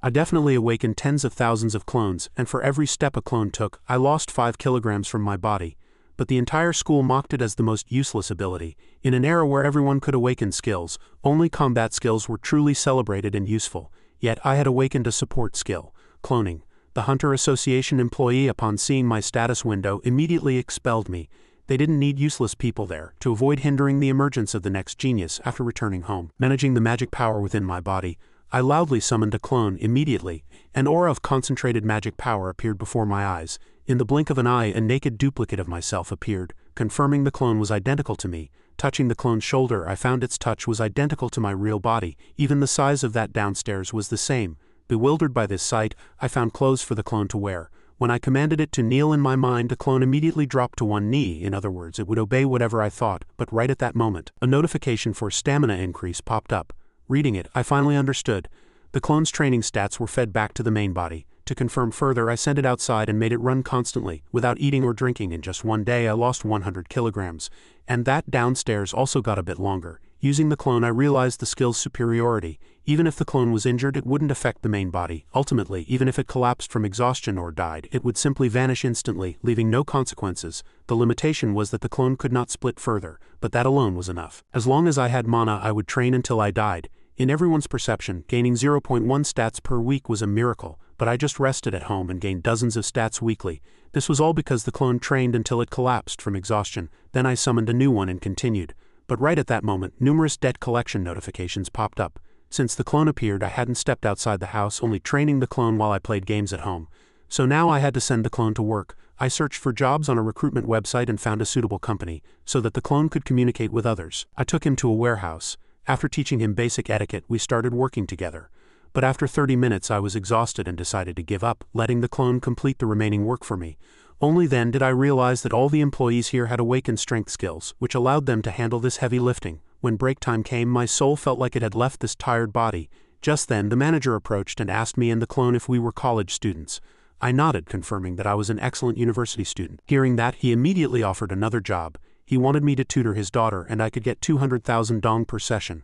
I definitely awakened tens of thousands of clones, and for every step a clone took, I lost 5 kilograms from my body. But the entire school mocked it as the most useless ability. In an era where everyone could awaken skills, only combat skills were truly celebrated and useful. Yet I had awakened a support skill, cloning. The Hunter Association employee, upon seeing my status window, immediately expelled me. They didn't need useless people there, to avoid hindering the emergence of the next genius after returning home. Managing the magic power within my body, I loudly summoned a clone immediately. An aura of concentrated magic power appeared before my eyes. In the blink of an eye, a naked duplicate of myself appeared, confirming the clone was identical to me. Touching the clone's shoulder, I found its touch was identical to my real body. Even the size of that downstairs was the same. Bewildered by this sight, I found clothes for the clone to wear. When I commanded it to kneel in my mind, the clone immediately dropped to one knee. In other words, it would obey whatever I thought, but right at that moment, a notification for stamina increase popped up. Reading it, I finally understood. The clone's training stats were fed back to the main body. To confirm further, I sent it outside and made it run constantly, without eating or drinking. In just one day I lost 100 kilograms. And that downstairs also got a bit longer. Using the clone, I realized the skill's superiority. Even if the clone was injured, it wouldn't affect the main body. Ultimately, even if it collapsed from exhaustion or died, it would simply vanish instantly, leaving no consequences. The limitation was that the clone could not split further, but that alone was enough. As long as I had mana, I would train until I died. In everyone's perception, gaining 0.1 stats per week was a miracle, but I just rested at home and gained dozens of stats weekly. This was all because the clone trained until it collapsed from exhaustion. Then I summoned a new one and continued. But right at that moment, numerous debt collection notifications popped up. Since the clone appeared, I hadn't stepped outside the house, only training the clone while I played games at home. So now I had to send the clone to work. I searched for jobs on a recruitment website and found a suitable company, so that the clone could communicate with others. I took him to a warehouse. After teaching him basic etiquette, we started working together. But after 30 minutes I was exhausted and decided to give up, letting the clone complete the remaining work for me. Only then did I realize that all the employees here had awakened strength skills, which allowed them to handle this heavy lifting. When break time came, my soul felt like it had left this tired body. Just then, the manager approached and asked me and the clone if we were college students. I nodded, confirming that I was an excellent university student. Hearing that, he immediately offered another job. He wanted me to tutor his daughter, and I could get 200,000 dong per session.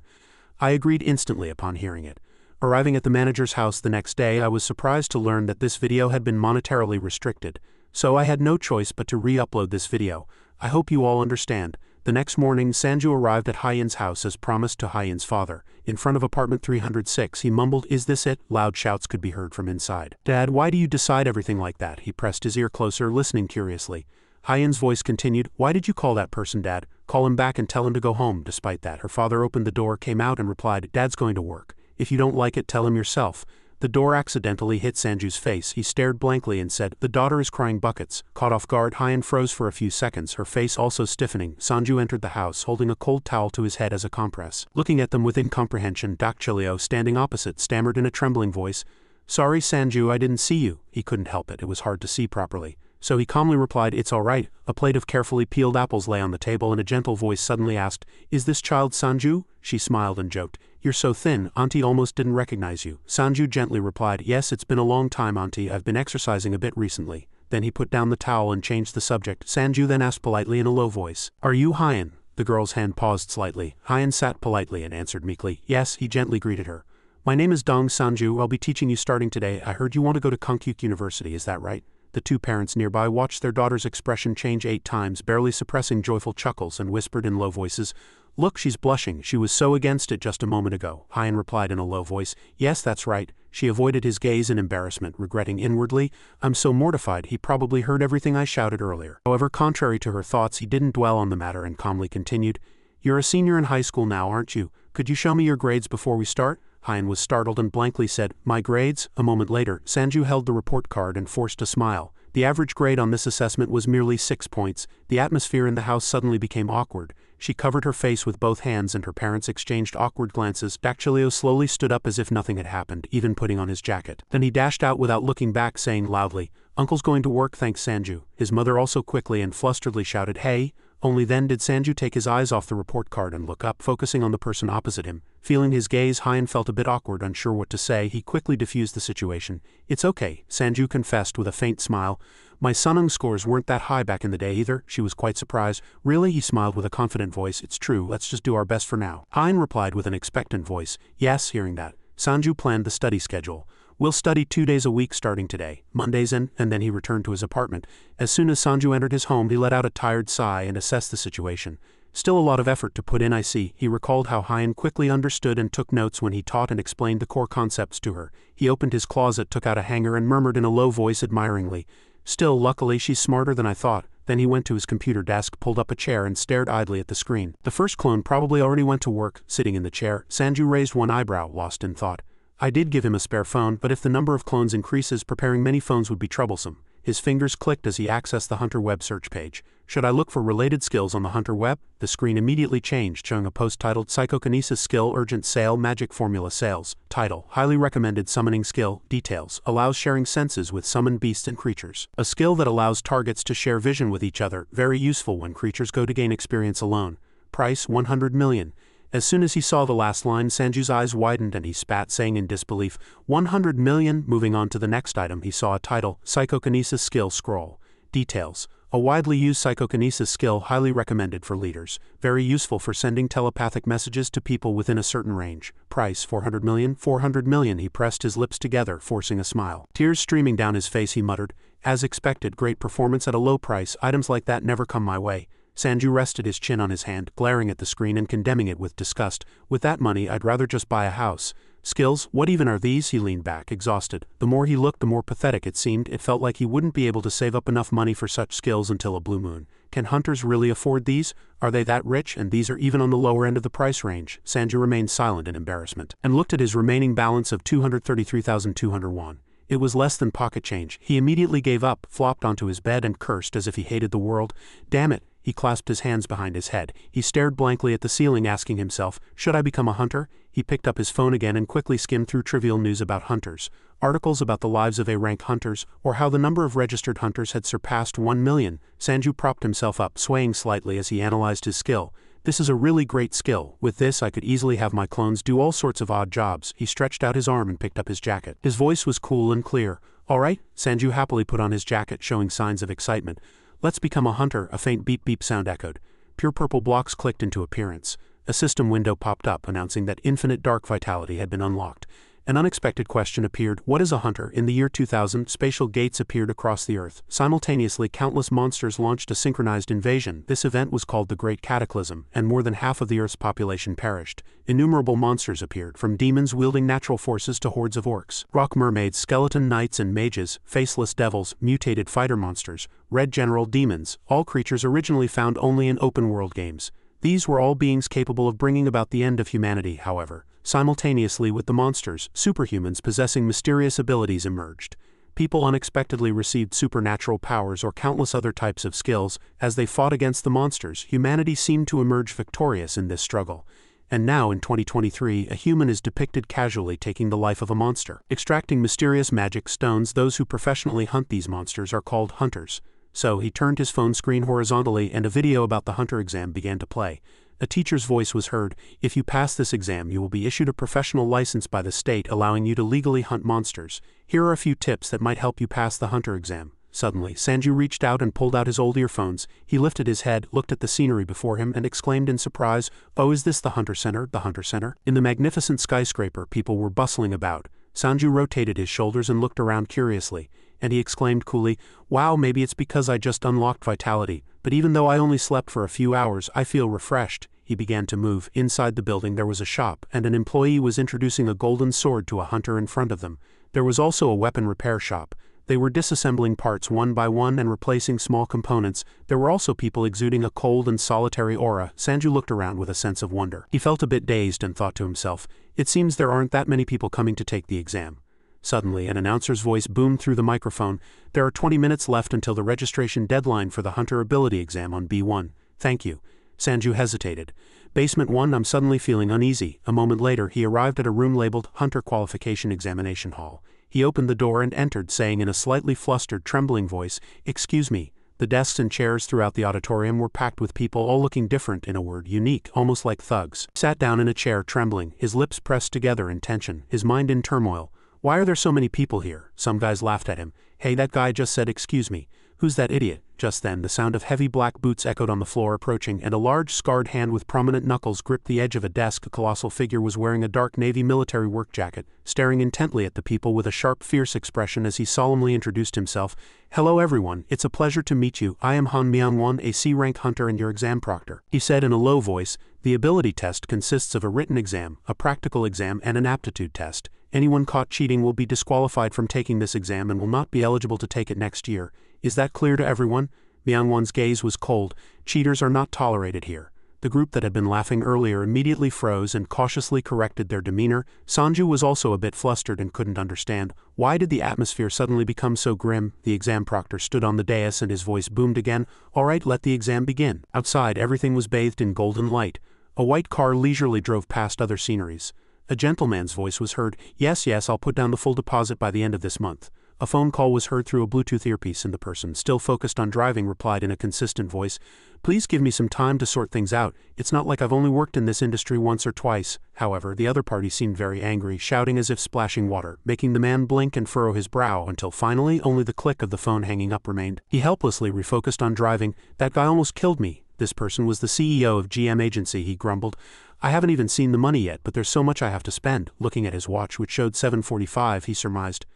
I agreed instantly upon hearing it. Arriving at the manager's house the next day, I was surprised to learn that this video had been monetarily restricted. So I had no choice but to re-upload this video. I hope you all understand. The next morning, Sanju arrived at Hyun's house as promised to Hyun's father. In front of apartment 306, he mumbled, "Is this it?" Loud shouts could be heard from inside. "Dad, why do you decide everything like that?" He pressed his ear closer, listening curiously. Hyun's voice continued, "Why did you call that person, Dad? Call him back and tell him to go home." Despite that, her father opened the door, came out and replied, "Dad's going to work. If you don't like it, tell him yourself." The door accidentally hit Sanju's face. He stared blankly and said, "The daughter is crying buckets." Caught off guard, Hyun froze for a few seconds, her face also stiffening. Sanju entered the house, holding a cold towel to his head as a compress. Looking at them with incomprehension, Dakchilio, standing opposite, stammered in a trembling voice, "Sorry, Sanju, I didn't see you." He couldn't help it, it was hard to see properly. So he calmly replied, "It's all right." A plate of carefully peeled apples lay on the table and a gentle voice suddenly asked, "Is this child Sanju?" She smiled and joked, "You're so thin, Auntie almost didn't recognize you." Sanju gently replied, "Yes, it's been a long time, Auntie. I've been exercising a bit recently." Then he put down the towel and changed the subject. Sanju then asked politely in a low voice, "Are you Hyun?" The girl's hand paused slightly. Hyun sat politely and answered meekly, "Yes." He gently greeted her. "My name is Dong Sanju. I'll be teaching you starting today. I heard you want to go to Konkuk University, is that right?" The two parents nearby watched their daughter's expression change 8 times, barely suppressing joyful chuckles, and whispered in low voices, "Look, she's blushing. She was so against it just a moment ago." Hyun replied in a low voice, "Yes, that's right." She avoided his gaze in embarrassment, regretting inwardly, "I'm so mortified, he probably heard everything I shouted earlier." However, contrary to her thoughts, he didn't dwell on the matter and calmly continued, "You're a senior in high school now, aren't you? Could you show me your grades before we start?" Hyun was startled and blankly said, "My grades?" A moment later, Sanju held the report card and forced a smile. The average grade on this assessment was merely 6 points. The atmosphere in the house suddenly became awkward. She covered her face with both hands and her parents exchanged awkward glances. Dakchilio slowly stood up as if nothing had happened, even putting on his jacket. Then he dashed out without looking back, saying loudly, "Uncle's going to work, thanks Sanju." His mother also quickly and flusteredly shouted, "Hey!" Only then did Sanju take his eyes off the report card and look up, focusing on the person opposite him. Feeling his gaze, Hyun felt a bit awkward, unsure what to say. He quickly diffused the situation. "It's okay," Sanju confessed with a faint smile. "My Sunung scores weren't that high back in the day either." She was quite surprised. "Really?" He smiled with a confident voice. "It's true, let's just do our best for now." Hyun replied with an expectant voice, "Yes." Hearing that, Sanju planned the study schedule. We'll study 2 days a week starting today, Mondays and then he returned to his apartment. As soon as Sanju entered his home, he let out a tired sigh and assessed the situation. Still a lot of effort to put in, I see. He recalled how Hyen quickly understood and took notes when he taught and explained the core concepts to her. He opened his closet, took out a hanger and murmured in a low voice admiringly, "Still, luckily she's smarter than I thought." Then he went to his computer desk, pulled up a chair and stared idly at the screen. The first clone probably already went to work, sitting in the chair. Sanju raised one eyebrow, lost in thought. I did give him a spare phone, but if the number of clones increases, preparing many phones would be troublesome. His fingers clicked as he accessed the Hunter web search page. Should I look for related skills on the Hunter web? The screen immediately changed, showing a post titled Psychokinesis Skill Urgent Sale Magic Formula Sales. Title: Highly Recommended Summoning Skill. Details: Allows sharing senses with summoned beasts and creatures. A skill that allows targets to share vision with each other. Very useful when creatures go to gain experience alone. Price: 100 million. As soon as he saw the last line, Sanju's eyes widened and he spat, saying in disbelief, 100 million? Moving on to the next item, he saw a title, Psychokinesis Skill Scroll. Details: A widely used psychokinesis skill highly recommended for leaders. Very useful for sending telepathic messages to people within a certain range. Price: 400 million. 400 million. He pressed his lips together, forcing a smile. Tears streaming down his face, he muttered, "As expected, great performance at a low price. Items like that never come my way." Sanju rested his chin on his hand, glaring at the screen and condemning it with disgust. "With that money, I'd rather just buy a house." Skills? What even are these? He leaned back, exhausted. The more he looked, the more pathetic it seemed. It felt like he wouldn't be able to save up enough money for such skills until a blue moon. Can hunters really afford these? Are they that rich? And these are even on the lower end of the price range. Sanju remained silent in embarrassment, and looked at his remaining balance of 233,200 won. It was less than pocket change. He immediately gave up, flopped onto his bed and cursed as if he hated the world. Damn it! He clasped his hands behind his head. He stared blankly at the ceiling, asking himself, should I become a hunter? He picked up his phone again and quickly skimmed through trivial news about hunters. Articles about the lives of A-rank hunters, or how the number of registered hunters had surpassed 1 million. Sanju propped himself up, swaying slightly as he analyzed his skill. This is a really great skill. With this I could easily have my clones do all sorts of odd jobs. He stretched out his arm and picked up his jacket. His voice was cool and clear. All right? Sanju happily put on his jacket, showing signs of excitement. Let's become a hunter. A faint beep beep sound echoed. Pure purple blocks clicked into appearance. A system window popped up announcing that infinite dark vitality had been unlocked. An unexpected question appeared. What is a hunter? In the year 2000, spatial gates appeared across the Earth. Simultaneously, countless monsters launched a synchronized invasion. This event was called the Great Cataclysm, and more than half of the Earth's population perished. Innumerable monsters appeared, from demons wielding natural forces to hordes of orcs, rock mermaids, skeleton knights and mages, faceless devils, mutated fighter monsters, red general demons, all creatures originally found only in open-world games. These were all beings capable of bringing about the end of humanity, however. Simultaneously with the monsters, superhumans possessing mysterious abilities emerged. People unexpectedly received supernatural powers or countless other types of skills. As they fought against the monsters, humanity seemed to emerge victorious in this struggle. And now, in 2023, a human is depicted casually taking the life of a monster. Extracting mysterious magic stones, those who professionally hunt these monsters are called hunters. So he turned his phone screen horizontally and a video about the hunter exam began to play. A teacher's voice was heard. If you pass this exam, you will be issued a professional license by the state allowing you to legally hunt monsters. Here are a few tips that might help you pass the hunter exam. Suddenly, Sanju reached out and pulled out his old earphones. He lifted his head, looked at the scenery before him, and exclaimed in surprise, "Oh, is this the Hunter Center? The Hunter Center?" In the magnificent skyscraper, people were bustling about. Sanju rotated his shoulders and looked around curiously, and he exclaimed coolly, "Wow, maybe it's because I just unlocked vitality, but even though I only slept for a few hours, I feel refreshed." He began to move. Inside the building there was a shop, and an employee was introducing a golden sword to a hunter in front of them. There was also a weapon repair shop. They were disassembling parts one by one and replacing small components. There were also people exuding a cold and solitary aura. Sanju looked around with a sense of wonder. He felt a bit dazed and thought to himself, it seems there aren't that many people coming to take the exam. Suddenly, an announcer's voice boomed through the microphone. There are 20 minutes left until the registration deadline for the Hunter Ability exam on B1. Thank you. Sanju hesitated. Basement 1, I'm suddenly feeling uneasy. A moment later, he arrived at a room labeled Hunter Qualification Examination Hall. He opened the door and entered, saying in a slightly flustered, trembling voice, "Excuse me." The desks and chairs throughout the auditorium were packed with people all looking different, in a word, unique, almost like thugs. He sat down in a chair, trembling, his lips pressed together in tension, his mind in turmoil. Why are there so many people here? Some guys laughed at him. Hey, that guy just said excuse me. "Who's that idiot?" Just then, the sound of heavy black boots echoed on the floor approaching, and a large, scarred hand with prominent knuckles gripped the edge of a desk. A colossal figure was wearing a dark navy military work jacket, staring intently at the people with a sharp, fierce expression as he solemnly introduced himself. "Hello everyone, it's a pleasure to meet you. I am Han Myung-won, a C-rank hunter and your exam proctor," he said in a low voice. "The ability test consists of a written exam, a practical exam, and an aptitude test. Anyone caught cheating will be disqualified from taking this exam and will not be eligible to take it next year. Is that clear to everyone?" Myung-won's gaze was cold. "Cheaters are not tolerated here." The group that had been laughing earlier immediately froze and cautiously corrected their demeanor. Sanju was also a bit flustered and couldn't understand. Why did the atmosphere suddenly become so grim? The exam proctor stood on the dais and his voice boomed again. "All right, let the exam begin." Outside, everything was bathed in golden light. A white car leisurely drove past other sceneries. A gentleman's voice was heard. Yes, I'll put down the full deposit by the end of this month." A phone call was heard through a Bluetooth earpiece, and the person, still focused on driving, replied in a consistent voice, "Please give me some time to sort things out. It's not like I've only worked in this industry once or twice." However, the other party seemed very angry, shouting as if splashing water, making the man blink and furrow his brow until finally only the click of the phone hanging up remained. He helplessly refocused on driving. "That guy almost killed me." This person was the CEO of GM Agency, he grumbled. "I haven't even seen the money yet, but there's so much I have to spend." Looking at his watch, which showed 7:45, he surmised,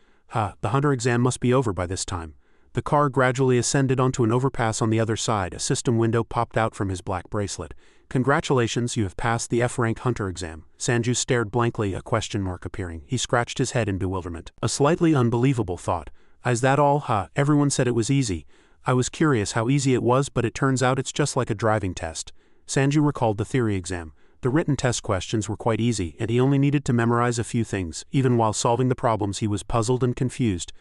the hunter exam must be over by this time." The car gradually ascended onto an overpass on the other side. A system window popped out from his black bracelet. "Congratulations, you have passed the F-rank hunter exam." Sanju stared blankly, a question mark appearing. He scratched his head in bewilderment. A slightly unbelievable thought. "Is that all? Everyone said it was easy. I was curious how easy it was, but it turns out it's just like a driving test." Sanju recalled the theory exam. The written test questions were quite easy, and he only needed to memorize a few things. Even while solving the problems, he was puzzled and confused.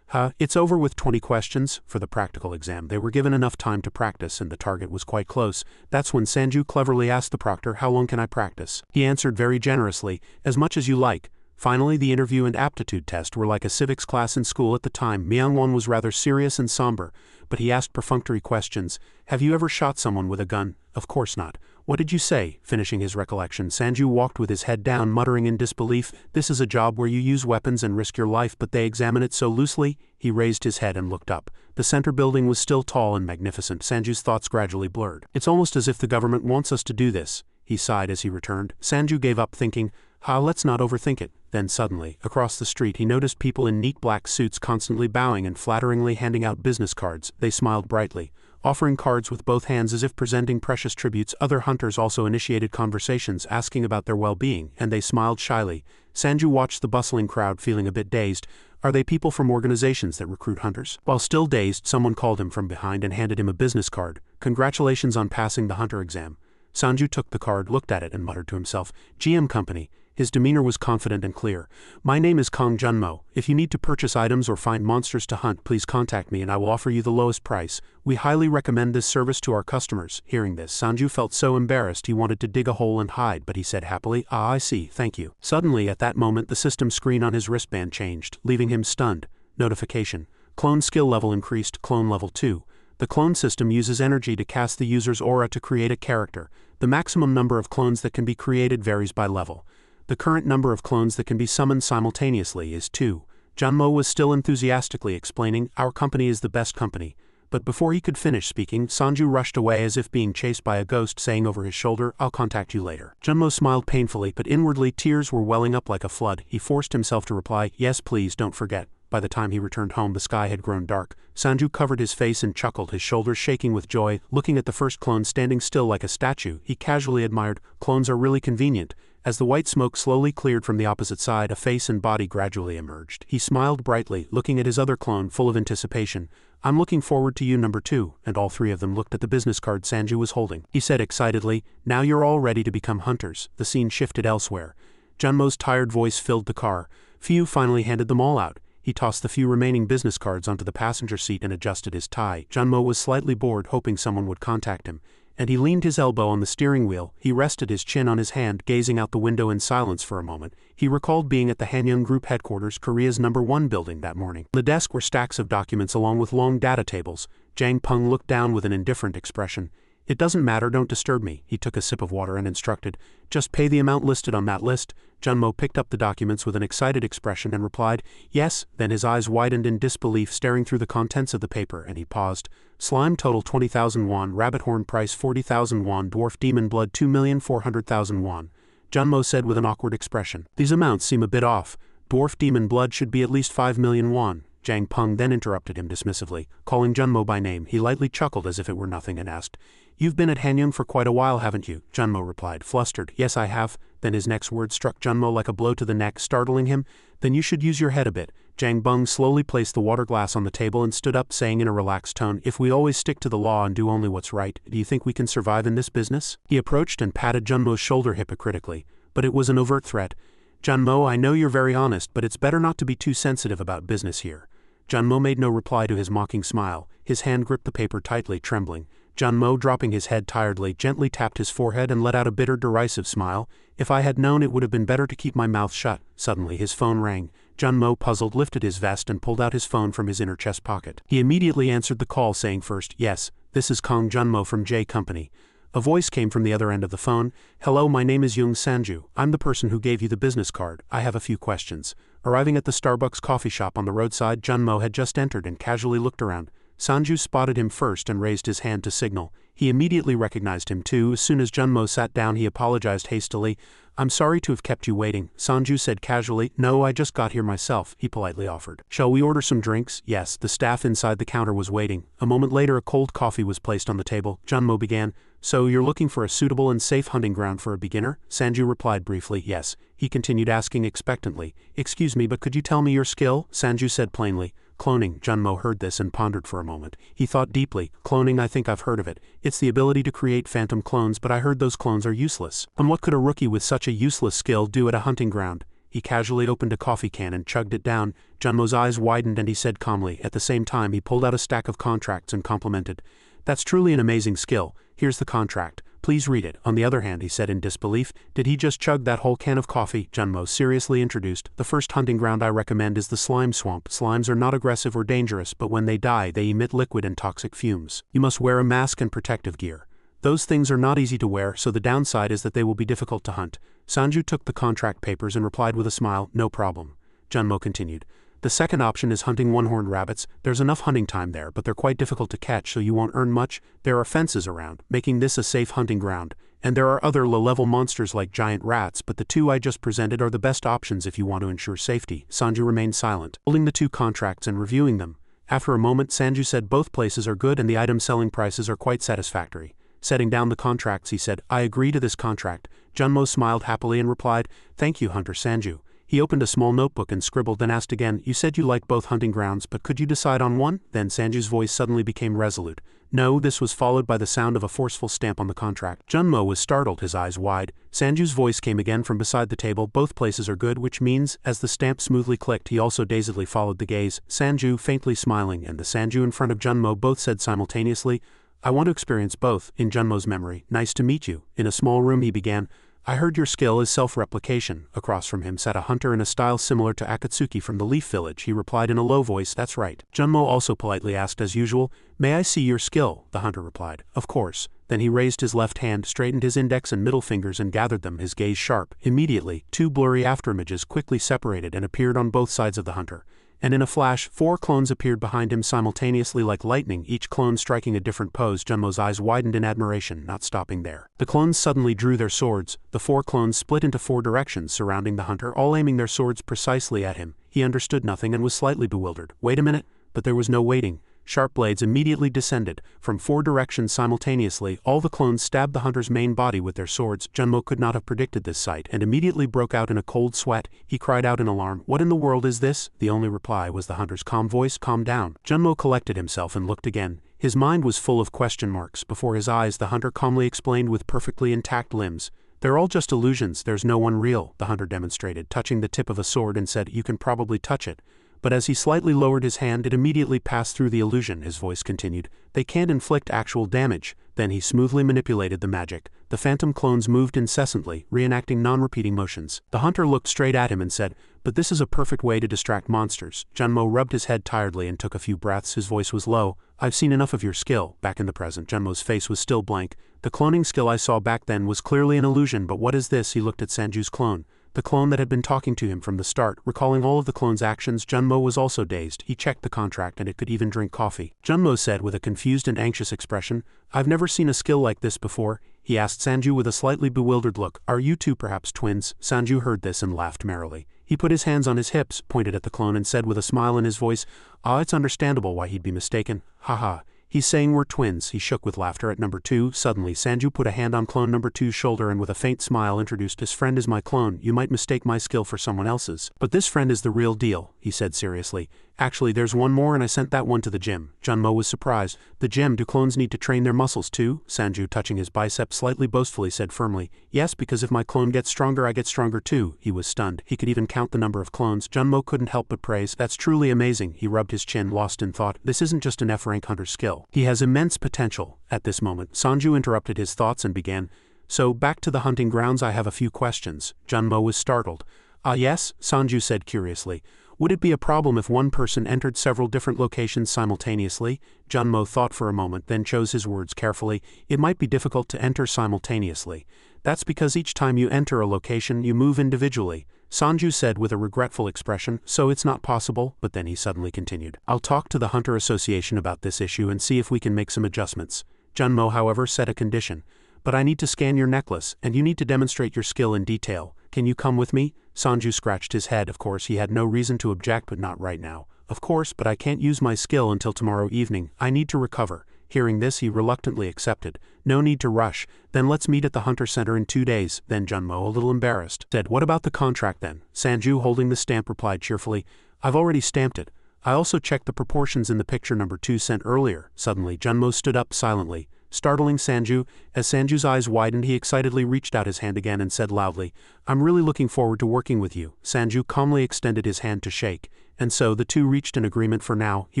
It's over with 20 questions." For the practical exam, they were given enough time to practice, and the target was quite close. That's when Sanju cleverly asked the proctor, "How long can I practice?" He answered very generously, "As much as you like." Finally, the interview and aptitude test were like a civics class in school at the time. Myung-won was rather serious and somber, but he asked perfunctory questions. "Have you ever shot someone with a gun?" "Of course not." "What did you say?" Finishing his recollection, Sanju walked with his head down, muttering in disbelief. "This is a job where you use weapons and risk your life, but they examine it so loosely." He raised his head and looked up. The center building was still tall and magnificent. Sanju's thoughts gradually blurred. "It's almost as if the government wants us to do this." He sighed as he returned. Sanju gave up, thinking, let's not overthink it." Then suddenly, across the street, he noticed people in neat black suits constantly bowing and flatteringly handing out business cards. They smiled brightly, offering cards with both hands as if presenting precious tributes. Other hunters also initiated conversations, asking about their well-being, and they smiled shyly. Sanju watched the bustling crowd, feeling a bit dazed. Are they people from organizations that recruit hunters? While still dazed, someone called him from behind and handed him a business card. "Congratulations on passing the hunter exam." Sanju took the card, looked at it, and muttered to himself, "GM Company." His demeanor was confident and clear. "My name is Kang Junmo. If you need to purchase items or find monsters to hunt, please contact me and I will offer you the lowest price. We highly recommend this service to our customers." Hearing this, Sanju felt so embarrassed he wanted to dig a hole and hide, but he said happily, I see, thank you." Suddenly, at that moment, the system screen on his wristband changed, leaving him stunned. Notification. Clone skill level increased, clone level 2. The clone system uses energy to cast the user's aura to create a character. The maximum number of clones that can be created varies by level. The current number of clones that can be summoned simultaneously is 2. Junmo was still enthusiastically explaining, "Our company is the best company." But before he could finish speaking, Sanju rushed away as if being chased by a ghost, saying over his shoulder, "I'll contact you later." Junmo smiled painfully, but inwardly tears were welling up like a flood. He forced himself to reply, "Yes, please, don't forget." By the time he returned home, the sky had grown dark. Sanju covered his face and chuckled, his shoulders shaking with joy. Looking at the first clone standing still like a statue, he casually admired, "Clones are really convenient." As the white smoke slowly cleared from the opposite side, a face and body gradually emerged. He smiled brightly, looking at his other clone, full of anticipation. "I'm looking forward to you, number 2, and all three of them looked at the business card Sanju was holding. He said excitedly, "Now you're all ready to become hunters." The scene shifted elsewhere. Junmo's tired voice filled the car. Phew finally handed them all out. He tossed the few remaining business cards onto the passenger seat and adjusted his tie. Junmo was slightly bored, hoping someone would contact him, and he leaned his elbow on the steering wheel. He rested his chin on his hand, gazing out the window in silence for a moment. He recalled being at the Hanyang Group headquarters, Korea's #1 building, that morning. On the desk were stacks of documents along with long data tables. Jang Peng looked down with an indifferent expression. It doesn't matter, don't disturb me. He took a sip of water and instructed, just pay the amount listed on that list. Junmo picked up the documents with an excited expression and replied, yes, then his eyes widened in disbelief staring through the contents of the paper and he paused. Slime total 20,000 won, rabbit horn price 40,000 won, dwarf demon blood 2,400,000 won. Junmo said with an awkward expression. These amounts seem a bit off. Dwarf demon blood should be at least 5 million won. Jang Peng then interrupted him dismissively. Calling Junmo by name, he lightly chuckled as if it were nothing and asked, you've been at Hanyang for quite a while, haven't you? Junmo replied, flustered, yes I have. Then his next word struck Junmo like a blow to the neck, startling him. Then you should use your head a bit. Jang Beng slowly placed the water glass on the table and stood up, saying in a relaxed tone, if we always stick to the law and do only what's right, do you think we can survive in this business? He approached and patted Junmo's shoulder hypocritically, but it was an overt threat. Junmo, I know you're very honest, but it's better not to be too sensitive about business here. Junmo made no reply to his mocking smile. His hand gripped the paper tightly, trembling. Junmo, dropping his head tiredly, gently tapped his forehead and let out a bitter, derisive smile. If I had known, it would have been better to keep my mouth shut. Suddenly his phone rang. Junmo, puzzled, lifted his vest and pulled out his phone from his inner chest pocket. He immediately answered the call, saying first, yes, this is Kong Junmo from J Company. A voice came from the other end of the phone. Hello, my name is Young Sanju. I'm the person who gave you the business card. I have a few questions. Arriving at the Starbucks coffee shop on the roadside, Junmo had just entered and casually looked around. Sanju spotted him first and raised his hand to signal. He immediately recognized him too. As soon as Junmo sat down, he apologized hastily. I'm sorry to have kept you waiting, Sanju said casually. No, I just got here myself, he politely offered. Shall we order some drinks? Yes, the staff inside the counter was waiting. A moment later, a cold coffee was placed on the table. Junmo began. So you're looking for a suitable and safe hunting ground for a beginner? Sanju replied briefly, yes. He continued, asking expectantly, excuse me, but could you tell me your skill? Sanju said plainly. Cloning. Junmo heard this and pondered for a moment. He thought deeply. Cloning, I think I've heard of it. It's the ability to create phantom clones, but I heard those clones are useless. And what could a rookie with such a useless skill do at a hunting ground? He casually opened a coffee can and chugged it down. Junmo's eyes widened and he said calmly. At the same time, he pulled out a stack of contracts and complimented. That's truly an amazing skill. Here's the contract. Please read it. On the other hand, he said in disbelief, did he just chug that whole can of coffee? Junmo seriously introduced. The first hunting ground I recommend is the slime swamp. Slimes are not aggressive or dangerous, but when they die, they emit liquid and toxic fumes. You must wear a mask and protective gear. Those things are not easy to wear, so the downside is that they will be difficult to hunt. Sanju took the contract papers and replied with a smile, no problem. Junmo continued. The second option is hunting one-horned rabbits. There's enough hunting time there, but they're quite difficult to catch, so you won't earn much. There are fences around, making this a safe hunting ground. And there are other low-level monsters like giant rats, but the two I just presented are the best options if you want to ensure safety. Sanju remained silent, holding the two contracts and reviewing them. After a moment, Sanju said both places are good and the item selling prices are quite satisfactory. Setting down the contracts, he said, I agree to this contract. Junmo smiled happily and replied, thank you, Hunter Sanju. He opened a small notebook and scribbled, then asked again, you said you liked both hunting grounds, but could you decide on one? Then Sanju's voice suddenly became resolute. No, this was followed by the sound of a forceful stamp on the contract. Junmo was startled, his eyes wide. Sanju's voice came again from beside the table, both places are good, which means, as the stamp smoothly clicked, he also dazedly followed the gaze. Sanju, faintly smiling, and the Sanju in front of Junmo both said simultaneously, I want to experience both. In Junmo's memory, nice to meet you. In a small room he began, I heard your skill is self-replication. Across from him sat a hunter in a style similar to Akatsuki from the Leaf Village. He replied in a low voice, that's right. Junmo also politely asked as usual, may I see your skill? The hunter replied, of course. Then he raised his left hand, straightened his index and middle fingers and gathered them, his gaze sharp. Immediately, two blurry afterimages quickly separated and appeared on both sides of the hunter. And in a flash, 4 clones appeared behind him simultaneously like lightning, each clone striking a different pose. Junmo's eyes widened in admiration, not stopping there. The clones suddenly drew their swords. The 4 clones split into 4 directions surrounding the hunter, all aiming their swords precisely at him. He understood nothing and was slightly bewildered. Wait a minute, but there was no waiting. Sharp blades immediately descended. From 4 directions simultaneously, all the clones stabbed the hunter's main body with their swords. Junmo could not have predicted this sight, and immediately broke out in a cold sweat. He cried out in alarm, what in the world is this? The only reply was the hunter's calm voice, calm down. Junmo collected himself and looked again. His mind was full of question marks. Before his eyes, the hunter calmly explained with perfectly intact limbs. They're all just illusions, there's no one real, the hunter demonstrated, touching the tip of a sword and said, you can probably touch it. But as he slightly lowered his hand, it immediately passed through the illusion. His voice continued, they can't inflict actual damage. Then he smoothly manipulated the magic. The phantom clones moved incessantly, reenacting non-repeating motions. The hunter looked straight at him and said, "But this is a perfect way to distract monsters." Junmo rubbed his head tiredly and took a few breaths. His voice was low. "I've seen enough of your skill." Back in the present, Junmo's face was still blank. "The cloning skill I saw back then was clearly an illusion, but what is this?" He looked at Sanju's clone. The clone that had been talking to him from the start. Recalling all of the clone's actions, Junmo was also dazed. He checked the contract and it could even drink coffee. Junmo said with a confused and anxious expression, "I've never seen a skill like this before." He asked Sanju with a slightly bewildered look, "Are you two perhaps twins?" Sanju heard this and laughed merrily. He put his hands on his hips, pointed at the clone and said with a smile in his voice, "Ah, it's understandable why he'd be mistaken. Haha. He's saying we're twins." He shook with laughter at number 2. Suddenly, Sanju put a hand on clone number 2's shoulder and with a faint smile introduced, "His friend is my clone. You might mistake my skill for someone else's. But this friend is the real deal," he said seriously. "Actually, there's one more and I sent that one to the gym." Junmo was surprised. "The gym? Do clones need to train their muscles too?" Sanju, touching his bicep slightly boastfully, said firmly, "Yes, because if my clone gets stronger I get stronger too." He was stunned. He could even count the number of clones. Junmo couldn't help but praise, "That's truly amazing." He rubbed his chin, lost in thought. This isn't just an F-rank hunter's skill. He has immense potential. At this moment, Sanju interrupted his thoughts and began, "So, back to the hunting grounds, I have a few questions." Junmo was startled. "Ah yes?" Sanju said curiously. "Would it be a problem if one person entered several different locations simultaneously?" Junmo thought for a moment, then chose his words carefully. "It might be difficult to enter simultaneously. That's because each time you enter a location you move individually." Sanju said with a regretful expression, "So it's not possible," but then he suddenly continued, "I'll talk to the Hunter Association about this issue and see if we can make some adjustments." Junmo, however, set a condition. "But I need to scan your necklace, and you need to demonstrate your skill in detail. Can you come with me?" Sanju scratched his head. Of course, he had no reason to object, but not right now. "Of course, but I can't use my skill until tomorrow evening. I need to recover." Hearing this, he reluctantly accepted. "No need to rush. Then let's meet at the Hunter Center in 2 days. Then Junmo, a little embarrassed, said, "What about the contract then?" Sanju, holding the stamp, replied cheerfully, "I've already stamped it. I also checked the proportions in the picture number 2 sent earlier." Suddenly, Junmo stood up silently, startling Sanju. As Sanju's eyes widened, he excitedly reached out his hand again and said loudly, "I'm really looking forward to working with you." Sanju calmly extended his hand to shake. "And so the two reached an agreement for now," he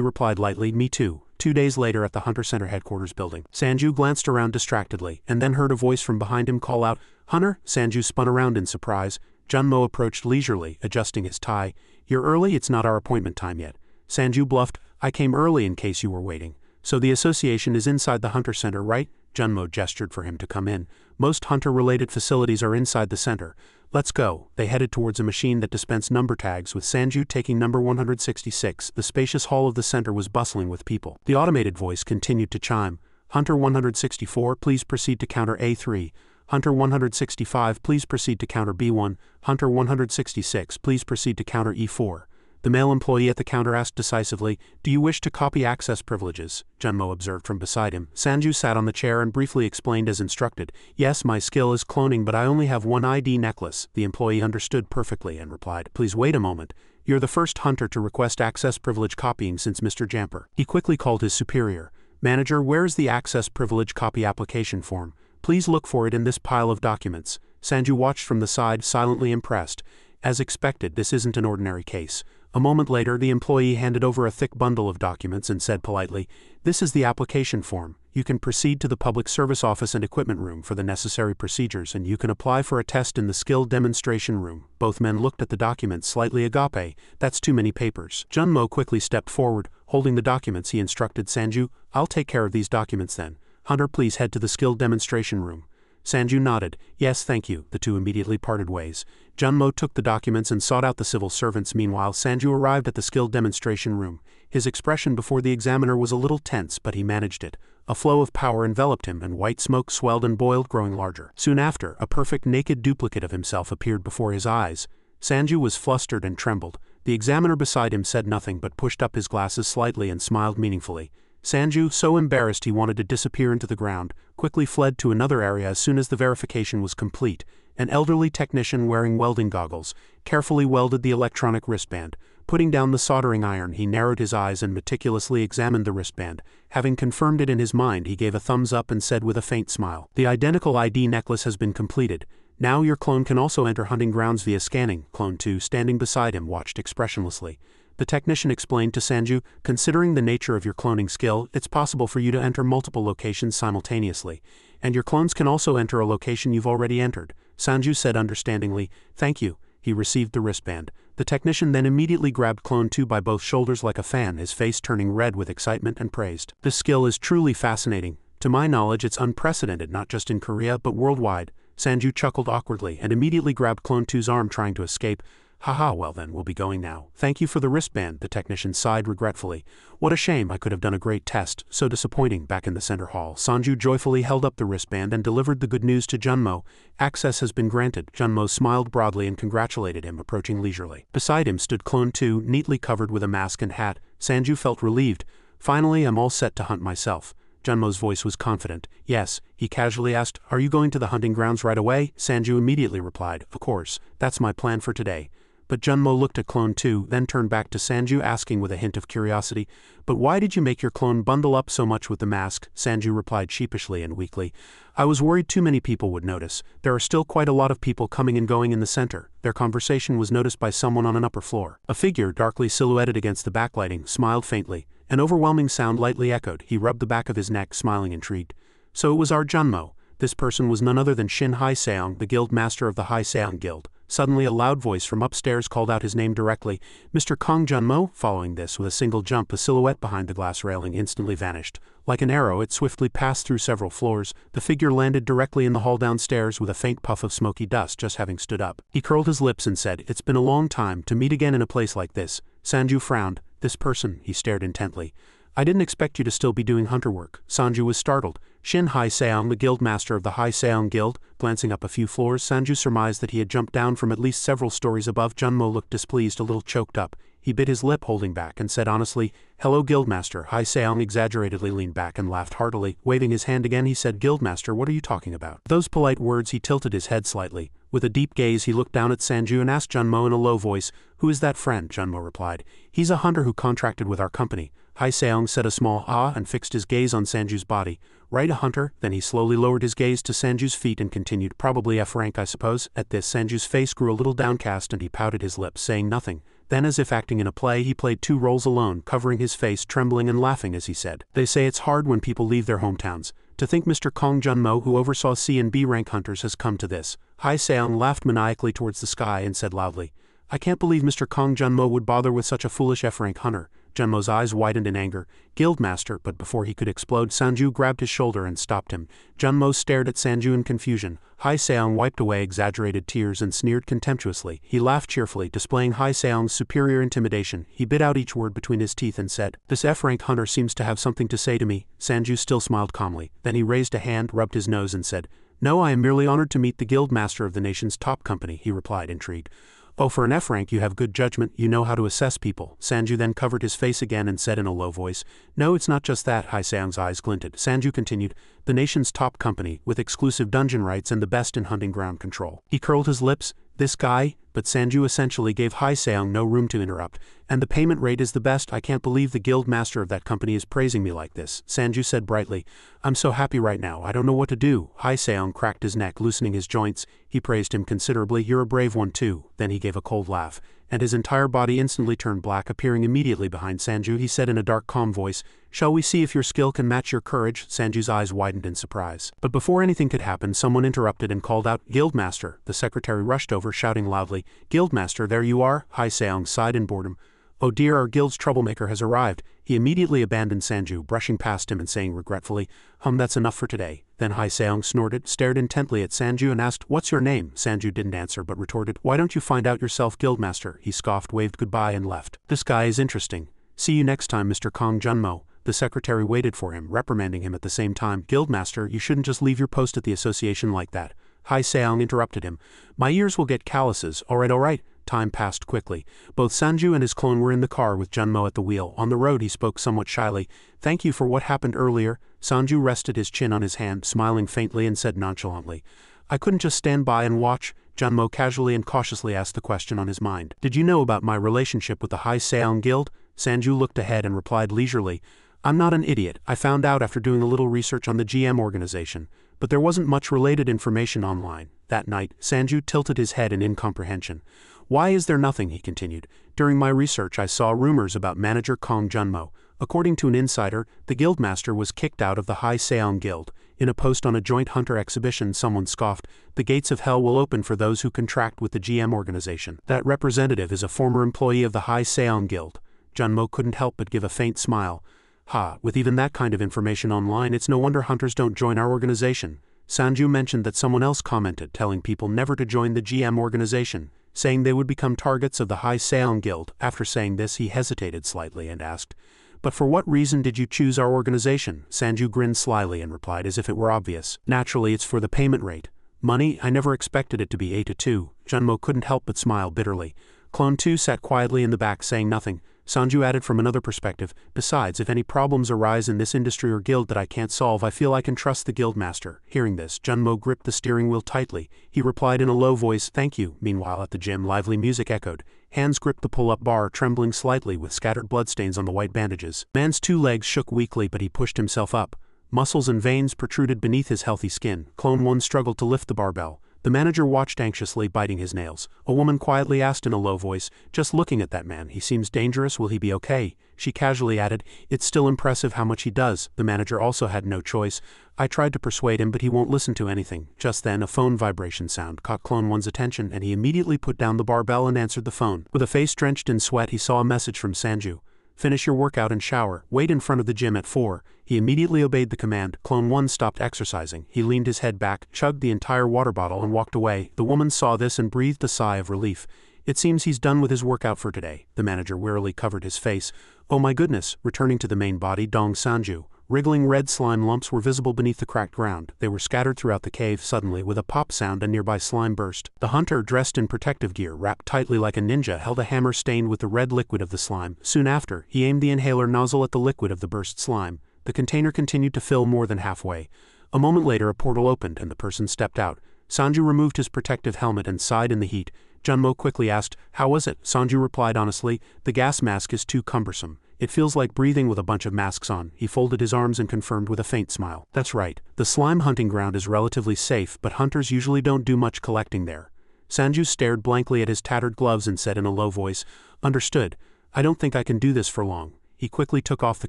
replied lightly. "Me too." 2 days later at the Hunter Center headquarters building, Sanju glanced around distractedly, and then heard a voice from behind him call out, "Hunter?" Sanju spun around in surprise. Junmo approached leisurely, adjusting his tie. "You're early? It's not our appointment time yet." Sanju bluffed, "I came early in case you were waiting." "So the association is inside the Hunter Center, right?" Junmo gestured for him to come in. "Most hunter-related facilities are inside the center. Let's go." They headed towards a machine that dispensed number tags, with Sanju taking number 166. The spacious hall of the center was bustling with people. The automated voice continued to chime. "Hunter 164, please proceed to counter A3. Hunter 165, please proceed to counter B1. Hunter 166, please proceed to counter E4. The male employee at the counter asked decisively, "Do you wish to copy access privileges?" Junmo observed from beside him. Sanju sat on the chair and briefly explained as instructed. "Yes, my skill is cloning, but I only have one ID necklace." The employee understood perfectly and replied, "Please wait a moment. You're the first hunter to request access privilege copying since Mr. Jamper." He quickly called his superior. "Manager, where is the access privilege copy application form? Please look for it in this pile of documents." Sanju watched from the side, silently impressed. As expected, this isn't an ordinary case. A moment later, the employee handed over a thick bundle of documents and said politely, "This is the application form. You can proceed to the public service office and equipment room for the necessary procedures, and you can apply for a test in the skill demonstration room." Both men looked at the documents, slightly agape. "That's too many papers." Junmo quickly stepped forward. Holding the documents, he instructed Sanju, "I'll take care of these documents then. Hunter, please head to the skill demonstration room." Sanju nodded. "Yes, thank you." The two immediately parted ways. Junmo took the documents and sought out the civil servants. Meanwhile, Sanju arrived at the skill demonstration room. His expression before the examiner was a little tense, but he managed it. A flow of power enveloped him, and white smoke swelled and boiled, growing larger. Soon after, a perfect naked duplicate of himself appeared before his eyes. Sanju was flustered and trembled. The examiner beside him said nothing but pushed up his glasses slightly and smiled meaningfully. Sanju, so embarrassed he wanted to disappear into the ground, quickly fled to another area as soon as the verification was complete. An elderly technician wearing welding goggles carefully welded the electronic wristband. Putting down the soldering iron, he narrowed his eyes and meticulously examined the wristband. Having confirmed it in his mind, he gave a thumbs up and said with a faint smile, "The identical ID necklace has been completed. Now your clone can also enter hunting grounds via scanning." Clone 2, standing beside him, watched expressionlessly. The technician explained to Sanju, "Considering the nature of your cloning skill, it's possible for you to enter multiple locations simultaneously. And your clones can also enter a location you've already entered, Sanju said understandingly. Thank you. He received the wristband. The technician then immediately grabbed Clone 2 by both shoulders like a fan, his face turning red with excitement, and praised. This skill is truly fascinating. To my knowledge, it's unprecedented not just in Korea but worldwide. Sanju chuckled awkwardly and immediately grabbed Clone 2's arm, trying to escape. Haha, well then, we'll be going now. Thank you for the wristband, the technician sighed regretfully. What a shame, I could have done a great test, so disappointing. Back in the center hall, Sanju joyfully held up the wristband and delivered the good news to Junmo. Access has been granted. Junmo smiled broadly and congratulated him, approaching leisurely. Beside him stood Clone 2, neatly covered with a mask and hat. Sanju felt relieved. Finally, I'm all set to hunt myself. Junmo's voice was confident. Yes, he casually asked, are you going to the hunting grounds right away? Sanju immediately replied, of course, that's my plan for today. But Junmo looked at Clone 2, then turned back to Sanju, asking with a hint of curiosity, but why did you make your clone bundle up so much with the mask? Sanju replied sheepishly and weakly, I was worried too many people would notice. There are still quite a lot of people coming and going in the center. Their conversation was noticed by someone on an upper floor. A figure, darkly silhouetted against the backlighting, smiled faintly. An overwhelming sound lightly echoed. He rubbed the back of his neck, smiling intrigued. So it was our Junmo. This person was none other than Shin Hai-seong, the guild master of the Hai-seong Guild. Suddenly a loud voice from upstairs called out his name directly, Mr. Kong Junmo. Following this, with a single jump, a silhouette behind the glass railing instantly vanished. Like an arrow, it swiftly passed through several floors. The figure landed directly in the hall downstairs with a faint puff of smoky dust just having stood up. He curled his lips and said, it's been a long time to meet again in a place like this. Sanju frowned. This person, he stared intently. I didn't expect you to still be doing hunter work. Sanju was startled. Shin Hai-seong, the guild master of the Hai-seong Guild. Glancing up a few floors, Sanju surmised that he had jumped down from at least several stories above. Junmo looked displeased, a little choked up. He bit his lip, holding back, and said honestly, hello Guildmaster. Hai-seong exaggeratedly leaned back and laughed heartily. Waving his hand again, he said, Guildmaster, what are you talking about? Those polite words, he tilted his head slightly. With a deep gaze, he looked down at Sanju and asked Junmo in a low voice, who is that friend? Junmo replied, he's a hunter who contracted with our company. Hai-seong said a small ah and fixed his gaze on Sanju's body. Right, a hunter? Then he slowly lowered his gaze to Sanju's feet and continued, probably F rank, I suppose. At this, Sanju's face grew a little downcast and he pouted his lips, saying nothing. Then, as if acting in a play, he played two roles alone, covering his face, trembling and laughing as he said, they say it's hard when people leave their hometowns. To think Mr. Kong Junmo, who oversaw C and B rank hunters, has come to this. Hai-seong laughed maniacally towards the sky and said loudly, I can't believe Mr. Kong Junmo would bother with such a foolish F rank hunter. Junmo's eyes widened in anger. Guildmaster, but before he could explode, Sanju grabbed his shoulder and stopped him. Junmo stared at Sanju in confusion. Hai-seong wiped away exaggerated tears and sneered contemptuously. He laughed cheerfully, displaying Hai-seong's superior intimidation. He bit out each word between his teeth and said, this F-rank hunter seems to have something to say to me. Sanju still smiled calmly. Then he raised a hand, rubbed his nose and said, no, I am merely honored to meet the guild master of the nation's top company, he replied, intrigued. Oh, for an F rank you have good judgment, you know how to assess people. Sanju then covered his face again and said in a low voice, no, it's not just that. Hai-seong's eyes glinted. Sanju continued, the nation's top company, with exclusive dungeon rights and the best in hunting ground control. He curled his lips, this guy, but Sanju essentially gave Hai-seong no room to interrupt. And the payment rate is the best. I can't believe the guild master of that company is praising me like this. Sanju said brightly, I'm so happy right now, I don't know what to do. Hai-seong cracked his neck, loosening his joints. He praised him considerably. You're a brave one too. Then he gave a cold laugh, and his entire body instantly turned black, appearing immediately behind Sanju. He said in a dark, calm voice, shall we see if your skill can match your courage? Sanju's eyes widened in surprise. But before anything could happen, someone interrupted and called out, Guildmaster. The secretary rushed over, shouting loudly, Guildmaster, there you are. Hai-seong sighed in boredom. Oh dear, our guild's troublemaker has arrived. He immediately abandoned Sanju, brushing past him and saying regretfully, that's enough for today. Then Hai-seong snorted, stared intently at Sanju and asked, what's your name? Sanju didn't answer but retorted, why don't you find out yourself, Guildmaster? He scoffed, waved goodbye and left. This guy is interesting. See you next time, Mr. Kong Junmo. The secretary waited for him, reprimanding him at the same time. Guildmaster, you shouldn't just leave your post at the association like that. Hai-seong interrupted him. My ears will get calluses. All right. Time passed quickly. Both Sanju and his clone were in the car with Junmo at the wheel. On the road he spoke somewhat shyly. Thank you for what happened earlier. Sanju rested his chin on his hand, smiling faintly and said nonchalantly, I couldn't just stand by and watch. Junmo casually and cautiously asked the question on his mind. Did you know about my relationship with the Hai-seong Guild? Sanju looked ahead and replied leisurely, I'm not an idiot. I found out after doing a little research on the GM organization, but there wasn't much related information online. That night, Sanju tilted his head in incomprehension. Why is there nothing? He continued. During my research I saw rumors about manager Kong Junmo. According to an insider, the guildmaster was kicked out of the Hai-seong Guild. In a post on a joint hunter exhibition, someone scoffed, "The gates of hell will open for those who contract with the GM organization." That representative is a former employee of the High Seon Guild. Junmo couldn't help but give a faint smile. "Ha, with even that kind of information online, it's no wonder hunters don't join our organization." Sanju mentioned that someone else commented, telling people never to join the GM organization, saying they would become targets of the High Seon Guild. After saying this, he hesitated slightly and asked, "But for what reason did you choose our organization?" Sanju grinned slyly and replied as if it were obvious, "Naturally, it's for the payment rate. Money, I never expected it to be 8 to 2. Junmo couldn't help but smile bitterly. Clone 2 sat quietly in the back saying nothing. Sanju added from another perspective, "Besides, if any problems arise in this industry or guild that I can't solve, I feel I can trust the guildmaster." Hearing this, Junmo gripped the steering wheel tightly. He replied in a low voice, "Thank you." Meanwhile at the gym, lively music echoed. Hands gripped the pull-up bar, trembling slightly with scattered bloodstains on the white bandages. Man's 2 legs shook weakly, but he pushed himself up. Muscles and veins protruded beneath his healthy skin. Clone 1 struggled to lift the barbell. The manager watched anxiously, biting his nails. A woman quietly asked in a low voice, "Just looking at that man, he seems dangerous, will he be okay?" She casually added, "It's still impressive how much he does." The manager also had no choice. "I tried to persuade him, but he won't listen to anything." Just then a phone vibration sound caught Clone 1's attention, and he immediately put down the barbell and answered the phone. With a face drenched in sweat, he saw a message from Sanju. "Finish your workout and shower. Wait in front of the gym at 4. He immediately obeyed the command. Clone 1 stopped exercising. He leaned his head back, chugged the entire water bottle and walked away. The woman saw this and breathed a sigh of relief. "It seems he's done with his workout for today." The manager wearily covered his face. "Oh my goodness." Returning to the main body, Dong Sanju. Wriggling red slime lumps were visible beneath the cracked ground. They were scattered throughout the cave. Suddenly, with a pop sound, a nearby slime burst. The hunter, dressed in protective gear, wrapped tightly like a ninja, held a hammer stained with the red liquid of the slime. Soon after, he aimed the inhaler nozzle at the liquid of the burst slime. The container continued to fill more than halfway. A moment later, a portal opened and the person stepped out. Sanju removed his protective helmet and sighed in the heat. Junmo quickly asked, "How was it?" Sanju replied honestly, "The gas mask is too cumbersome. It feels like breathing with a bunch of masks on." He folded his arms and confirmed with a faint smile, "That's right. The slime hunting ground is relatively safe, but hunters usually don't do much collecting there." Sanju stared blankly at his tattered gloves and said in a low voice, "Understood. I don't think I can do this for long." He quickly took off the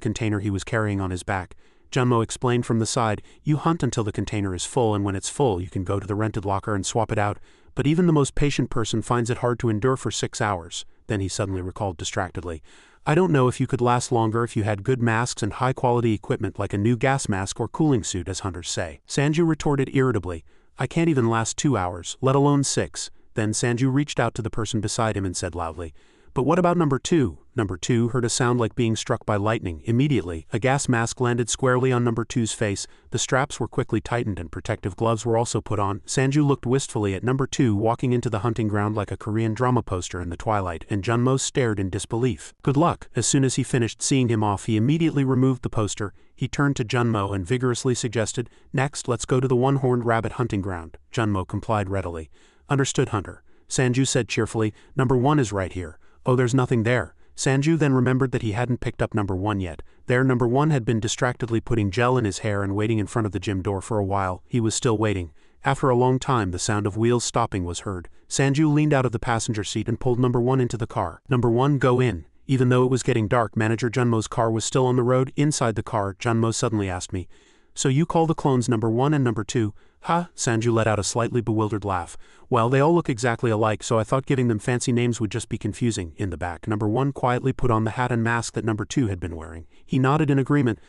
container he was carrying on his back. Junmo explained from the side, "You hunt until the container is full, and when it's full you can go to the rented locker and swap it out, but even the most patient person finds it hard to endure for 6 hours. Then he suddenly recalled distractedly, "I don't know if you could last longer if you had good masks and high-quality equipment like a new gas mask or cooling suit, as hunters say." Sanju retorted irritably, "I can't even last 2 hours, let alone 6. Then Sanju reached out to the person beside him and said loudly, "But what about number 2? Number 2 heard a sound like being struck by lightning. Immediately, a gas mask landed squarely on number 2's face. The straps were quickly tightened and protective gloves were also put on. Sanju looked wistfully at number 2 walking into the hunting ground like a Korean drama poster in the twilight, and Junmo stared in disbelief. "Good luck." As soon as he finished seeing him off, he immediately removed the poster. He turned to Junmo and vigorously suggested, "Next, let's go to the one-horned rabbit hunting ground." Junmo complied readily. "Understood, hunter." Sanju said cheerfully, "Number 1 is right here." "Oh, there's nothing there." Sanju then remembered that he hadn't picked up number 1 yet. There, number 1 had been distractedly putting gel in his hair and waiting in front of the gym door for a while. He was still waiting. After a long time, the sound of wheels stopping was heard. Sanju leaned out of the passenger seat and pulled number 1 into the car. "Number 1, go in." Even though it was getting dark, Manager Junmo's car was still on the road. Inside the car, Junmo suddenly asked me, "So you call the clones number 1 and number 2? "Ha," Sanju let out a slightly bewildered laugh. "Well, they all look exactly alike, so I thought giving them fancy names would just be confusing." In the back, number 1 quietly put on the hat and mask that number 2 had been wearing. He nodded in agreement.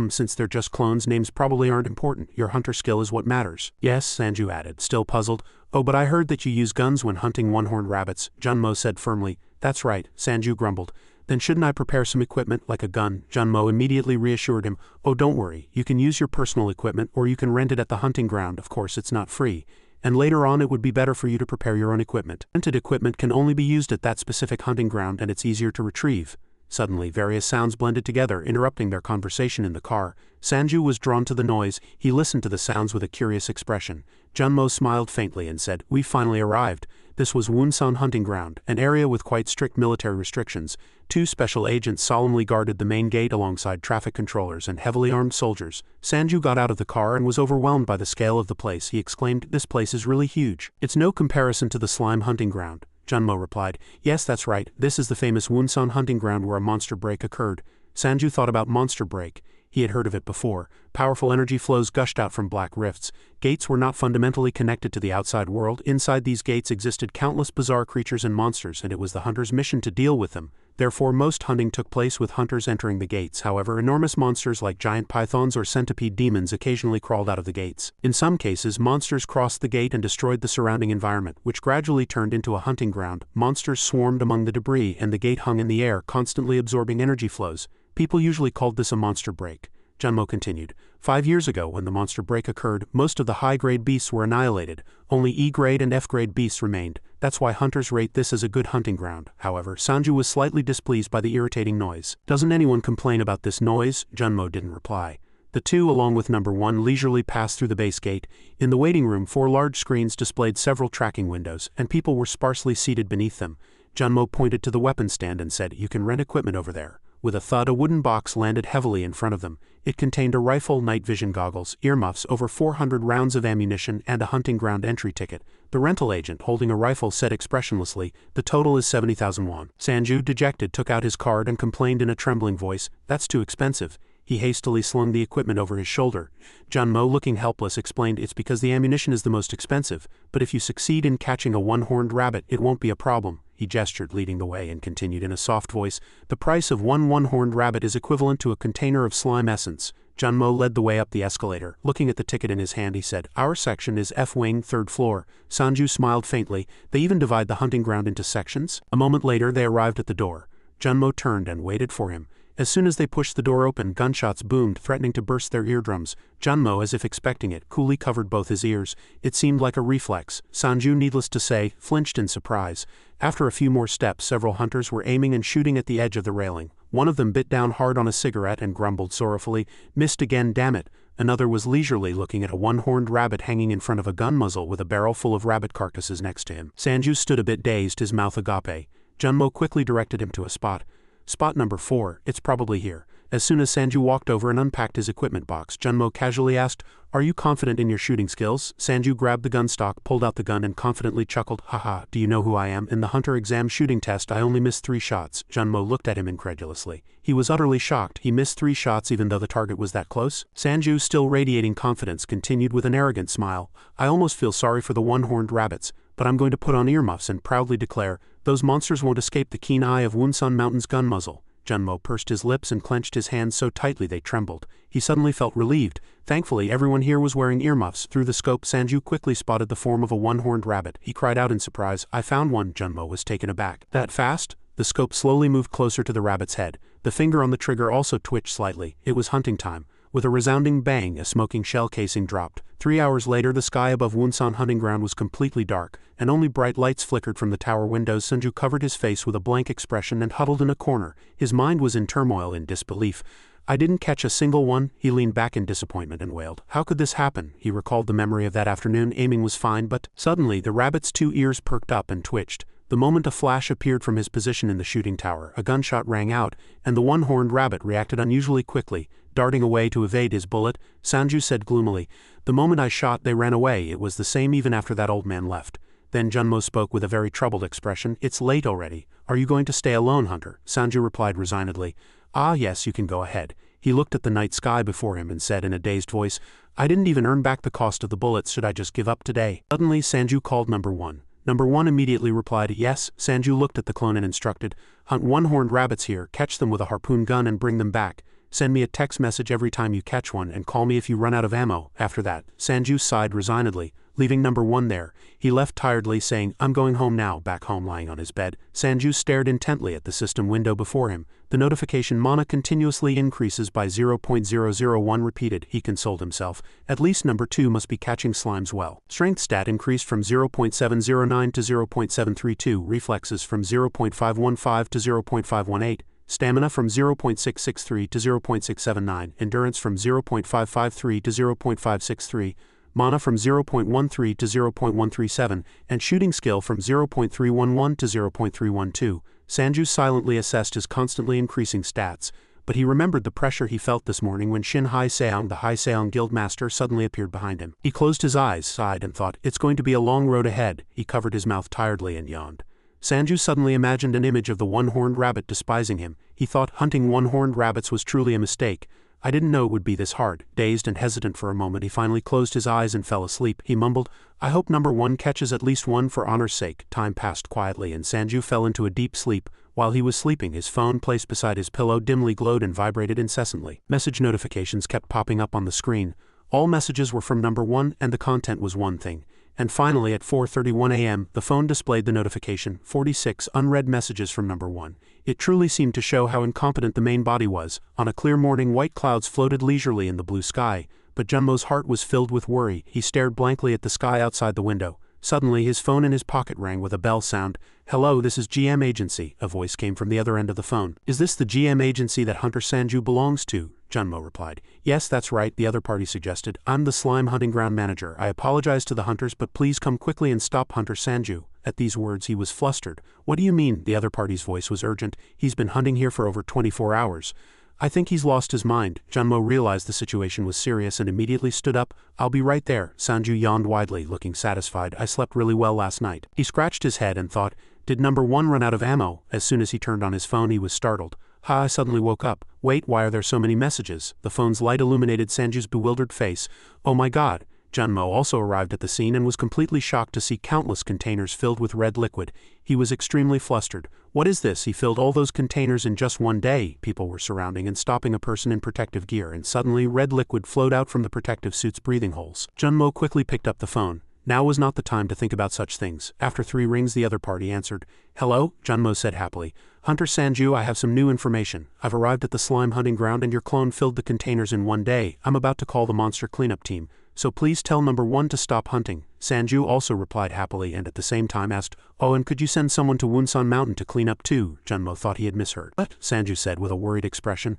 Since they're just clones, names probably aren't important. Your hunter skill is what matters." "Yes," Sanju added, still puzzled. "Oh, but I heard that you use guns when hunting one-horned rabbits," Junmo said firmly. "That's right," Sanju grumbled. "Then shouldn't I prepare some equipment, like a gun?" Junmo immediately reassured him. "Oh, don't worry. You can use your personal equipment, or you can rent it at the hunting ground. Of course, it's not free. And later on it would be better for you to prepare your own equipment. Rented equipment can only be used at that specific hunting ground, and it's easier to retrieve." Suddenly, various sounds blended together, interrupting their conversation in the car. Sanju was drawn to the noise. He listened to the sounds with a curious expression. Junmo smiled faintly and said, "We finally arrived." This was Woongsan hunting ground, an area with quite strict military restrictions. 2 special agents solemnly guarded the main gate alongside traffic controllers and heavily armed soldiers. Sanju got out of the car and was overwhelmed by the scale of the place. He exclaimed, "This place is really huge." "It's no comparison to the slime hunting ground," Junmo replied. "Yes, that's right. This is the famous Woongsan hunting ground where a monster break occurred." Sanju thought about monster break. He had heard of it before. Powerful energy flows gushed out from black rifts. Gates were not fundamentally connected to the outside world. Inside these gates existed countless bizarre creatures and monsters, and it was the hunter's mission to deal with them. Therefore, most hunting took place with hunters entering the gates. However, enormous monsters like giant pythons or centipede demons occasionally crawled out of the gates. In some cases, monsters crossed the gate and destroyed the surrounding environment, which gradually turned into a hunting ground. Monsters swarmed among the debris, and the gate hung in the air, constantly absorbing energy flows. People usually called this a monster break. Junmo continued. 5 years ago, when the monster break occurred, most of the high-grade beasts were annihilated. Only E-grade and F-grade beasts remained. That's why hunters rate this as a good hunting ground. However, Sanju was slightly displeased by the irritating noise. Doesn't anyone complain about this noise? Junmo didn't reply. The two, along with number 1, leisurely passed through the base gate. In the waiting room, 4 large screens displayed several tracking windows, and people were sparsely seated beneath them. Junmo pointed to the weapon stand and said, "You can rent equipment over there." With a thud, a wooden box landed heavily in front of them. It contained a rifle, night vision goggles, earmuffs, over 400 rounds of ammunition, and a hunting ground entry ticket. The rental agent, holding a rifle, said expressionlessly, "The total is 70,000 won." Sanju, dejected, took out his card and complained in a trembling voice, "That's too expensive." He hastily slung the equipment over his shoulder. Junmo, looking helpless, explained, "It's because the ammunition is the most expensive, but if you succeed in catching a one-horned rabbit, it won't be a problem." He gestured, leading the way, and continued in a soft voice, "The price of one one-horned rabbit is equivalent to a container of slime essence." Junmo led the way up the escalator. Looking at the ticket in his hand, he said, "Our section is F-wing, 3rd floor." Sanju smiled faintly. "They even divide the hunting ground into sections?" A moment later, they arrived at the door. Junmo turned and waited for him. As soon as they pushed the door open, gunshots boomed, threatening to burst their eardrums. Junmo, as if expecting it, coolly covered both his ears. It seemed like a reflex. Sanju, needless to say, flinched in surprise. After a few more steps, several hunters were aiming and shooting at the edge of the railing. One of them bit down hard on a cigarette and grumbled sorrowfully, "Missed again, damn it." Another was leisurely looking at a one-horned rabbit hanging in front of a gun muzzle with a barrel full of rabbit carcasses next to him. Sanju stood a bit dazed, his mouth agape. Junmo quickly directed him to a spot. "Spot number 4, it's probably here." As soon as Sanju walked over and unpacked his equipment box, Junmo casually asked, "Are you confident in your shooting skills?" Sanju grabbed the gun stock, pulled out the gun, and confidently chuckled, "Haha, do you know who I am? In the hunter exam shooting test, I only missed 3 shots." Junmo looked at him incredulously. He was utterly shocked. He missed 3 shots even though the target was that close? Sanju, still radiating confidence, continued with an arrogant smile, "I almost feel sorry for the one-horned rabbits, but I'm going to put on earmuffs and proudly declare, those monsters won't escape the keen eye of Woongsan Mountain's gun muzzle." Junmo pursed his lips and clenched his hands so tightly they trembled. He suddenly felt relieved. Thankfully, everyone here was wearing earmuffs. Through the scope, Sanju quickly spotted the form of a one-horned rabbit. He cried out in surprise, "I found one." Junmo was taken aback. "That fast?" The scope slowly moved closer to the rabbit's head. The finger on the trigger also twitched slightly. It was hunting time. With a resounding bang, a smoking shell casing dropped. 3 hours later, the sky above Woongsan hunting ground was completely dark, and only bright lights flickered from the tower windows. Sanju covered his face with a blank expression and huddled in a corner. His mind was in turmoil, in disbelief. "I didn't catch a single one." He leaned back in disappointment and wailed, "How could this happen?" He recalled the memory of that afternoon. Aiming was fine, but suddenly the rabbit's 2 ears perked up and twitched. The moment a flash appeared from his position in the shooting tower, a gunshot rang out, and the one-horned rabbit reacted unusually quickly, darting away to evade his bullet. Sanju said gloomily, "The moment I shot, they ran away. It was the same even after that old man left." Then Junmo spoke with a very troubled expression, "It's late already. Are you going to stay alone, Hunter?" Sanju replied resignedly, "Ah yes, you can go ahead." He looked at the night sky before him and said in a dazed voice, "I didn't even earn back the cost of the bullets. Should I just give up today?" Suddenly Sanju called number 1. Number 1 immediately replied, "Yes." Sanju looked at the clone and instructed, "Hunt one-horned rabbits here, catch them with a harpoon gun and bring them back. Send me a text message every time you catch one and call me if you run out of ammo." After that, Sanju sighed resignedly, leaving number 1 there. He left tiredly, saying, "I'm going home now." Back home, lying on his bed, Sanju stared intently at the system window before him. The notification mana continuously increases by 0.001 repeated. He consoled himself. At least number 2 must be catching slimes well. Strength stat increased from 0.709 to 0.732, reflexes from 0.515 to 0.518. Stamina from 0.663 to 0.679, endurance from 0.553 to 0.563, mana from 0.13 to 0.137, and shooting skill from 0.311 to 0.312. Sanju silently assessed his constantly increasing stats, but he remembered the pressure he felt this morning when Shin Hai-seong, the Hai-seong guild master, suddenly appeared behind him. He closed his eyes, sighed, and thought, "It's going to be a long road ahead." He covered his mouth tiredly and yawned. Sanju suddenly imagined an image of the one-horned rabbit despising him. He thought hunting one-horned rabbits was truly a mistake. I didn't know it would be this hard. Dazed and hesitant for a moment, he finally closed his eyes and fell asleep. He mumbled, I hope number one catches at least one for honor's sake. Time passed quietly and Sanju fell into a deep sleep. While he was sleeping, his phone placed beside his pillow dimly glowed and vibrated incessantly. Message notifications kept popping up on the screen. All messages were from number one and the content was one thing. And finally at 4:31 a.m., the phone displayed the notification, 46 unread messages from number one. It truly seemed to show how incompetent the main body was. On a clear morning, white clouds floated leisurely in the blue sky, but Junmo's heart was filled with worry. He stared blankly at the sky outside the window. Suddenly, his phone in his pocket rang with a bell sound. Hello, this is GM Agency, a voice came from the other end of the phone. Is this the GM Agency that Hunter Sanju belongs to? Junmo replied. Yes, that's right, the other party suggested. I'm the slime hunting ground manager. I apologize to the hunters, but please come quickly and stop Hunter Sanju. At these words, he was flustered. What do you mean? The other party's voice was urgent. He's been hunting here for over 24 hours. I think he's lost his mind. Junmo realized the situation was serious and immediately stood up. I'll be right there. Sanju yawned widely, looking satisfied. I slept really well last night. He scratched his head and thought, did number one run out of ammo? As soon as he turned on his phone, he was startled. I suddenly woke up. Wait, why are there so many messages? The phone's light illuminated Sanju's bewildered face. Oh my god. Junmo also arrived at the scene and was completely shocked to see countless containers filled with red liquid. He was extremely flustered. What is this? He filled all those containers in just one day. People were surrounding and stopping a person in protective gear, and suddenly red liquid flowed out from the protective suit's breathing holes. Junmo quickly picked up the phone. Now was not the time to think about such things. After 3 rings, the other party answered. Hello, Junmo said happily. Hunter Sanju, I have some new information. I've arrived at the slime hunting ground and your clone filled the containers in one day. I'm about to call the monster cleanup team. So please tell number one to stop hunting. Sanju also replied happily and at the same time asked, oh, and could you send someone to Woongsan Mountain to clean up too? Junmo thought he had misheard. What? Sanju said with a worried expression.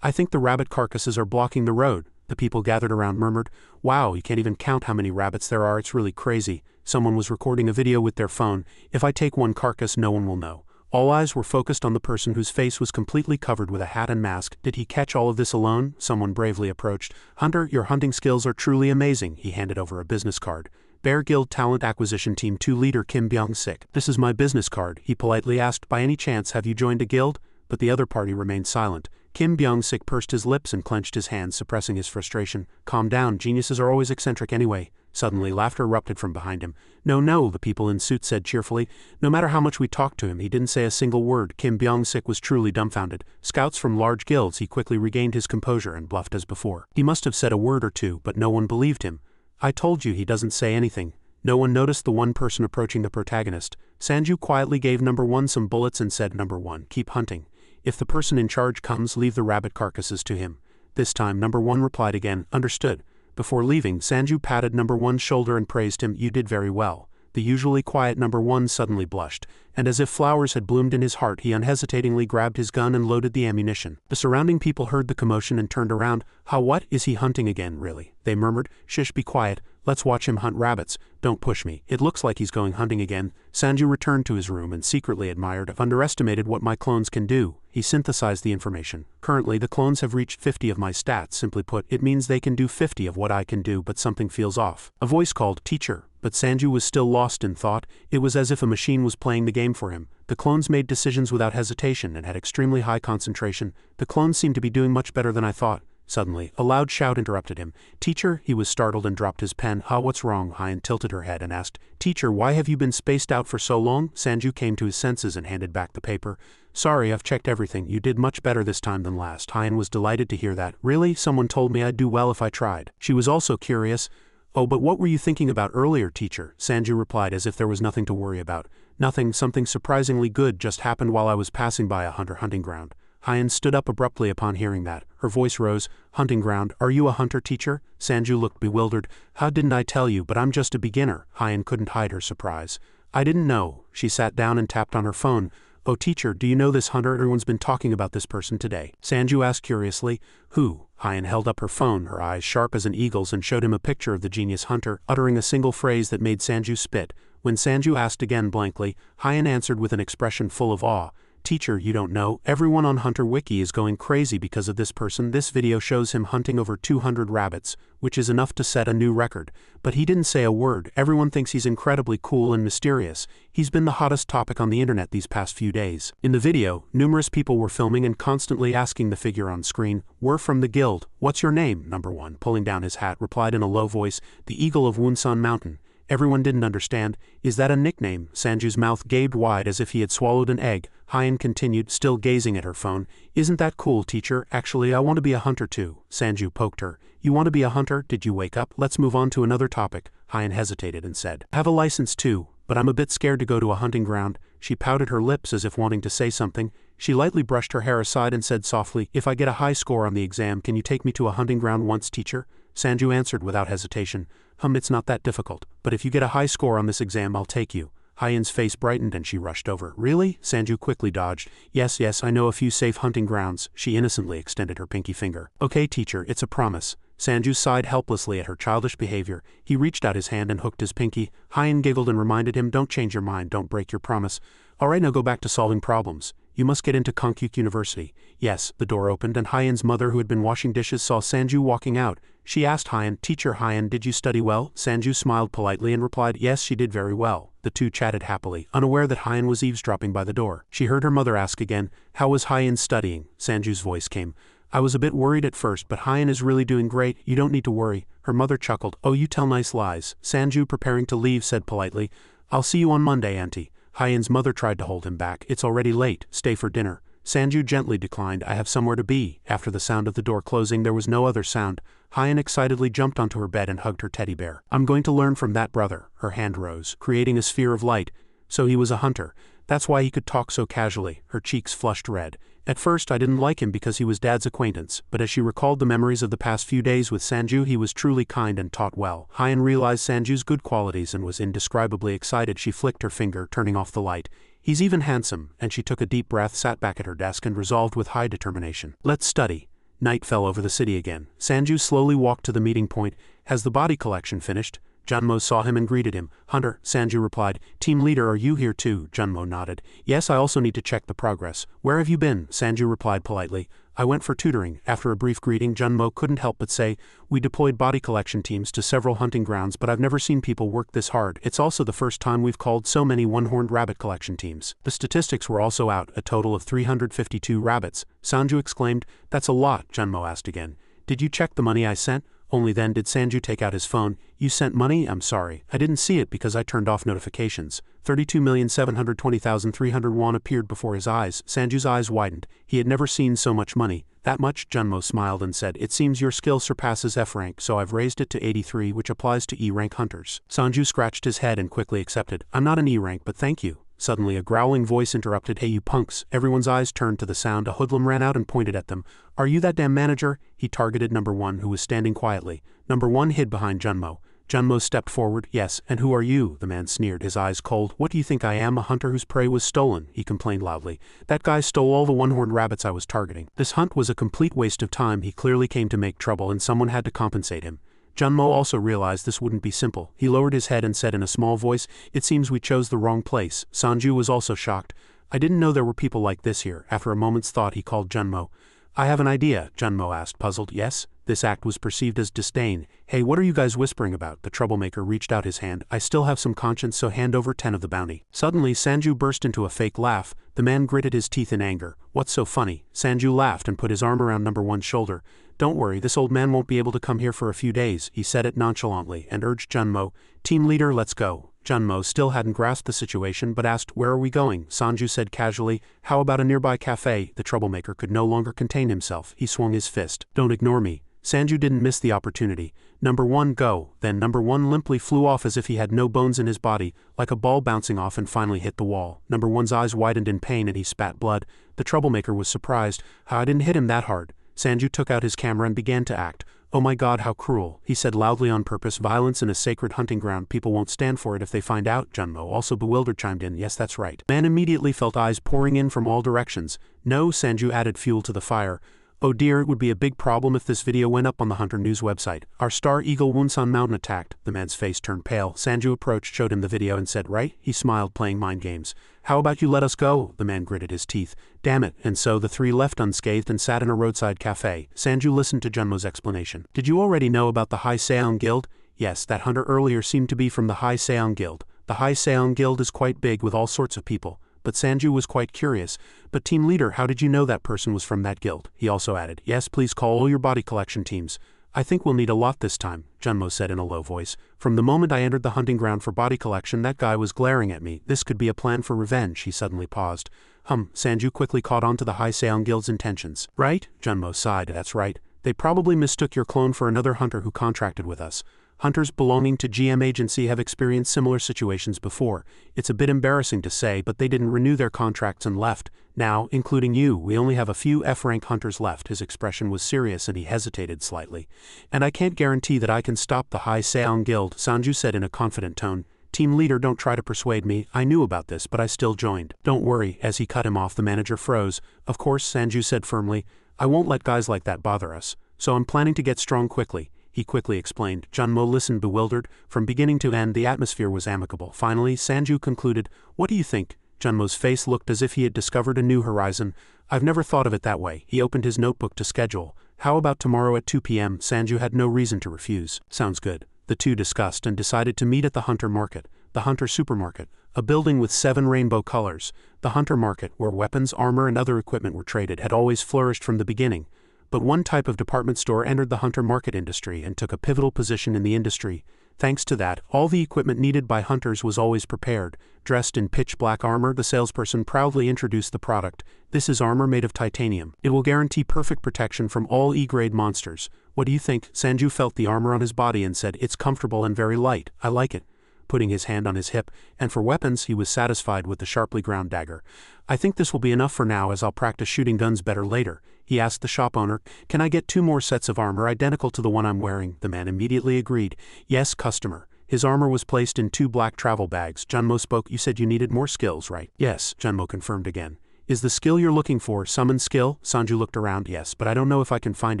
I think the rabbit carcasses are blocking the road. The people gathered around murmured, wow, you can't even count how many rabbits there are, it's really crazy. Someone was recording a video with their phone. If I take one carcass, no one will know. All eyes were focused on the person whose face was completely covered with a hat and mask. Did he catch all of this alone? Someone bravely approached. Hunter, your hunting skills are truly amazing. He handed over a business card. Bear Guild Talent Acquisition Team 2 Leader Kim Byung-sik. This is my business card. He politely asked, by any chance have you joined a guild? But the other party remained silent. Kim Byung-sik pursed his lips and clenched his hands, suppressing his frustration. Calm down, geniuses are always eccentric anyway. Suddenly, laughter erupted from behind him. No, the people in suits said cheerfully. No matter how much we talked to him, he didn't say a single word. Kim Byung-sik was truly dumbfounded. Scouts from large guilds, he quickly regained his composure and bluffed as before. He must have said a word or two, but no one believed him. I told you he doesn't say anything. No one noticed the one person approaching the protagonist. Sanju quietly gave number one some bullets and said, number one, keep hunting. If the person in charge comes, leave the rabbit carcasses to him. This time, number one replied again, understood. Before leaving, Sanju patted number one's shoulder and praised him, you did very well. The usually quiet number one suddenly blushed, and as if flowers had bloomed in his heart, he unhesitatingly grabbed his gun and loaded the ammunition. The surrounding people heard the commotion and turned around. What is he hunting again, really? They murmured, shish, be quiet. Let's watch him hunt rabbits. Don't push me. It looks like he's going hunting again. Sanju returned to his room and secretly admired. I've underestimated what my clones can do. He synthesized the information. Currently, the clones have reached 50 of my stats. Simply put, it means they can do 50 of what I can do, but something feels off. A voice called, teacher. But Sanju was still lost in thought. It was as if a machine was playing the game for him. The clones made decisions without hesitation and had extremely high concentration. The clones seemed to be doing much better than I thought. Suddenly, a loud shout interrupted him. Teacher, he was startled and dropped his pen. What's wrong? Hyen tilted her head and asked, Teacher, why have you been spaced out for so long? Sanju came to his senses and handed back the paper. Sorry, I've checked everything. You did much better this time than last. Hyen was delighted to hear that. Really? Someone told me I'd do well if I tried. She was also curious. Oh, but what were you thinking about earlier, teacher? Sanju replied as if there was nothing to worry about. Nothing, something surprisingly good just happened while I was passing by a hunting ground. Hyen stood up abruptly upon hearing that. Her voice rose. Hunting ground, are you a hunter, teacher? Sanju looked bewildered. How didn't I tell you, but I'm just a beginner. Hyen couldn't hide her surprise. I didn't know. She sat down and tapped on her phone. Oh, teacher, do you know this hunter? Everyone's been talking about this person today. Sanju asked curiously. Who? Hyen held up her phone, her eyes sharp as an eagle's, and showed him a picture of the genius hunter, uttering a single phrase that made Sanju spit. When Sanju asked again blankly, Hyen answered with an expression full of awe. teacher, you don't know, everyone on Hunter Wiki is going crazy because of this person. This video shows him hunting over 200 rabbits, which is enough to set a new record. But he didn't say a word. Everyone thinks he's incredibly cool and mysterious. He's been the hottest topic on the internet these past few days. In the video, numerous people were filming and constantly asking the figure on screen, "We're from the guild. What's your name?" Number 1, pulling down his hat, replied in a low voice, "The Eagle of Woongsan Mountain." Everyone didn't understand. "Is that a nickname?" Sanju's mouth gaped wide as if he had swallowed an egg. Hyen continued, still gazing at her phone. "Isn't that cool, teacher? Actually, I want to be a hunter too." Sanju poked her. "You want to be a hunter? Did you wake up? Let's move on to another topic." Hyen hesitated and said, "I have a license too, but I'm a bit scared to go to a hunting ground." She pouted her lips as if wanting to say something. She lightly brushed her hair aside and said softly, "If I get a high score on the exam, can you take me to a hunting ground once, teacher?" Sanju answered without hesitation, "It's not that difficult, but if you get a high score on this exam, I'll take you." Hyen's face brightened and she rushed over. "Really?" Sanju quickly dodged. Yes, I know a few safe hunting grounds." She innocently extended her pinky finger. "Okay, teacher, it's a promise." Sanju sighed helplessly at her childish behavior. He reached out his hand and hooked his pinky. Hyen giggled and reminded him, "Don't change your mind, don't break your promise." "All right, now go back to solving problems. You must get into Konkuk University." Yes, the door opened and Hyen's mother, who had been washing dishes, saw Sanju walking out. She asked Hyen, "Teacher Hyen, did you study well?" Sanju smiled politely and replied, "Yes, she did very well." The two chatted happily, unaware that Hyen was eavesdropping by the door. She heard her mother ask again, "How was Hyen studying?" Sanju's voice came. "I was a bit worried at first, but Hyen is really doing great. You don't need to worry." Her mother chuckled. "Oh, you tell nice lies." Sanju, preparing to leave, said politely, "I'll see you on Monday, Auntie." Hyen's mother tried to hold him back. "It's already late. Stay for dinner." Sanju gently declined. "I have somewhere to be." After the sound of the door closing, there was no other sound. Hyen excitedly jumped onto her bed and hugged her teddy bear. "I'm going to learn from that brother." Her hand rose, creating a sphere of light. So he was a hunter. That's why he could talk so casually. Her cheeks flushed red. "At first I didn't like him because he was Dad's acquaintance, but as she recalled the memories of the past few days with Sanju, he was truly kind and taught well." Hyen realized Sanju's good qualities and was indescribably excited. She flicked her finger, turning off the light. "He's even handsome," and she took a deep breath, sat back at her desk and resolved with high determination. "Let's study." Night fell over the city again. Sanju slowly walked to the meeting point. "Has the Bati collection finished?" Junmo saw him and greeted him. "Hunter," Sanju replied. "Team leader, are you here too?" Junmo nodded. "Yes, I also need to check the progress." "Where have you been?" Sanju replied politely. "I went for tutoring." After a brief greeting, Junmo couldn't help but say, "We deployed Bati collection teams to several hunting grounds, but I've never seen people work this hard. It's also the first time we've called so many one-horned rabbit collection teams." The statistics were also out, a total of 352 rabbits. Sanju exclaimed, "That's a lot." Junmo asked again, "Did you check the money I sent?" Only then did Sanju take out his phone. "You sent money? I'm sorry. I didn't see it because I turned off notifications." 32,720,300 won appeared before his eyes. Sanju's eyes widened. He had never seen so much money. "That much?" Junmo smiled and said, "It seems your skill surpasses F rank, so I've raised it to 83, which applies to E rank hunters." Sanju scratched his head and quickly accepted. "I'm not an E rank, but thank you." Suddenly a growling voice interrupted, "Hey you punks." Everyone's eyes turned to the sound. A hoodlum ran out and pointed at them. "Are you that damn manager?" He targeted number 1, who was standing quietly. Number 1 hid behind Junmo. Junmo stepped forward. "Yes, and who are you?" The man sneered, his eyes cold. "What do you think I am, a hunter whose prey was stolen?" He complained loudly. "That guy stole all the one-horned rabbits I was targeting. This hunt was a complete waste of time. He clearly came to make trouble and someone had to compensate him." Junmo also realized this wouldn't be simple. He lowered his head and said in a small voice, "It seems we chose the wrong place." Sanju was also shocked. "I didn't know there were people like this here." After a moment's thought, he called Junmo. "I have an idea," Junmo asked, puzzled. "Yes?" This act was perceived as disdain. "Hey, what are you guys whispering about?" The troublemaker reached out his hand. "I still have some conscience, so hand over 10 of the bounty." Suddenly, Sanju burst into a fake laugh. The man gritted his teeth in anger. "What's so funny?" Sanju laughed and put his arm around number 1's shoulder. "Don't worry, this old man won't be able to come here for a few days." He said it nonchalantly and urged Junmo, "Team leader, let's go." Junmo still hadn't grasped the situation but asked, "Where are we going?" Sanju said casually, "How about a nearby cafe?" The troublemaker could no longer contain himself. He swung his fist. "Don't ignore me." Sanju didn't miss the opportunity. "Number 1, go." Then number 1 limply flew off as if he had no bones in his body, like a ball bouncing off, and finally hit the wall. Number 1's eyes widened in pain and he spat blood. The troublemaker was surprised. "I didn't hit him that hard." Sanju took out his camera and began to act. "Oh my God, how cruel," he said loudly on purpose. "Violence in a sacred hunting ground. People won't stand for it if they find out." Junmo, also bewildered, chimed in, "Yes, that's right." Man immediately felt eyes pouring in from all directions. "No," Sanju added fuel to the fire. Oh dear, it would be a big problem if this video went up on the Hunter News website. Our star eagle Woongsan Mountain attacked. The man's face turned pale. Sanju approached, showed him the video and said, right? He smiled, playing mind games. How about you let us go? The man gritted his teeth. Damn it. And so the three left unscathed and sat in a roadside cafe. Sanju listened to Junmo's explanation. Did you already know about the High Seong Guild? Yes, that hunter earlier seemed to be from the High Seong Guild. The High Seong Guild is quite big with all sorts of people. But Sanju was quite curious. But team leader, how did you know that person was from that guild? He also added, yes, please call all your body collection teams. I think we'll need a lot this time, Junmo said in a low voice. From the moment I entered the hunting ground for body collection, that guy was glaring at me. This could be a plan for revenge. He suddenly paused. Sanju quickly caught on to the High Seong Guild's intentions. Right? Junmo sighed. That's right. They probably mistook your clone for another hunter who contracted with us. Hunters belonging to GM agency have experienced similar situations before. It's a bit embarrassing to say, but they didn't renew their contracts and left. Now, including you, we only have a few F-rank hunters left. His expression was serious and he hesitated slightly. And I can't guarantee that I can stop the High Seong Guild, Sanju said in a confident tone. Team leader, don't try to persuade me. I knew about this, but I still joined. Don't worry. As he cut him off, the manager froze. Of course, Sanju said firmly. I won't let guys like that bother us. So I'm planning to get strong quickly. He quickly explained. Junmo listened bewildered. From beginning to end, the atmosphere was amicable. Finally, Sanju concluded, what do you think? Junmo's face looked as if he had discovered a new horizon. I've never thought of it that way. He opened his notebook to schedule. How about tomorrow at 2 p.m.? Sanju had no reason to refuse. Sounds good. The two discussed and decided to meet at the Hunter Market, the Hunter Supermarket, a building with 7 rainbow colors. The Hunter Market, where weapons, armor, and other equipment were traded, had always flourished from the beginning. But one type of department store entered the hunter market industry and took a pivotal position in the industry. Thanks to that, all the equipment needed by hunters was always prepared. Dressed in pitch-black armor, the salesperson proudly introduced the product. This is armor made of titanium. It will guarantee perfect protection from all E-grade monsters. What do you think? Sanju felt the armor on his body and said, it's comfortable and very light. I like it. Putting his hand on his hip, and for weapons he was satisfied with the sharply ground dagger. I think this will be enough for now, as I'll practice shooting guns better later. He asked the shop owner, can I get 2 more sets of armor identical to the one I'm wearing? The man immediately agreed. Yes, customer. His armor was placed in 2 black travel bags. Junmo spoke. You said you needed more skills, right? Yes, Junmo confirmed again. Is the skill you're looking for summon skill? Sanju looked around. Yes, but I don't know if I can find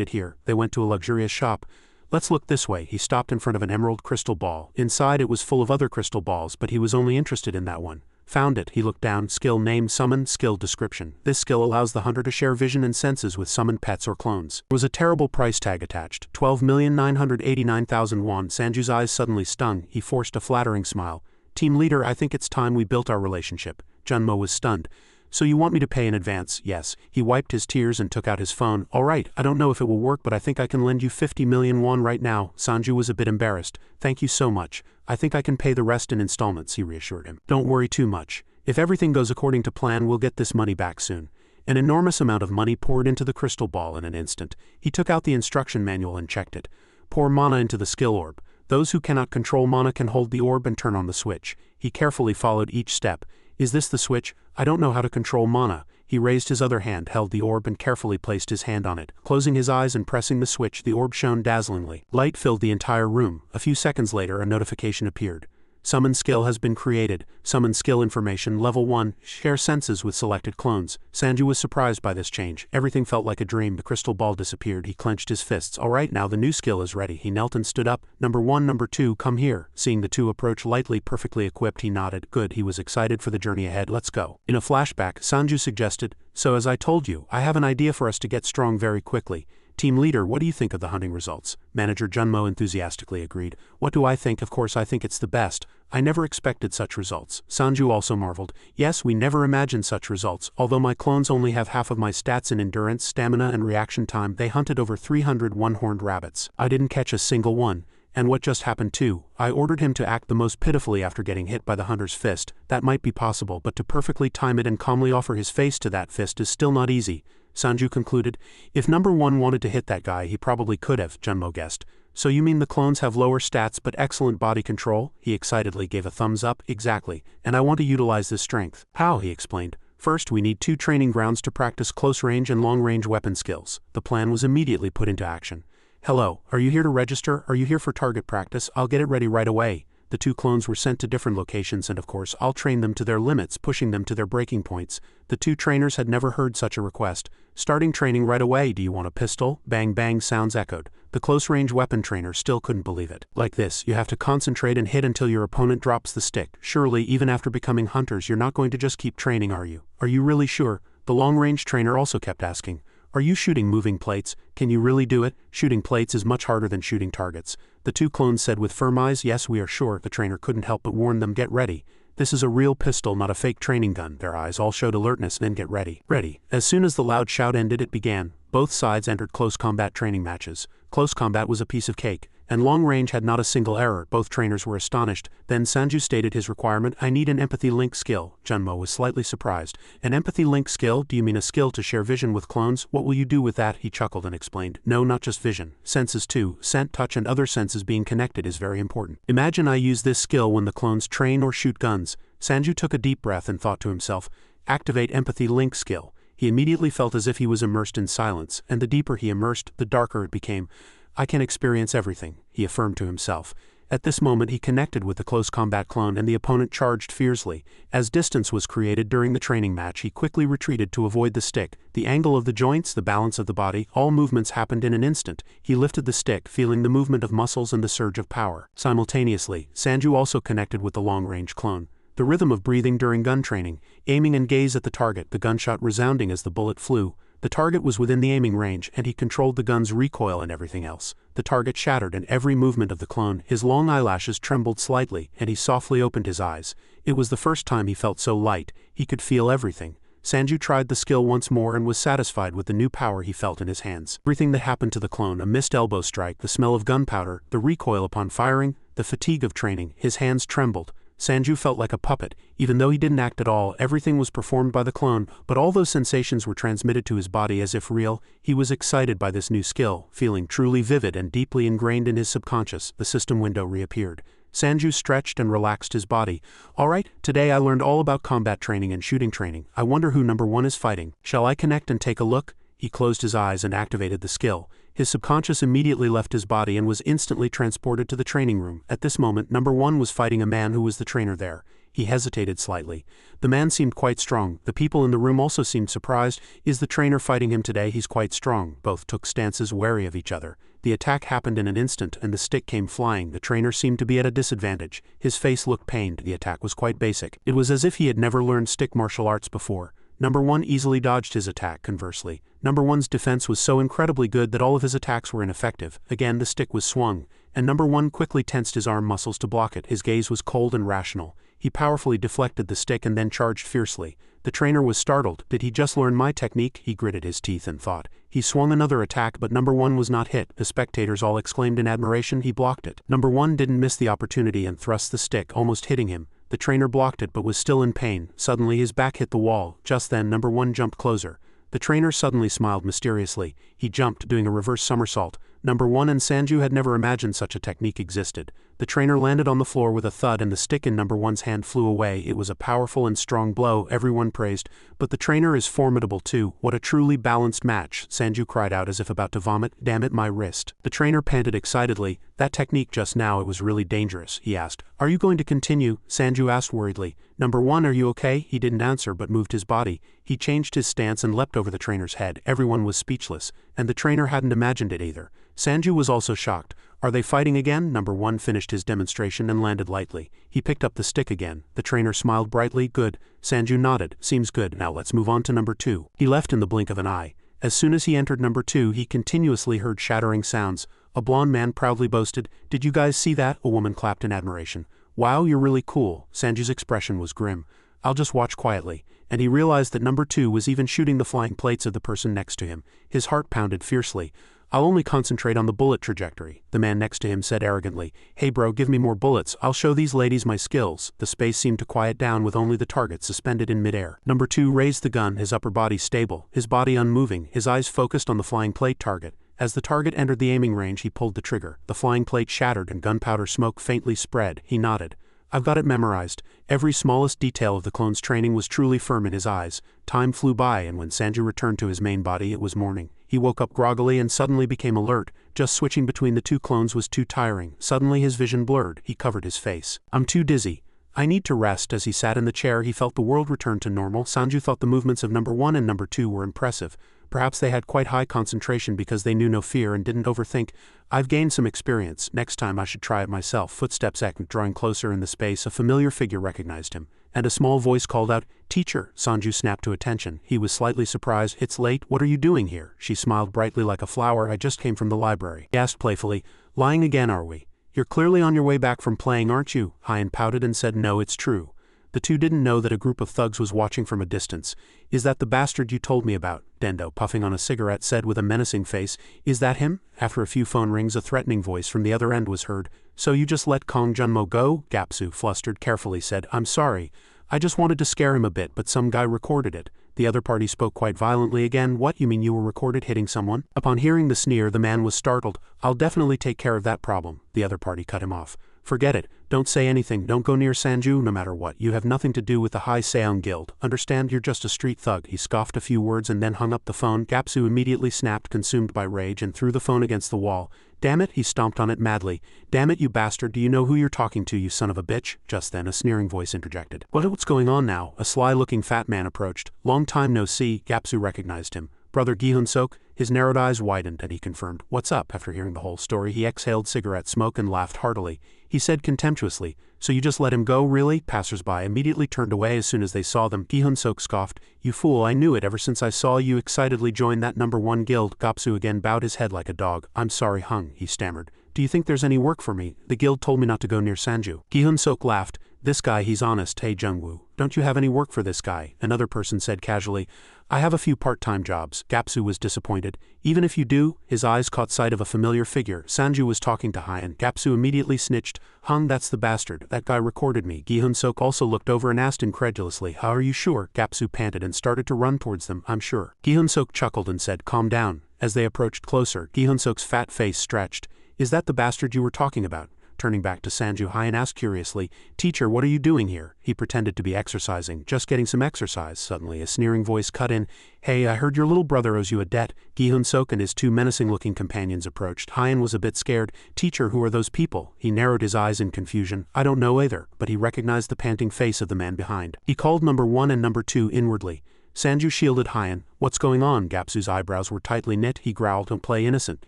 it here. They went to a luxurious shop. Let's look this way. He stopped in front of an emerald crystal ball. Inside it was full of other crystal balls, but he was only interested in that one. Found it. He looked down. Skill name summon, skill description. This skill allows the hunter to share vision and senses with summoned pets or clones. There was a terrible price tag attached. 12,989,000 won. Sanju's eyes suddenly stung. He forced a flattering smile. Team leader, I think it's time we built our relationship. Junmo was stunned. So you want me to pay in advance? Yes. He wiped his tears and took out his phone. All right, I don't know if it will work, but I think I can lend you 50 million won right now. Sanju was a bit embarrassed. Thank you so much. I think I can pay the rest in installments, he reassured him. Don't worry too much. If everything goes according to plan, we'll get this money back soon. An enormous amount of money poured into the crystal ball in an instant. He took out the instruction manual and checked it. Pour mana into the skill orb. Those who cannot control mana can hold the orb and turn on the switch. He carefully followed each step. Is this the switch? I don't know how to control mana. He raised his other hand, held the orb and carefully placed his hand on it. Closing his eyes and pressing the switch, the orb shone dazzlingly. Light filled the entire room. A few seconds later, a notification appeared. Summon skill has been created. Summon skill information level 1. Share senses with selected clones. Sanju was surprised by this change. Everything felt like a dream. The crystal ball disappeared. He clenched his fists. All right, now the new skill is ready. He knelt and stood up. Number 1, number 2, come here. Seeing the two approach lightly, perfectly equipped, he nodded. Good, he was excited for the journey ahead. Let's go. In a flashback, Sanju suggested, so as I told you, I have an idea for us to get strong very quickly. Team leader, what do you think of the hunting results? Manager Junmo enthusiastically agreed. What do I think? Of course I think it's the best. I never expected such results. Sanju also marveled. Yes, we never imagined such results. Although my clones only have half of my stats in endurance, stamina, and reaction time, they hunted over 300 one-horned rabbits. I didn't catch a single one. And what just happened too? I ordered him to act the most pitifully after getting hit by the hunter's fist. That might be possible, but to perfectly time it and calmly offer his face to that fist is still not easy. Sanju concluded. If number 1 wanted to hit that guy, he probably could have, Junmo guessed. So you mean the clones have lower stats but excellent body control? He excitedly gave a thumbs up. Exactly. And I want to utilize this strength. How? He explained. First, we need 2 training grounds to practice close-range and long-range weapon skills. The plan was immediately put into action. Hello, are you here to register? Are you here for target practice? I'll get it ready right away. The 2 clones were sent to different locations and of course I'll train them to their limits, pushing them to their breaking points. The 2 trainers had never heard such a request. Starting training right away. Do you want a pistol? Bang bang sounds echoed. The close-range weapon trainer still couldn't believe it. Like this, you have to concentrate and hit until your opponent drops the stick. Surely, even after becoming hunters, you're not going to just keep training, are you? Are you really sure? The long-range trainer also kept asking. Are you shooting moving plates? Can you really do it? Shooting plates is much harder than shooting targets. The 2 clones said with firm eyes, yes, we are sure. The trainer couldn't help but warn them, get ready. This is a real pistol, not a fake training gun. Their eyes all showed alertness. Then get ready. Ready. As soon as the loud shout ended, it began. Both sides entered close combat training matches. Close combat was a piece of cake, and long range had not a single error. Both trainers were astonished. Then Sanju stated his requirement. I need an empathy link skill. Junmo was slightly surprised. An empathy link skill? Do you mean a skill to share vision with clones? What will you do with that? He chuckled and explained. No, not just vision. Senses too. Scent, touch and other senses being connected is very important. Imagine I use this skill when the clones train or shoot guns. Sanju took a deep breath and thought to himself, activate empathy link skill. He immediately felt as if he was immersed in silence, and the deeper he immersed, the darker it became. I can experience everything, he affirmed to himself. At this moment he connected with the close combat clone and the opponent charged fiercely. As distance was created during the training match, he quickly retreated to avoid the stick. The angle of the joints, the balance of the body, all movements happened in an instant. He lifted the stick, feeling the movement of muscles and the surge of power. Simultaneously, Sanju also connected with the long-range clone. The rhythm of breathing during gun training, aiming and gaze at the target, the gunshot resounding as the bullet flew. The target was within the aiming range, and he controlled the gun's recoil and everything else. The target shattered, and every movement of the clone, his long eyelashes trembled slightly, and he softly opened his eyes. It was the first time he felt so light. He could feel everything. Sanju tried the skill once more and was satisfied with the new power he felt in his hands. Everything that happened to the clone, a missed elbow strike, the smell of gunpowder, the recoil upon firing, the fatigue of training, his hands trembled. Sanju felt like a puppet. Even though he didn't act at all, everything was performed by the clone, but all those sensations were transmitted to his body as if real. He was excited by this new skill, feeling truly vivid and deeply ingrained in his subconscious. The system window reappeared. Sanju stretched and relaxed his body. All right, today I learned all about combat training and shooting training. I wonder who number 1 is fighting. Shall I connect and take a look? He closed his eyes and activated the skill. His subconscious immediately left his body and was instantly transported to the training room. At this moment, number 1 was fighting a man who was the trainer there. He hesitated slightly. The man seemed quite strong. The people in the room also seemed surprised. Is the trainer fighting him today? He's quite strong. Both took stances wary of each other. The attack happened in an instant and the stick came flying. The trainer seemed to be at a disadvantage. His face looked pained. The attack was quite basic. It was as if he had never learned stick martial arts before. Number 1 easily dodged his attack. Conversely, number 1's defense was so incredibly good that all of his attacks were ineffective. Again the stick was swung, and number 1 quickly tensed his arm muscles to block it. His gaze was cold and rational. He powerfully deflected the stick and then charged fiercely. The trainer was startled. Did he just learn my technique? He gritted his teeth and thought. He swung another attack, but number 1 was not hit. The spectators all exclaimed in admiration. He blocked it. Number 1 didn't miss the opportunity and thrust the stick, almost hitting him. The trainer blocked it but was still in pain. Suddenly his back hit the wall. Just then number 1 jumped closer. The trainer suddenly smiled mysteriously. He jumped, doing a reverse somersault. Number 1 and Sanju had never imagined such a technique existed. The trainer landed on the floor with a thud and the stick in number 1's hand flew away. It was a powerful and strong blow, everyone praised. But the trainer is formidable too. What a truly balanced match, Sanju cried out as if about to vomit. Damn it, my wrist. The trainer panted excitedly. That technique just now, it was really dangerous, he asked. Are you going to continue? Sanju asked worriedly. Number 1, are you okay? He didn't answer but moved his body. He changed his stance and leapt over the trainer's head. Everyone was speechless, and the trainer hadn't imagined it either. Sanju was also shocked. Are they fighting again? Number 1 finished his demonstration and landed lightly. He picked up the stick again. The trainer smiled brightly. Good. Sanju nodded. Seems good. Now let's move on to number 2. He left in the blink of an eye. As soon as he entered number 2, he continuously heard shattering sounds. A blonde man proudly boasted, "Did you guys see that?" A woman clapped in admiration. "Wow, you're really cool." Sanju's expression was grim. "I'll just watch quietly." And he realized that number 2 was even shooting the flying plates of the person next to him. His heart pounded fiercely. "I'll only concentrate on the bullet trajectory." The man next to him said arrogantly, "Hey bro, give me more bullets. I'll show these ladies my skills." The space seemed to quiet down with only the target suspended in midair. Number 2 raised the gun, his upper body stable, his body unmoving, his eyes focused on the flying plate target. As the target entered the aiming range, he pulled the trigger. The flying plate shattered and gunpowder smoke faintly spread. He nodded. I've got it memorized. Every smallest detail of the clone's training was truly firm in his eyes. Time flew by, and when Sanju returned to his main body, it was morning. He woke up groggily and suddenly became alert. Just switching between the two clones was too tiring. Suddenly his vision blurred. He covered his face. I'm too dizzy. I need to rest. As he sat in the chair, he felt the world return to normal. Sanju thought the movements of number 1 and number 2 were impressive. Perhaps they had quite high concentration because they knew no fear and didn't overthink. I've gained some experience. Next time I should try it myself. Footsteps echoed, drawing closer in the space. A familiar figure recognized him, and a small voice called out, "Teacher." Sanju snapped to attention. He was slightly surprised. "It's late. What are you doing here?" She smiled brightly like a flower. "I just came from the library." He asked playfully, "Lying again, are we? You're clearly on your way back from playing, aren't you?" Hyan pouted and said, "No, it's true." The two didn't know that a group of thugs was watching from a distance. "Is that the bastard you told me about?" Dendo, puffing on a cigarette, said with a menacing face. "Is that him?" After a few phone rings, a threatening voice from the other end was heard. "So you just let Kong Junmo go?" Gapsu, flustered, carefully said, "I'm sorry. I just wanted to scare him a bit, but some guy recorded it." The other party spoke quite violently again. "What, you mean you were recorded hitting someone?" Upon hearing the sneer, the man was startled. "I'll definitely take care of that problem." The other party cut him off. "Forget it. Don't say anything. Don't go near Sanju no matter what. You have nothing to do with the Hai Seong Guild. Understand? You're just a street thug." He scoffed a few words and then hung up the phone. Gapsu immediately snapped, consumed by rage, and threw the phone against the wall. "Damn it," he stomped on it madly. "Damn it, you bastard. Do you know who you're talking to, you son of a bitch?" Just then a sneering voice interjected. What's going on now?" A sly-looking fat man approached. "Long time no see." Gapsu recognized him. "Brother Gi-hun-sok?" His narrowed eyes widened, and he confirmed. "What's up?" After hearing the whole story, he exhaled cigarette smoke and laughed heartily. He said contemptuously, "So you just let him go, really?" Passers-by immediately turned away as soon as they saw them. Gi-hun-sok scoffed. "You fool, I knew it ever since I saw you excitedly join that number 1 guild." Gapsu again bowed his head like a dog. "I'm sorry, Hung," he stammered. "Do you think there's any work for me? The guild told me not to go near Sanju." Gi-hun-sok laughed. "This guy, he's honest, hey Jungwoo. Don't you have any work for this guy?" Another person said casually, "I have a few part-time jobs." Gapsu was disappointed. "Even if you do?" His eyes caught sight of a familiar figure. Sanju was talking to Hyan. Gapsu immediately snitched. "Hung, that's the bastard. That guy recorded me." Gi-hun-sok also looked over and asked incredulously, "How are you sure?" Gapsu panted and started to run towards them. "I'm sure." Gi-hun-sok chuckled and said, "Calm down." As they approached closer, Gi-hun-sok's fat face stretched. "Is that the bastard you were talking about?" Turning back to Sanju, Hyan asked curiously, "Teacher, what are you doing here?" He pretended to be exercising. "Just getting some exercise." Suddenly a sneering voice cut in. "Hey, I heard your little brother owes you a debt." Gi-hun-sok and his two menacing-looking companions approached. Hyan was a bit scared. "Teacher, who are those people?" He narrowed his eyes in confusion. "I don't know either," but he recognized the panting face of the man behind. He called number 1 and number 2 inwardly. Sanju shielded Hyan. "What's going on?" Gapsu's eyebrows were tightly knit. He growled, "Don't play innocent."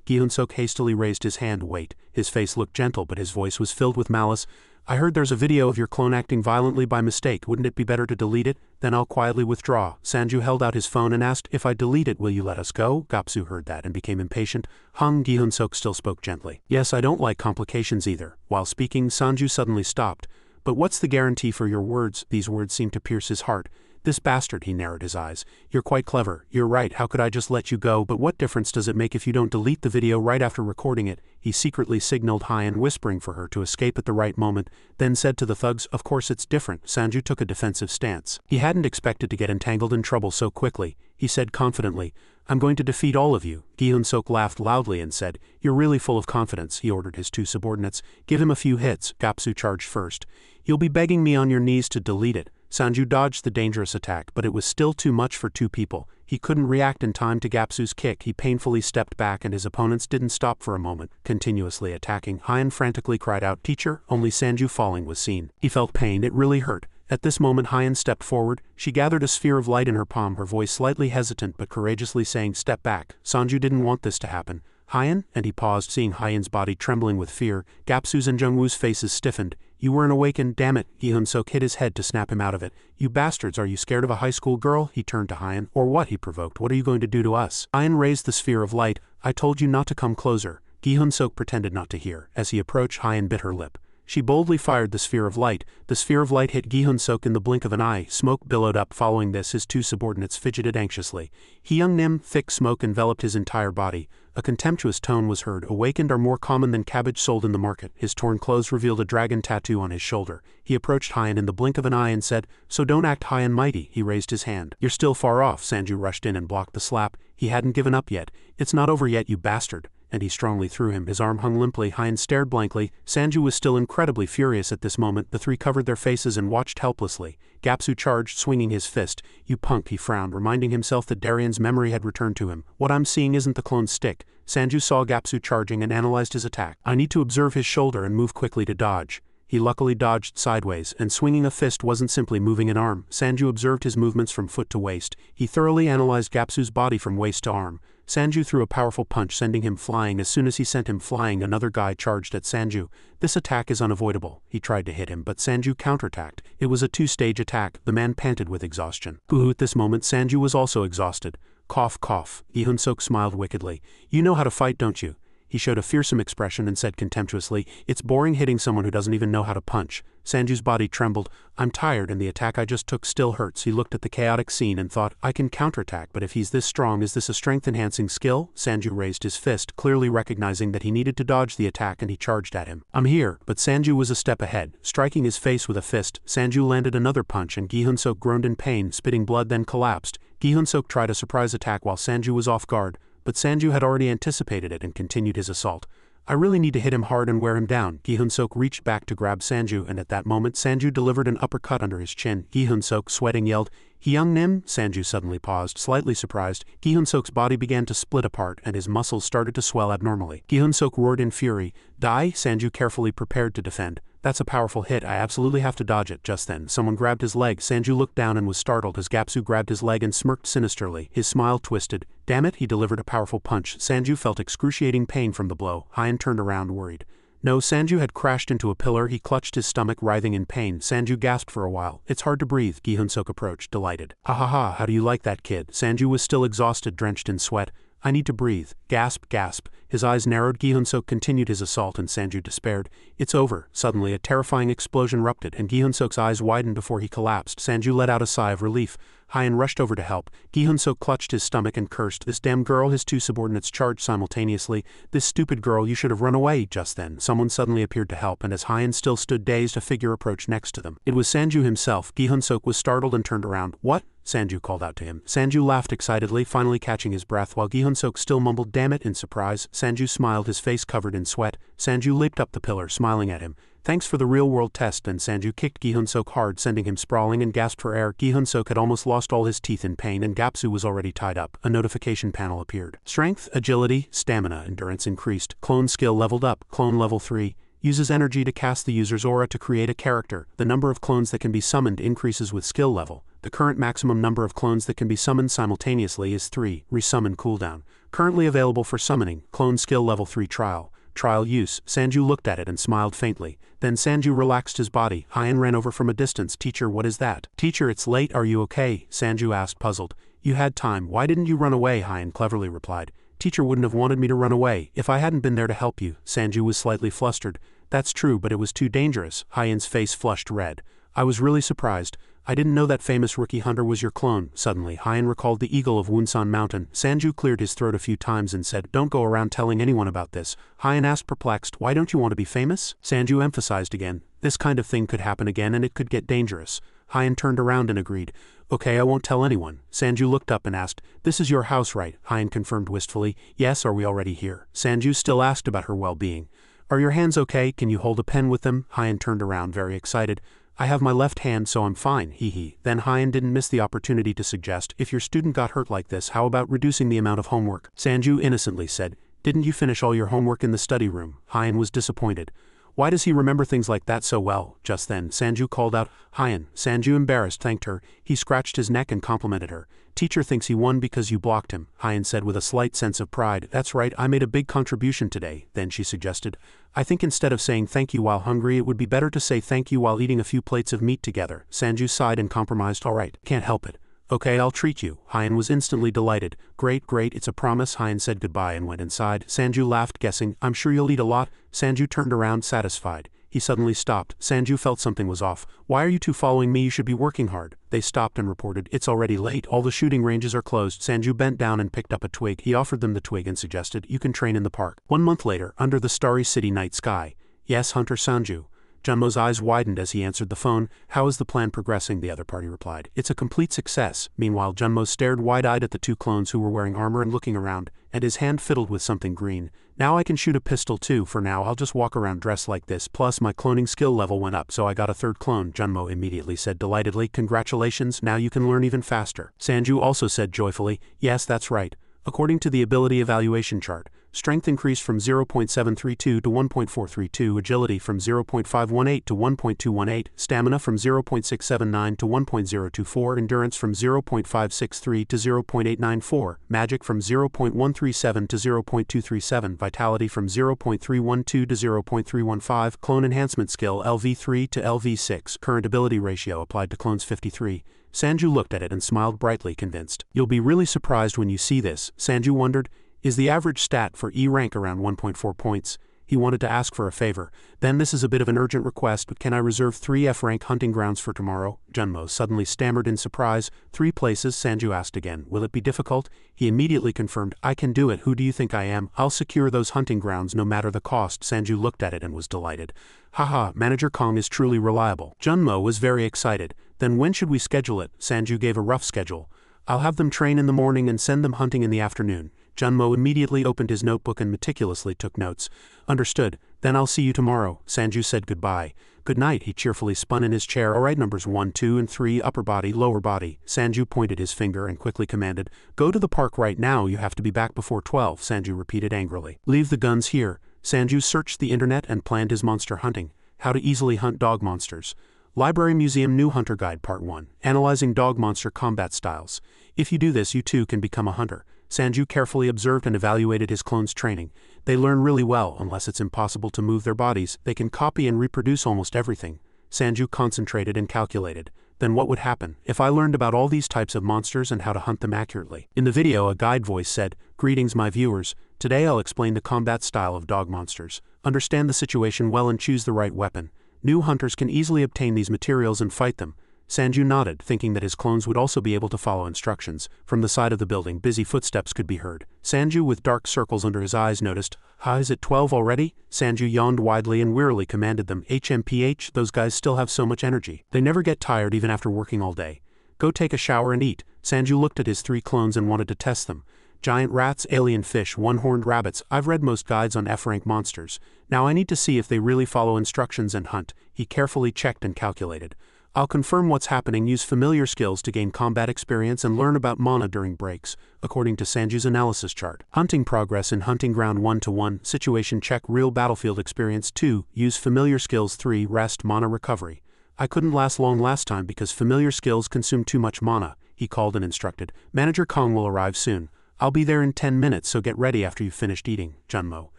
Gi-hun-sok hastily raised his hand. "Wait." His face looked gentle, but his voice was filled with malice. "I heard there's a video of your clone acting violently by mistake. Wouldn't it be better to delete it? Then I'll quietly withdraw." Sanju held out his phone and asked, "If I delete it, will you let us go?" Gapsu heard that and became impatient. Hung. Gi-hun-sok still spoke gently. "Yes, I don't like complications either." While speaking, Sanju suddenly stopped. "But what's the guarantee for your words?" These words seemed to pierce his heart. "This bastard," he narrowed his eyes. "You're quite clever. You're right. How could I just let you go? But what difference does it make if you don't delete the video right after recording it?" He secretly signaled Hyan, whispering for her to escape at the right moment, then said to the thugs, "Of course it's different." Sanju took a defensive stance. He hadn't expected to get entangled in trouble so quickly. He said confidently, "I'm going to defeat all of you." Gi-hun-sok laughed loudly and said, "You're really full of confidence." He ordered his two subordinates, "Give him a few hits." Gapsu charged first. "You'll be begging me on your knees to delete it." Sanju dodged the dangerous attack, but it was still too much for two people. He couldn't react in time to Gapsu's kick. He painfully stepped back and his opponents didn't stop for a moment, continuously attacking. Hyan frantically cried out, "Teacher!" Only Sanju falling was seen. He felt pain. It really hurt. At this moment Hyan stepped forward. She gathered a sphere of light in her palm, her voice slightly hesitant but courageously saying, "Step back." Sanju didn't want this to happen. "Hyan?" And he paused, seeing Hyan's body trembling with fear. Gapsu's and Jungwoo's faces stiffened. "You were an awakened, damn it." Gi-hun-sok hit his head to snap him out of it. "You bastards, are you scared of a high school girl?" He turned to Hyan. "Or what?" he provoked. "What are you going to do to us?" Hyan raised the sphere of light. "I told you not to come closer." Gi-hun-sok pretended not to hear. As he approached, Hyan bit her lip. She boldly fired the sphere of light. The sphere of light hit Gi-hun-sok in the blink of an eye. Smoke billowed up. Following this, his two subordinates fidgeted anxiously. Hyung-nim, thick smoke enveloped his entire body. A contemptuous tone was heard. "Awakened are more common than cabbage sold in the market." His torn clothes revealed a dragon tattoo on his shoulder. He approached Hyan in the blink of an eye and said, "So don't act high and mighty." He raised his hand. "You're still far off." Sanju rushed in and blocked the slap. He hadn't given up yet. "It's not over yet, you bastard." and he strongly threw him. His arm hung limply. Hyen stared blankly. Sanju was still incredibly furious at this moment. The three covered their faces and watched helplessly. Gapsu charged, swinging his fist. "You punk," he frowned, reminding himself that Darian's memory had returned to him. "What I'm seeing isn't the clone's stick." Sanju saw Gapsu charging and analyzed his attack. "I need to observe his shoulder and move quickly to dodge." He luckily dodged sideways, and swinging a fist wasn't simply moving an arm. Sanju observed his movements from foot to waist. He thoroughly analyzed Gapsu's body from waist to arm. Sanju threw a powerful punch, sending him flying. As soon as he sent him flying, another guy charged at Sanju. "This attack is unavoidable." He tried to hit him, but Sanju counterattacked. It was a two-stage attack. The man panted with exhaustion. At this moment, Sanju was also exhausted. Cough, cough. Gi Hun-sok smiled wickedly. "You know how to fight, don't you?" He showed a fearsome expression and said contemptuously, "It's boring hitting someone who doesn't even know how to punch." Sanju's body trembled. "I'm tired and the attack I just took still hurts." He looked at the chaotic scene and thought, "I can counterattack, but if he's this strong, is this a strength-enhancing skill?" Sanju raised his fist, clearly recognizing that he needed to dodge the attack, and he charged at him. "I'm here." But Sanju was a step ahead. Striking his face with a fist, Sanju landed another punch and Gi Hun-sok groaned in pain, spitting blood, then collapsed. Gi Hun-sok tried a surprise attack while Sanju was off guard, but Sanju had already anticipated it and continued his assault. "I really need to hit him hard and wear him down." Gi Hun-sok reached back to grab Sanju, and at that moment Sanju delivered an uppercut under his chin. Gi Hun-sok, sweating, yelled, "Hyung Nim!" Sanju suddenly paused, slightly surprised. Gi Hun-sok's body began to split apart, and his muscles started to swell abnormally. Gi Hun-sok roared in fury. "Die!" Sanju carefully prepared to defend. "That's a powerful hit. I absolutely have to dodge it." Just then, someone grabbed his leg. Sanju looked down and was startled as Gapsu grabbed his leg and smirked sinisterly. His smile twisted. "Damn it!" He delivered a powerful punch. Sanju felt excruciating pain from the blow. Hyen turned around, worried. No, Sanju had crashed into a pillar. He clutched his stomach, writhing in pain. Sanju gasped for a while. "It's hard to breathe." Gi Hun-sok approached, delighted. "Ha ha ha, how do you like that, kid?" Sanju was still exhausted, drenched in sweat. "I need to breathe." Gasp, gasp. His eyes narrowed. Gi Hun-sok continued his assault and Sanju despaired. "It's over." Suddenly a terrifying explosion erupted and Gi Hun-sok's eyes widened before he collapsed. Sanju let out a sigh of relief. Hyen rushed over to help. Gi Hun-sok clutched his stomach and cursed. "This damn girl!" His two subordinates charged simultaneously. "This stupid girl, you should have run away." Just then, someone suddenly appeared to help, and as Hyen still stood dazed, a figure approached next to them. It was Sanju himself. Gi Hun-sok was startled and turned around. "What?" Sanju called out to him. Sanju laughed excitedly, finally catching his breath, while Gi Hun-sok still mumbled, "Damn it," in surprise. Sanju smiled, his face covered in sweat. Sanju leaped up the pillar, smiling at him. "Thanks for the real-world test." Then Sanju kicked Gi Hun-sok hard, sending him sprawling, and gasped for air. Gi Hun-sok had almost lost all his teeth in pain, and Gapsu was already tied up. A notification panel appeared. Strength, agility, stamina, endurance increased. Clone skill leveled up. Clone level 3. Uses energy to cast the user's aura to create a character. The number of clones that can be summoned increases with skill level. The current maximum number of clones that can be summoned simultaneously is 3. Resummon cooldown. Currently available for summoning. Clone skill level 3 trial. Trial use. Sanju looked at it and smiled faintly. Then Sanju relaxed his body. Hyen ran over from a distance. "Teacher, what is that?" "Teacher, it's late. Are you okay?" Sanju asked, puzzled. "You had time. Why didn't you run away?" Hyen cleverly replied. "Teacher wouldn't have wanted me to run away if I hadn't been there to help you." Sanju was slightly flustered. "That's true, but it was too dangerous." Hyen's face flushed red. "I was really surprised. I didn't know that famous rookie hunter was your clone." Suddenly, Hyen recalled the eagle of Woongsan Mountain. Sanju cleared his throat a few times and said, "Don't go around telling anyone about this." Hyen asked, perplexed, "Why don't you want to be famous?" Sanju emphasized again, "This kind of thing could happen again and it could get dangerous." Hyen turned around and agreed. "Okay, I won't tell anyone." Sanju looked up and asked, "This is your house, right?" Hyen confirmed wistfully. "Yes, are we already here?" Sanju still asked about her well-being. "Are your hands okay? Can you hold a pen with them?" Hyen turned around, very excited. "I have my left hand, so I'm fine, hee." Then Hyen didn't miss the opportunity to suggest, "If your student got hurt like this, how about reducing the amount of homework?" Sanju innocently said, "Didn't you finish all your homework in the study room?" Hyen was disappointed. Why does he remember things like that so well? Just then, Sanju called out, "Hyen." Sanju, embarrassed, thanked her. He scratched his neck and complimented her. "Teacher thinks he won because you blocked him," Hyen said with a slight sense of pride. "That's right, I made a big contribution today." Then she suggested, "I think instead of saying thank you while hungry, it would be better to say thank you while eating a few plates of meat together." Sanju sighed and compromised, "All right, can't help it." "Okay, I'll treat you." Hyen was instantly delighted. "Great, great, it's a promise." Hyen said goodbye and went inside. Sanju laughed, guessing, "I'm sure you'll eat a lot." Sanju turned around, satisfied. He suddenly stopped. Sanju felt something was off. "Why are you two following me? You should be working hard." They stopped and reported, "It's already late. All the shooting ranges are closed." Sanju bent down and picked up a twig. He offered them the twig and suggested, "You can train in the park." 1 month later, under the starry city night sky. "Yes, Hunter Sanju." Junmo's eyes widened as he answered the phone. How is the plan progressing? The other party replied. It's a complete success. Meanwhile, Junmo stared wide-eyed at the two clones who were wearing armor and looking around, and his hand fiddled with something green. Now I can shoot a pistol too. For now I'll just walk around dressed like this, plus my cloning skill level went up, so I got a third clone, Junmo immediately said delightedly. Congratulations, now you can learn even faster. Sanju also said joyfully, yes, that's right. According to the ability evaluation chart, strength increased from 0.732 to 1.432, agility from 0.518 to 1.218, stamina from 0.679 to 1.024, endurance from 0.563 to 0.894, magic from 0.137 to 0.237, vitality from 0.312 to 0.315, clone enhancement skill LV3 to LV6, current ability ratio applied to clones 53. Sanju looked at it and smiled brightly, convinced. You'll be really surprised when you see this, Sanju wondered. Is the average stat for E rank around 1.4 points? He wanted to ask for a favor. Then this is a bit of an urgent request, but can I reserve 3 F rank hunting grounds for tomorrow? Junmo suddenly stammered in surprise. 3 places? Sanju asked again. Will it be difficult? He immediately confirmed. I can do it. Who do you think I am? I'll secure those hunting grounds no matter the cost. Sanju looked at it and was delighted. Haha, Manager Kong is truly reliable. Junmo was very excited. Then when should we schedule it? Sanju gave a rough schedule. I'll have them train in the morning and send them hunting in the afternoon. Junmo immediately opened his notebook and meticulously took notes. Understood. Then I'll see you tomorrow. Sanju said goodbye. Good night. He cheerfully spun in his chair. Alright, numbers 1, 2, and 3, upper body, lower body. Sanju pointed his finger and quickly commanded, go to the park right now. You have to be back before 12. Sanju repeated angrily. Leave the guns here. Sanju searched the internet and planned his monster hunting. How to easily hunt dog monsters. Library Museum New Hunter Guide Part 1. Analyzing dog monster combat styles. If you do this, you too can become a hunter. Sanju carefully observed and evaluated his clones' training. They learn really well. Unless it's impossible to move their bodies, they can copy and reproduce almost everything. Sanju concentrated and calculated. Then what would happen if I learned about all these types of monsters and how to hunt them accurately? In the video, a guide voice said, Greetings my viewers. Today I'll explain the combat style of dog monsters. Understand the situation well and choose the right weapon. New hunters can easily obtain these materials and fight them. Sanju nodded, thinking that his clones would also be able to follow instructions. From the side of the building, busy footsteps could be heard. Sanju, with dark circles under his eyes, noticed, is it 12 already? Sanju yawned widely and wearily commanded them, HMPH, those guys still have so much energy. They never get tired even after working all day. Go take a shower and eat. Sanju looked at his 3 clones and wanted to test them. Giant rats, alien fish, one-horned rabbits. I've read most guides on F-rank monsters. Now I need to see if they really follow instructions and hunt. He carefully checked and calculated. I'll confirm what's happening, use familiar skills to gain combat experience and learn about mana during breaks, according to Sanju's analysis chart. Hunting progress in Hunting Ground 1-1, situation check, real battlefield experience 2, use familiar skills 3, rest, mana recovery. I couldn't last long last time because familiar skills consume too much mana, he called and instructed. Manager Kong will arrive soon. I'll be there in 10 minutes, so get ready after you've finished eating. Junmo.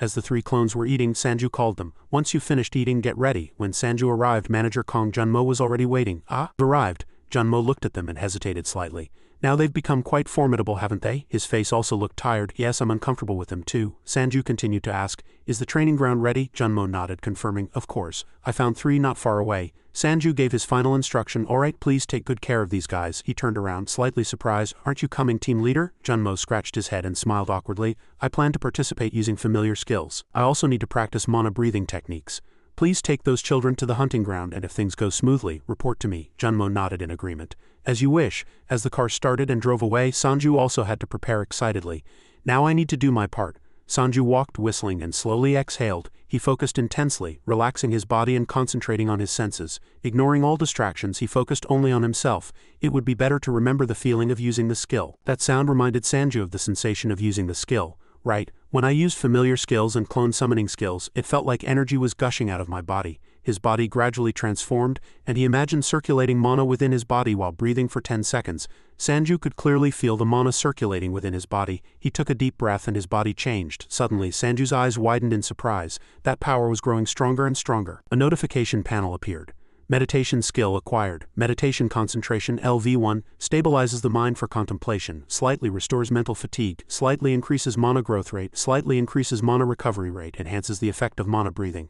As the 3 clones were eating, Sanju called them. Once you've finished eating, get ready. When Sanju arrived, Manager Kong Junmo was already waiting. Arrived. Junmo looked at them and hesitated slightly. Now they've become quite formidable, haven't they? His face also looked tired. Yes, I'm uncomfortable with them too. Sanju continued to ask, is the training ground ready? Junmo nodded, confirming, of course. I found 3 not far away. Sanju gave his final instruction. Alright, please take good care of these guys. He turned around, slightly surprised. Aren't you coming, team leader? Junmo scratched his head and smiled awkwardly. I plan to participate using familiar skills. I also need to practice mana breathing techniques. Please take those children to the hunting ground, and if things go smoothly, report to me. Junmo nodded in agreement. As you wish. As the car started and drove away, Sanju also had to prepare excitedly. Now I need to do my part. Sanju walked whistling and slowly exhaled. He focused intensely, relaxing his body and concentrating on his senses. Ignoring all distractions, he focused only on himself. It would be better to remember the feeling of using the skill. That sound reminded Sanju of the sensation of using the skill. Right, when I used familiar skills and clone summoning skills, it felt like energy was gushing out of my body. His body gradually transformed, and he imagined circulating mana within his body while breathing for 10 seconds. Sanju could clearly feel the mana circulating within his body. He took a deep breath and his body changed. Suddenly, Sanju's eyes widened in surprise. That power was growing stronger and stronger. A notification panel appeared. Meditation skill acquired. Meditation concentration LV1 stabilizes the mind for contemplation, slightly restores mental fatigue, slightly increases mana growth rate, slightly increases mana recovery rate, enhances the effect of mana breathing.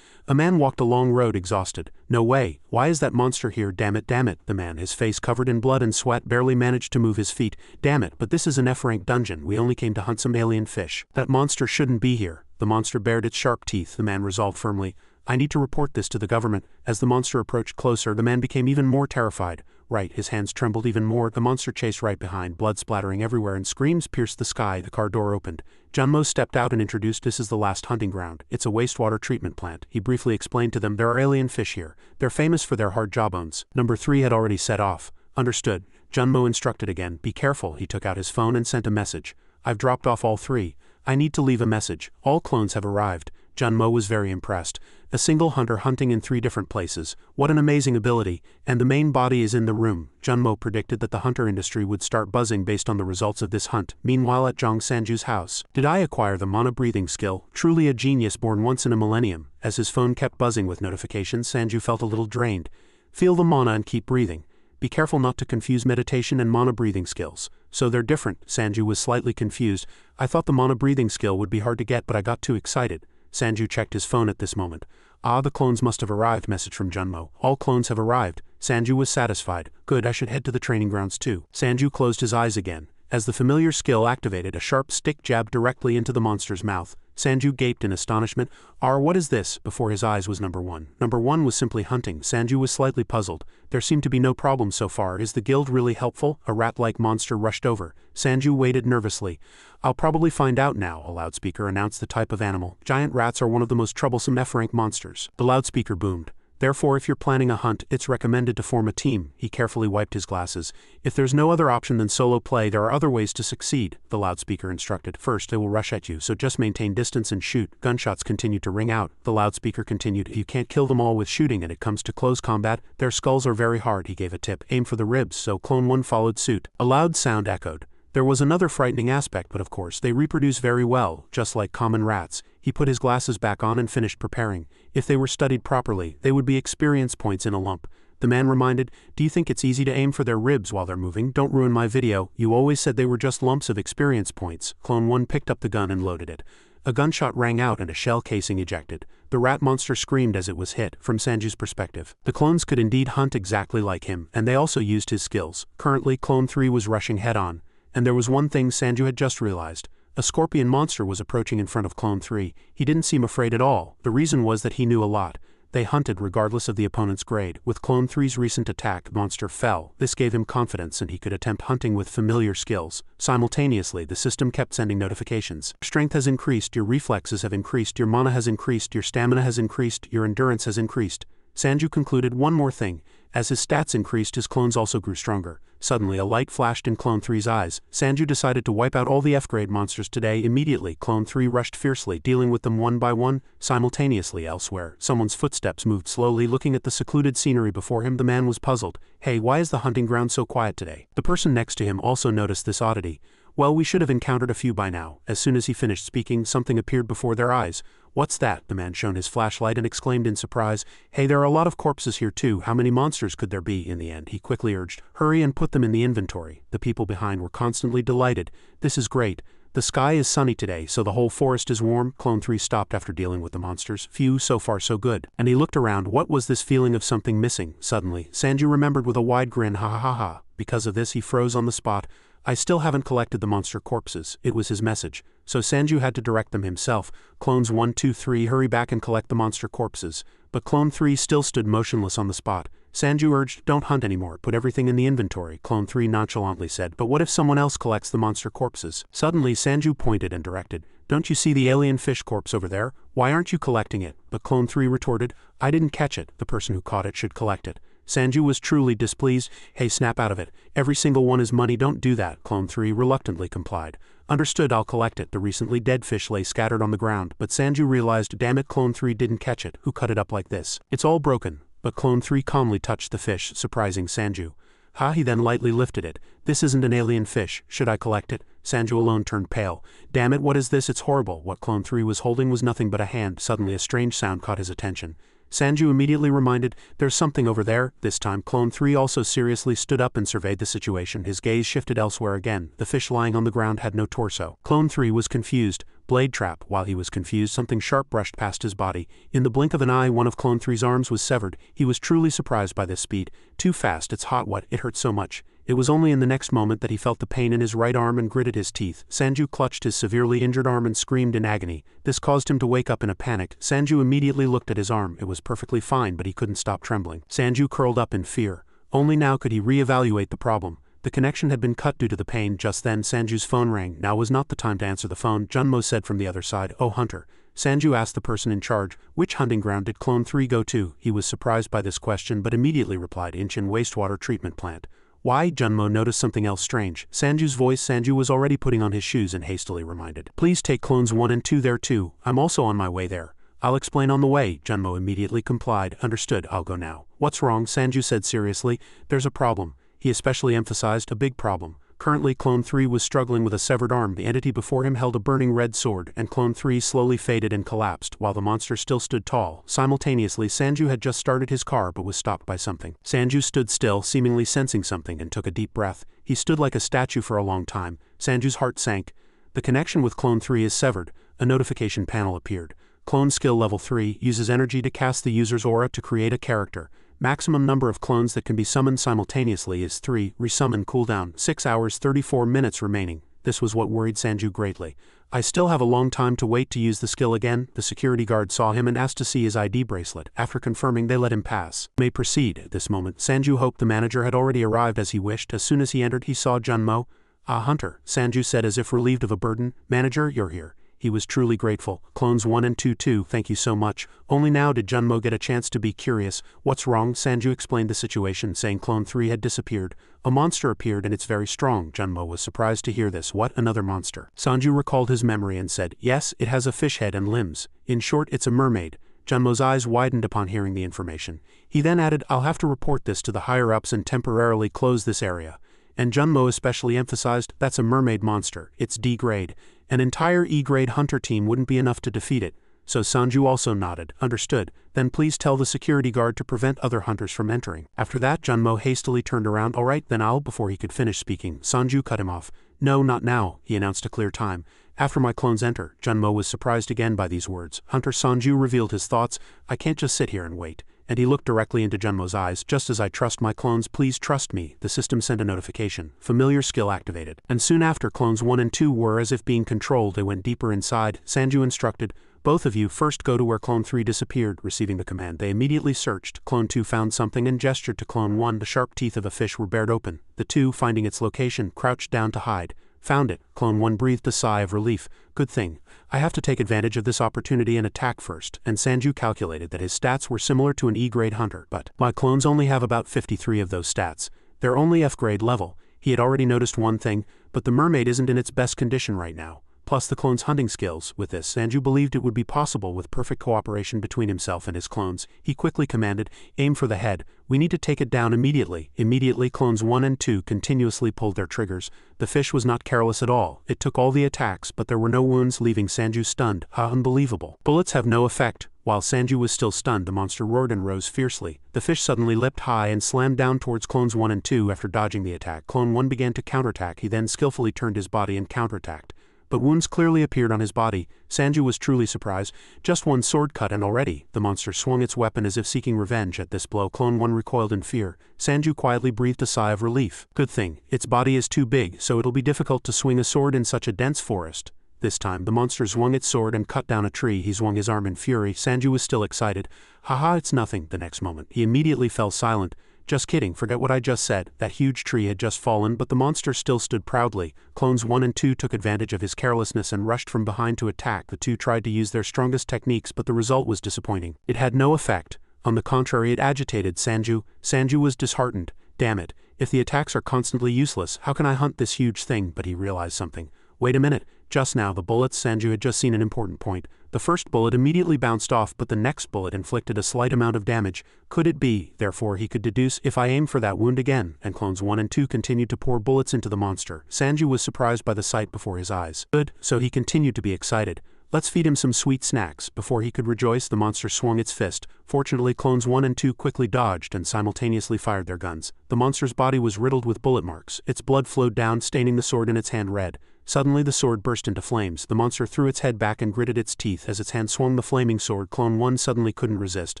A man walked a long road exhausted. No way, why is that monster here? Damn it, the man, his face covered in blood and sweat, barely managed to move his feet. Damn it, but this is an F-rank dungeon, we only came to hunt some alien fish. That monster shouldn't be here. The monster bared its sharp teeth, the man resolved firmly. I need to report this to the government. As the monster approached closer, the man became even more terrified. Right, his hands trembled even more. The monster chased right behind, blood splattering everywhere, and screams pierced the sky. The car door opened. Junmo stepped out and introduced, this is the last hunting ground. It's a wastewater treatment plant. He briefly explained to them, there are alien fish here. They're famous for their hard jawbones. Number 3 had already set off. Understood. Junmo instructed again. Be careful. He took out his phone and sent a message. I've dropped off all 3. I need to leave a message. All clones have arrived. Junmo was very impressed. A single hunter hunting in 3 different places. What an amazing ability. And the main body is in the room. Junmo predicted that the hunter industry would start buzzing based on the results of this hunt. Meanwhile at Zhang Sanju's house. Did I acquire the mana breathing skill? Truly a genius born once in a millennium. As his phone kept buzzing with notifications, Sanju felt a little drained. Feel the mana and keep breathing. Be careful not to confuse meditation and mana breathing skills. So they're different. Sanju was slightly confused. I thought the mana breathing skill would be hard to get, but I got too excited. Sanju checked his phone at this moment. Ah, the clones must have arrived. Message from Junmo. All clones have arrived. Sanju was satisfied. Good, I should head to the training grounds too. Sanju closed his eyes again. As the familiar skill activated, a sharp stick jabbed directly into the monster's mouth. Sanju gaped in astonishment. What is this? Before his eyes was number 1. Number 1 was simply hunting. Sanju was slightly puzzled. There seemed to be no problem so far. Is the guild really helpful? A rat-like monster rushed over. Sanju waited nervously. I'll probably find out now, a loudspeaker announced the type of animal. Giant rats are one of the most troublesome F-rank monsters. The loudspeaker boomed. Therefore, if you're planning a hunt, it's recommended to form a team. He carefully wiped his glasses. If there's no other option than solo play, there are other ways to succeed, the loudspeaker instructed. First, they will rush at you, so just maintain distance and shoot. Gunshots continued to ring out. The loudspeaker continued, you can't kill them all with shooting, and it comes to close combat. Their skulls are very hard, he gave a tip. Aim for the ribs, so Clone 1 followed suit. A loud sound echoed. There was another frightening aspect, but of course, they reproduce very well, just like common rats. He put his glasses back on and finished preparing. If they were studied properly, they would be experience points in a lump. The man reminded, do you think it's easy to aim for their ribs while they're moving? Don't ruin my video. You always said they were just lumps of experience points. Clone 1 picked up the gun and loaded it. A gunshot rang out and a shell casing ejected. The rat monster screamed as it was hit. From Sanju's perspective, the clones could indeed hunt exactly like him, and they also used his skills. Currently, Clone 3 was rushing head-on. And there was one thing Sanju had just realized. A scorpion monster was approaching in front of Clone 3. He didn't seem afraid at all. The reason was that he knew a lot. They hunted regardless of the opponent's grade. With Clone 3's recent attack, the monster fell. This gave him confidence and he could attempt hunting with familiar skills. Simultaneously, the system kept sending notifications. Your strength has increased, your reflexes have increased, your mana has increased, your stamina has increased, your endurance has increased. Sanju concluded one more thing. As his stats increased, his clones also grew stronger. Suddenly, a light flashed in Clone 3's eyes. Sanju decided to wipe out all the F-grade monsters today. Immediately, Clone 3 rushed fiercely, dealing with them one by one. Simultaneously elsewhere, someone's footsteps moved slowly. Looking at the secluded scenery before him, the man was puzzled. Hey, why is the hunting ground so quiet today? The person next to him also noticed this oddity. Well, we should have encountered a few by now. As soon as he finished speaking, something appeared before their eyes. What's that? The man shone his flashlight and exclaimed in surprise. Hey, there are a lot of corpses here too. How many monsters could there be? In the end, he quickly urged. Hurry and put them in the inventory. The people behind were constantly delighted. This is great. The sky is sunny today, so the whole forest is warm. Clone 3 stopped after dealing with the monsters. Phew, so far so good. And he looked around. What was this feeling of something missing? Suddenly, Sanju remembered with a wide grin. Ha ha ha ha. Because of this, he froze on the spot. I still haven't collected the monster corpses. It was his message. So Sanju had to direct them himself. Clones 1, 2, 3, hurry back and collect the monster corpses. But Clone 3 still stood motionless on the spot. Sanju urged, don't hunt anymore, put everything in the inventory. Clone 3 nonchalantly said, but what if someone else collects the monster corpses? Suddenly Sanju pointed and directed, don't you see the alien fish corpse over there? Why aren't you collecting it? But Clone 3 retorted, I didn't catch it. The person who caught it should collect it. Sanju was truly displeased. Hey, snap out of it. Every single one is money, don't do that. Clone 3 reluctantly complied. Understood, I'll collect it. The recently dead fish lay scattered on the ground, but Sanju realized, damn it, Clone 3 didn't catch it. Who cut it up like this? It's all broken. But Clone 3 calmly touched the fish, surprising Sanju. Ha, he then lightly lifted it. This isn't an alien fish. Should I collect it? Sanju alone turned pale. Damn it, what is this? It's horrible. What Clone 3 was holding was nothing but a hand. Suddenly a strange sound caught his attention. Sanju immediately reminded, there's something over there. This time Clone 3 also seriously stood up and surveyed the situation. His gaze shifted elsewhere again. The fish lying on the ground had no torso. Clone 3 was confused. blade trap. While he was confused, something sharp brushed past his body. In the blink of an eye, one of Clone 3's arms was severed. He was truly surprised by this speed. Too fast, it's hot. What? It hurt so much. It was only in the next moment that he felt the pain in his right arm and gritted his teeth. Sanju clutched his severely injured arm and screamed in agony. This caused him to wake up in a panic. Sanju immediately looked at his arm. It was perfectly fine, but he couldn't stop trembling. Sanju curled up in fear. Only now could he re-evaluate the problem. The connection had been cut due to the pain. Just then Sanju's phone rang. Now was not the time to answer the phone. Junmo said from the other side, "Oh, Hunter." Sanju asked the person in charge, "Which hunting ground did Clone 3 go to?" He was surprised by this question but immediately replied, "Inchin wastewater treatment plant." Why? Junmo noticed something else strange. Sanju's voice. Sanju was already putting on his shoes and hastily reminded, "Please take Clones 1 and 2 there too. I'm also on my way there." "I'll explain on the way." Junmo immediately complied. "Understood, I'll go now." "What's wrong?" Sanju said seriously. "There's a problem." He especially emphasized a big problem. Currently Clone 3 was struggling with a severed arm. The entity before him held a burning red sword, and Clone 3 slowly faded and collapsed, while the monster still stood tall. Simultaneously, Sanju had just started his car but was stopped by something. Sanju stood still, seemingly sensing something, and took a deep breath. He stood like a statue for a long time. Sanju's heart sank. The connection with Clone 3 is severed. A notification panel appeared. Clone skill level 3 uses energy to cast the user's aura to create a character. Maximum number of clones that can be summoned simultaneously is 3. Resummon cooldown 6 hours 34 minutes remaining. This was what worried Sanju greatly. "I still have a long time to wait to use the skill again." The security guard saw him and asked to see his ID bracelet. After confirming, they let him pass. "May proceed." At this moment, Sanju hoped the manager had already arrived as he wished. As soon as he entered, he saw Junmo. "Ah, Hunter," Sanju said as if relieved of a burden. "Manager, you're here." He was truly grateful. "Clones 1 and 2 too, thank you so much." Only now did Junmo get a chance to be curious. "What's wrong?" Sanju explained the situation, saying Clone 3 had disappeared. "A monster appeared and it's very strong." Junmo was surprised to hear this. "What, another monster?" Sanju recalled his memory and said, "Yes, it has a fish head and limbs. In short, it's a mermaid." Junmo's eyes widened upon hearing the information. He then added, "I'll have to report this to the higher-ups and temporarily close this area." And Junmo especially emphasized, "That's a mermaid monster. It's D-grade. An entire E-grade hunter team wouldn't be enough to defeat it." So Sanju also nodded. "Understood. Then please tell the security guard to prevent other hunters from entering." After that, Junmo hastily turned around. "All right, then I'll..." Before he could finish speaking, Sanju cut him off. "No, not now," he announced a clear time. "After my clones enter." Junmo was surprised again by these words. Hunter Sanju revealed his thoughts. "I can't just sit here and wait." And he looked directly into Junmo's eyes. "Just as I trust my clones, please trust me." The system sent a notification. Familiar skill activated. And soon after, Clones 1 and 2 were as if being controlled. They went deeper inside. Sanju instructed, "Both of you first go to where Clone 3 disappeared." Receiving the command, they immediately searched. Clone 2 found something and gestured to Clone 1. The sharp teeth of a fish were bared open. The two, finding its location, crouched down to hide. "Found it." Clone 1 breathed a sigh of relief. "Good thing. I have to take advantage of this opportunity and attack first." And Sanju calculated that his stats were similar to an E-grade hunter, but my clones only have about 53 of those stats. They're only F-grade level. He had already noticed one thing, but the mermaid isn't in its best condition right now. Plus the clone's hunting skills. With this, Sanju believed it would be possible with perfect cooperation between himself and his clones. He quickly commanded, "Aim for the head. We need to take it down immediately." Immediately, Clones 1 and 2 continuously pulled their triggers. The fish was not careless at all. It took all the attacks, but there were no wounds, leaving Sanju stunned. Unbelievable. Bullets have no effect. While Sanju was still stunned, the monster roared and rose fiercely. The fish suddenly leapt high and slammed down towards Clones 1 and 2. After dodging the attack, Clone 1 began to counterattack. He then skillfully turned his body and counterattacked. But wounds clearly appeared on his body. Sanju was truly surprised. Just one sword cut and already, the monster swung its weapon as if seeking revenge. At this blow, Clone 1 recoiled in fear. Sanju quietly breathed a sigh of relief. "Good thing. Its body is too big, so it'll be difficult to swing a sword in such a dense forest." This time, the monster swung its sword and cut down a tree. He swung his arm in fury. Sanju was still excited. "Haha, it's nothing." The next moment, he immediately fell silent. "Just kidding, forget what I just said." That huge tree had just fallen, but the monster still stood proudly. Clones 1 and 2 took advantage of his carelessness and rushed from behind to attack. The two tried to use their strongest techniques, but the result was disappointing. It had no effect. On the contrary, it agitated Sanju. Sanju was disheartened. "Damn it. If the attacks are constantly useless, how can I hunt this huge thing?" But he realized something. "Wait a minute. Just now, the bullets." Sanju had just seen an important point. The first bullet immediately bounced off, but the next bullet inflicted a slight amount of damage. Could it be? Therefore, he could deduce, if I aim for that wound again. And Clones 1 and 2 continued to pour bullets into the monster. Sanju was surprised by the sight before his eyes. Good, so he continued to be excited. "Let's feed him some sweet snacks." Before he could rejoice, the monster swung its fist. Fortunately, Clones 1 and 2 quickly dodged and simultaneously fired their guns. The monster's body was riddled with bullet marks. Its blood flowed down, staining the sword in its hand red. Suddenly the sword burst into flames. The monster threw its head back and gritted its teeth as its hand swung the flaming sword. Clone 1 suddenly couldn't resist,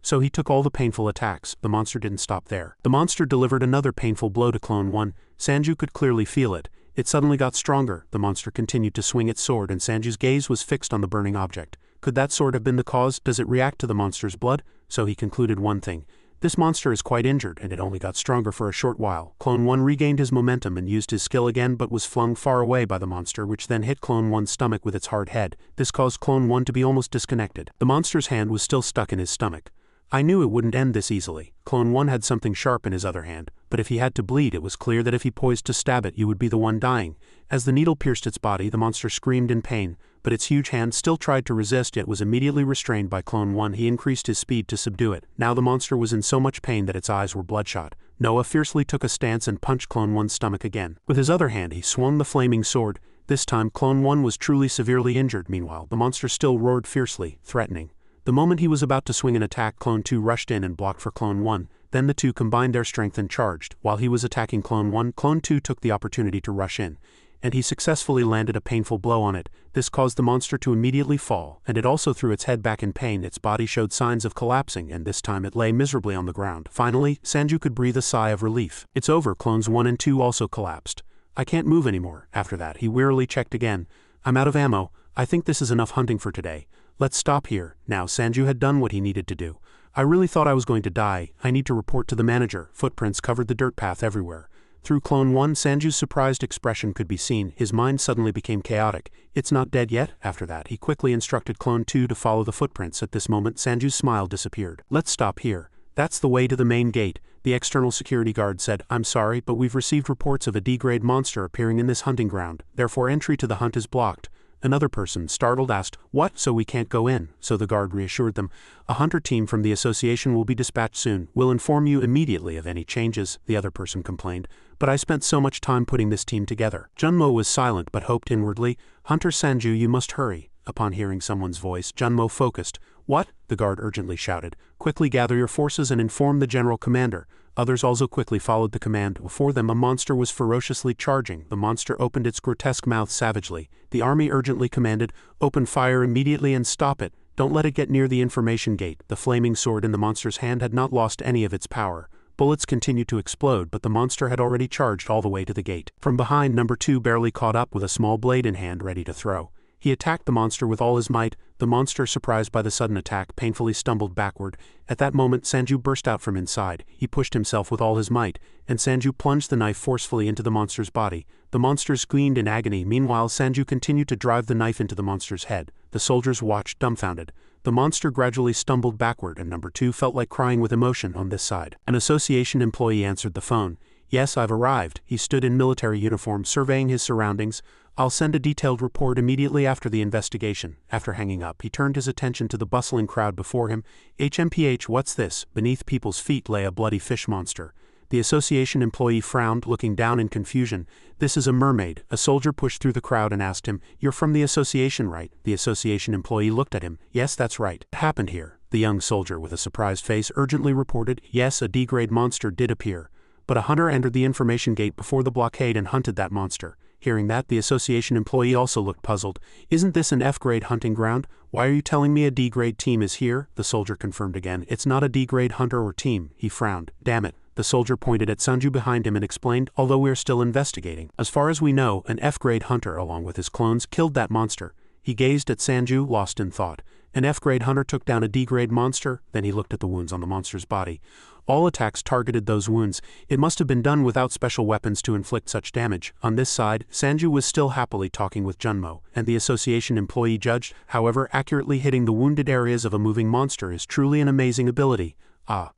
so he took all the painful attacks. The monster didn't stop there. The monster delivered another painful blow to Clone 1. Sanju could clearly feel it. It suddenly got stronger. The monster continued to swing its sword and Sanju's gaze was fixed on the burning object. Could that sword have been the cause? Does it react to the monster's blood? So he concluded one thing. This monster is quite injured, and it only got stronger for a short while. Clone 1 regained his momentum and used his skill again but was flung far away by the monster, which then hit Clone 1's stomach with its hard head. This caused Clone 1 to be almost disconnected. The monster's hand was still stuck in his stomach. I knew it wouldn't end this easily. Clone 1 had something sharp in his other hand, but if he had to bleed, it was clear that if he poised to stab it, you would be the one dying. As the needle pierced its body, the monster screamed in pain, but its huge hand still tried to resist yet was immediately restrained by Clone 1. He increased his speed to subdue it. Now the monster was in so much pain that its eyes were bloodshot. Noah fiercely took a stance and punched Clone 1's stomach again. With his other hand he swung the flaming sword. This time Clone 1 was truly severely injured. Meanwhile, the monster still roared fiercely, threatening. The moment he was about to swing an attack, Clone 2 rushed in and blocked for Clone 1. Then the two combined their strength and charged. While he was attacking Clone 1, Clone 2 took the opportunity to rush in, and he successfully landed a painful blow on it. This caused the monster to immediately fall, and it also threw its head back in pain. Its body showed signs of collapsing, and this time it lay miserably on the ground. Finally, Sanju could breathe a sigh of relief. It's over. Clones 1 and 2 also collapsed. I can't move anymore. After that, he wearily checked again. I'm out of ammo. I think this is enough hunting for today. Let's stop here. Now Sanju had done what he needed to do. I really thought I was going to die. I need to report to the manager. Footprints covered the dirt path everywhere. Through Clone 1, Sanju's surprised expression could be seen. His mind suddenly became chaotic. It's not dead yet? After that, he quickly instructed Clone 2 to follow the footprints. At this moment, Sanju's smile disappeared. Let's stop here. That's the way to the main gate. The external security guard said, I'm sorry, but we've received reports of a D-grade monster appearing in this hunting ground. Therefore, entry to the hunt is blocked. Another person, startled, asked, What? So we can't go in? So the guard reassured them. A hunter team from the association will be dispatched soon. We'll inform you immediately of any changes, the other person complained. But I spent so much time putting this team together. Junmo was silent but hoped inwardly, Hunter Sanju, you must hurry. Upon hearing someone's voice, Junmo focused. What? The guard urgently shouted. Quickly gather your forces and inform the general commander. Others also quickly followed the command. Before them a monster was ferociously charging. The monster opened its grotesque mouth savagely. The army urgently commanded, Open fire immediately and stop it. Don't let it get near the information gate. The flaming sword in the monster's hand had not lost any of its power. Bullets continued to explode, but the monster had already charged all the way to the gate. From behind, number 2 barely caught up with a small blade in hand ready to throw. He attacked the monster with all his might. The monster, surprised by the sudden attack, painfully stumbled backward. At that moment, Sanju burst out from inside. He pushed himself with all his might, and Sanju plunged the knife forcefully into the monster's body. The monster screamed in agony. Meanwhile, Sanju continued to drive the knife into the monster's head. The soldiers watched, dumbfounded. The monster gradually stumbled backward, and number 2 felt like crying with emotion on this side. An association employee answered the phone. Yes, I've arrived. He stood in military uniform, surveying his surroundings. I'll send a detailed report immediately after the investigation. After hanging up, he turned his attention to the bustling crowd before him. HMPH, what's this? Beneath people's feet lay a bloody fish monster. The association employee frowned, looking down in confusion. This is a mermaid. A soldier pushed through the crowd and asked him, You're from the association, right? The association employee looked at him. Yes, that's right. What happened here? The young soldier with a surprised face urgently reported. Yes, a D-grade monster did appear. But a hunter entered the information gate before the blockade and hunted that monster. Hearing that, the association employee also looked puzzled. Isn't this an F-grade hunting ground? Why are you telling me a D-grade team is here? The soldier confirmed again. It's not a D-grade hunter or team. He frowned. Damn it. The soldier pointed at Sanju behind him and explained, although we're still investigating. As far as we know, an F-grade hunter, along with his clones, killed that monster. He gazed at Sanju, lost in thought. An F-grade hunter took down a D-grade monster, then he looked at the wounds on the monster's body. All attacks targeted those wounds. It must have been done without special weapons to inflict such damage. On this side, Sanju was still happily talking with Junmo, and the association employee judged, however, accurately hitting the wounded areas of a moving monster is truly an amazing ability.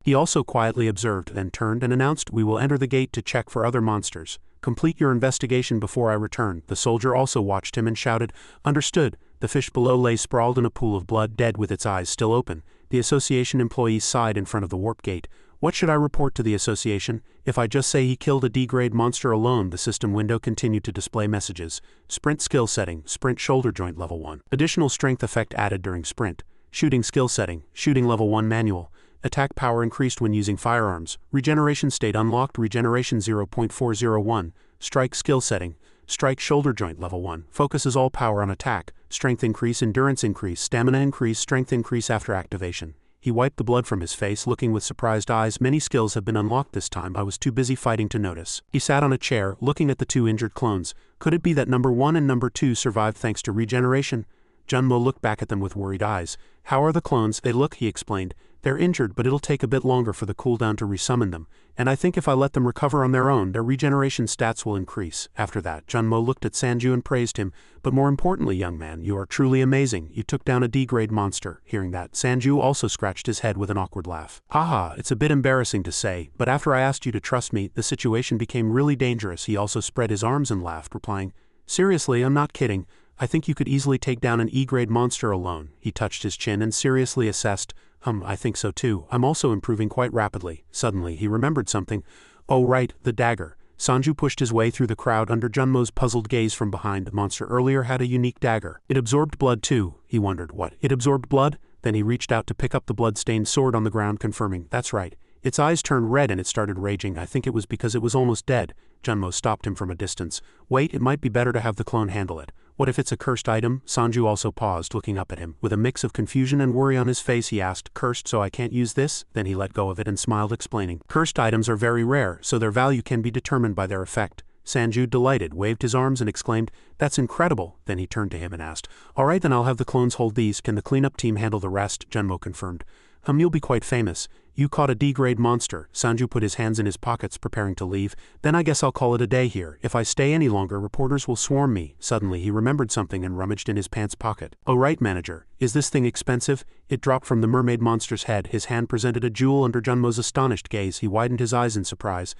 He also quietly observed, then turned and announced, We will enter the gate to check for other monsters. Complete your investigation before I return. The soldier also watched him and shouted, Understood. The fish below lay sprawled in a pool of blood, dead with its eyes still open. The association employee sighed in front of the warp gate. What should I report to the association? If I just say he killed a D-grade monster alone, the system window continued to display messages. Sprint skill setting, sprint shoulder joint level 1. Additional strength effect added during sprint. Shooting skill setting, shooting level 1 manual. Attack power increased when using firearms. Regeneration state unlocked, regeneration 0.401. Strike skill setting. strike shoulder joint level 1, focuses all power on attack, strength increase, endurance increase, stamina increase, strength increase after activation. He wiped the blood from his face, looking with surprised eyes. Many skills have been unlocked this time, I was too busy fighting to notice. He sat on a chair, looking at the 2 injured clones. Could it be that number 1 and number 2 survived thanks to regeneration? Junmo looked back at them with worried eyes. How are the clones? They look, he explained. They're injured, but it'll take a bit longer for the cooldown to resummon them, and I think if I let them recover on their own, their regeneration stats will increase. After that, Junmo looked at Sanju and praised him. But more importantly, young man, you are truly amazing. You took down a D-grade monster. Hearing that, Sanju also scratched his head with an awkward laugh. Haha, it's a bit embarrassing to say, but after I asked you to trust me, the situation became really dangerous. He also spread his arms and laughed, replying, seriously, I'm not kidding. I think you could easily take down an E-grade monster alone. He touched his chin and seriously assessed, I think so too. I'm also improving quite rapidly. Suddenly, he remembered something. Oh right, the dagger. Sanju pushed his way through the crowd under Junmo's puzzled gaze from behind. The monster earlier had a unique dagger. It absorbed blood too. He wondered, what? It absorbed blood? Then he reached out to pick up the blood-stained sword on the ground, confirming, that's right. Its eyes turned red and it started raging. I think it was because it was almost dead. Junmo stopped him from a distance. Wait, it might be better to have the clone handle it. What if it's a cursed item? Sanju also paused, looking up at him. With a mix of confusion and worry on his face, he asked, cursed, so I can't use this? Then he let go of it and smiled, explaining, cursed items are very rare, so their value can be determined by their effect. Sanju, delighted, waved his arms and exclaimed, that's incredible. Then he turned to him and asked, all right, then I'll have the clones hold these. Can the cleanup team handle the rest? Junmo confirmed. You'll be quite famous. You caught a D-grade monster. Sanju put his hands in his pockets, preparing to leave. Then I guess I'll call it a day here. If I stay any longer, reporters will swarm me. Suddenly he remembered something and rummaged in his pants pocket. Oh right, manager. Is this thing expensive? It dropped from the mermaid monster's head. His hand presented a jewel under Junmo's astonished gaze. He widened his eyes in surprise.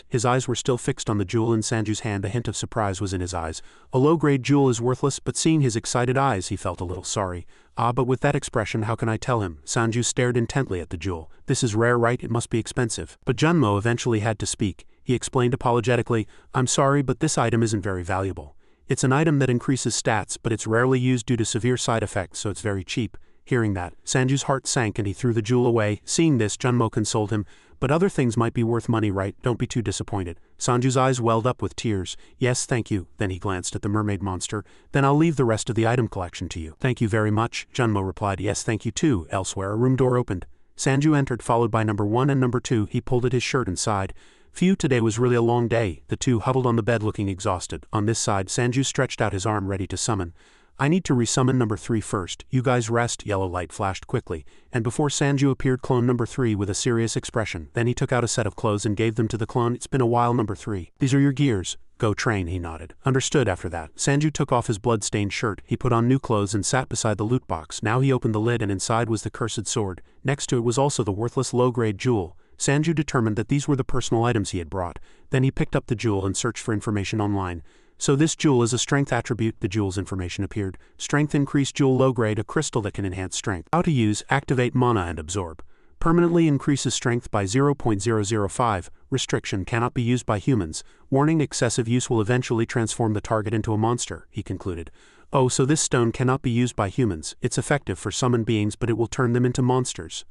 His eyes were still fixed on the jewel in Sanju's hand. A hint of surprise was in his eyes. A low-grade jewel is worthless, but seeing his excited eyes, he felt a little sorry. But with that expression, how can I tell him? Sanju stared intently at the jewel. This is rare, right? It must be expensive. But Junmo eventually had to speak. He explained apologetically, I'm sorry, but this item isn't very valuable. It's an item that increases stats, but it's rarely used due to severe side effects, so it's very cheap. Hearing that, Sanju's heart sank and he threw the jewel away. Seeing this, Junmo consoled him, but other things might be worth money, right? Don't be too disappointed. Sanju's eyes welled up with tears. Yes, thank you. Then he glanced at the mermaid monster. Then I'll leave the rest of the item collection to you. Thank you very much. Junmo replied, yes, thank you too. Elsewhere, a room door opened. Sanju entered, followed by number 1 and number 2. He pulled at his shirt and sighed. Phew, today was really a long day. The two huddled on the bed looking exhausted. On this side, Sanju stretched out his arm ready to summon. I need to resummon number 3 first. You guys rest. Yellow light flashed quickly, and before Sanju appeared clone number 3 with a serious expression. Then he took out a set of clothes and gave them to the clone. It's been a while, number 3. These are your gears. Go train, he nodded. Understood. After that, Sanju took off his blood-stained shirt. He put on new clothes and sat beside the loot box. Now he opened the lid and inside was the cursed sword. Next to it was also the worthless low-grade jewel. Sanju determined that these were the personal items he had brought. Then he picked up the jewel and searched for information online. So this jewel is a strength attribute. The jewel's information appeared. Strength increased jewel low grade, a crystal that can enhance strength. How to use, activate mana and absorb. Permanently increases strength by 0.005. Restriction, cannot be used by humans. Warning, excessive use will eventually transform the target into a monster, he concluded. Oh, so this stone cannot be used by humans. It's effective for summoned beings, but it will turn them into monsters.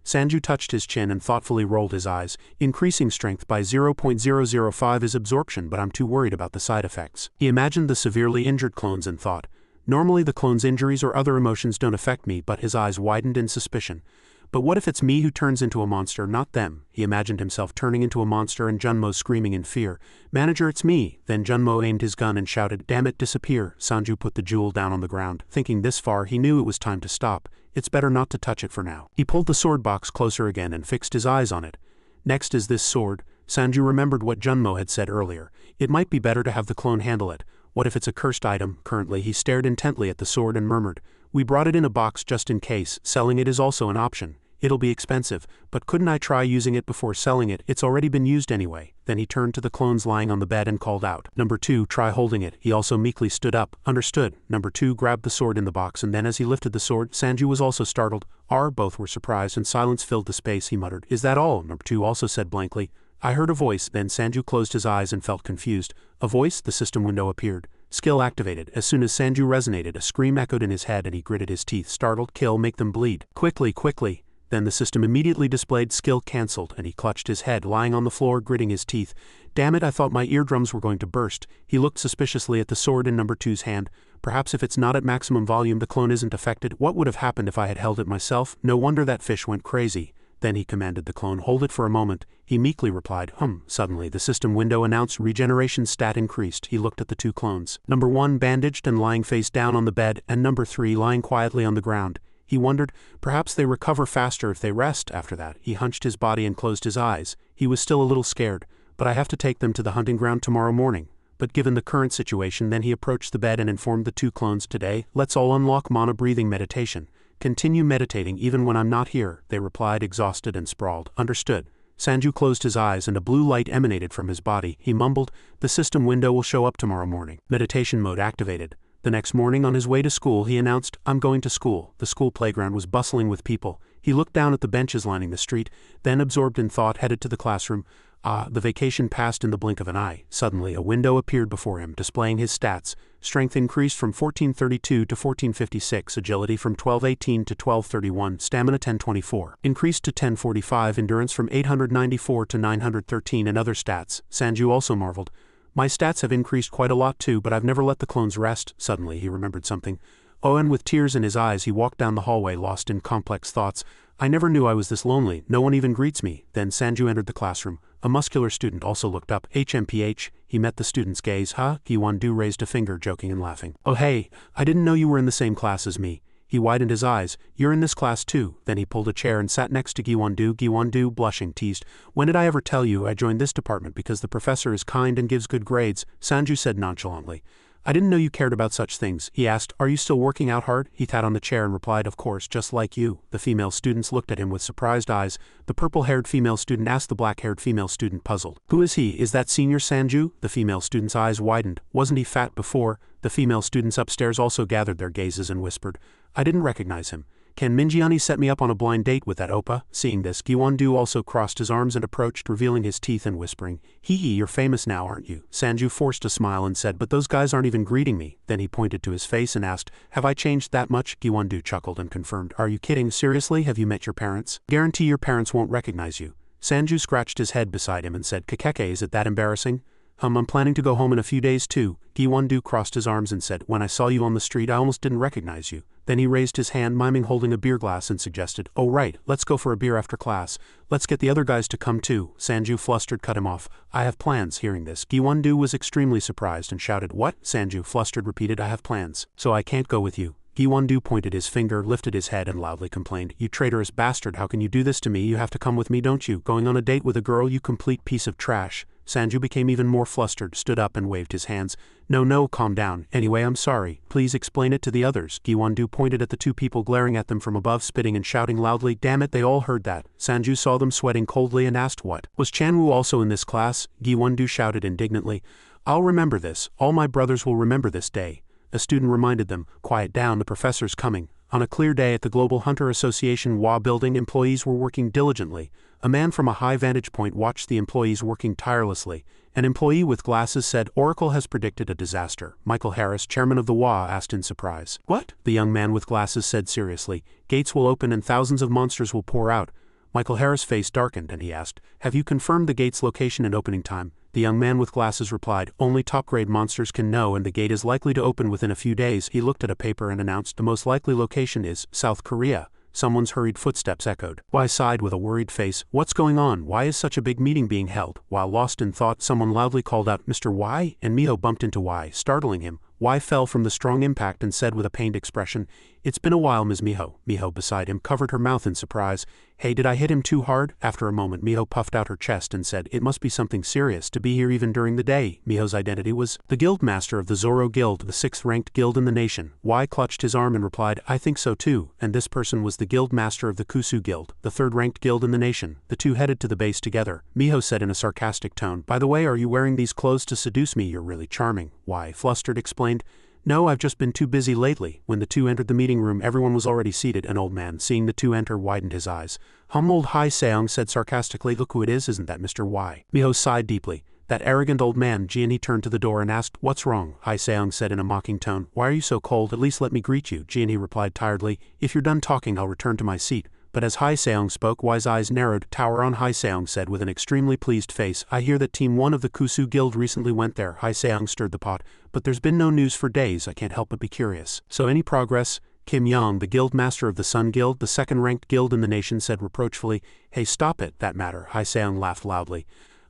Sanju touched his chin and thoughtfully rolled his eyes. Increasing strength by 0.005 is absorption, but I'm too worried about the side effects. He imagined the severely injured clones and thought, normally the clones' injuries or other emotions don't affect me, but his eyes widened in suspicion. But what if it's me who turns into a monster, not them? He imagined himself turning into a monster and Junmo screaming in fear. Manager, it's me. Then Junmo aimed his gun and shouted, damn it, disappear. Sanju put the jewel down on the ground. Thinking this far, he knew it was time to stop. It's better not to touch it for now. He pulled the sword box closer again and fixed his eyes on it. Next is this sword. Sanju remembered what Junmo had said earlier. It might be better to have the clone handle it. What if it's a cursed item? Currently, he stared intently at the sword and murmured, we brought it in a box just in case. Selling it is also an option. It'll be expensive, but couldn't I try using it before selling it? It's already been used anyway. Then he turned to the clones lying on the bed and called out, number 2, try holding it. He also meekly stood up. Understood. Number 2 grabbed the sword in the box, and then as he lifted the sword, Sanju was also startled. Both were surprised and silence filled the space. He muttered, is that all? Number 2 also said blankly, I heard a voice. Then Sanju closed his eyes and felt confused. A voice? The system window appeared. Skill activated. As soon as Sanju resonated, a scream echoed in his head and he gritted his teeth. Startled. Kill, make them bleed. Quickly, quickly. Then the system immediately displayed skill cancelled, and he clutched his head, lying on the floor, gritting his teeth. Damn it, I thought my eardrums were going to burst. He looked suspiciously at the sword in number 2's hand. Perhaps if it's not at maximum volume the clone isn't affected. What would have happened if I had held it myself? No wonder that fish went crazy. Then he commanded the clone, hold it for a moment. He meekly replied, Suddenly the system window announced regeneration stat increased. He looked at the 2 clones. Number 1 bandaged and lying face down on the bed, and number 3 lying quietly on the ground. He wondered, perhaps they recover faster if they rest after that. He hunched his body and closed his eyes. He was still a little scared. But I have to take them to the hunting ground tomorrow morning. But given the current situation, then he approached the bed and informed the 2 clones, today, let's all unlock mana breathing meditation. Continue meditating even when I'm not here, they replied, exhausted and sprawled. Understood. Sanju closed his eyes and a blue light emanated from his body. He mumbled, the system window will show up tomorrow morning. Meditation mode activated. The next morning on his way to school he announced, I'm going to school. The school playground was bustling with people. He looked down at the benches lining the street, then absorbed in thought headed to the classroom. The vacation passed in the blink of an eye. Suddenly a window appeared before him, displaying his stats. Strength increased from 1432 to 1456, agility from 1218 to 1231, stamina 1024. Increased to 1045, endurance from 894 to 913, and other stats. Sanju also marveled. My stats have increased quite a lot too, but I've never let the clones rest. Suddenly he remembered something. And with tears in his eyes he walked down the hallway, lost in complex thoughts. I never knew I was this lonely, no one even greets me. Then Sanju entered the classroom. A muscular student also looked up. HMPH, he met the student's gaze. Gi-won-do raised a finger, joking and laughing. Oh hey, I didn't know you were in the same class as me. He widened his eyes. You're in this class too. Then he pulled a chair and sat next to Gi-won-do. Gi-won-do, blushing, teased. When did I ever tell you I joined this department because the professor is kind and gives good grades? Sanju said nonchalantly. I didn't know you cared about such things. He asked, are you still working out hard? He sat on the chair and replied, of course, just like you. The female students looked at him with surprised eyes. The purple-haired female student asked the black-haired female student, puzzled. Who is he? Is that senior Sanju? The female student's eyes widened. Wasn't he fat before? The female students upstairs also gathered their gazes and whispered, I didn't recognize him. Can Minjiani set me up on a blind date with that oppa? Seeing this, Gi-won-do also crossed his arms and approached, revealing his teeth and whispering, hee, you're famous now, aren't you? Sanju forced a smile and said, but those guys aren't even greeting me. Then he pointed to his face and asked, have I changed that much? Gi-won-do chuckled and confirmed, are you kidding? Seriously, have you met your parents? Guarantee your parents won't recognize you. Sanju scratched his head beside him and said, Kakeke, is it that embarrassing? I'm planning to go home in a few days too. Gi-won-do crossed his arms and said, when I saw you on the street I almost didn't recognize you. Then he raised his hand, miming holding a beer glass, and suggested, oh right, let's go for a beer after class. Let's get the other guys to come too. Sanju, flustered, cut him off. I have plans. Hearing this, Gi-won-do was extremely surprised and shouted, what? Sanju, flustered, repeated, I have plans. So I can't go with you. Gi-won-do pointed his finger, lifted his head, and loudly complained, you traitorous bastard, how can you do this to me? You have to come with me, don't you? Going on a date with a girl, you complete piece of trash. Sanju became even more flustered, stood up and waved his hands. No, calm down. Anyway, I'm sorry. Please explain it to the others. Gi-won-do pointed at the 2 people glaring at them from above, spitting and shouting loudly. Damn it, they all heard that. Sanju saw them sweating coldly and asked what. Was Chanwoo also in this class? Gi-won-do shouted indignantly. I'll remember this. All my brothers will remember this day. A student reminded them, quiet down, the professor's coming. On a clear day at the Global Hunter Association WA building, employees were working diligently. A man from a high vantage point watched the employees working tirelessly. An employee with glasses said, Oracle has predicted a disaster. Michael Harris, chairman of the WA, asked in surprise. What? The young man with glasses said seriously. Gates will open and thousands of monsters will pour out. Michael Harris' face darkened and he asked, have you confirmed the gate's location and opening time? The young man with glasses replied, only top-grade monsters can know, and the gate is likely to open within a few days. He looked at a paper and announced, the most likely location is South Korea. Someone's hurried footsteps echoed. Wai sighed with a worried face. What's going on? Why is such a big meeting being held? While lost in thought, someone loudly called out, Mr. Wai? And Miho bumped into Wai, startling him. Wai fell from the strong impact and said with a pained expression, it's been a while, Ms. Miho. Miho beside him covered her mouth in surprise. Hey, did I hit him too hard? After a moment, Miho puffed out her chest and said, it must be something serious to be here even during the day. Miho's identity was the guild master of the Zoro Guild, the 6th-ranked guild in the nation. Wai clutched his arm and replied, I think so too. And this person was the guild master of the Kusu Guild, the 3rd-ranked guild in the nation. The two headed to the base together. Miho said in a sarcastic tone, by the way, are you wearing these clothes to seduce me? You're really charming. Wai, flustered, explained, no, I've just been too busy lately. When the two entered the meeting room, everyone was already seated. An old man, seeing the two enter, widened his eyes. Old Hai Seong said sarcastically, look who it is, isn't that Mr. Wai? Miho sighed deeply. That arrogant old man. Jian turned to the door and asked, what's wrong? Hai Seong said in a mocking tone, why are you so cold? At least let me greet you. Jian replied tiredly, if you're done talking I'll return to my seat. but as Hai-seong spoke, Y's eyes narrowed. Tower on, Hai-seong said with an extremely pleased face. I hear that Team 1 of the Kusu Guild recently went there. Hai-seong stirred the pot, but there's been no news for days. I can't help but be curious. So any progress? Kim Young, the guild master of the Sun Guild, the second-ranked guild in the nation, said reproachfully. Hey, stop it, that matter. Hai-seong laughed loudly.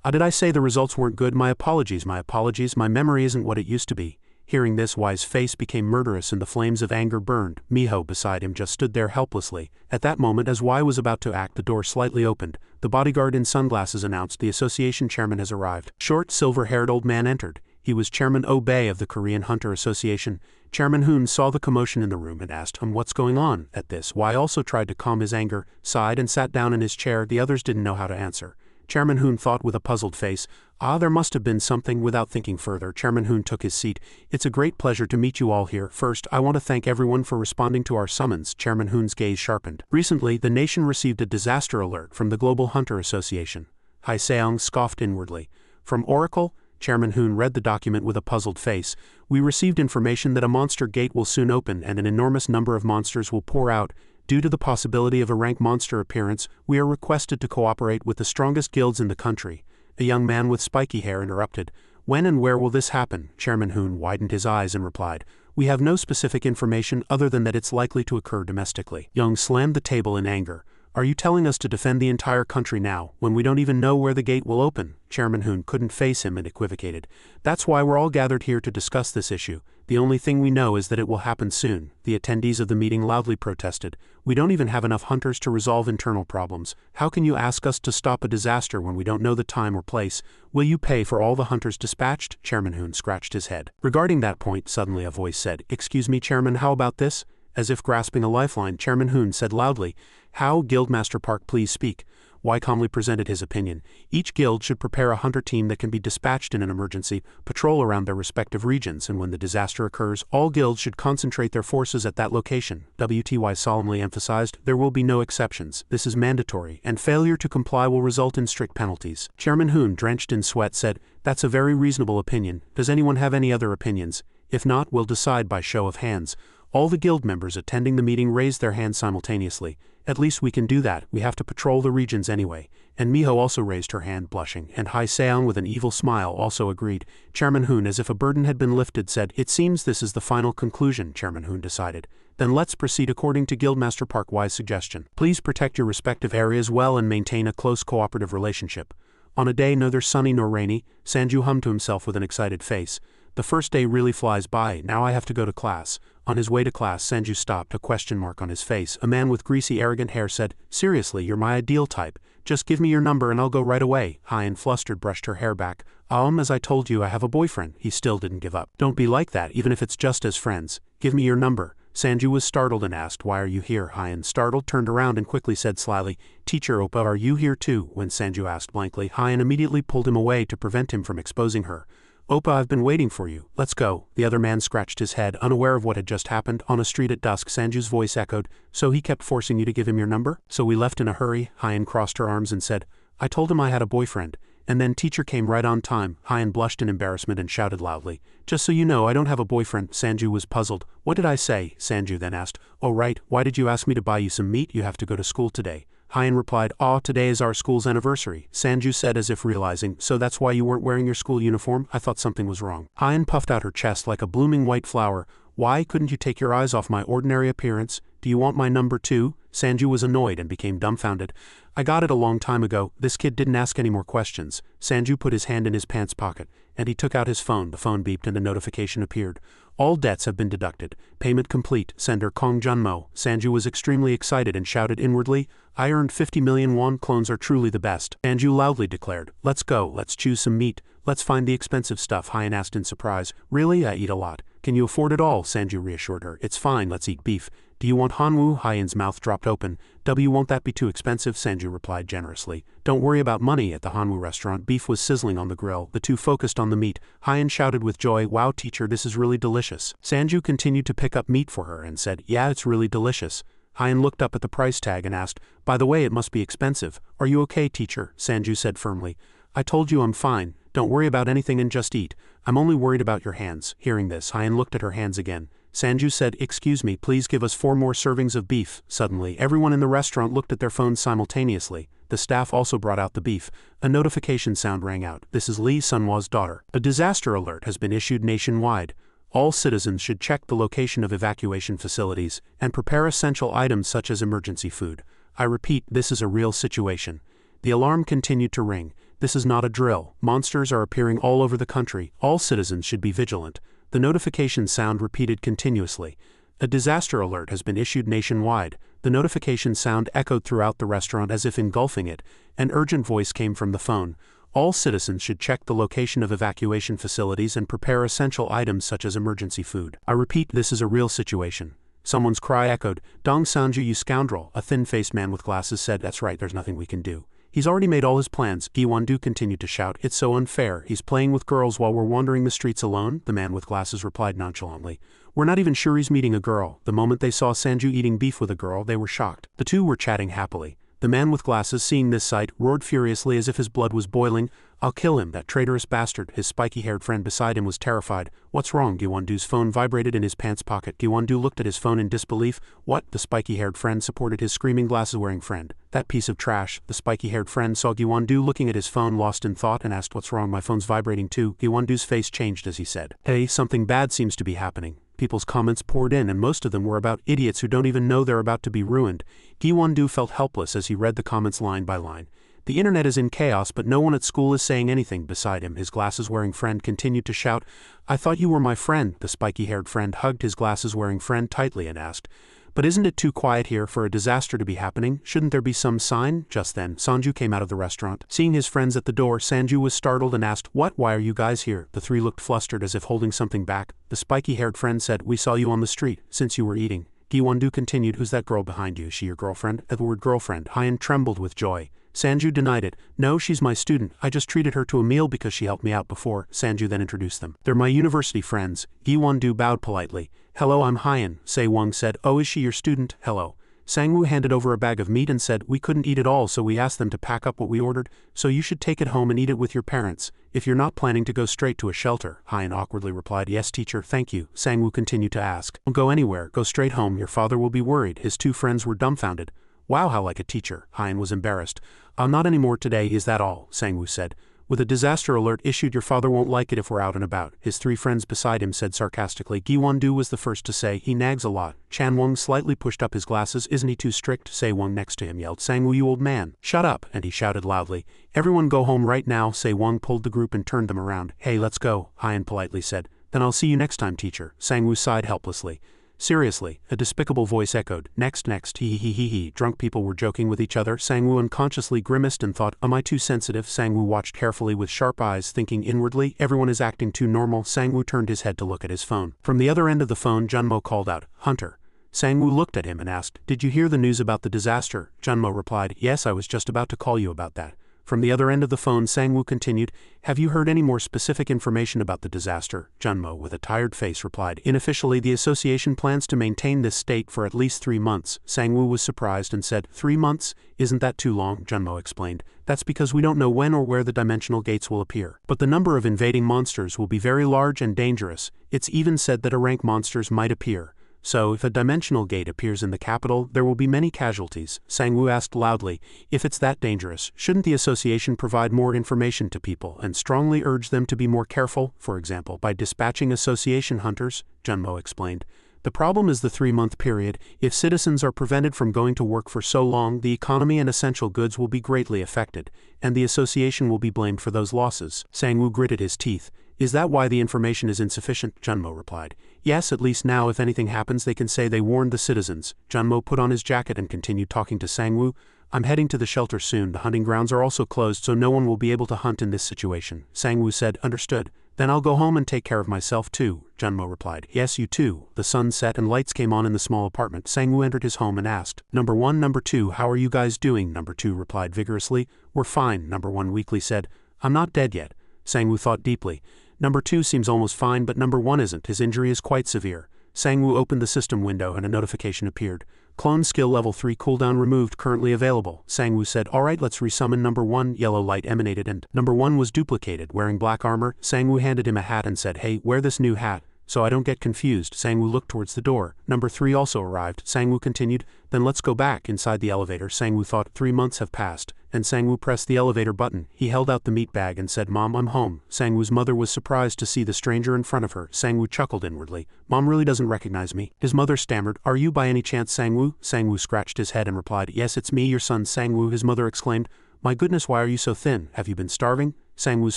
Did I say the results weren't good? My apologies, my memory isn't what it used to be. Hearing this, Y's face became murderous and the flames of anger burned. Miho beside him just stood there helplessly. At that moment, as Y was about to act, the door slightly opened. The bodyguard in sunglasses announced the association chairman has arrived. Short, silver-haired old man entered. He was Chairman Oh-bae of the Korean Hunter Association. Chairman Hoon saw the commotion in the room and asked him what's going on. At this, Y also tried to calm his anger, sighed and sat down in his chair. The others didn't know how to answer. Chairman Hoon thought with a puzzled face. There must have been something. Without thinking further, Chairman Hoon took his seat. It's a great pleasure to meet you all here. First, I want to thank everyone for responding to our summons. Chairman Hoon's gaze sharpened. Recently, the nation received a disaster alert from the Global Hunter Association. Hai-seong scoffed inwardly. From Oracle? Chairman Hoon read the document with a puzzled face. We received information that a monster gate will soon open and an enormous number of monsters will pour out. Due to the possibility of a rank monster appearance, we are requested to cooperate with the strongest guilds in the country. A young man with spiky hair interrupted. When and where will this happen? Chairman Hoon widened his eyes and replied. We have no specific information other than that it's likely to occur domestically. Young slammed the table in anger. Are you telling us to defend the entire country now, when we don't even know where the gate will open? Chairman Hoon couldn't face him and equivocated. That's why we're all gathered here to discuss this issue. The only thing we know is that it will happen soon. The attendees of the meeting loudly protested. We don't even have enough hunters to resolve internal problems. How can you ask us to stop a disaster when we don't know the time or place? Will you pay for all the hunters dispatched? Chairman Hoon scratched his head. Regarding that point, suddenly a voice said, Excuse me, Chairman, how about this? As if grasping a lifeline, Chairman Hoon said loudly, How, Guildmaster Park, please speak. Y calmly presented his opinion. Each guild should prepare a hunter team that can be dispatched in an emergency, patrol around their respective regions, and when the disaster occurs, all guilds should concentrate their forces at that location. WTY solemnly emphasized, there will be no exceptions. This is mandatory, and failure to comply will result in strict penalties. Chairman Hoon, drenched in sweat, said, That's a very reasonable opinion. Does anyone have any other opinions? If not, we'll decide by show of hands. All the guild members attending the meeting raised their hands simultaneously. At least we can do that, we have to patrol the regions anyway. And Miho also raised her hand, blushing, and Hai-seong with an evil smile also agreed. Chairman Hoon, as if a burden had been lifted, said, It seems this is the final conclusion, Chairman Hoon decided. Then let's proceed according to Guildmaster Park Y's suggestion. Please protect your respective areas well and maintain a close cooperative relationship. On a day neither sunny nor rainy, Sanju hummed to himself with an excited face. The first day really flies by, now I have to go to class. On his way to class, Sanju stopped, a question mark on his face. A man with greasy, arrogant hair said, Seriously, you're my ideal type. Just give me your number and I'll go right away. Hyen, flustered, brushed her hair back. As I told you, I have a boyfriend. He still didn't give up. Don't be like that, even if it's just as friends. Give me your number. Sanju was startled and asked, Why are you here? Hyen, startled, turned around and quickly said slyly, Teacher Oppa, are you here too? When Sanju asked blankly, Hyen immediately pulled him away to prevent him from exposing her. Oppa, I've been waiting for you. Let's go. The other man scratched his head, unaware of what had just happened. On a street at dusk, Sanju's voice echoed, So he kept forcing you to give him your number? So we left in a hurry. Hyen crossed her arms and said, I told him I had a boyfriend. And then teacher came right on time. Hyen blushed in embarrassment and shouted loudly, Just so you know, I don't have a boyfriend. Sanju was puzzled. What did I say? Sanju then asked, Oh right, why did you ask me to buy you some meat? You have to go to school today. Hyen replied, Today is our school's anniversary. Sanju said as if realizing, So that's why you weren't wearing your school uniform? I thought something was wrong. Hyen puffed out her chest like a blooming white flower. Why couldn't you take your eyes off my ordinary appearance? Do you want my number too? Sanju was annoyed and became dumbfounded. I got it a long time ago. This kid didn't ask any more questions. Sanju put his hand in his pants pocket, and he took out his phone. The phone beeped and a notification appeared. All debts have been deducted. Payment complete. Sender Kong Junmo. Sanju was extremely excited and shouted inwardly, I earned 50 million won. Clones are truly the best. Sanju loudly declared, Let's go. Let's choose some meat. Let's find the expensive stuff. Hyen asked in surprise. Really? I eat a lot. Can you afford it all? Sanju reassured her. It's fine. Let's eat beef. Do you want hanwoo? Hyen's mouth dropped open. Won't that be too expensive? Sanju replied generously. Don't worry about money. At the hanwoo restaurant, beef was sizzling on the grill. The two focused on the meat. Hyen shouted with joy, Wow teacher, this is really delicious. Sanju continued to pick up meat for her and said, Yeah, it's really delicious. Hyen looked up at the price tag and asked, By the way, it must be expensive. Are you okay, teacher? Sanju said firmly. I told you I'm fine. Don't worry about anything and just eat. I'm only worried about your hands. Hearing this, Hyen looked at her hands again. Sanju said, "Excuse me, please give us 4 more servings of beef." Suddenly, everyone in the restaurant looked at their phones simultaneously. The staff also brought out the beef. A notification sound rang out. "This is Lee Sunhwa's daughter. A disaster alert has been issued nationwide. All citizens should check the location of evacuation facilities and prepare essential items such as emergency food. I repeat, this is a real situation." The alarm continued to ring. "This is not a drill. Monsters are appearing all over the country. All citizens should be vigilant." The notification sound repeated continuously. "A disaster alert has been issued nationwide." The notification sound echoed throughout the restaurant as if engulfing it. An urgent voice came from the phone. "All citizens should check the location of evacuation facilities and prepare essential items such as emergency food. I repeat, this is a real situation." Someone's cry echoed. "Dong Sanju, you scoundrel," a thin-faced man with glasses said. "That's right, there's nothing we can do. He's already made all his plans." Gi-won-do continued to shout. "It's so unfair. He's playing with girls while we're wandering the streets alone," the man with glasses replied nonchalantly. "We're not even sure he's meeting a girl." The moment they saw Sanju eating beef with a girl, they were shocked. The two were chatting happily. The man with glasses, seeing this sight, roared furiously as if his blood was boiling. "I'll kill him, that traitorous bastard." His spiky-haired friend beside him was terrified. "What's wrong?" Gi-won-do's phone vibrated in his pants pocket. Gi-won-do looked at his phone in disbelief. "What?" The spiky-haired friend supported his screaming glasses-wearing friend. "That piece of trash." The spiky-haired friend saw Gi-won-do looking at his phone lost in thought and asked, "What's wrong? My phone's vibrating too." Gi-won-do's face changed as he said, "Hey, something bad seems to be happening." People's comments poured in, and most of them were about idiots who don't even know they're about to be ruined. Gi-won-do felt helpless as he read the comments line by line. "The internet is in chaos, but no one at school is saying anything." Beside him, his glasses-wearing friend continued to shout, "I thought you were my friend." The spiky-haired friend hugged his glasses-wearing friend tightly and asked, "But isn't it too quiet here for a disaster to be happening? Shouldn't there be some sign?" Just then, Sanju came out of the restaurant. Seeing his friends at the door, Sanju was startled and asked, "What? Why are you guys here?" The three looked flustered as if holding something back. The spiky-haired friend said, "We saw you on the street, since you were eating." Gi-won-do continued, "Who's that girl behind you? Is she your girlfriend?" At the word girlfriend, Hyen trembled with joy. Sanju denied it. "No, she's my student. I just treated her to a meal because she helped me out before." Sanju then introduced them. "They're my university friends." Gi-won-do bowed politely. "Hello, I'm Hyen," Se-wung said. "Oh, is she your student?" "Hello." Sang-woo handed over a bag of meat and said, "We couldn't eat it all, so we asked them to pack up what we ordered, so you should take it home and eat it with your parents, if you're not planning to go straight to a shelter." Hyen awkwardly replied, "Yes, teacher, thank you." Sang-woo continued to ask, "Don't go anywhere, go straight home, your father will be worried." His two friends were dumbfounded. "Wow, how like a teacher." Hyen was embarrassed. "Not anymore today, is that all?" Sang-woo said. "With a disaster alert issued, your father won't like it if we're out and about." His three friends beside him said sarcastically. Gi-won-do was the first to say, "He nags a lot." Chan-wung slightly pushed up his glasses. "Isn't he too strict?" Se-wung next to him yelled, "Sang-woo, you old man. Shut up," and he shouted loudly. "Everyone go home right now." Se-wung pulled the group and turned them around. "Hey, let's go," Hyen politely said. "Then I'll see you next time, teacher." Sang-woo sighed helplessly. "Seriously," a despicable voice echoed. Next, he. Drunk people were joking with each other. Sang-woo unconsciously grimaced and thought, "Am I too sensitive?" Sang-woo watched carefully with sharp eyes, thinking inwardly, "Everyone is acting too normal." Sang-woo turned his head to look at his phone. From the other end of the phone, Junmo called out, "Hunter." Sang-woo looked at him and asked, "Did you hear the news about the disaster?" Junmo replied, "Yes, I was just about to call you about that." From the other end of the phone, Sang-woo continued, "Have you heard any more specific information about the disaster?" Junmo, with a tired face, replied, "Unofficially, the association plans to maintain this state for at least 3 months. Sang-woo was surprised and said, "3 months? Isn't that too long?" Junmo explained, "That's because we don't know when or where the dimensional gates will appear. But the number of invading monsters will be very large and dangerous. It's even said that rank monsters might appear. So, if a dimensional gate appears in the capital, there will be many casualties." Sang-woo asked loudly, "If it's that dangerous, shouldn't the association provide more information to people and strongly urge them to be more careful, for example, by dispatching association hunters?" Junmo explained. "The problem is the 3-month period. If citizens are prevented from going to work for so long, the economy and essential goods will be greatly affected, and the association will be blamed for those losses." Sang-woo gritted his teeth. "Is that why the information is insufficient?" Junmo replied. "Yes, at least now if anything happens they can say they warned the citizens." Junmo put on his jacket and continued talking to Sang-woo. "I'm heading to the shelter soon. The hunting grounds are also closed, so no one will be able to hunt in this situation." Sang-woo said, "Understood. Then I'll go home and take care of myself too." Junmo replied, "Yes, you too." The sun set and lights came on in the small apartment. Sang-woo entered his home and asked, "Number 1, Number 2, how are you guys doing?" Number 2 replied vigorously, "We're fine." Number 1 weakly said, "I'm not dead yet." Sang-woo thought deeply. Number 2 seems almost fine, but Number 1 isn't. His injury is quite severe. Sang-woo opened the system window and a notification appeared. "Clone skill level 3 cooldown removed, currently available." Sang-woo said, "Alright, let's resummon Number 1. Yellow light emanated and Number 1 was duplicated, wearing black armor. Sang-woo handed him a hat and said, "Hey, wear this new hat." so I don't get confused. Sang-woo looked towards the door. Number 3 also arrived. Sang-woo continued, then let's go back. Inside the elevator, Sang-woo thought 3 months have passed, and Sang-woo pressed the elevator button. He held out the meat bag and said, Mom, I'm home. Sang-woo's mother was surprised to see the stranger in front of her. Sang-woo chuckled inwardly. Mom really doesn't recognize me. His mother stammered, are you by any chance Sang-woo? Sang-woo scratched his head and replied, yes, it's me, your son Sang-woo. His mother exclaimed, my goodness, why are you so thin? Have you been starving? Sang-woo's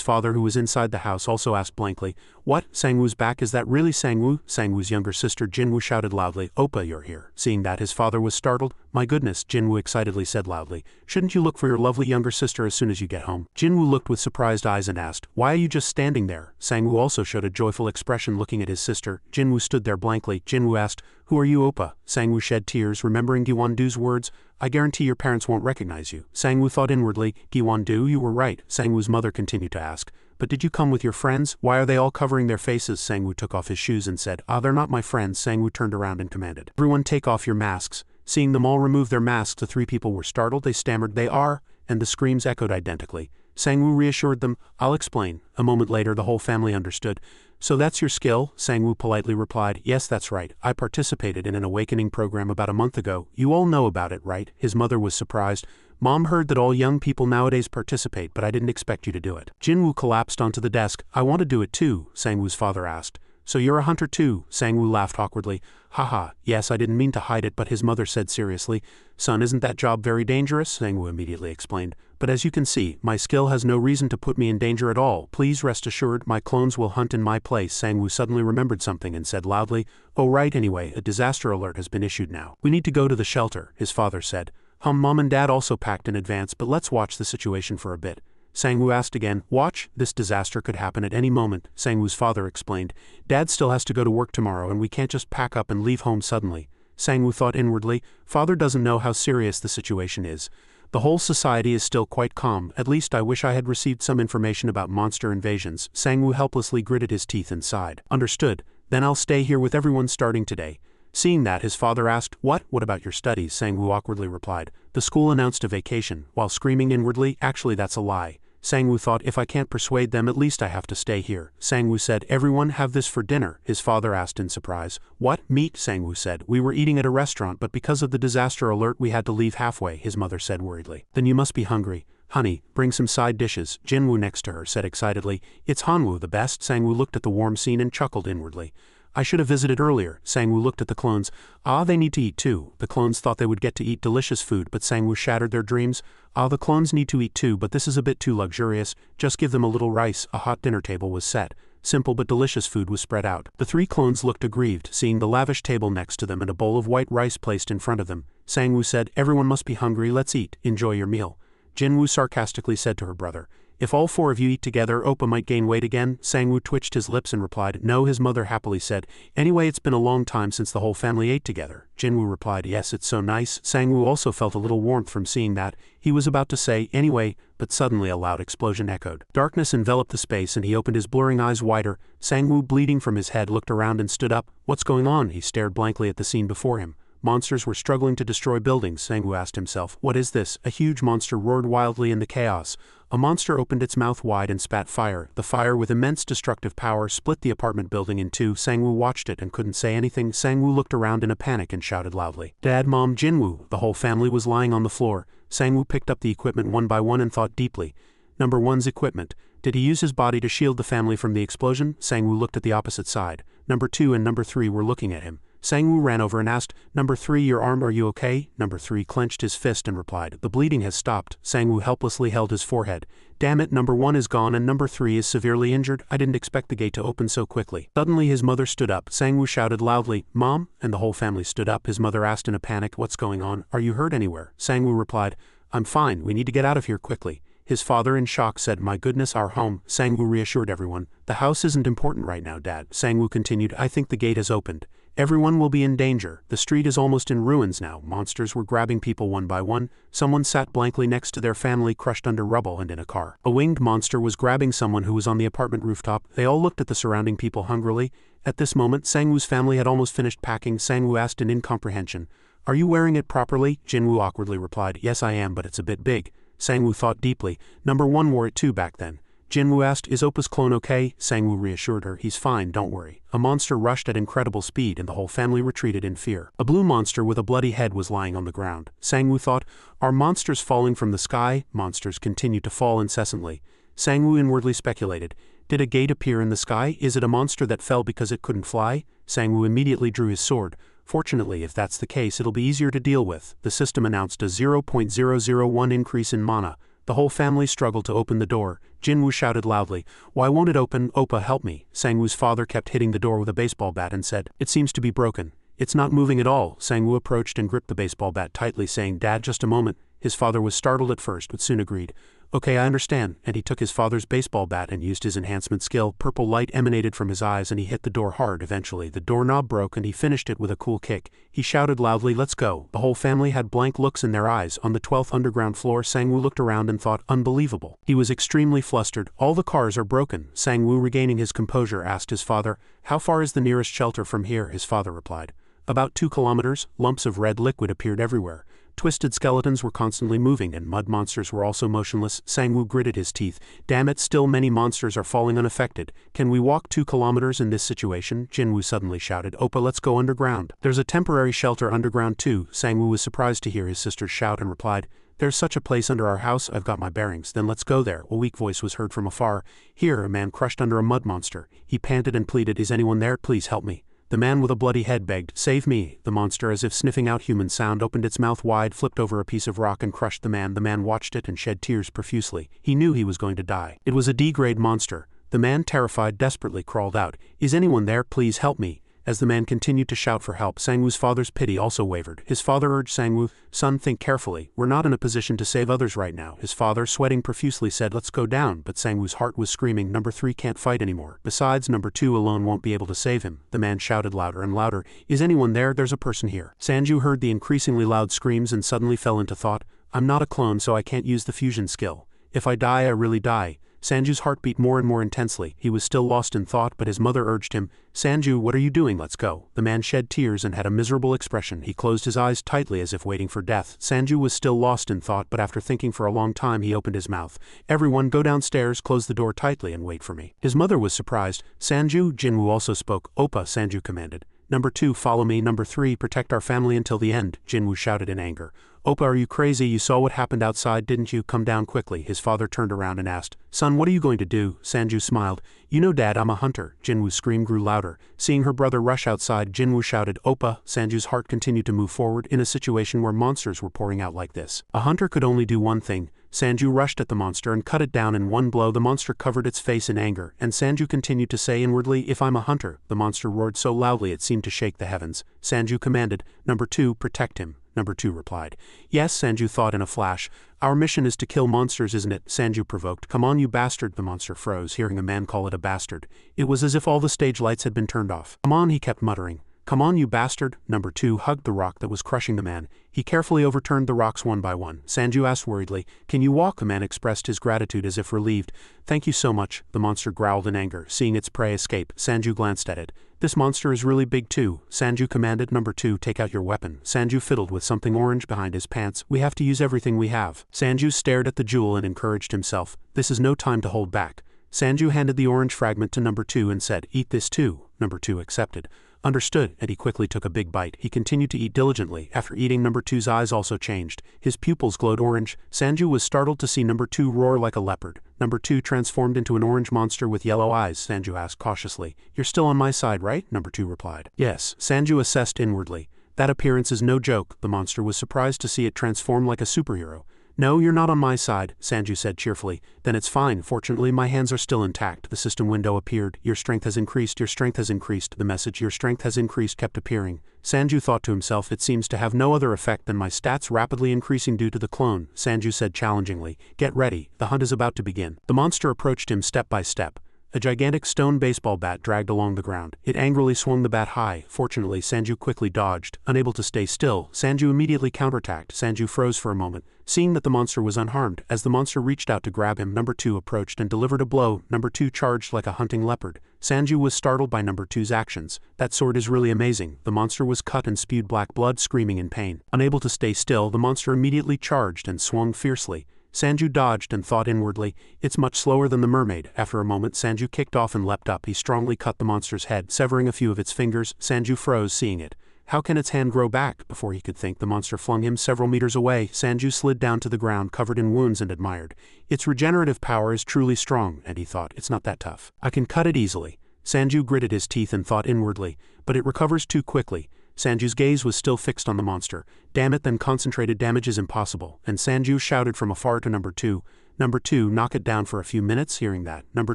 father, who was inside the house, also asked blankly, what? Sang-woo's back, is that really Sang-woo? Sang-woo's younger sister Jin-woo shouted loudly, Oppa, you're here. Seeing that, his father was startled. My goodness, Jin-woo excitedly said loudly, shouldn't you look for your lovely younger sister as soon as you get home? Jin-woo looked with surprised eyes and asked, why are you just standing there? Sang-woo also showed a joyful expression looking at his sister. Jin-woo stood there blankly. Jin-woo asked, who are you, Oppa? Sang-woo shed tears, remembering Gi-won-do's words, I guarantee your parents won't recognize you. Sang-woo thought inwardly, Gi-won-do, you were right. Sang-woo's mother continued to ask, but did you come with your friends? Why are they all covering their faces? Sang-woo took off his shoes and said, they're not my friends. Sang-woo turned around and commanded, everyone take off your masks. Seeing them all remove their masks, the 3 people were startled. They stammered, they are, and the screams echoed identically. Sang-woo reassured them, I'll explain. A moment later, the whole family understood. So that's your skill? Sang-woo politely replied, yes, that's right. I participated in an awakening program about a month ago. You all know about it, right? His mother was surprised. Mom heard that all young people nowadays participate, but I didn't expect you to do it. Jin-woo collapsed onto the desk. I want to do it too, Sang-woo's father asked. So you're a hunter too? Sang-woo laughed awkwardly. Haha, yes, I didn't mean to hide it, but his mother said seriously. Son, isn't that job very dangerous? Sang-woo immediately explained. But as you can see, my skill has no reason to put me in danger at all. Please rest assured, my clones will hunt in my place. Sang-woo suddenly remembered something and said loudly, oh right, anyway, a disaster alert has been issued now. We need to go to the shelter, his father said. Mom and Dad also packed in advance, but let's watch the situation for a bit. Sang-woo asked again, watch? This disaster could happen at any moment, Sang-woo's father explained. Dad still has to go to work tomorrow and we can't just pack up and leave home suddenly. Sang-woo thought inwardly, father doesn't know how serious the situation is. The whole society is still quite calm, at least I wish I had received some information about monster invasions. Sang-woo helplessly gritted his teeth and sighed. Understood, then I'll stay here with everyone starting today. Seeing that, his father asked, what about your studies? Sang-woo awkwardly replied, the school announced a vacation, while screaming inwardly, actually that's a lie. Sang-woo thought, if I can't persuade them, at least I have to stay here. Sang-woo said, everyone have this for dinner, his father asked in surprise. What, meat? Sang-woo said, we were eating at a restaurant, but because of the disaster alert we had to leave halfway, his mother said worriedly. Then you must be hungry. Honey, bring some side dishes. Jin-woo next to her said excitedly, it's Hanwoo the best. Sang-woo looked at the warm scene and chuckled inwardly. I should have visited earlier. Sang-woo looked at the clones. They need to eat too. The clones thought they would get to eat delicious food, but Sang-woo shattered their dreams. The clones need to eat too, but this is a bit too luxurious. Just give them a little rice. A hot dinner table was set. Simple but delicious food was spread out. The 3 clones looked aggrieved, seeing the lavish table next to them and a bowl of white rice placed in front of them. Sang-woo said, everyone must be hungry, let's eat. Enjoy your meal. Jin-woo sarcastically said to her brother, if all 4 of you eat together, Oppa might gain weight again. Sang-woo twitched his lips and replied, no. His mother happily said, anyway, it's been a long time since the whole family ate together. Jin-woo replied, yes, it's so nice. Sang-woo also felt a little warmth from seeing that. He was about to say, anyway, but suddenly a loud explosion echoed. Darkness enveloped the space and he opened his blurring eyes wider. Sang-woo, bleeding from his head, looked around and stood up. What's going on? He stared blankly at the scene before him. Monsters were struggling to destroy buildings. Sang-woo asked himself, what is this? A huge monster roared wildly in the chaos. A monster opened its mouth wide and spat fire. The fire, with immense destructive power, split the apartment building in 2. Sang-woo watched it and couldn't say anything. Sang-woo looked around in a panic and shouted loudly, Dad, Mom, Jin-woo. The whole family was lying on the floor. Sang-woo picked up the equipment one by one and thought deeply. Number 1's equipment. Did he use his body to shield the family from the explosion? Sang-woo looked at the opposite side. Number 2 and Number 3 were looking at him. Sang-woo ran over and asked, Number 3, your arm, are you okay? Number 3 clenched his fist and replied, the bleeding has stopped. Sang-woo helplessly held his forehead. Damn it, Number 1 is gone and Number 3 is severely injured. I didn't expect the gate to open so quickly. Suddenly his mother stood up. Sang-woo shouted loudly, Mom? And the whole family stood up. His mother asked in a panic, what's going on? Are you hurt anywhere? Sang-woo replied, I'm fine, we need to get out of here quickly. His father in shock said, my goodness, our home. Sang-woo reassured everyone. The house isn't important right now, Dad. Sang-woo continued, I think the gate has opened. Everyone will be in danger. The street is almost in ruins now. Monsters were grabbing people one by one. Someone sat blankly next to their family, crushed under rubble and in a car. A winged monster was grabbing someone who was on the apartment rooftop. They all looked at the surrounding people hungrily. At this moment, Sang-woo's family had almost finished packing. Sang-woo asked in incomprehension, are you wearing it properly? Jin-woo awkwardly replied, yes I am, but it's a bit big. Sang-woo thought deeply. Number 1 wore it too back then. Jinwoo asked, is Oppa's clone okay? Sangwoo reassured her, he's fine, don't worry. A monster rushed at incredible speed and the whole family retreated in fear. A blue monster with a bloody head was lying on the ground. Sangwoo thought, are monsters falling from the sky? Monsters continued to fall incessantly. Sangwoo inwardly speculated, did a gate appear in the sky? Is it a monster that fell because it couldn't fly? Sangwoo immediately drew his sword. Fortunately, if that's the case, it'll be easier to deal with. The system announced a 0.001 increase in mana. The whole family struggled to open the door. Jinwoo shouted loudly, why won't it open? Oppa, help me. Sangwoo's father kept hitting the door with a baseball bat and said, it seems to be broken. It's not moving at all. Sangwoo approached and gripped the baseball bat tightly, saying, Dad, just a moment. His father was startled at first, but soon agreed. Okay, I understand, and he took his father's baseball bat and used his enhancement skill. Purple light emanated from his eyes and he hit the door hard. Eventually, the doorknob broke and he finished it with a cool kick. He shouted loudly, let's go. The whole family had blank looks in their eyes. On the 12th underground floor, Sangwoo looked around and thought, unbelievable. He was extremely flustered. All the cars are broken. Sangwoo, regaining his composure, asked his father, how far is the nearest shelter from here? His father replied, about 2 kilometers. Lumps of red liquid appeared everywhere. Twisted skeletons were constantly moving and mud monsters were also motionless. Sangwoo gritted his teeth. Damn it, still many monsters are falling unaffected. Can we walk 2 kilometers in this situation? Jinwoo suddenly shouted, Oppa, let's go underground. There's a temporary shelter underground too. Sangwoo was surprised to hear his sister shout and replied, there's such a place under our house, I've got my bearings, then let's go there. A weak voice was heard from afar. Here, a man crushed under a mud monster. He panted and pleaded, is anyone there? Please help me. The man with a bloody head begged, save me. The monster, as if sniffing out human sound, opened its mouth wide, flipped over a piece of rock and crushed the man. The man watched it and shed tears profusely. He knew he was going to die. It was a D-grade monster. The man, terrified, desperately crawled out. Is anyone there? Please help me. As the man continued to shout for help, Sangwoo's father's pity also wavered. His father urged Sangwoo, son, think carefully. We're not in a position to save others right now. His father, sweating profusely, said, let's go down, but Sangwoo's heart was screaming, number 3 can't fight anymore. Besides, number 2 alone won't be able to save him. The man shouted louder and louder, is anyone there? There's a person here. Sangwoo heard the increasingly loud screams and suddenly fell into thought, I'm not a clone, so I can't use the fusion skill. If I die, I really die. Sanju's heart beat more and more intensely. He was still lost in thought, but his mother urged him, Sanju, what are you doing? Let's go. The man shed tears and had a miserable expression. He closed his eyes tightly as if waiting for death. Sanju was still lost in thought, but after thinking for a long time he opened his mouth. Everyone go downstairs, close the door tightly and wait for me. His mother was surprised. Sanju, Jinwoo also spoke. Oppa, Sanju commanded. Number 2, follow me. Number 3, protect our family until the end, Jinwoo shouted in anger. Oppa, are you crazy? You saw what happened outside, didn't you? Come down quickly. His father turned around and asked, Son, what are you going to do? Sanju smiled. You know, Dad, I'm a hunter. Jinwoo's scream grew louder. Seeing her brother rush outside, Jinwoo shouted, Oppa. Sanju's heart continued to move forward in a situation where monsters were pouring out like this. A hunter could only do one thing. Sanju rushed at the monster and cut it down in one blow. The monster covered its face in anger, and Sanju continued to say inwardly, If I'm a hunter. The monster roared so loudly it seemed to shake the heavens. Sanju commanded, Number 2, protect him. Number 2 replied. Yes, Sanju thought in a flash. Our mission is to kill monsters, isn't it? Sanju provoked. Come on, you bastard. The monster froze, hearing a man call it a bastard. It was as if all the stage lights had been turned off. Come on, he kept muttering. Come on, you bastard. Number 2 hugged the rock that was crushing the man. He carefully overturned the rocks one by one. Sanju asked worriedly, Can you walk? The man expressed his gratitude as if relieved. Thank you so much. The monster growled in anger, seeing its prey escape. Sanju glanced at it. This monster is really big too. Sanju commanded. Number 2, take out your weapon. Sanju fiddled with something orange behind his pants. We have to use everything we have. Sanju stared at the jewel and encouraged himself. This is no time to hold back. Sanju handed the orange fragment to Number 2 and said, Eat this too. Number 2 accepted. Understood, and he quickly took a big bite. He continued to eat diligently. After eating, Number 2's eyes also changed. His pupils glowed orange. Sanju was startled to see Number 2 roar like a leopard. Number 2 transformed into an orange monster with yellow eyes. Sanju asked cautiously, You're still on my side, right? Number 2 replied. Yes. Sanju assessed inwardly. That appearance is no joke. The monster was surprised to see it transform like a superhero. No, you're not on my side, Sanju said cheerfully. Then it's fine. Fortunately, my hands are still intact. The system window appeared. Your strength has increased. Your strength has increased. The message, your strength has increased, kept appearing. Sanju thought to himself, it seems to have no other effect than my stats rapidly increasing due to the clone. Sanju said challengingly, Get ready. The hunt is about to begin. The monster approached him step by step. A gigantic stone baseball bat dragged along the ground. It angrily swung the bat high. Fortunately, Sanju quickly dodged. Unable to stay still, Sanju immediately counterattacked. Sanju froze for a moment, seeing that the monster was unharmed. As the monster reached out to grab him, Number 2 approached and delivered a blow. Number 2 charged like a hunting leopard. Sanju was startled by Number 2's actions. That sword is really amazing. The monster was cut and spewed black blood, screaming in pain. Unable to stay still, the monster immediately charged and swung fiercely. Sanju dodged and thought inwardly, it's much slower than the mermaid. After a moment Sanju kicked off and leapt up. He strongly cut the monster's head, severing a few of its fingers. Sanju froze seeing it. How can its hand grow back? Before he could think, the monster flung him several meters away. Sanju slid down to the ground covered in wounds and admired. Its regenerative power is truly strong, and he thought, it's not that tough. I can cut it easily. Sanju gritted his teeth and thought inwardly, but it recovers too quickly. Sanju's gaze was still fixed on the monster. Damn it, then concentrated damage is impossible. And Sanju shouted from afar to number 2. Number 2, knock it down for a few minutes. Hearing that, number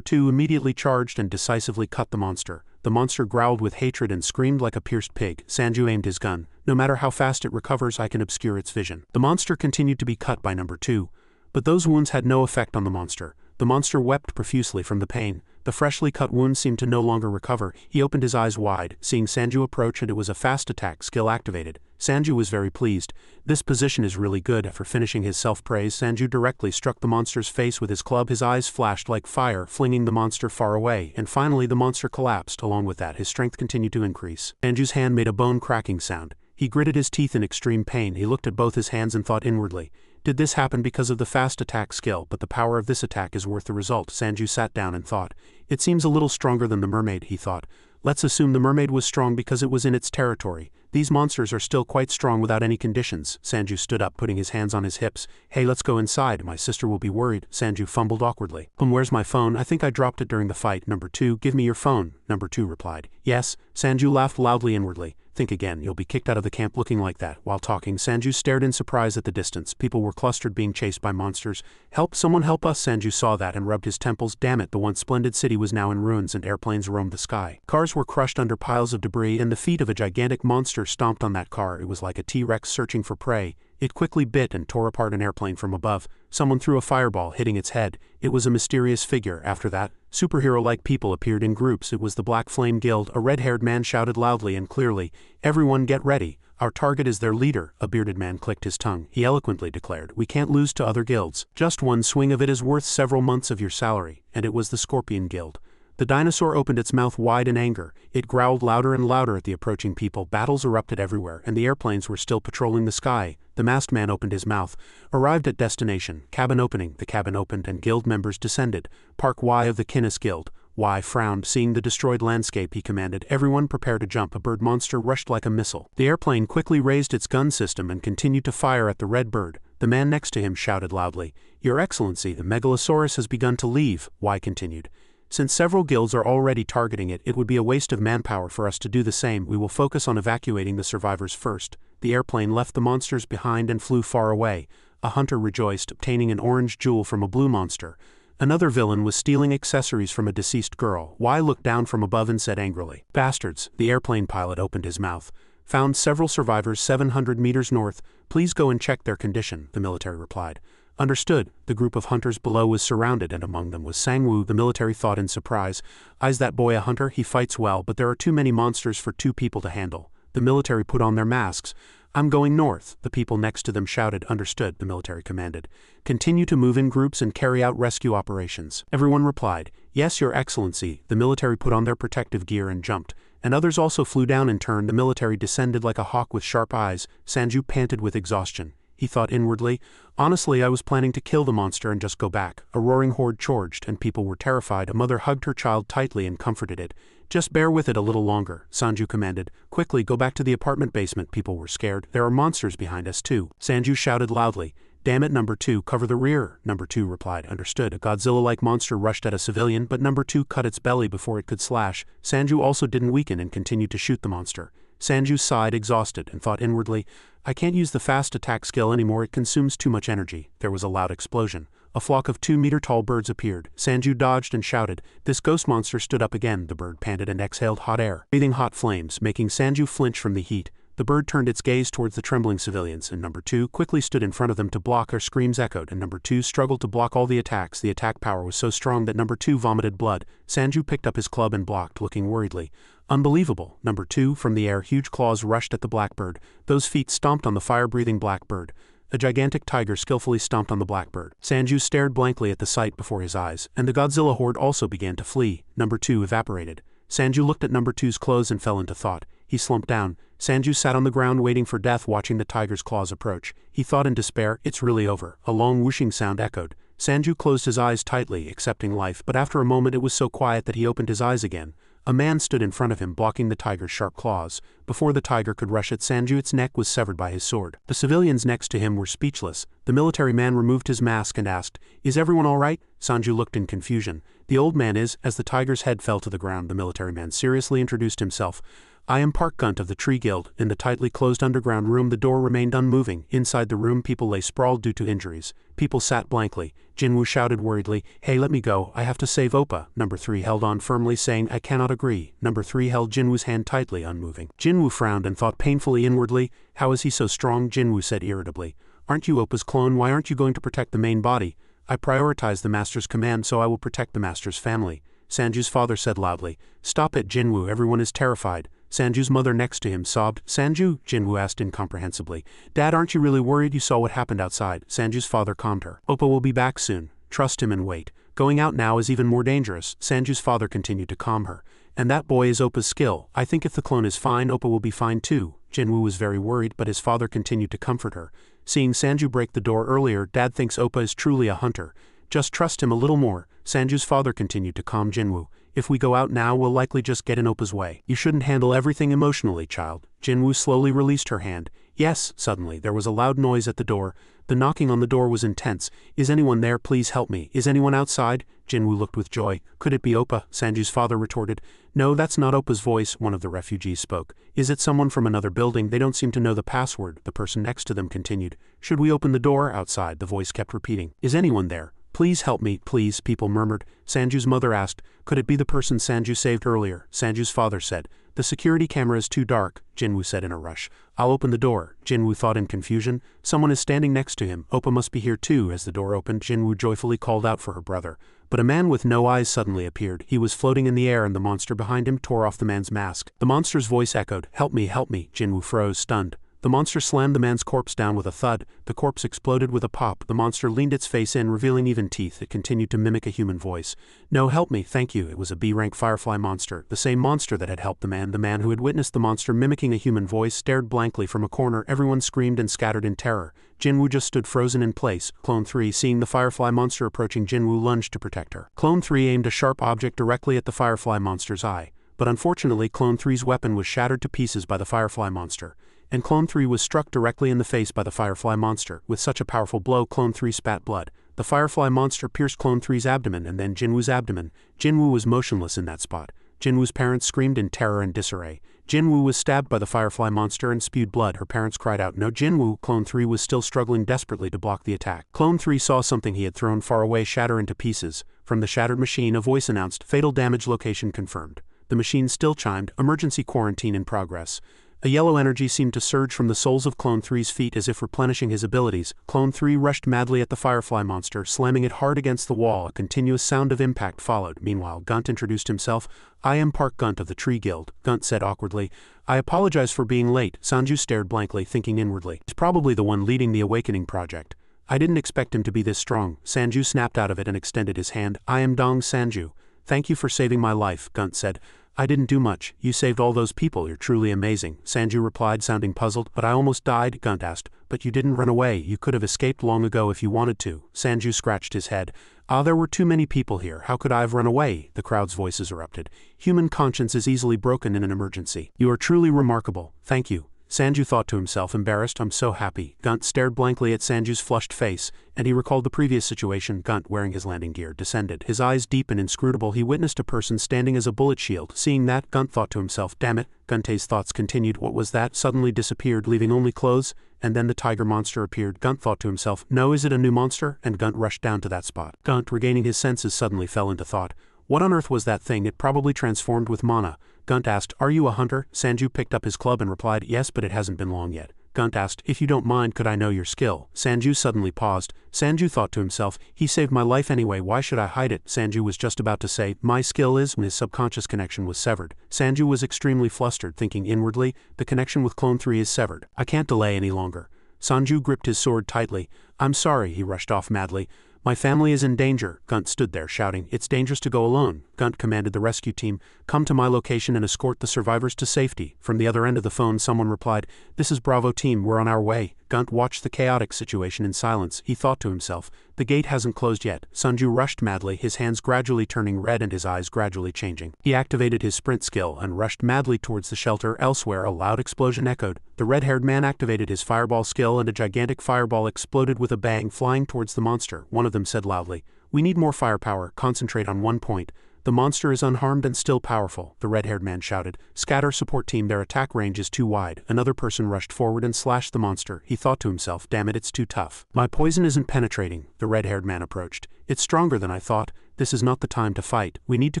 2 immediately charged and decisively cut the monster. The monster growled with hatred and screamed like a pierced pig. Sanju aimed his gun. No matter how fast it recovers, I can obscure its vision. The monster continued to be cut by number 2. But those wounds had no effect on the monster. The monster wept profusely from the pain. The freshly cut wound seemed to no longer recover. He opened his eyes wide, seeing Sanju approach, and it was a fast attack skill activated. Sanju was very pleased. This position is really good. After finishing his self-praise, Sanju directly struck the monster's face with his club. His eyes flashed like fire, flinging the monster far away, and finally the monster collapsed. Along with that, his strength continued to increase. Sanju's hand made a bone-cracking sound. He gritted his teeth in extreme pain. He looked at both his hands and thought inwardly, did this happen because of the fast attack skill? But the power of this attack is worth the result. Sanju sat down and thought, it seems a little stronger than the mermaid, he thought. Let's assume the mermaid was strong because it was in its territory. These monsters are still quite strong without any conditions. Sanju stood up, putting his hands on his hips. Hey, let's go inside. My sister will be worried. Sanju fumbled awkwardly. Where's my phone? I think I dropped it during the fight. Number 2, give me your phone. Number 2 replied. Yes. Sanju laughed loudly inwardly. Think again, you'll be kicked out of the camp looking like that. While talking, Sanju stared in surprise at the distance. People were clustered being chased by monsters. Help, someone help us. Sanju saw that and rubbed his temples. Damn it, the once splendid city was now in ruins and airplanes roamed the sky. Cars were crushed under piles of debris and the feet of a gigantic monster stomped on that car. It was like a T-Rex searching for prey. It quickly bit and tore apart an airplane from above. Someone threw a fireball, hitting its head. It was a mysterious figure. After that, superhero-like people appeared in groups. It was the Black Flame Guild. A red-haired man shouted loudly and clearly, everyone get ready. Our target is their leader. A bearded man clicked his tongue. He eloquently declared, we can't lose to other guilds. Just one swing of it is worth several months of your salary. And it was the Scorpion Guild. The dinosaur opened its mouth wide in anger. It growled louder and louder at the approaching people. Battles erupted everywhere, and the airplanes were still patrolling the sky. The masked man opened his mouth. Arrived at destination. Cabin opening. The cabin opened and guild members descended. Park Y of the Kinnis Guild. Y frowned, seeing the destroyed landscape. He commanded, everyone prepare to jump. A bird monster rushed like a missile. The airplane quickly raised its gun system and continued to fire at the red bird. The man next to him shouted loudly, Your Excellency, the Megalosaurus has begun to leave. Y continued. Since several guilds are already targeting it, it would be a waste of manpower for us to do the same. We will focus on evacuating the survivors first. The airplane left the monsters behind and flew far away. A hunter rejoiced, obtaining an orange jewel from a blue monster. Another villain was stealing accessories from a deceased girl. Y looked down from above and said angrily, Bastards. The airplane pilot opened his mouth. Found several survivors 700 meters north. Please go and check their condition, the military replied. Understood. The group of hunters below was surrounded, and among them was Sangwoo. The military thought in surprise, Is that boy a hunter? He fights well, but there are too many monsters for 2 people to handle. The military put on their masks. I'm going north. The people next to them shouted. Understood, the military commanded. Continue to move in groups and carry out rescue operations. Everyone replied, Yes, Your Excellency. The military put on their protective gear and jumped. And others also flew down in turn. The military descended like a hawk with sharp eyes. Sanju panted with exhaustion. He thought inwardly, honestly, I was planning to kill the monster and just go back. A roaring horde charged, and people were terrified. A mother hugged her child tightly and comforted it. Just bear with it a little longer, Sanju commanded. Quickly, go back to the apartment basement. People were scared. There are monsters behind us too. Sanju shouted loudly. Damn it, number 2, cover the rear. Number 2 replied. Understood. A Godzilla-like monster rushed at a civilian, but number 2 cut its belly before it could slash. Sanju also didn't weaken and continued to shoot the monster. Sanju sighed exhausted and thought inwardly, I can't use the fast attack skill anymore, it consumes too much energy. There was a loud explosion. A flock of 2-meter-tall birds appeared. Sanju dodged and shouted. This ghost monster stood up again. The bird panted and exhaled hot air, breathing hot flames, making Sanju flinch from the heat. The bird turned its gaze towards the trembling civilians, and number 2 quickly stood in front of them to block. Her screams echoed, and number 2 struggled to block all the attacks. The attack power was so strong that number 2 vomited blood. Sanju picked up his club and blocked, looking worriedly. Unbelievable. Number 2, from the air, huge claws rushed at the blackbird. Those feet stomped on the fire-breathing blackbird. A gigantic tiger skillfully stomped on the blackbird. Sanju stared blankly at the sight before his eyes, and the Godzilla horde also began to flee. Number 2 evaporated. Sanju looked at number 2's clothes and fell into thought. He slumped down. Sanju sat on the ground waiting for death, watching the tiger's claws approach. He thought in despair, it's really over. A long whooshing sound echoed. Sanju closed his eyes tightly, accepting life, but after a moment it was so quiet that he opened his eyes again. A man stood in front of him, blocking the tiger's sharp claws. Before the tiger could rush at Sanju, its neck was severed by his sword. The civilians next to him were speechless. The military man removed his mask and asked, "Is everyone all right?" Sanju looked in confusion. "The old man is." As the tiger's head fell to the ground, the military man seriously introduced himself. "I am Park Gunt of the Tree Guild." In the tightly closed underground room, the door remained unmoving. Inside the room, people lay sprawled due to injuries. People sat blankly. Jinwoo shouted worriedly, "Hey, let me go, I have to save Oppa." Number 3 held on firmly, saying, "I cannot agree." Number 3 held Jinwoo's hand tightly, unmoving. Jinwoo frowned and thought painfully inwardly, "How is he so strong?" Jinwoo said irritably. "Aren't you Oppa's clone? Why aren't you going to protect the main body?" "I prioritize the master's command, so I will protect the master's family," Sanju's father said loudly. "Stop it, Jinwoo, everyone is terrified." Sanju's mother next to him sobbed. "Sanju?" Jinwoo asked incomprehensibly. "Dad, aren't you really worried? You saw what happened outside." Sanju's father calmed her. "Oppa will be back soon. Trust him and wait. Going out now is even more dangerous." Sanju's father continued to calm her. "And that boy is Oppa's skill. I think if the clone is fine, Oppa will be fine too." Jinwoo was very worried, but his father continued to comfort her. Seeing Sanju break the door earlier, Dad thinks Oppa is truly a hunter. Just trust him a little more. Sanju's father continued to calm Jinwoo. "If we go out now, we'll likely just get in Oppa's way. You shouldn't handle everything emotionally, child." Jinwoo slowly released her hand. "Yes." Suddenly, there was a loud noise at the door. The knocking on the door was intense. "Is anyone there? Please help me. Is anyone outside?" Jinwoo looked with joy. "Could it be Oppa?" Sanju's father retorted. "No, that's not Oppa's voice," one of the refugees spoke. "Is it someone from another building? They don't seem to know the password." The person next to them continued. "Should we open the door?" Outside, the voice kept repeating. "Is anyone there? Please help me, please," people murmured. Sanju's mother asked, "Could it be the person Sanju saved earlier?" Sanju's father said, "The security camera is too dark," Jinwoo said in a rush. "I'll open the door." Jinwoo thought in confusion. Someone is standing next to him. Oppa must be here too. As the door opened, Jinwoo joyfully called out for her brother. But a man with no eyes suddenly appeared. He was floating in the air and the monster behind him tore off the man's mask. The monster's voice echoed, "Help me, help me." Jinwoo froze, stunned. The monster slammed the man's corpse down with a thud. The corpse exploded with a pop. The monster leaned its face in, revealing even teeth. It continued to mimic a human voice. "No, help me, thank you." It was a B-rank firefly monster, the same monster that had helped the man. The man who had witnessed the monster mimicking a human voice stared blankly from a corner. Everyone screamed and scattered in terror. Jinwoo just stood frozen in place. Clone 3, seeing the firefly monster approaching Jinwoo, lunged to protect her. Clone 3 aimed a sharp object directly at the firefly monster's eye. But unfortunately, Clone 3's weapon was shattered to pieces by the firefly monster. And Clone 3 was struck directly in the face by the firefly monster. With such a powerful blow, Clone 3 spat blood. The firefly monster pierced Clone 3's abdomen and then Jinwoo's abdomen. Jinwoo was motionless in that spot. Jinwoo's parents screamed in terror and disarray. Jinwoo was stabbed by the firefly monster and spewed blood. Her parents cried out, "No, Jinwoo!" Clone 3 was still struggling desperately to block the attack. Clone 3 saw something he had thrown far away shatter into pieces. From the shattered machine, a voice announced, "Fatal damage location confirmed." The machine still chimed, "Emergency quarantine in progress." A yellow energy seemed to surge from the soles of Clone 3's feet as if replenishing his abilities. Clone 3 rushed madly at the firefly monster, slamming it hard against the wall. A continuous sound of impact followed. Meanwhile, Gunt introduced himself. "I am Park Gunt of the Tree Guild," Gunt said awkwardly. "I apologize for being late." Sanju stared blankly, thinking inwardly. "He's probably the one leading the awakening project. I didn't expect him to be this strong." Sanju snapped out of it and extended his hand. "I am Dong Sanju. Thank you for saving my life," Gunt said. "I didn't do much. You saved all those people. You're truly amazing," Sanju replied, sounding puzzled. "But I almost died," Gunt asked. "But you didn't run away. You could have escaped long ago if you wanted to." Sanju scratched his head. There were too many people here. How could I have run away?" The crowd's voices erupted. "Human conscience is easily broken in an emergency. You are truly remarkable. Thank you." Sanju thought to himself, embarrassed. "I'm so happy." Gunt stared blankly at Sanju's flushed face, and he recalled the previous situation. Gunt, wearing his landing gear, descended. His eyes deep and inscrutable, he witnessed a person standing as a bullet shield. Seeing that, Gunt thought to himself, "Damn it." Gunte's thoughts continued. What was that? Suddenly disappeared, leaving only clothes, and then the tiger monster appeared. Gunt thought to himself, "No, is it a new monster?" And Gunt rushed down to that spot. Gunt, regaining his senses, suddenly fell into thought. What on earth was that thing? It probably transformed with mana. Gunt asked, "Are you a hunter?" Sanju picked up his club and replied, "Yes, but it hasn't been long yet." Gunt asked, "If you don't mind, could I know your skill?" Sanju suddenly paused. Sanju thought to himself, "He saved my life anyway, why should I hide it?" Sanju was just about to say, "My skill is," when his subconscious connection was severed. Sanju was extremely flustered, thinking inwardly, "The connection with Clone 3 is severed. I can't delay any longer." Sanju gripped his sword tightly. "I'm sorry," he rushed off madly. My family is in danger. Gunt stood there shouting, "It's dangerous to go alone." Gunt commanded the rescue team, "Come to my location and escort the survivors to safety." From the other end of the phone someone replied, "This is Bravo team, we're on our way." Gunt watched the chaotic situation in silence. He thought to himself, the gate hasn't closed yet. Sanju rushed madly, his hands gradually turning red and his eyes gradually changing. He activated his sprint skill and rushed madly towards the shelter. Elsewhere, a loud explosion echoed. The red-haired man activated his fireball skill and a gigantic fireball exploded with a bang, flying towards the monster. One of them said loudly, "We need more firepower, concentrate on one point." "The monster is unharmed and still powerful," the red-haired man shouted. "Scatter, support team, their attack range is too wide." Another person rushed forward and slashed the monster. He thought to himself, "Damn it, it's too tough. My poison isn't penetrating." The red-haired man approached. "It's stronger than I thought. This is not the time to fight. We need to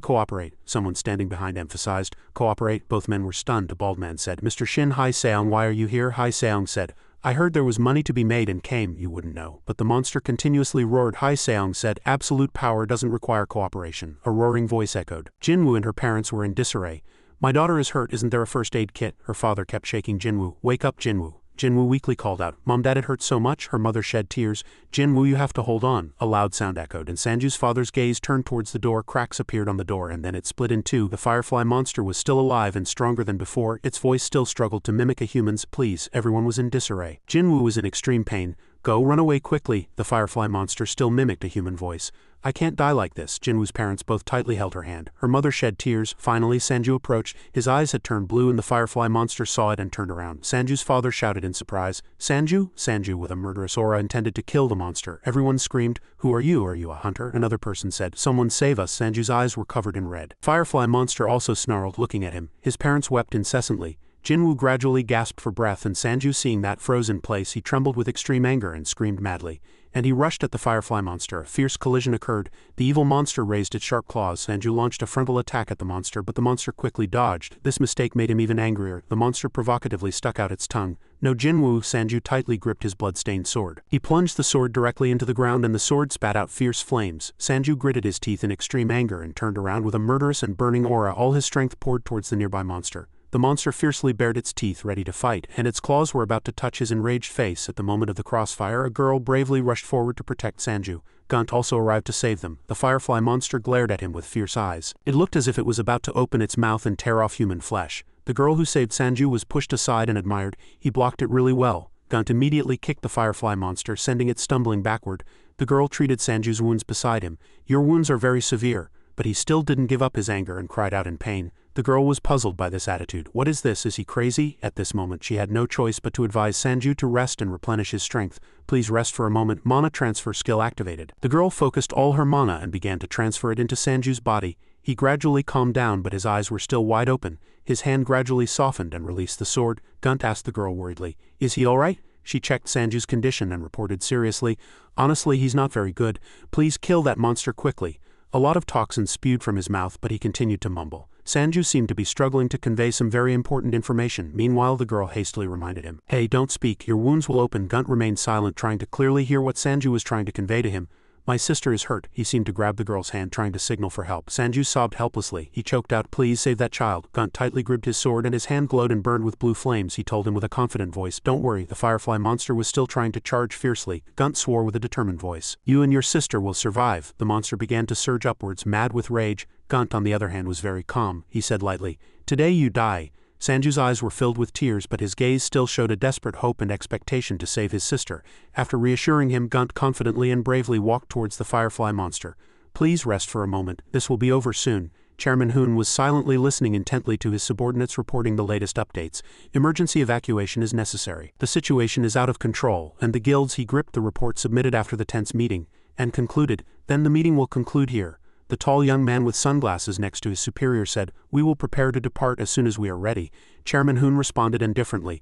cooperate." Someone standing behind emphasized, "Cooperate?" Both men were stunned. A bald man said, "Mr. Shin Hai-seong, why are you here?" Hai-seong said, "I heard there was money to be made and came." "You wouldn't know." But the monster continuously roared. Hai-seong said, "Absolute power doesn't require cooperation." A roaring voice echoed. Jinwoo and her parents were in disarray. "My daughter is hurt, isn't there a first aid kit?" Her father kept shaking Jinwoo. "Wake up, Jinwoo." Jinwoo weakly called out, "Mom, Dad, it hurts so much." Her mother shed tears. "Jinwoo, you have to hold on." A loud sound echoed, and Sanju's father's gaze turned towards the door. Cracks appeared on the door and then it split in two. The firefly monster was still alive and stronger than before. Its voice still struggled to mimic a human's. "Please." Everyone was in disarray. Jinwoo was in extreme pain. "Go, run away quickly." The firefly monster still mimicked a human voice. "I can't die like this." Jinwoo's parents both tightly held her hand. Her mother shed tears. Finally, Sanju approached. His eyes had turned blue and the firefly monster saw it and turned around. Sanju's father shouted in surprise, "Sanju?" Sanju, with a murderous aura, intended to kill the monster. Everyone screamed, "Who are you? Are you a hunter?" Another person said, "Someone save us." Sanju's eyes were covered in red. Firefly monster also snarled, looking at him. His parents wept incessantly. Jinwoo gradually gasped for breath and Sanju, seeing that, froze in place. He trembled with extreme anger and screamed madly. And he rushed at the firefly monster. A fierce collision occurred. The evil monster raised its sharp claws. Sanju launched a frontal attack at the monster, but the monster quickly dodged. This mistake made him even angrier. The monster provocatively stuck out its tongue. "No, Jinwoo." Sanju tightly gripped his blood-stained sword. He plunged the sword directly into the ground and the sword spat out fierce flames. Sanju gritted his teeth in extreme anger and turned around with a murderous and burning aura. All his strength poured towards the nearby monster. The monster fiercely bared its teeth, ready to fight, and its claws were about to touch his enraged face. At the moment of the crossfire, a girl bravely rushed forward to protect Sanju. Gunt also arrived to save them. The firefly monster glared at him with fierce eyes. It looked as if it was about to open its mouth and tear off human flesh. The girl who saved Sanju was pushed aside and admired. "He blocked it really well." Gunt immediately kicked the firefly monster, sending it stumbling backward. The girl treated Sanju's wounds beside him. "Your wounds are very severe." But he still didn't give up his anger and cried out in pain. The girl was puzzled by this attitude. "What is this? Is he crazy?" At this moment she had no choice but to advise Sanju to rest and replenish his strength. "Please rest for a moment." Mana transfer skill activated. The girl focused all her mana and began to transfer it into Sanju's body. He gradually calmed down, but his eyes were still wide open. His hand gradually softened and released the sword. Gunt asked the girl worriedly, "Is he alright?" She checked Sanju's condition and reported seriously, "Honestly, he's not very good. Please kill that monster quickly." A lot of toxins spewed from his mouth, but he continued to mumble. Sanju seemed to be struggling to convey some very important information. Meanwhile, the girl hastily reminded him, "Hey, don't speak, your wounds will open." Gunt remained silent, trying to clearly hear what Sanju was trying to convey to him. "My sister is hurt." He seemed to grab the girl's hand, trying to signal for help. Sanju sobbed helplessly. He choked out, "Please save that child." Gunt tightly gripped his sword and his hand glowed and burned with blue flames. He told him with a confident voice, "Don't worry." The firefly monster was still trying to charge fiercely. Gunt swore with a determined voice, "You and your sister will survive." The monster began to surge upwards, mad with rage. Gunt, on the other hand, was very calm. He said lightly, "Today you die." Sanju's eyes were filled with tears, but his gaze still showed a desperate hope and expectation to save his sister. After reassuring him, Gunt confidently and bravely walked towards the firefly monster. "Please rest for a moment. This will be over soon." Chairman Hoon was silently listening intently to his subordinates reporting the latest updates. "Emergency evacuation is necessary. The situation is out of control," and the guilds. He gripped the report submitted after the tense meeting, and concluded, "Then the meeting will conclude here." The tall young man with sunglasses next to his superior said, "We will prepare to depart as soon as we are ready." Chairman Hoon responded indifferently,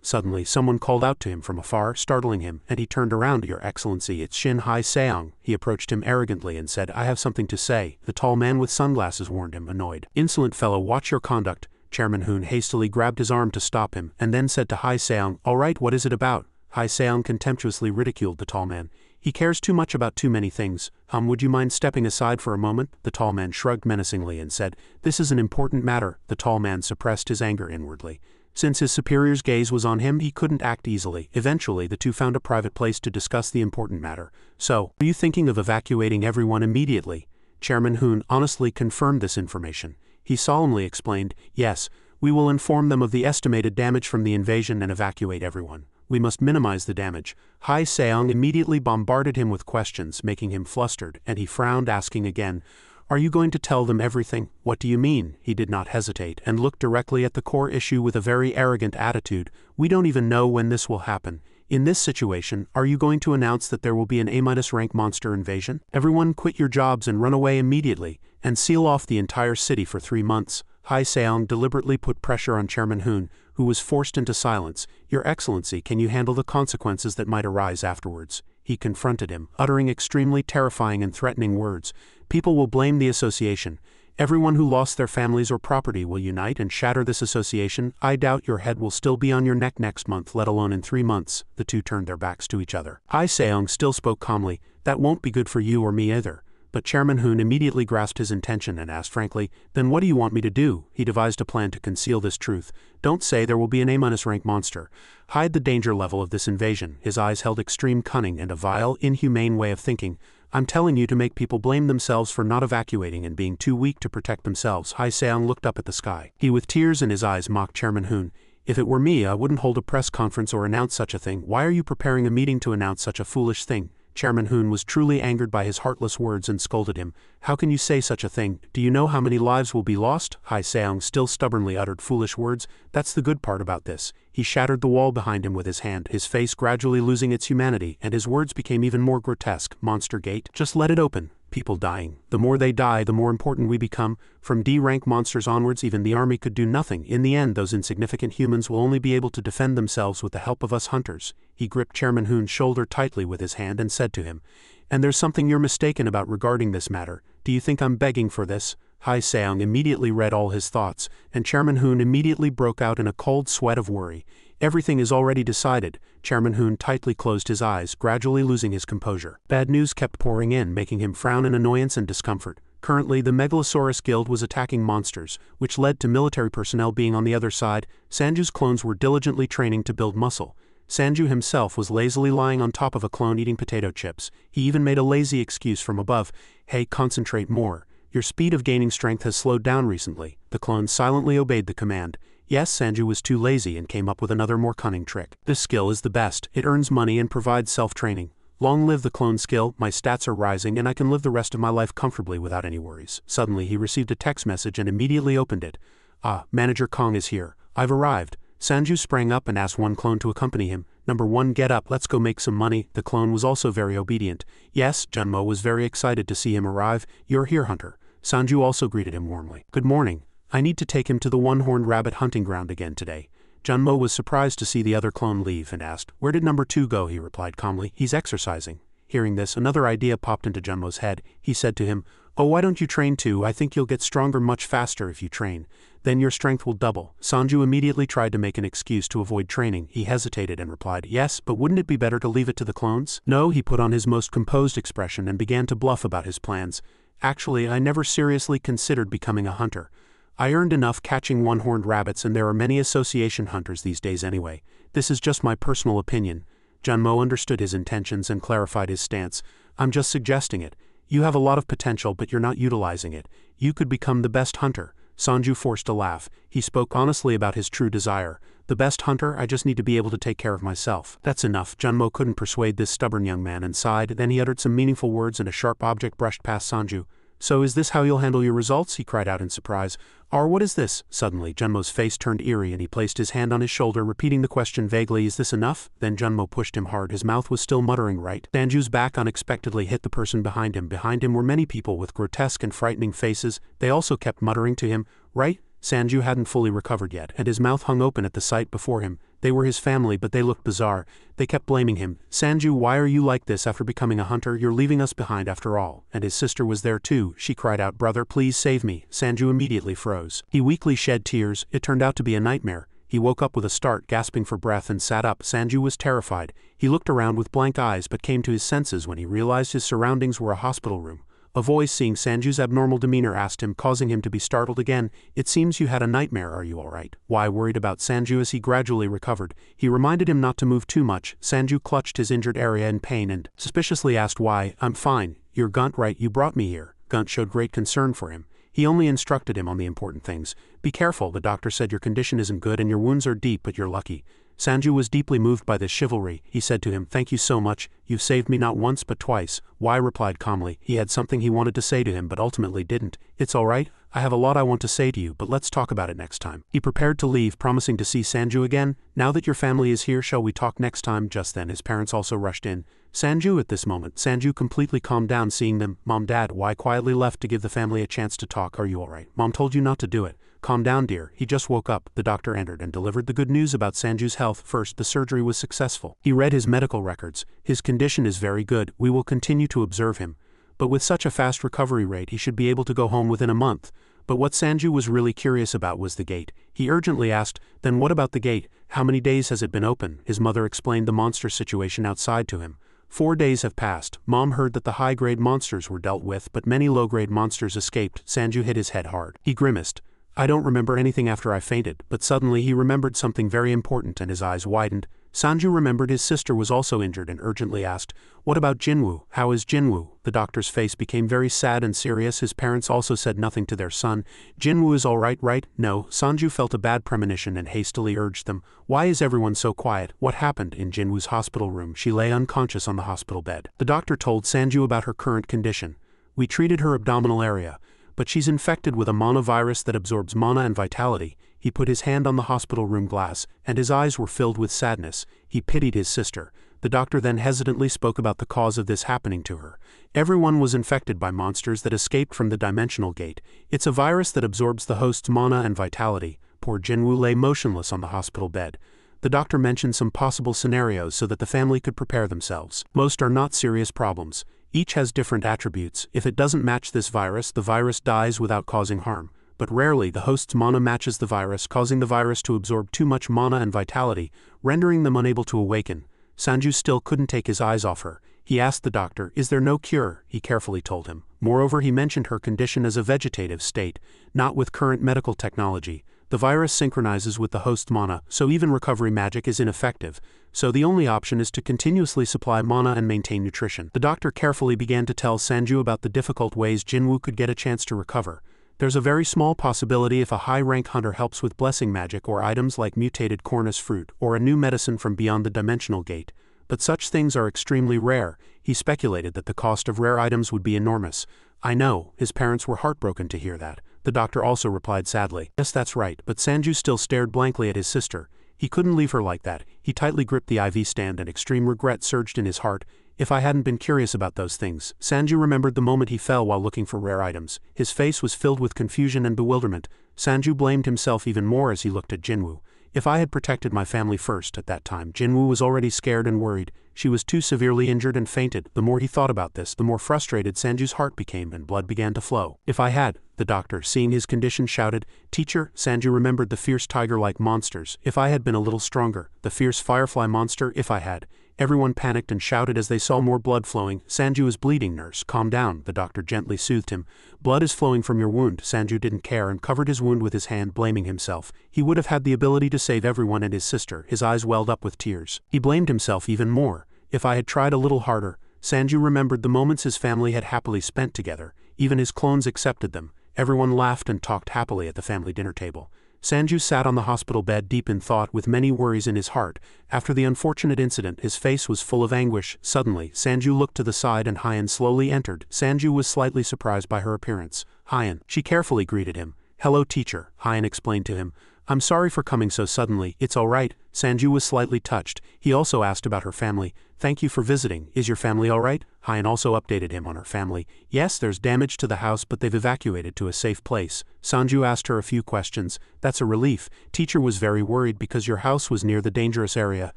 Suddenly someone called out to him from afar, startling him, and he turned around. "Your Excellency, it's Shin Hai-seong." He approached him arrogantly and said, "I have something to say." The tall man with sunglasses warned him, annoyed. "Insolent fellow, watch your conduct." Chairman Hoon hastily grabbed his arm to stop him, and then said to Hai-seong, "All right, what is it about?" Hai-seong contemptuously ridiculed the tall man. "He cares too much about too many things. Would you mind stepping aside for a moment?" The tall man shrugged menacingly and said, "This is an important matter." The tall man suppressed his anger inwardly. Since his superior's gaze was on him, he couldn't act easily. Eventually, the two found a private place to discuss the important matter. So, are you thinking of evacuating everyone immediately? Chairman Hoon honestly confirmed this information. He solemnly explained, yes, we will inform them of the estimated damage from the invasion and evacuate everyone. We must minimize the damage. Hai Seong immediately bombarded him with questions, making him flustered, and he frowned, asking again, are you going to tell them everything? What do you mean? He did not hesitate and looked directly at the core issue with a very arrogant attitude. We don't even know when this will happen. In this situation, are you going to announce that there will be an A-rank monster invasion? Everyone quit your jobs and run away immediately, and seal off the entire city for 3 months. Hai Seong deliberately put pressure on Chairman Hoon, who was forced into silence. Your Excellency, can you handle the consequences that might arise afterwards? He confronted him, uttering extremely terrifying and threatening words. People will blame the association. Everyone who lost their families or property will unite and shatter this association. I doubt your head will still be on your neck next month, let alone in 3 months. The two turned their backs to each other. Hai Seong still spoke calmly. That won't be good for you or me either. But Chairman Hoon immediately grasped his intention and asked frankly, then what do you want me to do? He devised a plan to conceal this truth. Don't say there will be an A-rank monster. Hide the danger level of this invasion. His eyes held extreme cunning and a vile, inhumane way of thinking. I'm telling you to make people blame themselves for not evacuating and being too weak to protect themselves. Hai Seong looked up at the sky. He with tears in his eyes mocked Chairman Hoon. If it were me, I wouldn't hold a press conference or announce such a thing. Why are you preparing a meeting to announce such a foolish thing? Chairman Hoon was truly angered by his heartless words and scolded him. How can you say such a thing? Do you know how many lives will be lost? Hai Seong still stubbornly uttered foolish words. That's the good part about this. He shattered the wall behind him with his hand, his face gradually losing its humanity, and his words became even more grotesque. Monster Gate? Just let it open. People dying. The more they die, the more important we become. From D-rank monsters onwards, even the army could do nothing. In the end, those insignificant humans will only be able to defend themselves with the help of us hunters. He gripped Chairman Hoon's shoulder tightly with his hand and said to him, and there's something you're mistaken about regarding this matter. Do you think I'm begging for this? Hai Seong immediately read all his thoughts, and Chairman Hoon immediately broke out in a cold sweat of worry. Everything is already decided. Chairman Hoon tightly closed his eyes, gradually losing his composure. Bad news kept pouring in, making him frown in annoyance and discomfort. Currently, the Megalosaurus Guild was attacking monsters, which led to military personnel being on the other side. Sanju's clones were diligently training to build muscle. Sanju himself was lazily lying on top of a clone eating potato chips. He even made a lazy excuse from above. Hey, concentrate more. Your speed of gaining strength has slowed down recently. The clone silently obeyed the command. Yes, Sanju was too lazy and came up with another more cunning trick. This skill is the best. It earns money and provides self-training. Long live the clone skill, my stats are rising and I can live the rest of my life comfortably without any worries. Suddenly he received a text message and immediately opened it. Ah, Manager Kong is here. I've arrived. Sanju sprang up and asked one clone to accompany him. Number 1, get up, let's go make some money. The clone was also very obedient. Yes, Junmo was very excited to see him arrive. You're here, Hunter. Sanju also greeted him warmly. Good morning. I need to take him to the one-horned rabbit hunting ground again today. Junmo was surprised to see the other clone leave and asked, where did number 2 go? He replied calmly, he's exercising. Hearing this, another idea popped into Junmo's head. He said to him, oh, why don't you train too? I think you'll get stronger much faster if you train. Then your strength will double. Sanju immediately tried to make an excuse to avoid training. He hesitated and replied, yes, but wouldn't it be better to leave it to the clones? No, he put on his most composed expression and began to bluff about his plans. Actually, I never seriously considered becoming a hunter. I earned enough catching one-horned rabbits and there are many association hunters these days anyway. This is just my personal opinion. Junmo understood his intentions and clarified his stance. I'm just suggesting it. You have a lot of potential but you're not utilizing it. You could become the best hunter. Sanju forced a laugh. He spoke honestly about his true desire. The best hunter, I just need to be able to take care of myself. That's enough. Junmo couldn't persuade this stubborn young man and sighed. Then he uttered some meaningful words and a sharp object brushed past Sanju. So is this how you'll handle your results? He cried out in surprise. Or what is this? Suddenly, Junmo's face turned eerie and he placed his hand on his shoulder, repeating the question vaguely, is this enough? Then Junmo pushed him hard. His mouth was still muttering, right? Sanju's back unexpectedly hit the person behind him. Behind him were many people with grotesque and frightening faces. They also kept muttering to him, right? Sanju hadn't fully recovered yet, and his mouth hung open at the sight before him. They were his family, but they looked bizarre. They kept blaming him. Sanju, why are you like this after becoming a hunter? You're leaving us behind after all. And his sister was there too. She cried out, brother, please save me. Sanju immediately froze. He weakly shed tears. It turned out to be a nightmare. He woke up with a start, gasping for breath, and sat up. Sanju was terrified. He looked around with blank eyes but came to his senses when he realized his surroundings were a hospital room. A voice, seeing Sanju's abnormal demeanor, asked him, causing him to be startled again. It seems you had a nightmare. Are you alright? Why, worried about Sanju as he gradually recovered. He reminded him not to move too much. Sanju clutched his injured area in pain and suspiciously asked why. I'm fine. You're Gunt, right? You brought me here. Gunt showed great concern for him. He only instructed him on the important things. Be careful, the doctor said. Your condition isn't good and your wounds are deep, but you're lucky. Sanju was deeply moved by this chivalry. He said to him, thank you so much. You've saved me not once but twice. Why, replied calmly. He had something he wanted to say to him but ultimately didn't. It's alright. I have a lot I want to say to you, but let's talk about it next time. He prepared to leave, promising to see Sanju again. Now that your family is here, shall we talk next time? Just then his parents also rushed in. Sanju, at this moment, Sanju completely calmed down seeing them. Mom, Dad, why? Quietly left to give the family a chance to talk. Are you alright? Mom told you not to do it. Calm down, dear. He just woke up. The doctor entered and delivered the good news about Sanju's health. First, the surgery was successful. He read his medical records. His condition is very good. We will continue to observe him. But with such a fast recovery rate, he should be able to go home within a month. But what Sanju was really curious about was the gate. He urgently asked, then what about the gate? How many days has it been open? His mother explained the monster situation outside to him. 4 days have passed. Mom heard that the high-grade monsters were dealt with, but many low-grade monsters escaped. Sanju hit his head hard. He grimaced. I don't remember anything after I fainted, but suddenly he remembered something very important and his eyes widened. Sanju remembered his sister was also injured and urgently asked, what about Jinwoo? How is Jinwoo? The doctor's face became very sad and serious. His parents also said nothing to their son. Jinwoo is alright, right? No. Sanju felt a bad premonition and hastily urged them. Why is everyone so quiet? What happened? In Jinwoo's hospital room, she lay unconscious on the hospital bed. The doctor told Sanju about her current condition. We treated her abdominal area, but she's infected with a mana virus that absorbs mana and vitality. He put his hand on the hospital room glass, and his eyes were filled with sadness. He pitied his sister. The doctor then hesitantly spoke about the cause of this happening to her. Everyone was infected by monsters that escaped from the dimensional gate. It's a virus that absorbs the host's mana and vitality. Poor Jinwoo lay motionless on the hospital bed. The doctor mentioned some possible scenarios so that the family could prepare themselves. Most are not serious problems. Each has different attributes. If it doesn't match this virus, the virus dies without causing harm. But rarely the host's mana matches the virus, causing the virus to absorb too much mana and vitality, rendering them unable to awaken. Sanju still couldn't take his eyes off her. He asked the doctor, is there no cure? He carefully told him. Moreover, he mentioned her condition as a vegetative state, not with current medical technology. The virus synchronizes with the host mana, so even recovery magic is ineffective. So the only option is to continuously supply mana and maintain nutrition. The doctor carefully began to tell Sanju about the difficult ways Jinwoo could get a chance to recover. There's a very small possibility if a high-rank hunter helps with blessing magic or items like mutated cornus fruit or a new medicine from beyond the dimensional gate. But such things are extremely rare. He speculated that the cost of rare items would be enormous. I know. His parents were heartbroken to hear that. The doctor also replied sadly. Yes, that's right, but Sanju still stared blankly at his sister. He couldn't leave her like that. He tightly gripped the IV stand and extreme regret surged in his heart. If I hadn't been curious about those things. Sanju remembered the moment he fell while looking for rare items. His face was filled with confusion and bewilderment. Sanju blamed himself even more as he looked at Jinwoo. If I had protected my family first at that time. Jinwoo was already scared and worried. She was too severely injured and fainted. The more he thought about this, the more frustrated Sanju's heart became and blood began to flow. If I had, the doctor, seeing his condition, shouted. Teacher, Sanju remembered the fierce tiger-like monsters. If I had been a little stronger. The fierce firefly monster, if I had. Everyone panicked and shouted as they saw more blood flowing. Sanju is bleeding, nurse. Calm down, the doctor gently soothed him. Blood is flowing from your wound. Sanju didn't care and covered his wound with his hand, blaming himself. He would have had the ability to save everyone and his sister. His eyes welled up with tears. He blamed himself even more. If I had tried a little harder. Sanju remembered the moments his family had happily spent together. Even his clones accepted them. Everyone laughed and talked happily at the family dinner table. Sanju sat on the hospital bed deep in thought with many worries in his heart. After the unfortunate incident, his face was full of anguish. Suddenly, Sanju looked to the side and Hyan slowly entered. Sanju was slightly surprised by her appearance. Hyan. She carefully greeted him. Hello, teacher, Hyan explained to him. I'm sorry for coming so suddenly. It's all right. Sanju was slightly touched. He also asked about her family. Thank you for visiting. Is your family all right? Hyan also updated him on her family. Yes, there's damage to the house, but they've evacuated to a safe place. Sanju asked her a few questions. That's a relief. Teacher was very worried because your house was near the dangerous area.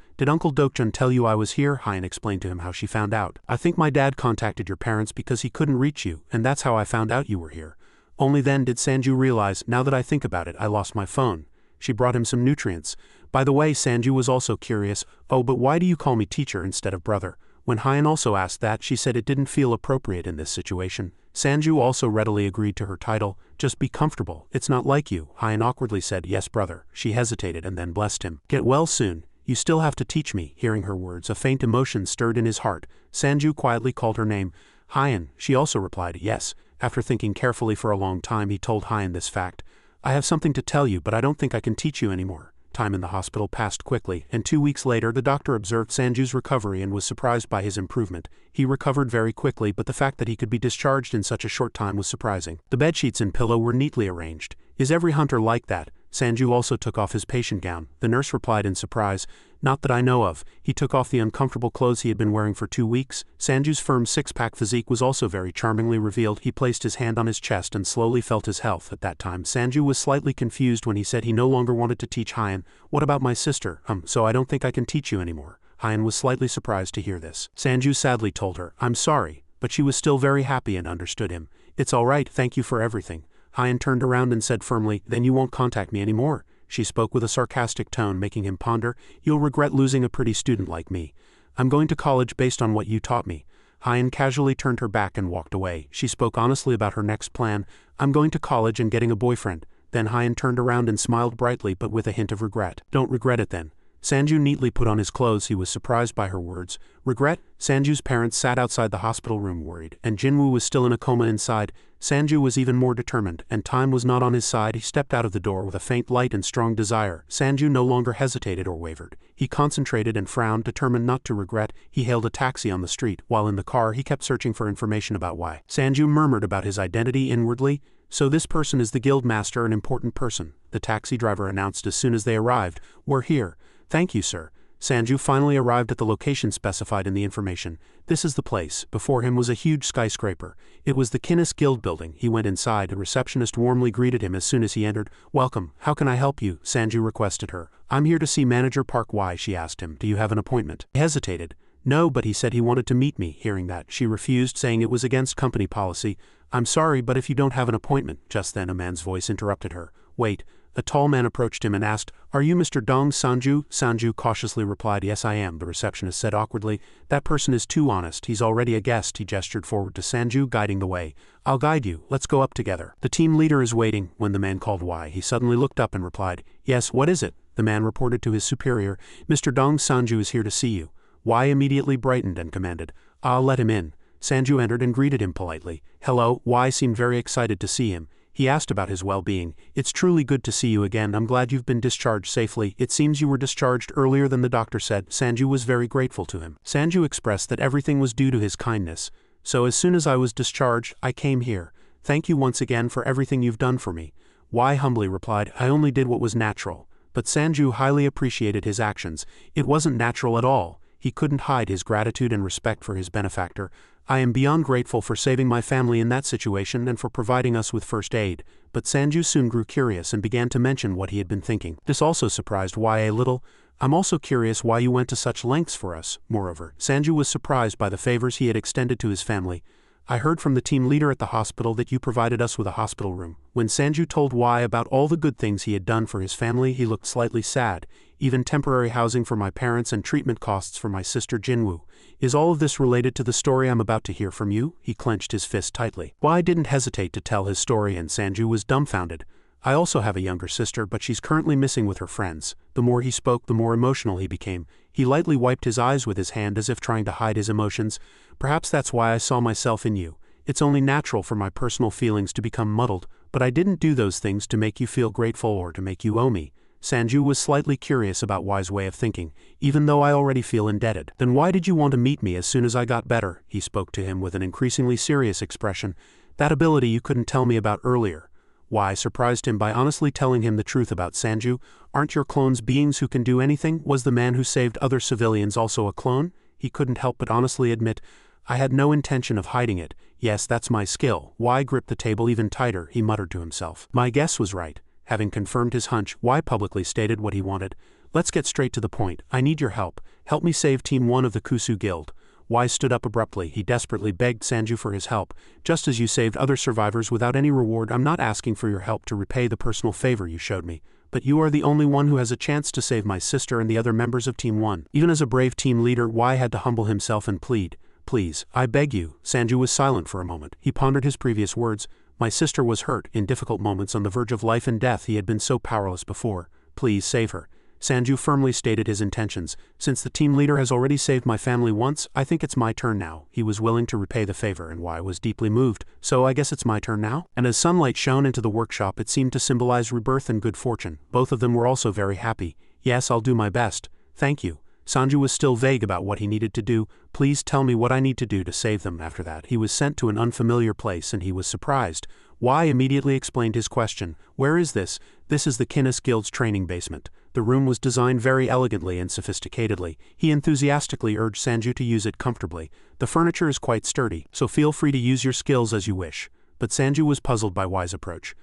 Did Uncle Dokjun tell you I was here? Hyan explained to him how she found out. I think my dad contacted your parents because he couldn't reach you, and that's how I found out you were here. Only then did Sanju realize, now that I think about it, I lost my phone. She brought him some nutrients. By the way, Sanju was also curious. Oh, but why do you call me teacher instead of brother? When Hyen also asked that, she said it didn't feel appropriate in this situation. Sanju also readily agreed to her title. Just be comfortable, it's not like you. Hyen awkwardly said, yes brother. She hesitated and then blessed him. Get well soon. You still have to teach me. Hearing her words, a faint emotion stirred in his heart. Sanju quietly called her name. Hyen. She also replied, yes. After thinking carefully for a long time, he told Hyen this fact. I have something to tell you, but I don't think I can teach you anymore. Time in the hospital passed quickly, and 2 weeks later the doctor observed Sanju's recovery and was surprised by his improvement. He recovered very quickly, but the fact that he could be discharged in such a short time was surprising. The bedsheets and pillow were neatly arranged. Is every hunter like that? Sanju also took off his patient gown. The nurse replied in surprise, not that I know of. He took off the uncomfortable clothes he had been wearing for 2 weeks. Sanju's firm six-pack physique was also very charmingly revealed. He placed his hand on his chest and slowly felt his health. At that time, Sanju was slightly confused when he said he no longer wanted to teach Hyen. What about my sister? So I don't think I can teach you anymore. Hyen was slightly surprised to hear this. Sanju sadly told her, I'm sorry, but she was still very happy and understood him. It's all right, thank you for everything. Hyen turned around and said firmly, then you won't contact me anymore. She spoke with a sarcastic tone, making him ponder. You'll regret losing a pretty student like me. I'm going to college based on what you taught me. Hyen casually turned her back and walked away. She spoke honestly about her next plan. I'm going to college and getting a boyfriend. Then Hyen turned around and smiled brightly, but with a hint of regret. Don't regret it then. Sanju neatly put on his clothes. He was surprised by her words. Regret? Sanju's parents sat outside the hospital room worried, and Jinwoo was still in a coma inside. Sanju was even more determined, and time was not on his side. He stepped out of the door with a faint light and strong desire. Sanju no longer hesitated or wavered. He concentrated and frowned, determined not to regret. He hailed a taxi on the street. While in the car, he kept searching for information about why. Sanju murmured about his identity inwardly. So this person is the guild master, an important person. The taxi driver announced as soon as they arrived. We're here. Thank you, sir. Sanju finally arrived at the location specified in the information. This is the place. Before him was a huge skyscraper. It was the Kinnis Guild building. He went inside. A receptionist warmly greeted him as soon as he entered. Welcome. How can I help you? Sanju requested her. I'm here to see Manager Park. Why? She asked him. Do you have an appointment? He hesitated. No, but he said he wanted to meet me. Hearing that, she refused, saying it was against company policy. I'm sorry, but if you don't have an appointment. Just then a man's voice interrupted her. Wait. A tall man approached him and asked, Are you Mr. Dong Sanju? Sanju cautiously replied, Yes, I am. The receptionist said awkwardly, That person is too honest. He's already a guest. He gestured forward to Sanju, guiding the way. I'll guide you. Let's go up together. The team leader is waiting. When the man called why, he suddenly looked up and replied, Yes, what is it? The man reported to his superior, Mr. Dong Sanju is here to see you. Why immediately brightened and commanded, I'll let him in. Sanju entered and greeted him politely. Hello. Why seemed very excited to see him. He asked about his well-being. It's truly good to see you again. I'm glad you've been discharged safely. It seems you were discharged earlier than the doctor said. Sanju was very grateful to him. Sanju expressed that everything was due to his kindness. So as soon as I was discharged, I came here. Thank you once again for everything you've done for me. Wai humbly replied, I only did what was natural. But Sanju highly appreciated his actions. It wasn't natural at all. He couldn't hide his gratitude and respect for his benefactor. I am beyond grateful for saving my family in that situation and for providing us with first aid. But Sanju soon grew curious and began to mention what he had been thinking. This also surprised Wai a little. I'm also curious why you went to such lengths for us. Moreover, Sanju was surprised by the favors he had extended to his family. I heard from the team leader at the hospital that you provided us with a hospital room. When Sanju told Wai about all the good things he had done for his family, he looked slightly sad. Even temporary housing for my parents and treatment costs for my sister Jinwoo. Is all of this related to the story I'm about to hear from you? He clenched his fist tightly. Wai didn't hesitate to tell his story, and Sanju was dumbfounded. I also have a younger sister, but she's currently missing with her friends. The more he spoke, the more emotional he became. He lightly wiped his eyes with his hand as if trying to hide his emotions. Perhaps that's why I saw myself in you. It's only natural for my personal feelings to become muddled, but I didn't do those things to make you feel grateful or to make you owe me. Sanju was slightly curious about Wai's way of thinking, even though I already feel indebted. Then why did you want to meet me as soon as I got better? He spoke to him with an increasingly serious expression. That ability you couldn't tell me about earlier. Wai surprised him by honestly telling him the truth about Sanju. Aren't your clones beings who can do anything? Was the man who saved other civilians also a clone? He couldn't help but honestly admit, I had no intention of hiding it. Yes, that's my skill. Wai gripped the table even tighter. He muttered to himself. My guess was right. Having confirmed his hunch, Wai publicly stated what he wanted. Let's get straight to the point. I need your help. Help me save Team 1 of the Kusu Guild. Wai stood up abruptly. He desperately begged Sanju for his help. Just as you saved other survivors without any reward, I'm not asking for your help to repay the personal favor you showed me. but you are the only one who has a chance to save my sister and the other members of Team 1. Even as a brave team leader, Y had to humble himself and plead. Please, I beg you. Sanju was silent for a moment. He pondered his previous words. My sister was hurt, in difficult moments on the verge of life and death. He had been so powerless before. Please save her. Sanju firmly stated his intentions. Since the team leader has already saved my family once, I think it's my turn now. He was willing to repay the favor, and Y was deeply moved. So I guess it's my turn now? And as sunlight shone into the workshop, it seemed to symbolize rebirth and good fortune. Both of them were also very happy. Yes, I'll do my best. Thank you. Sanju was still vague about what he needed to do. Please tell me what I need to do to save them. After that, he was sent to an unfamiliar place and he was surprised. Y immediately explained his question. Where is this? This is the Kinnis Guild's training basement. The room was designed very elegantly and sophisticatedly. He enthusiastically urged Sanju to use it comfortably. The furniture is quite sturdy, so feel free to use your skills as you wish. But Sanju was puzzled by Y's approach.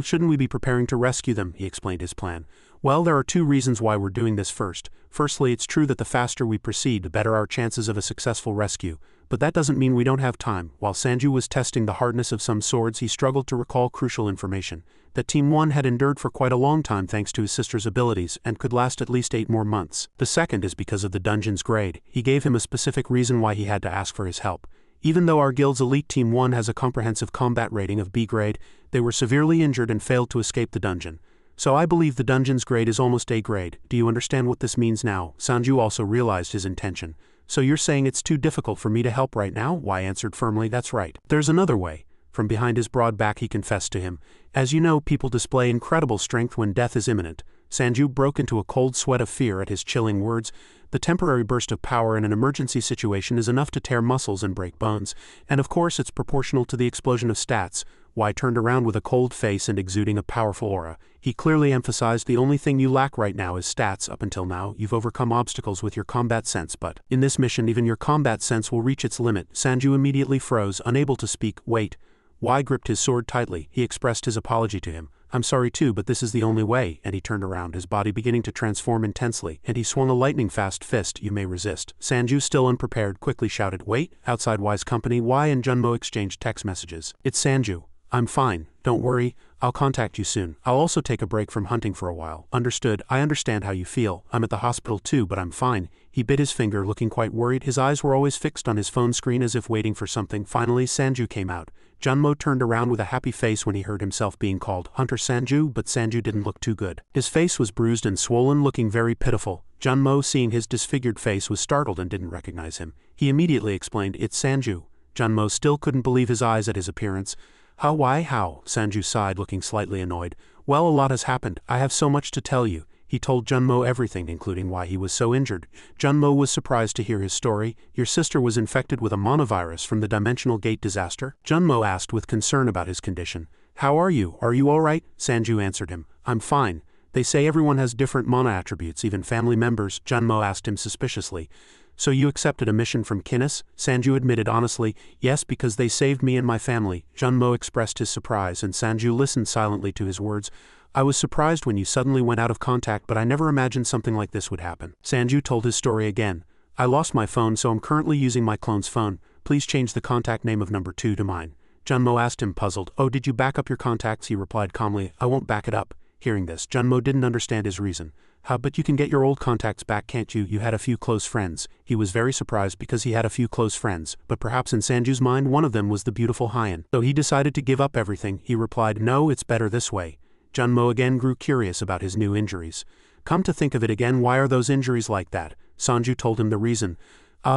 Shouldn't we be preparing to rescue them? He explained his plan. Well, there are two reasons why we're doing this first. Firstly, it's true that the faster we proceed, the better our chances of a successful rescue. But that doesn't mean we don't have time. While Sanju was testing the hardness of some swords, he struggled to recall crucial information. That Team 1 had endured for quite a long time thanks to his sister's abilities, and could last at least 8 more months. The second is because of the dungeon's grade. He gave him a specific reason why he had to ask for his help. Even though our guild's elite Team 1 has a comprehensive combat rating of B grade, they were severely injured and failed to escape the dungeon. So I believe the dungeon's grade is almost A grade. Do you understand what this means now? Sanju also realized his intention. So you're saying it's too difficult for me to help right now? Y answered firmly. That's right. There's another way. From behind his broad back he confessed to him. As you know, people display incredible strength when death is imminent. Sanju broke into a cold sweat of fear at his chilling words. The temporary burst of power in an emergency situation is enough to tear muscles and break bones, and of course it's proportional to the explosion of stats. Y turned around with a cold face and exuding a powerful aura. He clearly emphasized the only thing you lack right now is stats. Up until now, you've overcome obstacles with your combat sense, but in this mission even your combat sense will reach its limit. Sanju immediately froze, unable to speak. Wait. Y gripped his sword tightly. He expressed his apology to him. I'm sorry too, but this is the only way. And he turned around, his body beginning to transform intensely, and he swung a lightning-fast fist. You may resist. Sanju, still unprepared, quickly shouted, Wait! Outside Y's company, Y and Junmo exchanged text messages. It's Sanju. I'm fine. Don't worry. I'll contact you soon. I'll also take a break from hunting for a while. Understood. I understand how you feel. I'm at the hospital too, but I'm fine. He bit his finger, looking quite worried. His eyes were always fixed on his phone screen as if waiting for something. Finally, Sanju came out. Junmo turned around with a happy face when he heard himself being called Hunter Sanju, but Sanju didn't look too good. His face was bruised and swollen, looking very pitiful. Junmo, seeing his disfigured face, was startled and didn't recognize him. He immediately explained, It's Sanju. Junmo still couldn't believe his eyes at his appearance. How? Sanju sighed, looking slightly annoyed. Well, a lot has happened. I have so much to tell you. He told Junmo everything, including why he was so injured. Junmo was surprised to hear his story. Your sister was infected with a monovirus from the Dimensional Gate disaster? Junmo asked with concern about his condition. How are you? Are you alright? Sanju answered him. I'm fine. They say everyone has different mana attributes, even family members. Junmo asked him suspiciously. So you accepted a mission from Kinnis? Sanju admitted honestly, yes, because they saved me and my family. Junmo expressed his surprise, and Sanju listened silently to his words. I was surprised when you suddenly went out of contact, but I never imagined something like this would happen. Sanju told his story again. I lost my phone, so I'm currently using my clone's phone. Please change the contact name of number 2 to mine. Junmo asked him, puzzled. Oh, did you back up your contacts? He replied calmly. I won't back it up. Hearing this, Junmo didn't understand his reason. How? But you can get your old contacts back, can't you? You had a few close friends. He was very surprised because he had a few close friends, but perhaps in Sanju's mind one of them was the beautiful Hyan. So he decided to give up everything. He replied, No, it's better this way. Junmo again grew curious about his new injuries. Come to think of it again, why are those injuries like that? Sanju told him the reason.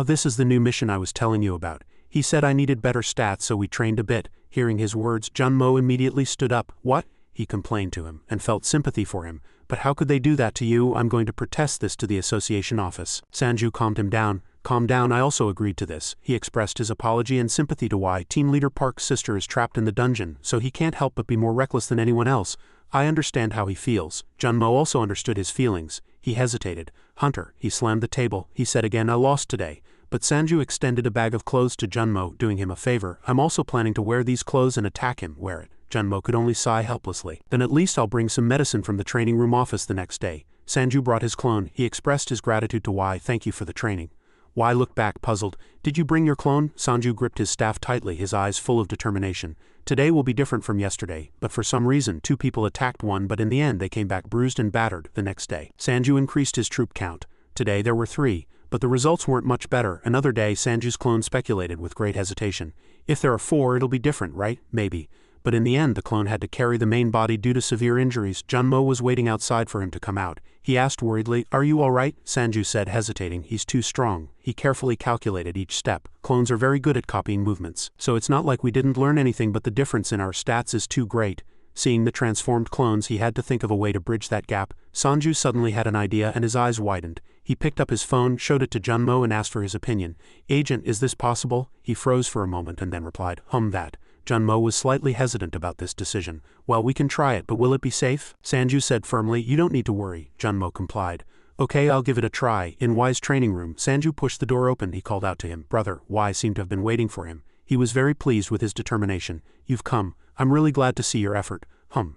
This is the new mission I was telling you about. He said I needed better stats, so we trained a bit. Hearing his words, Junmo immediately stood up. What? He complained to him, and felt sympathy for him. But how could they do that to you? I'm going to protest this to the association office. Sanju calmed him down. Calm down, I also agreed to this. He expressed his apology and sympathy to why Team Leader Park's sister is trapped in the dungeon, so he can't help but be more reckless than anyone else. I understand how he feels. Junmo also understood his feelings. He hesitated. Hunter, he slammed the table. He said again, I lost today. But Sanju extended a bag of clothes to Junmo, doing him a favor. I'm also planning to wear these clothes and attack him. Wear it. Junmo could only sigh helplessly. Then at least I'll bring some medicine from the training room office the next day. Sanju brought his clone. He expressed his gratitude to Y. Thank you for the training. Why looked back puzzled. Did you bring your clone? Sanju gripped his staff tightly, his eyes full of determination. Today will be different from yesterday, but for some reason 2 people attacked one, but in the end they came back bruised and battered. The next day, Sanju increased his troop count. Today there were 3, but the results weren't much better. Another day Sanju's clone speculated with great hesitation. If there are 4 it'll be different, right? Maybe. But in the end the clone had to carry the main body due to severe injuries. Junmo was waiting outside for him to come out. He asked worriedly, "Are you alright?" Sanju said, hesitating. "He's too strong." He carefully calculated each step. Clones are very good at copying movements, so it's not like we didn't learn anything, but the difference in our stats is too great. Seeing the transformed clones, he had to think of a way to bridge that gap. Sanju suddenly had an idea and his eyes widened. He picked up his phone, showed it to Junmo and asked for his opinion. "Agent, is this possible?" He froze for a moment and then replied, that. Junmo was slightly hesitant about this decision. "Well, we can try it, but will it be safe?" Sanju said firmly. "You don't need to worry," Junmo complied. "Okay, I'll give it a try." In Y's training room, Sanju pushed the door open. He called out to him. Brother, Y seemed to have been waiting for him. He was very pleased with his determination. "You've come. I'm really glad to see your effort."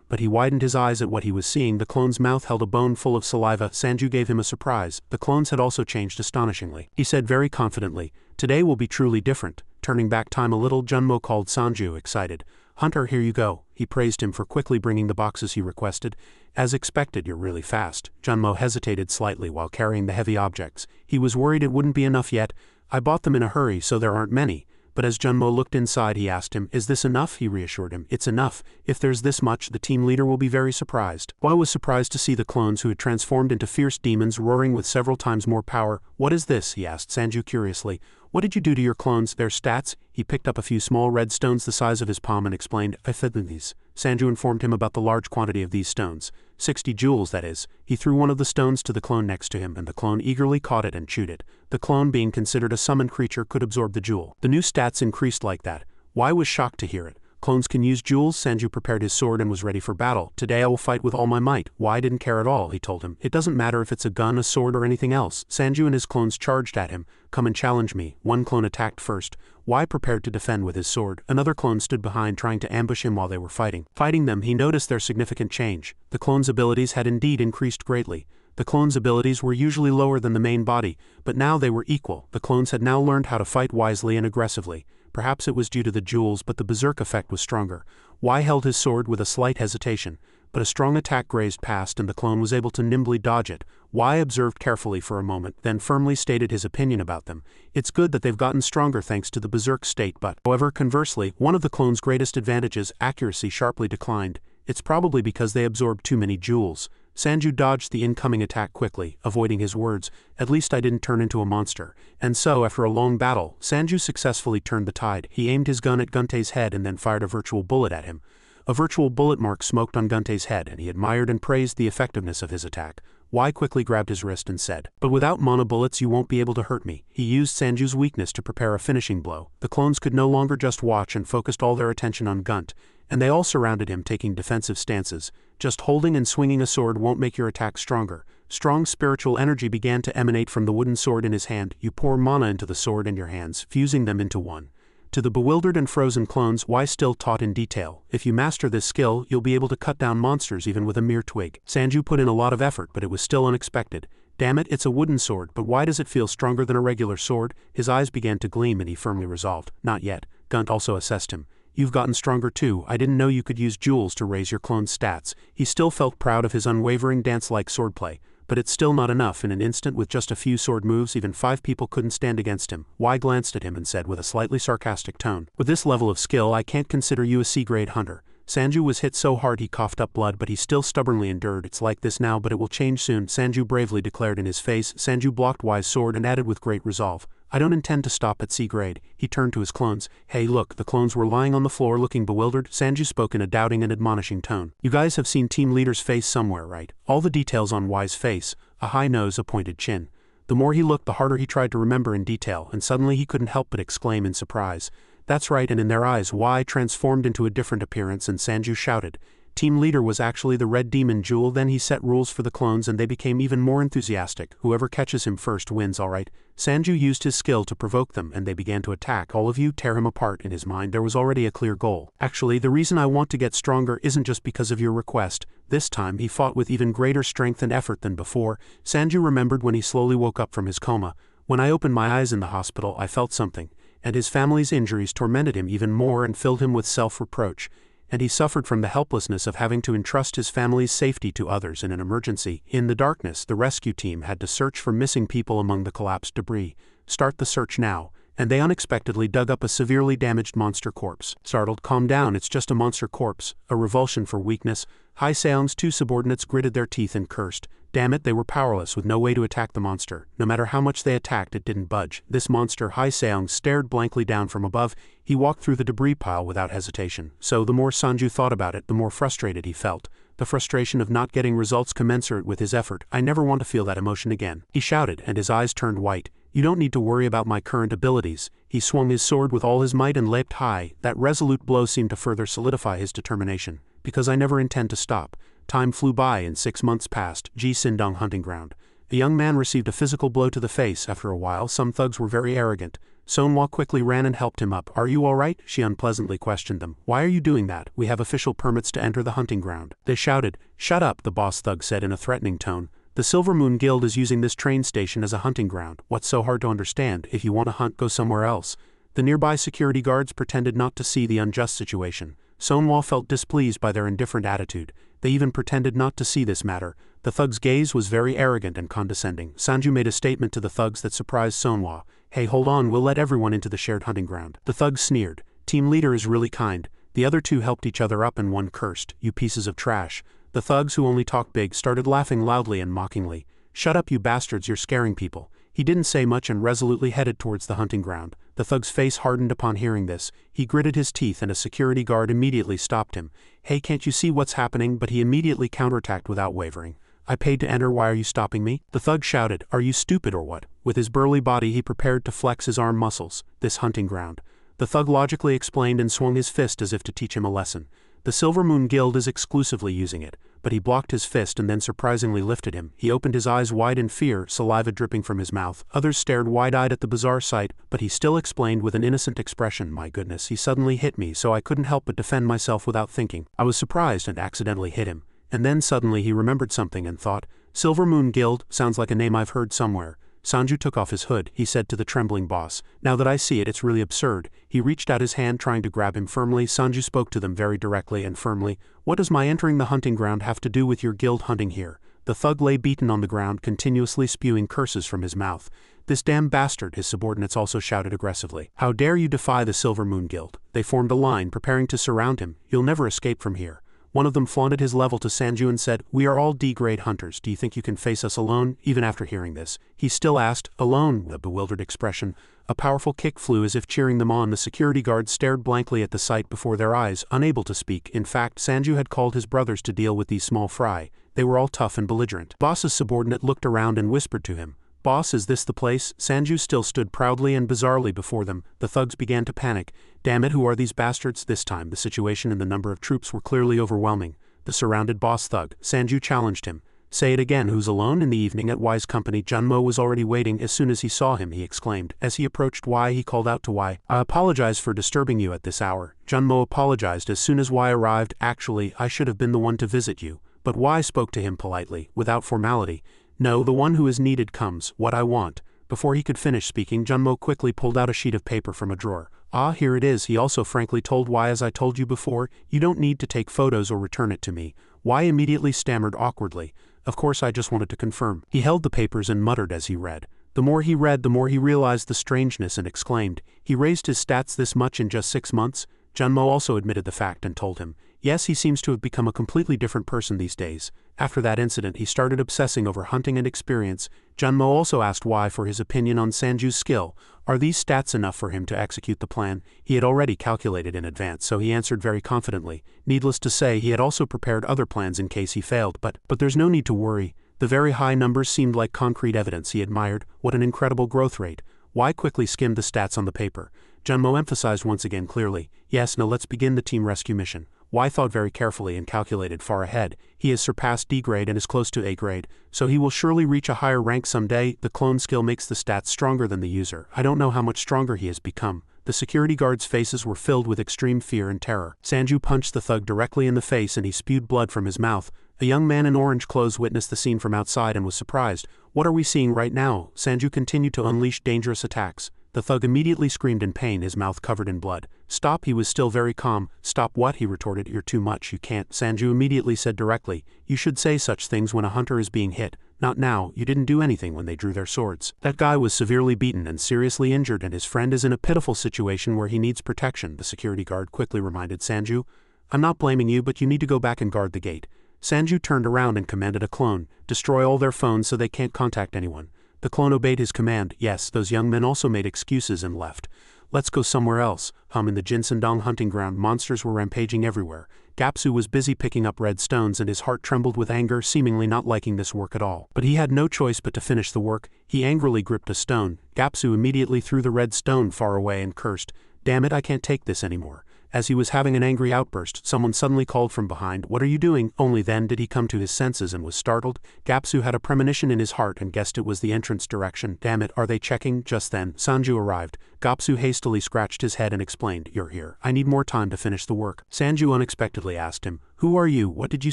But he widened his eyes at what he was seeing. The clone's mouth held a bone full of saliva. Sanju gave him a surprise. The clones had also changed astonishingly. He said very confidently, "Today will be truly different." Turning back time a little, Junmo called Sanju, excited. "Hunter, here you go." He praised him for quickly bringing the boxes he requested. "As expected, you're really fast." Junmo hesitated slightly while carrying the heavy objects. He was worried it wouldn't be enough yet. "I bought them in a hurry, so there aren't many." But as Junmo looked inside, he asked him, "Is this enough?" He reassured him, "It's enough. If there's this much, the team leader will be very surprised." Y was surprised to see the clones who had transformed into fierce demons roaring with several times more power. "What is this?" he asked Sanju curiously. "What did you do to your clones? Their stats?" He picked up a few small red stones the size of his palm and explained, "I fed them these." Sanju informed him about the large quantity of these stones. 60 jewels, that is. He threw one of the stones to the clone next to him, and the clone eagerly caught it and chewed it. The clone, being considered a summoned creature, could absorb the jewel. The new stats increased like that. Y was shocked to hear it. Clones can use jewels. Sanju prepared his sword and was ready for battle. "Today I will fight with all my might." Y didn't care at all, he told him. "It doesn't matter if it's a gun, a sword, or anything else." Sanju and his clones charged at him. "Come and challenge me." One clone attacked first. Y prepared to defend with his sword. Another clone stood behind, trying to ambush him while they were fighting. Fighting them, he noticed their significant change. The clone's abilities had indeed increased greatly. The clone's abilities were usually lower than the main body, but now they were equal. The clones had now learned how to fight wisely and aggressively. Perhaps it was due to the jewels, but the berserk effect was stronger. Y held his sword with a slight hesitation, but a strong attack grazed past and the clone was able to nimbly dodge it. Y observed carefully for a moment, then firmly stated his opinion about them. "It's good that they've gotten stronger thanks to the berserk state, but..." However, conversely, one of the clone's greatest advantages, accuracy, sharply declined. "It's probably because they absorbed too many jewels." Sanju dodged the incoming attack quickly, avoiding his words. "At least I didn't turn into a monster." And so, after a long battle, Sanju successfully turned the tide. He aimed his gun at Gunte's head and then fired a virtual bullet at him. A virtual bullet mark smoked on Gunte's head, and he admired and praised the effectiveness of his attack. Y quickly grabbed his wrist and said, "But without mana bullets you won't be able to hurt me." He used Sanju's weakness to prepare a finishing blow. The clones could no longer just watch and focused all their attention on Gunt, and they all surrounded him, taking defensive stances. Just holding and swinging a sword won't make your attack stronger. Strong spiritual energy began to emanate from the wooden sword in his hand. You pour mana into the sword in your hands, fusing them into one. To the bewildered and frozen clones, Y still taught in detail. "If you master this skill, you'll be able to cut down monsters even with a mere twig." Sanju put in a lot of effort, but it was still unexpected. "Damn it, it's a wooden sword, but why does it feel stronger than a regular sword?" His eyes began to gleam and he firmly resolved, "Not yet." Gunt also assessed him. "You've gotten stronger too. I didn't know you could use jewels to raise your clone's stats." He still felt proud of his unwavering dance-like swordplay, but it's still not enough. In an instant, with just a few sword moves, even 5 people couldn't stand against him. Y glanced at him and said with a slightly sarcastic tone, "With this level of skill, I can't consider you a C-grade hunter." Sanju was hit so hard he coughed up blood, but he still stubbornly endured. "It's like this now, but it will change soon," Sanju bravely declared in his face. Sanju blocked Y's sword and added with great resolve, "I don't intend to stop at C-grade." He turned to his clones. "Hey look." The clones were lying on the floor looking bewildered. Sanju spoke in a doubting and admonishing tone. "You guys have seen Team Leader's face somewhere, right?" All the details on Y's face: a high nose, a pointed chin. The more he looked, the harder he tried to remember in detail, and suddenly he couldn't help but exclaim in surprise. "That's right," and in their eyes, Y transformed into a different appearance and Sanju shouted. Team Leader was actually the Red Demon Jewel. Then he set rules for the clones and they became even more enthusiastic. "Whoever catches him first wins, alright." Sanju used his skill to provoke them and they began to attack. "All of you, tear him apart." In his mind there was already a clear goal. "Actually, the reason I want to get stronger isn't just because of your request." This time he fought with even greater strength and effort than before. Sanju remembered when he slowly woke up from his coma. When I opened my eyes in the hospital, I felt something, and his family's injuries tormented him even more and filled him with self-reproach, and he suffered from the helplessness of having to entrust his family's safety to others in an emergency. In the darkness, the rescue team had to search for missing people among the collapsed debris. Start the search now. And they unexpectedly dug up a severely damaged monster corpse. Startled, calm down, it's just a monster corpse. A revulsion for weakness. Hai Seong's two subordinates gritted their teeth and cursed. Damn it, they were powerless with no way to attack the monster. No matter how much they attacked, it didn't budge. This monster, Hai Seong, stared blankly down from above. He walked through the debris pile without hesitation. So the more Sanju thought about it, the more frustrated he felt. The frustration of not getting results commensurate with his effort. I never want to feel that emotion again. He shouted, and his eyes turned white. You don't need to worry about my current abilities. He swung his sword with all his might and leapt high. That resolute blow seemed to further solidify his determination. Because I never intend to stop. Time flew by and 6 months passed. Ji Sindong hunting ground. The young man received a physical blow to the face. After a while, some thugs were very arrogant. Sonhwa quickly ran and helped him up. Are you all right? She unpleasantly questioned them. Why are you doing that? We have official permits to enter the hunting ground. They shouted. Shut up, the boss thug said in a threatening tone. The Silver Moon Guild is using this train station as a hunting ground. What's so hard to understand? If you want to hunt, go somewhere else. The nearby security guards pretended not to see the unjust situation. Sonhwa felt displeased by their indifferent attitude. They even pretended not to see this matter. The thug's gaze was very arrogant and condescending. Sanju made a statement to the thugs that surprised Sonhwa. Hey, hold on, we'll let everyone into the shared hunting ground. The thugs sneered. Team leader is really kind. The other two helped each other up and one cursed. You pieces of trash. The thugs who only talk big started laughing loudly and mockingly. Shut up, you bastards, you're scaring people. He didn't say much and resolutely headed towards the hunting ground. The thug's face hardened upon hearing this. He gritted his teeth and a security guard immediately stopped him. Hey, can't you see what's happening? But he immediately counterattacked without wavering. I paid to enter, why are you stopping me? The thug shouted, are you stupid or what? With his burly body he prepared to flex his arm muscles. This hunting ground. The thug logically explained and swung his fist as if to teach him a lesson. The Silver Moon Guild is exclusively using it. But he blocked his fist and then surprisingly lifted him. He opened his eyes wide in fear, saliva dripping from his mouth. Others stared wide-eyed at the bizarre sight, but he still explained with an innocent expression, my goodness, he suddenly hit me so I couldn't help but defend myself without thinking. I was surprised and accidentally hit him. And then suddenly he remembered something and thought, Silver Moon Guild, sounds like a name I've heard somewhere. Sanju took off his hood, he said to the trembling boss. Now that I see it, it's really absurd. He reached out his hand trying to grab him firmly. Sanju spoke to them very directly and firmly. What does my entering the hunting ground have to do with your guild hunting here? The thug lay beaten on the ground, continuously spewing curses from his mouth. This damn bastard, his subordinates also shouted aggressively. How dare you defy the Silver Moon Guild? They formed a line, preparing to surround him. You'll never escape from here. One of them flaunted his level to Sanju and said, we are all D-grade hunters. Do you think you can face us alone? Even after hearing this, he still asked, alone? With a bewildered expression. A powerful kick flew as if cheering them on. The security guards stared blankly at the sight before their eyes, unable to speak. In fact, Sanju had called his brothers to deal with these small fry. They were all tough and belligerent. Boss's subordinate looked around and whispered to him. Boss, is this the place? Sanju still stood proudly and bizarrely before them. The thugs began to panic. Damn it, who are these bastards? This time, the situation and the number of troops were clearly overwhelming. The surrounded boss thug, Sanju, challenged him. Say it again, who's alone? In the evening at Y's company, Junmo was already waiting. As soon as he saw him, he exclaimed. As he approached Y, he called out to Y, I apologize for disturbing you at this hour. Junmo apologized as soon as Y arrived. Actually, I should have been the one to visit you. But Y spoke to him politely, without formality. No, the one who is needed comes, what I want. Before he could finish speaking, Junmo quickly pulled out a sheet of paper from a drawer. Ah, here it is. He also frankly told Y, as I told you before, you don't need to take photos or return it to me. Y immediately stammered awkwardly. Of course, I just wanted to confirm. He held the papers and muttered as he read. The more he read, the more he realized the strangeness and exclaimed, he raised his stats this much in just 6 months? Junmo also admitted the fact and told him, yes, he seems to have become a completely different person these days. After that incident, he started obsessing over hunting and experience. Junmo also asked Y for his opinion on Sanju's skill. Are these stats enough for him to execute the plan? He had already calculated in advance, so he answered very confidently. Needless to say, he had also prepared other plans in case he failed, but there's no need to worry. The very high numbers seemed like concrete evidence. He admired. What an incredible growth rate. Y quickly skimmed the stats on the paper. Junmo emphasized once again clearly, yes, now let's begin the team rescue mission. Y thought very carefully and calculated far ahead. He has surpassed D grade and is close to A grade, so he will surely reach a higher rank someday. The clone skill makes the stats stronger than the user. I don't know how much stronger he has become. The security guards' faces were filled with extreme fear and terror. Sanju punched the thug directly in the face and he spewed blood from his mouth. A young man in orange clothes witnessed the scene from outside and was surprised. What are we seeing right now? Sanju continued to unleash dangerous attacks. The thug immediately screamed in pain, his mouth covered in blood. Stop, he was still very calm. Stop what? He retorted. You're too much, you can't. Sanju immediately said directly, you should say such things when a hunter is being hit. Not now, you didn't do anything when they drew their swords. That guy was severely beaten and seriously injured, and his friend is in a pitiful situation where he needs protection, the security guard quickly reminded Sanju. I'm not blaming you, but you need to go back and guard the gate. Sanju turned around and commanded a clone, destroy all their phones so they can't contact anyone. The clone obeyed his command. Yes, those young men also made excuses and left. Let's go somewhere else. In the Jinsendong hunting ground, monsters were rampaging everywhere. Gapsu was busy picking up red stones and his heart trembled with anger, seemingly not liking this work at all. But he had no choice but to finish the work. He angrily gripped a stone. Gapsu immediately threw the red stone far away and cursed, "Damn it, I can't take this anymore." As he was having an angry outburst, someone suddenly called from behind, "What are you doing?" Only then did he come to his senses and was startled. Gapsu had a premonition in his heart and guessed it was the entrance direction. Damn it, are they checking? Just then, Sanju arrived. Gapsu hastily scratched his head and explained, "You're here. I need more time to finish the work." Sanju unexpectedly asked him, "Who are you? What did you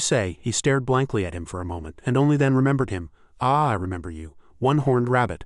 say?" He stared blankly at him for a moment, and only then remembered him. "Ah, I remember you. One-horned rabbit."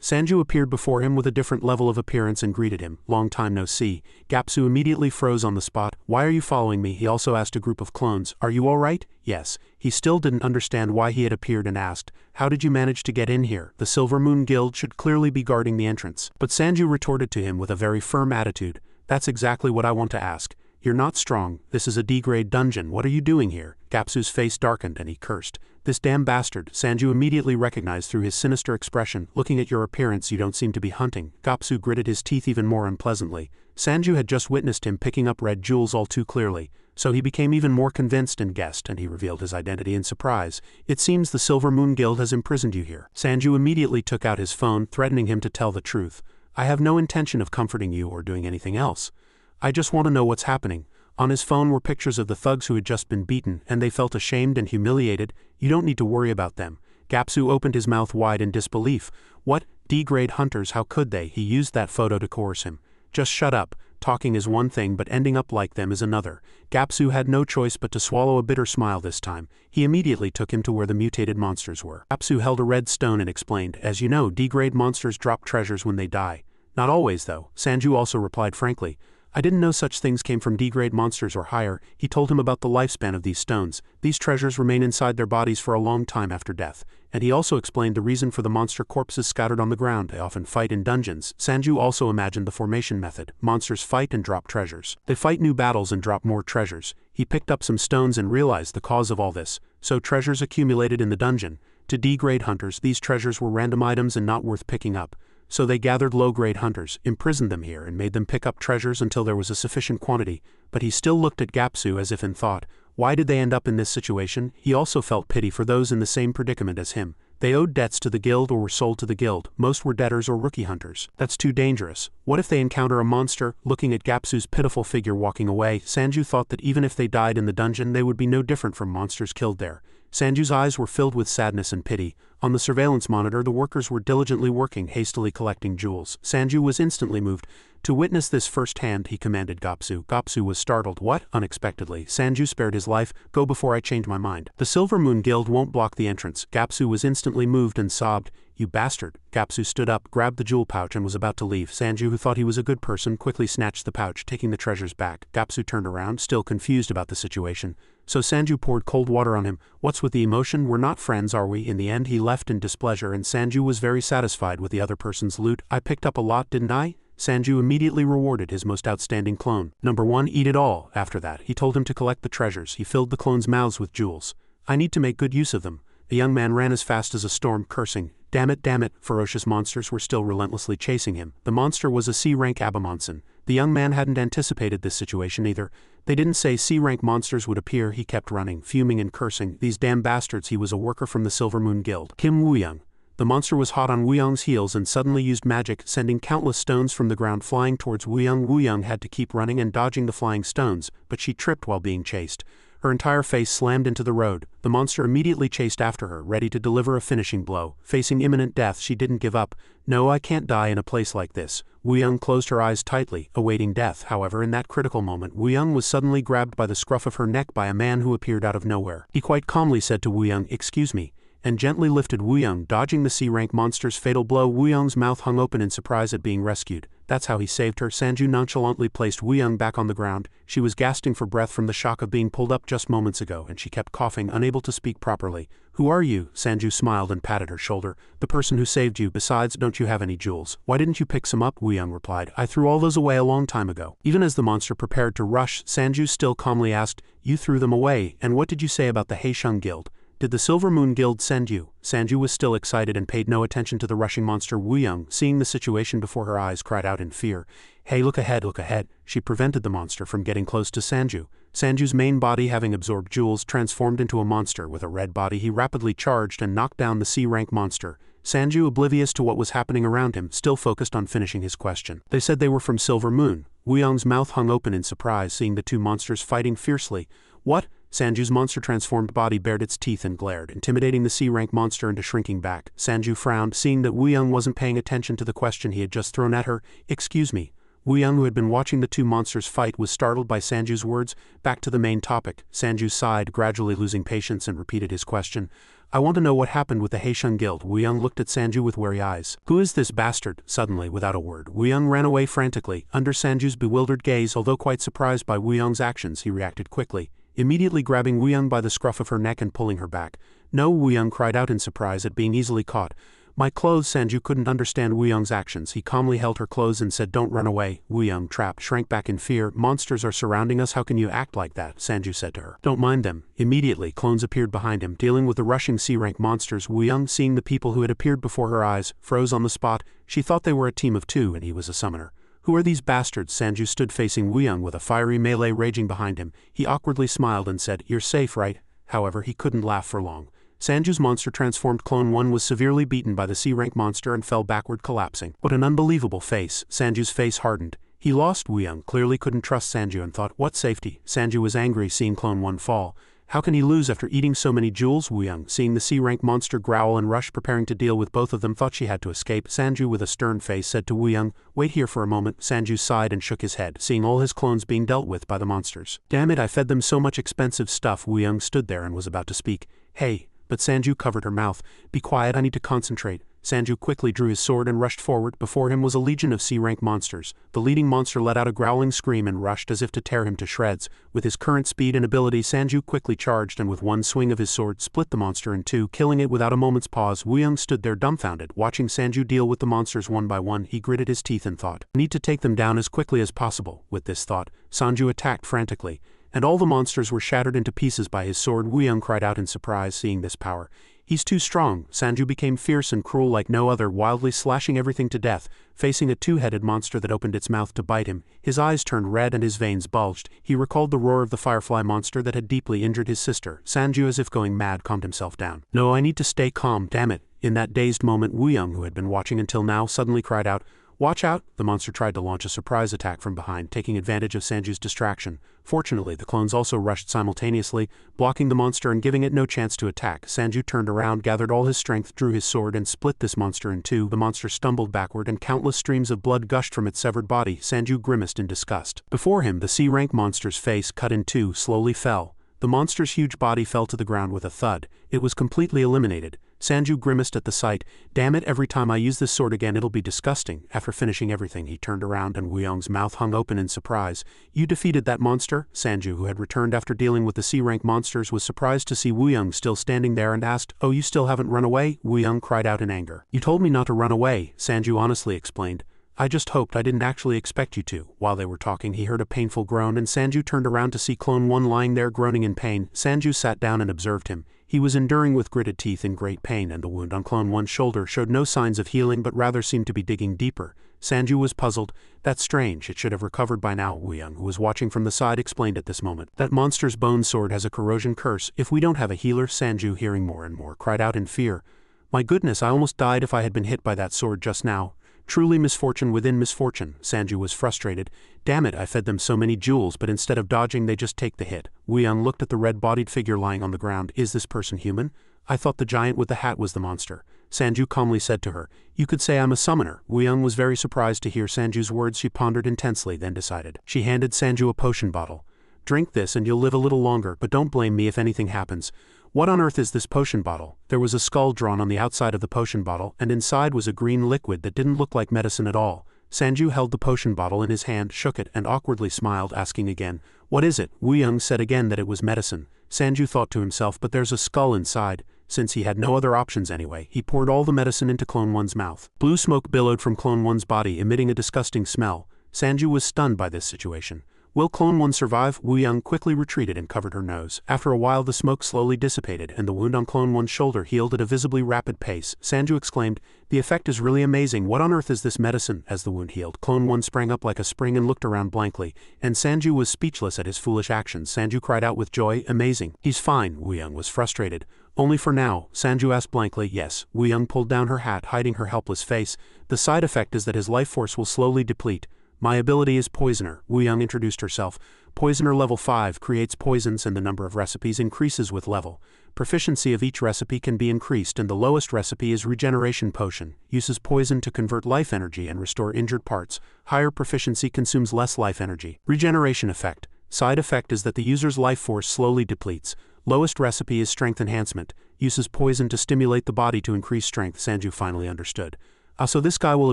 Sanju appeared before him with a different level of appearance and greeted him. "Long time no see." Gapsu immediately froze on the spot. "Why are you following me?" He also asked a group of clones. "Are you all right?" "Yes." He still didn't understand why he had appeared and asked, "How did you manage to get in here? The Silver Moon Guild should clearly be guarding the entrance." But Sanju retorted to him with a very firm attitude, "That's exactly what I want to ask. You're not strong. This is a D-grade dungeon. What are you doing here?" Gapsu's face darkened and he cursed. "This damn bastard." Sanju immediately recognized through his sinister expression. "Looking at your appearance, you don't seem to be hunting." Gapsu gritted his teeth even more unpleasantly. Sanju had just witnessed him picking up red jewels all too clearly, so he became even more convinced and guessed, and he revealed his identity in surprise. "It seems the Silver Moon Guild has imprisoned you here." Sanju immediately took out his phone, threatening him to tell the truth. "I have no intention of comforting you or doing anything else. I just want to know what's happening." On his phone were pictures of the thugs who had just been beaten, and they felt ashamed and humiliated. "You don't need to worry about them." Gapsu opened his mouth wide in disbelief. "What? D-grade hunters, how could they?" He used that photo to coerce him. "Just shut up. Talking is one thing, but ending up like them is another." Gapsu had no choice but to swallow a bitter smile this time. He immediately took him to where the mutated monsters were. Gapsu held a red stone and explained, "As you know, D-grade monsters drop treasures when they die. Not always, though." Sanju also replied frankly, "I didn't know such things came from D-grade monsters or higher." He told him about the lifespan of these stones. These treasures remain inside their bodies for a long time after death. And he also explained the reason for the monster corpses scattered on the ground. They often fight in dungeons. Sanju also imagined the formation method. Monsters fight and drop treasures. They fight new battles and drop more treasures. He picked up some stones and realized the cause of all this. So treasures accumulated in the dungeon. To D-grade hunters, these treasures were random items and not worth picking up. So they gathered low-grade hunters, imprisoned them here, and made them pick up treasures until there was a sufficient quantity. But he still looked at Gapsu as if in thought, why did they end up in this situation? He also felt pity for those in the same predicament as him. They owed debts to the guild or were sold to the guild. Most were debtors or rookie hunters. That's too dangerous. What if they encounter a monster? Looking at Gapsu's pitiful figure walking away, Sanju thought that even if they died in the dungeon, they would be no different from monsters killed there. Sanju's eyes were filled with sadness and pity. On the surveillance monitor, the workers were diligently working, hastily collecting jewels. Sanju was instantly moved. To witness this firsthand, he commanded Gapsu. Gapsu was startled. "What?" Unexpectedly, Sanju spared his life. "Go before I change my mind. The Silver Moon Guild won't block the entrance." Gapsu was instantly moved and sobbed, "You bastard." Gapsu stood up, grabbed the jewel pouch and was about to leave. Sanju, who thought he was a good person, quickly snatched the pouch, taking the treasures back. Gapsu turned around, still confused about the situation. So Sanju poured cold water on him. "What's with the emotion? We're not friends, are we?" In the end, he left in displeasure, and Sanju was very satisfied with the other person's loot. "I picked up a lot, didn't I?" Sanju immediately rewarded his most outstanding clone. "Number 1, eat it all." After that, he told him to collect the treasures. He filled the clones' mouths with jewels. "I need to make good use of them." The young man ran as fast as a storm, cursing, damn it." Ferocious monsters were still relentlessly chasing him. The monster was a C-rank Abomonson. The young man hadn't anticipated this situation either. They didn't say C-rank monsters would appear. He kept running, fuming and cursing. These damn bastards. He was a worker from the Silver Moon Guild. Kim Wooyoung. The monster was hot on Wooyoung's heels and suddenly used magic, sending countless stones from the ground flying towards Wooyoung. Wooyoung had to keep running and dodging the flying stones, but she tripped while being chased. Her entire face slammed into the road. The monster immediately chased after her, ready to deliver a finishing blow. Facing imminent death, she didn't give up. "No, I can't die in a place like this." Wooyoung closed her eyes tightly, awaiting death. However, in that critical moment, Wooyoung was suddenly grabbed by the scruff of her neck by a man who appeared out of nowhere. He quite calmly said to Wooyoung, "Excuse me." and gently lifted Woong, dodging the C-rank monster's fatal blow. Woong's mouth hung open in surprise at being rescued. That's how he saved her. Sanju nonchalantly placed Woong back on the ground. She was gasping for breath from the shock of being pulled up just moments ago, and she kept coughing, unable to speak properly. "Who are you?" Sanju smiled and patted her shoulder. "The person who saved you. Besides, don't you have any jewels?" "Why didn't you pick some up?" Woong replied. "I threw all those away a long time ago." Even as the monster prepared to rush, Sanju still calmly asked, "You threw them away, and what did you say about the Haesheng Guild? Did the Silver Moon Guild send you?" Sanju was still excited and paid no attention to the rushing monster. Woong, seeing the situation before her eyes, cried out in fear. "Hey, look ahead, look ahead." She prevented the monster from getting close to Sanju. Sanju's main body, having absorbed jewels, transformed into a monster. With a red body, he rapidly charged and knocked down the C-rank monster. Sanju, oblivious to what was happening around him, still focused on finishing his question. "They said they were from Silver Moon." Woong's mouth hung open in surprise, seeing the two monsters fighting fiercely. "What?" Sanju's monster-transformed body bared its teeth and glared, intimidating the C-rank monster into shrinking back. Sanju frowned, seeing that Woong wasn't paying attention to the question he had just thrown at her. "Excuse me." Woong, who had been watching the two monsters fight, was startled by Sanju's words. Back to the main topic. Sanju sighed, gradually losing patience, and repeated his question. "I want to know what happened with the Haesheng Guild." Woong looked at Sanju with wary eyes. "Who is this bastard?" Suddenly, without a word, Woong ran away frantically. Under Sanju's bewildered gaze, although quite surprised by Woong's actions, he reacted quickly, immediately grabbing Woong by the scruff of her neck and pulling her back. "No!" Woong cried out in surprise at being easily caught. "My clothes." Sanju couldn't understand Woong's actions. He calmly held her clothes and said, "Don't run away." Woong, trapped, shrank back in fear. "Monsters are surrounding us. How can you act like that?" Sanju said to her. "Don't mind them." Immediately, clones appeared behind him, dealing with the rushing C-rank monsters. Woong, seeing the people who had appeared before her eyes, froze on the spot. She thought they were a team of two and he was a summoner. "Who are these bastards?" Sanju stood facing Woong with a fiery melee raging behind him. He awkwardly smiled and said, "You're safe, right?" However, he couldn't laugh for long. Sanju's monster-transformed clone 1 was severely beaten by the C-rank monster and fell backward, collapsing. What an unbelievable face. Sanju's face hardened. He lost. Woong clearly couldn't trust Sanju and thought, "What safety?" Sanju was angry seeing clone 1 fall. How can he lose after eating so many jewels? Woong, seeing the C-rank monster growl and rush, preparing to deal with both of them, thought she had to escape. Sanju, with a stern face, said to Woong, "Wait here for a moment." Sanju sighed and shook his head, seeing all his clones being dealt with by the monsters. "Damn it, I fed them so much expensive stuff." Woong stood there and was about to speak. "Hey." But Sanju covered her mouth. "Be quiet, I need to concentrate." Sanju quickly drew his sword and rushed forward. Before him was a legion of C-rank monsters. The leading monster let out a growling scream and rushed as if to tear him to shreds. With his current speed and ability, Sanju quickly charged and with one swing of his sword split the monster in two, killing it without a moment's pause. Woong stood there dumbfounded, watching Sanju deal with the monsters one by one. He gritted his teeth and thought, "I need to take them down as quickly as possible." With this thought, Sanju attacked frantically, and all the monsters were shattered into pieces by his sword. Woong cried out in surprise, seeing this power. "He's too strong." Sanju became fierce and cruel like no other, wildly slashing everything to death, facing a two-headed monster that opened its mouth to bite him. His eyes turned red and his veins bulged. He recalled the roar of the firefly monster that had deeply injured his sister. Sanju, as if going mad, calmed himself down. "No, I need to stay calm, damn it." In that dazed moment, Woong, who had been watching until now, suddenly cried out, "Watch out!" The monster tried to launch a surprise attack from behind, taking advantage of Sanju's distraction. Fortunately, the clones also rushed simultaneously, blocking the monster and giving it no chance to attack. Sanju turned around, gathered all his strength, drew his sword, and split this monster in two. The monster stumbled backward, and countless streams of blood gushed from its severed body. Sanju grimaced in disgust. Before him, the C-rank monster's face, cut in two, slowly fell. The monster's huge body fell to the ground with a thud. It was completely eliminated. Sanju grimaced at the sight. "Damn it, every time I use this sword again it'll be disgusting." After finishing everything, he turned around and Woong's mouth hung open in surprise. "You defeated that monster?" Sanju, who had returned after dealing with the C-rank monsters, was surprised to see Woong still standing there and asked, "Oh, you still haven't run away?" Woong cried out in anger. "You told me not to run away," Sanju honestly explained. "I just hoped. I didn't actually expect you to." While they were talking, he heard a painful groan and Sanju turned around to see Clone 1 lying there groaning in pain. Sanju sat down and observed him. He was enduring with gritted teeth in great pain, and the wound on Clone 1's shoulder showed no signs of healing but rather seemed to be digging deeper. Sanju was puzzled. "That's strange, it should have recovered by now." Woong, who was watching from the side, explained at this moment. "That monster's bone sword has a corrosion curse. If we don't have a healer," Sanju, hearing more and more, cried out in fear. "My goodness, I almost died if I had been hit by that sword just now. Truly misfortune within misfortune." Sanju was frustrated. "Damn it, I fed them so many jewels, but instead of dodging they just take the hit." Woong looked at the red-bodied figure lying on the ground. "Is this person human? I thought the giant with the hat was the monster." Sanju calmly said to her, "You could say I'm a summoner." Woong was very surprised to hear Sanju's words. She pondered intensely, then decided. She handed Sanju a potion bottle. "Drink this and you'll live a little longer, but don't blame me if anything happens." What on earth is this potion bottle? There was a skull drawn on the outside of the potion bottle, and inside was a green liquid that didn't look like medicine at all. Sanju held the potion bottle in his hand, shook it, and awkwardly smiled, asking again, "What is it?" Woongsan said again that it was medicine. Sanju thought to himself, but there's a skull inside. Since he had no other options anyway, he poured all the medicine into Clone One's mouth. Blue smoke billowed from Clone One's body, emitting a disgusting smell. Sanju was stunned by this situation. Will Clone One survive? Woongsan quickly retreated and covered her nose. After a while the smoke slowly dissipated and the wound on Clone One's shoulder healed at a visibly rapid pace. Sanju exclaimed, "The effect is really amazing. What on earth is this medicine?" As the wound healed, Clone One sprang up like a spring and looked around blankly, and Sanju was speechless at his foolish actions. Sanju cried out with joy, "Amazing." "He's fine." Woongsan was frustrated. "Only for now?" Sanju asked blankly. "Yes." Woongsan pulled down her hat, hiding her helpless face. "The side effect is that his life force will slowly deplete. My ability is Poisoner." Woongsan introduced herself. Poisoner level 5 creates poisons and the number of recipes increases with level. Proficiency of each recipe can be increased and the lowest recipe is Regeneration Potion. Uses poison to convert life energy and restore injured parts. Higher proficiency consumes less life energy. Regeneration effect. Side effect is that the user's life force slowly depletes. Lowest recipe is Strength Enhancement. Uses poison to stimulate the body to increase strength. Sanju finally understood. So this guy will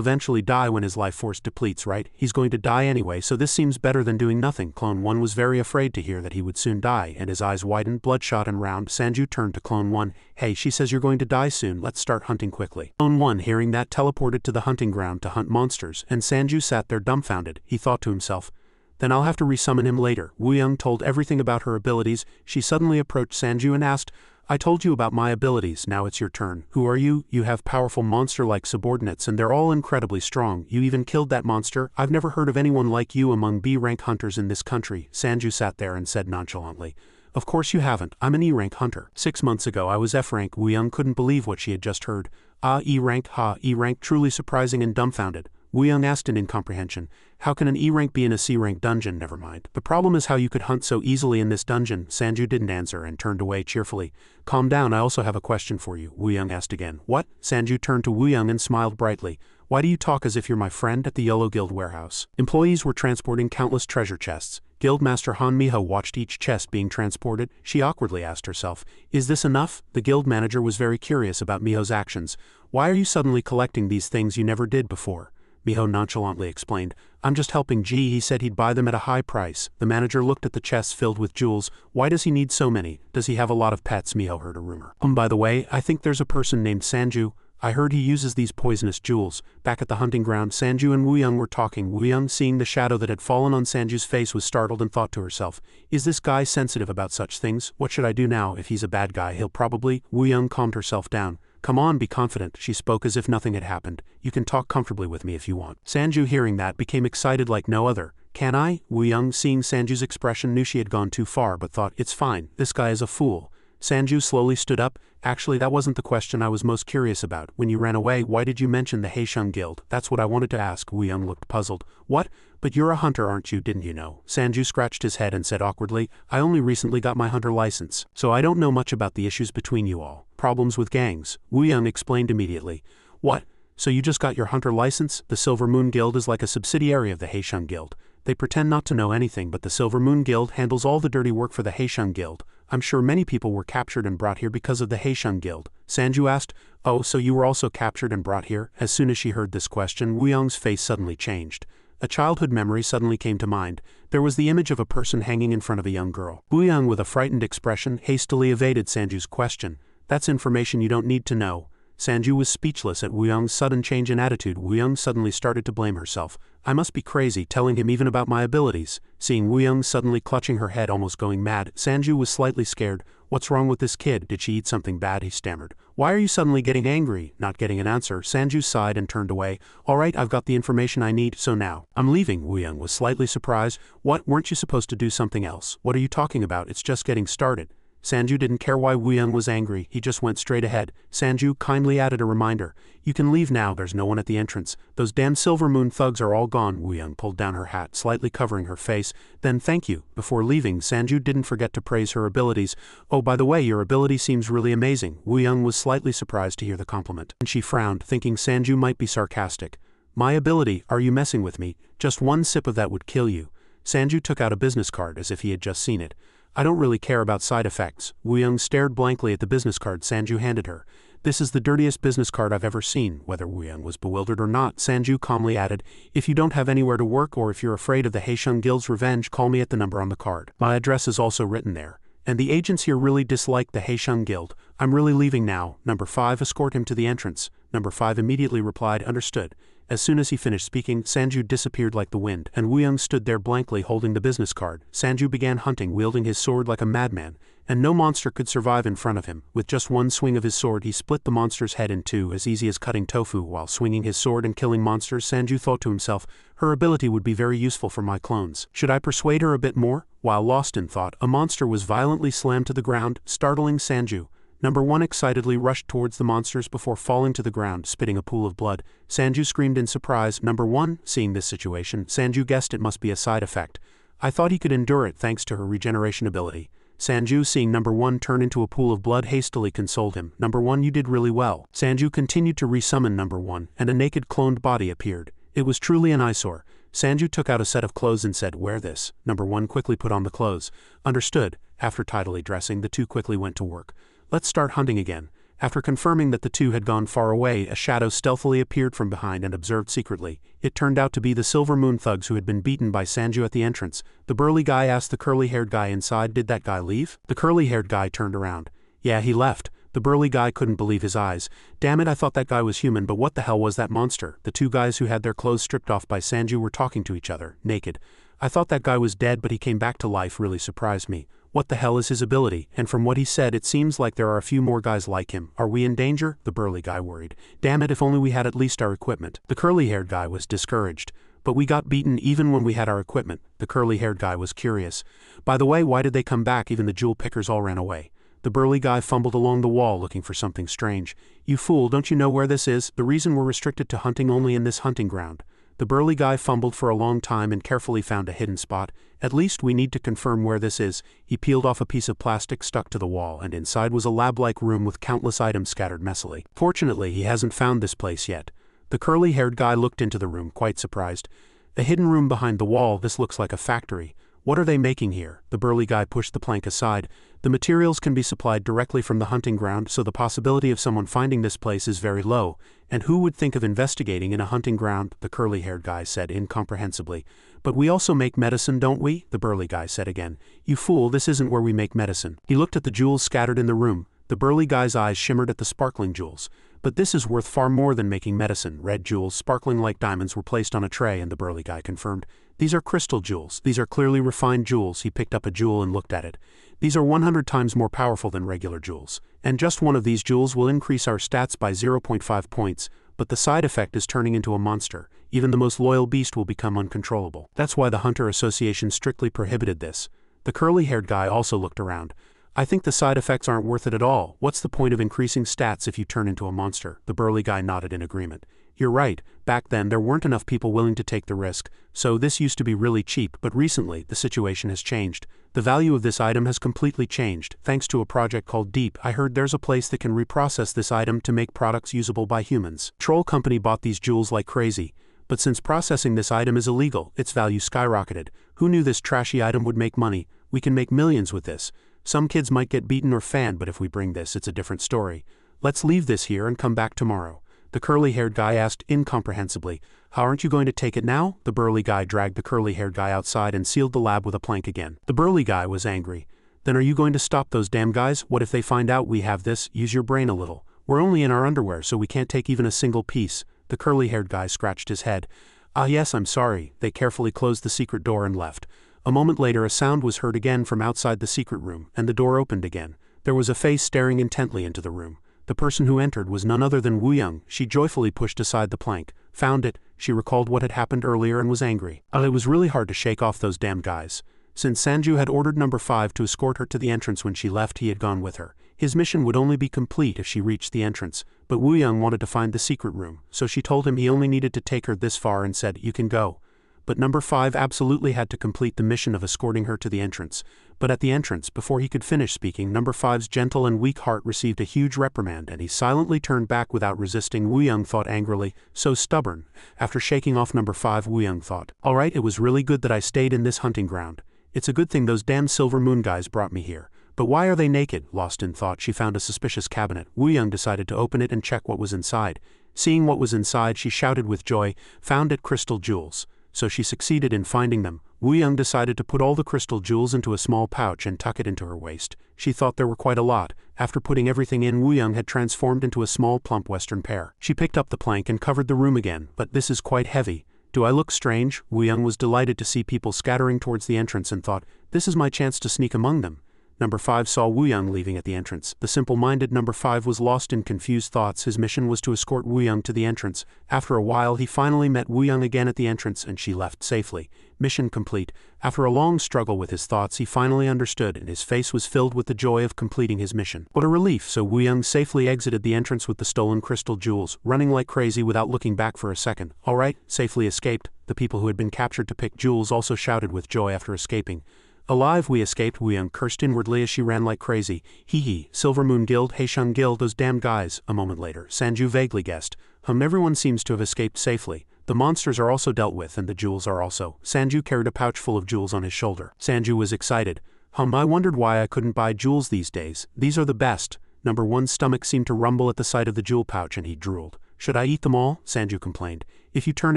eventually die when his life force depletes, right? He's going to die anyway, so this seems better than doing nothing. Clone 1 was very afraid to hear that he would soon die, and his eyes widened, bloodshot and round. Sanju turned to Clone 1. "Hey, she says you're going to die soon. Let's start hunting quickly." Clone 1, hearing that, teleported to the hunting ground to hunt monsters, and Sanju sat there dumbfounded. He thought to himself, "Then I'll have to resummon him later." Woongsan told everything about her abilities. She suddenly approached Sanju and asked, "I told you about my abilities, now it's your turn. Who are you? You have powerful monster-like subordinates and they're all incredibly strong. You even killed that monster. I've never heard of anyone like you among B-rank hunters in this country." Sanju sat there and said nonchalantly, "Of course you haven't. I'm an E-rank hunter. 6 months ago I was F-rank." Woongsan couldn't believe what she had just heard. "Ah, E-rank, ha, E-rank," truly surprising and dumbfounded. Woongsan asked in incomprehension, "How can an E-rank be in a C-rank dungeon?" "Never mind. The problem is how you could hunt so easily in this dungeon." Sanju didn't answer and turned away cheerfully. "Calm down, I also have a question for you," Woongsan asked again. "What?" Sanju turned to Woongsan and smiled brightly. "Why do you talk as if you're my friend?" At the Yellow Guild warehouse, employees were transporting countless treasure chests. Guildmaster Han Miho watched each chest being transported. She awkwardly asked herself, "Is this enough?" The guild manager was very curious about Miho's actions. "Why are you suddenly collecting these things you never did before?" Miho nonchalantly explained, "I'm just helping G. He said he'd buy them at a high price." The manager looked at the chests filled with jewels. "Why does he need so many? Does he have a lot of pets?" Miho heard a rumor. By the way, I think there's a person named Sanju. I heard he uses these poisonous jewels." Back at the hunting ground, Sanju and Woongsan were talking. Woongsan, seeing the shadow that had fallen on Sanju's face, was startled and thought to herself, "Is this guy sensitive about such things? What should I do now? If he's a bad guy, he'll probably—" Woongsan calmed herself down. "Come on, be confident." She spoke as if nothing had happened. "You can talk comfortably with me if you want." Sanju, hearing that, became excited like no other. "Can I?" Woongsan, seeing Sanju's expression, knew she had gone too far but thought, "It's fine, this guy is a fool." Sanju slowly stood up. "Actually, that wasn't the question I was most curious about. When you ran away, why did you mention the Heishun Guild? That's what I wanted to ask." Woongsan looked puzzled. "What? But you're a hunter, aren't you? Didn't you know?" Sanju scratched his head and said awkwardly, "I only recently got my hunter license, so I don't know much about the issues between you all. Problems with gangs." Woongsan explained immediately. "What? So you just got your hunter license?" The Silver Moon Guild is like a subsidiary of the Heishun Guild. They pretend not to know anything, but the Silver Moon Guild handles all the dirty work for the Heishun Guild. I'm sure many people were captured and brought here because of the Heishun Guild." Sanju asked, "Oh, so you were also captured and brought here?" As soon as she heard this question, Woongsan's face suddenly changed. A childhood memory suddenly came to mind. There was the image of a person hanging in front of a young girl. Woongsan, with a frightened expression, hastily evaded Sanju's question. "That's information you don't need to know." Sanju was speechless at Woongsan's sudden change in attitude. Woongsan suddenly started to blame herself. "I must be crazy, telling him even about my abilities." Seeing Woongsan suddenly clutching her head, almost going mad, Sanju was slightly scared. "What's wrong with this kid? Did she eat something bad?" he stammered. "Why are you suddenly getting angry?" Not getting an answer, Sanju sighed and turned away. "All right, I've got the information I need, so now I'm leaving." Woongsan was slightly surprised. "What? Weren't you supposed to do something else?" "What are you talking about? It's just getting started." Sanju didn't care why Woongsan was angry. He just went straight ahead. Sanju kindly added a reminder. "You can leave now, there's no one at the entrance. Those damn Silver Moon thugs are all gone." Woongsan pulled down her hat, slightly covering her face. "Then thank you." Before leaving, Sanju didn't forget to praise her abilities. "Oh, by the way, your ability seems really amazing." Woongsan was slightly surprised to hear the compliment, and she frowned, thinking Sanju might be sarcastic. "My ability? Are you messing with me? Just one sip of that would kill you." Sanju took out a business card as if he had just seen it. I don't really care about side effects. Woongsan stared blankly at the business card Sanju handed her. This is the dirtiest business card I've ever seen. Whether Woongsan was bewildered or not, Sanju calmly added, if you don't have anywhere to work or if you're afraid of the Haesheng Guild's revenge, call me at the number on the card. My address is also written there. And the agents here really dislike the Haesheng Guild. I'm really leaving now. Number 5, escort him to the entrance. Number 5 immediately replied, understood. As soon as he finished speaking, Sanju disappeared like the wind, and Woongsan stood there blankly holding the business card. Sanju began hunting, wielding his sword like a madman, and no monster could survive in front of him. With just one swing of his sword, he split the monster's head in two, as easy as cutting tofu. While swinging his sword and killing monsters, Sanju thought to himself, her ability would be very useful for my clones. Should I persuade her a bit more? While lost in thought, a monster was violently slammed to the ground, startling Sanju. Number 1 excitedly rushed towards the monsters before falling to the ground, spitting a pool of blood. Sanju screamed in surprise. Number 1, seeing this situation, Sanju guessed it must be a side effect. I thought he could endure it thanks to her regeneration ability. Sanju, seeing Number 1 turn into a pool of blood, hastily consoled him. Number 1, you did really well. Sanju continued to resummon Number 1, and a naked cloned body appeared. It was truly an eyesore. Sanju took out a set of clothes and said, wear this. Number 1 quickly put on the clothes. Understood. After tidily dressing, the two quickly went to work. Let's start hunting again. After confirming that the two had gone far away, a shadow stealthily appeared from behind and observed secretly. It turned out to be the Silver Moon thugs who had been beaten by Sanju at the entrance. The burly guy asked the curly-haired guy inside, did that guy leave? The curly-haired guy turned around. Yeah, he left. The burly guy couldn't believe his eyes. Damn it, I thought that guy was human, but what the hell was that monster? The two guys who had their clothes stripped off by Sanju were talking to each other, naked. I thought that guy was dead, but he came back to life. Really surprised me. What the hell is his ability? And from what he said, it seems like there are a few more guys like him. Are we in danger? The burly guy worried. Damn it, if only we had at least our equipment. The curly-haired guy was discouraged. But we got beaten even when we had our equipment. The curly-haired guy was curious. By the way, why did they come back? Even the jewel pickers all ran away. The burly guy fumbled along the wall looking for something strange. You fool, don't you know where this is? The reason we're restricted to hunting only in this hunting ground. The burly guy fumbled for a long time and carefully found a hidden spot. At least we need to confirm where this is. He peeled off a piece of plastic stuck to the wall, and inside was a lab-like room with countless items scattered messily. Fortunately, he hasn't found this place yet. The curly-haired guy looked into the room, quite surprised. A hidden room behind the wall. This looks like a factory. What are they making here? The burly guy pushed the plank aside. The materials can be supplied directly from the hunting ground, so the possibility of someone finding this place is very low. And who would think of investigating in a hunting ground? The curly-haired guy said incomprehensibly. But we also make medicine, don't we? The burly guy said again. You fool, this isn't where we make medicine. He looked at the jewels scattered in the room. The burly guy's eyes shimmered at the sparkling jewels. But this is worth far more than making medicine. Red jewels, sparkling like diamonds, were placed on a tray, and the burly guy confirmed. These are crystal jewels. These are clearly refined jewels. He picked up a jewel and looked at it. These are 100 times more powerful than regular jewels. And just one of these jewels will increase our stats by 0.5 points, but the side effect is turning into a monster. Even the most loyal beast will become uncontrollable. That's why the Hunter Association strictly prohibited this. The curly-haired guy also looked around. I think the side effects aren't worth it at all. What's the point of increasing stats if you turn into a monster? The burly guy nodded in agreement. You're right. Back then there weren't enough people willing to take the risk, so this used to be really cheap, but recently the situation has changed. The value of this item has completely changed. Thanks to a project called Deep, I heard there's a place that can reprocess this item to make products usable by humans. Troll Company bought these jewels like crazy. But since processing this item is illegal, its value skyrocketed. Who knew this trashy item would make money? We can make millions with this. Some kids might get beaten or fanned, but if we bring this, it's a different story. Let's leave this here and come back tomorrow. The curly-haired guy asked incomprehensibly, How aren't you going to take it now? The burly guy dragged the curly-haired guy outside and sealed the lab with a plank again. The burly guy was angry. Then are you going to stop those damn guys? What if they find out we have this? Use your brain a little. We're only in our underwear, so we can't take even a single piece. The curly-haired guy scratched his head. Ah yes, I'm sorry. They carefully closed the secret door and left. A moment later a sound was heard again from outside the secret room, and the door opened again. There was a face staring intently into the room. The person who entered was none other than Woongsan. She joyfully pushed aside the plank, found it, she recalled what had happened earlier and was angry. It was really hard to shake off those damn guys. Since Sanju had ordered number 5 to escort her to the entrance when she left, he had gone with her. His mission would only be complete if she reached the entrance, but Woongsan wanted to find the secret room, so she told him he only needed to take her this far and said, You can go. But number 5 absolutely had to complete the mission of escorting her to the entrance. But at the entrance, before he could finish speaking, number 5's gentle and weak heart received a huge reprimand, and he silently turned back without resisting. Woongsan thought angrily, so stubborn. After shaking off number 5, Woongsan thought, Alright, it was really good that I stayed in this hunting ground. It's a good thing those damn Silver Moon guys brought me here. But why are they naked? Lost in thought, she found a suspicious cabinet. Woongsan decided to open it and check what was inside. Seeing what was inside, she shouted with joy, "Found it, crystal jewels." So she succeeded in finding them. Woongsan decided to put all the crystal jewels into a small pouch and tuck it into her waist. She thought there were quite a lot. After putting everything in, Woongsan had transformed into a small plump Western pear. She picked up the plank and covered the room again, but this is quite heavy. Do I look strange? Woongsan was delighted to see people scattering towards the entrance and thought, this is my chance to sneak among them. Number 5 saw Woongsan leaving at the entrance. The simple-minded Number 5 was lost in confused thoughts. His mission was to escort Woongsan to the entrance. After a while, he finally met Woongsan again at the entrance and she left safely. Mission complete. After a long struggle with his thoughts, he finally understood and his face was filled with the joy of completing his mission. What a relief! So Woongsan safely exited the entrance with the stolen crystal jewels, running like crazy without looking back for a second. All right, safely escaped. The people who had been captured to pick jewels also shouted with joy after escaping. Alive, we escaped, Woongsan cursed inwardly as she ran like crazy. Hee hee, Silver Moon Guild, Haeshun Guild, those damn guys. A moment later, Sanju vaguely guessed. Everyone seems to have escaped safely. The monsters are also dealt with and the jewels are also. Sanju carried a pouch full of jewels on his shoulder. Sanju was excited. I wondered why I couldn't buy jewels these days. These are the best. Number 1's stomach seemed to rumble at the sight of the jewel pouch and he drooled. Should I eat them all? Sanju complained. If you turn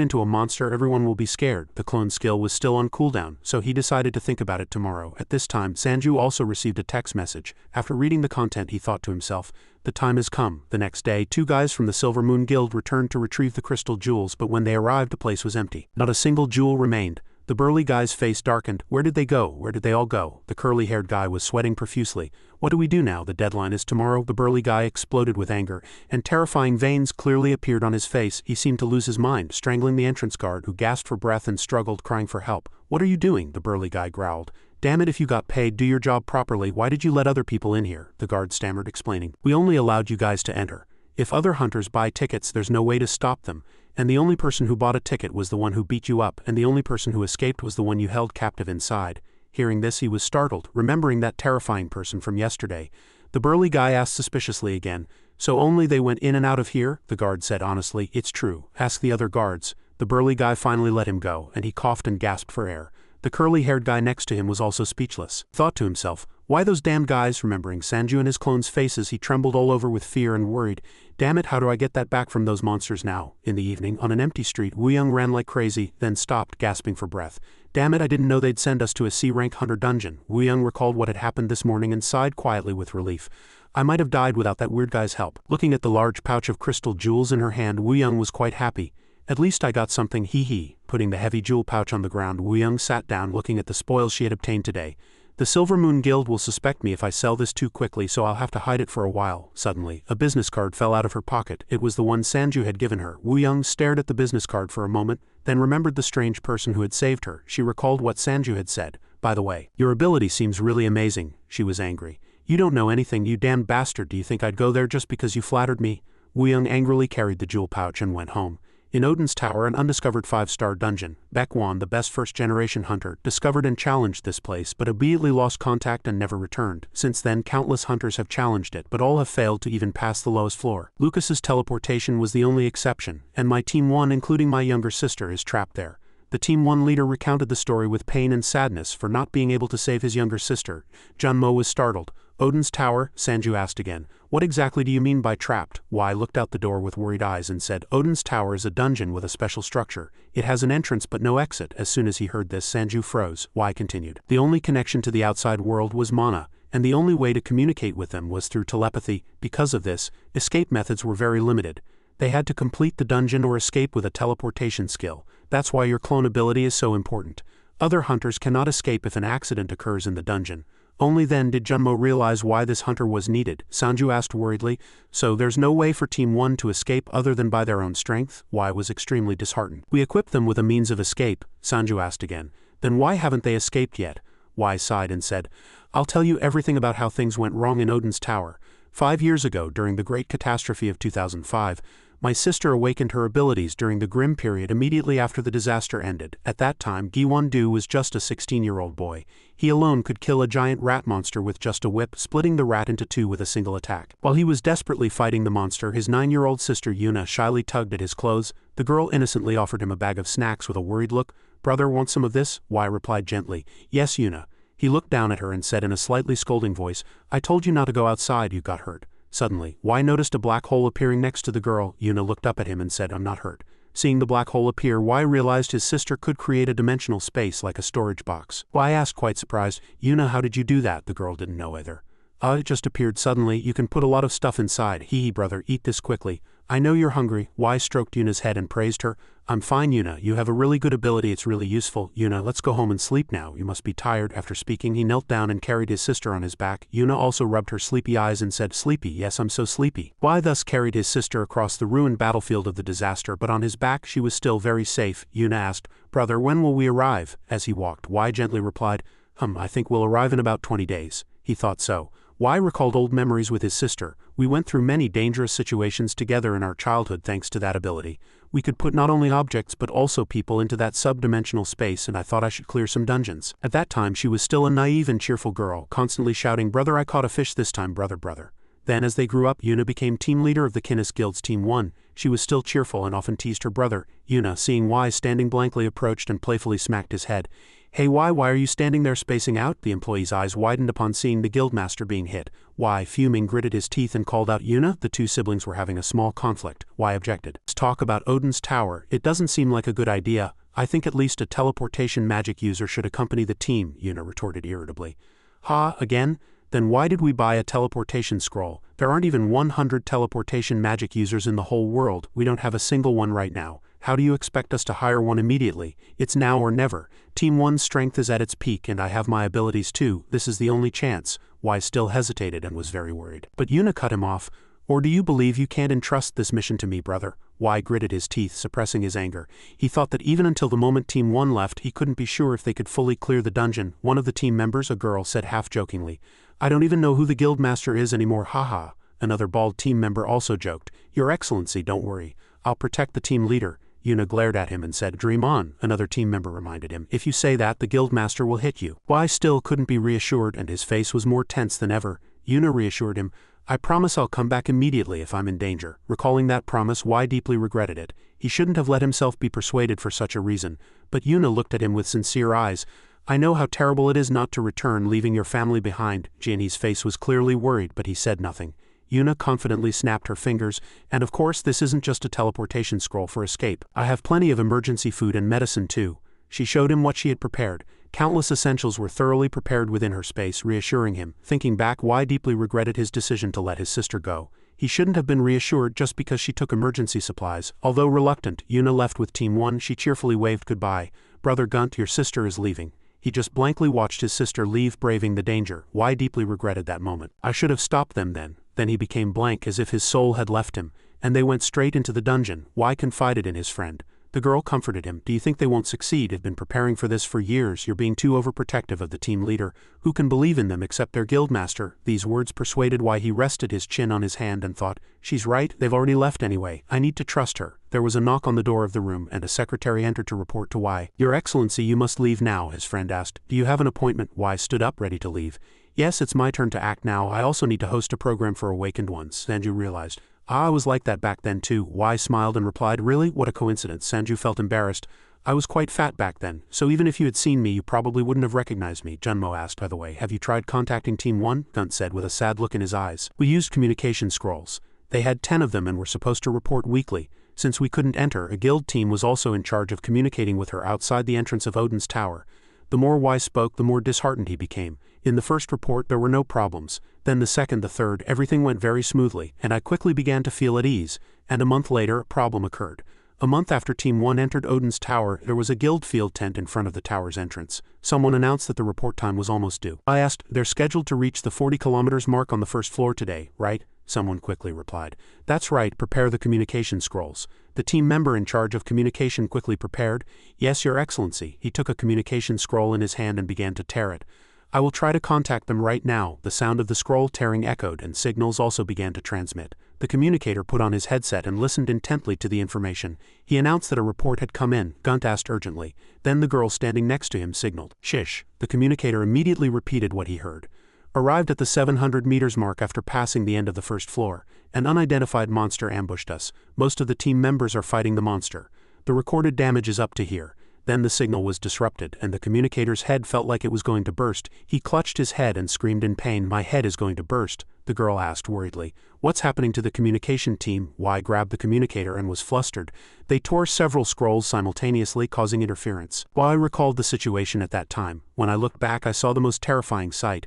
into a monster, everyone will be scared. The clone skill was still on cooldown, so he decided to think about it tomorrow. At this time, Sanju also received a text message. After reading the content, he thought to himself, the time has come. The next day, 2 guys from the Silver Moon Guild returned to retrieve the crystal jewels, but when they arrived, the place was empty. Not a single jewel remained. The burly guy's face darkened. Where did they go? Where did they all go? The curly-haired guy was sweating profusely. What do we do now? The deadline is tomorrow. The burly guy exploded with anger, and terrifying veins clearly appeared on his face. He seemed to lose his mind, strangling the entrance guard, who gasped for breath and struggled, crying for help. What are you doing? The burly guy growled. Damn it, if you got paid, do your job properly. Why did you let other people in here? The guard stammered, explaining. We only allowed you guys to enter. If other hunters buy tickets, there's no way to stop them. And the only person who bought a ticket was the one who beat you up, and the only person who escaped was the one you held captive inside. Hearing this, he was startled, remembering that terrifying person from yesterday. The burly guy asked suspiciously again, so only they went in and out of here? The guard said honestly, it's true. Ask the other guards. The burly guy finally let him go, and he coughed and gasped for air. The curly-haired guy next to him was also speechless. Thought to himself, why those damn guys? Remembering Sanju and his clones' faces, he trembled all over with fear and worried. Damn it, how do I get that back from those monsters now? In the evening, on an empty street, Woongsan ran like crazy, then stopped, gasping for breath. Damn it, I didn't know they'd send us to a C-rank hunter dungeon. Woongsan recalled what had happened this morning and sighed quietly with relief. I might have died without that weird guy's help. Looking at the large pouch of crystal jewels in her hand, Woongsan was quite happy. At least I got something, hee hee. Putting the heavy jewel pouch on the ground, Woongsan sat down, looking at the spoils she had obtained today. The Silver Moon Guild will suspect me if I sell this too quickly, so I'll have to hide it for a while. Suddenly, a business card fell out of her pocket. It was the one Sanju had given her. Woongsan stared at the business card for a moment, then remembered the strange person who had saved her. She recalled what Sanju had said. By the way, your ability seems really amazing. She was angry. You don't know anything, you damned bastard. Do you think I'd go there just because you flattered me? Woongsan angrily carried the jewel pouch and went home. In Odin's Tower, an undiscovered 5-star dungeon, Baekwan, the best first-generation hunter, discovered and challenged this place but immediately lost contact and never returned. Since then, countless hunters have challenged it, but all have failed to even pass the lowest floor. Lucas's teleportation was the only exception, and my Team 1, including my younger sister, is trapped there. The Team 1 leader recounted the story with pain and sadness for not being able to save his younger sister. Junmo was startled. Odin's Tower? Sanju asked again. What exactly do you mean by trapped? Wai looked out the door with worried eyes and said, Odin's Tower is a dungeon with a special structure. It has an entrance but no exit. As soon as he heard this, Sanju froze. Wai continued. The only connection to the outside world was mana, and the only way to communicate with them was through telepathy. Because of this, escape methods were very limited. They had to complete the dungeon or escape with a teleportation skill. That's why your clone ability is so important. Other hunters cannot escape if an accident occurs in the dungeon. Only then did Junmo realize why this hunter was needed. Sanju asked worriedly, so there's no way for Team 1 to escape other than by their own strength? Wai was extremely disheartened. We equipped them with a means of escape, Sanju asked again. Then why haven't they escaped yet? Wai sighed and said, I'll tell you everything about how things went wrong in Odin's Tower. 5 years ago, during the Great Catastrophe of 2005, my sister awakened her abilities during the grim period immediately after the disaster ended. At that time, Giwon-do was just a 16-year-old boy. He alone could kill a giant rat monster with just a whip, splitting the rat into 2 with a single attack. While he was desperately fighting the monster, his 9-year-old sister Yuna shyly tugged at his clothes. The girl innocently offered him a bag of snacks with a worried look, Brother, want some of this? Y replied gently. Yes, Yuna. He looked down at her and said in a slightly scolding voice, I told you not to go outside, you got hurt. Suddenly, Y noticed a black hole appearing next to the girl. Yuna looked up at him and said, I'm not hurt. Seeing the black hole appear, Y realized his sister could create a dimensional space like a storage box. Y asked, quite surprised, Yuna, how did you do that? The girl didn't know either. It just appeared suddenly. You can put a lot of stuff inside. Hee, brother, eat this quickly. I know you're hungry. Y stroked Yuna's head and praised her. I'm fine, Yuna. You have a really good ability. It's really useful. Yuna, let's go home and sleep now. You must be tired. After speaking, he knelt down and carried his sister on his back. Yuna also rubbed her sleepy eyes and said, Sleepy, yes, I'm so sleepy. Y thus carried his sister across the ruined battlefield of the disaster, but on his back she was still very safe. Yuna asked, Brother, when will we arrive? As he walked, Y gently replied, I think we'll arrive in about 20 days. He thought so. Y recalled old memories with his sister. We went through many dangerous situations together in our childhood thanks to that ability. We could put not only objects but also people into that sub-dimensional space, and I thought I should clear some dungeons. At that time she was still a naive and cheerful girl, constantly shouting, Brother, I caught a fish this time, brother, brother. Then as they grew up, Yuna became team leader of the Kinnis Guild's Team 1. She was still cheerful and often teased her brother. Yuna, seeing Y standing blankly, approached and playfully smacked his head. Hey Y, why are you standing there spacing out? The employee's eyes widened upon seeing the guildmaster being hit. Y, fuming, gritted his teeth and called out, Yuna. The two siblings were having a small conflict. Y objected. Let's talk about Odin's tower. It doesn't seem like a good idea. I think at least a teleportation magic user should accompany the team, Yuna retorted irritably. Ha, again? Then why did we buy a teleportation scroll? There aren't even 100 teleportation magic users in the whole world. We don't have a single one right now. How do you expect us to hire one immediately? It's now or never. Team 1's strength is at its peak and I have my abilities too. This is the only chance. Y still hesitated and was very worried. But Yuna cut him off. Or do you believe you can't entrust this mission to me, brother? Y gritted his teeth, suppressing his anger. He thought that even until the moment Team 1 left, he couldn't be sure if they could fully clear the dungeon. One of the team members, a girl, said half-jokingly, I don't even know who the guildmaster is anymore, haha. Another bald team member also joked, Your Excellency, don't worry. I'll protect the team leader. Yuna glared at him and said, Dream on, another team member reminded him. If you say that, the guildmaster will hit you. Y still couldn't be reassured and his face was more tense than ever. Yuna reassured him, I promise I'll come back immediately if I'm in danger. Recalling that promise, Y deeply regretted it. He shouldn't have let himself be persuaded for such a reason. But Yuna looked at him with sincere eyes. I know how terrible it is not to return, leaving your family behind. Jinhee's face was clearly worried, but he said nothing. Yuna confidently snapped her fingers, and of course this isn't just a teleportation scroll for escape. I have plenty of emergency food and medicine too. She showed him what she had prepared. Countless essentials were thoroughly prepared within her space, reassuring him. Thinking back, Y deeply regretted his decision to let his sister go. He shouldn't have been reassured just because she took emergency supplies. Although reluctant, Yuna left with Team 1. She cheerfully waved goodbye. Brother Gunt, your sister is leaving. He just blankly watched his sister leave, braving the danger. Y deeply regretted that moment. I should have stopped them then. Then he became blank as if his soul had left him, and they went straight into the dungeon. Y confided in his friend. The girl comforted him. Do you think they won't succeed? Have been preparing for this for years. You're being too overprotective of the team leader. Who can believe in them except their guildmaster? These words persuaded Y. He rested his chin on his hand and thought, she's right, they've already left anyway. I need to trust her. There was a knock on the door of the room and a secretary entered to report to Y. Your Excellency, you must leave now, his friend asked. Do you have an appointment? Y stood up ready to leave. Yes, it's my turn to act now. I also need to host a program for awakened ones, Sanju realized. I was like that back then too. Y smiled and replied, Really? What a coincidence. Sanju felt embarrassed. I was quite fat back then, so even if you had seen me you probably wouldn't have recognized me. Junmo asked, by the way, have you tried contacting Team 1? Gunt said with a sad look in his eyes. We used communication scrolls. They had 10 of them and were supposed to report weekly. Since we couldn't enter, a guild team was also in charge of communicating with her outside the entrance of Odin's tower. The more Y spoke, the more disheartened he became. In the first report there were no problems. Then the second, the third, everything went very smoothly, and I quickly began to feel at ease. And a month later, a problem occurred. A month after Team 1 entered Odin's tower, there was a guild field tent in front of the tower's entrance. Someone announced that the report time was almost due. I asked, they're scheduled to reach the 40 kilometers mark on the first floor today, right? Someone quickly replied. That's right, prepare the communication scrolls. The team member in charge of communication quickly prepared. Yes, Your Excellency. He took a communication scroll in his hand and began to tear it. I will try to contact them right now. The sound of the scroll tearing echoed and signals also began to transmit. The communicator put on his headset and listened intently to the information. He announced that a report had come in. Gunt asked urgently. Then the girl standing next to him signaled. Shish. The communicator immediately repeated what he heard. Arrived at the 700 meters mark after passing the end of the first floor. An unidentified monster ambushed us. Most of the team members are fighting the monster. The recorded damage is up to here. Then the signal was disrupted, and the communicator's head felt like it was going to burst. He clutched his head and screamed in pain. "My head is going to burst," the girl asked worriedly. "What's happening to the communication team?" Wai grabbed the communicator and was flustered. They tore several scrolls simultaneously, causing interference. Wai recalled the situation at that time. "When I looked back, I saw the most terrifying sight.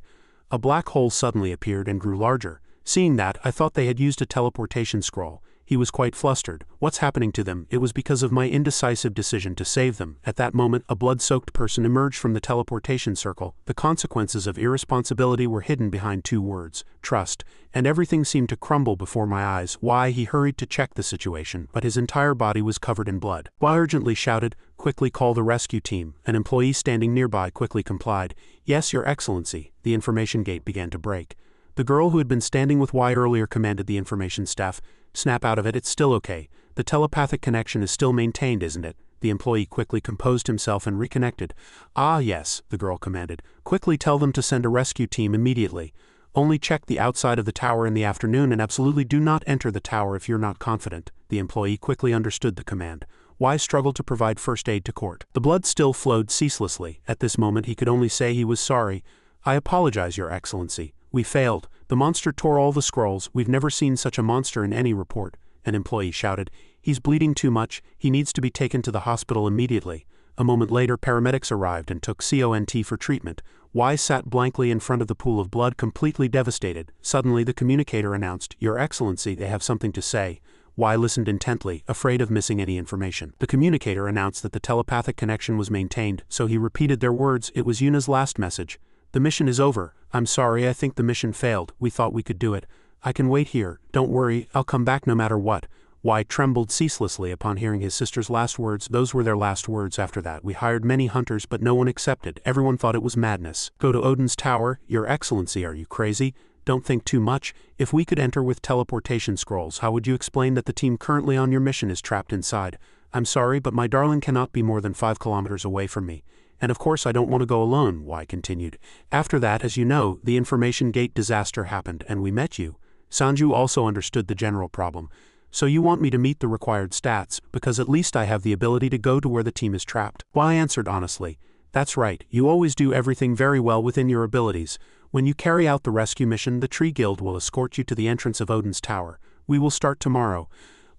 A black hole suddenly appeared and grew larger. Seeing that, I thought they had used a teleportation scroll." He was quite flustered. "What's happening to them?" "It was because of my indecisive decision to save them." At that moment, a blood-soaked person emerged from the teleportation circle. The consequences of irresponsibility were hidden behind two words: trust, and everything seemed to crumble before my eyes. Why? He hurried to check the situation, but his entire body was covered in blood. Why urgently shouted, "Quickly call the rescue team." An employee standing nearby quickly complied. "Yes, Your Excellency." The information gate began to break. The girl who had been standing with Y earlier commanded the information staff, "Snap out of it, it's still okay. The telepathic connection is still maintained, isn't it?" The employee quickly composed himself and reconnected. "Ah yes," the girl commanded. "Quickly tell them to send a rescue team immediately. Only check the outside of the tower in the afternoon and absolutely do not enter the tower if you're not confident." The employee quickly understood the command. Y struggled to provide first aid to court. The blood still flowed ceaselessly. At this moment he could only say he was sorry. "I apologize, Your Excellency. We failed. The monster tore all the scrolls. We've never seen such a monster in any report." An employee shouted, "He's bleeding too much. He needs to be taken to the hospital immediately." A moment later, paramedics arrived and took CONT for treatment. Y sat blankly in front of the pool of blood, completely devastated. Suddenly the communicator announced, "Your Excellency, they have something to say." Y listened intently, afraid of missing any information. The communicator announced that the telepathic connection was maintained, so he repeated their words. It was Yuna's last message. "The mission is over. I'm sorry, I think the mission failed. We thought we could do it. I can wait here. Don't worry, I'll come back no matter what." Y trembled ceaselessly upon hearing his sister's last words. Those were their last words. "After that, we hired many hunters, but no one accepted. Everyone thought it was madness." "Go to Odin's tower? Your Excellency, are you crazy? Don't think too much. If we could enter with teleportation scrolls, how would you explain that the team currently on your mission is trapped inside?" "I'm sorry, but my darling cannot be more than 5 kilometers away from me. And of course I don't want to go alone," Y continued. "After that, as you know, the information gate disaster happened, and we met you." Sanju also understood the general problem. "So you want me to meet the required stats, because at least I have the ability to go to where the team is trapped." Y answered honestly, "That's right, you always do everything very well within your abilities. When you carry out the rescue mission, the Tree Guild will escort you to the entrance of Odin's tower. We will start tomorrow.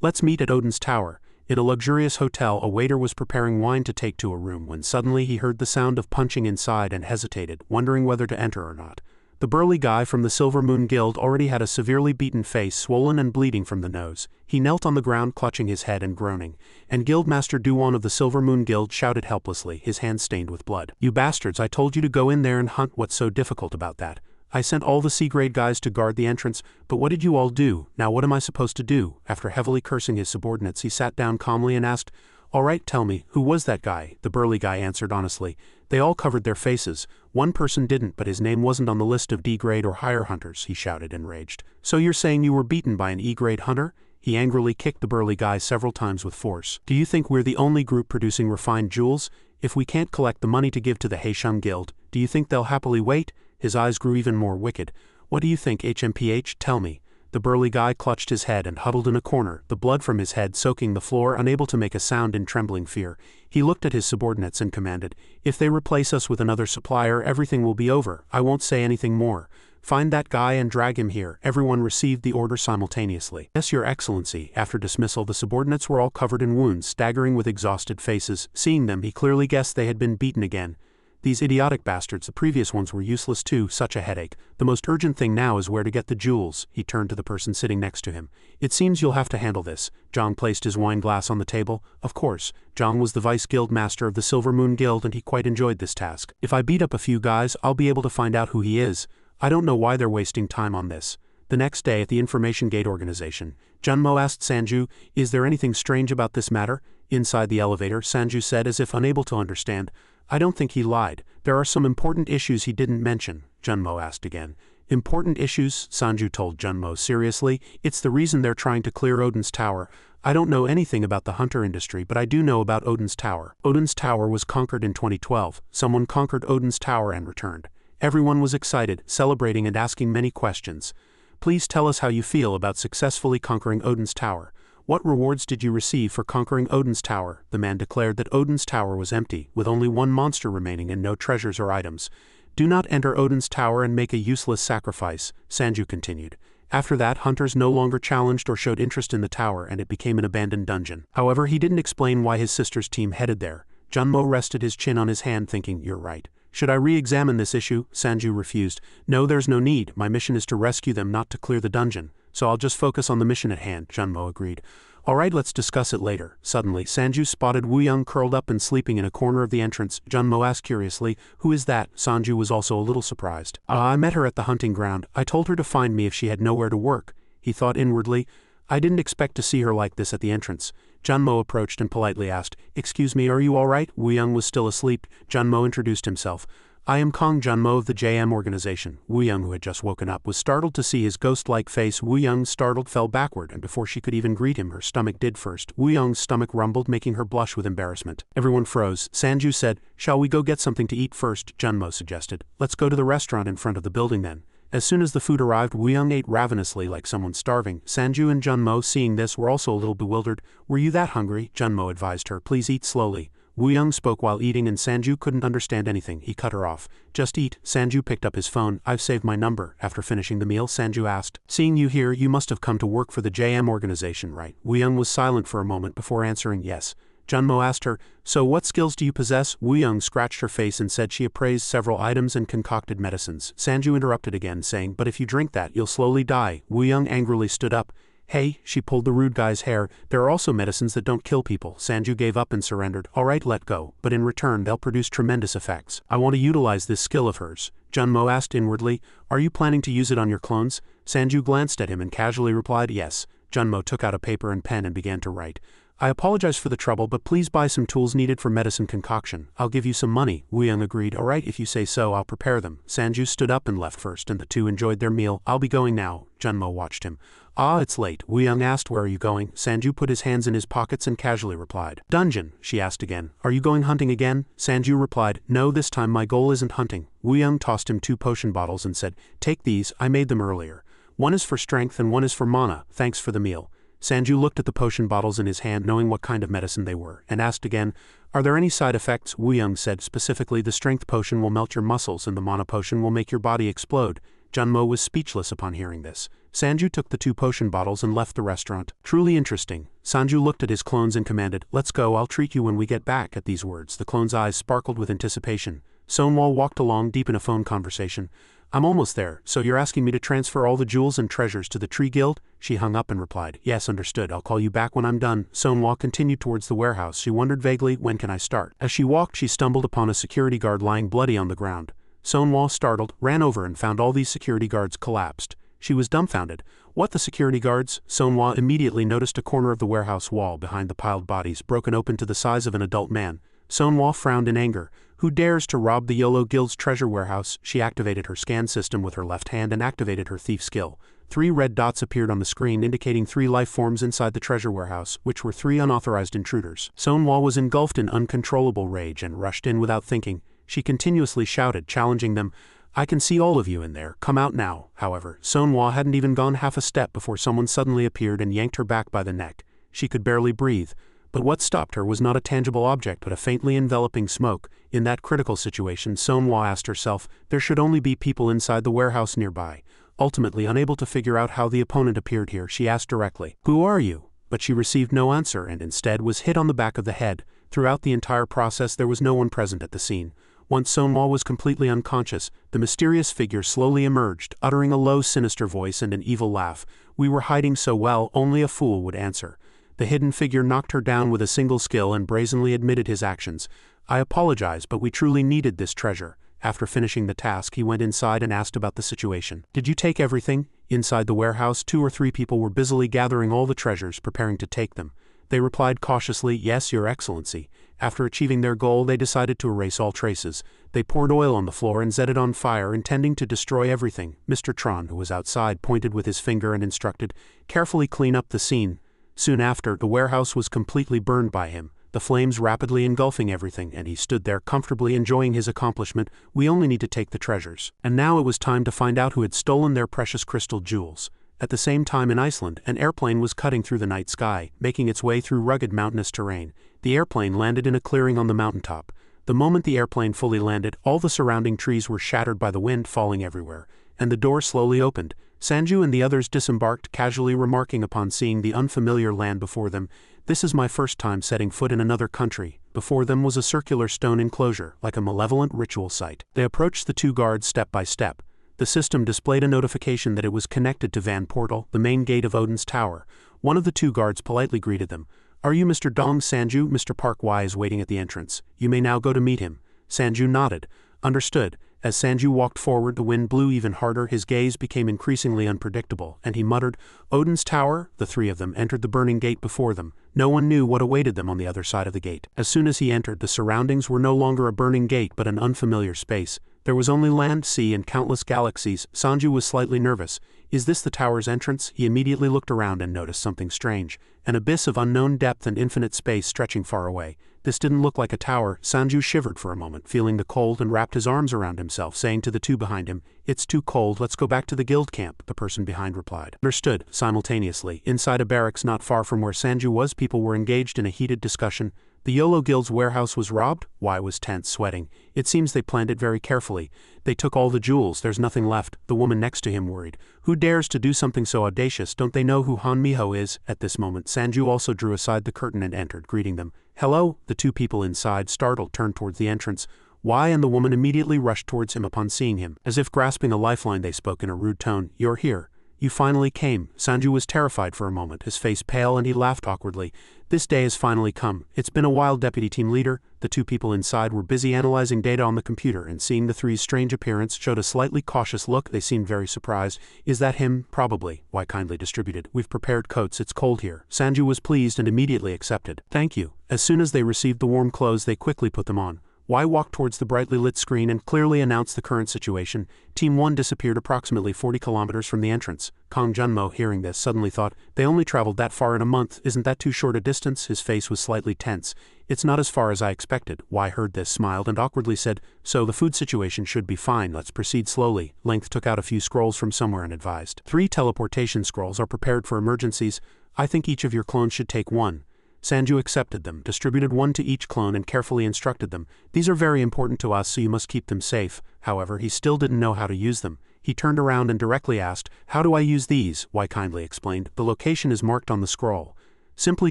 Let's meet at Odin's tower." In a luxurious hotel, a waiter was preparing wine to take to a room when suddenly he heard the sound of punching inside and hesitated, wondering whether to enter or not. The burly guy from the Silver Moon Guild already had a severely beaten face, swollen and bleeding from the nose. He knelt on the ground, clutching his head and groaning, and Guildmaster Duwan of the Silver Moon Guild shouted helplessly, his hands stained with blood, "You bastards, I told you to go in there and hunt. What's so difficult about that? I sent all the C-grade guys to guard the entrance, but what did you all do? Now what am I supposed to do?" After heavily cursing his subordinates, he sat down calmly and asked, "All right, tell me, who was that guy?" The burly guy answered honestly, "They all covered their faces. One person didn't, but his name wasn't on the list of D-grade or higher hunters," he shouted, enraged. "So you're saying you were beaten by an E-grade hunter?" He angrily kicked the burly guy several times with force. "Do you think we're the only group producing refined jewels? If we can't collect the money to give to the Heishun Guild, do you think they'll happily wait?" His eyes grew even more wicked. "What do you think, HMPH? Tell me." The burly guy clutched his head and huddled in a corner, the blood from his head soaking the floor, unable to make a sound in trembling fear. He looked at his subordinates and commanded, "If they replace us with another supplier, everything will be over. I won't say anything more. Find that guy and drag him here." Everyone received the order simultaneously. "Yes, Your Excellency." After dismissal, the subordinates were all covered in wounds, staggering with exhausted faces. Seeing them, he clearly guessed they had been beaten again. "These idiotic bastards, the previous ones were useless too, such a headache. The most urgent thing now is where to get the jewels." He turned to the person sitting next to him. "It seems you'll have to handle this." Zhang placed his wine glass on the table. Of course, Zhang was the vice guild master of the Silver Moon Guild and he quite enjoyed this task. "If I beat up a few guys, I'll be able to find out who he is. I don't know why they're wasting time on this." The next day at the Information Gate organization, Junmo asked Sanju, "Is there anything strange about this matter?" Inside the elevator, Sanju said as if unable to understand, "I don't think he lied. There are some important issues he didn't mention." Junmo asked again. "Important issues?" Sanju told Junmo seriously. "It's the reason they're trying to clear Odin's tower. I don't know anything about the hunter industry, but I do know about Odin's tower. Odin's tower was conquered in 2012. Someone conquered Odin's tower and returned." Everyone was excited, celebrating and asking many questions. "Please tell us how you feel about successfully conquering Odin's tower. What rewards did you receive for conquering Odin's tower? The man declared that Odin's tower was empty, with only one monster remaining and no treasures or items. Do not enter Odin's tower and make a useless sacrifice, Sanju continued. After that, hunters no longer challenged or showed interest in the tower, and it became an abandoned dungeon. However, he didn't explain why his sister's team headed there. Junmo rested his chin on his hand, thinking, "You're right. Should I re-examine this issue?" Sanju refused. "No, there's no need. My mission is to rescue them, not to clear the dungeon. So I'll just focus on the mission at hand," Junmo agreed. "Alright, let's discuss it later." Suddenly, Sanju spotted Woongsan curled up and sleeping in a corner of the entrance. Junmo asked curiously, "Who is that?" Sanju was also a little surprised. I met her at the hunting ground. I told her to find me if she had nowhere to work." He thought inwardly, "I didn't expect to see her like this at the entrance." Junmo approached and politely asked, "Excuse me, are you alright?" Woongsan was still asleep. Junmo introduced himself. "I am Kong Junmo of the JM organization." Woongsan, who had just woken up, was startled to see his ghost-like face. Woongsan, startled, fell backward, and before she could even greet him, her stomach did first. Woongsan's stomach rumbled, making her blush with embarrassment. Everyone froze. Sanju said, "Shall we go get something to eat first?" Junmo suggested. "Let's go to the restaurant in front of the building then." As soon as the food arrived, Woongsan ate ravenously like someone starving. Sanju and Junmo, seeing this, were also a little bewildered. "Were you that hungry?" Junmo advised her. "Please eat slowly." Woongsan spoke while eating and Sanju couldn't understand anything. He cut her off. "Just eat." Sanju picked up his phone. "I've saved my number." After finishing the meal, Sanju asked, "Seeing you here, you must have come to work for the JM organization, right?" Woongsan was silent for a moment before answering yes. Junmo asked her, "So what skills do you possess?" Woongsan scratched her face and said she appraised several items and concocted medicines. Sanju interrupted again, saying, "But if you drink that, you'll slowly die." Woongsan angrily stood up. "Hey," she pulled the rude guy's hair, "there are also medicines that don't kill people." Sanju gave up and surrendered. "Alright, let go, but in return they'll produce tremendous effects. I want to utilize this skill of hers." Junmo asked inwardly, "Are you planning to use it on your clones?" Sanju glanced at him and casually replied, "Yes." Junmo took out a paper and pen and began to write. "I apologize for the trouble, but please buy some tools needed for medicine concoction. I'll give you some money." Woongsan agreed. "Alright, if you say so, I'll prepare them." Sanju stood up and left first, and the two enjoyed their meal. "I'll be going now." Junmo watched him. "Ah, it's late." Woongsan asked, "Where are you going?" Sanju put his hands in his pockets and casually replied. "Dungeon," she asked again. "Are you going hunting again?" Sanju replied, "No, this time my goal isn't hunting." Woongsan tossed him 2 potion bottles and said, "Take these, I made them earlier. One is for strength and one is for mana. Thanks for the meal." Sanju looked at the potion bottles in his hand, knowing what kind of medicine they were, and asked again, "Are there any side effects?" Woongsan said specifically, "The strength potion will melt your muscles and the mana potion will make your body explode." Junmo was speechless upon hearing this. Sanju took the 2 potion bottles and left the restaurant. "Truly interesting." Sanju looked at his clones and commanded, "Let's go, I'll treat you when we get back." At these words, the clones' eyes sparkled with anticipation. Sonwal walked along, deep in a phone conversation. "I'm almost there, so you're asking me to transfer all the jewels and treasures to the Tree Guild?" She hung up and replied, "Yes, understood. I'll call you back when I'm done." Sonwal continued towards the warehouse. She wondered vaguely, when can I start? As she walked, she stumbled upon a security guard lying bloody on the ground. Sonwal, startled, ran over and found all these security guards collapsed. She was dumbfounded. "What, the security guards?" Sonwal immediately noticed a corner of the warehouse wall behind the piled bodies broken open to the size of an adult man. Sonwal frowned in anger. "Who dares to rob the Yolo Guild's treasure warehouse?" She activated her scan system with her left hand and activated her thief skill. 3 red dots appeared on the screen indicating 3 life forms inside the treasure warehouse, which were 3 unauthorized intruders. Sonwal was engulfed in uncontrollable rage and rushed in without thinking. She continuously shouted, challenging them, "I can see all of you in there, come out now." However, Sonwal hadn't even gone half a step before someone suddenly appeared and yanked her back by the neck. She could barely breathe. But what stopped her was not a tangible object but a faintly enveloping smoke. In that critical situation, Sonwal asked herself, there should only be people inside the warehouse nearby. Ultimately, unable to figure out how the opponent appeared here, she asked directly, "Who are you?" But she received no answer and instead was hit on the back of the head. Throughout the entire process, there was no one present at the scene. Once Sonwal was completely unconscious, the mysterious figure slowly emerged, uttering a low, sinister voice and an evil laugh. "We were hiding so well, only a fool would answer." The hidden figure knocked her down with a single skill and brazenly admitted his actions. "I apologize, but we truly needed this treasure." After finishing the task, he went inside and asked about the situation. "Did you take everything?" Inside the warehouse, 2 or 3 people were busily gathering all the treasures, preparing to take them. They replied cautiously, "Yes, Your Excellency." After achieving their goal, they decided to erase all traces. They poured oil on the floor and set it on fire, intending to destroy everything. Mr. Tron, who was outside, pointed with his finger and instructed, "Carefully clean up the scene." Soon after, the warehouse was completely burned by him, the flames rapidly engulfing everything, and he stood there comfortably enjoying his accomplishment. "We only need to take the treasures." And now it was time to find out who had stolen their precious crystal jewels. At the same time in Iceland, an airplane was cutting through the night sky, making its way through rugged mountainous terrain. The airplane landed in a clearing on the mountaintop. The moment the airplane fully landed, all the surrounding trees were shattered by the wind falling everywhere, and the door slowly opened. Sanju and the others disembarked, casually remarking upon seeing the unfamiliar land before them, "This is my first time setting foot in another country." Before them was a circular stone enclosure, like a malevolent ritual site. They approached the two guards step by step. The system displayed a notification that it was connected to Van Portal, the main gate of Odin's Tower. One of the two guards politely greeted them. "Are you Mr. Dong Sanju? Mr. Park Y is waiting at the entrance. You may now go to meet him." Sanju nodded. "Understood." As Sanju walked forward, the wind blew even harder, his gaze became increasingly unpredictable, and he muttered, "Odin's Tower?" The three of them entered the burning gate before them. No one knew what awaited them on the other side of the gate. As soon as he entered, the surroundings were no longer a burning gate but an unfamiliar space. There was only land, sea, and countless galaxies. Sanju was slightly nervous. Is this the tower's entrance? He immediately looked around and noticed something strange. An abyss of unknown depth and infinite space stretching far away. This didn't look like a tower. Sanju shivered for a moment, feeling the cold, and wrapped his arms around himself, saying to the two behind him, "It's too cold, let's go back to the guild camp," the person behind replied. Understood. Simultaneously, inside a barracks not far from where Sanju was, people were engaged in a heated discussion. The YOLO Guild's warehouse was robbed? Y was tense, sweating. It seems they planned it very carefully. They took all the jewels, there's nothing left. The woman next to him worried. Who dares to do something so audacious? Don't they know who Han Miho is? At this moment, Sanju also drew aside the curtain and entered, greeting them. "Hello?" The two people inside, startled, turned towards the entrance. Y and the woman immediately rushed towards him upon seeing him. As if grasping a lifeline, they spoke in a rude tone. "You're here. You finally came." Sanju was terrified for a moment, his face pale, and he laughed awkwardly. "This day has finally come. It's been a while, Deputy Team Leader." The two people inside were busy analyzing data on the computer, and seeing the three's strange appearance showed a slightly cautious look. They seemed very surprised. "Is that him?" "Probably." Y kindly distributed. "We've prepared coats, it's cold here." Sanju was pleased and immediately accepted. "Thank you." As soon as they received the warm clothes, they quickly put them on. Y walked towards the brightly lit screen and clearly announced the current situation. Team 1 disappeared approximately 40 kilometers from the entrance. Kang Junmo, hearing this, suddenly thought, "They only traveled that far in a month, isn't that too short a distance?" His face was slightly tense. "It's not as far as I expected." Y heard this, smiled, and awkwardly said, "So the food situation should be fine, let's proceed slowly." Length took out a few scrolls from somewhere and advised. 3 teleportation scrolls are prepared for emergencies. I think each of your clones should take one." Sanju accepted them, distributed one to each clone, and carefully instructed them. "These are very important to us, so you must keep them safe." However, he still didn't know how to use them. He turned around and directly asked, "How do I use these?" Y kindly explained, "The location is marked on the scroll. Simply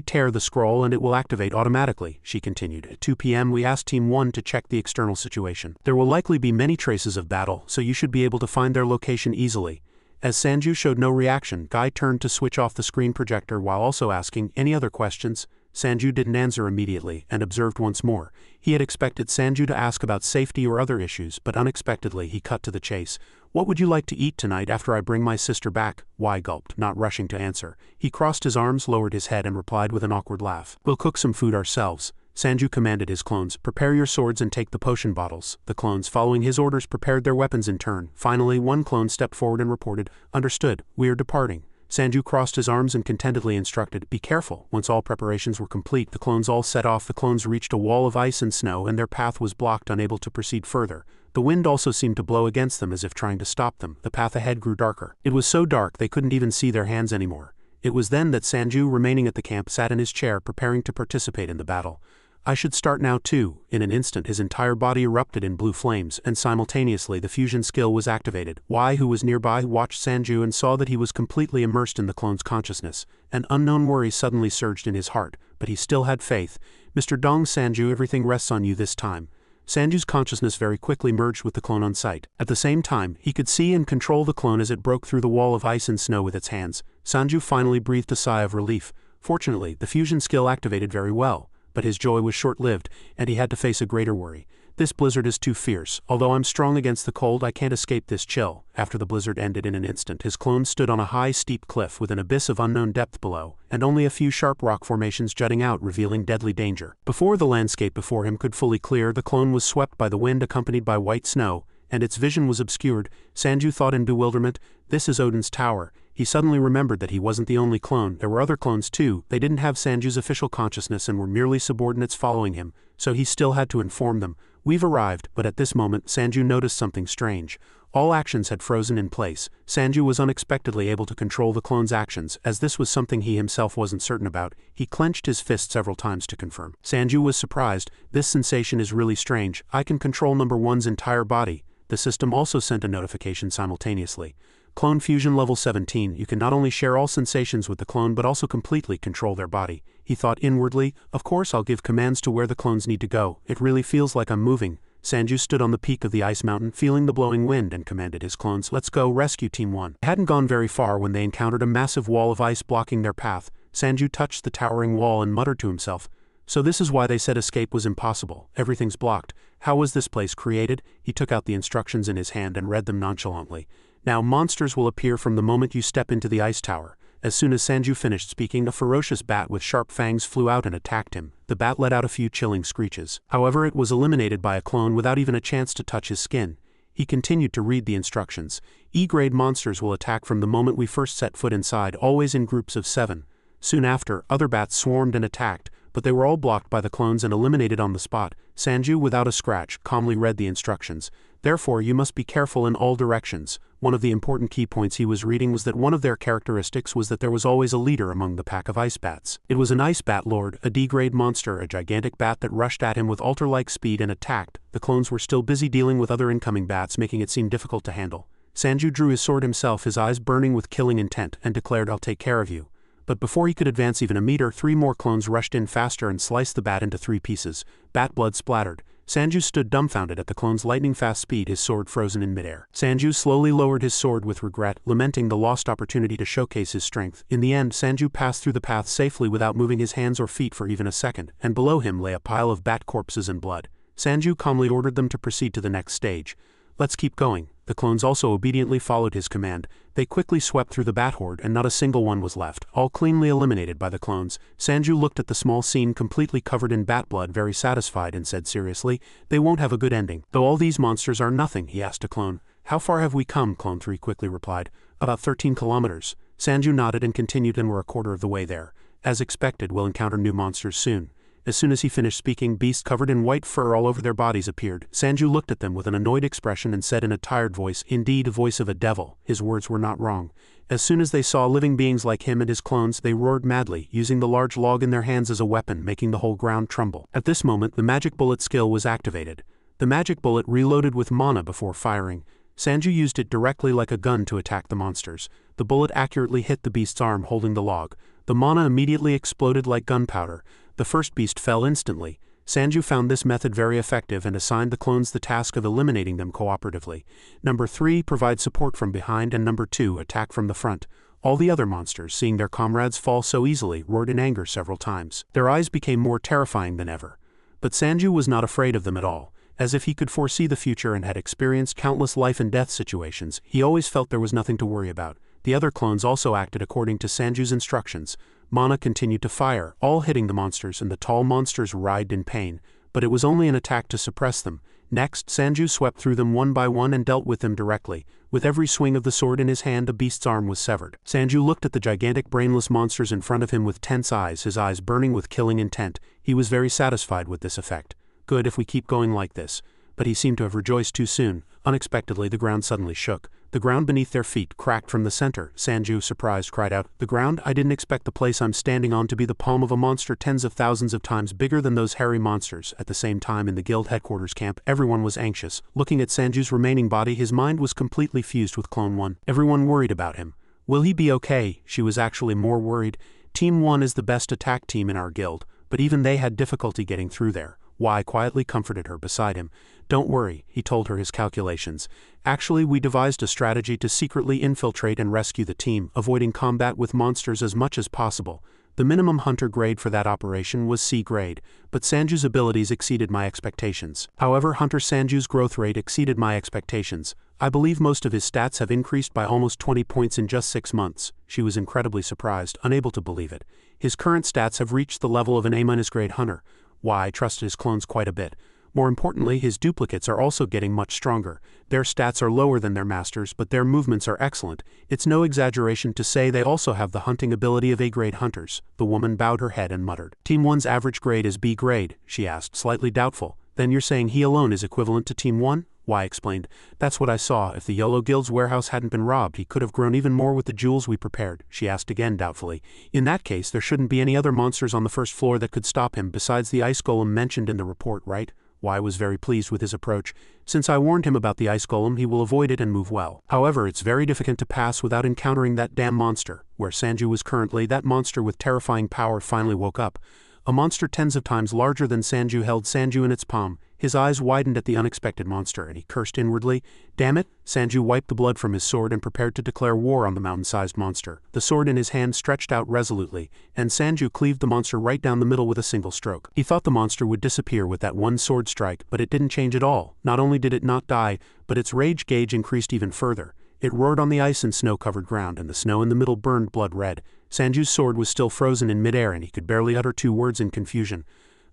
tear the scroll and it will activate automatically." She continued, "At 2 p.m. we asked Team 1 to check the external situation. There will likely be many traces of battle, so you should be able to find their location easily." As Sanju showed no reaction, Guy turned to switch off the screen projector while also asking, "Any other questions?" Sanju didn't answer immediately, and observed once more. He had expected Sanju to ask about safety or other issues, but unexpectedly he cut to the chase. "What would you like to eat tonight after I bring my sister back?" Y gulped, not rushing to answer. He crossed his arms, lowered his head, and replied with an awkward laugh. "We'll cook some food ourselves." Sanju commanded his clones, "Prepare your swords and take the potion bottles." The clones, following his orders, prepared their weapons in turn. Finally, one clone stepped forward and reported, "Understood, we are departing." Sanju crossed his arms and contentedly instructed, "Be careful." Once all preparations were complete, the clones all set off. The clones reached a wall of ice and snow, and their path was blocked, unable to proceed further. The wind also seemed to blow against them as if trying to stop them. The path ahead grew darker. It was so dark they couldn't even see their hands anymore. It was then that Sanju, remaining at the camp, sat in his chair preparing to participate in the battle. "I should start now too." In an instant his entire body erupted in blue flames, and simultaneously the fusion skill was activated. Y, who was nearby, watched Sanju and saw that he was completely immersed in the clone's consciousness. An unknown worry suddenly surged in his heart, but he still had faith. "Mr. Dong Sanju, everything rests on you this time." Sanju's consciousness very quickly merged with the clone on sight. At the same time, he could see and control the clone as it broke through the wall of ice and snow with its hands. Sanju finally breathed a sigh of relief. Fortunately, the fusion skill activated very well. But his joy was short-lived, and he had to face a greater worry. "This blizzard is too fierce. Although I'm strong against the cold, I can't escape this chill." After the blizzard ended in an instant, his clone stood on a high, steep cliff with an abyss of unknown depth below, and only a few sharp rock formations jutting out, revealing deadly danger. Before the landscape before him could fully clear, the clone was swept by the wind, accompanied by white snow, and its vision was obscured. Sanju thought in bewilderment, "This is Odin's Tower." He suddenly remembered that he wasn't the only clone. There were other clones too. They didn't have Sanju's official consciousness and were merely subordinates following him, so he still had to inform them. "We've arrived." But at this moment Sanju noticed something strange. All actions had frozen in place. Sanju was unexpectedly able to control the clone's actions, as this was something he himself wasn't certain about. He clenched his fist several times to confirm. Sanju was surprised. This sensation is really strange. I can control number 1's entire body. The system also sent a notification simultaneously. Clone Fusion Level 17, you can not only share all sensations with the clone but also completely control their body. He thought inwardly, of course I'll give commands to where the clones need to go. It really feels like I'm moving. Sanju stood on the peak of the ice mountain, feeling the blowing wind, and commanded his clones, let's go rescue Team 1. They hadn't gone very far when they encountered a massive wall of ice blocking their path. Sanju touched the towering wall and muttered to himself, so this is why they said escape was impossible. Everything's blocked. How was this place created? He took out the instructions in his hand and read them nonchalantly. Now monsters will appear from the moment you step into the ice tower. As soon as Sanju finished speaking, a ferocious bat with sharp fangs flew out and attacked him. The bat let out a few chilling screeches. However, it was eliminated by a clone without even a chance to touch his skin. He continued to read the instructions. E-grade monsters will attack from the moment we first set foot inside, always in groups of 7. Soon after, other bats swarmed and attacked, but they were all blocked by the clones and eliminated on the spot. Sanju, without a scratch, calmly read the instructions. Therefore, you must be careful in all directions. One of the important key points he was reading was that one of their characteristics was that there was always a leader among the pack of ice bats. It was an ice bat lord, a D-grade monster, a gigantic bat that rushed at him with altar-like speed and attacked. The clones were still busy dealing with other incoming bats, making it seem difficult to handle. Sanju drew his sword himself, his eyes burning with killing intent, and declared, I'll take care of you. But before he could advance even a meter, 3 more clones rushed in faster and sliced the bat into 3 pieces. Bat blood splattered. Sanju stood dumbfounded at the clone's lightning-fast speed, his sword frozen in midair. Sanju slowly lowered his sword with regret, lamenting the lost opportunity to showcase his strength. In the end, Sanju passed through the path safely without moving his hands or feet for even a second, and below him lay a pile of bat corpses and blood. Sanju calmly ordered them to proceed to the next stage. Let's keep going. The clones also obediently followed his command. They quickly swept through the bat horde and not a single one was left, all cleanly eliminated by the clones. Sanju looked at the small scene completely covered in bat blood, very satisfied, and said seriously, they won't have a good ending. Though all these monsters are nothing, he asked a clone. How far have we come? Clone 3 quickly replied. About 13 kilometers. Sanju nodded and continued, and we're a quarter of the way there. As expected, we'll encounter new monsters soon. As soon as he finished speaking, beasts covered in white fur all over their bodies appeared. Sanju looked at them with an annoyed expression and said in a tired voice, indeed a voice of a devil. His words were not wrong. As soon as they saw living beings like him and his clones, they roared madly, using the large log in their hands as a weapon, making the whole ground tremble. At this moment, the magic bullet skill was activated. The magic bullet reloaded with mana before firing. Sanju used it directly like a gun to attack the monsters. The bullet accurately hit the beast's arm holding the log. The mana immediately exploded like gunpowder. The first beast fell instantly. Sanju found this method very effective and assigned the clones the task of eliminating them cooperatively. Number 3, provide support from behind, and number 2, attack from the front. All the other monsters, seeing their comrades fall so easily, roared in anger several times. Their eyes became more terrifying than ever. But Sanju was not afraid of them at all. As if he could foresee the future and had experienced countless life and death situations, he always felt there was nothing to worry about. The other clones also acted according to Sanju's instructions. Mana continued to fire, all hitting the monsters, and the tall monsters writhed in pain, but it was only an attack to suppress them. Next, Sanju swept through them one by one and dealt with them directly. With every swing of the sword in his hand, a beast's arm was severed. Sanju looked at the gigantic brainless monsters in front of him with tense eyes, his eyes burning with killing intent. He was very satisfied with this effect. Good if we keep going like this. But he seemed to have rejoiced too soon. Unexpectedly, the ground suddenly shook. The ground beneath their feet cracked from the center. Sanju, surprised, cried out, "The ground? I didn't expect the place I'm standing on to be the palm of a monster tens of thousands of times bigger than those hairy monsters." At the same time, in the guild headquarters camp, everyone was anxious. Looking at Sanju's remaining body, his mind was completely fused with Clone 1. Everyone worried about him. Will he be okay? She was actually more worried. Team 1 is the best attack team in our guild, but even they had difficulty getting through there. Wai quietly comforted her beside him. Don't worry, he told her his calculations. Actually, we devised a strategy to secretly infiltrate and rescue the team, avoiding combat with monsters as much as possible. The minimum hunter grade for that operation was C grade, but Sanju's abilities exceeded my expectations. However, Hunter Sanju's growth rate exceeded my expectations. I believe most of his stats have increased by almost 20 points in just 6 months. She was incredibly surprised, unable to believe it. His current stats have reached the level of an A- grade hunter. Wai trusted his clones quite a bit. More importantly, his duplicates are also getting much stronger. Their stats are lower than their masters, but their movements are excellent. It's no exaggeration to say they also have the hunting ability of A-grade hunters. The woman bowed her head and muttered. Team 1's average grade is B grade, she asked, slightly doubtful. Then you're saying he alone is equivalent to Team 1? Why explained, "That's what I saw. If the Yellow Guild's warehouse hadn't been robbed, he could have grown even more with the jewels we prepared." She asked again doubtfully. "In that case, there shouldn't be any other monsters on the first floor that could stop him besides the ice golem mentioned in the report, right?" Wai was very pleased with his approach. "Since I warned him about the ice golem, he will avoid it and move well. However, it's very difficult to pass without encountering that damn monster." Where Sanju was currently, that monster with terrifying power finally woke up. A monster tens of times larger than Sanju held Sanju in its palm. His eyes widened at the unexpected monster, and he cursed inwardly. "Damn it!" Sanju wiped the blood from his sword and prepared to declare war on the mountain-sized monster. The sword in his hand stretched out resolutely, and Sanju cleaved the monster right down the middle with a single stroke. He thought the monster would disappear with that one sword strike, but it didn't change at all. Not only did it not die, but its rage gauge increased even further. It roared on the ice and snow-covered ground, and the snow in the middle burned blood red. Sanju's sword was still frozen in midair, and he could barely utter 2 words in confusion.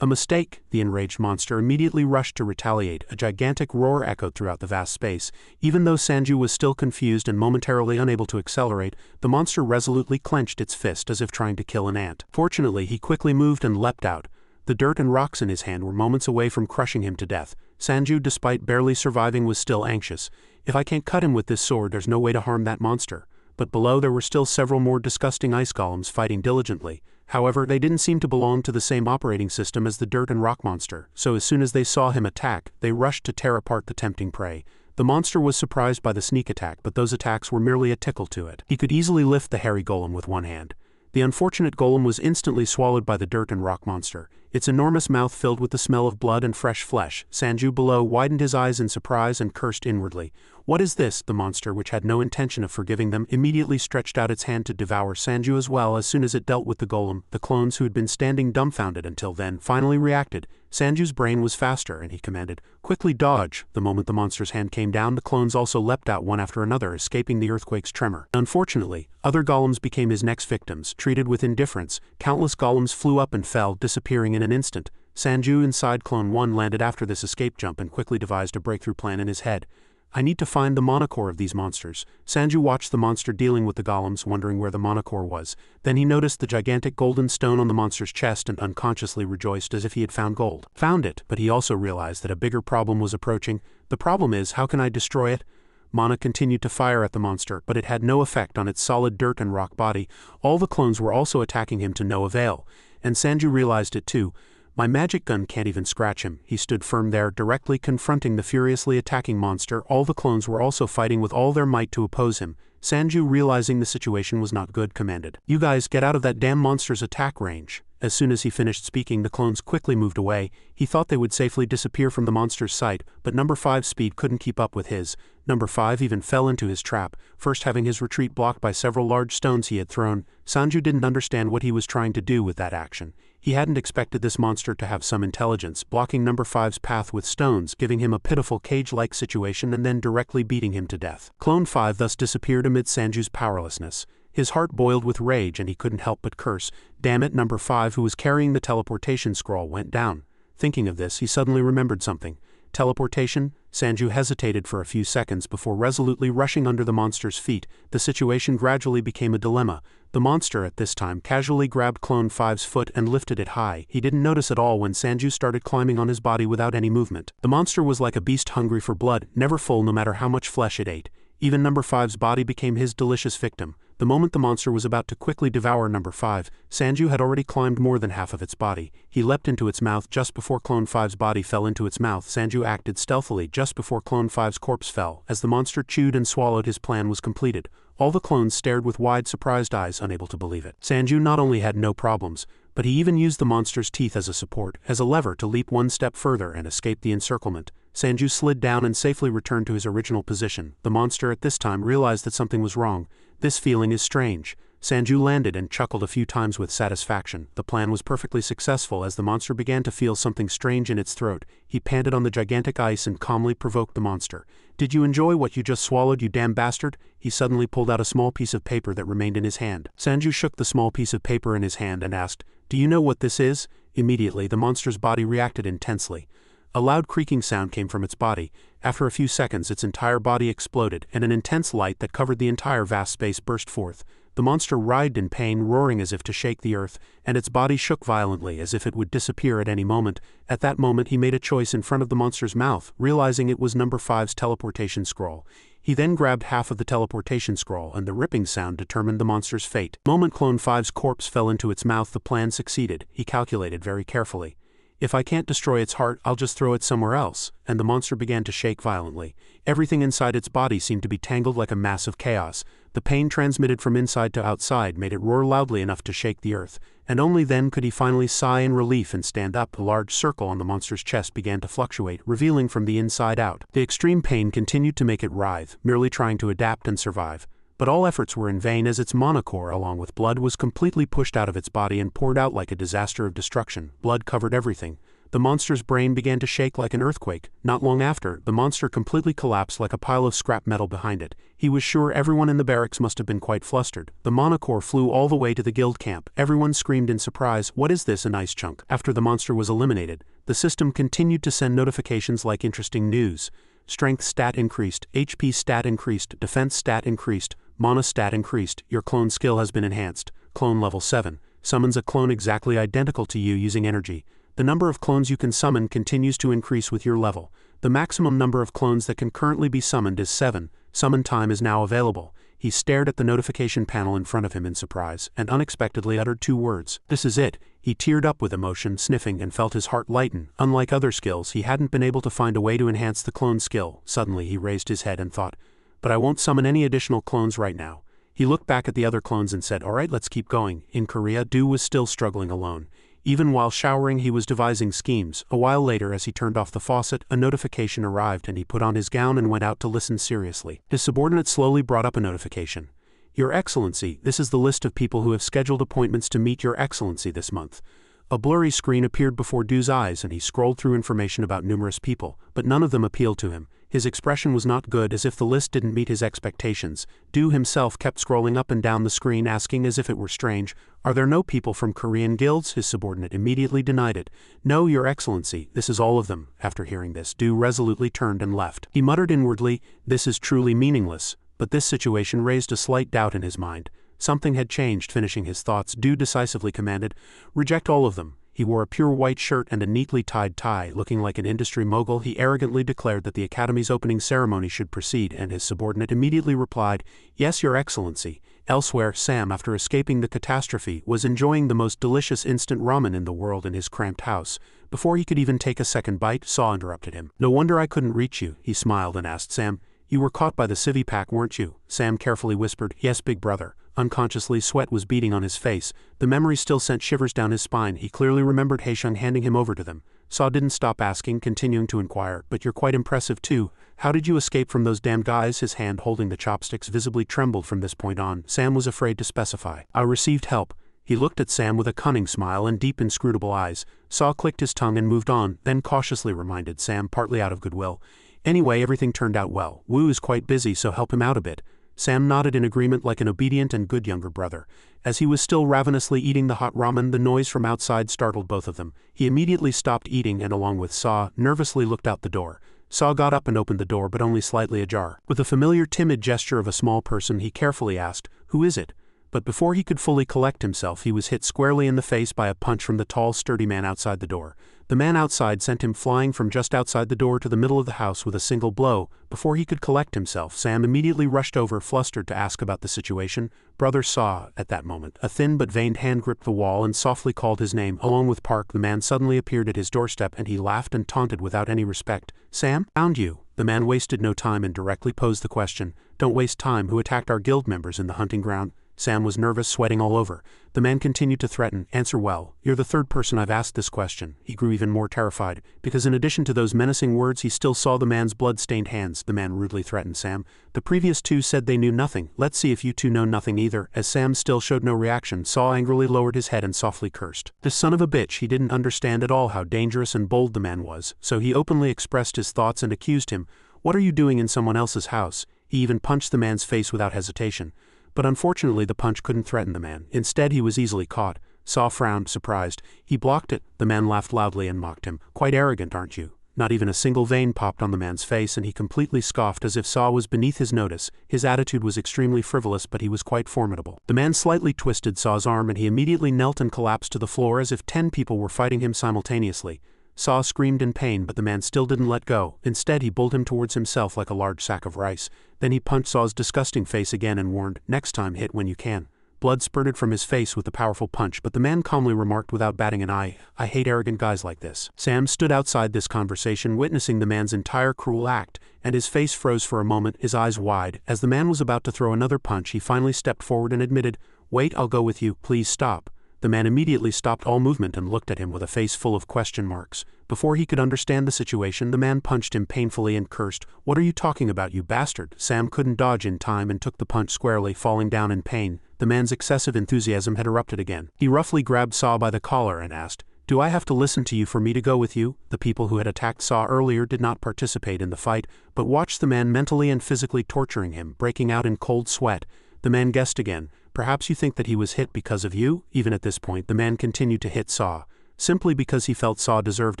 "A mistake!" The enraged monster immediately rushed to retaliate. A gigantic roar echoed throughout the vast space. Even though Sanju was still confused and momentarily unable to accelerate, the monster resolutely clenched its fist as if trying to kill an ant. Fortunately, he quickly moved and leapt out. The dirt and rocks in his hand were moments away from crushing him to death. Sanju, despite barely surviving, was still anxious. "If I can't cut him with this sword, there's no way to harm that monster." But below there were still several more disgusting ice golems fighting diligently. However, they didn't seem to belong to the same operating system as the dirt and rock monster, so as soon as they saw him attack, they rushed to tear apart the tempting prey. The monster was surprised by the sneak attack, but those attacks were merely a tickle to it. He could easily lift the hairy golem with one hand. The unfortunate golem was instantly swallowed by the dirt and rock monster, its enormous mouth filled with the smell of blood and fresh flesh. Sanju below widened his eyes in surprise and cursed inwardly. "What is this?" The monster, which had no intention of forgiving them, immediately stretched out its hand to devour Sanju as well. As soon as it dealt with the golem, the clones who had been standing dumbfounded until then finally reacted. Sanju's brain was faster, and he commanded, "Quickly dodge!" The moment the monster's hand came down, the clones also leapt out one after another, escaping the earthquake's tremor. Unfortunately, other golems became his next victims. Treated with indifference, countless golems flew up and fell, disappearing in an instant. Sanju inside Clone 1 landed after this escape jump and quickly devised a breakthrough plan in his head. "I need to find the monocore of these monsters." Sanju watched the monster dealing with the golems, wondering where the monocore was. Then he noticed the gigantic golden stone on the monster's chest and unconsciously rejoiced as if he had found gold. Found it, but he also realized that a bigger problem was approaching. "The problem is, how can I destroy it?" Mana continued to fire at the monster, but it had no effect on its solid dirt and rock body. All the clones were also attacking him to no avail, and Sanju realized it too. "My magic gun can't even scratch him." He stood firm there, directly confronting the furiously attacking monster. All the clones were also fighting with all their might to oppose him. Sanju, realizing the situation was not good, commanded, "You guys get out of that damn monster's attack range." As soon as he finished speaking, the clones quickly moved away. He thought they would safely disappear from the monster's sight, but Number 5's speed couldn't keep up with his. Number 5 even fell into his trap, first having his retreat blocked by several large stones he had thrown. Sanju didn't understand what he was trying to do with that action. He hadn't expected this monster to have some intelligence, blocking Number 5's path with stones, giving him a pitiful cage-like situation and then directly beating him to death. Clone 5 thus disappeared amid Sanju's powerlessness. His heart boiled with rage and he couldn't help but curse. Damn it, Number 5, who was carrying the teleportation scroll, went down. Thinking of this, he suddenly remembered something. Teleportation? Sanju hesitated for a few seconds before resolutely rushing under the monster's feet. The situation gradually became a dilemma. The monster at this time casually grabbed Clone 5's foot and lifted it high. He didn't notice at all when Sanju started climbing on his body without any movement. The monster was like a beast hungry for blood, never full no matter how much flesh it ate. Even Number 5's body became his delicious victim. The moment the monster was about to quickly devour Number 5, Sanju had already climbed more than half of its body. He leapt into its mouth just before Clone 5's body fell into its mouth. Sanju acted stealthily just before Clone 5's corpse fell. As the monster chewed and swallowed, his plan was completed. All the clones stared with wide, surprised eyes, unable to believe it. Sanju not only had no problems, but he even used the monster's teeth as a support, as a lever to leap one step further and escape the encirclement. Sanju slid down and safely returned to his original position. The monster at this time realized that something was wrong. "This feeling is strange." Sanju landed and chuckled a few times with satisfaction. The plan was perfectly successful as the monster began to feel something strange in its throat. He panted on the gigantic ice and calmly provoked the monster. "Did you enjoy what you just swallowed, you damn bastard?" He suddenly pulled out a small piece of paper that remained in his hand. Sanju shook the small piece of paper in his hand and asked, "Do you know what this is?" Immediately, the monster's body reacted intensely. A loud creaking sound came from its body. After a few seconds, its entire body exploded, and an intense light that covered the entire vast space burst forth. The The monster writhed in pain, roaring as if to shake the earth, and its body shook violently as if it would disappear at any moment. At that moment he made a choice in front of the monster's mouth, realizing it was number 5's teleportation scroll. He then grabbed half of the teleportation scroll, and the ripping sound determined the monster's fate. The moment Clone 5's corpse fell into its mouth, the plan succeeded. He calculated very carefully. If I can't destroy its heart, I'll just throw it somewhere else, and the monster began to shake violently. Everything inside its body seemed to be tangled like a mass of chaos. The pain transmitted from inside to outside made it roar loudly enough to shake the earth, and only then could he finally sigh in relief and stand up. A large circle on the monster's chest began to fluctuate, revealing from the inside out. The extreme pain continued to make it writhe, merely trying to adapt and survive. But all efforts were in vain, as its monocore, along with blood, was completely pushed out of its body and poured out like a disaster of destruction. Blood covered everything. The monster's brain began to shake like an earthquake. Not long after, the monster completely collapsed like a pile of scrap metal behind it. He was sure everyone in the barracks must have been quite flustered. The monocore flew all the way to the guild camp. Everyone screamed in surprise, "What is this, a nice chunk?" After the monster was eliminated, the system continued to send notifications like interesting news. Strength stat increased, HP stat increased, defense stat increased, mana stat increased, your clone skill has been enhanced. Clone level 7. Summons a clone exactly identical to you using energy. The number of clones you can summon continues to increase with your level. The maximum number of clones that can currently be summoned is 7. Summon time is now available. He stared at the notification panel in front of him in surprise, and unexpectedly uttered 2 words. "This is it." He teared up with emotion, sniffing, and felt his heart lighten. Unlike other skills, he hadn't been able to find a way to enhance the clone skill. Suddenly he raised his head and thought, "But I won't summon any additional clones right now." He looked back at the other clones and said, "Alright, let's keep going." In Korea, Do was still struggling alone. Even while showering, he was devising schemes. A while later, as he turned off the faucet, a notification arrived and he put on his gown and went out to listen seriously. His subordinate slowly brought up a notification. "Your Excellency, this is the list of people who have scheduled appointments to meet Your Excellency this month." A blurry screen appeared before Do's eyes and he scrolled through information about numerous people, but none of them appealed to him. His expression was not good, as if the list didn't meet his expectations. Do himself kept scrolling up and down the screen, asking as if it were strange, "Are there no people from Korean guilds?" His subordinate immediately denied it. "No, Your Excellency, this is all of them." After hearing this, Do resolutely turned and left. He muttered inwardly, "This is truly meaningless," but this situation raised a slight doubt in his mind. Something had changed. Finishing his thoughts, Do decisively commanded, "Reject all of them." He wore a pure white shirt and a neatly tied tie. Looking like an industry mogul, he arrogantly declared that the academy's opening ceremony should proceed, and his subordinate immediately replied, "Yes, Your Excellency." Elsewhere, Sam, after escaping the catastrophe, was enjoying the most delicious instant ramen in the world in his cramped house. Before he could even take a second bite, Saw interrupted him. "No wonder I couldn't reach you," he smiled and asked Sam, "You were caught by the civvy pack, weren't you?" Sam carefully whispered, "Yes, big brother." Unconsciously, sweat was beading on his face. The memory still sent shivers down his spine. He clearly remembered Haeshung handing him over to them. Saw didn't stop asking, continuing to inquire, "But you're quite impressive too. How did you escape from those damned guys?" His hand holding the chopsticks visibly trembled from this point on. Sam was afraid to specify. "I received help." He looked at Sam with a cunning smile and deep inscrutable eyes. Saw clicked his tongue and moved on, then cautiously reminded Sam, partly out of goodwill, "Anyway, everything turned out well. Wu is quite busy, so help him out a bit." Sam nodded in agreement like an obedient and good younger brother. As he was still ravenously eating the hot ramen, the noise from outside startled both of them. He immediately stopped eating and, along with Saw, nervously looked out the door. Saw got up and opened the door, but only slightly ajar. With the familiar timid gesture of a small person, he carefully asked, "Who is it?" But before he could fully collect himself, he was hit squarely in the face by a punch from the tall, sturdy man outside the door. The man outside sent him flying from just outside the door to the middle of the house with a single blow. Before he could collect himself, Sam immediately rushed over, flustered, to ask about the situation. Brother Saw. At that moment, a thin but veined hand gripped the wall and softly called his name. Along with Park, the man suddenly appeared at his doorstep and he laughed and taunted without any respect. "Sam, found you." The man wasted no time and directly posed the question, "Don't waste time. Who attacked our guild members in the hunting ground?" Sam was nervous, sweating all over. The man continued to threaten, "Answer well. You're the third person I've asked this question." He grew even more terrified, because in addition to those menacing words, he still saw the man's blood-stained hands. The man rudely threatened Sam. "The previous two said they knew nothing. Let's see if you two know nothing either." As Sam still showed no reaction, Saw angrily lowered his head and softly cursed. This son of a bitch. He didn't understand at all how dangerous and bold the man was, so he openly expressed his thoughts and accused him. "What are you doing in someone else's house?" He even punched the man's face without hesitation. But unfortunately the punch couldn't threaten the man. Instead he was easily caught. Saw frowned, surprised. He blocked it. The man laughed loudly and mocked him. "Quite arrogant, aren't you?" Not even a single vein popped on the man's face, and he completely scoffed as if Saw was beneath his notice. His attitude was extremely frivolous, but he was quite formidable. The man slightly twisted Saw's arm, and he immediately knelt and collapsed to the floor as if 10 people were fighting him simultaneously. Saw screamed in pain, but the man still didn't let go. Instead, he bowled him towards himself like a large sack of rice. Then he punched Saw's disgusting face again and warned, "Next time hit when you can." Blood spurted from his face with the powerful punch, but the man calmly remarked without batting an eye, "I hate arrogant guys like this." Sam stood outside this conversation, witnessing the man's entire cruel act, and his face froze for a moment, his eyes wide. As the man was about to throw another punch, he finally stepped forward and admitted, "Wait, I'll go with you, please stop." The man immediately stopped all movement and looked at him with a face full of question marks. Before he could understand the situation, the man punched him painfully and cursed, "What are you talking about, you bastard?" Sam couldn't dodge in time and took the punch squarely, falling down in pain. The man's excessive enthusiasm had erupted again. He roughly grabbed Saw by the collar and asked, "Do I have to listen to you for me to go with you?" The people who had attacked Saw earlier did not participate in the fight, but watched the man mentally and physically torturing him, breaking out in cold sweat. The man guessed again, "Perhaps you think that he was hit because of you?" Even at this point, the man continued to hit Saw, simply because he felt Saw deserved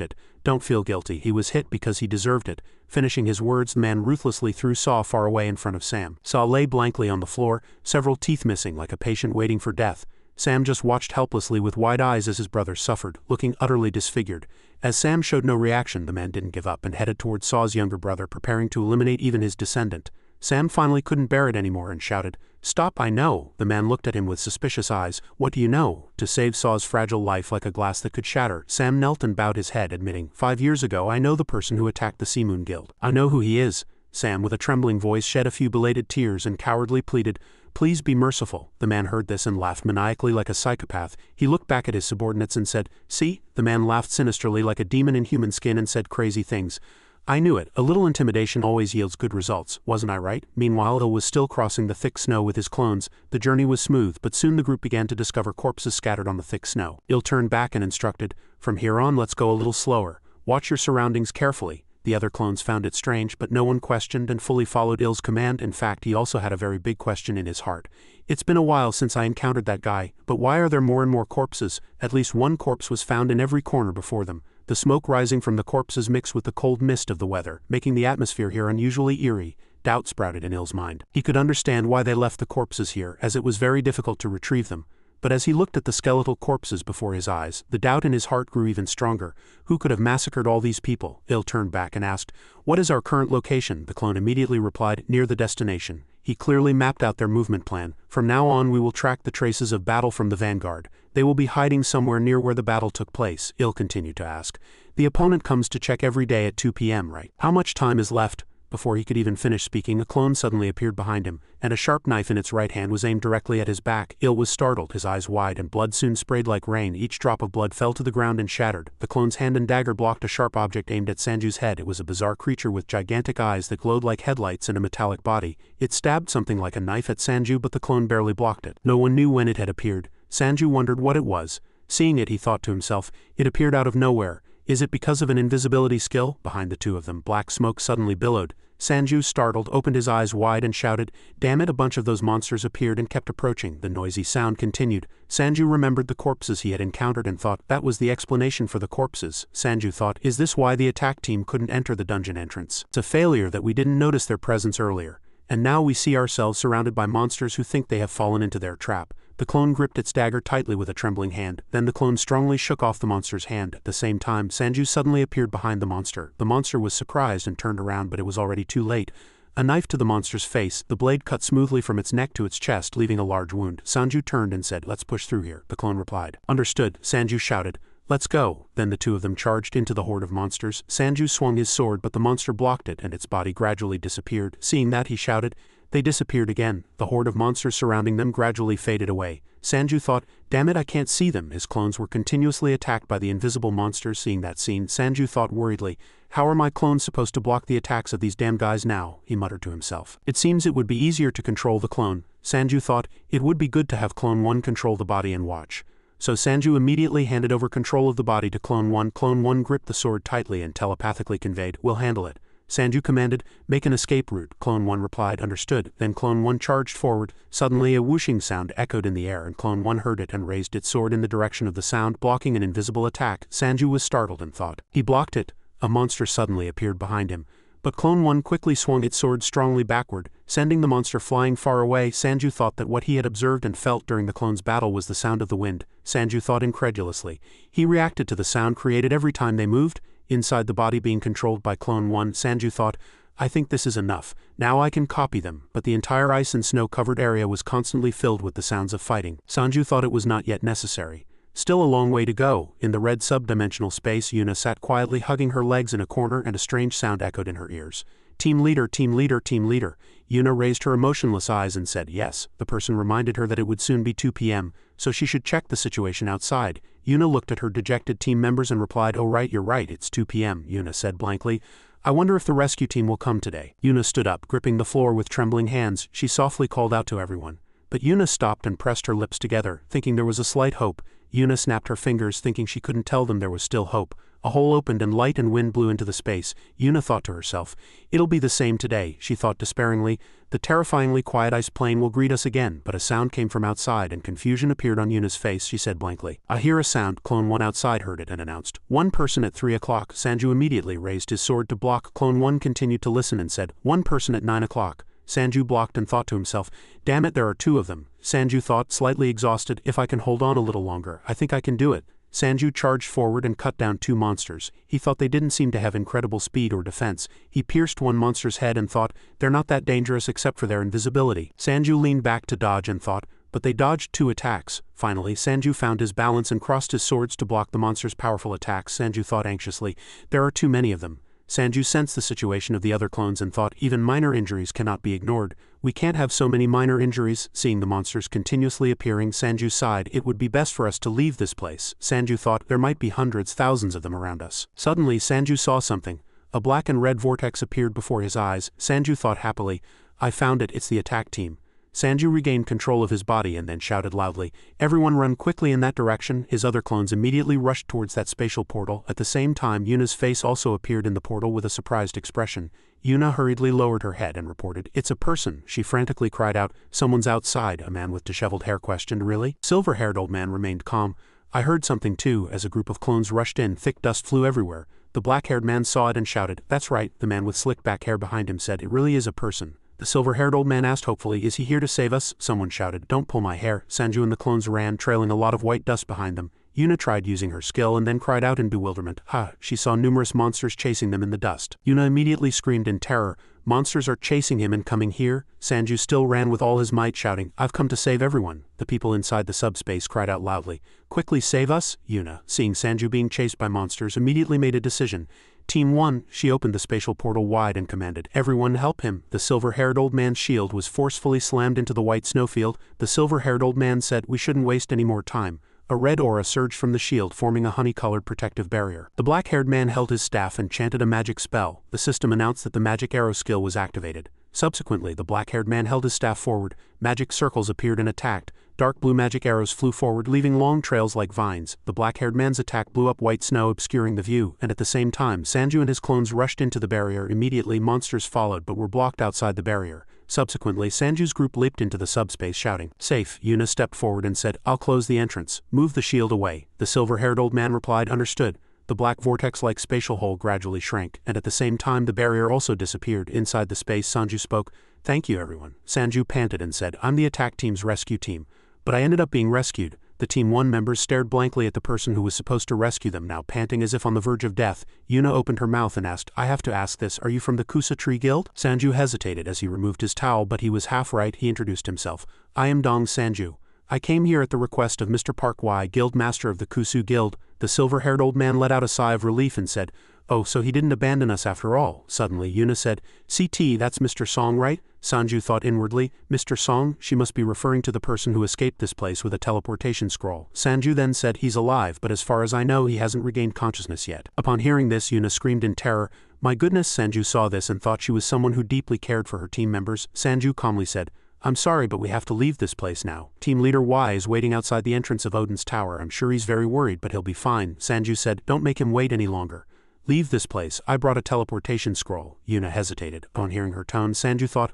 it. "Don't feel guilty, he was hit because he deserved it." Finishing his words, the man ruthlessly threw Saw far away in front of Sam. Saw lay blankly on the floor, several teeth missing like a patient waiting for death. Sam just watched helplessly with wide eyes as his brother suffered, looking utterly disfigured. As Sam showed no reaction, the man didn't give up and headed towards Saw's younger brother, preparing to eliminate even his descendant. Sam finally couldn't bear it anymore and shouted, "Stop, I know." The man looked at him with suspicious eyes. "What do you know?" To save Saw's fragile life like a glass that could shatter, Sam knelt and bowed his head, admitting, "5 years ago I know the person who attacked the Sea Moon Guild. I know who he is." Sam, with a trembling voice, shed a few belated tears and cowardly pleaded, "Please be merciful." The man heard this and laughed maniacally like a psychopath. He looked back at his subordinates and said, "See?" The man laughed sinisterly like a demon in human skin and said crazy things. "I knew it. A little intimidation always yields good results, wasn't I right?" Meanwhile, Il was still crossing the thick snow with his clones. The journey was smooth, but soon the group began to discover corpses scattered on the thick snow. Il turned back and instructed, "From here on, let's go a little slower. Watch your surroundings carefully." The other clones found it strange, but no one questioned and fully followed Il's command. In fact, he also had a very big question in his heart. "It's been a while since I encountered that guy, but why are there more and more corpses?" At least one corpse was found in every corner before them. The smoke rising from the corpses mixed with the cold mist of the weather, making the atmosphere here unusually eerie. Doubt sprouted in Il's mind. He could understand why they left the corpses here, as it was very difficult to retrieve them. But as he looked at the skeletal corpses before his eyes, the doubt in his heart grew even stronger. Who could have massacred all these people? Il turned back and asked, "What is our current location?" The clone immediately replied, "Near the destination." He clearly mapped out their movement plan. "From now on we will track the traces of battle from the vanguard. They will be hiding somewhere near where the battle took place." Il continued to ask, "The opponent comes to check every day at 2 p.m., right? How much time is left?" Before he could even finish speaking, a clone suddenly appeared behind him, and a sharp knife in its right hand was aimed directly at his back. Il was startled, his eyes wide, and blood soon sprayed like rain. Each drop of blood fell to the ground and shattered. The clone's hand and dagger blocked a sharp object aimed at Sanju's head. It was a bizarre creature with gigantic eyes that glowed like headlights and a metallic body. It stabbed something like a knife at Sanju, but the clone barely blocked it. No one knew when it had appeared. Sanju wondered what it was. Seeing it, he thought to himself, it appeared out of nowhere. Is it because of an invisibility skill? Behind the two of them, black smoke suddenly billowed. Sanju, startled, opened his eyes wide and shouted, "Damn it!" A bunch of those monsters appeared and kept approaching. The noisy sound continued. Sanju remembered the corpses he had encountered and thought, that was the explanation for the corpses. Sanju thought, is this why the attack team couldn't enter the dungeon entrance? It's a failure that we didn't notice their presence earlier. And now we see ourselves surrounded by monsters who think they have fallen into their trap. The clone gripped its dagger tightly with a trembling hand. Then the clone strongly shook off the monster's hand. At the same time, Sanju suddenly appeared behind the monster. The monster was surprised and turned around, but it was already too late. A knife to the monster's face, the blade cut smoothly from its neck to its chest, leaving a large wound. Sanju turned and said, "Let's push through here." The clone replied. "Understood," Sanju shouted. "Let's go." Then the two of them charged into the horde of monsters. Sanju swung his sword, but the monster blocked it, and its body gradually disappeared. Seeing that, he shouted. They disappeared again. The horde of monsters surrounding them gradually faded away. Sanju thought, damn it, I can't see them. His clones were continuously attacked by the invisible monsters. Seeing that scene, Sanju thought worriedly, how are my clones supposed to block the attacks of these damn guys now? He muttered to himself. It seems it would be easier to control the clone. Sanju thought, it would be good to have Clone 1 control the body and watch. So Sanju immediately handed over control of the body to Clone 1. Clone 1 gripped the sword tightly and telepathically conveyed, "We'll handle it." Sanju commanded, "Make an escape route." Clone 1 replied, "Understood." Then Clone 1 charged forward. Suddenly a whooshing sound echoed in the air, and Clone 1 heard it and raised its sword in the direction of the sound, blocking an invisible attack. Sanju was startled and thought, he blocked it. A monster suddenly appeared behind him, but Clone 1 quickly swung its sword strongly backward, sending the monster flying far away. Sanju thought that what he had observed and felt during the clones' battle was the sound of the wind. Sanju thought incredulously. He reacted to the sound created every time they moved, inside the body being controlled by Clone 1. Sanju thought, I think this is enough. Now I can copy them. But the entire ice and snow-covered area was constantly filled with the sounds of fighting. Sanju thought it was not yet necessary. Still a long way to go. In the red sub-dimensional space, Yuna sat quietly hugging her legs in a corner, and a strange sound echoed in her ears. Team leader, team leader, team leader. Yuna raised her emotionless eyes and said yes. The person reminded her that it would soon be 2 p.m., so she should check the situation outside. Yuna looked at her dejected team members and replied, oh right, you're right, it's 2 p.m., Yuna said blankly. I wonder if the rescue team will come today. Yuna stood up, gripping the floor with trembling hands. She softly called out to everyone. But Yuna stopped and pressed her lips together, thinking there was a slight hope. Yuna snapped her fingers, thinking she couldn't tell them there was still hope. A hole opened and light and wind blew into the space. Yuna thought to herself, it'll be the same today, she thought despairingly. The terrifyingly quiet ice plain will greet us again. But a sound came from outside and confusion appeared on Yuna's face. She said blankly, I hear a sound. Clone 1 outside heard it and announced, 1 person at 3 o'clock. Sanju immediately raised his sword to block. Clone 1 continued to listen and said, 1 person at 9 o'clock. Sanju blocked and thought to himself, damn it, there are 2 of them. Sanju thought, slightly exhausted, if I can hold on a little longer, I think I can do it. Sanju charged forward and cut down 2 monsters. He thought they didn't seem to have incredible speed or defense. He pierced 1 monster's head and thought, they're not that dangerous except for their invisibility. Sanju leaned back to dodge and thought, but they dodged 2 attacks. Finally, Sanju found his balance and crossed his swords to block the monster's powerful attacks. Sanju thought anxiously, there are too many of them. Sanju sensed the situation of the other clones and thought, even minor injuries cannot be ignored. We can't have so many minor injuries. Seeing the monsters continuously appearing, Sanju sighed, it would be best for us to leave this place. Sanju thought, there might be hundreds, thousands of them around us. Suddenly, Sanju saw something. A black and red vortex appeared before his eyes. Sanju thought happily, I found it, it's the attack team. Sanju regained control of his body and then shouted loudly, everyone run quickly in that direction. His other clones immediately rushed towards that spatial portal. At the same time, Yuna's face also appeared in the portal with a surprised expression. Yuna hurriedly lowered her head and reported, it's a person. She frantically cried out, someone's outside. A man with disheveled hair questioned, really? Silver-haired old man remained calm. I heard something too. As a group of clones rushed in, thick dust flew everywhere. The black-haired man saw it and shouted, that's right. The man with slick back hair behind him said, it really is a person. The silver-haired old man asked hopefully, is he here to save us? Someone shouted, don't pull my hair. Sanju and the clones ran, trailing a lot of white dust behind them. Yuna tried using her skill and then cried out in bewilderment. Ha! She saw numerous monsters chasing them in the dust. Yuna immediately screamed in terror. Monsters are chasing him and coming here? Sanju still ran with all his might, shouting, I've come to save everyone. The people inside the subspace cried out loudly. Quickly save us? Yuna, seeing Sanju being chased by monsters, immediately made a decision. Team 1, she opened the spatial portal wide and commanded, everyone help him. The silver-haired old man's shield was forcefully slammed into the white snowfield. The silver-haired old man said, we shouldn't waste any more time. A red aura surged from the shield, forming a honey-colored protective barrier. The black-haired man held his staff and chanted a magic spell. The system announced that the magic arrow skill was activated. Subsequently, the black-haired man held his staff forward. Magic circles appeared and attacked. Dark blue magic arrows flew forward, leaving long trails like vines. The black-haired man's attack blew up white snow, obscuring the view, and at the same time, Sanju and his clones rushed into the barrier. Immediately, monsters followed but were blocked outside the barrier. Subsequently, Sanju's group leaped into the subspace, shouting, safe. Yuna stepped forward and said, I'll close the entrance. Move the shield away. The silver-haired old man replied, understood. The black vortex-like spatial hole gradually shrank, and at the same time the barrier also disappeared. Inside the space, Sanju spoke, thank you everyone. Sanju panted and said, I'm the attack team's rescue team. But I ended up being rescued. The Team 1 members stared blankly at the person who was supposed to rescue them, now panting as if on the verge of death. Yuna opened her mouth and asked, I have to ask this, are you from the Kusa Tree Guild? Sanju hesitated as he removed his towel, but he was half right. He introduced himself. I am Dong Sanju. I came here at the request of Mr. Park Wai, Guild Master of the Kusu Guild. The silver-haired old man let out a sigh of relief and said, oh, so he didn't abandon us after all. Suddenly, Yuna said, CT, that's Mr. Song, right? Sanju thought inwardly, Mr. Song, she must be referring to the person who escaped this place with a teleportation scroll. Sanju then said, he's alive, but as far as I know, he hasn't regained consciousness yet. Upon hearing this, Yuna screamed in terror. My goodness, Sanju saw this and thought she was someone who deeply cared for her team members. Sanju calmly said, I'm sorry, but we have to leave this place now. Team leader Y is waiting outside the entrance of Odin's tower. I'm sure he's very worried, but he'll be fine. Sanju said, don't make him wait any longer. Leave this place. I brought a teleportation scroll. Yuna hesitated. Upon hearing her tone, Sanju thought,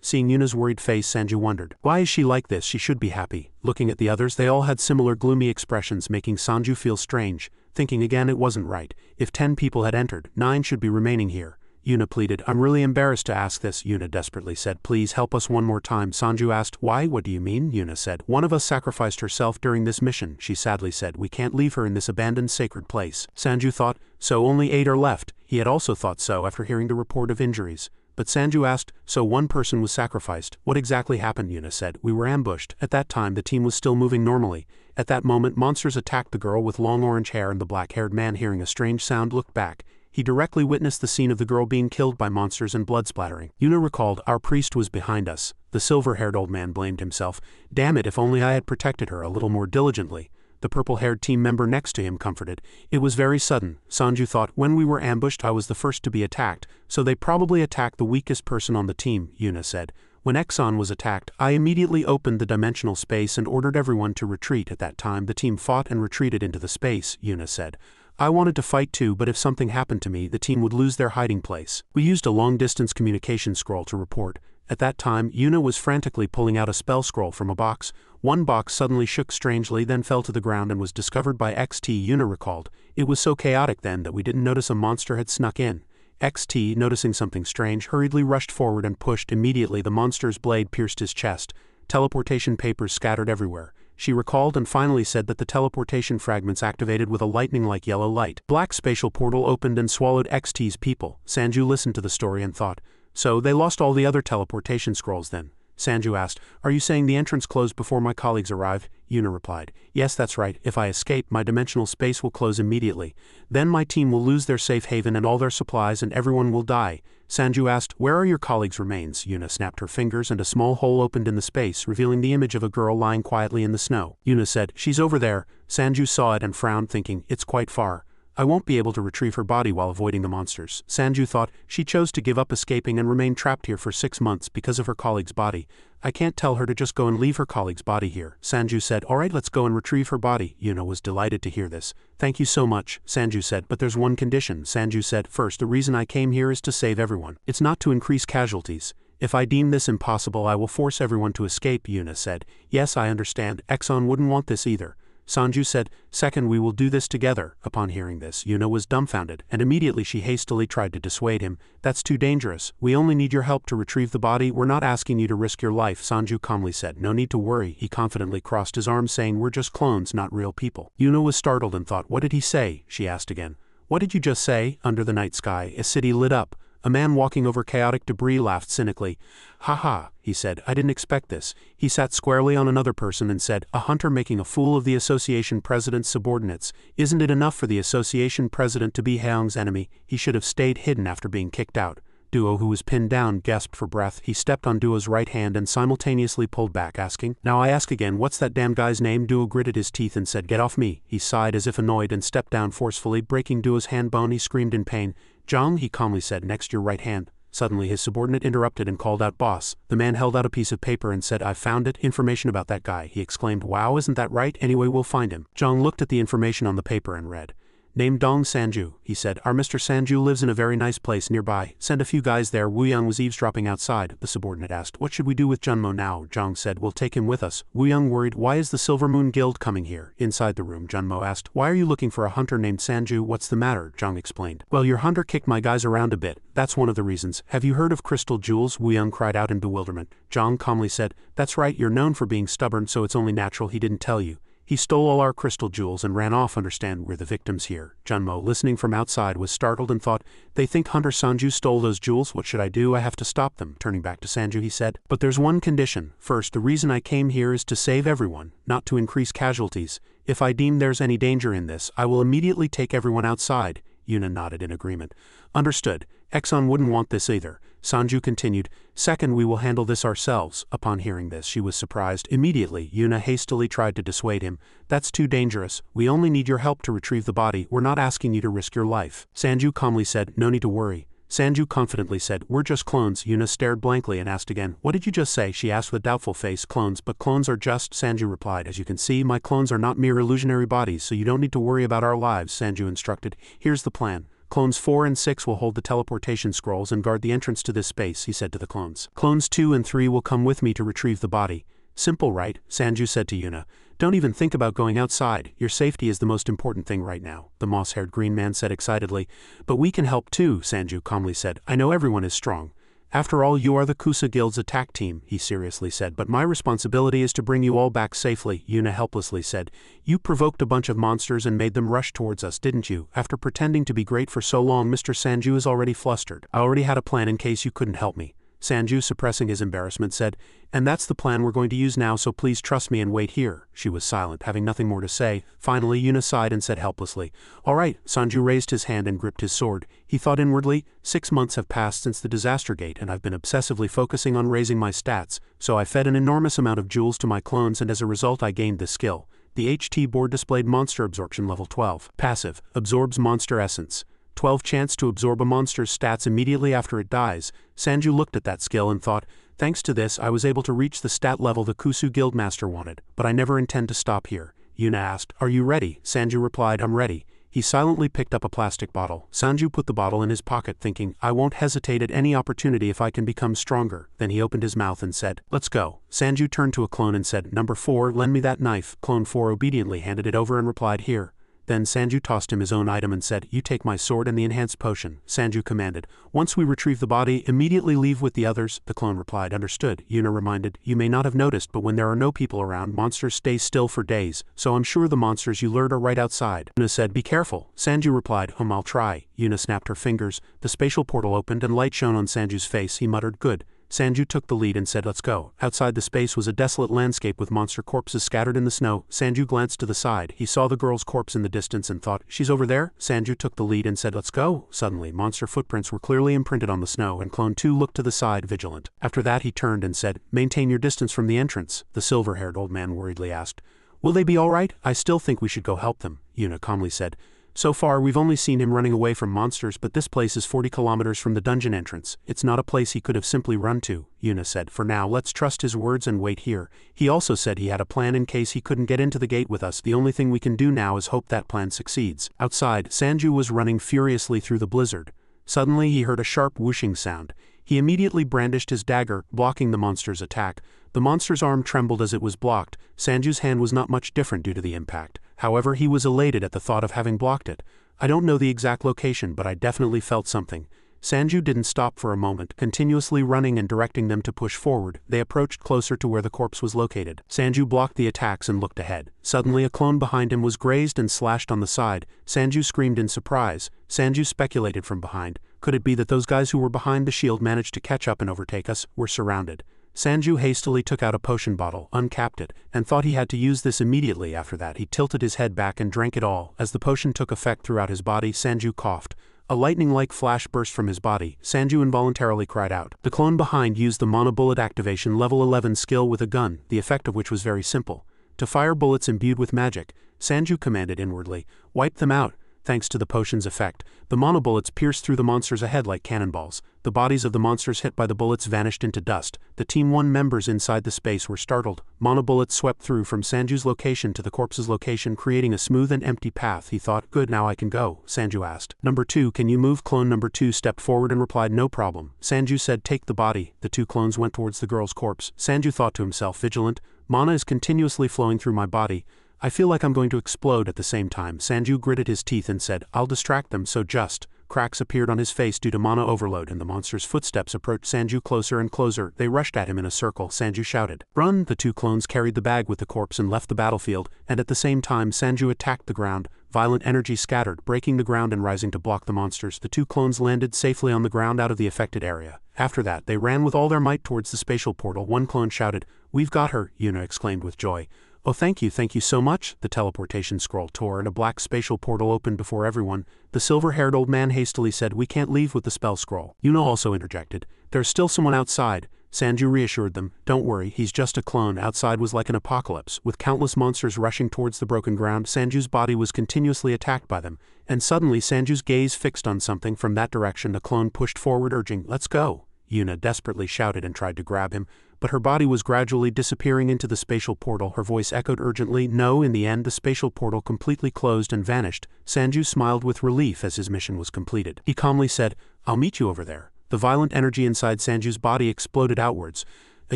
Seeing Yuna's worried face, Sanju wondered, why is she like this? She should be happy. Looking at the others, they all had similar gloomy expressions, making Sanju feel strange. thinking again it wasn't right. If 10 people had entered, 9 should be remaining here. Yuna pleaded. I'm really embarrassed to ask this, Yuna desperately said. Please help us one more time. Sanju asked. Why? What do you mean? Yuna said. One of us sacrificed herself during this mission, she sadly said. We can't leave her in this abandoned sacred place. Sanju thought, so only 8 are left. He had also thought so after hearing the report of injuries. But Sanju asked, so one person was sacrificed. What exactly happened? Yuna said. We were ambushed. At that time the team was still moving normally. At that moment monsters attacked the girl with long orange hair, and the black-haired man, hearing a strange sound, looked back. He directly witnessed the scene of the girl being killed by monsters and blood splattering. Yuna recalled, our priest was behind us. The silver-haired old man blamed himself. Damn it, if only I had protected her a little more diligently. The purple-haired team member next to him comforted. It was very sudden. Sanju thought, when we were ambushed I was the first to be attacked, so they probably attacked the weakest person on the team, Yuna said. When Exon was attacked, I immediately opened the dimensional space and ordered everyone to retreat. At that time the team fought and retreated into the space, Yuna said. I wanted to fight too, but if something happened to me, the team would lose their hiding place. We used a long-distance communication scroll to report. At that time, Yuna was frantically pulling out a spell scroll from a box. One box suddenly shook strangely, then fell to the ground and was discovered by XT. Yuna recalled. It was so chaotic then that we didn't notice a monster had snuck in. XT, noticing something strange, hurriedly rushed forward and pushed. Immediately the monster's blade pierced his chest. Teleportation papers scattered everywhere. She recalled and finally said that the teleportation fragments activated with a lightning-like yellow light. Black spatial portal opened and swallowed XT's people. Sanju listened to the story and thought, so they lost all the other teleportation scrolls then? Sanju asked, are you saying the entrance closed before my colleagues arrived? Yuna replied, yes, that's right. If I escape, my dimensional space will close immediately. Then my team will lose their safe haven and all their supplies, and everyone will die. Sanju asked, where are your colleagues' remains? Yuna snapped her fingers and a small hole opened in the space, revealing the image of a girl lying quietly in the snow. Yuna said, she's over there. Sanju saw it and frowned, thinking, it's quite far. I won't be able to retrieve her body while avoiding the monsters. Sanju thought, she chose to give up escaping and remain trapped here for 6 months because of her colleague's body. I can't tell her to just go and leave her colleague's body here. Sanju said, alright, let's go and retrieve her body. Yuna was delighted to hear this. Thank you so much, Sanju said, but there's one condition. Sanju said, first, the reason I came here is to save everyone. It's not to increase casualties. If I deem this impossible, I will force everyone to escape. Yuna said, yes, I understand. Exon wouldn't want this either. Sanju said, second, we will do this together. Upon hearing this, Yuna was dumbfounded, and immediately she hastily tried to dissuade him. That's too dangerous. We only need your help to retrieve the body. We're not asking you to risk your life, Sanju calmly said. No need to worry. He confidently crossed his arms, saying, we're just clones, not real people. Yuna was startled and thought, what did he say? She asked again. What did you just say? Under the night sky, a city lit up. A man walking over chaotic debris laughed cynically. Ha ha, he said, I didn't expect this. He sat squarely on another person and said, a hunter making a fool of the association president's subordinates. Isn't it enough for the association president to be Haeung's enemy? He should have stayed hidden after being kicked out. Duo, who was pinned down, gasped for breath. He stepped on Duo's right hand and simultaneously pulled back, asking, now I ask again, what's that damn guy's name? Duo gritted his teeth and said, get off me. He sighed as if annoyed and stepped down forcefully, breaking Duo's hand bone. He screamed in pain. Jong, he calmly said, next your right hand. Suddenly his subordinate interrupted and called out, boss. The man held out a piece of paper and said, I've found it. Information about that guy. He exclaimed, wow, isn't that right? Anyway, we'll find him. Jong looked at the information on the paper and read. Named Dong Sanju, he said. Our Mr. Sanju lives in a very nice place nearby. Send a few guys there. Wu Young was eavesdropping outside. The subordinate asked, what should we do with Junmo now? Jong said, we'll take him with us. Wu Young worried, why is the Silver Moon Guild coming here? Inside the room, Junmo asked, why are you looking for a hunter named Sanju? What's the matter? Jong explained. Well, your hunter kicked my guys around a bit. That's one of the reasons. Have you heard of crystal jewels? Wu Young cried out in bewilderment. Jong calmly said, that's right, you're known for being stubborn, so it's only natural he didn't tell you. He stole all our crystal jewels and ran off. Understand, we're the victims here. Junmo, listening from outside, was startled and thought, they think Hunter Sanju stole those jewels. What should I do? I have to stop them. Turning back to Sanju, he said, but there's one condition. First, the reason I came here is to save everyone, not to increase casualties. If I deem there's any danger in this, I will immediately take everyone outside. Yuna nodded in agreement. Understood. Exon wouldn't want this either. Sanju continued, second, we will handle this ourselves. Upon hearing this, she was surprised. Immediately, Yuna hastily tried to dissuade him. That's too dangerous. We only need your help to retrieve the body. We're not asking you to risk your life. Sanju calmly said, no need to worry. Sanju confidently said, we're just clones. Yuna stared blankly and asked again, what did you just say? She asked with doubtful face. Clones, but clones are just, Sanju replied. As you can see, my clones are not mere illusionary bodies, so you don't need to worry about our lives, Sanju instructed. Here's the plan. Clones 4 and 6 will hold the teleportation scrolls and guard the entrance to this space, he said to the clones. Clones 2 and 3 will come with me to retrieve the body. Simple, right? Sanju said to Yuna. Don't even think about going outside. Your safety is the most important thing right now, the moss-haired green man said excitedly. But we can help too, Sanju calmly said. I know everyone is strong. After all, you are the Kusa Guild's attack team, he seriously said, but my responsibility is to bring you all back safely, Yuna helplessly said. You provoked a bunch of monsters and made them rush towards us, didn't you? After pretending to be great for so long, Mr. Sanju is already flustered. I already had a plan in case you couldn't help me. Sanju, suppressing his embarrassment, said, and that's the plan we're going to use now, so please trust me and wait here. She was silent, having nothing more to say. Finally, Yuna sighed and said helplessly, all right. Sanju raised his hand and gripped his sword. He thought inwardly, 6 months have passed since the disaster gate and I've been obsessively focusing on raising my stats, so I fed an enormous amount of jewels to my clones and as a result I gained this skill. The HT board displayed monster absorption level 12. Passive, absorbs monster essence. 12 chance to absorb a monster's stats immediately after it dies. Sanju looked at that skill and thought, thanks to this I was able to reach the stat level the Kusu Guildmaster wanted, but I never intend to stop here. Yuna asked, are you ready? Sanju replied, I'm ready. He silently picked up a plastic bottle. Sanju put the bottle in his pocket thinking, I won't hesitate at any opportunity if I can become stronger. Then he opened his mouth and said, let's go. Sanju turned to a clone and said, number 4, lend me that knife. Clone 4 obediently handed it over and replied, here. Then Sanju tossed him his own item and said, you take my sword and the enhanced potion. Sanju commanded. Once we retrieve the body, immediately leave with the others. The clone replied, understood. Yuna reminded, you may not have noticed, but when there are no people around, monsters stay still for days, so I'm sure the monsters you lured are right outside. Yuna said, be careful. Sanju replied, I'll try. Yuna snapped her fingers. The spatial portal opened and light shone on Sanju's face. He muttered, good. Sanju took the lead and said, let's go. Outside the space was a desolate landscape with monster corpses scattered in the snow. Sanju glanced to the side. He saw the girl's corpse in the distance and thought, she's over there? Sanju took the lead and said, let's go. Suddenly, monster footprints were clearly imprinted on the snow and Clone 2 looked to the side, vigilant. After that he turned and said, maintain your distance from the entrance. The silver-haired old man worriedly asked, will they be all right? I still think we should go help them, Yuna calmly said. So far we've only seen him running away from monsters, but this place is 40 kilometers from the dungeon entrance. It's not a place he could have simply run to, Yuna said. For now let's trust his words and wait here. He also said he had a plan in case he couldn't get into the gate with us. The only thing we can do now is hope that plan succeeds. Outside, Sanju was running furiously through the blizzard. Suddenly he heard a sharp whooshing sound. He immediately brandished his dagger, blocking the monster's attack. The monster's arm trembled as it was blocked. Sanju's hand was not much different due to the impact. However, he was elated at the thought of having blocked it. I don't know the exact location, but I definitely felt something. Sanju didn't stop for a moment, continuously running and directing them to push forward. They approached closer to where the corpse was located. Sanju blocked the attacks and looked ahead. Suddenly a clone behind him was grazed and slashed on the side. Sanju screamed in surprise. Sanju speculated from behind. Could it be that those guys who were behind the shield managed to catch up and overtake us? We're surrounded. Sanju hastily took out a potion bottle, uncapped it, and thought he had to use this immediately. After that he tilted his head back and drank it all. As the potion took effect throughout his body, Sanju coughed. A lightning-like flash burst from his body. Sanju involuntarily cried out. The clone behind used the mono bullet activation level 11 skill with a gun, the effect of which was very simple. To fire bullets imbued with magic, Sanju commanded inwardly, wipe them out. Thanks to the potion's effect, the monobullets pierced through the monsters ahead like cannonballs. The bodies of the monsters hit by the bullets vanished into dust. The Team 1 members inside the space were startled. Monobullets swept through from Sanju's location to the corpse's location, creating a smooth and empty path. He thought, good, now I can go. Sanju asked, number 2, can you move? Clone number 2 stepped forward and replied, no problem. Sanju said, take the body. The 2 clones went towards the girl's corpse. Sanju thought to himself, vigilant, mana is continuously flowing through my body. I feel like I'm going to explode at the same time. Sanju gritted his teeth and said, I'll distract them, so just. Cracks appeared on his face due to mana overload and the monster's footsteps approached Sanju closer and closer. They rushed at him in a circle. Sanju shouted, run! The 2 clones carried the bag with the corpse and left the battlefield, and at the same time Sanju attacked the ground. Violent energy scattered, breaking the ground and rising to block the monsters. The 2 clones landed safely on the ground out of the affected area. After that, they ran with all their might towards the spatial portal. One clone shouted, we've got her, Yuna exclaimed with joy. Oh, thank you so much. The teleportation scroll tore and a black spatial portal opened before everyone. The silver-haired old man hastily said, we can't leave with the spell scroll. Yuna also interjected, there's still someone outside. Sanju reassured them, don't worry, he's just a clone. Outside was like an apocalypse, with countless monsters rushing towards the broken ground. Sanju's body was continuously attacked by them, and suddenly Sanju's gaze fixed on something from that direction. The clone pushed forward, urging, let's go. Yuna desperately shouted and tried to grab him, but her body was gradually disappearing into the spatial portal. Her voice echoed urgently, no. In the end, the spatial portal completely closed and vanished. Sanju smiled with relief as his mission was completed. He calmly said, I'll meet you over there. The violent energy inside Sanju's body exploded outwards. A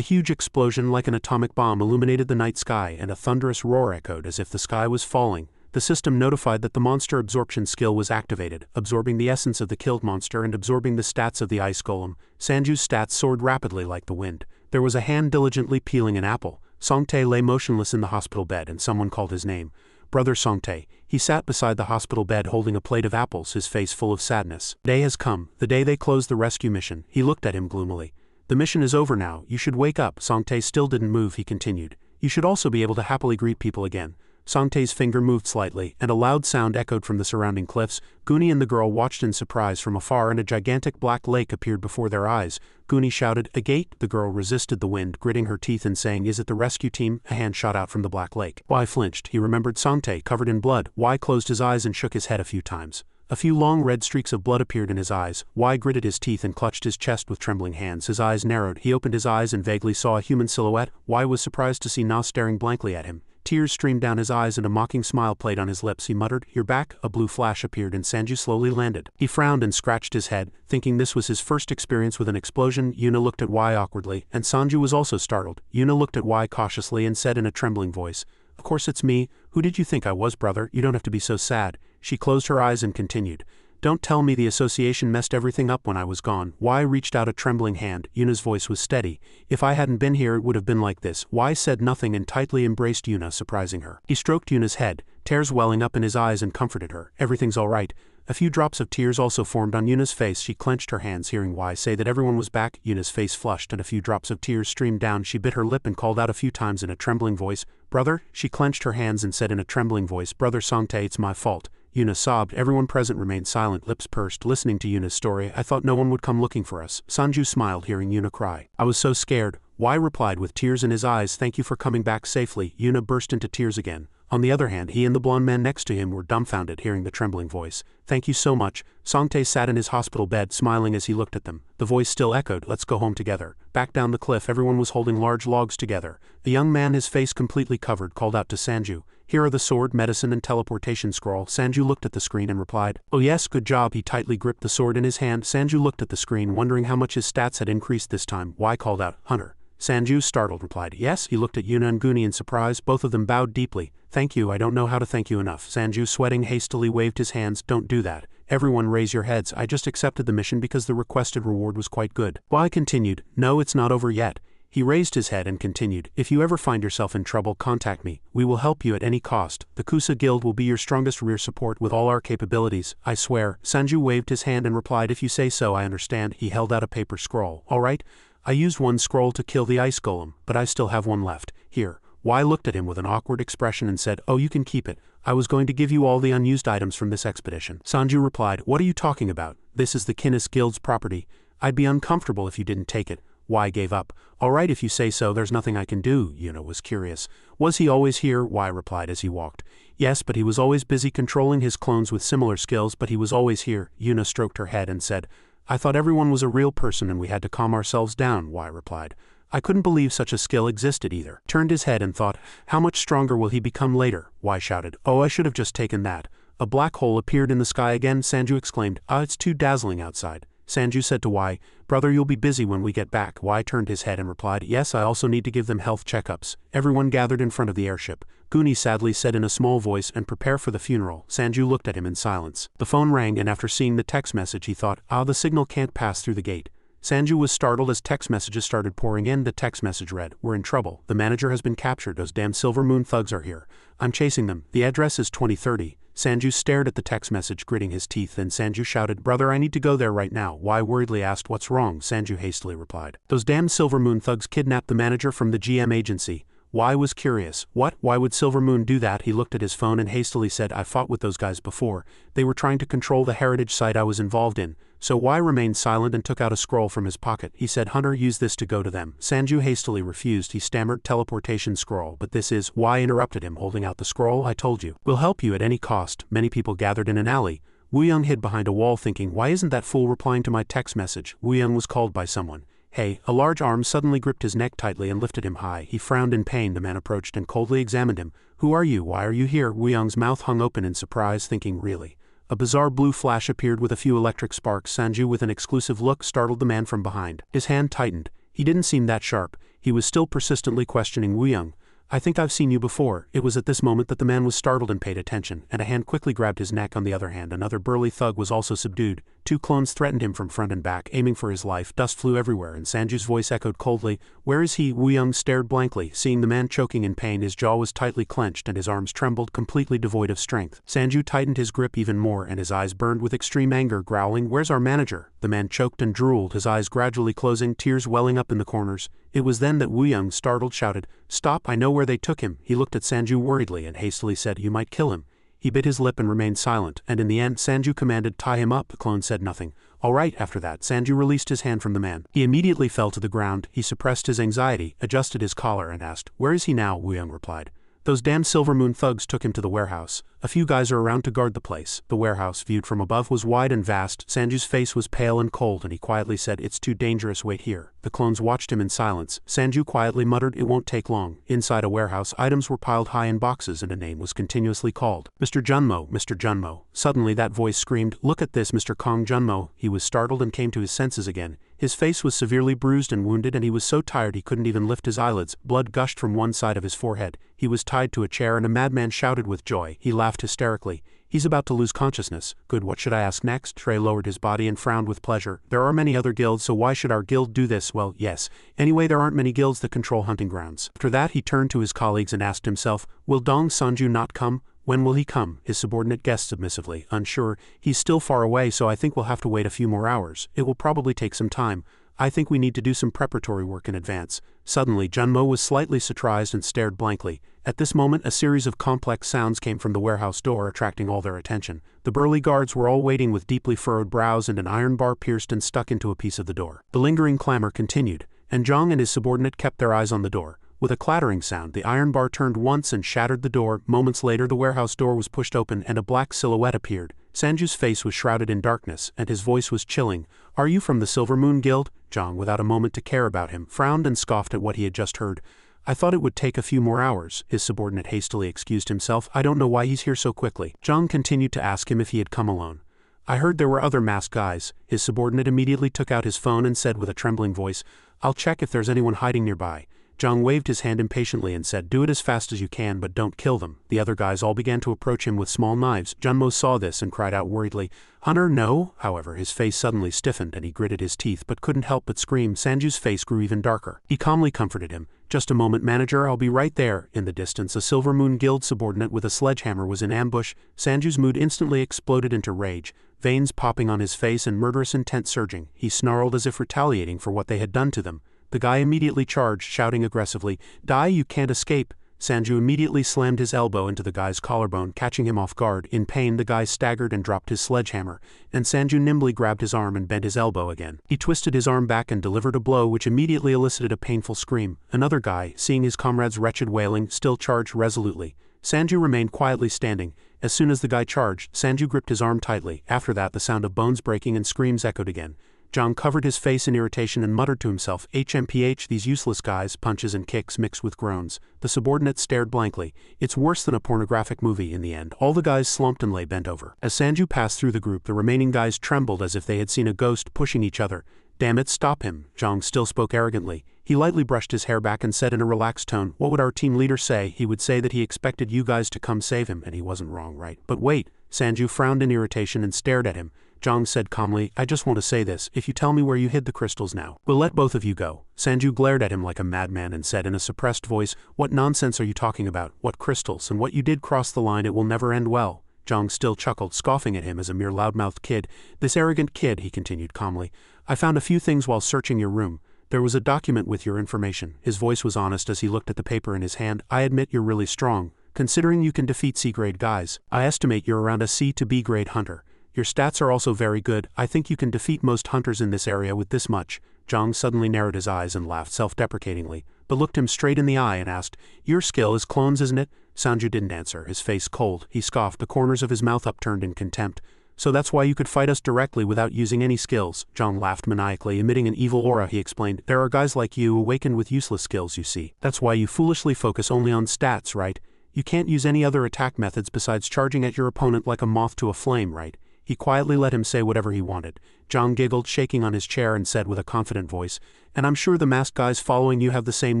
huge explosion like an atomic bomb illuminated the night sky, and a thunderous roar echoed as if the sky was falling. The system notified that the monster absorption skill was activated, absorbing the essence of the killed monster and absorbing the stats of the ice golem. Sanju's stats soared rapidly like the wind. There was a hand diligently peeling an apple. Songtae lay motionless in the hospital bed, and someone called his name. Brother Songtae. He sat beside the hospital bed holding a plate of apples, his face full of sadness. The day has come, the day they closed the rescue mission. He looked at him gloomily. The mission is over now, you should wake up. Songtae still didn't move, he continued. You should also be able to happily greet people again. Songtae's finger moved slightly, and a loud sound echoed from the surrounding cliffs. Goonie and the girl watched in surprise from afar, and a gigantic black lake appeared before their eyes. Goonie shouted, "A gate!" The girl resisted the wind, gritting her teeth and saying, "Is it the rescue team?" A hand shot out from the black lake. Wai flinched. He remembered Songtae, covered in blood. Wai closed his eyes and shook his head a few times. A few long red streaks of blood appeared in his eyes. Wai gritted his teeth and clutched his chest with trembling hands. His eyes narrowed. He opened his eyes and vaguely saw a human silhouette. Wai was surprised to see Na staring blankly at him. Tears streamed down his eyes and a mocking smile played on his lips. He muttered, "You're back." A blue flash appeared and Sanju slowly landed. He frowned and scratched his head, thinking this was his first experience with an explosion. Yuna looked at Wai awkwardly, and Sanju was also startled. Yuna looked at Wai cautiously and said in a trembling voice, "Of course it's me. Who did you think I was, brother? You don't have to be so sad." She closed her eyes and continued, "Don't tell me the association messed everything up when I was gone." Wai reached out a trembling hand. Yuna's voice was steady. "If I hadn't been here, it would have been like this." Wai said nothing and tightly embraced Yuna, surprising her. He stroked Yuna's head, tears welling up in his eyes, and comforted her. "Everything's all right." A few drops of tears also formed on Yuna's face. She clenched her hands, hearing Wai say that everyone was back. Yuna's face flushed and a few drops of tears streamed down. She bit her lip and called out a few times in a trembling voice, "Brother." She clenched her hands and said in a trembling voice, "Brother Songtae, it's my fault." Yuna sobbed. Everyone present remained silent, lips pursed, listening to Yuna's story. "I thought no one would come looking for us." Sanju smiled, hearing Yuna cry. "I was so scared." Wai replied with tears in his eyes, "Thank you for coming back safely." Yuna burst into tears again. On the other hand, he and the blonde man next to him were dumbfounded, hearing the trembling voice. "Thank you so much." Songtae sat in his hospital bed, smiling as he looked at them. The voice still echoed, "Let's go home together." Back down the cliff, everyone was holding large logs together. The young man, his face completely covered, called out to Sanju, "Here are the sword, medicine, and teleportation scroll." Sanju looked at the screen and replied, "Oh yes, good job." He tightly gripped the sword in his hand. Sanju looked at the screen, wondering how much his stats had increased this time. Wai called out, "Hunter." Sanju, startled, replied, "Yes." He looked at Yuna and Goonie in surprise. Both of them bowed deeply. "Thank you, I don't know how to thank you enough." Sanju, sweating, hastily waved his hands. "Don't do that. Everyone raise your heads. I just accepted the mission because the requested reward was quite good." Wai continued, "No, it's not over yet." He raised his head and continued, "If you ever find yourself in trouble, contact me. We will help you at any cost. The Kusa Guild will be your strongest rear support with all our capabilities, I swear." Sanju waved his hand and replied, "If you say so, I understand." He held out a paper scroll. "All right. I used one scroll to kill the ice golem, but I still have one left. Here." Wai looked at him with an awkward expression and said, "Oh, you can keep it. I was going to give you all the unused items from this expedition." Sanju replied, "What are you talking about? This is the Kinnis Guild's property. I'd be uncomfortable if you didn't take it." Wai gave up. "All right, if you say so, there's nothing I can do." Yuna was curious. "Was he always here?" Wai replied as he walked. "Yes, but he was always busy controlling his clones with similar skills, but he was always here." Yuna stroked her head and said, "I thought everyone was a real person and we had to calm ourselves down." Wai replied, "I couldn't believe such a skill existed either." Turned his head and thought, "How much stronger will he become later?" Wai shouted, "Oh, I should have just taken that." A black hole appeared in the sky again. Sanju exclaimed, "Ah, it's too dazzling outside." Sanju said to Wai, "Brother, you'll be busy when we get back." Wai turned his head and replied, "Yes, I also need to give them health checkups." Everyone gathered in front of the airship. Goonie sadly said in a small voice, "And prepare for the funeral." Sanju looked at him in silence. The phone rang, and after seeing the text message he thought, the signal can't pass through the gate. Sanju was startled as text messages started pouring in. The text message read, "We're in trouble. The manager has been captured. Those damn Silver Moon thugs are here. I'm chasing them. The address is 2030. Sanju stared at the text message, gritting his teeth. Then Sanju shouted, "Brother, I need to go there right now." Wai worriedly asked, "What's wrong?" Sanju hastily replied, "Those damn Silver Moon thugs kidnapped the manager from the GM agency." Wai was curious. "What? Why would Silver Moon do that?" He looked at his phone and hastily said, "I fought with those guys before. They were trying to control the heritage site I was involved in." So Wai remained silent and took out a scroll from his pocket. He said, "Hunter, use this to go to them." Sanju hastily refused. He stammered, "Teleportation scroll." "But this is—" Wai interrupted him, holding out the scroll. "I told you. We'll help you at any cost." Many people gathered in an alley. Wooyoung hid behind a wall thinking, "Why isn't that fool replying to my text message?" Wooyoung was called by someone. "Hey." A large arm suddenly gripped his neck tightly and lifted him high. He frowned in pain. The man approached and coldly examined him. "Who are you? Why are you here?" Wooyoung's mouth hung open in surprise, thinking, "Really?" A bizarre blue flash appeared with a few electric sparks. Sanju, with an exclusive look, startled the man from behind. His hand tightened. He didn't seem that sharp. He was still persistently questioning Woongsan. I think I've seen you before. It was at this moment that the man was startled and paid attention, and a hand quickly grabbed his neck. On the other hand, another burly thug was also subdued. 2 clones threatened him from front and back, aiming for his life. Dust flew everywhere, and Sanju's voice echoed coldly. Where is he? Woongsan stared blankly, seeing the man choking in pain. His jaw was tightly clenched, and his arms trembled, completely devoid of strength. Sanju tightened his grip even more, and his eyes burned with extreme anger, growling, "Where's our manager?" The man choked and drooled, his eyes gradually closing, tears welling up in the corners. It was then that Woongsan, startled, shouted, "Stop, I know where they took him." He looked at Sanju worriedly and hastily said, "You might kill him." He bit his lip and remained silent, and in the end Sanju commanded, "Tie him up." The clone said nothing. "All right." After that, Sanju released his hand from the man. He immediately fell to the ground. He suppressed his anxiety, adjusted his collar, and asked, "Where is he now?" Woongsan replied, "Those damn Silver Moon thugs took him to the warehouse. A few guys are around to guard the place." The warehouse, viewed from above, was wide and vast. Sanju's face was pale and cold, and he quietly said, "It's too dangerous, wait here." The clones watched him in silence. Sanju quietly muttered, "It won't take long." Inside a warehouse, items were piled high in boxes, and a name was continuously called. "Mr. Junmo, Mr. Junmo." Suddenly that voice screamed, "Look at this, Mr. Kong Junmo." He was startled and came to his senses again. His face was severely bruised and wounded, and he was so tired he couldn't even lift his eyelids. Blood gushed from one side of his forehead. He was tied to a chair, and a madman shouted with joy. He laughed hysterically. "He's about to lose consciousness. Good, what should I ask next?" Trey lowered his body and frowned with pleasure. "There are many other guilds, so why should our guild do this?" "Well, yes. Anyway, there aren't many guilds that control hunting grounds." After that he turned to his colleagues and asked himself, "Will Dong Sanju not come? When will he come?" His subordinate guessed submissively, "Unsure. He's still far away, so I think we'll have to wait a few more hours. It will probably take some time. I think we need to do some preparatory work in advance." Suddenly Junmo was slightly surprised and stared blankly. At this moment a series of complex sounds came from the warehouse door, attracting all their attention. The burly guards were all waiting with deeply furrowed brows, and an iron bar pierced and stuck into a piece of the door. The lingering clamor continued, and Zhang and his subordinate kept their eyes on the door. With a clattering sound, the iron bar turned once and shattered the door. Moments later the warehouse door was pushed open and a black silhouette appeared. Sanju's face was shrouded in darkness, and his voice was chilling. "Are you from the Silver Moon Guild?" Zhang, without a moment to care about him, frowned and scoffed at what he had just heard. "I thought it would take a few more hours." His subordinate hastily excused himself. "I don't know why he's here so quickly." Zhang continued to ask him if he had come alone. "I heard there were other masked guys." His subordinate immediately took out his phone and said with a trembling voice, "I'll check if there's anyone hiding nearby." Zhang waved his hand impatiently and said, "Do it as fast as you can, but don't kill them." The other guys all began to approach him with small knives. Junmo saw this and cried out worriedly, "Hunter, no!" However, his face suddenly stiffened and he gritted his teeth but couldn't help but scream. Sanju's face grew even darker. He calmly comforted him. "Just a moment, manager, I'll be right there." In the distance, a Silver Moon Guild subordinate with a sledgehammer was in ambush. Sanju's mood instantly exploded into rage, veins popping on his face and murderous intent surging. He snarled as if retaliating for what they had done to them. The guy immediately charged, shouting aggressively, "Die, you can't escape." Sanju immediately slammed his elbow into the guy's collarbone, catching him off guard. In pain, the guy staggered and dropped his sledgehammer, and Sanju nimbly grabbed his arm and bent his elbow again. He twisted his arm back and delivered a blow which immediately elicited a painful scream. Another guy, seeing his comrade's wretched wailing, still charged resolutely. Sanju remained quietly standing. As soon as the guy charged, Sanju gripped his arm tightly. After that, the sound of bones breaking and screams echoed again. Zhang covered his face in irritation and muttered to himself, "HMPH, these useless guys." Punches and kicks mixed with groans. The subordinate stared blankly. "It's worse than a pornographic movie." In the end, all the guys slumped and lay bent over. As Sanju passed through the group, the remaining guys trembled as if they had seen a ghost pushing each other. "Damn it, stop him." Zhang still spoke arrogantly. He lightly brushed his hair back and said in a relaxed tone, "What would our team leader say? He would say that he expected you guys to come save him, and he wasn't wrong, right?" "But wait." Sanju frowned in irritation and stared at him. Zhang said calmly, "I just want to say this. If you tell me where you hid the crystals now, we'll let both of you go." Sanju glared at him like a madman and said in a suppressed voice, "What nonsense are you talking about? What crystals? And what you did cross the line, it will never end well." Zhang still chuckled, scoffing at him as a mere loudmouthed kid. "This arrogant kid," he continued calmly. "I found a few things while searching your room. There was a document with your information." His voice was honest as he looked at the paper in his hand. "I admit you're really strong. Considering you can defeat C-grade guys, I estimate you're around a C to B-grade hunter. Your stats are also very good. I think you can defeat most hunters in this area with this much." Zhang suddenly narrowed his eyes and laughed self-deprecatingly, but looked him straight in the eye and asked, "Your skill is clones, isn't it?" Sanju didn't answer, his face cold. He scoffed, the corners of his mouth upturned in contempt. "So that's why you could fight us directly without using any skills." Zhang laughed maniacally, emitting an evil aura. He explained, "There are guys like you awakened with useless skills, you see. That's why you foolishly focus only on stats, right? You can't use any other attack methods besides charging at your opponent like a moth to a flame, right?" He quietly let him say whatever he wanted. Zhang giggled, shaking on his chair, and said with a confident voice, "And I'm sure the masked guys following you have the same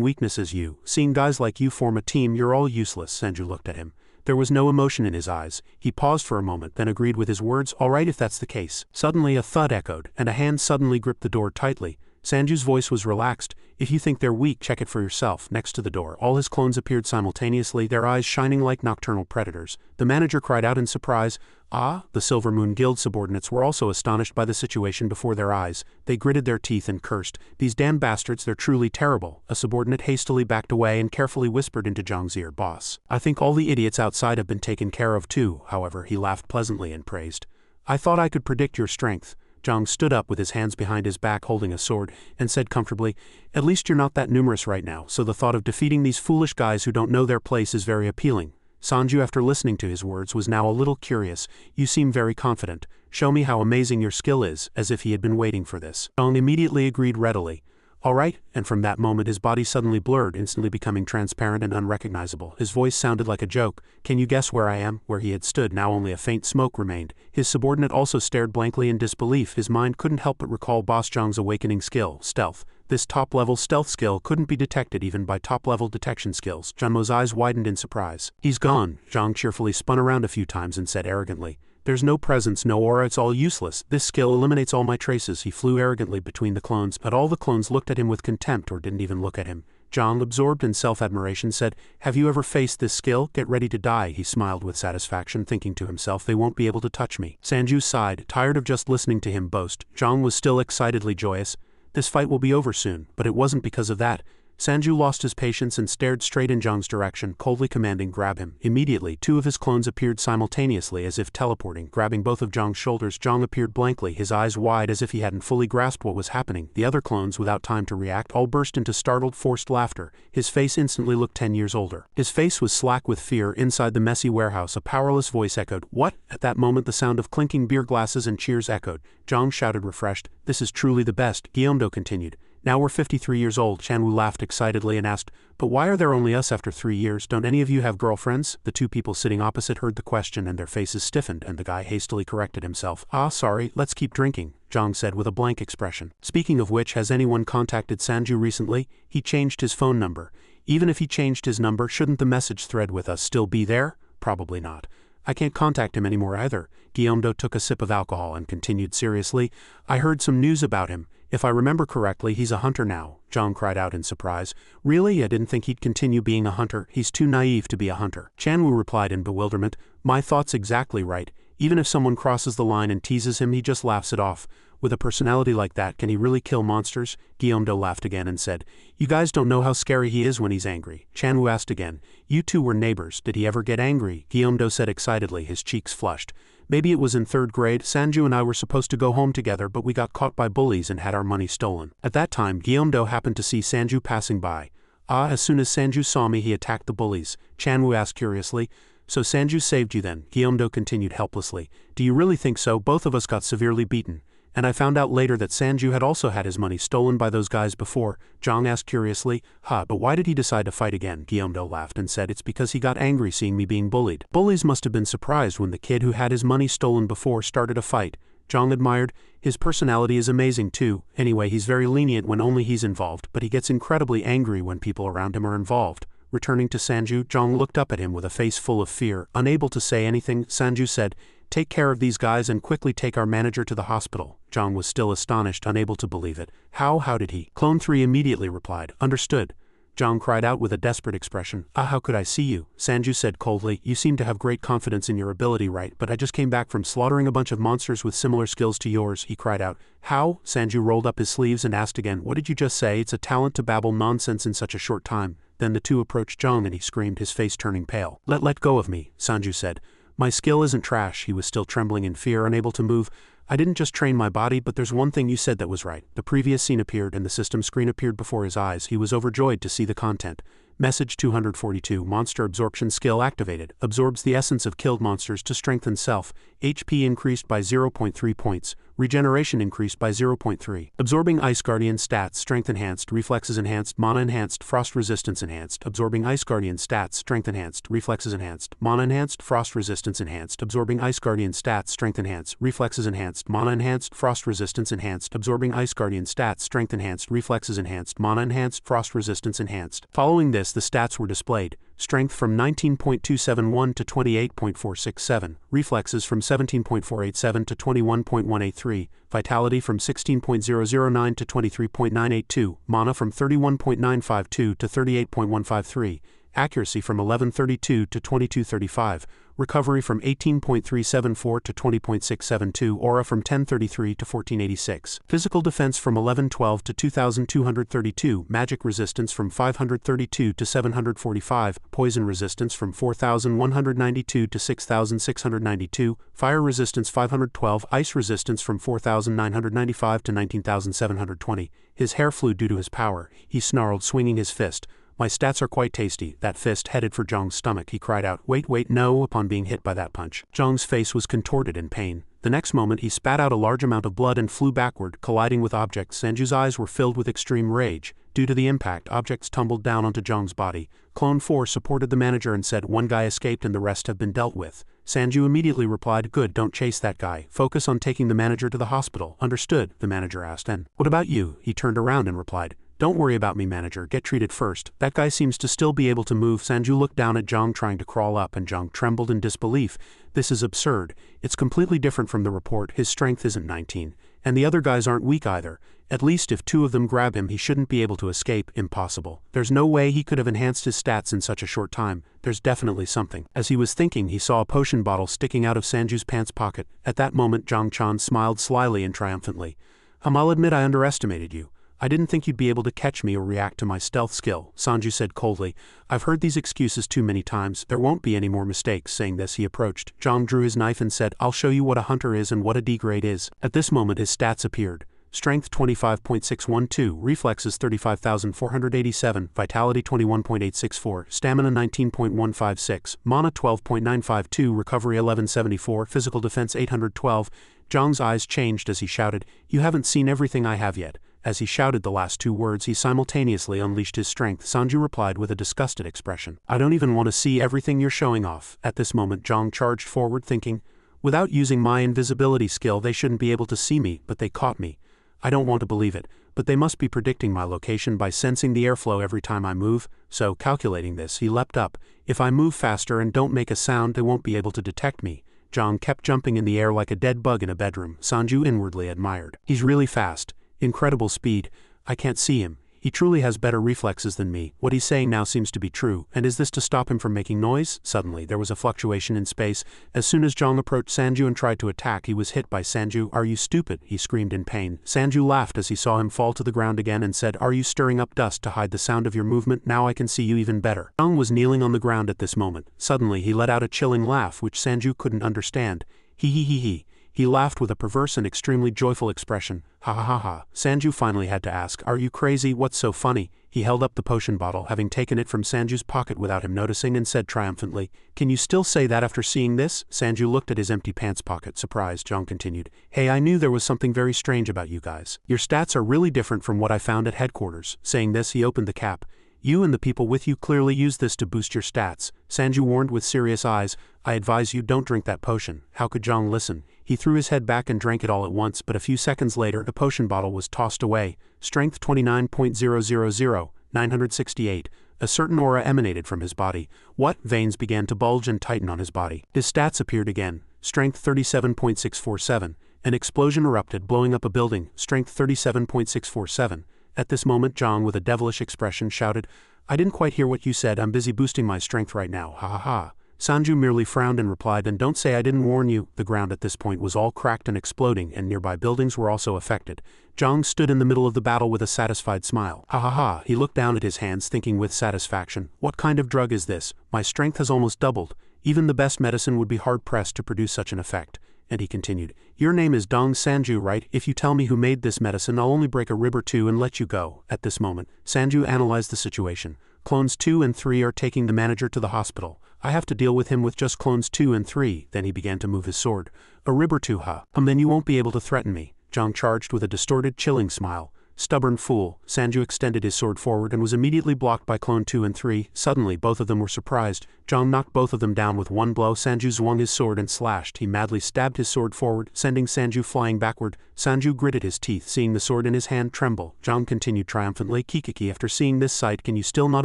weakness as you. Seeing guys like you form a team, you're all useless." Sanju looked at him. There was no emotion in his eyes. He paused for a moment, then agreed with his words. "All right, if that's the case." Suddenly a thud echoed, and a hand suddenly gripped the door tightly. Sanju's voice was relaxed. "If you think they're weak, check it for yourself." Next to the door, all his clones appeared simultaneously, their eyes shining like nocturnal predators. The manager cried out in surprise. "Ah!" The Silver Moon Guild subordinates were also astonished by the situation before their eyes. They gritted their teeth and cursed. "These damn bastards, they're truly terrible." A subordinate hastily backed away and carefully whispered into Zhang's ear, "Boss, I think all the idiots outside have been taken care of too." However, he laughed pleasantly and praised, "I thought I could predict your strength." Zhang stood up with his hands behind his back holding a sword, and said comfortably, "At least you're not that numerous right now, so the thought of defeating these foolish guys who don't know their place is very appealing." Sanju, after listening to his words, was now a little curious. "You seem very confident. Show me how amazing your skill is," as if he had been waiting for this. Zhang immediately agreed readily. "All right," and from that moment his body suddenly blurred, instantly becoming transparent and unrecognizable. His voice sounded like a joke. "Can you guess where I am?" Where he had stood, now only a faint smoke remained. His subordinate also stared blankly in disbelief. His mind couldn't help but recall Boss Zhang's awakening skill, stealth. This top-level stealth skill couldn't be detected even by top-level detection skills. Junmo's eyes widened in surprise. "He's gone." Zhang cheerfully spun around a few times and said arrogantly, "There's no presence, no aura, it's all useless. This skill eliminates all my traces." He flew arrogantly between the clones, but all the clones looked at him with contempt or didn't even look at him. Zhang, absorbed in self-admiration, said, "Have you ever faced this skill? Get ready to die." He smiled with satisfaction, thinking to himself, "They won't be able to touch me." Sanju sighed, tired of just listening to him boast. Zhang was still excitedly joyous. "This fight will be over soon," but it wasn't because of that. Sanju lost his patience and stared straight in Zhang's direction, coldly commanding, "Grab him." Immediately, two of his clones appeared simultaneously as if teleporting, grabbing both of Zhang's shoulders. Zhang appeared blankly, his eyes wide as if he hadn't fully grasped what was happening. The other clones, without time to react, all burst into startled, forced laughter. His face instantly looked 10 years older. His face was slack with fear. Inside the messy warehouse, a powerless voice echoed, "What?" At that moment the sound of clinking beer glasses and cheers echoed. Zhang shouted refreshed, "This is truly the best." Guillaume continued, "Now we're 53 years old." Chanwu laughed excitedly and asked, "But why are there only us after 3 years? Don't any of you have girlfriends?" The two people sitting opposite heard the question and their faces stiffened, and the guy hastily corrected himself. "Ah, sorry, let's keep drinking," Zhang said with a blank expression. "Speaking of which, has anyone contacted Sanju recently? He changed his phone number." "Even if he changed his number, shouldn't the message thread with us still be there?" "Probably not." "I can't contact him anymore either." Guillaume took a sip of alcohol and continued seriously, "I heard some news about him. If I remember correctly, he's a hunter now." Zhang cried out in surprise. "Really? I didn't think he'd continue being a hunter. He's too naive to be a hunter." Chanwu replied in bewilderment, "My thoughts exactly right. Even if someone crosses the line and teases him, he just laughs it off. With a personality like that, can he really kill monsters?" Guillaume laughed again and said, "You guys don't know how scary he is when he's angry." Chanwu asked again, "You two were neighbors. Did he ever get angry?" Guillaume said excitedly, his cheeks flushed. "Maybe it was in 3rd grade. Sanju and I were supposed to go home together, but we got caught by bullies and had our money stolen. At that time, Guillaume happened to see Sanju passing by." "Ah, as soon as Sanju saw me, he attacked the bullies." Chanwu asked curiously, "So Sanju saved you then?" Guillaume continued helplessly, "Do you really think so? Both of us got severely beaten. And I found out later that Sanju had also had his money stolen by those guys before." Zhang asked curiously, But why did he decide to fight again?" Guillaume laughed and said, "It's because he got angry seeing me being bullied." Bullies must have been surprised when the kid who had his money stolen before started a fight. Zhang admired, "His personality is amazing too. Anyway, he's very lenient when only he's involved, but he gets incredibly angry when people around him are involved." Returning to Sanju, Zhang looked up at him with a face full of fear. Unable to say anything, Sanju said, "Take care of these guys and quickly take our manager to the hospital." Zhang was still astonished, unable to believe it. How did he?" Clone 3 immediately replied, "Understood." Zhang cried out with a desperate expression, "How could I see you?" Sanju said coldly, "You seem to have great confidence in your ability, right? But I just came back from slaughtering a bunch of monsters with similar skills to yours." He cried out, "How?" Sanju rolled up his sleeves and asked again, "What did you just say?" "It's a talent to babble nonsense in such a short time." Then the two approached Zhang and he screamed, his face turning pale. Let go of me," Sanju said. "My skill isn't trash." He was still trembling in fear, unable to move. "I didn't just train my body, but there's one thing you said that was right." The previous scene appeared and the system screen appeared before his eyes. He was overjoyed to see the content. Message 242, Monster Absorption Skill activated. Absorbs the essence of killed monsters to strengthen self. HP increased by 0.3 points. regeneration increased by 0.3. Absorbing Ice Guardian stats, strength enhanced, reflexes enhanced, mana enhanced, frost resistance enhanced. Absorbing Ice Guardian stats, strength enhanced, reflexes enhanced, mana enhanced, frost resistance enhanced. Absorbing Ice Guardian stats, strength enhanced, reflexes enhanced, mana enhanced, frost resistance enhanced. Absorbing Ice Guardian stats, strength enhanced, reflexes enhanced, mana enhanced, frost resistance enhanced. Following this, the stats were displayed. Strength from 19.271 to 28.467, reflexes from 17.487 to 21.183, vitality from 16.009 to 23.982, mana from 31.952 to 38.153, accuracy from 1132 to 2235, recovery from 18.374 to 20.672, aura from 1033 to 1486, physical defense from 1112 to 2232, magic resistance from 532 to 745, poison resistance from 4192 to 6692, fire resistance 512, ice resistance from 4995 to 19720. His hair flew due to his power. He snarled, swinging his fist. My stats are quite tasty. That fist headed for Zhang's stomach. He cried out, wait, no, upon being hit by that punch. Zhang's face was contorted in pain. The next moment he spat out a large amount of blood and flew backward, colliding with objects. Sanju's eyes were filled with extreme rage. Due to the impact, objects tumbled down onto Zhang's body. Clone 4 supported the manager and said, one guy escaped and the rest have been dealt with. Sanju immediately replied, good, don't chase that guy. Focus on taking the manager to the hospital. Understood, the manager asked. And what about you? He turned around and replied, don't worry about me, manager, get treated first. That guy seems to still be able to move. Sanju looked down at Zhang trying to crawl up, and Zhang trembled in disbelief. This is absurd. It's completely different from the report. His strength isn't 19. And the other guys aren't weak either. At least if two of them grab him, he shouldn't be able to escape. Impossible. There's no way he could have enhanced his stats in such a short time. There's definitely something. As he was thinking, he saw a potion bottle sticking out of Sanju's pants pocket. At that moment, Zhang Chan smiled slyly and triumphantly. I'll admit I underestimated you. I didn't think you'd be able to catch me or react to my stealth skill, Sanju said coldly. I've heard these excuses too many times. There won't be any more mistakes. Saying this, he approached. Zhang drew his knife and said, I'll show you what a hunter is and what a D-grade is. At this moment his stats appeared. Strength 25.612, reflexes 35,487, vitality 21.864, stamina 19.156, mana 12.952, recovery 1174, physical defense 812. Zhang's eyes changed as he shouted, you haven't seen everything I have yet. As he shouted the last two words, he simultaneously unleashed his strength. Sanju replied with a disgusted expression. I don't even want to see everything you're showing off. At this moment, Zhang charged forward thinking, without using my invisibility skill, they shouldn't be able to see me, but they caught me. I don't want to believe it, but they must be predicting my location by sensing the airflow every time I move. So, calculating this, he leapt up. If I move faster and don't make a sound, they won't be able to detect me. Zhang kept jumping in the air like a dead bug in a bedroom. Sanju inwardly admired. He's really fast. Incredible speed. I can't see him. He truly has better reflexes than me. What he's saying now seems to be true. And is this to stop him from making noise? Suddenly, there was a fluctuation in space. As soon as Zhang approached Sanju and tried to attack, he was hit by Sanju. Are you stupid? He screamed in pain. Sanju laughed as he saw him fall to the ground again and said, are you stirring up dust to hide the sound of your movement? Now I can see you even better. Zhang was kneeling on the ground at this moment. Suddenly, he let out a chilling laugh which Sanju couldn't understand. He. He laughed with a perverse and extremely joyful expression. Ha ha ha ha. Sanju finally had to ask, are you crazy? What's so funny? He held up the potion bottle, having taken it from Sanju's pocket without him noticing, and said triumphantly, can you still say that after seeing this? Sanju looked at his empty pants pocket, surprised. Zhang continued, hey, I knew there was something very strange about you guys. Your stats are really different from what I found at headquarters. Saying this, he opened the cap. You and the people with you clearly use this to boost your stats. Sanju warned with serious eyes, I advise you don't drink that potion. How could Zhang listen? He threw his head back and drank it all at once, but a few seconds later the potion bottle was tossed away. Strength 29.000, 968. A certain aura emanated from his body. What? Veins began to bulge and tighten on his body. His stats appeared again. Strength 37.647. An explosion erupted, blowing up a building. Strength 37.647. At this moment, Zhang, with a devilish expression, shouted, I didn't quite hear what you said. I'm busy boosting my strength right now. Ha ha ha. Sanju merely frowned and replied, and don't say I didn't warn you. The ground at this point was all cracked and exploding, and nearby buildings were also affected. Zhang stood in the middle of the battle with a satisfied smile. Ha ha ha. He looked down at his hands, thinking with satisfaction, what kind of drug is this? My strength has almost doubled. Even the best medicine would be hard-pressed to produce such an effect. And he continued, your name is Dong Sanju, right? If you tell me who made this medicine, I'll only break a rib or two and let you go. At this moment, Sanju analyzed the situation. Clones 2 and 3 are taking the manager to the hospital. I have to deal with him with just clones 2 and 3, then he began to move his sword. A rib or two, huh? Then you won't be able to threaten me, Jong charged with a distorted, chilling smile. Stubborn fool, Sanju extended his sword forward and was immediately blocked by clone 2 and 3. Suddenly both of them were surprised. Jong knocked both of them down with one blow. Sanju swung his sword and slashed. He madly stabbed his sword forward, sending Sanju flying backward. Sanju gritted his teeth, seeing the sword in his hand tremble. Jong continued triumphantly, Kikiki, after seeing this sight, can you still not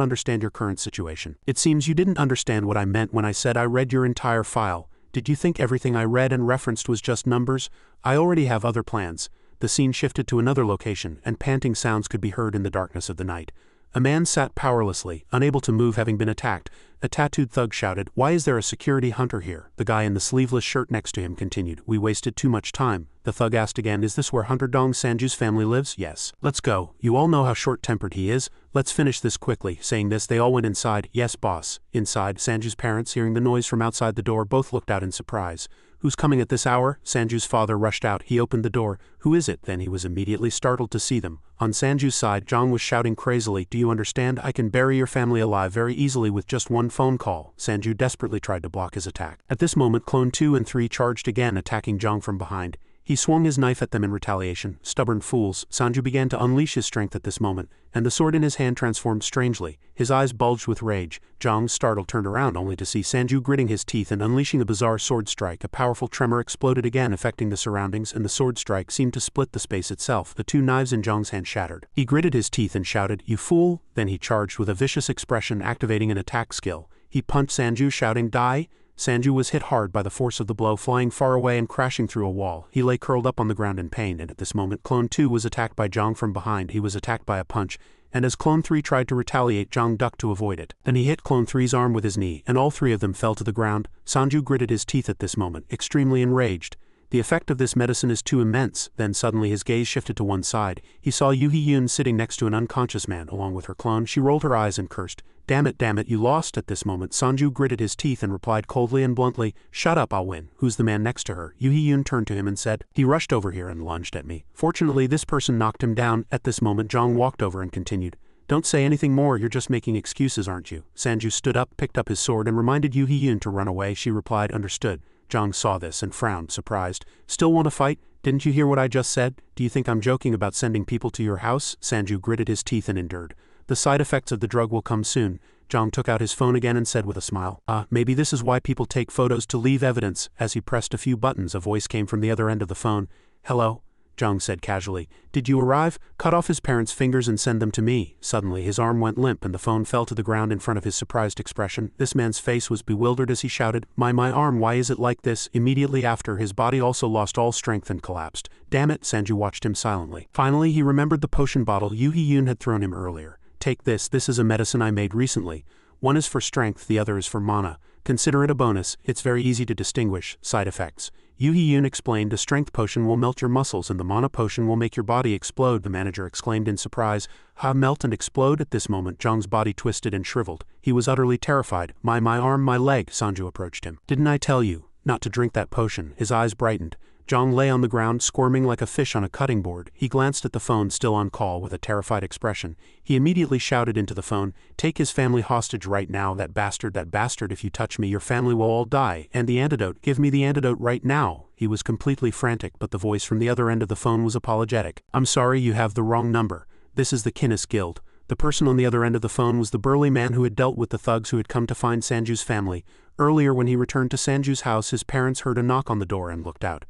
understand your current situation? It seems you didn't understand what I meant when I said I read your entire file. Did you think everything I read and referenced was just numbers? I already have other plans. The scene shifted to another location, and panting sounds could be heard in the darkness of the night. A man sat powerlessly, unable to move having been attacked. A tattooed thug shouted, why is there a security hunter here? The guy in the sleeveless shirt next to him continued, we wasted too much time. The thug asked again, is this where Hunter Dong Sanju's family lives? Yes. Let's go. You all know how short-tempered he is. Let's finish this quickly. Saying this, they all went inside. Yes, boss. Inside, Sanju's parents, hearing the noise from outside the door, both looked out in surprise. Who's coming at this hour? Sanju's father rushed out. He opened the door. Who is it? Then he was immediately startled to see them. On Sanju's side, Jong was shouting crazily, do you understand? I can bury your family alive very easily with just one phone call. Sanju desperately tried to block his attack. At this moment, clone 2 and 3 charged again, attacking Jong from behind. He swung his knife at them in retaliation. Stubborn fools, Sanju began to unleash his strength at this moment, and the sword in his hand transformed strangely. His eyes bulged with rage. Jong, startled, turned around only to see Sanju gritting his teeth and unleashing a bizarre sword strike. A powerful tremor exploded again, affecting the surroundings, and the sword strike seemed to split the space itself. The two knives in Jong's hand shattered. He gritted his teeth and shouted, you fool! Then he charged with a vicious expression, activating an attack skill. He punched Sanju, shouting, die! Sanju was hit hard by the force of the blow, flying far away and crashing through a wall. He lay curled up on the ground in pain, and at this moment Clone 2 was attacked by Jong from behind. He was attacked by a punch, and as Clone 3 tried to retaliate, Jong ducked to avoid it. Then he hit Clone 3's arm with his knee, and all three of them fell to the ground. Sanju gritted his teeth at this moment, extremely enraged. The effect of this medicine is too immense. Then suddenly his gaze shifted to one side. He saw Yoo-hee-yoon sitting next to an unconscious man, along with her clone. She rolled her eyes and cursed. Damn it, you lost. At this moment, Sanju gritted his teeth and replied coldly and bluntly, shut up, I'll win. Who's the man next to her? Yoo-hee-yoon turned to him and said, he rushed over here and lunged at me. Fortunately, this person knocked him down. At this moment, Jong walked over and continued, don't say anything more, you're just making excuses, aren't you? Sanju stood up, picked up his sword, and reminded Yoo-hee-yoon to run away. She replied, understood. Jong saw this and frowned, surprised. Still want to fight? Didn't you hear what I just said? Do you think I'm joking about sending people to your house? Sanju gritted his teeth and endured. The side effects of the drug will come soon. Jong took out his phone again and said with a smile, maybe this is why people take photos to leave evidence. As he pressed a few buttons, a voice came from the other end of the phone. Hello? Jong said casually. Did you arrive? Cut off his parents' fingers and send them to me. Suddenly his arm went limp and the phone fell to the ground in front of his surprised expression. This man's face was bewildered as he shouted, my arm, why is it like this? Immediately after, his body also lost all strength and collapsed. Damn it, Sanju watched him silently. Finally he remembered the potion bottle Yoo-hee-yoon had thrown him earlier. Take this is a medicine I made recently. One is for strength, the other is for mana. Consider it a bonus, it's very easy to distinguish. Side effects. Yoo-hee-yoon explained, a strength potion will melt your muscles and the mana potion will make your body explode, the manager exclaimed in surprise. Melt and explode? At this moment Jong's body twisted and shriveled. He was utterly terrified. My arm, my leg. Sanju approached him. Didn't I tell you not to drink that potion? His eyes brightened. Jong lay on the ground, squirming like a fish on a cutting board. He glanced at the phone still on call with a terrified expression. He immediately shouted into the phone, take his family hostage right now, that bastard, if you touch me your family will all die, and the antidote, give me the antidote right now. He was completely frantic, but the voice from the other end of the phone was apologetic. I'm sorry, you have the wrong number. This is the Kinnis Guild. The person on the other end of the phone was the burly man who had dealt with the thugs who had come to find Sanju's family. Earlier when he returned to Sanju's house, his parents heard a knock on the door and looked out.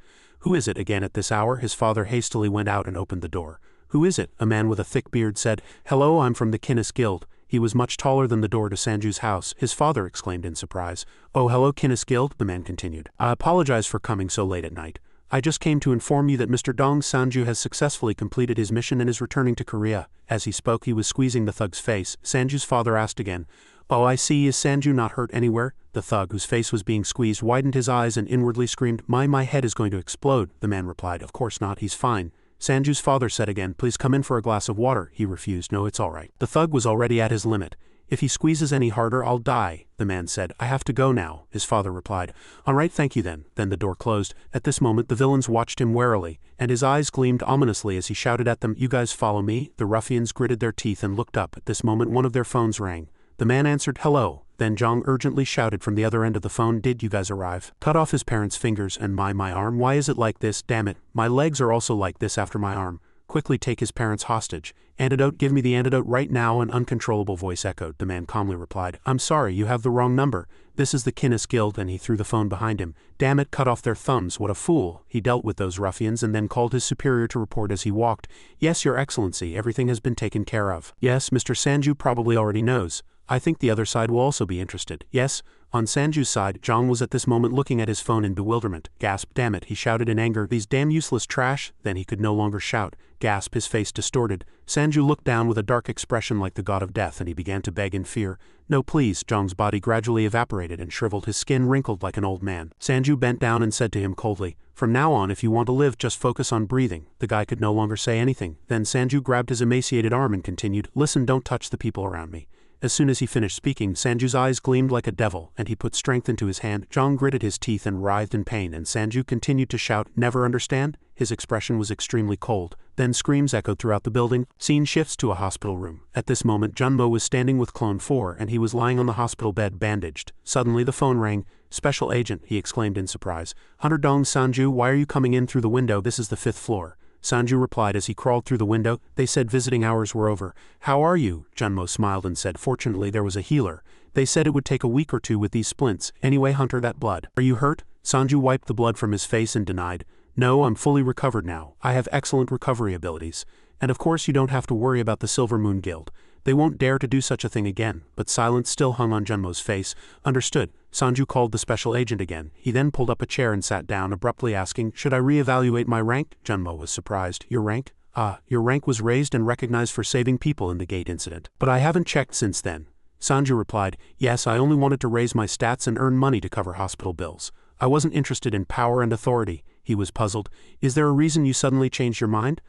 Who is it again at this hour? His father hastily went out and opened the door. Who is it? A man with a thick beard said, hello, I'm from the Kinnis Guild. He was much taller than the door to Sanju's house. His father exclaimed in surprise. Oh, hello, Kinnis Guild, the man continued. I apologize for coming so late at night. I just came to inform you that Mr. Dong Sanju has successfully completed his mission and is returning to Korea. As he spoke, he was squeezing the thug's face. Sanju's father asked again, oh, I see, is Sanju not hurt anywhere? The thug, whose face was being squeezed, widened his eyes and inwardly screamed, my head is going to explode. The man replied, of course not, he's fine. Sanju's father said again, please come in for a glass of water. He refused, no, it's all right. The thug was already at his limit. If he squeezes any harder, I'll die. The man said, I have to go now. His father replied, all right, thank you then. Then the door closed. At this moment the villains watched him warily, and his eyes gleamed ominously as he shouted at them, you guys follow me? The ruffians gritted their teeth and looked up. At this moment one of their phones rang. The man answered, "Hello." Then Jong urgently shouted from the other end of the phone, "Did you guys arrive? Cut off his parents' fingers and my arm. Why is it like this? Damn it, my legs are also like this after my arm. Quickly take his parents hostage. Antidote, give me the antidote right now." An uncontrollable voice echoed. The man calmly replied, "I'm sorry, you have the wrong number. This is the Kinnis Guild," and he threw the phone behind him. "Damn it, cut off their thumbs, what a fool." He dealt with those ruffians and then called his superior to report as he walked, "Yes, Your Excellency, everything has been taken care of. Yes, Mr. Sanju probably already knows. I think the other side will also be interested. Yes." On Sanju's side, Jong was at this moment looking at his phone in bewilderment. Gasp, "Damn it," he shouted in anger, "these damn useless trash." Then he could no longer shout. Gasp, his face distorted. Sanju looked down with a dark expression like the god of death and he began to beg in fear. "No, please." Jong's body gradually evaporated and shriveled, his skin wrinkled like an old man. Sanju bent down and said to him coldly, "From now on, if you want to live, just focus on breathing." The guy could no longer say anything. Then Sanju grabbed his emaciated arm and continued, "Listen, don't touch the people around me." As soon as he finished speaking, Sanju's eyes gleamed like a devil, and he put strength into his hand. Jong gritted his teeth and writhed in pain, and Sanju continued to shout, "Never understand?" His expression was extremely cold. Then screams echoed throughout the building. Scene shifts to a hospital room. At this moment, Junbo was standing with Clone 4, and he was lying on the hospital bed bandaged. Suddenly the phone rang. "Special Agent," he exclaimed in surprise. "Hunter Dong Sanju, why are you coming in through the window? This is the 5th floor. Sanju replied as he crawled through the window. "They said visiting hours were over." "How are you?" Junmo smiled and said, "Fortunately there was a healer. They said it would take a week or 2 with these splints. Anyway, Hunter, that blood. Are you hurt?" Sanju wiped the blood from his face and denied, "No, I'm fully recovered now. I have excellent recovery abilities. And of course you don't have to worry about the Silver Moon Guild. They won't dare to do such a thing again." But silence still hung on Junmo's face. "Understood." Sanju called the special agent again. He then pulled up a chair and sat down, abruptly asking, "Should I re-evaluate my rank?" Junmo was surprised. "Your rank?" Your rank was raised and recognized for saving people in the gate incident. But I haven't checked since then." Sanju replied, "Yes, I only wanted to raise my stats and earn money to cover hospital bills. I wasn't interested in power and authority." He was puzzled. "Is there a reason you suddenly changed your mind?"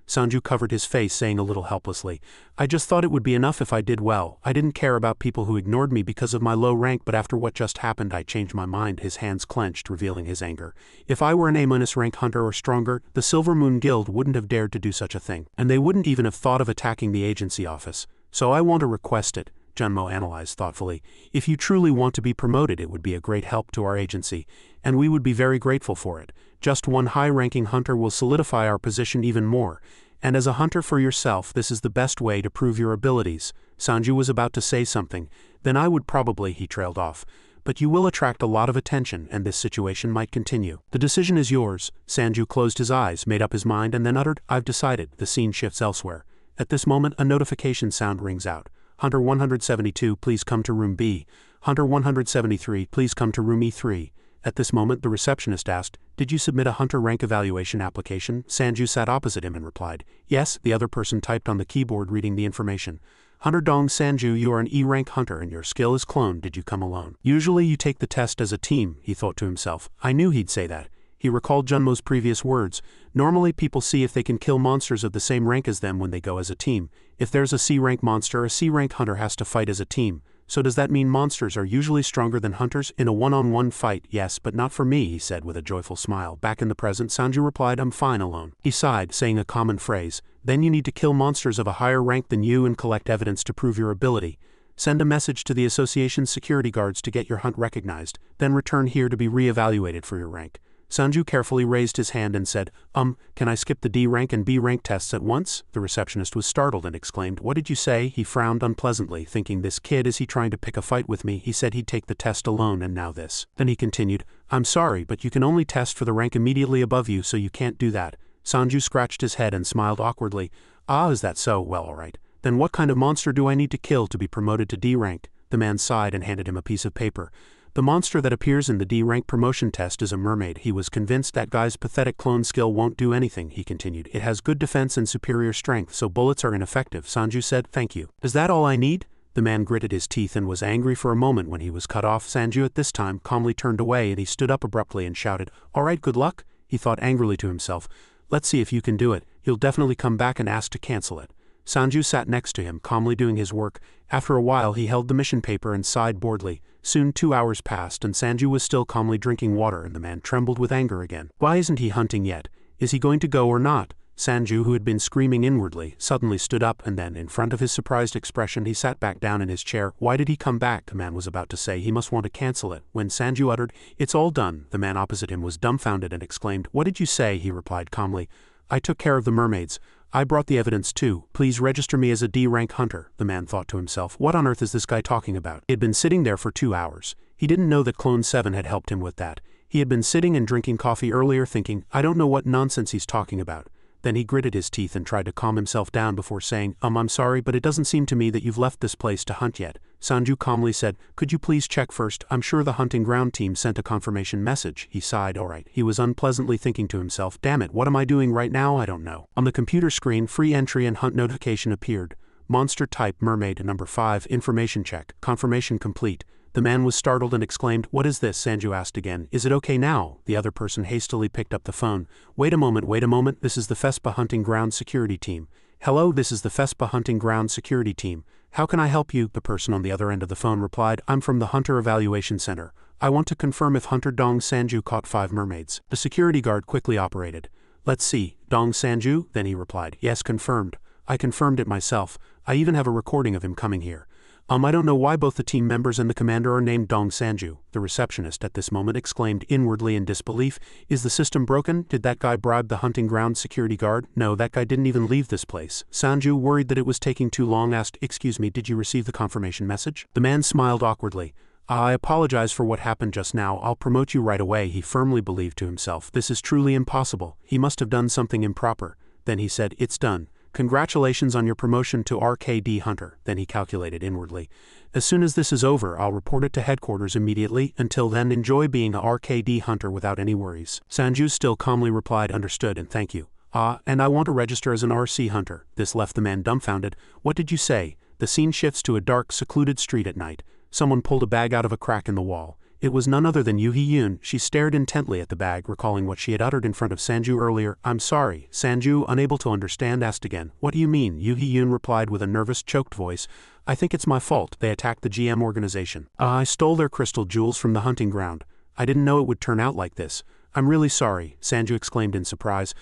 Sanju covered his face, saying a little helplessly, "I just thought it would be enough if I did well. I didn't care about people who ignored me because of my low rank, but after what just happened I changed my mind." His hands clenched, revealing his anger. "If I were an A- rank hunter or stronger, the Silver Moon Guild wouldn't have dared to do such a thing. And they wouldn't even have thought of attacking the agency office. So I want to request it." Junmo analyzed thoughtfully. "If you truly want to be promoted, it would be a great help to our agency, and we would be very grateful for it. Just one high-ranking hunter will solidify our position even more. And as a hunter for yourself, this is the best way to prove your abilities." Sanju was about to say something. "Then I would probably," he trailed off. "But you will attract a lot of attention, and this situation might continue. The decision is yours." Sanju closed his eyes, made up his mind, and then uttered, "I've decided." The scene shifts elsewhere. At this moment, a notification sound rings out. "Hunter 172, please come to room B. Hunter 173, please come to room E3. At this moment, the receptionist asked, "Did you submit a hunter rank evaluation application?" Sanju sat opposite him and replied, "Yes." The other person typed on the keyboard, reading the information. "Hunter Dong Sanju, you are an E-rank hunter and your skill is clone. Did you come alone? Usually you take the test as a team," he thought to himself. I knew he'd say that. He recalled Junmo's previous words. Normally people see if they can kill monsters of the same rank as them when they go as a team. If there's a C-rank monster, a C-rank hunter has to fight as a team. So does that mean monsters are usually stronger than hunters in a one-on-one fight? "Yes, but not for me," he said with a joyful smile. Back in the present, Sanju replied, "I'm fine alone." He sighed, saying a common phrase. "Then you need to kill monsters of a higher rank than you and collect evidence to prove your ability. Send a message to the association's security guards to get your hunt recognized, then return here to be re-evaluated for your rank." Sanju carefully raised his hand and said, Can I skip the D rank and B rank tests at once?" The receptionist was startled and exclaimed, "What did you say?" He frowned unpleasantly, thinking, "This kid, is he trying to pick a fight with me? He said he'd take the test alone and now this." Then he continued, "I'm sorry, but you can only test for the rank immediately above you, so you can't do that." Sanju scratched his head and smiled awkwardly. Is that so? Well, alright. Then what kind of monster do I need to kill to be promoted to D rank?" The man sighed and handed him a piece of paper. "The monster that appears in the D-rank promotion test is a mermaid. He was convinced that guy's pathetic clone skill won't do anything," he continued. "It has good defense and superior strength, so bullets are ineffective." Sanju said, "Thank you." "Is that all I need?" The man gritted his teeth and was angry for a moment when he was cut off. Sanju at this time calmly turned away and he stood up abruptly and shouted, "Alright, good luck." He thought angrily to himself, "Let's see if you can do it. You'll definitely come back and ask to cancel it." Sanju sat next to him, calmly doing his work. After a while he held the mission paper and sighed boredly. Soon 2 hours passed and Sanju was still calmly drinking water and the man trembled with anger again. Why isn't he hunting yet? Is he going to go or not? Sanju, who had been screaming inwardly, suddenly stood up and then, in front of his surprised expression, he sat back down in his chair. Why did he come back? The man was about to say he must want to cancel it, when Sanju uttered, "It's all done." The man opposite him was dumbfounded and exclaimed, "What did you say?" He replied calmly, "I took care of the mermaids. I brought the evidence too. Please register me as a D-rank hunter." The man thought to himself, what on earth is this guy talking about? He had been sitting there for 2 hours. He didn't know that Clone 7 had helped him with that. He had been sitting and drinking coffee earlier thinking, I don't know what nonsense he's talking about. Then he gritted his teeth and tried to calm himself down before saying, I'm sorry, but it doesn't seem to me that you've left this place to hunt yet. Sanju calmly said, could you please check first? I'm sure the hunting ground team sent a confirmation message. He sighed, alright. He was unpleasantly thinking to himself, damn it, what am I doing right now? I don't know. On the computer screen, free entry and hunt notification appeared. Monster type mermaid number 5, information check, confirmation complete. The man was startled and exclaimed, what is this? Sanju asked again. Is it okay now? The other person hastily picked up the phone. Wait a moment, this is the Vespa Hunting Ground Security Team. Hello, this is the Vespa Hunting Ground Security Team. How can I help you? The person on the other end of the phone replied, I'm from the Hunter Evaluation Center. I want to confirm if Hunter Dong Sanju caught 5 mermaids. The security guard quickly operated. Let's see, Dong Sanju? Then he replied, yes, confirmed. I confirmed it myself. I even have a recording of him coming here. I don't know why both the team members and the commander are named Dong Sanju. The receptionist at this moment exclaimed inwardly in disbelief, is the system broken? Did that guy bribe the hunting ground security guard? No, that guy didn't even leave this place. Sanju, worried that it was taking too long, asked, excuse me, did you receive the confirmation message? The man smiled awkwardly. I apologize for what happened just now. I'll promote you right away. He firmly believed to himself, this is truly impossible. He must have done something improper. Then he said, it's done. Congratulations on your promotion to RKD Hunter. Then he calculated inwardly. As soon as this is over, I'll report it to headquarters immediately. Until then, enjoy being a RKD Hunter without any worries. Sanju still calmly replied, understood and thank you. And I want to register as an RC Hunter. This left the man dumbfounded. What did you say? The scene shifts to a dark, secluded street at night. Someone pulled a bag out of a crack in the wall. It was none other than Yoo Hee-yoon. She stared intently at the bag, recalling what she had uttered in front of Sanju earlier. I'm sorry. Sanju, unable to understand, asked again. What do you mean? Yoo Hee-yoon replied with a nervous, choked voice. I think it's my fault. They attacked the GM organization. I stole their crystal jewels from the hunting ground. I didn't know it would turn out like this. I'm really sorry, Sanju exclaimed in surprise.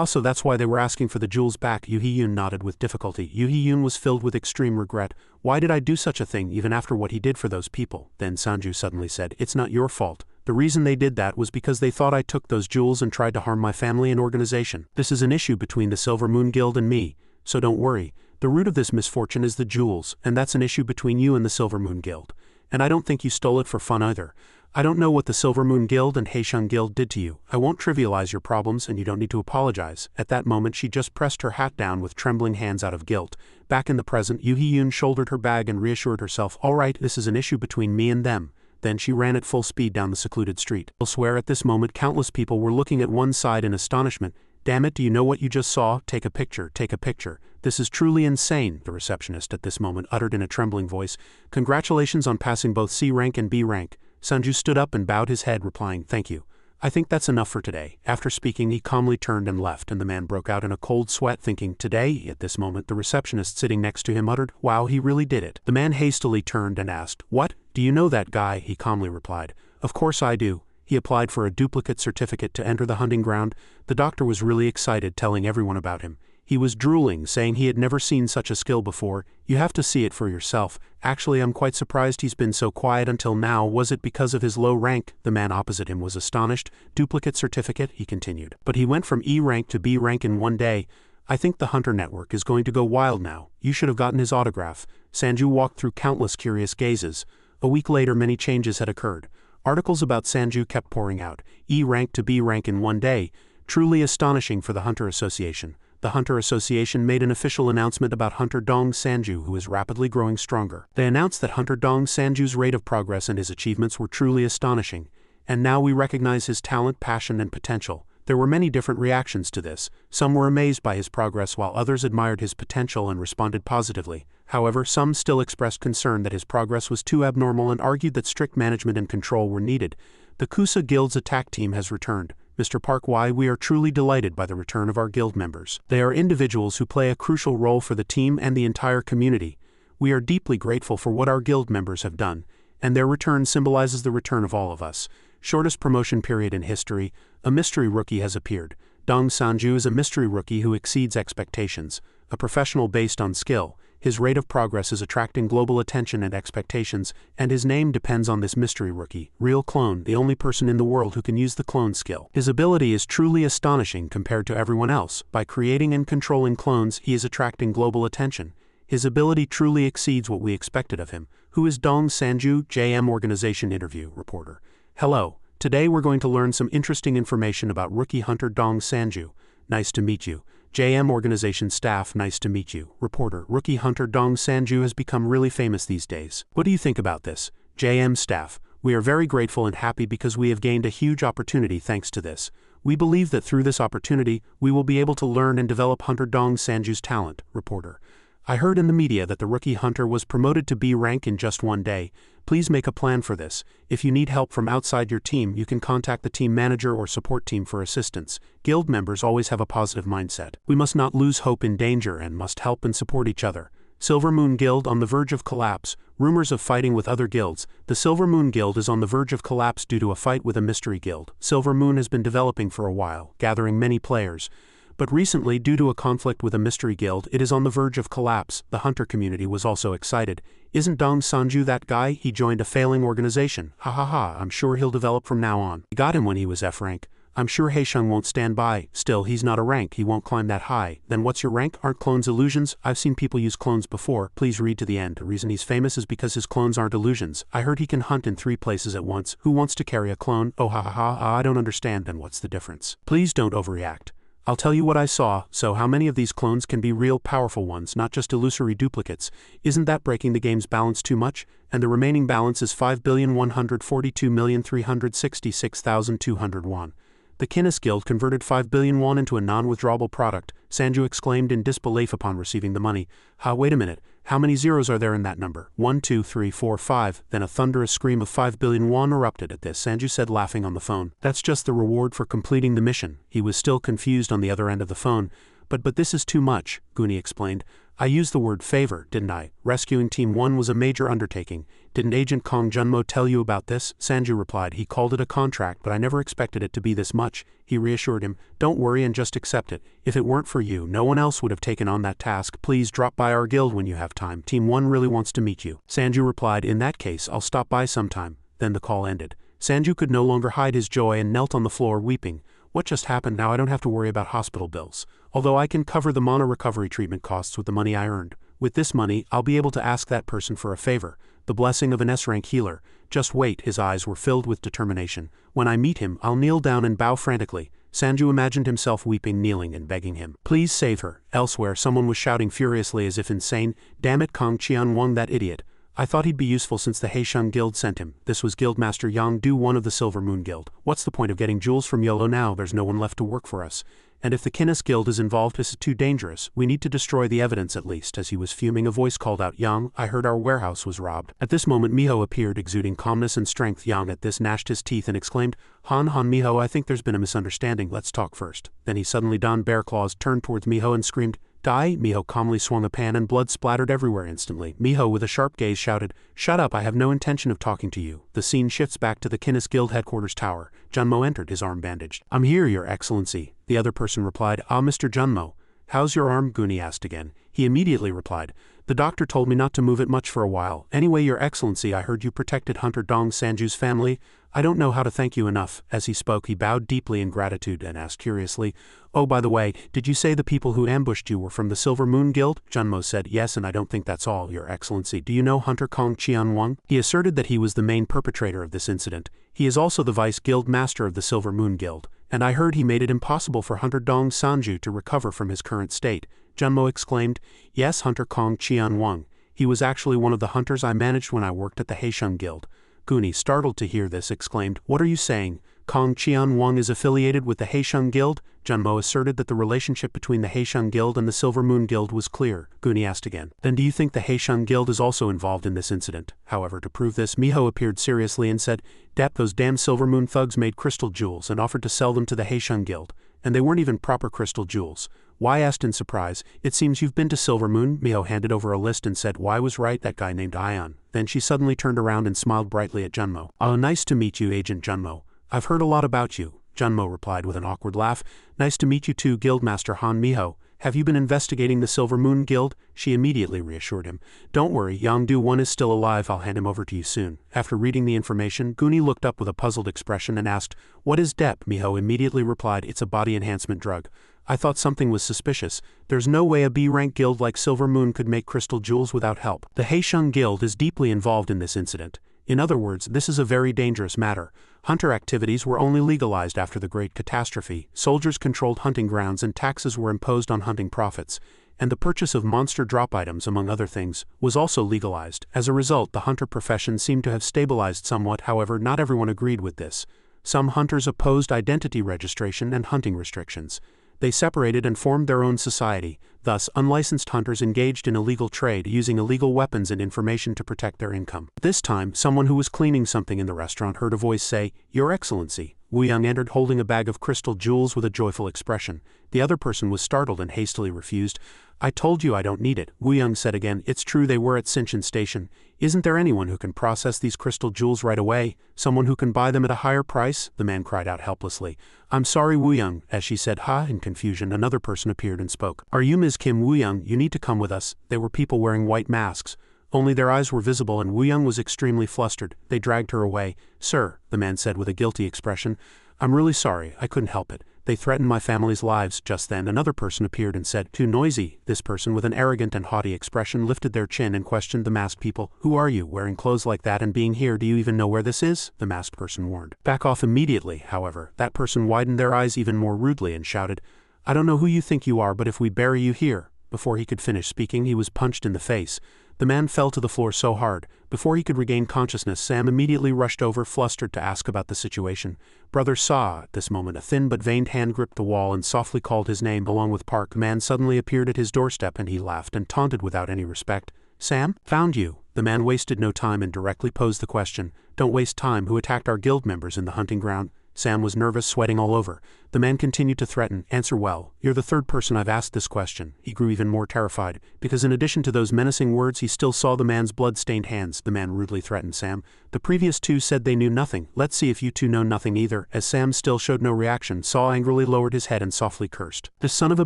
So that's why they were asking for the jewels back. Yoo Hee-yoon nodded with difficulty. Yoo Hee-yoon was filled with extreme regret. Why did I do such a thing even after what he did for those people? Then Sanju suddenly said, it's not your fault. The reason they did that was because they thought I took those jewels and tried to harm my family and organization. This is an issue between the Silver Moon Guild and me, so don't worry. The root of this misfortune is the jewels, and that's an issue between you and the Silver Moon Guild. And I don't think you stole it for fun either. I don't know what the Silver Moon Guild and Haeshun Guild did to you. I won't trivialize your problems and you don't need to apologize. At that moment she just pressed her hat down with trembling hands out of guilt. Back in the present, Yoo Hee-yoon shouldered her bag and reassured herself, alright, this is an issue between me and them. Then she ran at full speed down the secluded street. Elsewhere at this moment countless people were looking at one side in astonishment. Damn it, do you know what you just saw? Take a picture, take a picture. This is truly insane, the receptionist at this moment uttered in a trembling voice. Congratulations on passing both C rank and B rank. Sanju stood up and bowed his head, replying, thank you. I think that's enough for today. After speaking, he calmly turned and left, and the man broke out in a cold sweat, thinking, today? At this moment, the receptionist sitting next to him uttered, wow, he really did it. The man hastily turned and asked, what? Do you know that guy? He calmly replied, of course I do. He applied for a duplicate certificate to enter the hunting ground. The doctor was really excited, telling everyone about him. He was drooling, saying he had never seen such a skill before. You have to see it for yourself. Actually, I'm quite surprised he's been so quiet until now. Was it because of his low rank? The man opposite him was astonished. Duplicate certificate, he continued. But he went from E rank to B rank in one day. I think the Hunter Network is going to go wild now. You should have gotten his autograph. Sanju walked through countless curious gazes. A week later, many changes had occurred. Articles about Sanju kept pouring out. E rank to B rank in one day. Truly astonishing for the Hunter Association. The Hunter Association made an official announcement about Hunter Dong Sanju, who is rapidly growing stronger. They announced that Hunter Dong Sanju's rate of progress and his achievements were truly astonishing. And now we recognize his talent, passion, and potential. There were many different reactions to this. Some were amazed by his progress while others admired his potential and responded positively. However, some still expressed concern that his progress was too abnormal and argued that strict management and control were needed. The Kusa Guild's attack team has returned. Mr. Park, why we are truly delighted by the return of our guild members. They are individuals who play a crucial role for the team and the entire community. We are deeply grateful for what our guild members have done, and their return symbolizes the return of all of us. Shortest promotion period in history, a mystery rookie has appeared. Dong Sanju is a mystery rookie who exceeds expectations, a professional based on skill. His rate of progress is attracting global attention and expectations, and his name depends on this mystery rookie, real clone, the only person in the world who can use the clone skill. His ability is truly astonishing compared to everyone else. By creating and controlling clones, he is attracting global attention. His ability truly exceeds what we expected of him. Who is Dong Sanju? JM Organization Interview Reporter. Hello. Today we're going to learn some interesting information about rookie hunter Dong Sanju. Nice to meet you. JM Organization Staff. Nice to meet you. Reporter. Rookie hunter Dong Sanju has become really famous these days. What do you think about this? JM Staff. We are very grateful and happy because we have gained a huge opportunity thanks to this. We believe that through this opportunity, we will be able to learn and develop hunter Dong Sanju's talent. Reporter. I heard in the media that the rookie hunter was promoted to B rank in just one day. Please make a plan for this. If you need help from outside your team, you can contact the team manager or support team for assistance. Guild members always have a positive mindset. We must not lose hope in danger and must help and support each other. Silver Moon Guild on the verge of collapse. Rumors of fighting with other guilds. The Silver Moon Guild is on the verge of collapse due to a fight with a mystery guild. Silver Moon has been developing for a while, gathering many players. But recently, due to a conflict with a mystery guild, it is on the verge of collapse. The hunter community was also excited. Isn't Dong Sanju that guy? He joined a failing organization. Ha ha ha, I'm sure he'll develop from now on. We got him when he was F rank. I'm sure Haesheng won't stand by. Still, he's not a rank, he won't climb that high. Then what's your rank? Aren't clones illusions? I've seen people use clones before. Please read to the end. The reason he's famous is because his clones aren't illusions. I heard he can hunt in 3 places at once. Who wants to carry a clone? Oh ha ha ha, I don't understand. Then what's the difference? Please don't overreact. I'll tell you what I saw. So how many of these clones can be real powerful ones, not just illusory duplicates? Isn't that breaking the game's balance too much? And the remaining balance is 5,142,366,200 won. The Kinnis Guild converted 5 billion won into a non-withdrawable product. Sanju exclaimed in disbelief upon receiving the money. Wait a minute. How many zeros are there in that number? 1, 2, 3, 4, 5. Then a thunderous scream of 5 billion won erupted at this. Sanju said, laughing on the phone. That's just the reward for completing the mission. He was still confused on the other end of the phone. But this is too much, Guni explained. I used the word favor, didn't I? Rescuing Team 1 was a major undertaking. Didn't Agent Kong Junmo tell you about this? Sanju replied. He called it a contract, but I never expected it to be this much. He reassured him. Don't worry and just accept it. If it weren't for you, no one else would have taken on that task. Please drop by our guild when you have time. Team 1 really wants to meet you. Sanju replied. In that case, I'll stop by sometime. Then the call ended. Sanju could no longer hide his joy and knelt on the floor weeping. What just happened? Now I don't have to worry about hospital bills. Although I can cover the mana recovery treatment costs with the money I earned. With this money, I'll be able to ask that person for a favor. The blessing of an S-rank healer. Just wait. His eyes were filled with determination. When I meet him, I'll kneel down and bow frantically. Sanju imagined himself weeping, kneeling and begging him. Please save her. Elsewhere, someone was shouting furiously as if insane. Damn it, Kong Qianwang, that idiot. I thought he'd be useful since the Haesheng Guild sent him. This was Guildmaster Yang Du, one of the Silver Moon Guild. What's the point of getting jewels from Yolo now? There's no one left to work for us. And if the Kinnis Guild is involved, this is too dangerous. We need to destroy the evidence at least. As he was fuming, a voice called out, Yang, I heard our warehouse was robbed. At this moment Miho appeared, exuding calmness and strength. Yang at this gnashed his teeth and exclaimed, Han Miho, I think there's been a misunderstanding. Let's talk first. Then he suddenly donned bear claws, turned towards Miho and screamed, Die! Miho calmly swung a pan and blood splattered everywhere instantly. Miho with a sharp gaze shouted, Shut up, I have no intention of talking to you. The scene shifts back to the Kinnis Guild headquarters tower. Junmo entered, his arm bandaged. I'm here, Your Excellency. The other person replied, Mr. Junmo. How's your arm? Guni asked again. He immediately replied, The doctor told me not to move it much for a while. Anyway, Your Excellency, I heard you protected hunter Dong Sanju's family. I don't know how to thank you enough. As he spoke, he bowed deeply in gratitude and asked curiously, Oh, by the way, did you say the people who ambushed you were from the Silver Moon Guild? Junmo said, Yes, and I don't think that's all, Your Excellency. Do you know hunter Kong Qianwang? He asserted that he was the main perpetrator of this incident. He is also the vice guild master of the Silver Moon Guild, and I heard he made it impossible for hunter Dong Sanju to recover from his current state. Junmo exclaimed, Yes, hunter Kong Qianwang. He was actually one of the hunters I managed when I worked at the Haesheng Guild. Guni, startled to hear this, exclaimed, What are you saying? Kong Qianwang is affiliated with the Haesheng Guild? Junmo asserted that the relationship between the Haesheng Guild and the Silver Moon Guild was clear. Guni asked again, Then do you think the Haesheng Guild is also involved in this incident? However, to prove this, Miho appeared seriously and said, Those damn Silver Moon thugs made crystal jewels and offered to sell them to the Haesheng Guild. And they weren't even proper crystal jewels. Why? Asked in surprise. It seems you've been to Silver Moon. Miho handed over a list and said, Why was right, that guy named Ion. Then she suddenly turned around and smiled brightly at Junmo. Oh, nice to meet you, Agent Junmo. I've heard a lot about you. Junmo replied with an awkward laugh. Nice to meet you too, Guildmaster Han Miho. Have you been investigating the Silver Moon Guild? She immediately reassured him. Don't worry, Yongdu-1 is still alive, I'll hand him over to you soon. After reading the information, Goonie looked up with a puzzled expression and asked, What is DEP? Miho immediately replied, It's a body enhancement drug. I thought something was suspicious. There's no way a B-rank guild like Silver Moon could make crystal jewels without help. The Heisheng Guild is deeply involved in this incident. In other words, this is a very dangerous matter. Hunter activities were only legalized after the Great Catastrophe, soldiers controlled hunting grounds and taxes were imposed on hunting profits, and the purchase of monster drop items, among other things, was also legalized. As a result, the hunter profession seemed to have stabilized somewhat. However, not everyone agreed with this. Some hunters opposed identity registration and hunting restrictions. They separated and formed their own society. Thus, unlicensed hunters engaged in illegal trade, using illegal weapons and information to protect their income. This time, someone who was cleaning something in the restaurant heard a voice say, Your Excellency. Wu Yang entered holding a bag of crystal jewels with a joyful expression. The other person was startled and hastily refused. I told you I don't need it, Wu Yang said again. It's true they were at Shinshin Station. Isn't there anyone who can process these crystal jewels right away? Someone who can buy them at a higher price? The man cried out helplessly. I'm sorry, Wu Yang. As she said ha in confusion, another person appeared and spoke. Are you Ms. Kim? Wu Yang, you need to come with us. They were people wearing white masks. Only their eyes were visible and Wu Yang was extremely flustered. They dragged her away. Sir, the man said with a guilty expression. I'm really sorry, I couldn't help it. They threatened my family's lives. Just then another person appeared and said, Too noisy. This person with an arrogant and haughty expression lifted their chin and questioned the masked people. Who are you, wearing clothes like that and being here? Do you even know where this is? The masked person warned. Back off immediately, however. That person widened their eyes even more rudely and shouted, I don't know who you think you are, but if we bury you here. Before he could finish speaking, he was punched in the face. The man fell to the floor so hard. Before he could regain consciousness, Sam immediately rushed over, flustered, to ask about the situation. Brother saw. At this moment, a thin but veined hand gripped the wall and softly called his name along with Park. The man suddenly appeared at his doorstep and he laughed and taunted without any respect. Sam? Found you. The man wasted no time and directly posed the question. Don't waste time. Who attacked our guild members in the hunting ground? Sam was nervous, sweating all over. The man continued to threaten. Answer well. You're the third person I've asked this question. He grew even more terrified, because in addition to those menacing words he still saw the man's blood-stained hands. The man rudely threatened Sam. The previous two said they knew nothing. Let's see if you two know nothing either. As Sam still showed no reaction, Saw angrily lowered his head and softly cursed. This son of a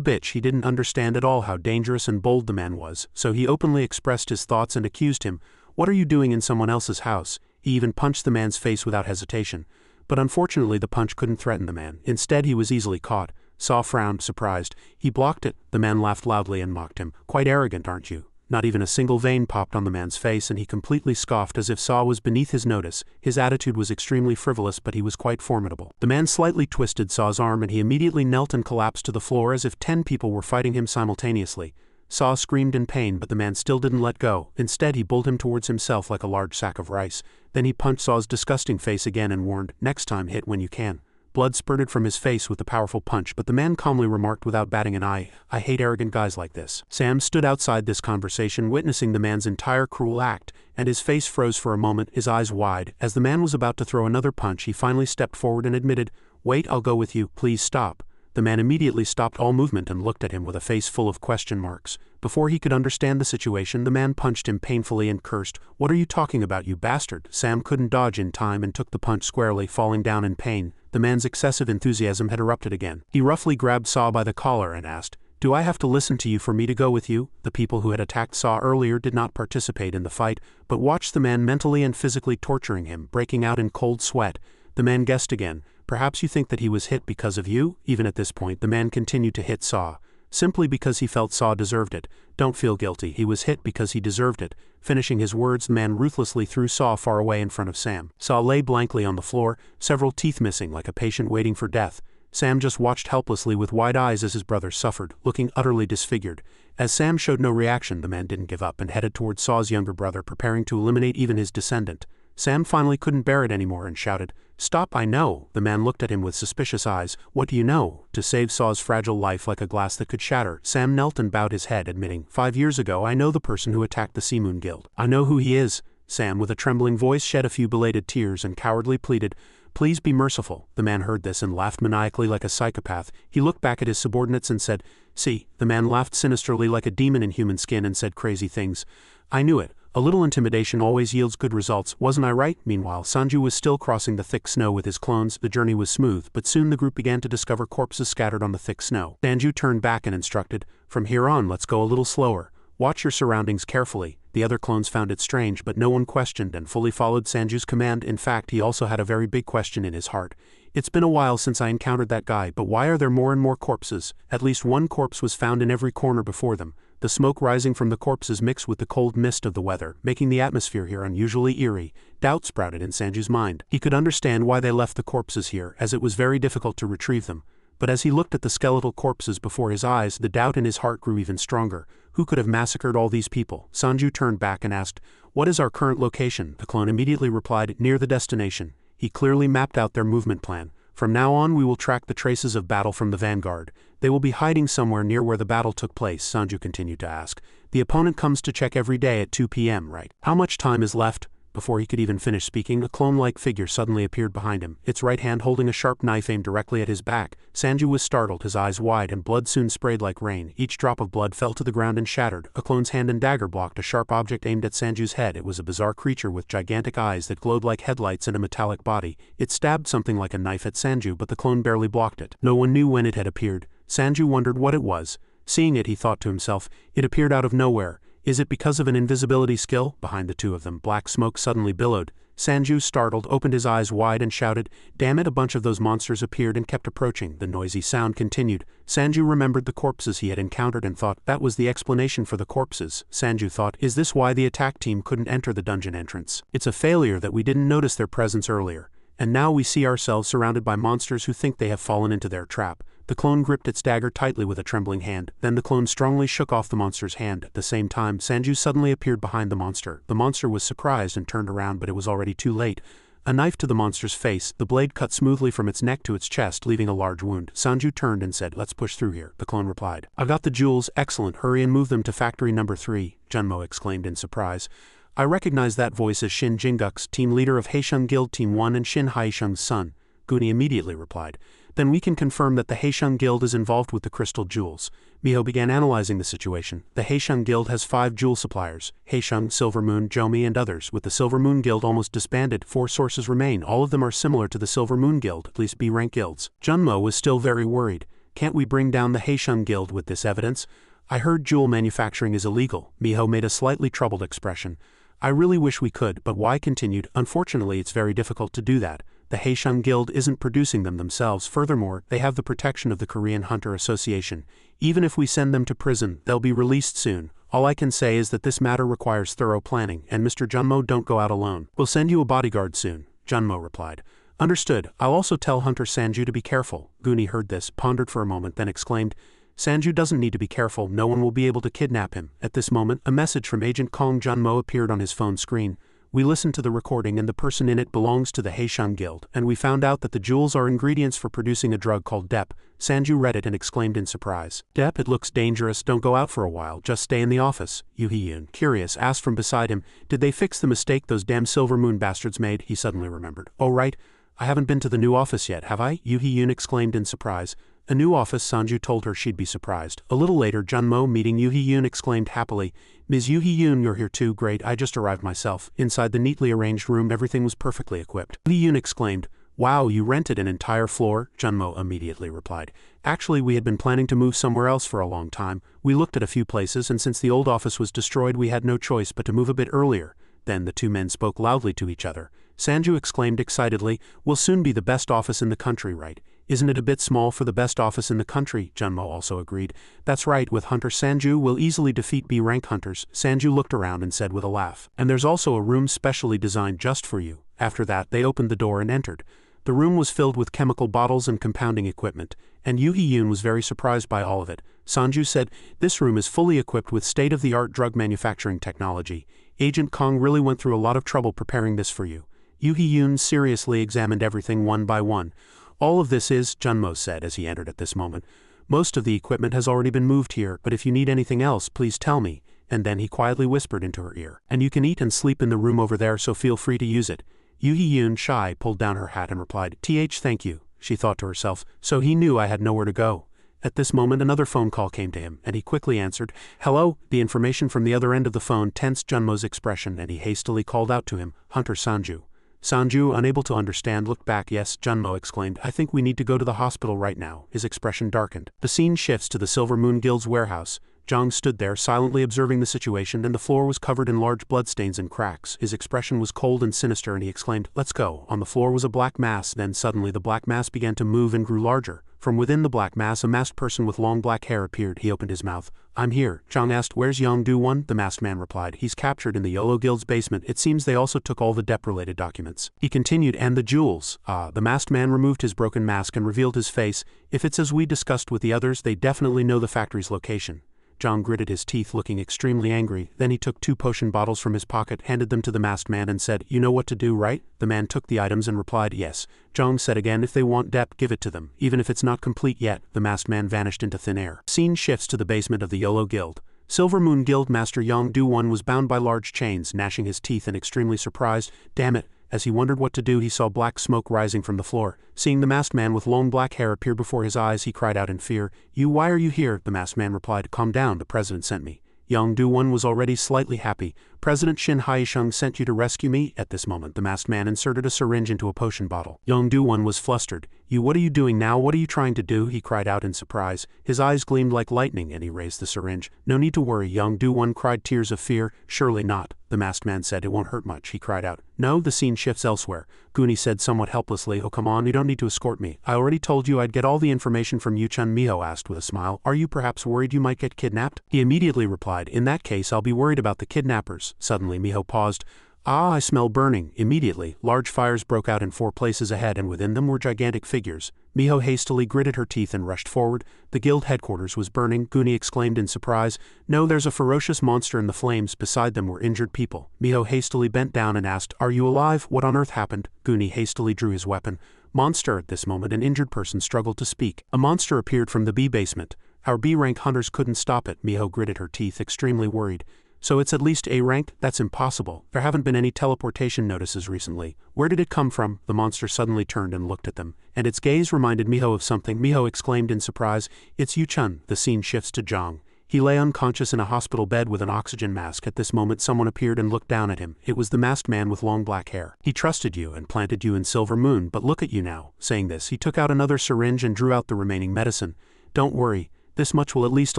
bitch. He didn't understand at all how dangerous and bold the man was, so he openly expressed his thoughts and accused him. What are you doing in someone else's house? He even punched the man's face without hesitation. But unfortunately the punch couldn't threaten the man. Instead he was easily caught. Saw frowned, surprised. He blocked it. The man laughed loudly and mocked him. Quite arrogant, aren't you? Not even a single vein popped on the man's face and he completely scoffed as if Saw was beneath his notice. His attitude was extremely frivolous, but he was quite formidable. The man slightly twisted Saw's arm and he immediately knelt and collapsed to the floor as if 10 people were fighting him simultaneously. Saw screamed in pain, but the man still didn't let go. Instead he pulled him towards himself like a large sack of rice. Then he punched Saw's disgusting face again and warned, next time hit when you can. Blood spurted from his face with the powerful punch, but the man calmly remarked without batting an eye, I hate arrogant guys like this. Sam stood outside this conversation witnessing the man's entire cruel act, and his face froze for a moment, his eyes wide. As the man was about to throw another punch, he finally stepped forward and admitted, Wait, I'll go with you, please stop. The man immediately stopped all movement and looked at him with a face full of question marks. Before he could understand the situation, the man punched him painfully and cursed, What are you talking about, you bastard? Sam couldn't dodge in time and took the punch squarely, falling down in pain. The man's excessive enthusiasm had erupted again. He roughly grabbed Saw by the collar and asked, Do I have to listen to you for me to go with you? The people who had attacked Saw earlier did not participate in the fight, but watched the man mentally and physically torturing him, breaking out in cold sweat. The man guessed again, Perhaps you think that he was hit because of you? Even at this point, the man continued to hit Saw, simply because he felt Saw deserved it. Don't feel guilty, he was hit because he deserved it. Finishing his words, the man ruthlessly threw Saw far away in front of Sam. Saw lay blankly on the floor, several teeth missing like a patient waiting for death. Sam just watched helplessly with wide eyes as his brother suffered, looking utterly disfigured. As Sam showed no reaction, the man didn't give up and headed towards Saw's younger brother, preparing to eliminate even his descendant. Sam finally couldn't bear it anymore and shouted, Stop, I know. The man looked at him with suspicious eyes. What do you know? To save Saw's fragile life like a glass that could shatter, Sam knelt and bowed his head, admitting, 5 years ago I know the person who attacked the Sea Moon Guild. I know who he is. Sam, with a trembling voice, shed a few belated tears and cowardly pleaded, Please be merciful. The man heard this and laughed maniacally like a psychopath. He looked back at his subordinates and said, See. The man laughed sinisterly like a demon in human skin and said crazy things. I knew it. A little intimidation always yields good results, wasn't I right? Meanwhile, Sanju was still crossing the thick snow with his clones. The journey was smooth, but soon the group began to discover corpses scattered on the thick snow. Sanju turned back and instructed, "From here on, let's go a little slower. Watch your surroundings carefully." The other clones found it strange, but no one questioned and fully followed Sanju's command. In fact, he also had a very big question in his heart. "It's been a while since I encountered that guy, but why are there more and more corpses?" At least one corpse was found in every corner before them. The smoke rising from the corpses mixed with the cold mist of the weather, making the atmosphere here unusually eerie. Doubt sprouted in Sanju's mind. He could understand why they left the corpses here, as it was very difficult to retrieve them. But as he looked at the skeletal corpses before his eyes, the doubt in his heart grew even stronger. Who could have massacred all these people? Sanju turned back and asked, "What is our current location?" The clone immediately replied, "Near the destination." He clearly mapped out their movement plan. "From now on we will track the traces of battle from the vanguard. They will be hiding somewhere near where the battle took place," Sanju continued to ask. "The opponent comes to check every day at 2 p.m., right? How much time is left?" Before he could even finish speaking, a clone-like figure suddenly appeared behind him, its right hand holding a sharp knife aimed directly at his back. Sanju was startled, his eyes wide, and blood soon sprayed like rain. Each drop of blood fell to the ground and shattered. A clone's hand and dagger blocked a sharp object aimed at Sanju's head. It was a bizarre creature with gigantic eyes that glowed like headlights and a metallic body. It stabbed something like a knife at Sanju, but the clone barely blocked it. No one knew when it had appeared. Sanju wondered what it was. Seeing it, he thought to himself, it appeared out of nowhere. Is it because of an invisibility skill? Behind the two of them, black smoke suddenly billowed. Sanju, startled, opened his eyes wide and shouted, "Damn it!" A bunch of those monsters appeared and kept approaching. The noisy sound continued. Sanju remembered the corpses he had encountered and thought that was the explanation for the corpses. Sanju thought, is this why the attack team couldn't enter the dungeon entrance? It's a failure that we didn't notice their presence earlier. And now we see ourselves surrounded by monsters who think they have fallen into their trap. The clone gripped its dagger tightly with a trembling hand. Then the clone strongly shook off the monster's hand. At the same time, Sanju suddenly appeared behind the monster. The monster was surprised and turned around, but it was already too late. A knife to the monster's face, the blade cut smoothly from its neck to its chest, leaving a large wound. Sanju turned and said, "Let's push through here." The clone replied, "I've got the jewels, excellent, hurry and move them to factory number 3. Junmo exclaimed in surprise. "I recognize that voice as Shin Jinguk's, team leader of Haesheng Guild Team 1 and Shin Haesheng's son," Guni immediately replied. "Then we can confirm that the Haesheng Guild is involved with the crystal jewels." Miho began analyzing the situation. The Haesheng Guild has 5 jewel suppliers: Haesheng, Silver Moon, Jomi, and others. With the Silver Moon Guild almost disbanded, 4 sources remain. All of them are similar to the Silver Moon Guild, at least B-rank guilds. Junmo was still very worried. "Can't we bring down the Haesheng Guild with this evidence? I heard jewel manufacturing is illegal." Miho made a slightly troubled expression. "I really wish we could, but why?" Continued. "Unfortunately, it's very difficult to do that. The Haesheng Guild isn't producing them themselves. Furthermore, they have the protection of the Korean Hunter Association. Even if we send them to prison, they'll be released soon. All I can say is that this matter requires thorough planning, and Mr. Junmo, don't go out alone. We'll send you a bodyguard soon," Junmo replied. "Understood. I'll also tell Hunter Sanju to be careful." Guni heard this, pondered for a moment, then exclaimed, "Sanju doesn't need to be careful. No one will be able to kidnap him." At this moment, a message from Agent Kong Junmo appeared on his phone screen. "We listened to the recording and the person in it belongs to the Haesheng Guild, and we found out that the jewels are ingredients for producing a drug called DEP." Sanju read it and exclaimed in surprise. "DEP? It looks dangerous. Don't go out for a while. Just stay in the office." Yoo Hee-yoon, curious, asked from beside him, "Did they fix the mistake those damn Silver Moon bastards made?" He suddenly remembered. "Oh right, I haven't been to the new office yet, have I?" Yoo Hee-yoon exclaimed in surprise. "A new office?" Sanju told her she'd be surprised. A little later, Junmo, meeting Yoo Hee-yoon, exclaimed happily, "Ms. Yoo Hee-yoon, you're here too. Great, I just arrived myself." Inside the neatly arranged room, everything was perfectly equipped. Yoo Hee-yoon exclaimed, "Wow, you rented an entire floor?" Junmo immediately replied, "Actually, we had been planning to move somewhere else for a long time. We looked at a few places, and since the old office was destroyed, we had no choice but to move a bit earlier." Then the two men spoke loudly to each other. Sanju exclaimed excitedly, "We'll soon be the best office in the country, right? Isn't it a bit small for the best office in the country?" Junmo also agreed. "That's right, with Hunter Sanju we'll easily defeat B-rank hunters." Sanju looked around and said with a laugh, "And there's also a room specially designed just for you." After that, they opened the door and entered. The room was filled with chemical bottles and compounding equipment, and Yoo Hee-yoon was very surprised by all of it. Sanju said, "This room is fully equipped with state-of-the-art drug manufacturing technology. Agent Kong really went through a lot of trouble preparing this for you." Yoo Hee-yoon seriously examined everything one by one. "All of this is," Junmo said as he entered at this moment. "Most of the equipment has already been moved here, but if you need anything else, please tell me." And then he quietly whispered into her ear, "And you can eat and sleep in the room over there, so feel free to use it." Yoo Hee-yoon, shy, pulled down her hat and replied, "Thank you." She thought to herself, "So he knew I had nowhere to go." At this moment another phone call came to him, and he quickly answered. "Hello?" The information from the other end of the phone tensed Junmo's expression, and he hastily called out to him, "Hunter Sanju." Sanju, unable to understand, looked back. "Yes," Junmo exclaimed, "I think we need to go to the hospital right now." His expression darkened. The scene shifts to the Silver Moon Guild's warehouse. Zhang stood there silently observing the situation, and the floor was covered in large bloodstains and cracks. His expression was cold and sinister, and he exclaimed, "Let's go." On the floor was a black mass. Then suddenly the black mass began to move and grew larger. From within the black mass a masked person with long black hair appeared. He opened his mouth. "I'm here." Zhang asked, "Where's Yongdu-won?" The masked man replied, "He's captured in the Yolo Guild's basement. It seems they also took all the dep-related documents." He continued, "And the jewels." The masked man removed his broken mask and revealed his face. "If it's as we discussed with the others, they definitely know the factory's location." Zhang gritted his teeth, looking extremely angry. Then he took 2 potion bottles from his pocket, handed them to the masked man and said, "You know what to do, right?" The man took the items and replied, "Yes." Zhang said again, "If they want dep, give it to them. Even if it's not complete yet." The masked man vanished into thin air. Scene shifts to the basement of the Yolo Guild. Silver Moon Guild Master Yongdu-won was bound by large chains, gnashing his teeth and extremely surprised. "Damn it." As he wondered what to do, he saw black smoke rising from the floor. Seeing the masked man with long black hair appear before his eyes, he cried out in fear, Why are you here?" The masked man replied, "Calm down, the president sent me." Yongdu-won was already slightly happy. "President Shin Haisheng sent you to rescue me?" At this moment the masked man inserted a syringe into a potion bottle. Yongdu-won was flustered. What are you doing now? What are you trying to do?" he cried out in surprise. His eyes gleamed like lightning, and he raised the syringe. "No need to worry," Yongdu-won cried, tears of fear. "Surely not," the masked man said. "It won't hurt much," he cried out. "No." The scene shifts elsewhere. Guni said somewhat helplessly, "Oh, come on, you don't need to escort me. I already told you I'd get all the information from Yuchun." Miho asked with a smile, "Are you perhaps worried you might get kidnapped?" He immediately replied, "In that case I'll be worried about the kidnappers." Suddenly Miho paused. I smell burning." Immediately, large fires broke out in 4 places ahead, and within them were gigantic figures. Miho hastily gritted her teeth and rushed forward. The guild headquarters was burning. Guni exclaimed in surprise, "No, there's a ferocious monster in the flames." Beside them were injured people. Miho hastily bent down and asked, "Are you alive? What on earth happened?" Guni hastily drew his weapon. "Monster." At this moment an injured person struggled to speak. "A monster appeared from the B basement. Our B-rank hunters couldn't stop it." Miho gritted her teeth, extremely worried. "So it's at least A rank? That's impossible. There haven't been any teleportation notices recently. Where did it come from?" The monster suddenly turned and looked at them, and its gaze reminded Miho of something. Miho exclaimed in surprise, "It's Yuchun." The scene shifts to Zhang. He lay unconscious in a hospital bed with an oxygen mask. At this moment someone appeared and looked down at him. It was the masked man with long black hair. "He trusted you and planted you in Silver Moon, but look at you now." Saying this, he took out another syringe and drew out the remaining medicine. "Don't worry, this much will at least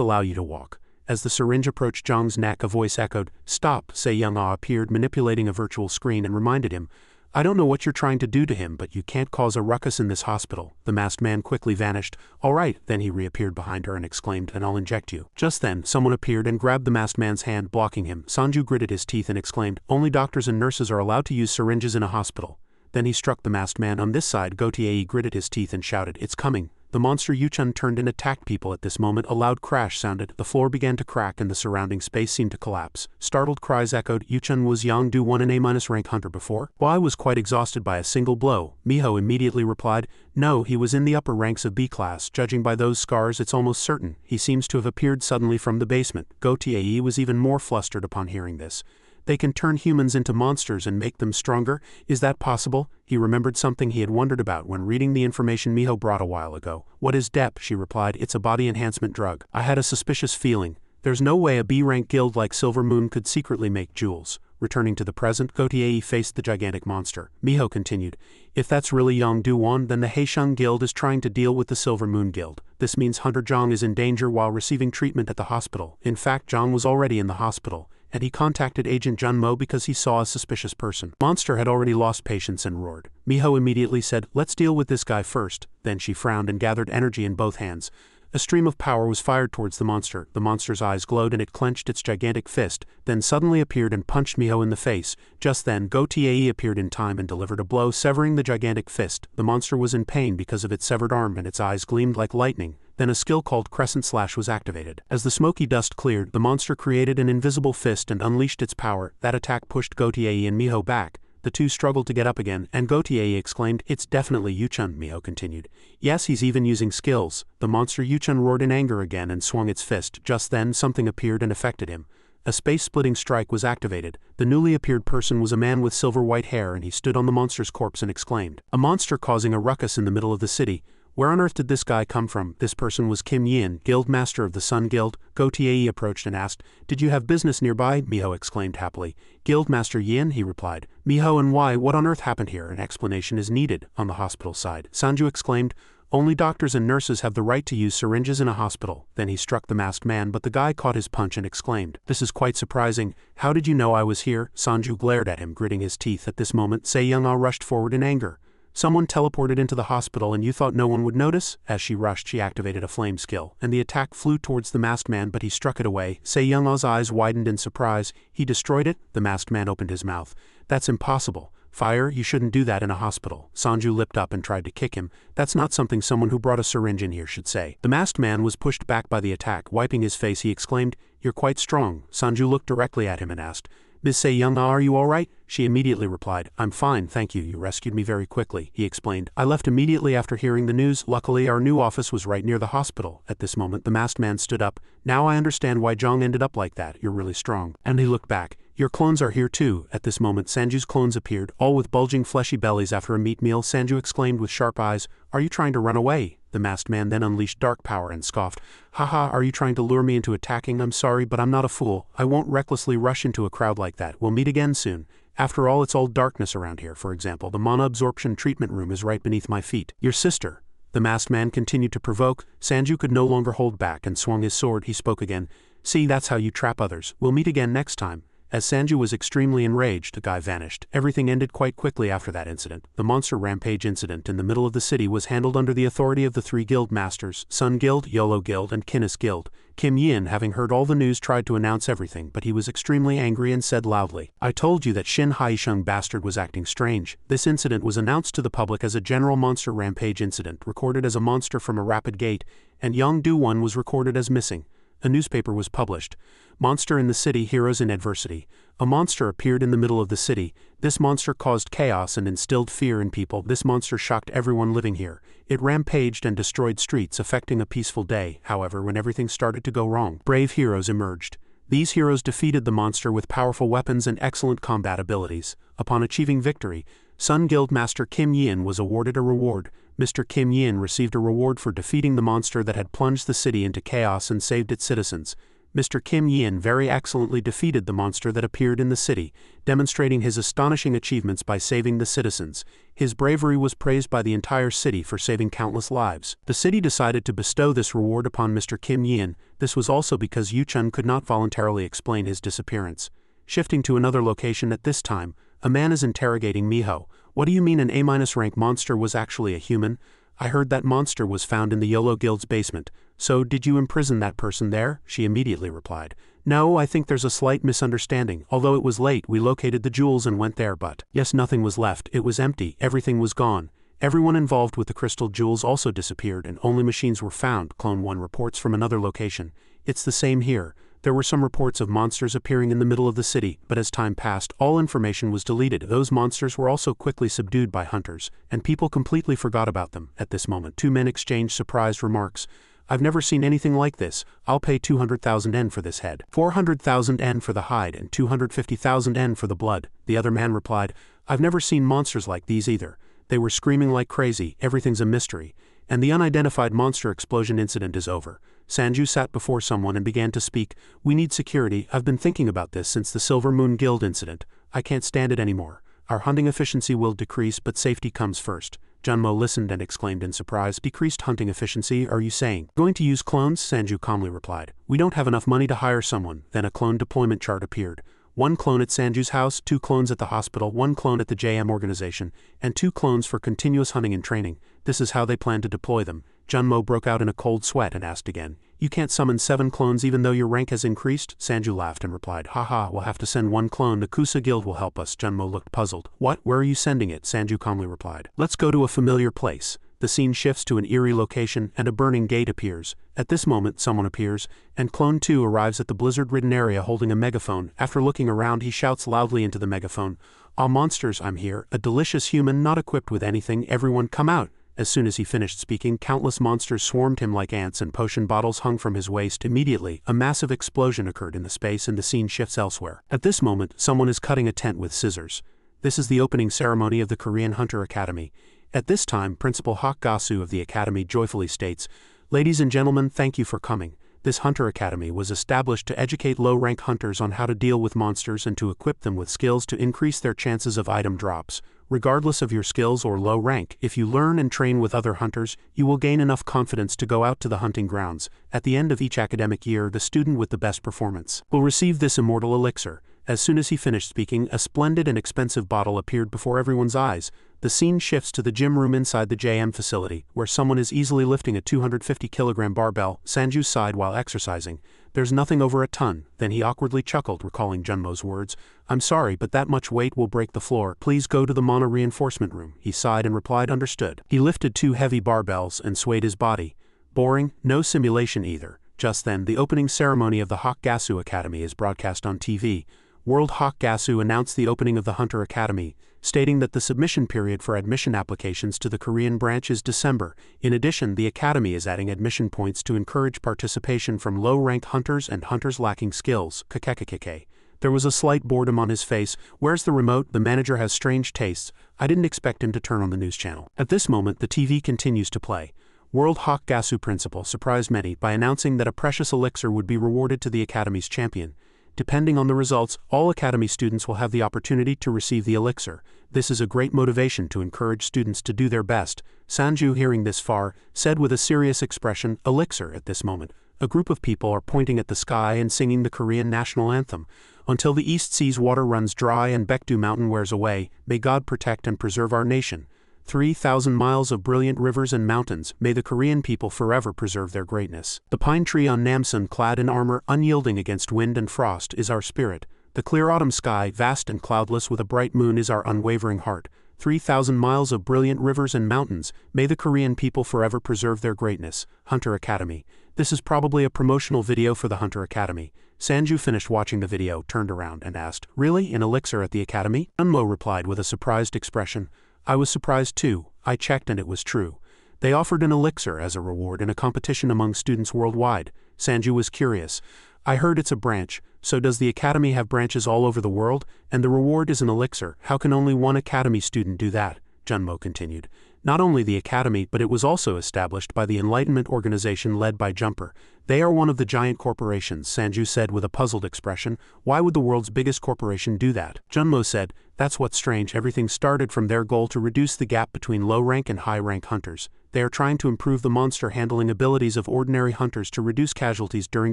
allow you to walk." As the syringe approached Zhang's neck, a voice echoed, "Stop." Se Young-ah appeared, manipulating a virtual screen, and reminded him, "I don't know what you're trying to do to him, but you can't cause a ruckus in this hospital." The masked man quickly vanished. "All right." Then he reappeared behind her and exclaimed, "Then I'll inject you." Just then, someone appeared and grabbed the masked man's hand, blocking him. Sanju gritted his teeth and exclaimed, "Only doctors and nurses are allowed to use syringes in a hospital." Then he struck the masked man on this side. Gotiei gritted his teeth and shouted, "It's coming." The monster Yuchun turned and attacked people. At this moment a loud crash sounded. The floor began to crack and the surrounding space seemed to collapse. Startled cries echoed. Yuchun was Yongdu-won an A-rank hunter before? "Well, I was quite exhausted by a single blow." Miho immediately replied, "No, he was in the upper ranks of B class. Judging by those scars, it's almost certain. He seems to have appeared suddenly from the basement." Gotiei was even more flustered upon hearing this. "They can turn humans into monsters and make them stronger? Is that possible?" He remembered something he had wondered about when reading the information Miho brought a while ago. "What is DEP?" she replied. "It's a body enhancement drug. I had a suspicious feeling. There's no way a B-rank guild like Silver Moon could secretly make jewels." Returning to the present, Gotiei faced the gigantic monster. Miho continued, "If that's really Yongdu-won, then the Haisheng Guild is trying to deal with the Silver Moon Guild. This means Hunter Zhang is in danger while receiving treatment at the hospital." In fact, Zhang was already in the hospital, and he contacted Agent Junmo because he saw a suspicious person. Monster had already lost patience and roared. Miho immediately said, "Let's deal with this guy first." Then she frowned and gathered energy in both hands. A stream of power was fired towards the monster. The monster's eyes glowed and it clenched its gigantic fist, then suddenly appeared and punched Miho in the face. Just then, Gotiei appeared in time and delivered a blow, severing the gigantic fist. The monster was in pain because of its severed arm and its eyes gleamed like lightning. Then a skill called Crescent Slash was activated. As the smoky dust cleared, the monster created an invisible fist and unleashed its power. That attack pushed Gotiei and Miho back. The two struggled to get up again, and Gotiei exclaimed, "It's definitely Yuchun." Miho continued, "Yes, he's even using skills." The monster Yuchun roared in anger again and swung its fist. Just then something appeared and affected him. A space-splitting strike was activated. The newly appeared person was a man with silver-white hair, and he stood on the monster's corpse and exclaimed, "A monster causing a ruckus in the middle of the city. Where on earth did this guy come from? This person was Kim Yin, guild master of the Sun Guild. Go Tae approached and asked, "Did you have business nearby?" Miho exclaimed happily. "Guild Master Yin," he replied. "Miho, and why? What on earth happened here? An explanation is needed." On the hospital side, Sanju exclaimed, "Only doctors and nurses have the right to use syringes in a hospital." Then he struck the masked man, but the guy caught his punch and exclaimed, "This is quite surprising. How did you know I was here?" Sanju glared at him, gritting his teeth. At this moment, Se Young-ah rushed forward in anger. "Someone teleported into the hospital and you thought no one would notice?" As she rushed, she activated a flame skill, and the attack flew towards the masked man, but he struck it away. Se Young-ah's eyes widened in surprise. "He destroyed it?" The masked man opened his mouth. "That's impossible. Fire, you shouldn't do that in a hospital." Sanju lipped up and tried to kick him. "That's not something someone who brought a syringe in here should say." The masked man was pushed back by the attack. Wiping his face, he exclaimed, "You're quite strong." Sanju looked directly at him and asked, "Ms. Se Young-ah, are you all right?" She immediately replied, "I'm fine, thank you. You rescued me very quickly," he explained. "I left immediately after hearing the news. Luckily, our new office was right near the hospital." At this moment, the masked man stood up. "Now I understand why Jong ended up like that. You're really strong." And he looked back. "Your clones are here too." At this moment, Sanju's clones appeared, all with bulging fleshy bellies after a meat meal. Sanju exclaimed with sharp eyes, "Are you trying to run away?" The masked man then unleashed dark power and scoffed, "Haha, are you trying to lure me into attacking? I'm sorry, but I'm not a fool. I won't recklessly rush into a crowd like that. We'll meet again soon. After all, it's all darkness around here. For example, the mana absorption treatment room is right beneath my feet. Your sister." The masked man continued to provoke. Sanju could no longer hold back and swung his sword. He spoke again, "See, that's how you trap others. We'll meet again next time." As Sanju was extremely enraged, the guy vanished. Everything ended quite quickly after that incident. The monster rampage incident in the middle of the city was handled under the authority of the three guild masters, Sun Guild, Yolo Guild, and Kinnis Guild. Kim Yin, having heard all the news, tried to announce everything, but he was extremely angry and said loudly, "I told you that Shin Haisheng bastard was acting strange." This incident was announced to the public as a general monster rampage incident, recorded as a monster from a rapid gate, and Yang Du-won was recorded as missing. A newspaper was published. Monster in the city, heroes in adversity. A monster appeared in the middle of the city. This monster caused chaos and instilled fear in people. This monster shocked everyone living here. It rampaged and destroyed streets, affecting a peaceful day. However, when everything started to go wrong, brave heroes emerged. These heroes defeated the monster with powerful weapons and excellent combat abilities. Upon achieving victory, Sun Guild Master Kim Yin was awarded a reward. Mr. Kim Yin received a reward for defeating the monster that had plunged the city into chaos and saved its citizens. Mr. Kim Yin very excellently defeated the monster that appeared in the city, demonstrating his astonishing achievements by saving the citizens. His bravery was praised by the entire city for saving countless lives. The city decided to bestow this reward upon Mr. Kim Yin. This was also because Yu-chun could not voluntarily explain his disappearance. Shifting to another location at this time, a man is interrogating Miho. "What do you mean an A-rank monster was actually a human? I heard that monster was found in the Yolo Guild's basement. So did you imprison that person there?" She immediately replied, "No, I think there's a slight misunderstanding. Although it was late, we located the jewels and went there, but yes, nothing was left. It was empty. Everything was gone. Everyone involved with the crystal jewels also disappeared and only machines were found." Clone 1 reports from another location. "It's the same here. There were some reports of monsters appearing in the middle of the city, but as time passed, all information was deleted. Those monsters were also quickly subdued by hunters, and people completely forgot about them." At this moment, two men exchanged surprised remarks. "I've never seen anything like this. I'll pay 200,000 N for this head, 400,000 N for the hide, and 250,000 N for the blood." The other man replied, "I've never seen monsters like these either. They were screaming like crazy. Everything's a mystery. And the unidentified monster explosion incident is over." Sanju sat before someone and began to speak. "We need security. I've been thinking about this since the Silver Moon Guild incident. I can't stand it anymore. Our hunting efficiency will decrease, but safety comes first." Junmo listened and exclaimed in surprise, "Decreased hunting efficiency, are you saying? Going to use clones?" Sanju calmly replied, "We don't have enough money to hire someone." Then a clone deployment chart appeared. 1 clone at Sanju's house, 2 clones at the hospital, 1 clone at the JM organization, and 2 clones for continuous hunting and training. This is how they plan to deploy them. Junmo broke out in a cold sweat and asked again, "You can't summon 7 clones even though your rank has increased?" Sanju laughed and replied, "Haha, we'll have to send 1 clone. The Kusa Guild will help us." Junmo looked puzzled. "What? Where are you sending it?" Sanju calmly replied, "Let's go to a familiar place." The scene shifts to an eerie location and a burning gate appears. At this moment, someone appears, and Clone 2 arrives at the blizzard-ridden area holding a megaphone. After looking around, he shouts loudly into the megaphone, "Ah, monsters, I'm here, a delicious human not equipped with anything. Everyone come out." As soon as he finished speaking, countless monsters swarmed him like ants and potion bottles hung from his waist. Immediately, a massive explosion occurred in the space and the scene shifts elsewhere. At this moment, someone is cutting a tent with scissors. This is the opening ceremony of the Korean Hunter Academy. At this time, Principal Hakasu of the Academy joyfully states, "Ladies and gentlemen, thank you for coming. This Hunter Academy was established to educate low-rank hunters on how to deal with monsters and to equip them with skills to increase their chances of item drops. Regardless of your skills or low rank, if you learn and train with other hunters, you will gain enough confidence to go out to the hunting grounds. At the end of each academic year, the student with the best performance will receive this immortal elixir." As soon as he finished speaking, a splendid and expensive bottle appeared before everyone's eyes. The scene shifts to the gym room inside the JM facility, where someone is easily lifting a 250-kilogram barbell. Sanju sighed while exercising. "There's nothing over a ton." Then he awkwardly chuckled, recalling Junmo's words. "I'm sorry, but that much weight will break the floor. Please go to the mono reinforcement room." He sighed and replied, "Understood." He lifted 2 heavy barbells and swayed his body. Boring, no simulation either. Just then, the opening ceremony of the Hakasu Academy is broadcast on TV. World Hakasu announced the opening of the Hunter Academy, stating that the submission period for admission applications to the Korean branch is December. In addition, the Academy is adding admission points to encourage participation from low-rank hunters and hunters lacking skills. Kakekakeke. There was a slight boredom on his face. "Where's the remote? The manager has strange tastes. I didn't expect him to turn on the news channel." At this moment, the TV continues to play. World Hakasu principal surprised many by announcing that a precious elixir would be rewarded to the Academy's champion. Depending on the results, all Academy students will have the opportunity to receive the elixir. This is a great motivation to encourage students to do their best. Sanju, hearing this far, said with a serious expression, "Elixir." At this moment, a group of people are pointing at the sky and singing the Korean national anthem. "Until the East Sea's water runs dry and Baekdu Mountain wears away, may God protect and preserve our nation. 3,000 miles of brilliant rivers and mountains, may the Korean people forever preserve their greatness. The pine tree on Namsun, clad in armor, unyielding against wind and frost, is our spirit. The clear autumn sky, vast and cloudless with a bright moon, is our unwavering heart. 3,000 miles of brilliant rivers and mountains, may the Korean people forever preserve their greatness." Hunter Academy. This is probably a promotional video for the Hunter Academy. Sanju finished watching the video, turned around, and asked, "Really? An elixir at the Academy?" Junmo replied with a surprised expression. "I was surprised too. I checked and it was true. They offered an elixir as a reward in a competition among students worldwide." Sanju was curious. "I heard it's a branch, so does the Academy have branches all over the world? And the reward is an elixir. How can only one Academy student do that?" Junmo continued. "Not only the Academy, but it was also established by the Enlightenment organization led by Jumper. They are one of the giant corporations," Sanju said with a puzzled expression. "Why would the world's biggest corporation do that?" Junmo said, "That's what's strange. Everything started from their goal to reduce the gap between low-rank and high-rank hunters. They are trying to improve the monster handling abilities of ordinary hunters to reduce casualties during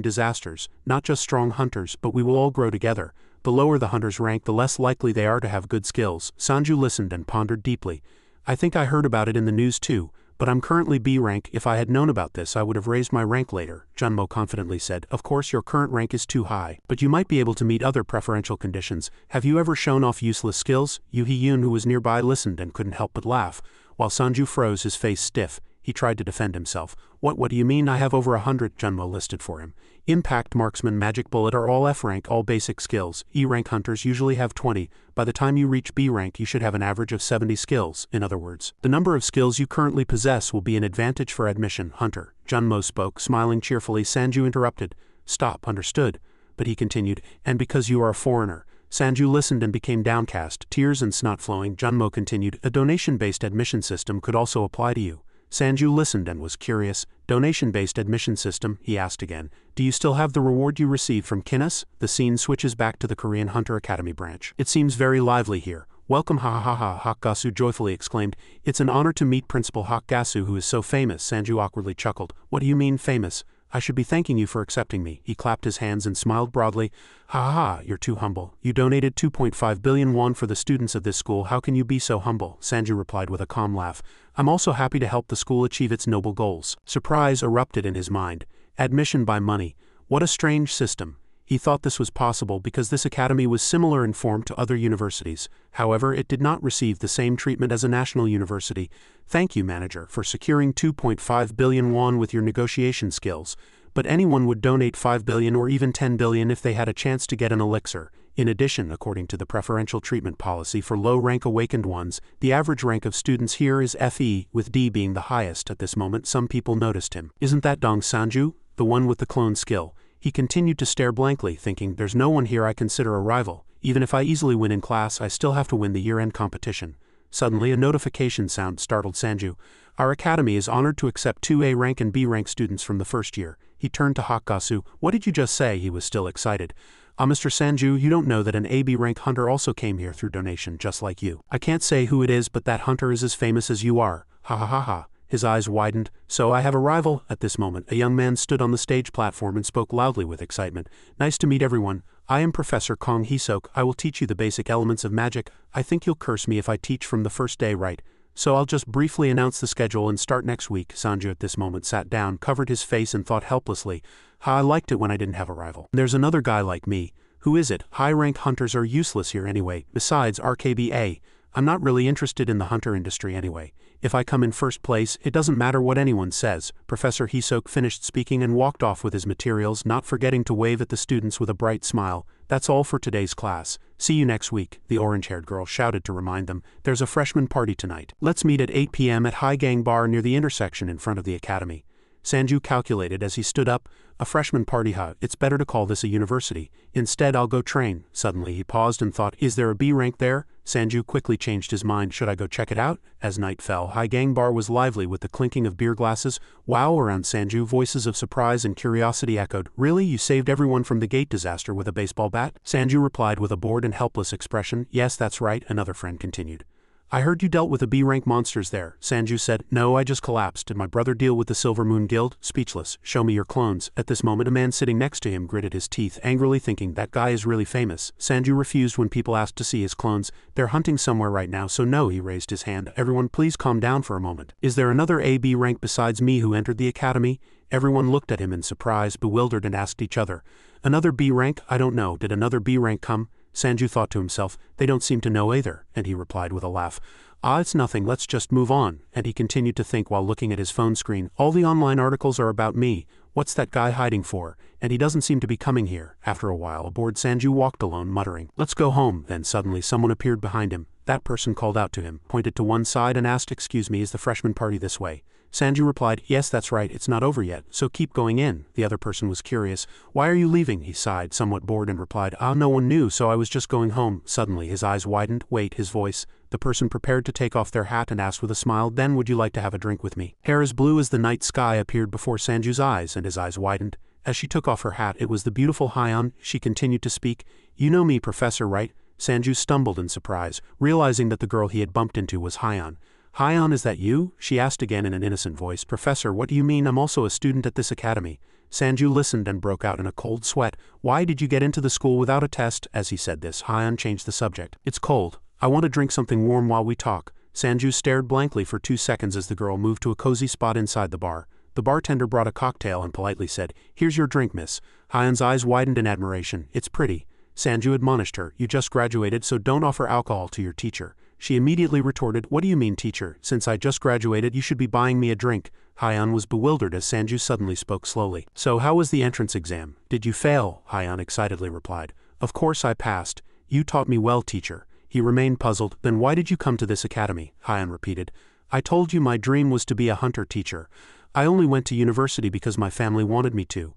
disasters. Not just strong hunters, but we will all grow together. The lower the hunters rank, the less likely they are to have good skills." Sanju listened and pondered deeply. "I think I heard about it in the news too, but I'm currently B rank. If I had known about this, I would have raised my rank later," Junmo confidently said. "Of course your current rank is too high, but you might be able to meet other preferential conditions. Have you ever shown off useless skills?" Yoo Hee-yoon, who was nearby, listened and couldn't help but laugh. While Sanju froze, his face stiff, he tried to defend himself. What do you mean? I have over 100, Junmo listed for him. Impact, Marksman, Magic Bullet are all F rank, all basic skills. E rank hunters usually have 20. By the time you reach B rank, you should have an average of 70 skills. In other words, the number of skills you currently possess will be an advantage for admission, Hunter. Junmo spoke, smiling cheerfully. Sanju interrupted. "Stop, understood." But he continued, "And because you are a foreigner." Sanju listened and became downcast, tears and snot flowing. Junmo continued, "A donation-based admission system could also apply to you." Sanju listened and was curious. "Donation-based admission system?" he asked again. "Do you still have the reward you received from Kinus?" The scene switches back to the Korean Hunter Academy branch. "It seems very lively here. Welcome, ha ha ha ha," Hakasu joyfully exclaimed. "It's an honor to meet Principal Hakasu, who is so famous." Sanju awkwardly chuckled. "What do you mean famous? I should be thanking you for accepting me." He clapped his hands and smiled broadly. "Ha ha ha, you're too humble. You donated 2.5 billion won for the students of this school. How can you be so humble?" Sanju replied with a calm laugh. "I'm also happy to help the school achieve its noble goals." Surprise erupted in his mind. Admission by money. What a strange system. He thought this was possible because this academy was similar in form to other universities. However, it did not receive the same treatment as a national university. "Thank you, manager, for securing 2.5 billion won with your negotiation skills. But anyone would donate 5 billion or even 10 billion if they had a chance to get an elixir. In addition, according to the preferential treatment policy for low-rank awakened ones, the average rank of students here is FE, with D being the highest." At this moment, some people noticed him. "Isn't that Dong Sanju, the one with the clone skill?" He continued to stare blankly, thinking, "There's no one here I consider a rival. Even if I easily win in class, I still have to win the year-end competition." Suddenly a notification sound startled Sanju. Our academy is honored to accept 2 A rank and B rank students from the first year. He turned to Hakasu. What did you just say? He was still excited. Mr. Sanju, you don't know that an AB rank hunter also came here through donation just like you. I can't say who it is, but that hunter is as famous as you are. Ha ha ha ha. His eyes widened. So I have a rival. At this moment, a young man stood on the stage platform and spoke loudly with excitement. Nice to meet everyone. I am Professor Kong Hisok. I will teach you the basic elements of magic. I think you'll curse me if I teach from the first day, right? So I'll just briefly announce the schedule and start next week. Sanju at this moment sat down, covered his face and thought helplessly. I liked it when I didn't have a rival. There's another guy like me. Who is it? High-rank hunters are useless here anyway. Besides, RKBA. I'm not really interested in the hunter industry anyway. If I come in first place, it doesn't matter what anyone says. Professor Hisok finished speaking and walked off with his materials, not forgetting to wave at the students with a bright smile. That's all for today's class. See you next week, the orange-haired girl shouted to remind them. There's a freshman party tonight. Let's meet at 8 p.m. at High Gang Bar near the intersection in front of the academy. Sanju calculated as he stood up. A freshman party, huh? It's better to call this a university. Instead, I'll go train. Suddenly he paused and thought, is there a B rank there? Sanju quickly changed his mind. Should I go check it out? As night fell, High Gang Bar was lively with the clinking of beer glasses. Wow, around Sanju, voices of surprise and curiosity echoed. Really? You saved everyone from the gate disaster with a baseball bat? Sanju replied with a bored and helpless expression. Yes, that's right, another friend continued. I heard you dealt with the B-rank monsters there. Sanju said. No, I just collapsed. Did my brother deal with the Silver Moon Guild? Speechless. Show me your clones. At this moment a man sitting next to him gritted his teeth, angrily thinking, that guy is really famous. Sanju refused when people asked to see his clones. They're hunting somewhere right now, so no. He raised his hand. Everyone please calm down for a moment. Is there another A-B rank besides me who entered the academy? Everyone looked at him in surprise, bewildered, and asked each other. Another B rank? I don't know. Did another B rank come? Sanju thought to himself, they don't seem to know either, and he replied with a laugh. It's nothing, let's just move on, and he continued to think while looking at his phone screen. All the online articles are about me. What's that guy hiding for? And he doesn't seem to be coming here. After a while, bored Sanju walked alone, muttering, let's go home. Then suddenly someone appeared behind him. That person called out to him, pointed to one side and asked, excuse me, is the freshman party this way? Sanju replied, yes, that's right, it's not over yet, so keep going in. The other person was curious. Why are you leaving? He sighed, somewhat bored, and replied, no one knew, so I was just going home. Suddenly his eyes widened. Wait, his voice. The person prepared to take off their hat and asked with a smile, then would you like to have a drink with me? Hair as blue as the night sky appeared before Sanju's eyes, and his eyes widened. As she took off her hat, it was the beautiful Hyeon. She continued to speak. You know me, Professor, right? Sanju stumbled in surprise, realizing that the girl he had bumped into was Hyeon. Hyeon, is that you? She asked again in an innocent voice. Professor, what do you mean? I'm also a student at this academy. Sanju listened and broke out in a cold sweat. Why did you get into the school without a test? As he said this, Hyeon changed the subject. It's cold. I want to drink something warm while we talk. Sanju stared blankly for 2 seconds as the girl moved to a cozy spot inside the bar. The bartender brought a cocktail and politely said, here's your drink, miss. Hyeon's eyes widened in admiration. It's pretty. Sanju admonished her. You just graduated, so don't offer alcohol to your teacher. She immediately retorted, what do you mean, teacher? Since I just graduated, you should be buying me a drink. Hyeon was bewildered as Sanju suddenly spoke slowly. So how was the entrance exam? Did you fail? Hyeon excitedly replied. Of course I passed. You taught me well, teacher. He remained puzzled. Then why did you come to this academy? Hyeon repeated. I told you my dream was to be a hunter, teacher. I only went to university because my family wanted me to.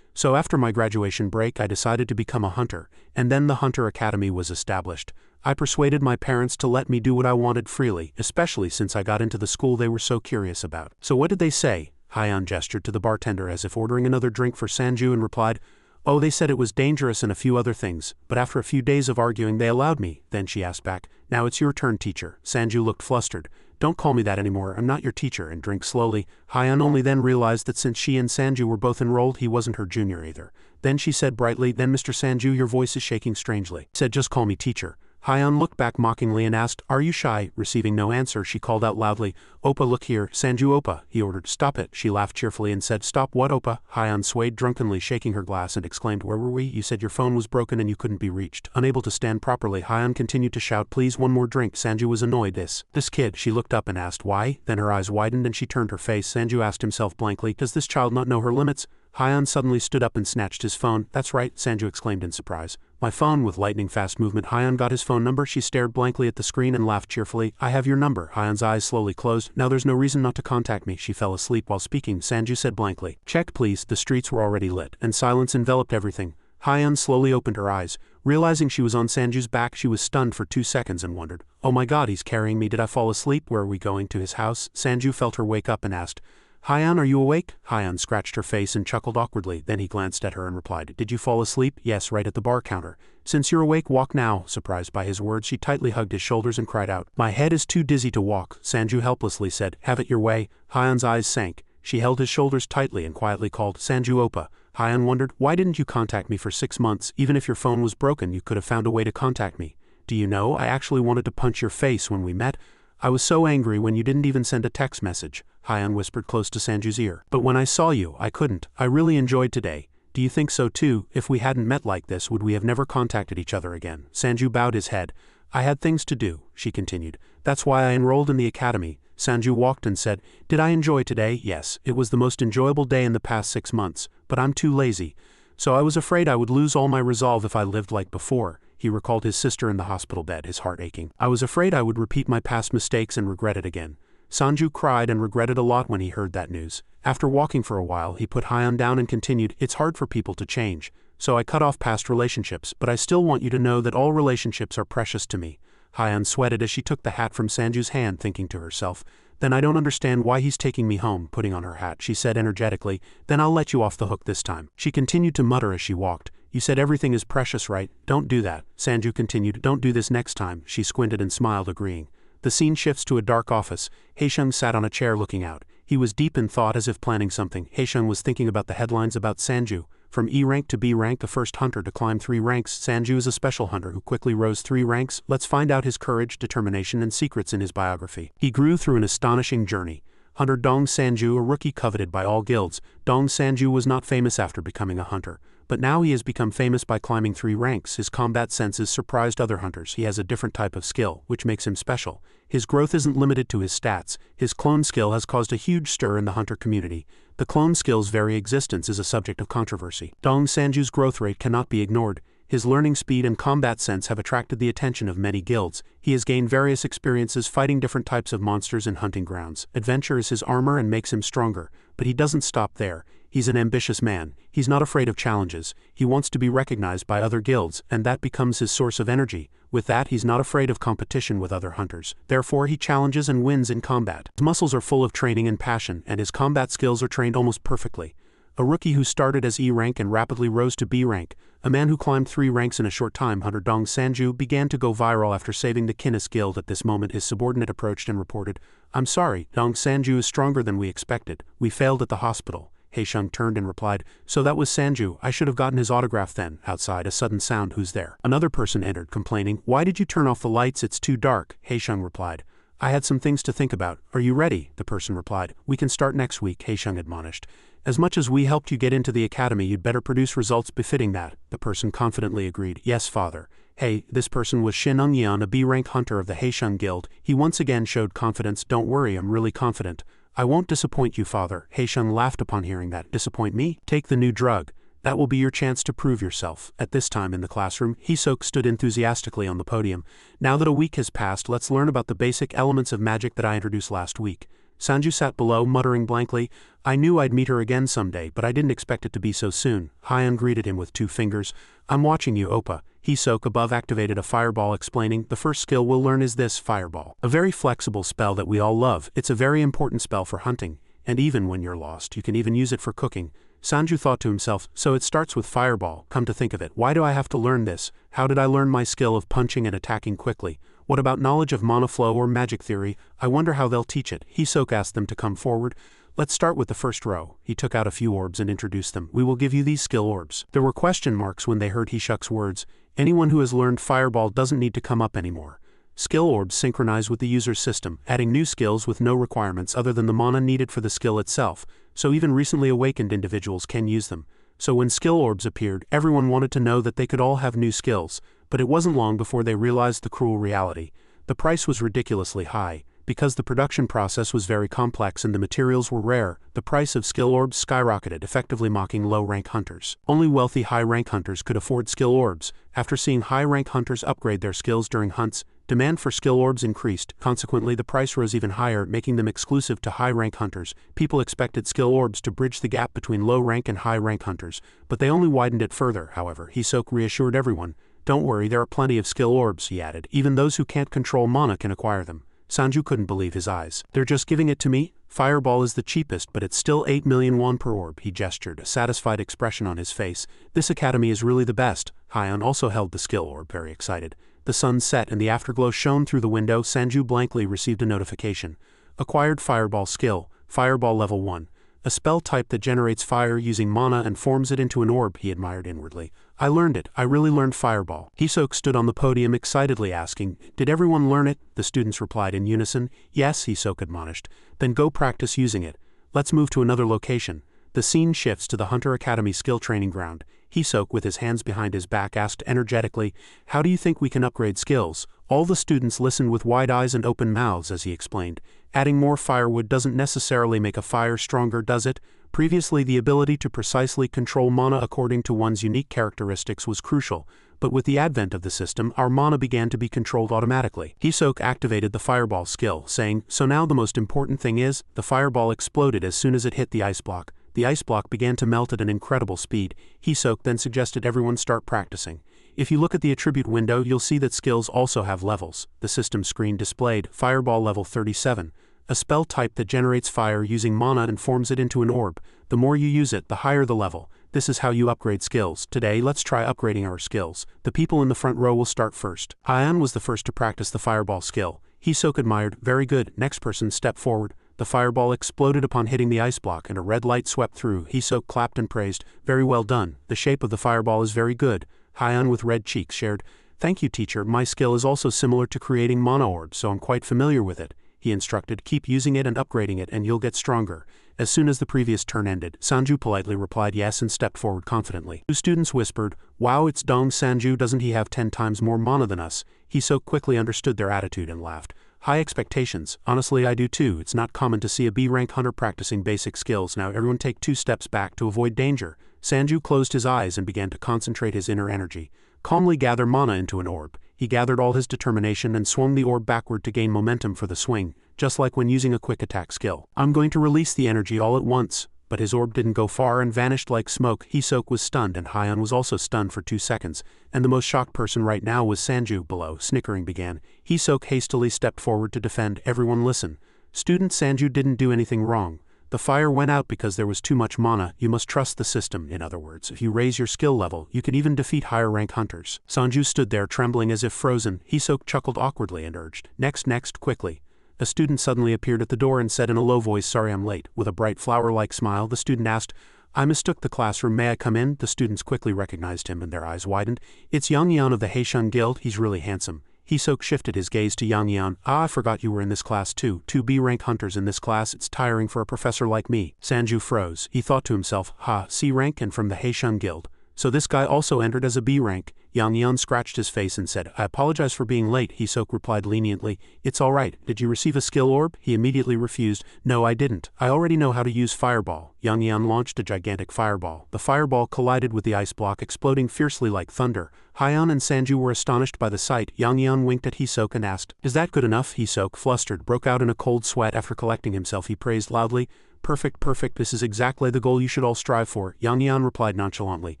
So after my graduation break I decided to become a hunter, and then the Hunter Academy was established. I persuaded my parents to let me do what I wanted freely, especially since I got into the school they were so curious about. So what did they say? Hyeon gestured to the bartender as if ordering another drink for Sanju and replied, oh, they said it was dangerous and a few other things, but after a few days of arguing they allowed me. Then she asked back, now it's your turn, teacher. Sanju looked flustered. Don't call me that anymore, I'm not your teacher, and drank slowly. Hyeon only then realized that since she and Sanju were both enrolled, he wasn't her junior either. Then she said brightly, then Mr. Sanju, your voice is shaking strangely. Said just call me teacher. Hyeon looked back mockingly and asked, are you shy? Receiving no answer, she called out loudly, Oppa, look here. Sanju, Oppa, he ordered. Stop it. She laughed cheerfully and said, stop what, Oppa? Hyeon swayed drunkenly, shaking her glass, and exclaimed, where were we? You said your phone was broken and you couldn't be reached. Unable to stand properly, Hyeon continued to shout, please, one more drink. Sanju was annoyed. This kid. She looked up and asked, why? Then her eyes widened and she turned her face. Sanju asked himself blankly, does this child not know her limits? Hyeon suddenly stood up and snatched his phone. That's right, Sanju exclaimed in surprise. My phone. With lightning-fast movement, Hyeon got his phone number. She stared blankly at the screen and laughed cheerfully. I have your number. Hyeon's eyes slowly closed. Now there's no reason not to contact me. She fell asleep while speaking. Sanju said blankly. Check please. The streets were already lit, and silence enveloped everything. Hyun slowly opened her eyes. Realizing she was on Sanju's back, she was stunned for 2 seconds and wondered, "Oh my god, he's carrying me. Did I fall asleep? Where are we going? To his house?" Sanju felt her wake up and asked, "Hyun, are you awake?" Hyun scratched her face and chuckled awkwardly. Then he glanced at her and replied, "Did you fall asleep?" "Yes, right at the bar counter." "Since you're awake, walk now." Surprised by his words, she tightly hugged his shoulders and cried out, "My head is too dizzy to walk." Sanju helplessly said, "Have it your way." Hyun's eyes sank. She held his shoulders tightly and quietly called, "Sanju Oppa." Hyun wondered, "Why didn't you contact me for 6 months? Even if your phone was broken, you could have found a way to contact me." "Do you know, I actually wanted to punch your face when we met. I was so angry when you didn't even send a text message," Hyun whispered close to Sanju's ear. "But when I saw you, I couldn't. I really enjoyed today. Do you think so too? If we hadn't met like this, would we have never contacted each other again?" Sanju bowed his head. "I had things to do," she continued. "That's why I enrolled in the academy." Sanju walked and said, "Did I enjoy today? Yes, it was the most enjoyable day in the past 6 months, but I'm too lazy. So I was afraid I would lose all my resolve if I lived like before." He recalled his sister in the hospital bed, his heart aching. "I was afraid I would repeat my past mistakes and regret it again." Sanju cried and regretted a lot when he heard that news. After walking for a while, he put Hyun down and continued, "It's hard for people to change. So I cut off past relationships, but I still want you to know that all relationships are precious to me." Hyun sweated as she took the hat from Sanju's hand, thinking to herself, "Then I don't understand why he's taking me home." Putting on her hat, she said energetically, "Then I'll let you off the hook this time." She continued to mutter as she walked, "You said everything is precious, right? Don't do that." Sanju continued, "Don't do this next time." She squinted and smiled, agreeing. The scene shifts to a dark office. Haeshung sat on a chair looking out. He was deep in thought, as if planning something. Haeshung was thinking about the headlines about Sanju. From E rank to B rank, the first hunter to climb 3 ranks, Sanju is a special hunter who quickly rose 3 ranks. Let's find out his courage, determination, and secrets in his biography. He grew through an astonishing journey. Hunter Dong Sanju, a rookie coveted by all guilds. Dong Sanju was not famous after becoming a hunter, but now he has become famous by climbing 3 ranks. His combat senses surprised other hunters. He has a different type of skill, which makes him special. His growth isn't limited to his stats. His clone skill has caused a huge stir in the hunter community. The clone skill's very existence is a subject of controversy. Dong Sanju's growth rate cannot be ignored. His learning speed and combat sense have attracted the attention of many guilds. He has gained various experiences fighting different types of monsters in hunting grounds. Adventure is his armor and makes him stronger, but he doesn't stop there. He's an ambitious man. He's not afraid of challenges. He wants to be recognized by other guilds, and that becomes his source of energy. With that, he's not afraid of competition with other hunters. Therefore, he challenges and wins in combat. His muscles are full of training and passion, and his combat skills are trained almost perfectly. A rookie who started as E rank and rapidly rose to B rank, a man who climbed 3 ranks in a short time, Hunter Dong Sanju began to go viral after saving the Kinnis Guild. At this moment, his subordinate approached and reported, "I'm sorry, Dong Sanju is stronger than we expected. We failed at the hospital." Haeshung turned and replied, "So that was Sanju. I should have gotten his autograph then." Outside, a sudden sound, "Who's there?" Another person entered, complaining, "Why did you turn off the lights? It's too dark." Haeshung replied, "I had some things to think about." "Are you ready?" The person replied, "We can start next week," Haeshung admonished. "As much as we helped you get into the academy, you'd better produce results befitting that." The person confidently agreed, "Yes, father." Hey, this person was Shin Ungyeon, a B-rank hunter of the Haeshung Guild. He once again showed confidence. "Don't worry, I'm really confident. I won't disappoint you, father." Haeshung laughed upon hearing that. "Disappoint me? Take the new drug. That will be your chance to prove yourself." At this time in the classroom, Hisok stood enthusiastically on the podium. "Now that a week has passed, let's learn about the basic elements of magic that I introduced last week." Sanju sat below, muttering blankly, "I knew I'd meet her again someday, but I didn't expect it to be so soon." Hyun greeted him with 2 fingers. "I'm watching you, Oppa." Hisok above activated a fireball, explaining, "The first skill we'll learn is this fireball. A very flexible spell that we all love. It's a very important spell for hunting, and even when you're lost, you can even use it for cooking." Sanju thought to himself, "So it starts with fireball. Come to think of it, why do I have to learn this? How did I learn my skill of punching and attacking quickly? What about knowledge of mana flow or magic theory? I wonder how they'll teach it." Hisok asked them to come forward. "Let's start with the first row." He took out a few orbs and introduced them. "We will give you these skill orbs." There were question marks when they heard Hishuk's words. Anyone who has learned fireball doesn't need to come up anymore. Skill orbs synchronize with the user's system, adding new skills with no requirements other than the mana needed for the skill itself, so even recently awakened individuals can use them. So when skill orbs appeared, everyone wanted to know that they could all have new skills, but it wasn't long before they realized the cruel reality. The price was ridiculously high. Because the production process was very complex and the materials were rare, the price of skill orbs skyrocketed, effectively mocking low-rank hunters. Only wealthy high-rank hunters could afford skill orbs. After seeing high-rank hunters upgrade their skills during hunts, Demand for skill orbs increased, consequently the price rose even higher, making them exclusive to high-rank hunters. People expected skill orbs to bridge the gap between low-rank and high-rank hunters, but they only widened it further. However, Hisoka reassured everyone. "Don't worry, there are plenty of skill orbs," he added. "Even those who can't control mana can acquire them." Sanju couldn't believe his eyes. "They're just giving it to me? Fireball is the cheapest, but it's still 8 million won per orb," he gestured, a satisfied expression on his face. "This academy is really the best." Hyan also held the skill orb, very excited. The sun set and the afterglow shone through the window. Sanju blankly received a notification. Acquired Fireball skill, Fireball level 1. A spell type that generates fire using mana and forms it into an orb, he admired inwardly. "I learned it, I really learned Fireball." Hisoka stood on the podium excitedly asking, "Did everyone learn it?" The students replied in unison. "Yes," Hisoka admonished. "Then go practice using it. Let's move to another location." The scene shifts to the Hunter Academy skill training ground. Hisoka, with his hands behind his back, asked energetically, "How do you think we can upgrade skills?" All the students listened with wide eyes and open mouths as he explained. "Adding more firewood doesn't necessarily make a fire stronger, does it? Previously, the ability to precisely control mana according to one's unique characteristics was crucial, but with the advent of the system, our mana began to be controlled automatically." Hisoka activated the Fireball skill, saying, "So now the most important thing is," the Fireball exploded as soon as it hit the ice block. The ice block began to melt at an incredible speed. Hisoka then suggested everyone start practicing. If you look at the attribute window, you'll see that skills also have levels. The system screen displayed Fireball level 37. A spell type that generates fire using mana and forms it into an orb. The more you use it, the higher the level. This is how you upgrade skills. Today, let's try upgrading our skills. The people in the front row will start first. Hyan was the first to practice the Fireball skill. Hisoka admired. "Very good, next person step forward." The Fireball exploded upon hitting the ice block and a red light swept through. Hisoka clapped and praised. "Very well done. The shape of the Fireball is very good." Hyan with red cheeks shared. "Thank you, teacher. My skill is also similar to creating mana orbs, so I'm quite familiar with it." He instructed, "Keep using it and upgrading it and you'll get stronger." As soon as the previous turn ended, Sanju politely replied yes and stepped forward confidently. Two students whispered, "Wow, it's Dong Sanju, doesn't he have 10 times more mana than us?" Hisoka quickly understood their attitude and laughed. "High expectations. Honestly, I do too. It's not common to see a B-rank hunter practicing basic skills. Now everyone take 2 steps back to avoid danger." Sanju closed his eyes and began to concentrate his inner energy. Calmly gather mana into an orb. He gathered all his determination and swung the orb backward to gain momentum for the swing, just like when using a quick attack skill. "I'm going to release the energy all at once." But his orb didn't go far and vanished like smoke. Hisoka was stunned and Hyan was also stunned for 2 seconds, and the most shocked person right now was Sanju. Below, snickering began. Hisoka hastily stepped forward to defend. "Everyone listen. Student Sanju didn't do anything wrong. The fire went out because there was too much mana. You must trust the system. In other words, if you raise your skill level, you can even defeat higher rank hunters." Sanju stood there trembling as if frozen. Hisoka chuckled awkwardly and urged, Next, quickly." A student suddenly appeared at the door and said in a low voice, "Sorry I'm late." With a bright flower-like smile, the student asked, "I mistook the classroom. May I come in?" The students quickly recognized him and their eyes widened. "It's Yang Yan of the Heishun Guild. He's really handsome." Hisoka shifted his gaze to Yang Yan. "Ah, I forgot you were in this class too. 2 B-rank hunters in this class. It's tiring for a professor like me." Sanju froze. He thought to himself, C-rank and from the Heishun Guild. So this guy also entered as a B-rank. Yang Yan scratched his face and said, "I apologize for being late." Hisoka replied leniently, "It's all right. Did you receive a skill orb?" He immediately refused. "No, I didn't. I already know how to use Fireball." Yang Yan launched a gigantic fireball. The fireball collided with the ice block, exploding fiercely like thunder. Hyan and Sanju were astonished by the sight. Yang Yan winked at Hisoka and asked, "Is that good enough?" Hisoka, flustered, broke out in a cold sweat. After collecting himself, he praised loudly, Perfect. This is exactly the goal you should all strive for." Yang Yan replied nonchalantly,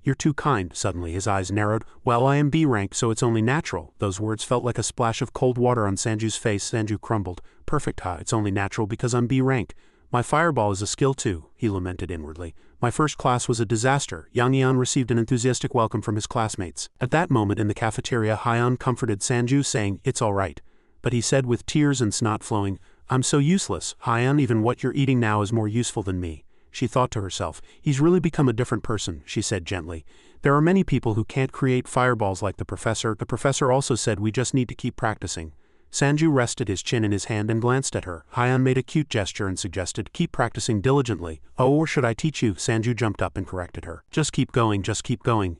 "You're too kind." Suddenly his eyes narrowed. "Well, I am B-rank, so it's only natural." Those words felt like a splash of cold water on Sanju's face. Sanju crumbled. "Perfect, It's only natural because I'm B-rank. My Fireball is a skill too," he lamented inwardly. "My first class was a disaster." Yang Yan received an enthusiastic welcome from his classmates. At that moment in the cafeteria, Hyan comforted Sanju, saying, "It's all right." But he said with tears and snot flowing, "I'm so useless. Hyan, even what you're eating now is more useful than me." She thought to herself, "He's really become a different person," she said gently. "There are many people who can't create fireballs like the professor." The professor also said, "We just need to keep practicing." Sanju rested his chin in his hand and glanced at her. Hyan made a cute gesture and suggested, "Keep practicing diligently." "Oh, or should I teach you?" Sanju jumped up and corrected her. Just keep going.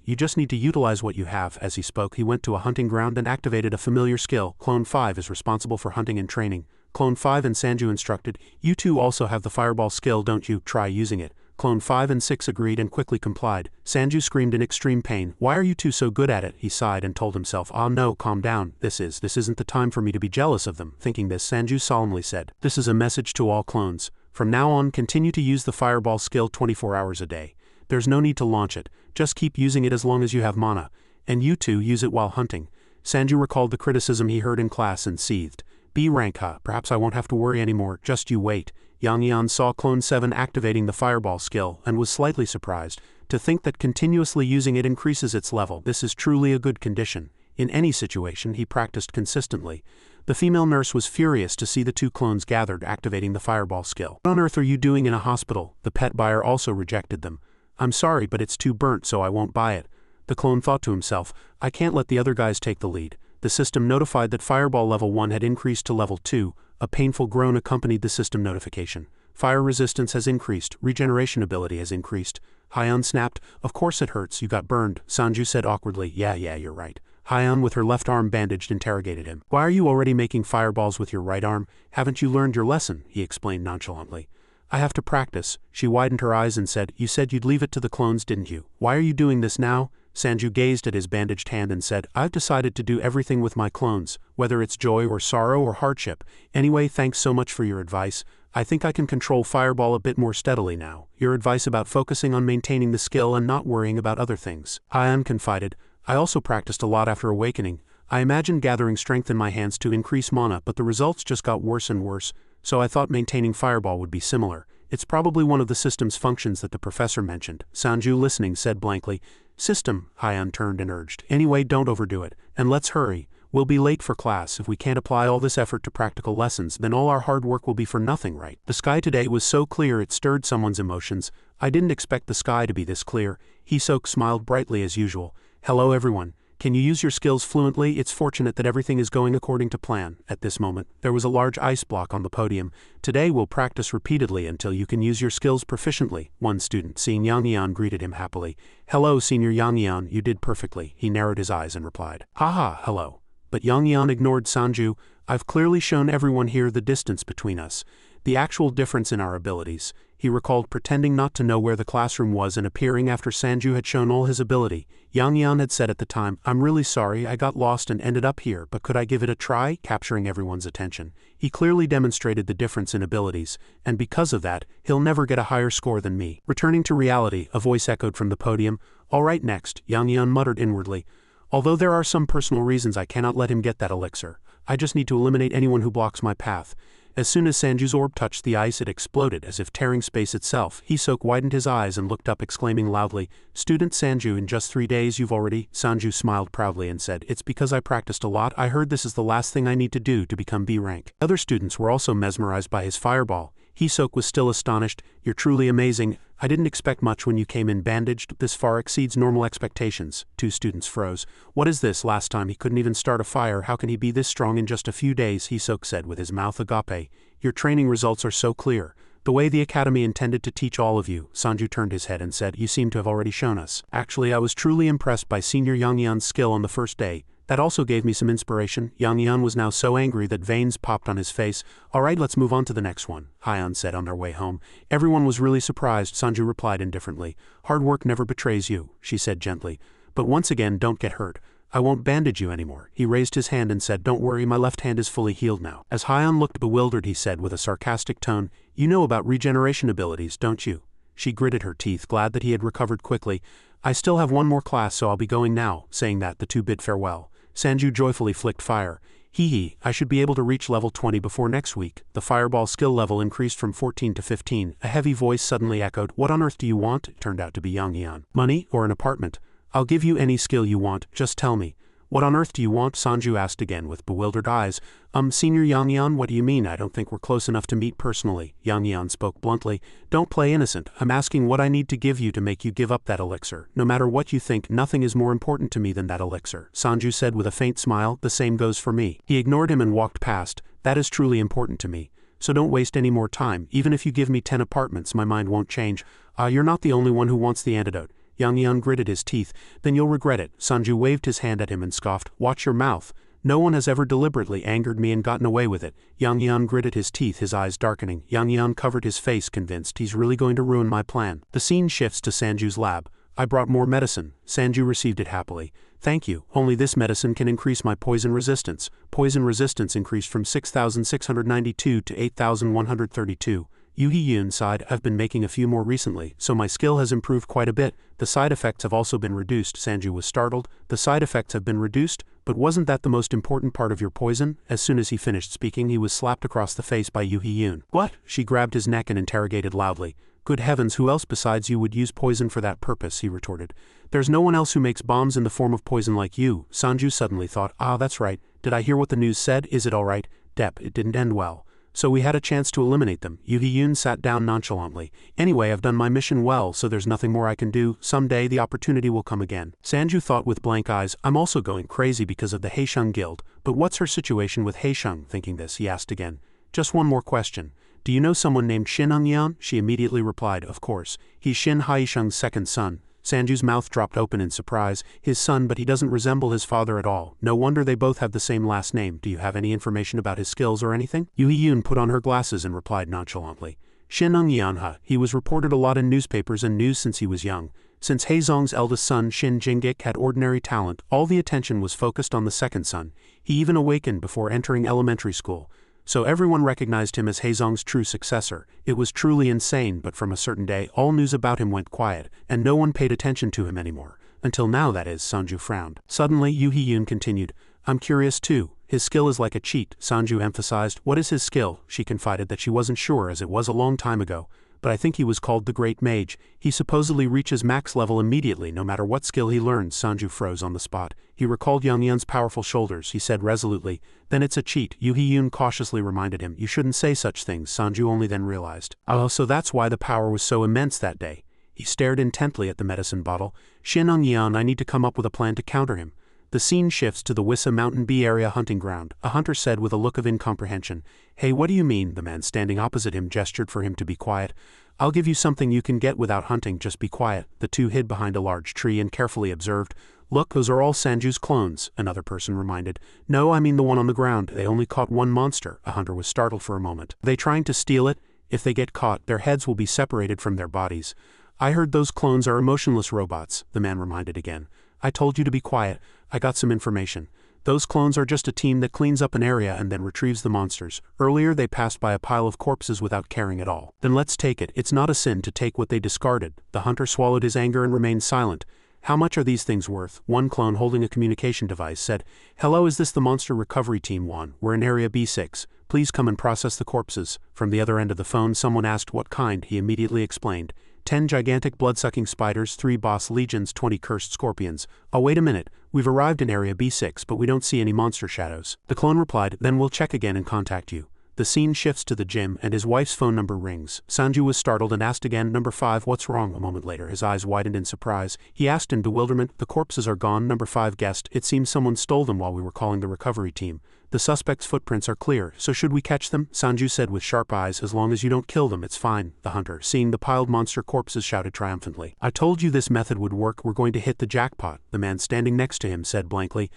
You just need to utilize what you have." As he spoke, he went to a hunting ground and activated a familiar skill. Clone 5 is responsible for hunting and training. Clone 5 and Sanju instructed, "You two also have the Fireball skill, don't you? Try using it." Clone 5 and 6 agreed and quickly complied. Sanju screamed in extreme pain. Why are you two so good at it? He sighed and told himself, ah no, calm down, this isn't the time for me to be jealous of them. Thinking this, Sanju solemnly said, this is a message to all clones. From now on, continue to use the fireball skill 24 hours a day. There's no need to launch it, just keep using it as long as you have mana. And you two use it while hunting. Sanju recalled the criticism he heard in class and seethed. B rank, huh? Perhaps I won't have to worry anymore, just you wait. Yang Yan saw Clone 7 activating the fireball skill and was slightly surprised. To think that continuously using it increases its level, this is truly a good condition. In any situation, he practiced consistently. The female nurse was furious to see the two clones gathered activating the fireball skill. What on earth are you doing in a hospital? The pet buyer also rejected them. I'm sorry, but it's too burnt, so I won't buy it. The clone thought to himself, I can't let the other guys take the lead. The system notified that fireball level 1 had increased to level 2. A painful groan accompanied the system notification. Fire resistance has increased, regeneration ability has increased. Hyeon snapped, of course it hurts, you got burned. Sanju said awkwardly, yeah, you're right. Hyeon, with her left arm bandaged, interrogated him. Why are you already making fireballs with your right arm? Haven't you learned your lesson? He explained nonchalantly. I have to practice. She widened her eyes and said, you said you'd leave it to the clones, didn't you? Why are you doing this now? Sanju gazed at his bandaged hand and said, I've decided to do everything with my clones, whether it's joy or sorrow or hardship. Anyway, thanks so much for your advice. I think I can control fireball a bit more steadily now. Your advice about focusing on maintaining the skill and not worrying about other things. Hyeon confided, I also practiced a lot after awakening. I imagined gathering strength in my hands to increase mana, but the results just got worse and worse, so I thought maintaining fireball would be similar. It's probably one of the system's functions that the professor mentioned. Sanju, listening, said blankly, System, Hyeon turned and urged. Anyway, don't overdo it, and let's hurry. We'll be late for class. If we can't apply all this effort to practical lessons, then all our hard work will be for nothing, right? The sky today was so clear it stirred someone's emotions. I didn't expect the sky to be this clear. Hisok smiled brightly as usual. Hello everyone. Can you use your skills fluently? It's fortunate that everything is going according to plan. At this moment, there was a large ice block on the podium. Today we'll practice repeatedly until you can use your skills proficiently. One student, seeing Yang Yan, greeted him happily. Hello, Senior Yang Yan, you did perfectly. He narrowed his eyes and replied. Haha, hello. But Yang Yan ignored Sanju. I've clearly shown everyone here the distance between us. The actual difference in our abilities. He recalled pretending not to know where the classroom was and appearing after Sanju had shown all his ability. Yang Yan had said at the time, I'm really sorry, I got lost and ended up here, but could I give it a try? Capturing everyone's attention. He clearly demonstrated the difference in abilities, and because of that, he'll never get a higher score than me. Returning to reality, a voice echoed from the podium. All right, next, Yang Yan muttered inwardly. Although there are some personal reasons I cannot let him get that elixir. I just need to eliminate anyone who blocks my path. As soon as Sanju's orb touched the ice, it exploded as if tearing space itself. Hisok widened his eyes and looked up, exclaiming loudly, Student Sanju, in just 3 days you've already… Sanju smiled proudly and said, It's because I practiced a lot. I heard this is the last thing I need to do to become B rank. Other students were also mesmerized by his fireball. Hisok was still astonished. You're truly amazing. I didn't expect much when you came in bandaged. This far exceeds normal expectations. 2 students froze. What is this? Last time he couldn't even start a fire. How can he be this strong in just a few days? Hisok said with his mouth agape. Your training results are so clear. The way the academy intended to teach all of you. Sanju turned his head and said, You seem to have already shown us. Actually, I was truly impressed by Senior Yang Yan's skill on the first day. That also gave me some inspiration. Yang Yan was now so angry that veins popped on his face. Alright, let's move on to the next one, Hyeon said on their way home. Everyone was really surprised. Sanju replied indifferently. Hard work never betrays you, she said gently. But once again, don't get hurt. I won't bandage you anymore. He raised his hand and said, Don't worry, my left hand is fully healed now. As Hyeon looked bewildered, he said with a sarcastic tone, You know about regeneration abilities, don't you? She gritted her teeth, glad that he had recovered quickly. I still have one more class, so I'll be going now. Saying that, the two bid farewell. Sanju joyfully flicked fire. Hee, I should be able to reach level 20 before next week. The fireball skill level increased from 14 to 15. A heavy voice suddenly echoed, What on earth do you want? It turned out to be Yang Yan. Money or an apartment? I'll give you any skill you want, just tell me. What on earth do you want? Sanju asked again with bewildered eyes. Senior Yang Yan, what do you mean? I don't think we're close enough to meet personally. Yang Yan spoke bluntly. Don't play innocent. I'm asking what I need to give you to make you give up that elixir. No matter what you think, nothing is more important to me than that elixir. Sanju said with a faint smile, The same goes for me. He ignored him and walked past. That is truly important to me. So don't waste any more time. Even if you give me 10 apartments, my mind won't change. You're not the only one who wants the antidote. Yang Yan gritted his teeth. Then you'll regret it. Sanju waved his hand at him and scoffed. Watch your mouth. No one has ever deliberately angered me and gotten away with it. Yang Yan gritted his teeth, his eyes darkening. Yang Yan covered his face, convinced he's really going to ruin my plan. The scene shifts to Sanju's lab. I brought more medicine. Sanju received it happily. Thank you, only this medicine can increase my poison resistance. Poison resistance increased from 6,692 to 8,132. Yoo Hee-yoon sighed. I've been making a few more recently, so my skill has improved quite a bit. The side effects have also been reduced. Sanju was startled. The side effects have been reduced? But wasn't that the most important part of your poison? As soon as he finished speaking, he was slapped across the face by Yoo Hee-yoon. What? She grabbed his neck and interrogated loudly. Good heavens, who else besides you would use poison for that purpose? He retorted. There's no one else who makes bombs in the form of poison like you. Sanju suddenly thought, that's right. Did I hear what the news said? Is it all right? Dep, it didn't end well. So we had a chance to eliminate them. Yoo Hee-yoon sat down nonchalantly. Anyway, I've done my mission well, so there's nothing more I can do. Someday the opportunity will come again. Sanju thought with blank eyes, I'm also going crazy because of the Haesheng Guild. But what's her situation with Haesheng? Thinking this, he asked again. Just one more question. Do you know someone named Shin Eung-yeon? She immediately replied, of course. He's Shin Haesheng's second son. Sanju's mouth dropped open in surprise. His son, but he doesn't resemble his father at all. No wonder they both have the same last name. Do you have any information about his skills or anything? Yoo Hee-yoon put on her glasses and replied nonchalantly. Shin Eung-yeon, he was reported a lot in newspapers and news since he was young. Since Haezong's eldest son Shin Jingik had ordinary talent, all the attention was focused on the second son. He even awakened before entering elementary school. So everyone recognized him as Haezong's true successor. It was truly insane, but from a certain day, all news about him went quiet, and no one paid attention to him anymore. Until now, that is. Sanju frowned. Suddenly, Yoo Hee-yoon continued, I'm curious too. His skill is like a cheat, Sanju emphasized. What is his skill? She confided that she wasn't sure as it was a long time ago. But I think he was called the Great Mage. He supposedly reaches max level immediately no matter what skill he learns. Sanju froze on the spot. He recalled Yang Yan's powerful shoulders. He said resolutely, then it's a cheat. Yoo Hee-yoon cautiously reminded him, you shouldn't say such things. Sanju only then realized. Oh, so that's why the power was so immense that day. He stared intently at the medicine bottle. Shin Eung-yeon, I need to come up with a plan to counter him. The scene shifts to the Woongsan Mountain B area hunting ground. A hunter said with a look of incomprehension. Hey, what do you mean? The man standing opposite him gestured for him to be quiet. I'll give you something you can get without hunting, just be quiet. The two hid behind a large tree and carefully observed. Look, those are all Sanju's clones, another person reminded. No, I mean the one on the ground. They only caught one monster. A hunter was startled for a moment. Are they trying to steal it? If they get caught, their heads will be separated from their bodies. I heard those clones are emotionless robots, the man reminded again. I told you to be quiet. I got some information. Those clones are just a team that cleans up an area and then retrieves the monsters. Earlier they passed by a pile of corpses without caring at all. Then let's take it. It's not a sin to take what they discarded. The hunter swallowed his anger and remained silent. How much are these things worth? One clone holding a communication device said, Hello, is this the monster recovery team 1? We're in area B6. Please come and process the corpses. From the other end of the phone someone asked what kind. He immediately explained. 10 gigantic blood-sucking spiders, 3 boss legions, 20 cursed scorpions. Oh, wait a minute. We've arrived in area B6, but we don't see any monster shadows. The clone replied, then we'll check again and contact you. The scene shifts to the gym and his wife's phone number rings. Sanju was startled and asked again, number 5, what's wrong? A moment later, his eyes widened in surprise. He asked in bewilderment, the corpses are gone. Number 5 guessed, it seems someone stole them while we were calling the recovery team. The suspect's footprints are clear, so should we catch them? Sanju said with sharp eyes, as long as you don't kill them, it's fine. The hunter, seeing the piled monster corpses, shouted triumphantly. I told you this method would work, we're going to hit the jackpot. The man standing next to him said blankly,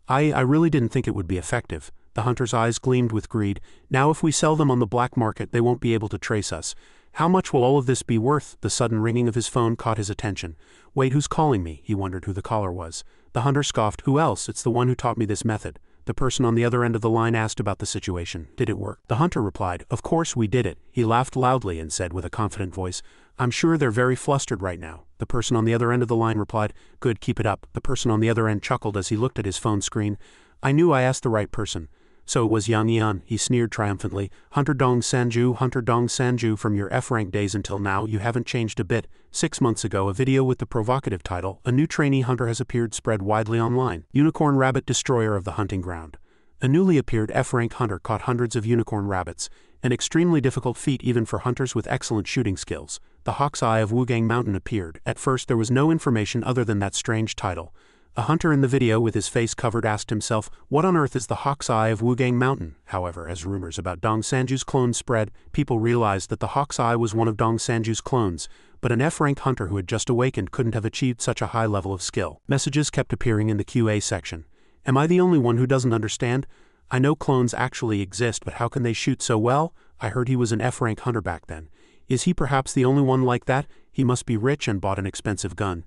I really didn't think it would be effective. The hunter's eyes gleamed with greed. Now if we sell them on the black market, they won't be able to trace us. How much will all of this be worth? The sudden ringing of his phone caught his attention. Wait, who's calling me? He wondered who the caller was. The hunter scoffed. Who else? It's the one who taught me this method. The person on the other end of the line asked about the situation. Did it work? The hunter replied, Of course we did it. He laughed loudly and said with a confident voice, I'm sure they're very flustered right now. The person on the other end of the line replied, Good, keep it up. The person on the other end chuckled as he looked at his phone screen. I knew I asked the right person. So it was Yang Yan, he sneered triumphantly. Hunter Dong Sanju, from your F-rank days until now you haven't changed a bit. 6 months ago a video with the provocative title, A New Trainee Hunter has appeared, spread widely online. Unicorn Rabbit Destroyer of the Hunting Ground. A newly appeared F-rank hunter caught hundreds of unicorn rabbits, an extremely difficult feat even for hunters with excellent shooting skills. The Hawk's Eye of Woongsan Mountain appeared. At first there was no information other than that strange title. A hunter in the video with his face covered asked himself, what on earth is the Hawk's Eye of Woongsan Mountain? However, as rumors about Dong Sanju's clone spread, people realized that the Hawk's Eye was one of Dong Sanju's clones, but an F-rank hunter who had just awakened couldn't have achieved such a high level of skill. Messages kept appearing in the QA section. Am I the only one who doesn't understand? I know clones actually exist, but how can they shoot so well? I heard he was an F-rank hunter back then. Is he perhaps the only one like that? He must be rich and bought an expensive gun.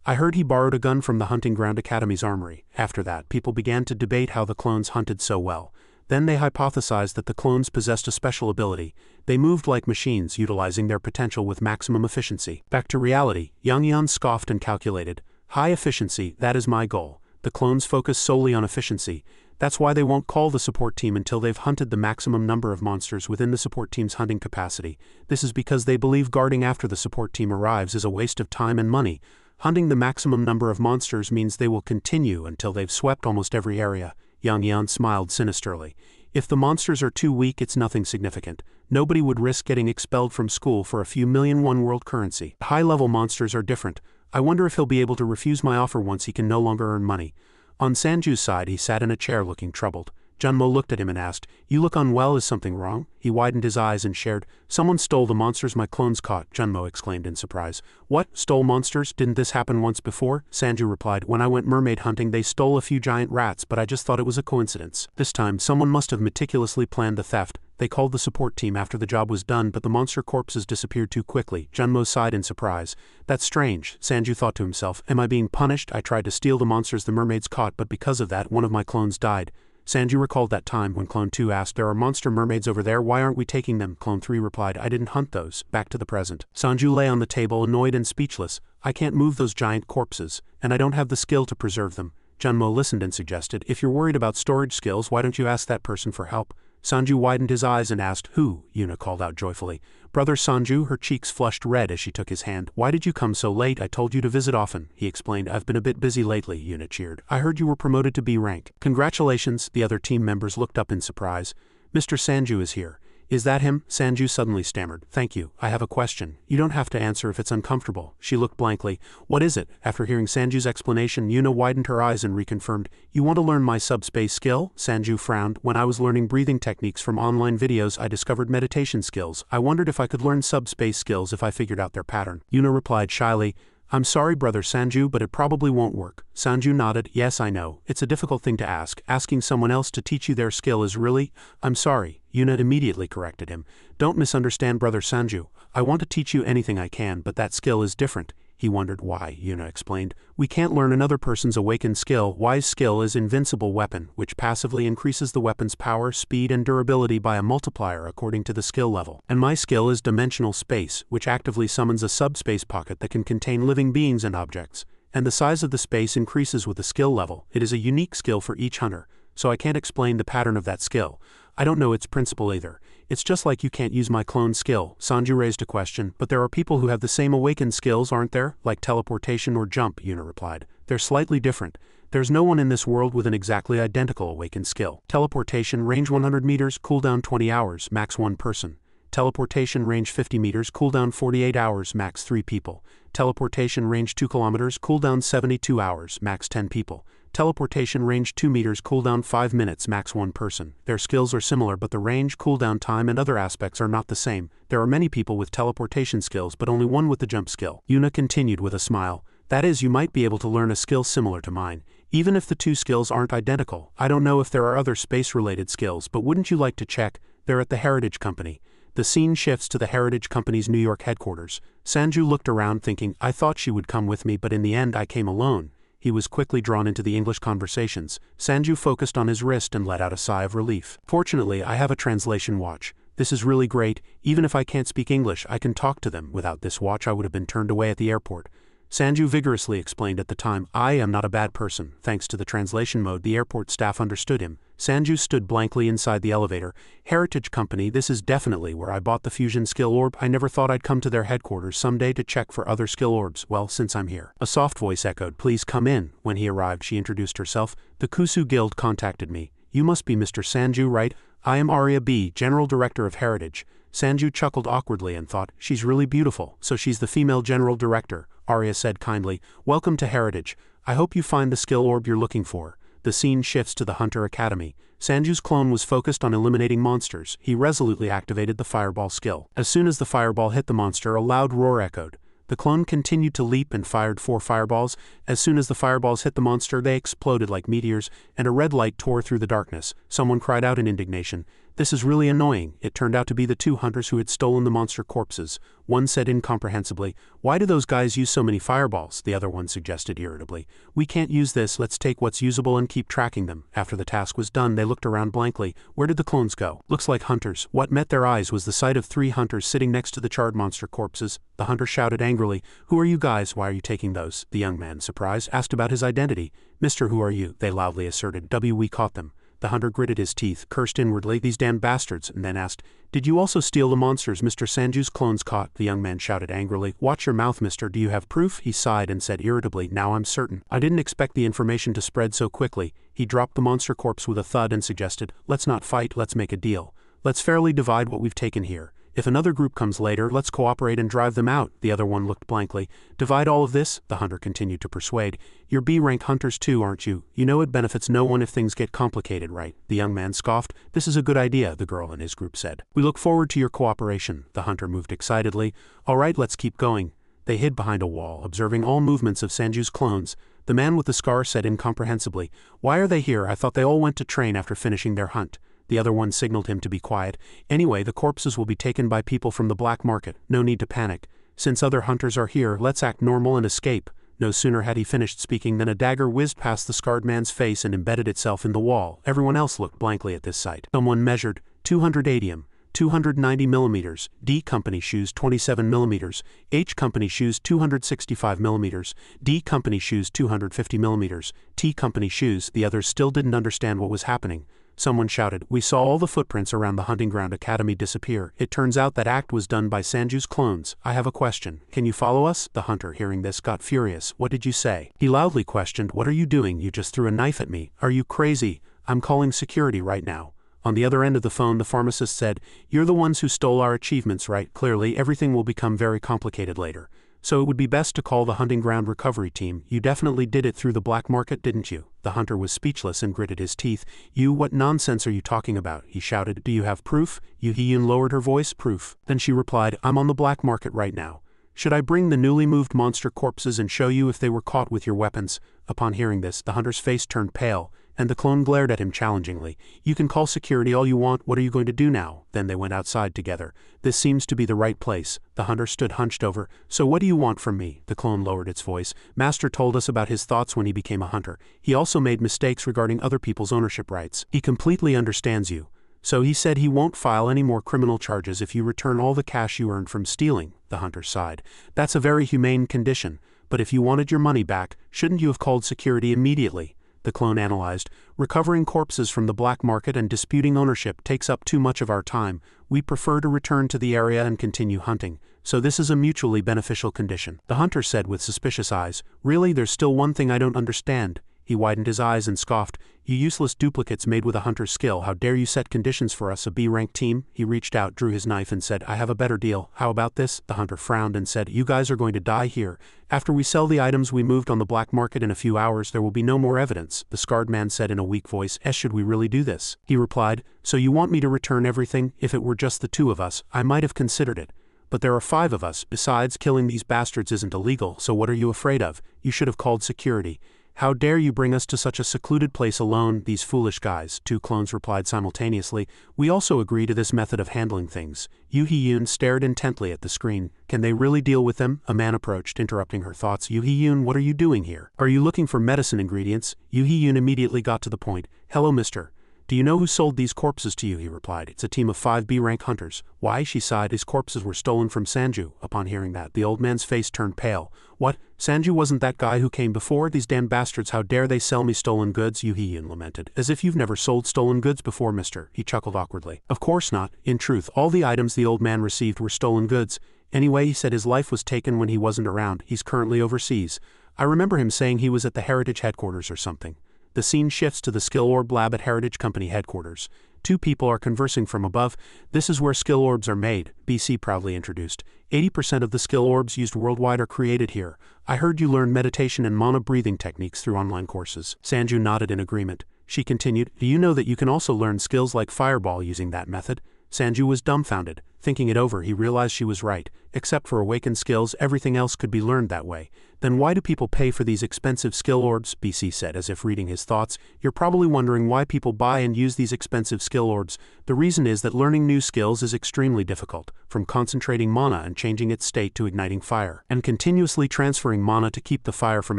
I heard he borrowed a gun from the Hunting Ground Academy's armory. After that, people began to debate how the clones hunted so well. Then they hypothesized that the clones possessed a special ability. They moved like machines, utilizing their potential with maximum efficiency. Back to reality, Yang Yan scoffed and calculated. High efficiency, that is my goal. The clones focus solely on efficiency. That's why they won't call the support team until they've hunted the maximum number of monsters within the support team's hunting capacity. This is because they believe guarding after the support team arrives is a waste of time and money. Hunting the maximum number of monsters means they will continue until they've swept almost every area. Yang Yan smiled sinisterly. If the monsters are too weak, it's nothing significant. Nobody would risk getting expelled from school for a few million one-world currency. High-level monsters are different. I wonder if he'll be able to refuse my offer once he can no longer earn money. On Sanju's side, he sat in a chair looking troubled. Junmo looked at him and asked, "You look unwell, is something wrong?" He widened his eyes and shared, "Someone stole the monsters my clones caught," Junmo exclaimed in surprise. "What? Stole monsters? Didn't this happen once before?" Sanju replied, "When I went mermaid hunting they stole a few giant rats, but I just thought it was a coincidence. This time, someone must have meticulously planned the theft. They called the support team after the job was done, but the monster corpses disappeared too quickly." Junmo sighed in surprise. "That's strange," Sanju thought to himself. "Am I being punished? I tried to steal the monsters the mermaids caught, but because of that, one of my clones died." Sanju recalled that time when Clone 2 asked, "There are monster mermaids over there, why aren't we taking them?" Clone 3 replied, "I didn't hunt those." Back to the present. Sanju lay on the table annoyed and speechless. "I can't move those giant corpses, and I don't have the skill to preserve them." Junmo listened and suggested, "If you're worried about storage skills, why don't you ask that person for help?" Sanju widened his eyes and asked, "Who?" Yuna called out joyfully. "Brother Sanju." Her cheeks flushed red as she took his hand. "Why did you come so late? I told you to visit often," he explained. "I've been a bit busy lately," Yuna cheered. "I heard you were promoted to B rank." "Congratulations." The other team members looked up in surprise. "Mr. Sanju is here." "Is that him?" Sanju suddenly stammered. "Thank you. I have a question. You don't have to answer if it's uncomfortable." She looked blankly. "What is it?" After hearing Sanju's explanation, Yuna widened her eyes and reconfirmed, "You want to learn my subspace skill?" Sanju frowned. "When I was learning breathing techniques from online videos, I discovered meditation skills. I wondered if I could learn subspace skills if I figured out their pattern." Yuna replied shyly, "I'm sorry, Brother Sanju, but it probably won't work." Sanju nodded. "Yes, I know. It's a difficult thing to ask. Asking someone else to teach you their skill is really— I'm sorry." Yuna immediately corrected him. "Don't misunderstand, Brother Sanju. I want to teach you anything I can, but that skill is different." He wondered why. Yuna explained, "We can't learn another person's awakened skill. Wise skill is invincible weapon, which passively increases the weapon's power, speed, and durability by a multiplier according to the skill level. And my skill is dimensional space, which actively summons a subspace pocket that can contain living beings and objects. And the size of the space increases with the skill level. It is a unique skill for each hunter, so I can't explain the pattern of that skill. I don't know its principle either. It's just like you can't use my clone skill." Sanju raised a question. "But there are people who have the same awakened skills, aren't there? Like teleportation or jump," Yuna replied. "They're slightly different. There's no one in this world with an exactly identical awakened skill. Teleportation, range 100 meters, cooldown 20 hours, max 1 person. Teleportation, range 50 meters, cooldown 48 hours, max 3 people. Teleportation, range 2 kilometers, cooldown 72 hours, max 10 people. Teleportation, range 2 meters, cooldown 5 minutes, max 1 person. Their skills are similar, but the range, cooldown time, and other aspects are not the same. There are many people with teleportation skills, but only one with the jump skill." Yuna continued with a smile. "That is, you might be able to learn a skill similar to mine. Even if the two skills aren't identical. I don't know if there are other space-related skills, but wouldn't you like to check? They're at the Heritage Company." The scene shifts to the Heritage Company's New York headquarters. Sanju looked around thinking, "I thought she would come with me, but in the end I came alone." He was quickly drawn into the English conversations. Sanju focused on his wrist and let out a sigh of relief. "Fortunately, I have a translation watch. This is really great. Even if I can't speak English, I can talk to them. Without this watch, I would have been turned away at the airport." Sanju vigorously explained at the time, "I am not a bad person." Thanks to the translation mode, the airport staff understood him. Sanju stood blankly inside the elevator. "Heritage Company, this is definitely where I bought the fusion skill orb. I never thought I'd come to their headquarters someday to check for other skill orbs. Well, since I'm here." A soft voice echoed, "Please come in." When he arrived, she introduced herself. "The Kusu Guild contacted me. You must be Mr. Sanju, right? I am Arya B., General Director of Heritage." Sanju chuckled awkwardly and thought, "She's really beautiful, so she's the female General Director." Arya said kindly, "Welcome to Heritage. I hope you find the skill orb you're looking for." The scene shifts to the Hunter Academy. Sanju's clone was focused on eliminating monsters. He resolutely activated the fireball skill. As soon as the fireball hit the monster, a loud roar echoed. The clone continued to leap and fired 4 fireballs. As soon as the fireballs hit the monster, they exploded like meteors, and a red light tore through the darkness. Someone cried out in indignation, "This is really annoying." It turned out to be the 2 hunters who had stolen the monster corpses. One said incomprehensibly, "Why do those guys use so many fireballs?" The other one suggested irritably, "We can't use this, let's take what's usable and keep tracking them." After the task was done, they looked around blankly. Where did the clones go? Looks like hunters. What met their eyes was the sight of 3 hunters sitting next to the charred monster corpses. The hunter shouted angrily, "Who are you guys? Why are you taking those?" The young man, surprised, asked about his identity. "Mister, who are you?" they loudly asserted. We caught them." The hunter gritted his teeth, cursed inwardly, "These damn bastards," and then asked, "Did you also steal the monsters Mr. Sanju's clones caught?" The young man shouted angrily, "Watch your mouth, mister. Do you have proof?" He sighed and said irritably, "Now I'm certain. I didn't expect the information to spread so quickly." He dropped the monster corpse with a thud and suggested, "Let's not fight, let's make a deal. Let's fairly divide what we've taken here. If another group comes later, let's cooperate and drive them out." The other one looked blankly. "Divide all of this?" the hunter continued to persuade. "You're B-rank hunters too, aren't you? You know it benefits no one if things get complicated, right?" The young man scoffed. "This is a good idea," the girl in his group said. "We look forward to your cooperation." The hunter moved excitedly. "All right, let's keep going." They hid behind a wall, observing all movements of Sanju's clones. The man with the scar said incomprehensibly, "Why are they here? I thought they all went to train after finishing their hunt." The other one signaled him to be quiet. "Anyway, the corpses will be taken by people from the black market. No need to panic. Since other hunters are here, let's act normal and escape." No sooner had he finished speaking than a dagger whizzed past the scarred man's face and embedded itself in the wall. Everyone else looked blankly at this sight. Someone measured 280 290 millimeters, D Company shoes 27 millimeters, H Company shoes 265 millimeters, D Company shoes 250 millimeters, T Company shoes. The others still didn't understand what was happening. Someone shouted, "We saw all the footprints around the Hunting Ground Academy disappear. It turns out that act was done by Sanju's clones. I have a question. Can you follow us?" The hunter, hearing this, got furious. "What did you say?" He loudly questioned, "What are you doing? You just threw a knife at me. Are you crazy? I'm calling security right now." On the other end of the phone, the pharmacist said, "You're the ones who stole our achievements, right? Clearly, everything will become very complicated later. So it would be best to call the Hunting Ground recovery team. You definitely did it through the black market, didn't you?" The hunter was speechless and gritted his teeth. What nonsense are you talking about?" he shouted. "Do you have proof?" Yoo-hee-yoon lowered her voice. "Proof?" Then she replied, "I'm on the black market right now. Should I bring the newly moved monster corpses and show you if they were caught with your weapons?" Upon hearing this, the hunter's face turned pale, and the clone glared at him challengingly. "You can call security all you want. What are you going to do now?" Then they went outside together. "This seems to be the right place." The hunter stood hunched over. "So what do you want from me?" The clone lowered its voice. "Master told us about his thoughts when he became a hunter. He also made mistakes regarding other people's ownership rights. He completely understands you. So he said he won't file any more criminal charges if you return all the cash you earned from stealing." The hunter sighed. "That's a very humane condition. But if you wanted your money back, shouldn't you have called security immediately?" The clone analyzed. "Recovering corpses from the black market and disputing ownership takes up too much of our time. We prefer to return to the area and continue hunting. So this is a mutually beneficial condition." The hunter said with suspicious eyes, "Really, there's still one thing I don't understand." He widened his eyes and scoffed. "You useless duplicates made with a hunter's skill, how dare you set conditions for us, a B-rank team?" He reached out, drew his knife and said, "I have a better deal. How about this?" The hunter frowned and said, "You guys are going to die here. After we sell the items we moved on the black market in a few hours, there will be no more evidence." The scarred man said in a weak voice, "Should we really do this?" He replied, "So you want me to return everything? If it were just the 2 of us, I might have considered it. But there are 5 of us. Besides, killing these bastards isn't illegal, so what are you afraid of? You should have called security. How dare you bring us to such a secluded place alone, these foolish guys?" 2 clones replied simultaneously. "We also agree to this method of handling things." Yoo-hee-yoon stared intently at the screen. "Can they really deal with them?" A man approached, interrupting her thoughts. "Yoo-hee-yoon, what are you doing here? Are you looking for medicine ingredients?" Yoo-hee-yoon immediately got to the point. "Hello, mister. Do you know who sold these corpses to you?" he replied. "It's a team of 5 B-rank hunters." "Why?" she sighed. "His corpses were stolen from Sanju." Upon hearing that, the old man's face turned pale. "What? Sanju wasn't that guy who came before? These damn bastards, how dare they sell me stolen goods?" Yoo-hee-yoon lamented. "As if you've never sold stolen goods before, mister." He chuckled awkwardly. "Of course not. In truth, all the items the old man received were stolen goods. Anyway, he said his life was taken when he wasn't around. He's currently overseas. I remember him saying he was at the Heritage headquarters or something." The scene shifts to the Skill Orb lab at Heritage Company headquarters. 2 people are conversing from above. "This is where skill orbs are made," BC proudly introduced. 80% of the skill orbs used worldwide are created here. I heard you learn meditation and mana breathing techniques through online courses." Sanju nodded in agreement. She continued, "Do you know that you can also learn skills like Fireball using that method?" Sanju was dumbfounded. Thinking it over, he realized she was right. Except for awakened skills, everything else could be learned that way. Then why do people pay for these expensive skill orbs? BC said, as if reading his thoughts. You're probably wondering why people buy and use these expensive skill orbs. The reason is that learning new skills is extremely difficult, from concentrating mana and changing its state to igniting fire, and continuously transferring mana to keep the fire from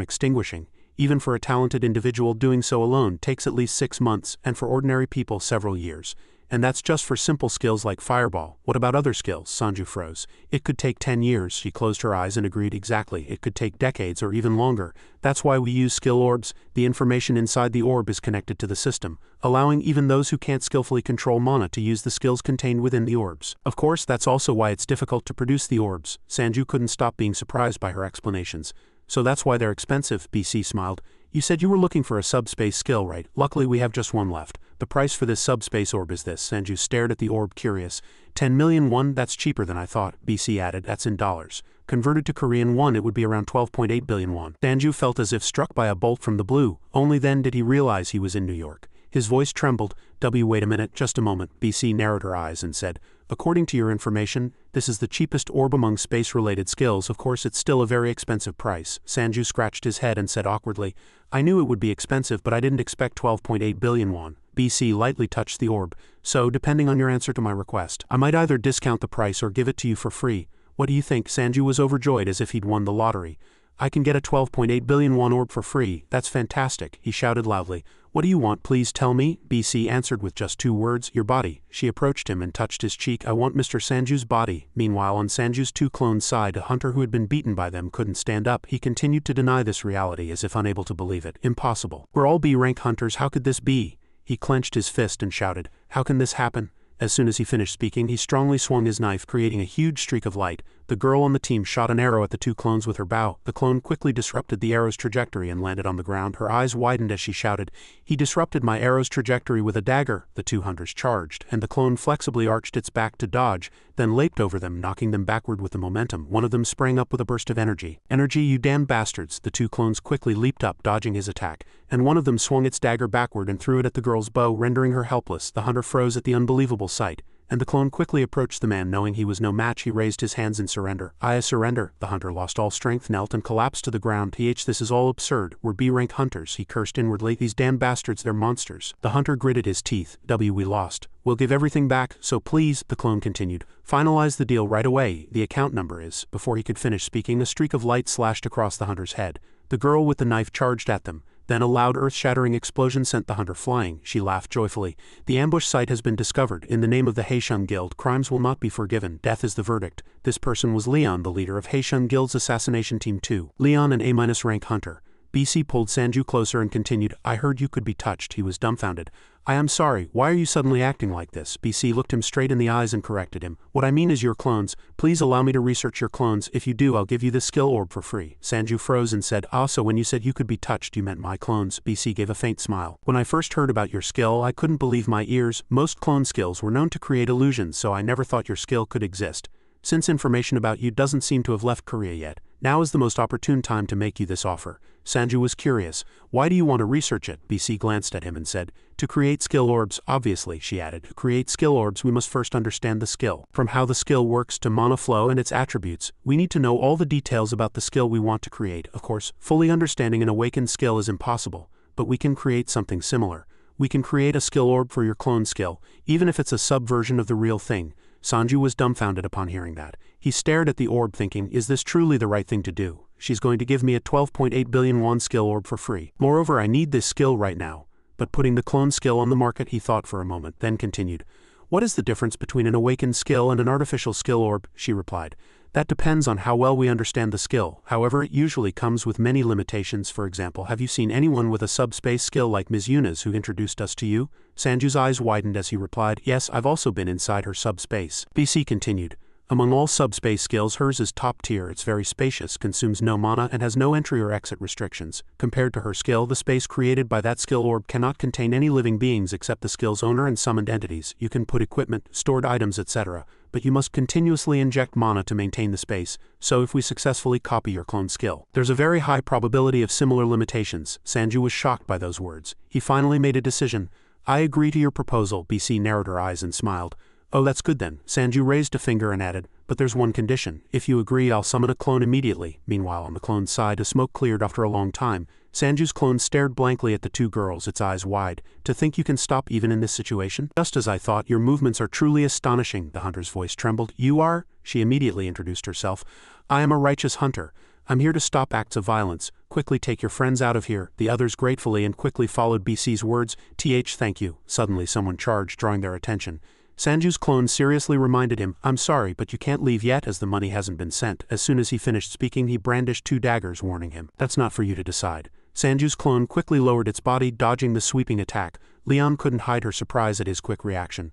extinguishing. Even for a talented individual, doing so alone takes at least 6 months, and for ordinary people several years. And that's just for simple skills like fireball. What about other skills? Sanju froze. It could take 10 years. She closed her eyes and agreed exactly. It could take decades or even longer. That's why we use skill orbs. The information inside the orb is connected to the system, allowing even those who can't skillfully control mana to use the skills contained within the orbs. Of course, that's also why it's difficult to produce the orbs. Sanju couldn't stop being surprised by her explanations. So that's why they're expensive, BC smiled. You said you were looking for a subspace skill, right? Luckily we have just one left. The price for this subspace orb is this. Sanju stared at the orb, curious. 10 million won? That's cheaper than I thought, BC added. That's in dollars. Converted to Korean won, it would be around 12.8 billion won. Sanju felt as if struck by a bolt from the blue. Only then did he realize he was in New York. His voice trembled. Wait a minute, just a moment. BC narrowed her eyes and said, according to your information, this is the cheapest orb among space-related skills. Of course, it's still a very expensive price. Sanju scratched his head and said awkwardly, I knew it would be expensive, but I didn't expect 12.8 billion won. BC lightly touched the orb. So, depending on your answer to my request, I might either discount the price or give it to you for free. What do you think? Sanju was overjoyed as if he'd won the lottery. I can get a 12.8 billion won orb for free. That's fantastic, he shouted loudly. What do you want? Please tell me, BC answered with just 2 words, your body. She approached him and touched his cheek. I want Mr. Sanju's body. Meanwhile, on Sanju's 2 clones' side, a hunter who had been beaten by them couldn't stand up. He continued to deny this reality as if unable to believe it. Impossible. We're all B-rank hunters. How could this be? He clenched his fist and shouted, how can this happen? As soon as he finished speaking, he strongly swung his knife, creating a huge streak of light. The girl on the team shot an arrow at the 2 clones with her bow. The clone quickly disrupted the arrow's trajectory and landed on the ground. Her eyes widened as she shouted, he disrupted my arrow's trajectory with a dagger. The 2 hunters charged, and the clone flexibly arched its back to dodge, then leaped over them, knocking them backward with the momentum. One of them sprang up with a burst of energy. Energy, you damn bastards! The 2 clones quickly leaped up, dodging his attack, and one of them swung its dagger backward and threw it at the girl's bow, rendering her helpless. The hunter froze at the unbelievable sight, and the clone quickly approached the man. Knowing he was no match, he raised his hands in surrender. I surrender. The hunter lost all strength, knelt and collapsed to the ground. This is all absurd. We're B-rank hunters, he cursed inwardly. These damn bastards, they're monsters. The hunter gritted his teeth. We lost. We'll give everything back, so please, the clone continued, finalize the deal right away. The account number is. Before he could finish speaking, a streak of light slashed across the hunter's head. The girl with the knife charged at them. Then a loud earth-shattering explosion sent the hunter flying. She laughed joyfully. The ambush site has been discovered. In the name of the Haeshun Guild, crimes will not be forgiven. Death is the verdict. This person was Leon, the leader of Haeshun Guild's assassination team 2. Leon, an A-rank hunter. BC pulled Sanju closer and continued, I heard you could be touched. He was dumbfounded. I am sorry, why are you suddenly acting like this? BC looked him straight in the eyes and corrected him. What I mean is your clones. Please allow me to research your clones. If you do, I'll give you this skill orb for free. Sanju froze and said, so when you said you could be touched, you meant my clones. BC gave a faint smile. When I first heard about your skill, I couldn't believe my ears. Most clone skills were known to create illusions, so I never thought your skill could exist. Since information about you doesn't seem to have left Korea yet, now is the most opportune time to make you this offer. Sanju was curious. Why do you want to research it? BC glanced at him and said, to create skill orbs, obviously, she added. To create skill orbs, we must first understand the skill. From how the skill works to mana flow and its attributes, we need to know all the details about the skill we want to create. Of course, fully understanding an awakened skill is impossible, but we can create something similar. We can create a skill orb for your clone skill, even if it's a subversion of the real thing. Sanju was dumbfounded upon hearing that. He stared at the orb thinking, is this truly the right thing to do? She's going to give me a 12.8 billion won skill orb for free. Moreover, I need this skill right now. But putting the clone skill on the market, he thought for a moment, then continued. What is the difference between an awakened skill and an artificial skill orb? She replied. That depends on how well we understand the skill. However, it usually comes with many limitations. For example, have you seen anyone with a subspace skill like Ms. Yuna's who introduced us to you? Sanju's eyes widened as he replied, yes, I've also been inside her subspace. BC continued. Among all subspace skills, hers is top tier. It's very spacious, consumes no mana, and has no entry or exit restrictions. Compared to her skill, the space created by that skill orb cannot contain any living beings except the skill's owner and summoned entities. You can put equipment, stored items, etc., but you must continuously inject mana to maintain the space, so if we successfully copy your clone skill, there's a very high probability of similar limitations. Sanju was shocked by those words. He finally made a decision. I agree to your proposal. BC narrowed her eyes and smiled. Oh, that's good then. Sanju raised a finger and added, but there's one condition. If you agree, I'll summon a clone immediately. Meanwhile, on the clone's side, a smoke cleared after a long time. Sanju's clone stared blankly at the two girls, its eyes wide. To think you can stop even in this situation? Just as I thought, your movements are truly astonishing. The hunter's voice trembled. You are? She immediately introduced herself. I am a righteous hunter. I'm here to stop acts of violence. Quickly take your friends out of here. The others gratefully and quickly followed BC's words. Thank you. Suddenly someone charged, drawing their attention. Sanju's clone seriously reminded him, I'm sorry, but you can't leave yet as the money hasn't been sent. As soon as he finished speaking, he brandished 2 daggers, warning him. That's not for you to decide. Sanju's clone quickly lowered its body, dodging the sweeping attack. Leon couldn't hide her surprise at his quick reaction.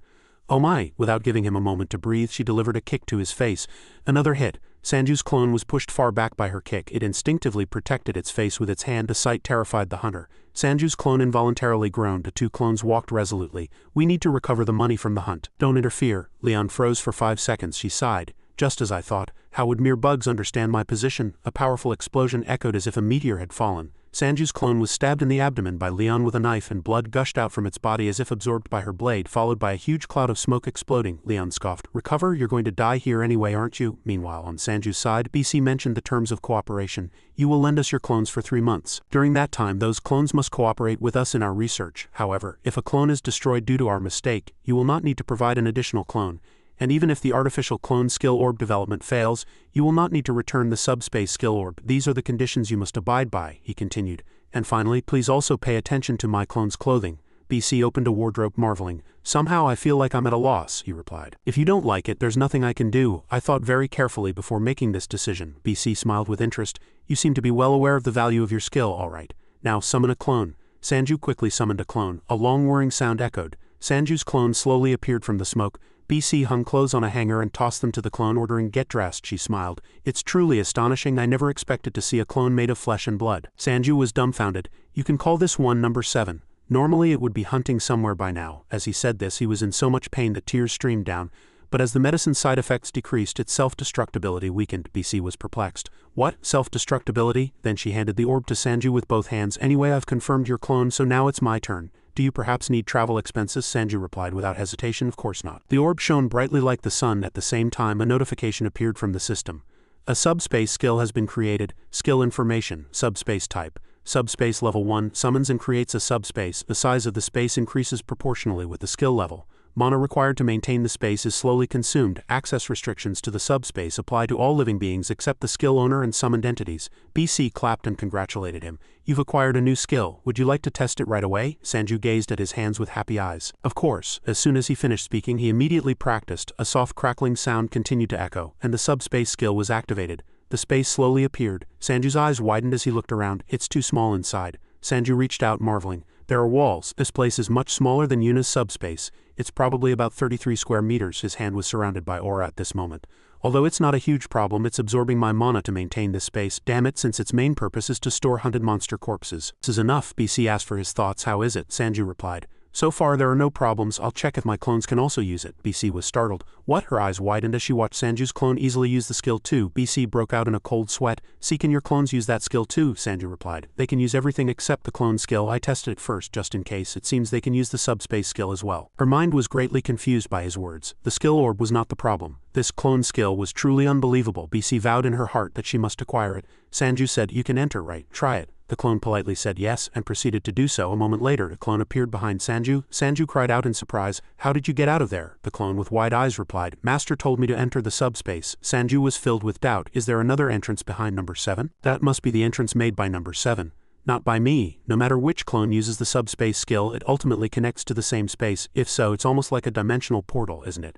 Oh my! Without giving him a moment to breathe, she delivered a kick to his face. Another hit. Sanju's clone was pushed far back by her kick. It instinctively protected its face with its hand. The sight terrified the hunter. Sanju's clone involuntarily groaned. The 2 clones walked resolutely. We need to recover the money from the hunt. Don't interfere. Leon froze for 5 seconds. She sighed. Just as I thought. How would mere bugs understand my position? A powerful explosion echoed as if a meteor had fallen. Sanju's clone was stabbed in the abdomen by Leon with a knife, and blood gushed out from its body as if absorbed by her blade, followed by a huge cloud of smoke exploding. Leon scoffed. Recover? You're going to die here anyway, aren't you? Meanwhile, on Sanju's side, BC mentioned the terms of cooperation. You will lend us your clones for 3 months. During that time, those clones must cooperate with us in our research. However, if a clone is destroyed due to our mistake, you will not need to provide an additional clone. And even if the artificial clone skill orb development fails, you will not need to return the subspace skill orb. These are the conditions you must abide by, he continued. And finally, please also pay attention to my clone's clothing. BC opened a wardrobe, marveling. Somehow I feel like I'm at a loss, he replied. If you don't like it, there's nothing I can do. I thought very carefully before making this decision. BC smiled with interest. You seem to be well aware of the value of your skill, all right. Now summon a clone. Sanju quickly summoned a clone. A long whirring sound echoed. Sanju's clone slowly appeared from the smoke. BC hung clothes on a hanger and tossed them to the clone, ordering, get dressed. She smiled. It's truly astonishing. I never expected to see a clone made of flesh and blood. Sanju was dumbfounded. You can call this one number 7. Normally it would be hunting somewhere by now. As he said this, he was in so much pain that tears streamed down. But as the medicine's side effects decreased, its self-destructibility weakened. BC was perplexed. What? Self-destructibility? Then she handed the orb to Sanju with both hands. Anyway, I've confirmed your clone, so now it's my turn. Do you perhaps need travel expenses? Sanju replied without hesitation. Of course not. The orb shone brightly like the sun. At the same time, a notification appeared from the system. A subspace skill has been created. Skill information. Subspace type. Subspace level 1 summons and creates a subspace. The size of the space increases proportionally with the skill level. Mana required to maintain the space is slowly consumed. Access restrictions to the subspace apply to all living beings except the skill owner and summoned entities. BC clapped and congratulated him. You've acquired a new skill. Would you like to test it right away? Sanju gazed at his hands with happy eyes. Of course. As soon as he finished speaking, he immediately practiced. A soft crackling sound continued to echo, and the subspace skill was activated. The space slowly appeared. Sanju's eyes widened as he looked around. It's too small inside. Sanju reached out, marveling. There are walls. This place is much smaller than Yuna's subspace. It's probably about 33 square meters. His hand was surrounded by aura at this moment. Although it's not a huge problem, it's absorbing my mana to maintain this space. Damn it, since its main purpose is to store hunted monster corpses. This is enough. BC asked for his thoughts. How is it? Sanju replied. So far there are no problems. I'll check if my clones can also use it. BC was startled. What? Her eyes widened as she watched Sanju's clone easily use the skill too. BC broke out in a cold sweat. See, can your clones use that skill too? Sanju replied. They can use everything except the clone skill. I tested it first just in case. It seems they can use the subspace skill as well. Her mind was greatly confused by his words. The skill orb was not the problem. This clone skill was truly unbelievable. BC vowed in her heart that she must acquire it. Sanju said, you can enter, right? Try it. The clone politely said yes, and proceeded to do so. A moment later, the clone appeared behind Sanju. Sanju cried out in surprise, how did you get out of there? The clone with wide eyes replied, Master told me to enter the subspace. Sanju was filled with doubt. Is there another entrance behind number 7? That must be the entrance made by number 7. Not by me. No matter which clone uses the subspace skill, it ultimately connects to the same space. If so, it's almost like a dimensional portal, isn't it?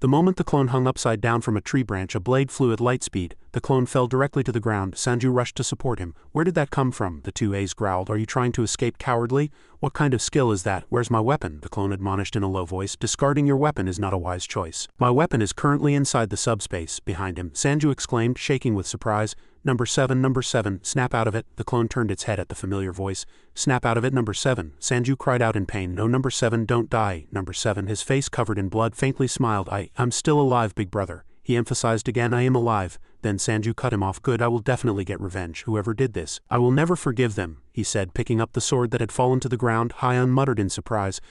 The moment the clone hung upside down from a tree branch, a blade flew at light speed. The clone fell directly to the ground. Sanju rushed to support him. Where did that come from? The two A's growled. Are you trying to escape cowardly? What kind of skill is that? Where's my weapon? The clone admonished in a low voice. Discarding your weapon is not a wise choice. My weapon is currently inside the subspace. Behind him, Sanju exclaimed, shaking with surprise. Number 7, snap out of it. The clone turned its head at the familiar voice. Snap out of it, number 7. Sanju cried out in pain. No, number 7, don't die. Number 7, his face covered in blood, faintly smiled. I'm still alive, big brother. He emphasized again, I am alive. Then Sanju cut him off. Good, I will definitely get revenge. Whoever did this, I will never forgive them, he said, picking up the sword that had fallen to the ground. Hyan muttered in surprise.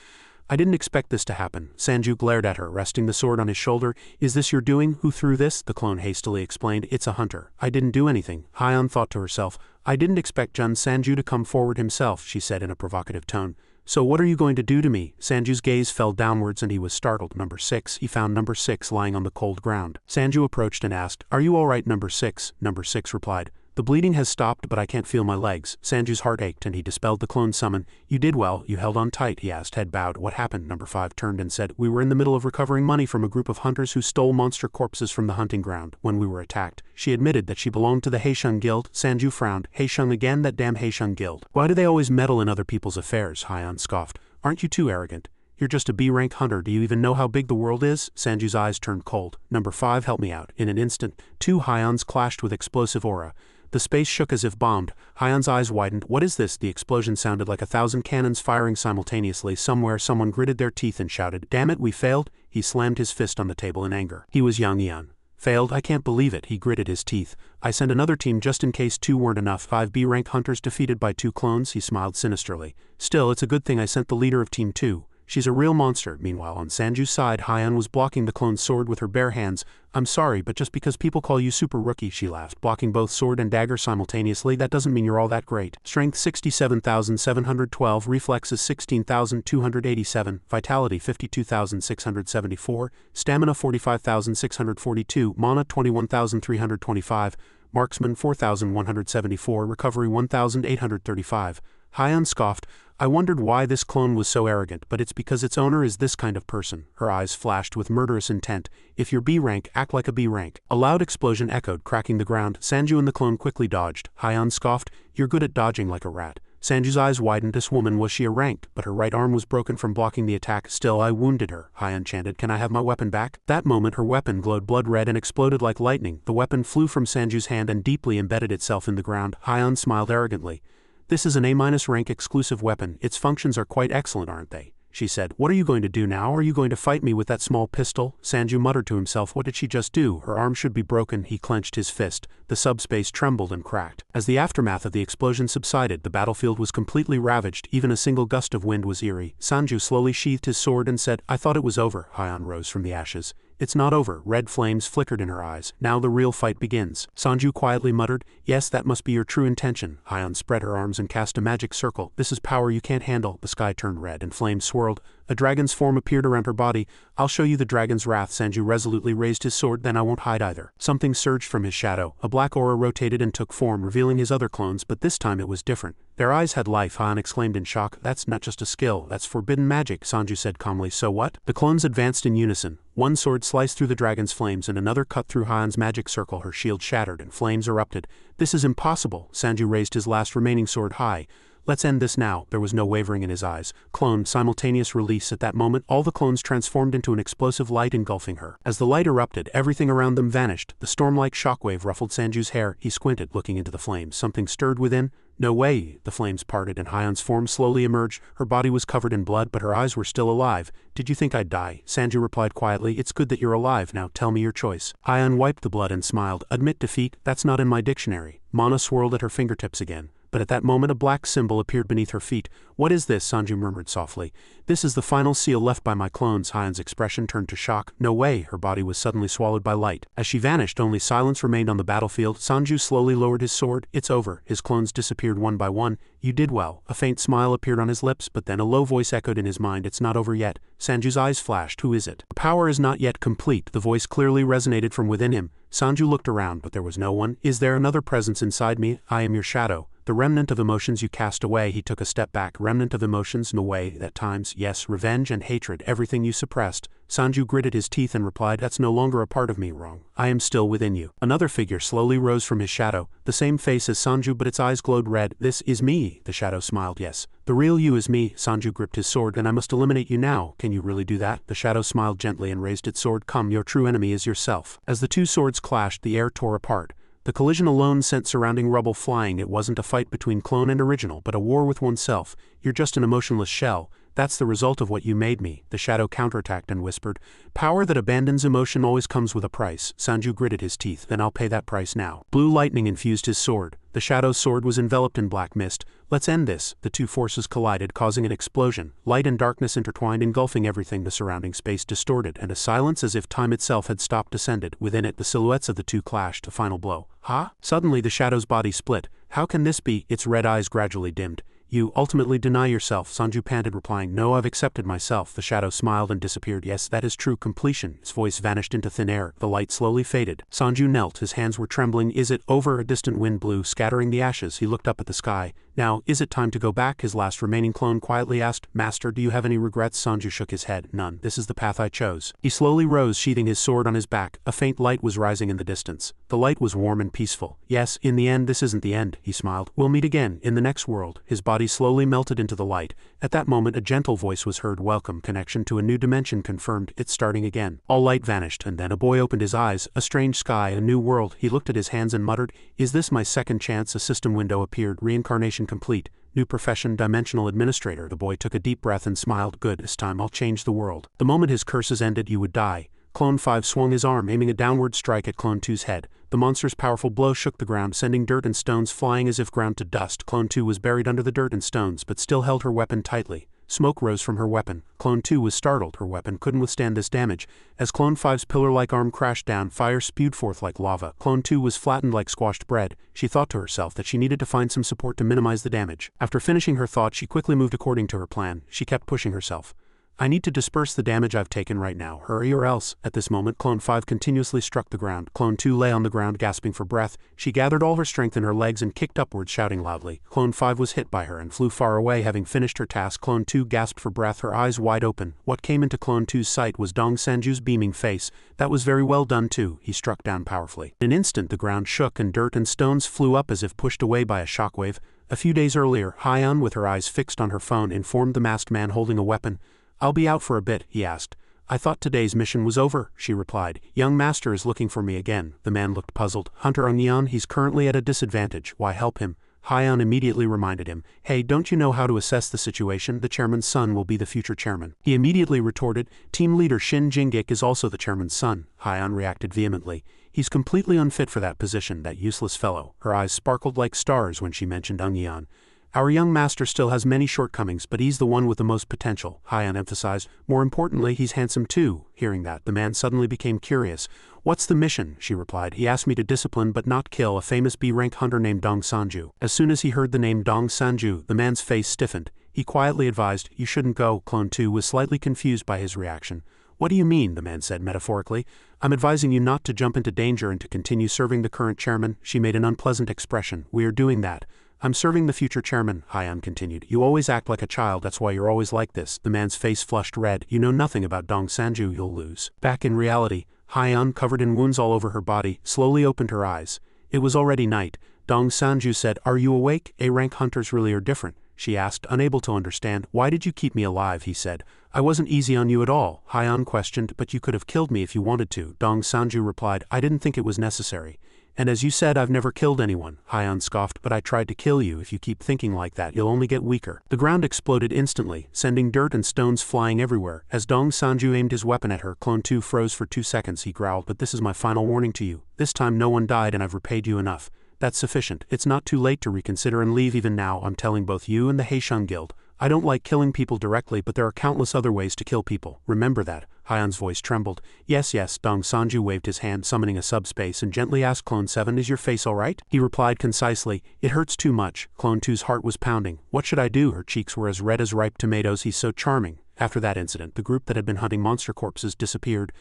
I didn't expect this to happen. Sanju glared at her, resting the sword on his shoulder. Is this your doing? Who threw this? The clone hastily explained. It's a hunter. I didn't do anything. Hyeon thought to herself. I didn't expect Jun Sanju to come forward himself, she said in a provocative tone. So what are you going to do to me? Sanju's gaze fell downwards and he was startled. Number 6. He found number 6 lying on the cold ground. Sanju approached and asked, Are you all right, number 6? Number 6 replied, The bleeding has stopped, but I can't feel my legs. Sanju's heart ached and he dispelled the clone summon. You did well, you held on tight, he asked, head bowed. What happened? Number 5 turned and said, We were in the middle of recovering money from a group of hunters who stole monster corpses from the hunting ground when we were attacked. She admitted that she belonged to the Haeshun Guild. Sanju frowned. Haeshun again, that damn Haeshun Guild. Why do they always meddle in other people's affairs? Hyeon scoffed. Aren't you too arrogant? You're just a B-rank hunter. Do you even know how big the world is? Sanju's eyes turned cold. Number 5, help me out. In an instant, 2 Hyeons clashed with explosive aura. The space shook as if bombed. Hyeon's eyes widened. What is this? The explosion sounded like 1,000 cannons firing simultaneously. Somewhere someone gritted their teeth and shouted, Damn it, we failed. He slammed his fist on the table in anger. He was Yang Eon. Failed? I can't believe it. He gritted his teeth. I sent another team just in case 2 weren't enough. 5 B-rank hunters defeated by 2 clones. He smiled sinisterly. Still, it's a good thing I sent the leader of Team 2. She's a real monster. Meanwhile, on Sanju's side, Hyeon was blocking the clone's sword with her bare hands. I'm sorry, but just because people call you super rookie, she laughed, blocking both sword and dagger simultaneously, that doesn't mean you're all that great. Strength 67,712, reflexes 16,287, vitality 52,674, stamina 45,642, mana 21,325, marksman 4,174, recovery 1,835. Hyeon scoffed. I wondered why this clone was so arrogant, but it's because its owner is this kind of person. Her eyes flashed with murderous intent. If you're B-rank, act like a B-rank. A loud explosion echoed, cracking the ground. Sanju and the clone quickly dodged. Hyeon scoffed. You're good at dodging like a rat. Sanju's eyes widened. This woman, was she a rank? But her right arm was broken from blocking the attack. Still, I wounded her. Hyeon chanted, Can I have my weapon back? That moment her weapon glowed blood red and exploded like lightning. The weapon flew from Sanju's hand and deeply embedded itself in the ground. Hyeon smiled arrogantly. This is an A-rank exclusive weapon. Its functions are quite excellent, aren't they? She said. What are you going to do now? Are you going to fight me with that small pistol? Sanju muttered to himself. What did she just do? Her arm should be broken. He clenched his fist. The subspace trembled and cracked. As the aftermath of the explosion subsided, the battlefield was completely ravaged. Even a single gust of wind was eerie. Sanju slowly sheathed his sword and said, I thought it was over. Hyeon rose from the ashes. It's not over. Red flames flickered in her eyes. Now the real fight begins. Sanju quietly muttered, Yes, that must be your true intention. Hyeon spread her arms and cast a magic circle. This is power you can't handle. The sky turned red and flames swirled. A dragon's form appeared around her body. I'll show you the dragon's wrath. Sanju resolutely raised his sword. Then I won't hide either. Something surged from his shadow. A black aura rotated and took form, revealing his other clones, but this time it was different. Their eyes had life. Hyeon exclaimed in shock. That's not just a skill, that's forbidden magic. Sanju said calmly. So what? The clones advanced in unison. One sword sliced through the dragon's flames and another cut through Hyeon's magic circle. Her shield shattered and flames erupted. This is impossible. Sanju raised his last remaining sword high. Let's end this now. There was no wavering in his eyes. Clone, simultaneous release. At that moment, all the clones transformed into an explosive light engulfing her. As the light erupted, everything around them vanished. The storm-like shockwave ruffled Sanju's hair. He squinted, looking into the flames. Something stirred within. No way. The flames parted and Hyeon's form slowly emerged. Her body was covered in blood, but her eyes were still alive. Did you think I'd die? Sanju replied quietly. It's good that you're alive. Now tell me your choice. Hyeon wiped the blood and smiled. Admit defeat? That's not in my dictionary. Mana swirled at her fingertips again. But at that moment a black symbol appeared beneath her feet. What is this? Sanju murmured softly. This is the final seal left by my clones. Hyeon's expression turned to shock. No way. Her body was suddenly swallowed by light. As she vanished, only silence remained on the battlefield. Sanju slowly lowered his sword. It's over. His clones disappeared one by one. You did well. A faint smile appeared on his lips, but then a low voice echoed in his mind. It's not over yet. Sanju's eyes flashed. Who is it? The power is not yet complete. The voice clearly resonated from within him. Sanju looked around, but there was no one. Is there another presence inside me? I am your shadow. The remnant of emotions you cast away. He took a step back. Remnant of emotions, no way, at times, yes, revenge and hatred, everything you suppressed. Sanju gritted his teeth and replied, That's no longer a part of me. Wrong. I am still within you. Another figure slowly rose from his shadow. The same face as Sanju, but its eyes glowed red. This is me. The shadow smiled. Yes. The real you is me. Sanju gripped his sword. And I must eliminate you now. Can you really do that? The shadow smiled gently and raised its sword. Come, your true enemy is yourself. As the two swords clashed, the air tore apart. The collision alone sent surrounding rubble flying. It wasn't a fight between clone and original, but a war with oneself. You're just an emotionless shell. That's the result of what you made me, the shadow counterattacked and whispered. Power that abandons emotion always comes with a price. Sanju gritted his teeth. Then I'll pay that price now. Blue lightning infused his sword. The shadow's sword was enveloped in black mist. Let's end this. The two forces collided, causing an explosion. Light and darkness intertwined, engulfing everything. The surrounding space distorted, and a silence as if time itself had stopped descended. Within it, the silhouettes of the two clashed. A final blow. Huh? Suddenly the shadow's body split. How can this be? Its red eyes gradually dimmed. You ultimately deny yourself, Sanju panted, replying. No, I've accepted myself. The shadow smiled and disappeared. Yes, that is true. Completion. His voice vanished into thin air. The light slowly faded. Sanju knelt. His hands were trembling. Is it over? A distant wind blew, scattering the ashes. He looked up at the sky. Now, is it time to go back? His last remaining clone quietly asked. Master, do you have any regrets? Sanju shook his head. None. This is the path I chose. He slowly rose, sheathing his sword on his back. A faint light was rising in the distance. The light was warm and peaceful. Yes, in the end, this isn't the end, he smiled. We'll meet again, in the next world. His body slowly melted into the light. At that moment, a gentle voice was heard. Welcome. Connection to a new dimension confirmed. It's starting again. All light vanished, and then a boy opened his eyes. A strange sky, a new world. He looked at his hands and muttered, Is this my second chance? A system window appeared. Reincarnation complete. New profession, dimensional administrator. The boy took a deep breath and smiled. Good, this time I'll change the world. The moment his curses ended, you would die. Clone 5 swung his arm, aiming a downward strike at Clone 2's head. The monster's powerful blow shook the ground, sending dirt and stones flying as if ground to dust. Clone 2 was buried under the dirt and stones, but still held her weapon tightly. Smoke rose from her weapon. Clone 2 was startled. Her weapon couldn't withstand this damage. As Clone 5's pillar-like arm crashed down, fire spewed forth like lava. Clone 2 was flattened like squashed bread. She thought to herself that she needed to find some support to minimize the damage. After finishing her thought, she quickly moved according to her plan. She kept pushing herself. I need to disperse the damage I've taken right now. Hurry or else. At this moment, Clone 5 continuously struck the ground. Clone 2 lay on the ground, gasping for breath. She gathered all her strength in her legs and kicked upwards, shouting loudly. Clone 5 was hit by her and flew far away, having finished her task. Clone 2 gasped for breath, her eyes wide open. What came into Clone 2's sight was Dong Sanju's beaming face. That was very well done too. He struck down powerfully. In an instant, the ground shook and dirt and stones flew up as if pushed away by a shockwave. A few days earlier, Hyeon, with her eyes fixed on her phone, informed the masked man holding a weapon. I'll be out for a bit, he asked. I thought today's mission was over, she replied. Young master is looking for me again. The man looked puzzled. Hunter Eunyeon, he's currently at a disadvantage. Why help him? Hyeon immediately reminded him. Hey, don't you know how to assess the situation? The chairman's son will be the future chairman. He immediately retorted. Team leader Shin Jingik is also the chairman's son. Hyeon reacted vehemently. He's completely unfit for that position, that useless fellow. Her eyes sparkled like stars when she mentioned Eunyeon. Our young master still has many shortcomings, but he's the one with the most potential, Hyeon emphasized. More importantly, he's handsome too. Hearing that, the man suddenly became curious. What's the mission? She replied. He asked me to discipline but not kill a famous B-rank hunter named Dong Sanju. As soon as he heard the name Dong Sanju, the man's face stiffened. He quietly advised, You shouldn't go. Clone 2 was slightly confused by his reaction. What do you mean? The man said metaphorically. I'm advising you not to jump into danger and to continue serving the current chairman. She made an unpleasant expression. We are doing that. I'm serving the future chairman, Hyeon continued. You always act like a child, that's why you're always like this. The man's face flushed red. You know nothing about Dong Sanju, you'll lose. Back in reality, Hyeon, covered in wounds all over her body, slowly opened her eyes. It was already night. Dong Sanju said, Are you awake? A-rank hunters really are different, she asked, unable to understand. Why did you keep me alive? He said. I wasn't easy on you at all, Hyeon questioned, but you could have killed me if you wanted to. Dong Sanju replied, I didn't think it was necessary. And as you said, I've never killed anyone, Hyeon scoffed, but I tried to kill you. If you keep thinking like that, you'll only get weaker. The ground exploded instantly, sending dirt and stones flying everywhere. As Dong Sanju aimed his weapon at her, Clone 2 froze for 2 seconds. He growled, But this is my final warning to you. This time no one died and I've repaid you enough. That's sufficient. It's not too late to reconsider and leave even now. I'm telling both you and the Haeshun Guild. I don't like killing people directly, but there are countless other ways to kill people. Remember that. Hyeon's voice trembled. Yes, yes. Dong Sanju waved his hand, summoning a subspace, and gently asked Clone 7, Is your face all right? He replied concisely, It hurts too much. Clone 2's heart was pounding. What should I do? Her cheeks were as red as ripe tomatoes. He's so charming. After that incident, the group that had been hunting monster corpses disappeared.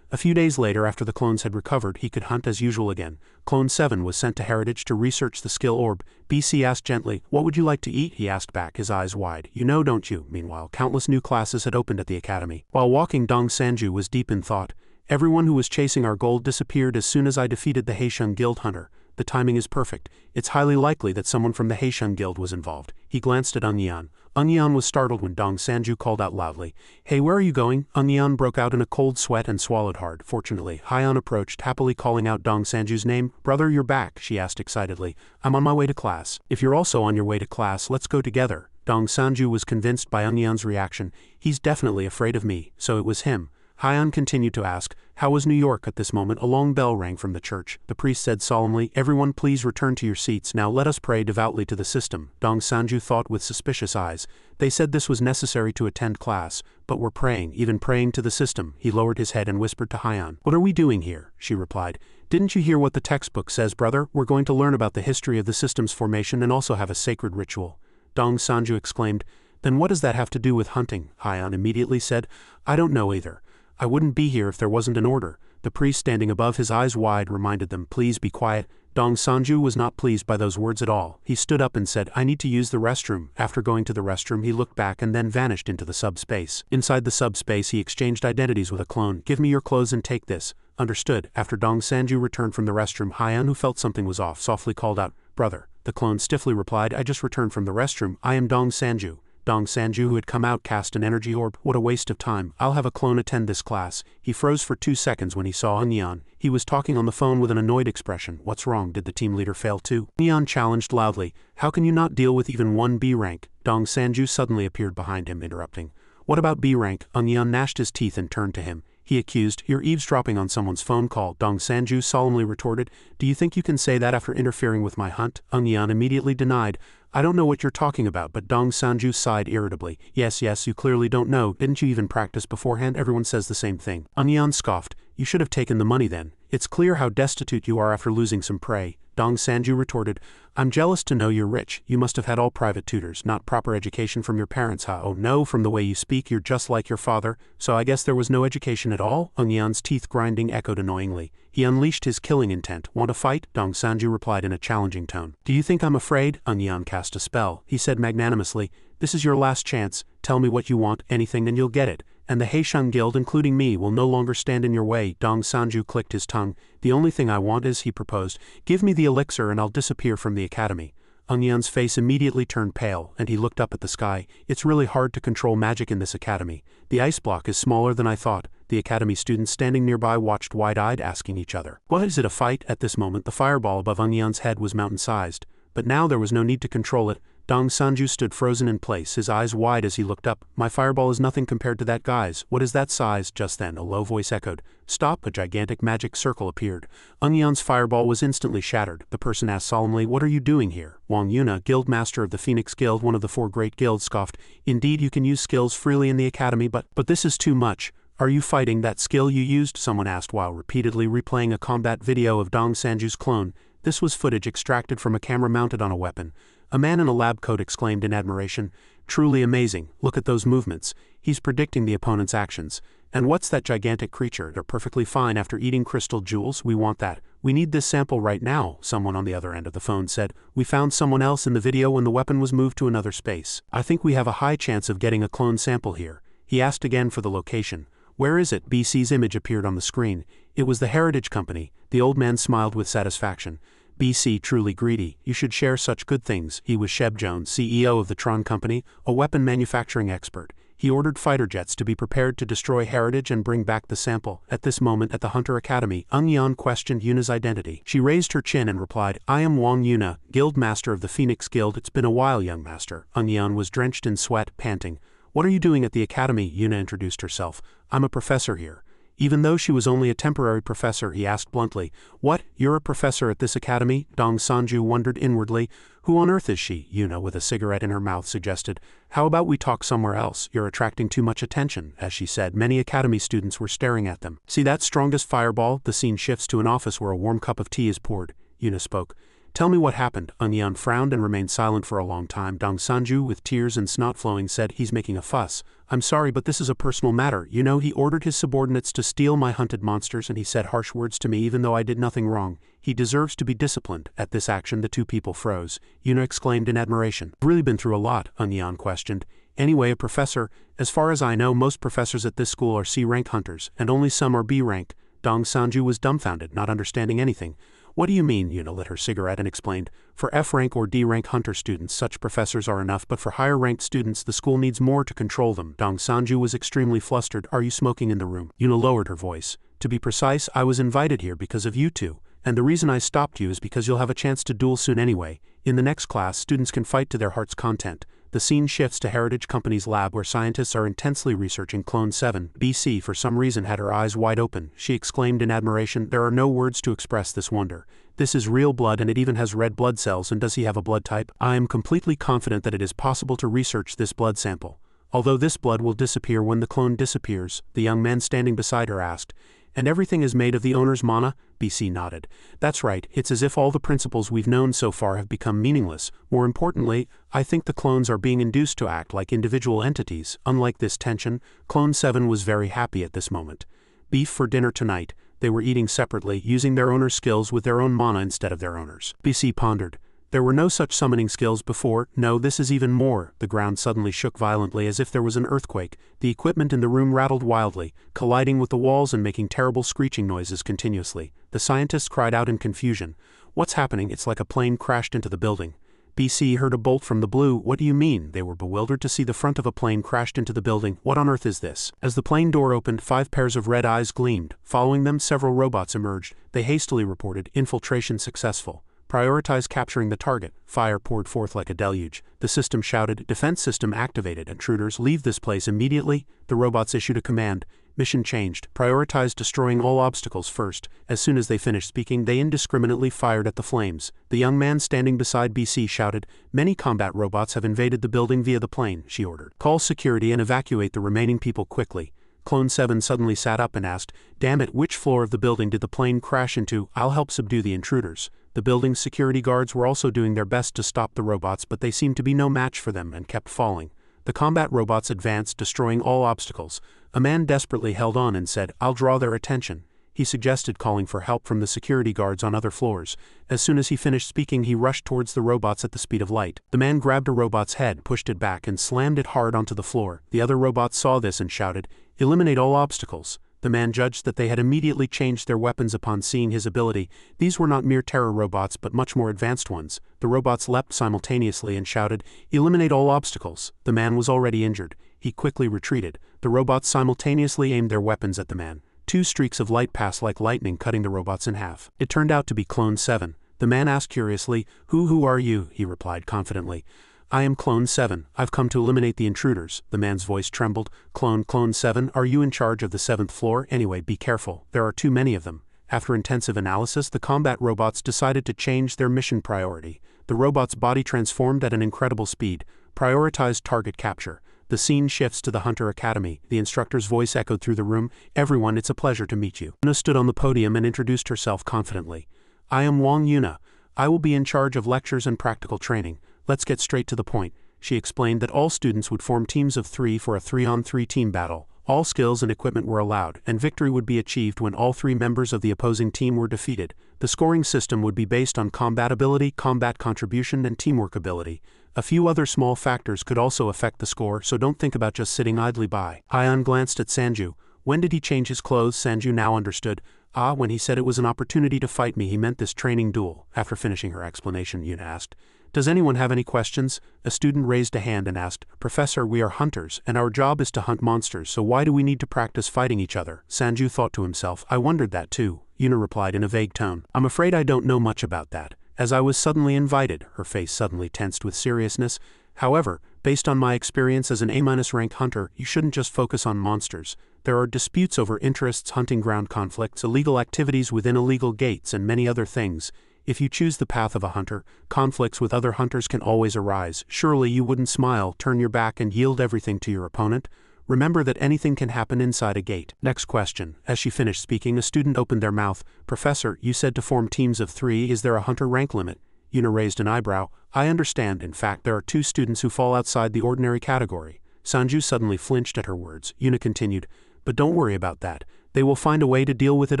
A few days later, after the clones had recovered, he could hunt as usual again. Clone 7 was sent to Heritage to research the skill orb. BC asked gently, What would you like to eat? He asked back, his eyes wide. You know, don't you? Meanwhile, countless new classes had opened at the academy. While walking, Dong Sanju was deep in thought. Everyone who was chasing our gold disappeared as soon as I defeated the Haeshun Guild hunter. The timing is perfect. It's highly likely that someone from the Haeshun Guild was involved. He glanced at Eunyeon. Eunyeon was startled when Dong Sanju called out loudly, Hey, where are you going? Eunyeon broke out in a cold sweat and swallowed hard. Fortunately, Hyeon approached, happily calling out Dong Sanju's name. Brother, you're back, she asked excitedly. I'm on my way to class. If you're also on your way to class, let's go together. Dong Sanju was convinced by Eunyeon's reaction. He's definitely afraid of me, so it was him. Hyeon continued to ask, how was New York? At this moment a long bell rang from the church. The priest said solemnly, everyone please return to your seats, now let us pray devoutly to the system. Dong Sanju thought with suspicious eyes. They said this was necessary to attend class, but we're praying, even praying to the system. He lowered his head and whispered to Hyeon. What are we doing here? She replied. Didn't you hear what the textbook says, brother? We're going to learn about the history of the system's formation and also have a sacred ritual. Dong Sanju exclaimed. Then what does that have to do with hunting? Hyeon immediately said. I don't know either. I wouldn't be here if there wasn't an order. The priest standing above, his eyes wide, reminded them, please be quiet. Dong Sanju was not pleased by those words at all. He stood up and said, I need to use the restroom. After going to the restroom, he looked back and then vanished into the subspace. Inside the subspace, he exchanged identities with a clone. Give me your clothes and take this. Understood. After Dong Sanju returned from the restroom, Hyeon, who felt something was off, softly called out, brother. The clone stiffly replied, I just returned from the restroom. I am Dong Sanju. Dong Sanju, who had come out, cast an energy orb. What a waste of time. I'll have a clone attend this class. He froze for 2 seconds when he saw Eunyeon. He was talking on the phone with an annoyed expression. What's wrong? Did the team leader fail too? Eunyeon challenged loudly. How can you not deal with even one B rank? Dong Sanju suddenly appeared behind him, interrupting. What about B rank? Eunyeon gnashed his teeth and turned to him. He accused, you're eavesdropping on someone's phone call. Dong Sanju solemnly retorted, do you think you can say that after interfering with my hunt? Eunyeon immediately denied, I don't know what you're talking about, but Dong Sanju sighed irritably. Yes, you clearly don't know. Didn't you even practice beforehand? Everyone says the same thing. Eunyeon scoffed, you should have taken the money then. It's clear how destitute you are after losing some prey. Dong Sanju retorted, I'm jealous to know you're rich. You must have had all private tutors, not proper education from your parents, huh? Oh no, from the way you speak you're just like your father, so I guess there was no education at all? Eunyeon's teeth grinding echoed annoyingly. He unleashed his killing intent. Want to fight? Dong Sanju replied in a challenging tone. Do you think I'm afraid? Eunyeon cast a spell. He said magnanimously, this is your last chance. Tell me what you want, anything, and you'll get it. And the Haeshang Guild, including me, will no longer stand in your way. Dong Sanju clicked his tongue. The only thing I want is, he proposed, give me the elixir and I'll disappear from the academy. Eunyeon's face immediately turned pale, and he looked up at the sky. It's really hard to control magic in this academy. The ice block is smaller than I thought. The academy students standing nearby watched wide-eyed, asking each other, what is it, a fight? At this moment the fireball above Eunyeon's head was mountain-sized. But now there was no need to control it. Dong Sanju stood frozen in place, his eyes wide as he looked up. My fireball is nothing compared to that guy's. What is that size? Just then a low voice echoed. Stop! A gigantic magic circle appeared. Eunyeon's fireball was instantly shattered. The person asked solemnly, what are you doing here? Wang Yuna, guild master of the Phoenix Guild, one of the 4 great guilds, scoffed. Indeed, you can use skills freely in the academy, but this is too much. Are you fighting that skill you used? Someone asked while repeatedly replaying a combat video of Dong Sanju's clone. This was footage extracted from a camera mounted on a weapon. A man in a lab coat exclaimed in admiration, truly amazing, look at those movements. He's predicting the opponent's actions. And what's that gigantic creature? They're perfectly fine after eating crystal jewels. We want that. We need this sample right now, someone on the other end of the phone said. We found someone else in the video when the weapon was moved to another space. I think we have a high chance of getting a clone sample here. He asked again for the location. Where is it? BC's image appeared on the screen. It was the Heritage Company. The old man smiled with satisfaction. BC, truly greedy. You should share such good things. He was Sheb Jones, CEO of the Tron Company, a weapon manufacturing expert. He ordered fighter jets to be prepared to destroy Heritage and bring back the sample. At this moment at the Hunter Academy, Eunyeon questioned Yuna's identity. She raised her chin and replied, I am Wang Yuna, guild master of the Phoenix Guild. It's been a while, young master. Eunyeon was drenched in sweat, panting. What are you doing at the academy? Yuna introduced herself. I'm a professor here. Even though she was only a temporary professor, he asked bluntly. What? You're a professor at this academy? Dong Sanju wondered inwardly. Who on earth is she? Yuna, with a cigarette in her mouth, suggested. How about we talk somewhere else? You're attracting too much attention. As she said, many academy students were staring at them. See that strongest fireball? The scene shifts to an office where a warm cup of tea is poured. Yuna spoke. Tell me what happened. Eunyeon frowned and remained silent for a long time. Dong Sanju, with tears and snot flowing, said, he's making a fuss. I'm sorry, but this is a personal matter. You know, he ordered his subordinates to steal my hunted monsters, and he said harsh words to me even though I did nothing wrong. He deserves to be disciplined. At this action the two people froze. Yuna exclaimed in admiration. I've really been through a lot, Eunyeon questioned. Anyway, a professor. As far as I know, most professors at this school are C-rank hunters, and only some are B-rank. Dong Sanju was dumbfounded, not understanding anything. What do you mean? Yuna lit her cigarette and explained. For F-rank or D-rank hunter students, such professors are enough, but for higher-ranked students, the school needs more to control them. Dong Sanju was extremely flustered. Are you smoking in the room? Yuna lowered her voice. To be precise, I was invited here because of you two, and the reason I stopped you is because you'll have a chance to duel soon anyway. In the next class, students can fight to their heart's content. The scene shifts to Heritage Company's lab where scientists are intensely researching Clone 7. BC for some reason had her eyes wide open. She exclaimed in admiration, "There are no words to express this wonder. This is real blood and it even has red blood cells, and does he have a blood type? I am completely confident that it is possible to research this blood sample. Although this blood will disappear when the clone disappears," the young man standing beside her asked. "And everything is made of the owner's mana?" BC nodded. "That's right, it's as if all the principles we've known so far have become meaningless. More importantly, I think the clones are being induced to act like individual entities." Unlike this tension, Clone 7 was very happy at this moment. Beef for dinner tonight. They were eating separately, using their owner's skills with their own mana instead of their owner's. BC pondered. There were no such summoning skills before. No, this is even more. The ground suddenly shook violently as if there was an earthquake. The equipment in the room rattled wildly, colliding with the walls and making terrible screeching noises continuously. The scientists cried out in confusion. "What's happening? It's like a plane crashed into the building." BC heard a bolt from the blue. "What do you mean?" They were bewildered to see the front of a plane crashed into the building. "What on earth is this?" As the plane door opened, 5 pairs of red eyes gleamed. Following them, several robots emerged. They hastily reported, "Infiltration successful. Prioritize capturing the target." Fire poured forth like a deluge. The system shouted, "Defense system activated. Intruders, leave this place immediately." The robots issued a command. Mission changed. Prioritize destroying all obstacles first. As soon as they finished speaking, they indiscriminately fired at the flames. The young man standing beside BC shouted, "Many combat robots have invaded the building via the plane," she ordered. "Call security and evacuate the remaining people quickly." Clone 7 suddenly sat up and asked, "Damn it, which floor of the building did the plane crash into? I'll help subdue the intruders." The building's security guards were also doing their best to stop the robots, but they seemed to be no match for them and kept falling. The combat robots advanced, destroying all obstacles. A man desperately held on and said, "I'll draw their attention." He suggested calling for help from the security guards on other floors. As soon as he finished speaking, he rushed towards the robots at the speed of light. The man grabbed a robot's head, pushed it back, and slammed it hard onto the floor. The other robots saw this and shouted, "Eliminate all obstacles." The man judged that they had immediately changed their weapons upon seeing his ability. These were not mere terror robots but much more advanced ones. The robots leapt simultaneously and shouted, "Eliminate all obstacles." The man was already injured. He quickly retreated. The robots simultaneously aimed their weapons at the man. 2 streaks of light passed like lightning, cutting the robots in half. It turned out to be Clone 7. The man asked curiously, Who are you?" He replied confidently, "I am Clone 7. I've come to eliminate the intruders." The man's voice trembled. Clone 7, are you in charge of the 7th floor? Anyway, be careful. There are too many of them." After intensive analysis, the combat robots decided to change their mission priority. The robot's body transformed at an incredible speed. Prioritized target capture. The scene shifts to the Hunter Academy. The instructor's voice echoed through the room. "Everyone, it's a pleasure to meet you." Yuna stood on the podium and introduced herself confidently. "I am Wang Yuna. I will be in charge of lectures and practical training. Let's get straight to the point." She explained that all students would form teams of 3 for a 3-on-3 team battle. All skills and equipment were allowed, and victory would be achieved when all 3 members of the opposing team were defeated. The scoring system would be based on combat ability, combat contribution, and teamwork ability. A few other small factors could also affect the score, so don't think about just sitting idly by. Aion glanced at Sanju. When did he change his clothes? Sanju now understood. When he said it was an opportunity to fight me, he meant this training duel. After finishing her explanation, Yuna asked, "Does anyone have any questions?" A student raised a hand and asked, "Professor, we are hunters, and our job is to hunt monsters, so why do we need to practice fighting each other?" Sanju thought to himself, "I wondered that too." Yuna replied in a vague tone, "I'm afraid I don't know much about that. As I was suddenly invited." Her face suddenly tensed with seriousness. "However, based on my experience as an A-rank hunter, you shouldn't just focus on monsters. There are disputes over interests, hunting ground conflicts, illegal activities within illegal gates, and many other things. If you choose the path of a hunter, conflicts with other hunters can always arise. Surely you wouldn't smile, turn your back, and yield everything to your opponent? Remember that anything can happen inside a gate." Next question. As she finished speaking, a student opened their mouth. "Professor, you said to form teams of 3. Is there a hunter rank limit?" Yuna raised an eyebrow. "I understand. In fact, there are 2 students who fall outside the ordinary category." Sanju suddenly flinched at her words. Yuna continued, "But don't worry about that. They will find a way to deal with it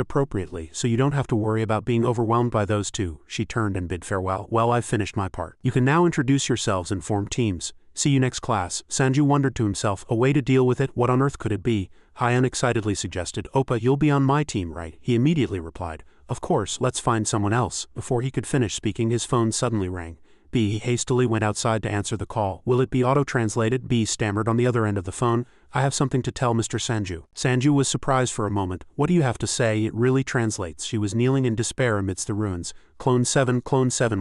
appropriately, so you don't have to worry about being overwhelmed by those 2. She turned and bid farewell. "Well, I've finished my part. You can now introduce yourselves and form teams. See you next class." Sanju wondered to himself, a way to deal with it, what on earth could it be? Hyan excitedly suggested, "Oppa, you'll be on my team, right?" He immediately replied, "Of course, let's find someone else." Before he could finish speaking, his phone suddenly rang. He hastily went outside to answer the call. "Will it be auto-translated?" B stammered on the other end of the phone. "I have something to tell Mr. Sanju." Sanju was surprised for a moment. "What do you have to say? It really translates." She was kneeling in despair amidst the ruins. Clone 7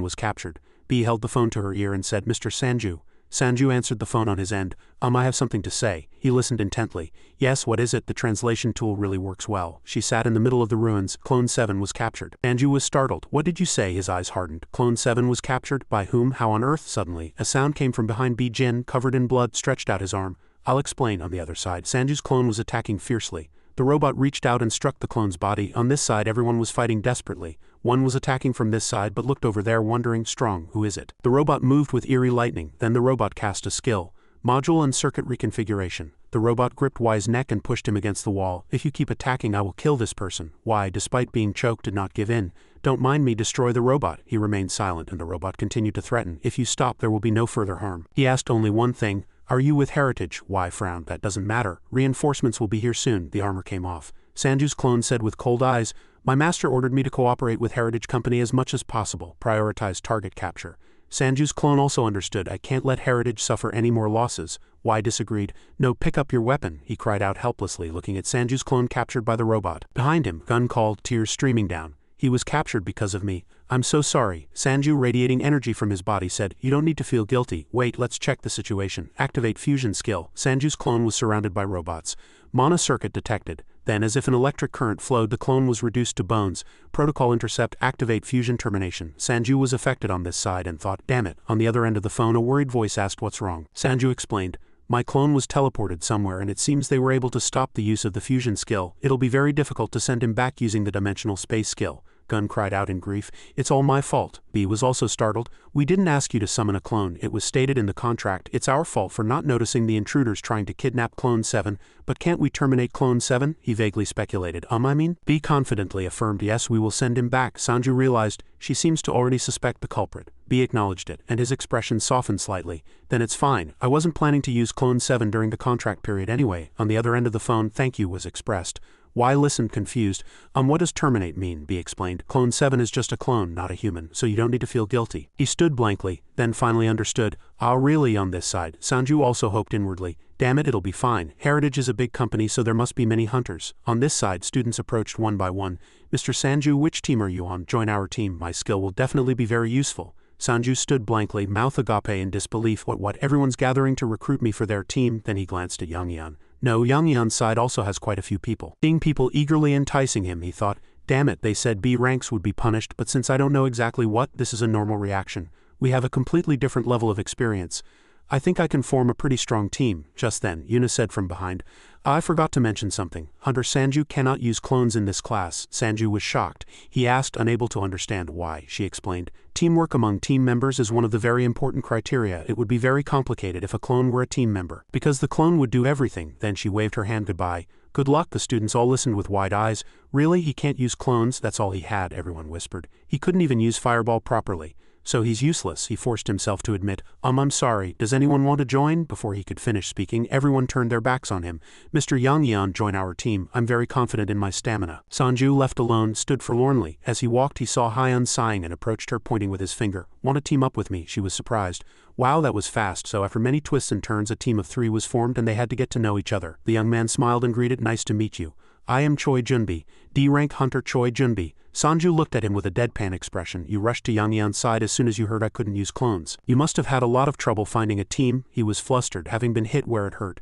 was captured. B held the phone to her ear and said, "Mr. Sanju, Sanju answered the phone on his end. I have something to say. He listened intently. Yes, what is it? The translation tool really works well. She sat in the middle of the ruins. Clone 7 was captured. Sanju was startled. What did you say? His eyes hardened. Clone 7 was captured? By whom? How on earth? Suddenly, a sound came from behind Bi Jin, covered in blood, stretched out his arm. I'll explain. On the other side, Sanju's clone was attacking fiercely. The robot reached out and struck the clone's body. On this side, everyone was fighting desperately. One was attacking from this side but looked over there wondering, strong, who is it? The robot moved with eerie lightning. Then the robot cast a skill. Module and circuit reconfiguration. The robot gripped Y's neck and pushed him against the wall. If you keep attacking, I will kill this person. Y, despite being choked, did not give in. Don't mind me, destroy the robot. He remained silent and the robot continued to threaten. If you stop, there will be no further harm. He asked only one thing. Are you with Heritage? Y frowned. That doesn't matter. Reinforcements will be here soon. The armor came off. Sanju's clone said with cold eyes, my master ordered me to cooperate with Heritage Company as much as possible, prioritize target capture. Sanju's clone also understood, I can't let Heritage suffer any more losses. Y disagreed. No, pick up your weapon, he cried out helplessly, looking at Sanju's clone captured by the robot. Behind him, Gun called, tears streaming down. He was captured because of me. I'm so sorry. Sanju, radiating energy from his body, said, you don't need to feel guilty. Wait, let's check the situation. Activate fusion skill. Sanju's clone was surrounded by robots. Mana circuit detected. Then, as if an electric current flowed, the clone was reduced to bones. Protocol intercept, activate fusion termination. Sanju was affected on this side and thought, damn it. On the other end of the phone, a worried voice asked what's wrong. Sanju explained, my clone was teleported somewhere and it seems they were able to stop the use of the fusion skill. It'll be very difficult to send him back using the dimensional space skill. Gun cried out in grief, it's all my fault. B was also startled. We didn't ask you to summon a clone. It was stated in the contract. It's our fault for not noticing the intruders trying to kidnap Clone 7. But can't we terminate Clone 7? He vaguely speculated. B confidently affirmed, yes, we will send him back. Sanju realized, she seems to already suspect the culprit. B acknowledged it, and his expression softened slightly. Then it's fine. I wasn't planning to use Clone 7 during the contract period anyway. On the other end of the phone, thank you was expressed. Y listened confused. What does terminate mean? B explained. Clone 7 is just a clone, not a human, so you don't need to feel guilty. He stood blankly, then finally understood. Really on this side. Sanju also hoped inwardly. Damn it, it'll be fine. Heritage is a big company, so there must be many hunters. On this side, students approached one by one. Mr. Sanju, which team are you on? Join our team. My skill will definitely be very useful. Sanju stood blankly, mouth agape in disbelief. What, everyone's gathering to recruit me for their team? Then he glanced at Yangyan. No, Yangyan's side also has quite a few people. Seeing people eagerly enticing him, he thought, damn it, they said B ranks would be punished, but since I don't know exactly what, this is a normal reaction. We have a completely different level of experience. I think I can form a pretty strong team. Just then, Yuna said from behind, I forgot to mention something. Hunter Sanju cannot use clones in this class. Sanju was shocked. He asked, unable to understand why. She explained, teamwork among team members is one of the very important criteria. It would be very complicated if a clone were a team member, because the clone would do everything. Then she waved her hand goodbye. Good luck. The students all listened with wide eyes. Really, he can't use clones? That's all he had, everyone whispered. He couldn't even use Fireball properly. So he's useless, he forced himself to admit. I'm sorry, does anyone want to join? Before he could finish speaking, everyone turned their backs on him. Mr. Yangyan, join our team. I'm very confident in my stamina. Sanju, left alone, stood forlornly. As he walked, he saw Hyun sighing and approached her, pointing with his finger. Want to team up with me? She was surprised. Wow, that was fast. So after many twists and turns, a team of 3 was formed and they had to get to know each other. The young man smiled and greeted, nice to meet you. I am Choi Junbi, D-rank hunter Choi Junbi. Sanju looked at him with a deadpan expression. You rushed to Yangyan's side as soon as you heard I couldn't use clones. You must have had a lot of trouble finding a team. He was flustered, having been hit where it hurt.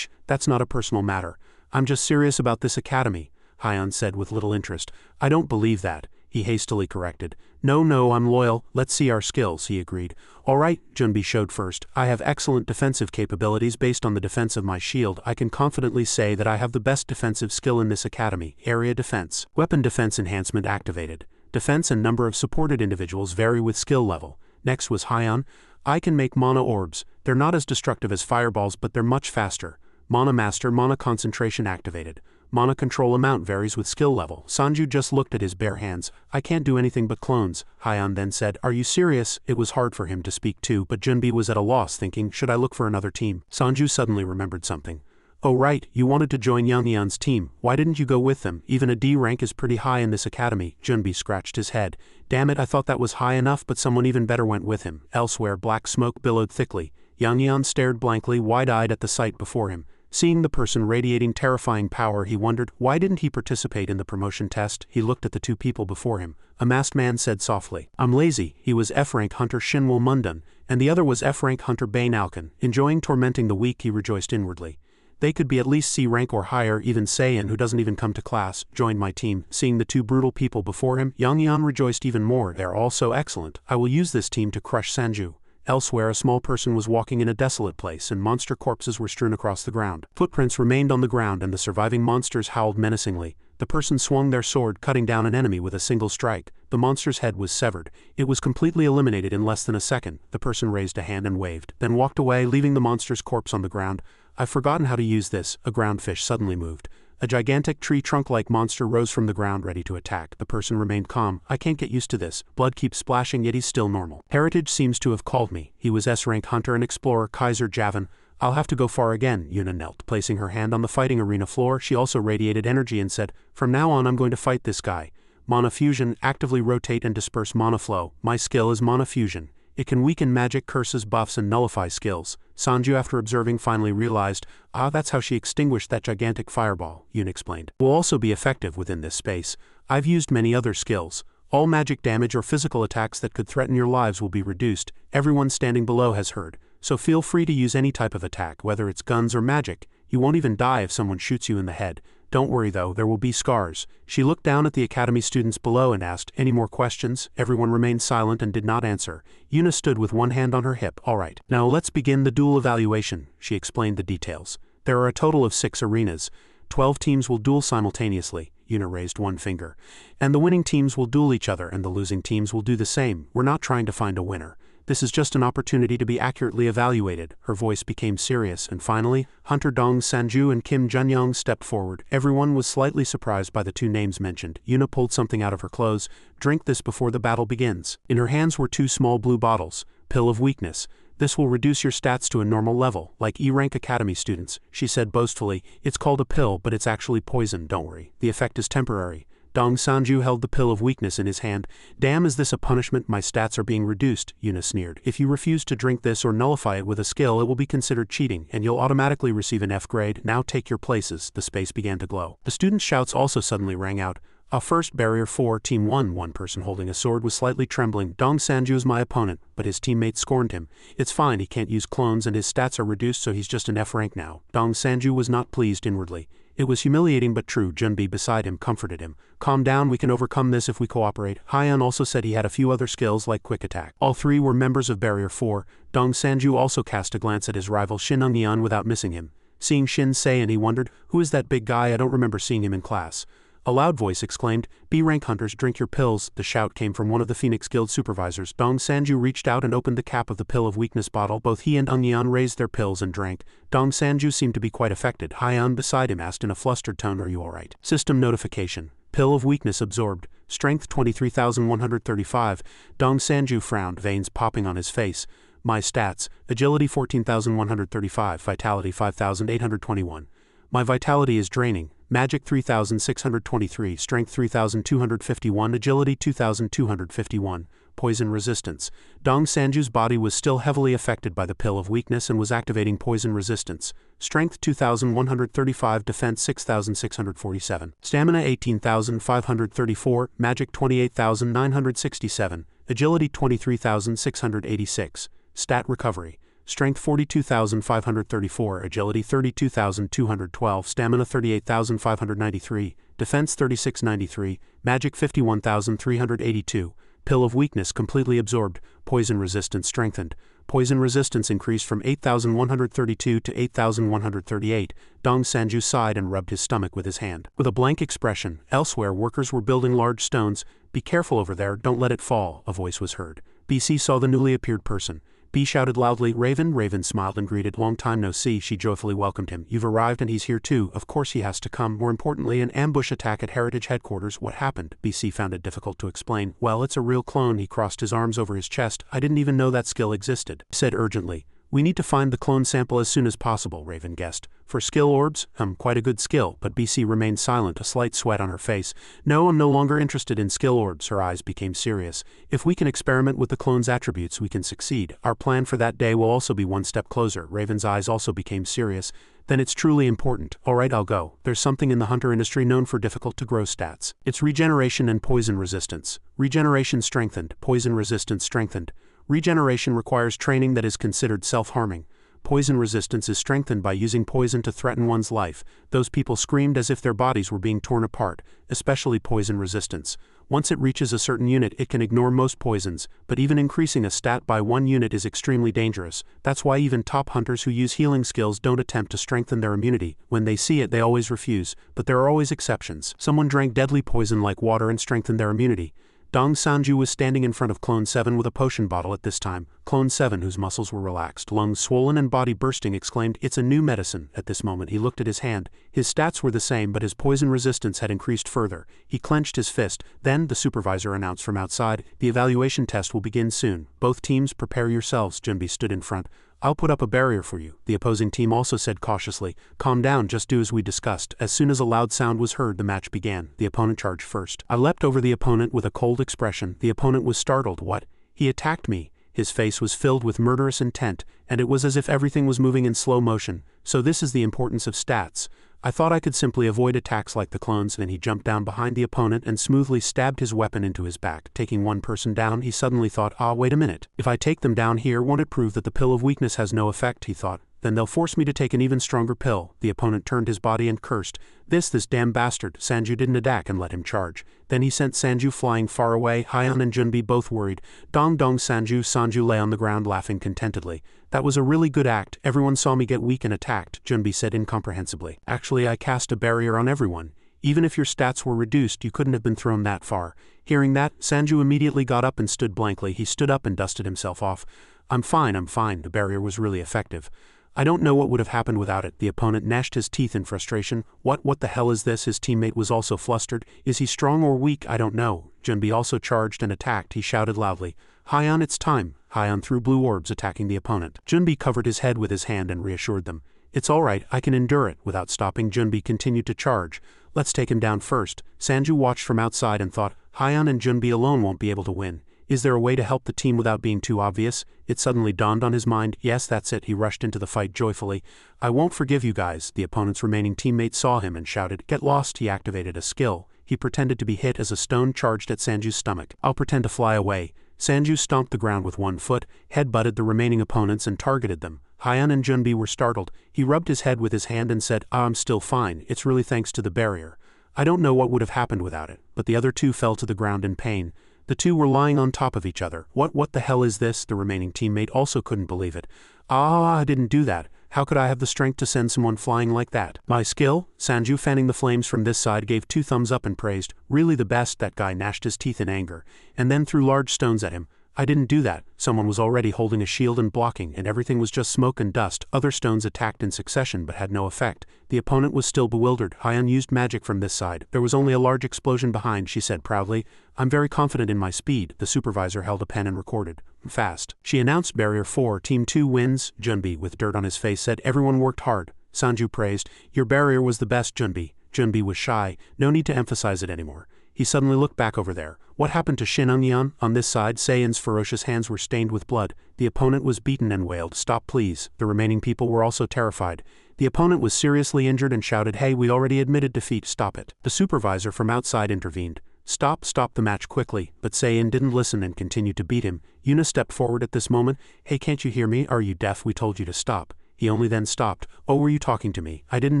That's not a personal matter. I'm just serious about this academy, Hyun said with little interest. I don't believe that, he hastily corrected. No, I'm loyal. Let's see our skills, he agreed. All right, Junbi showed first. I have excellent defensive capabilities based on the defense of my shield. I can confidently say that I have the best defensive skill in this academy. Area defense. Weapon defense enhancement activated. Defense and number of supported individuals vary with skill level. Next was Hyun. I can make mana orbs. They're not as destructive as fireballs, but they're much faster. Mana master, mana concentration activated. Mana control amount varies with skill level. Sanju just looked at his bare hands. I can't do anything but clones. Hyun then said, are you serious? It was hard for him to speak too, but Junbi was at a loss, thinking, should I look for another team? Sanju suddenly remembered something. Oh right, you wanted to join Yangyan's team. Why didn't you go with them? Even a D rank is pretty high in this academy. Junbi scratched his head. Damn it, I thought that was high enough, but someone even better went with him. Elsewhere, black smoke billowed thickly. Yangyan stared blankly, wide-eyed at the sight before him. Seeing the person radiating terrifying power, he wondered, why didn't he participate in the promotion test? He looked at the two people before him. A masked man said softly, "I'm lazy." He was F-rank hunter Shinwoo Mundan, and the other was F-rank hunter Bain Alkan. Enjoying tormenting the weak, he rejoiced inwardly. They could be at least C rank or higher. Even Saiyan, who doesn't even come to class, joined my team. Seeing the two brutal people before him, Yang Yan rejoiced even more. They're all so excellent. I will use this team to crush Sanju. Elsewhere, a small person was walking in a desolate place, and monster corpses were strewn across the ground. Footprints remained on the ground, and the surviving monsters howled menacingly. The person swung their sword, cutting down an enemy with a single strike. The monster's head was severed. It was completely eliminated in less than a second. The person raised a hand and waved, then walked away, leaving the monster's corpse on the ground. I've forgotten how to use this. A ground fish suddenly moved. A gigantic tree trunk-like monster rose from the ground, ready to attack. The person remained calm. I can't get used to this. Blood keeps splashing, yet he's still normal. Heritage seems to have called me. He was S-rank hunter and explorer Kaiser Javan. I'll have to go far again. Yuna knelt, placing her hand on the fighting arena floor. She also radiated energy and said, "From now on I'm going to fight this guy. Mana fusion, actively rotate and disperse mana flow. My skill is mana fusion. It can weaken magic, curses, buffs, and nullify skills." Sanju, after observing, finally realized, that's how she extinguished that gigantic fireball, Yun explained. Will also be effective within this space. I've used many other skills. All magic damage or physical attacks that could threaten your lives will be reduced. Everyone standing below has heard. So feel free to use any type of attack, whether it's guns or magic. You won't even die if someone shoots you in the head. Don't worry though, there will be scars. She looked down at the academy students below and asked, "Any more questions?" Everyone remained silent and did not answer. Yuna stood with one hand on her hip. "All right, now let's begin the duel evaluation." She explained the details. There are a total of 6 arenas. 12 teams will duel simultaneously. Yuna raised one finger. And the winning teams will duel each other, and the losing teams will do the same. We're not trying to find a winner. This is just an opportunity to be accurately evaluated. Her voice became serious, and finally, Hunter Dong Sanju and Kim Junyong stepped forward. Everyone was slightly surprised by the two names mentioned. Yuna pulled something out of her clothes. "Drink this before the battle begins." In her hands were 2 small blue bottles. "Pill of weakness. This will reduce your stats to a normal level, like E-rank academy students," she said boastfully. "It's called a pill, but it's actually poison, don't worry. The effect is temporary." Dong Sanju held the pill of weakness in his hand. "Damn, is this a punishment? My stats are being reduced," Yuna sneered. "If you refuse to drink this or nullify it with a skill, it will be considered cheating, and you'll automatically receive an F grade. Now take your places." The space began to glow. The students' shouts also suddenly rang out. First, Barrier 4, Team 1. One person holding a sword was slightly trembling. "Dong Sanju is my opponent," but his teammates scorned him. "It's fine, he can't use clones and his stats are reduced, so he's just an F rank now." Dong Sanju was not pleased inwardly. It was humiliating but true. Junbi beside him comforted him. "Calm down, we can overcome this if we cooperate." Hyeon also said he had a few other skills like quick attack. All 3 were members of Barrier 4. Dong Sanju also cast a glance at his rival Shin Eun without missing him. Seeing Shin Sae-in, he wondered, "Who is that big guy? I don't remember seeing him in class." A loud voice exclaimed, "B-rank hunters, drink your pills." The shout came from one of the Phoenix Guild supervisors. Dong Sanju reached out and opened the cap of the pill of weakness bottle. Both he and Eun raised their pills and drank. Dong Sanju seemed to be quite affected. Hyeon beside him asked in a flustered tone, "Are you alright?" System notification. Pill of weakness absorbed. Strength 23,135. Dong Sanju frowned, veins popping on his face. "My stats. Agility 14,135. Vitality 5,821. My vitality is draining. Magic 3,623, Strength 3,251, Agility 2,251, Poison resistance. Dong Sanju's body was still heavily affected by the pill of weakness and was activating poison resistance. Strength 2,135, Defense 6,647, Stamina 18,534, Magic 28,967, Agility 23,686, Stat recovery. Strength 42,534, Agility 32,212, Stamina 38,593, Defense 3693, Magic 51,382, Pill of Weakness completely absorbed, Poison resistance strengthened. Poison resistance increased from 8,132 to 8,138. Dong Sanju sighed and rubbed his stomach with his hand. With a blank expression, elsewhere workers were building large stones. "Be careful over there, don't let it fall," a voice was heard. BC saw the newly appeared person. B shouted loudly, "Raven!" Raven smiled and greeted. "Long time no see." She joyfully welcomed him. "You've arrived and he's here too. Of course he has to come. More importantly, an ambush attack at Heritage Headquarters. What happened?" BC found it difficult to explain. "Well, it's a real clone." He crossed his arms over his chest. "I didn't even know that skill existed." Said urgently, We need to find the clone sample as soon as possible, Raven guessed. For skill orbs? Quite a good skill, but BC remained silent, a slight sweat on her face. No, I'm no longer interested in skill orbs, her eyes became serious. If we can experiment with the clone's attributes, we can succeed. Our plan for that day will also be one step closer. Raven's eyes also became serious. Then it's truly important. Alright, I'll go. There's something in the hunter industry known for difficult-to-grow stats. It's regeneration and poison resistance. Regeneration strengthened, poison resistance strengthened. Regeneration requires training that is considered self-harming. Poison resistance is strengthened by using poison to threaten one's life. Those people screamed as if their bodies were being torn apart, especially poison resistance. Once it reaches a certain unit, it can ignore most poisons, but even increasing a stat by 1 unit is extremely dangerous. That's why even top hunters who use healing skills don't attempt to strengthen their immunity. When they see it, they always refuse, but there are always exceptions. Someone drank deadly poison like water and strengthened their immunity. Dong Sanju was standing in front of Clone 7 with a potion bottle at this time. Clone 7, whose muscles were relaxed, lungs swollen and body bursting, exclaimed, "It's a new medicine." At this moment he looked at his hand. His stats were the same, but his poison resistance had increased further. He clenched his fist. Then, the supervisor announced from outside, "The evaluation test will begin soon. Both teams, prepare yourselves." Junbi stood in front. "I'll put up a barrier for you," the opposing team also said cautiously. "Calm down, just do as we discussed." As soon as a loud sound was heard, the match began. The opponent charged first. I leapt over the opponent with a cold expression. The opponent was startled. What? He attacked me. His face was filled with murderous intent, and it was as if everything was moving in slow motion. So this is the importance of stats. I thought I could simply avoid attacks like the clones. Then he jumped down behind the opponent and smoothly stabbed his weapon into his back. Taking one person down, he suddenly thought, wait a minute. If I take them down here, won't it prove that the pill of weakness has no effect, he thought. Then they'll force me to take an even stronger pill. The opponent turned his body and cursed. This damn bastard. Sanju didn't attack and let him charge. Then he sent Sanju flying far away. Hyeon and Junbi both worried. Dong Sanju lay on the ground laughing contentedly. "That was a really good act. Everyone saw me get weak and attacked," Junbi said incomprehensibly. "Actually, I cast a barrier on everyone. Even if your stats were reduced, you couldn't have been thrown that far." Hearing that, Sanju immediately got up and stood blankly. He stood up and dusted himself off. I'm fine. The barrier was really effective. I don't know what would have happened without it." The opponent gnashed his teeth in frustration. What the hell is this?" His teammate was also flustered. "Is he strong or weak? I don't know." Junbi also charged and attacked. He shouted loudly, "Hyeon, it's time." Hyeon threw blue orbs attacking the opponent. Junbi covered his head with his hand and reassured them. "It's alright, I can endure it." Without stopping, Junbi continued to charge. "Let's take him down first." Sanju watched from outside and thought, Hyeon and Junbi alone won't be able to win. Is there a way to help the team without being too obvious? It suddenly dawned on his mind. Yes, that's it. He rushed into the fight joyfully. "I won't forgive you guys." The opponent's remaining teammates saw him and shouted, "Get lost." He activated a skill. He pretended to be hit as a stone charged at Sanju's stomach. "I'll pretend to fly away." Sanju stomped the ground with one foot, head-butted the remaining opponents and targeted them. Hyeon and Junbi were startled. He rubbed his head with his hand and said, I'm still fine. It's really thanks to the barrier. I don't know what would have happened without it." But the other two fell to the ground in pain. The two were lying on top of each other. What the hell is this?" The remaining teammate also couldn't believe it. I didn't do that. How could I have the strength to send someone flying like that?" "My skill?" Sanju, fanning the flames from this side, gave 2 thumbs up and praised. "Really the best." That guy gnashed his teeth in anger, and then threw large stones at him. "I didn't do that." Someone was already holding a shield and blocking, and everything was just smoke and dust. Other stones attacked in succession but had no effect. The opponent was still bewildered. Hyeon used magic from this side. "There was only a large explosion behind," she said proudly. "I'm very confident in my speed." The supervisor held a pen and recorded. "Fast." She announced Barrier 4, Team 2 wins. Junbi, with dirt on his face, said, "Everyone worked hard." Sanju praised, "Your barrier was the best, Junbi." Junbi was shy. No need to emphasize it anymore. He suddenly looked back over there. What happened to Shin Eun-yeon? On this side, Saeon's ferocious hands were stained with blood. The opponent was beaten and wailed, "Stop please." The remaining people were also terrified. The opponent was seriously injured and shouted, "Hey, we already admitted defeat, stop it." The supervisor from outside intervened. Stop the match quickly." But Saeon didn't listen and continued to beat him. Yuna stepped forward at this moment. "Hey, can't you hear me? Are you deaf? We told you to stop." He only then stopped. "Oh, were you talking to me? I didn't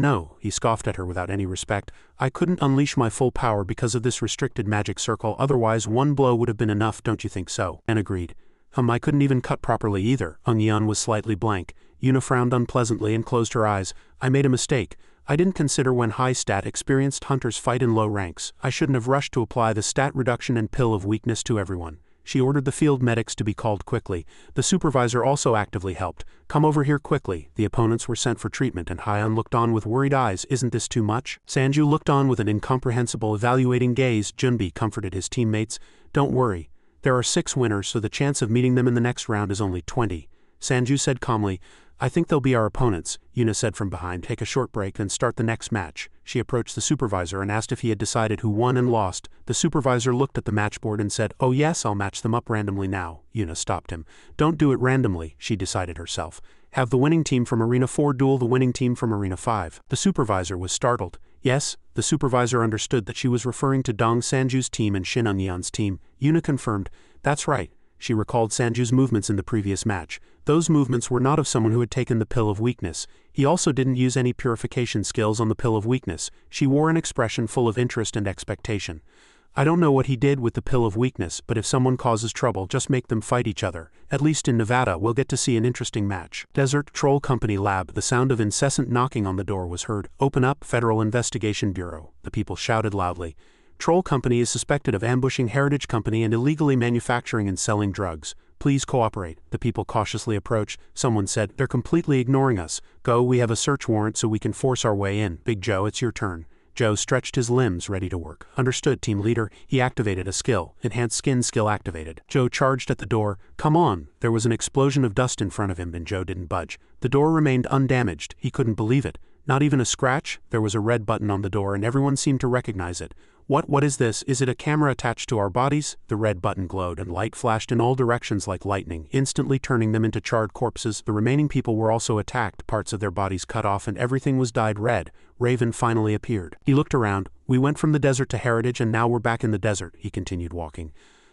know." He scoffed at her without any respect. "I couldn't unleash my full power because of this restricted magic circle, otherwise one blow would have been enough, don't you think so?" And agreed. I couldn't even cut properly either." Eun-yeon was slightly blank. Yuna frowned unpleasantly and closed her eyes. "I made a mistake. I didn't consider when high-stat experienced hunters fight in low ranks. I shouldn't have rushed to apply the stat reduction and pill of weakness to everyone." She ordered the field medics to be called quickly. The supervisor also actively helped. "Come over here quickly." The opponents were sent for treatment and Hyeon looked on with worried eyes. "Isn't this too much?" Sanju looked on with an incomprehensible, evaluating gaze. Junbi comforted his teammates. "Don't worry. There are 6 winners, so the chance of meeting them in the next round is only 20. Sanju said calmly. I think they'll be our opponents, Yuna said from behind. Take a short break, then start the next match. She approached the supervisor and asked if he had decided who won and lost. The supervisor looked at the matchboard and said, oh yes, I'll match them up randomly now. Yuna stopped him. Don't do it randomly, she decided herself. Have the winning team from Arena 4 duel the winning team from Arena 5. The supervisor was startled. Yes, the supervisor understood that she was referring to Dong Sanju's team and Shin Eunyeon's team. Yuna confirmed. That's right. She recalled Sanju's movements in the previous match. Those movements were not of someone who had taken the pill of weakness. He also didn't use any purification skills on the pill of weakness. She wore an expression full of interest and expectation. I don't know what he did with the pill of weakness, but if someone causes trouble, just make them fight each other. At least in Nevada, we'll get to see an interesting match. Desert Troll Company Lab. The sound of incessant knocking on the door was heard. Open up, Federal Investigation Bureau. The people shouted loudly. Troll Company is suspected of ambushing Heritage Company and illegally manufacturing and selling drugs. Please cooperate. The people cautiously approached. Someone said, they're completely ignoring us. Go, we have a search warrant so we can force our way in. Big Joe, it's your turn. Joe stretched his limbs, ready to work. Understood, team leader. He activated a skill. Enhanced skin skill activated. Joe charged at the door. Come on. There was an explosion of dust in front of him and Joe didn't budge. The door remained undamaged. He couldn't believe it. Not even a scratch. There was a red button on the door and everyone seemed to recognize it. What is this? Is it a camera attached to our bodies? The red button glowed and light flashed in all directions like lightning, instantly turning them into charred corpses. The remaining people were also attacked, parts of their bodies cut off and everything was dyed red. Raven finally appeared. He looked around. We went from the desert to Heritage and now we're back in the desert. He continued walking.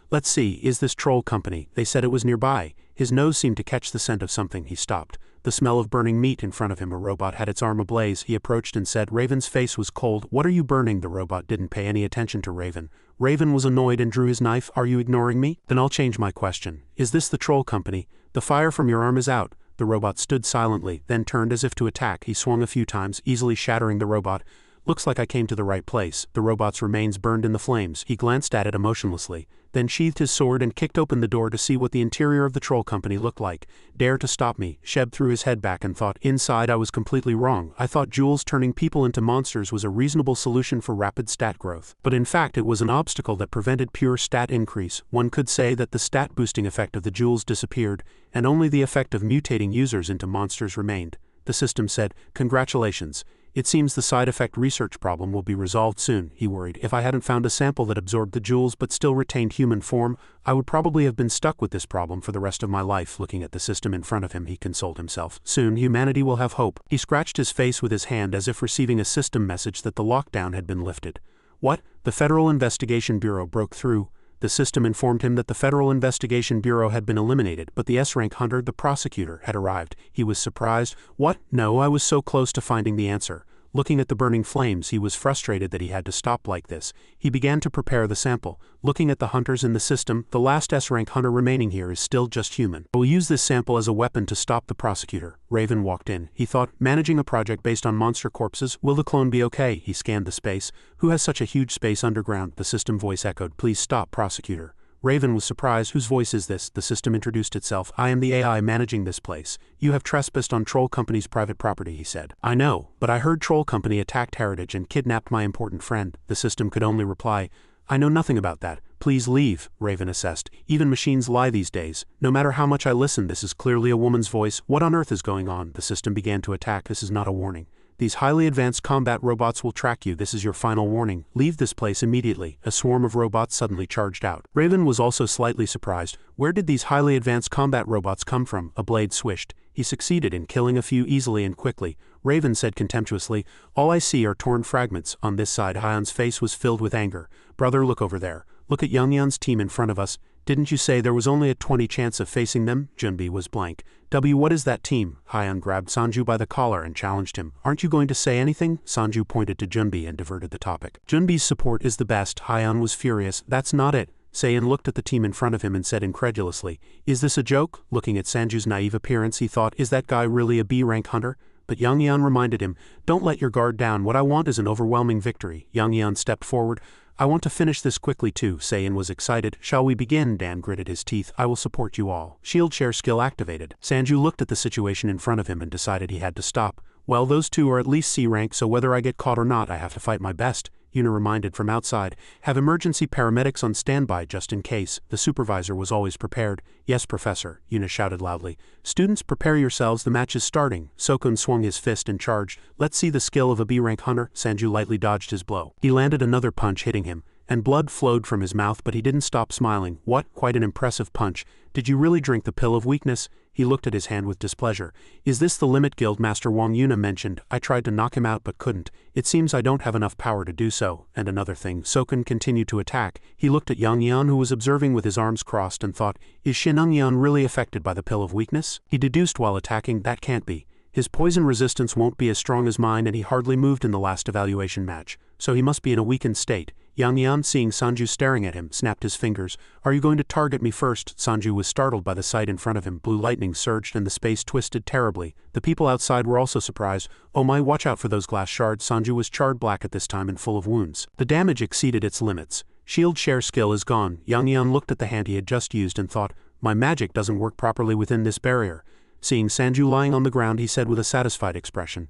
Let's see, is this Troll Company? They said it was nearby. His nose seemed to catch the scent of something. He stopped. The smell of burning meat in front of him. A robot had its arm ablaze. He approached and said, Raven's face was cold. What are you burning? The robot didn't pay any attention to Raven. Raven was annoyed and drew his knife. Are you ignoring me? Then I'll change my question. Is this the Troll Company? The fire from your arm is out. The robot stood silently, then turned as if to attack. He swung a few times, easily shattering the robot. Looks like I came to the right place. The robot's remains burned in the flames. He glanced at it emotionlessly, then sheathed his sword and kicked open the door to see what the interior of the Troll Company looked like. Dare to stop me. Sheb threw his head back and thought, inside I was completely wrong. I thought jewels turning people into monsters was a reasonable solution for rapid stat growth. But in fact it was an obstacle that prevented pure stat increase. One could say that the stat boosting effect of the jewels disappeared, and only the effect of mutating users into monsters remained. The system said, congratulations. It seems the side effect research problem will be resolved soon, he worried. If I hadn't found a sample that absorbed the jewels but still retained human form, I would probably have been stuck with this problem for the rest of my life. Looking at the system in front of him, he consoled himself. Soon humanity will have hope. He scratched his face with his hand as if receiving a system message that the lockdown had been lifted. What? The Federal Investigation Bureau broke through. The system informed him that the Federal Investigation Bureau had been eliminated, but the S-rank hunter, the prosecutor, had arrived. He was surprised. What? No, I was so close to finding the answer. Looking at the burning flames, he was frustrated that he had to stop like this. He began to prepare the sample. Looking at the hunters in the system, the last S-rank hunter remaining here is still just human. We'll use this sample as a weapon to stop the prosecutor. Raven walked in. He thought, managing a project based on monster corpses, will the clone be okay? He scanned the space. Who has such a huge space underground? The system voice echoed, please stop, prosecutor. Raven was surprised. Whose voice is this? The system introduced itself. I am the AI managing this place. You have trespassed on Troll Company's private property, he said. I know, but I heard Troll Company attacked Heritage and kidnapped my important friend. The system could only reply, I know nothing about that. Please leave, Raven assessed. Even machines lie these days. No matter how much I listen, this is clearly a woman's voice. What on earth is going on? The system began to attack. This is not a warning. These highly advanced combat robots will track you. This is your final warning. Leave this place immediately. A swarm of robots suddenly charged out. Raven was also slightly surprised. Where did these highly advanced combat robots come from? A blade swished. He succeeded in killing a few easily and quickly. Raven said contemptuously, all I see are torn fragments. On this side, Hyun's face was filled with anger. Brother, look over there. Look at Youngyeon's team in front of us. Didn't you say there was only a 20 chance of facing them? Junbi was blank. What is that team? Hyun grabbed Sanju by the collar and challenged him. Aren't you going to say anything? Sanju pointed to Junbi and diverted the topic. Junbi's support is the best. Hyun was furious. That's not it. Sayan looked at the team in front of him and said incredulously, is this a joke? Looking at Sanju's naive appearance, he thought, is that guy really a B-rank hunter? But Youngyeon reminded him, don't let your guard down. What I want is an overwhelming victory. Youngyeon stepped forward. I want to finish this quickly too. Sayan was excited. Shall we begin? Dan gritted his teeth. I will support you all. Shield share skill activated. Sanju looked at the situation in front of him and decided he had to stop. Well, those two are at least C rank, so whether I get caught or not, I have to fight my best. Yuna reminded from outside. Have emergency paramedics on standby just in case. The supervisor was always prepared. Yes, Professor, Yuna shouted loudly. Students, prepare yourselves, the match is starting. Sokun swung his fist and charged. Let's see the skill of a B-rank hunter. Sanju lightly dodged his blow. He landed another punch hitting him, and blood flowed from his mouth, but he didn't stop smiling. What? Quite an impressive punch. Did you really drink the pill of weakness? He looked at his hand with displeasure. Is this the limit, Guildmaster Wang? Yuna mentioned. I tried to knock him out but couldn't. It seems I don't have enough power to do so. And another thing, Sokun continued to attack. He looked at Yang Yan, who was observing with his arms crossed, and thought, is Shinung Yan really affected by the pill of weakness? He deduced while attacking, that can't be. His poison resistance won't be as strong as mine, and he hardly moved in the last evaluation match, so he must be in a weakened state. Yang Yan, seeing Sanju staring at him, snapped his fingers. Are you going to target me first? Sanju was startled by the sight in front of him. Blue lightning surged and the space twisted terribly. The people outside were also surprised. Oh my, watch out for those glass shards. Sanju was charred black at this time and full of wounds. The damage exceeded its limits. Shield share skill is gone. Yang Yan looked at the hand he had just used and thought, my magic doesn't work properly within this barrier. Seeing Sanju lying on the ground, he said with a satisfied expression,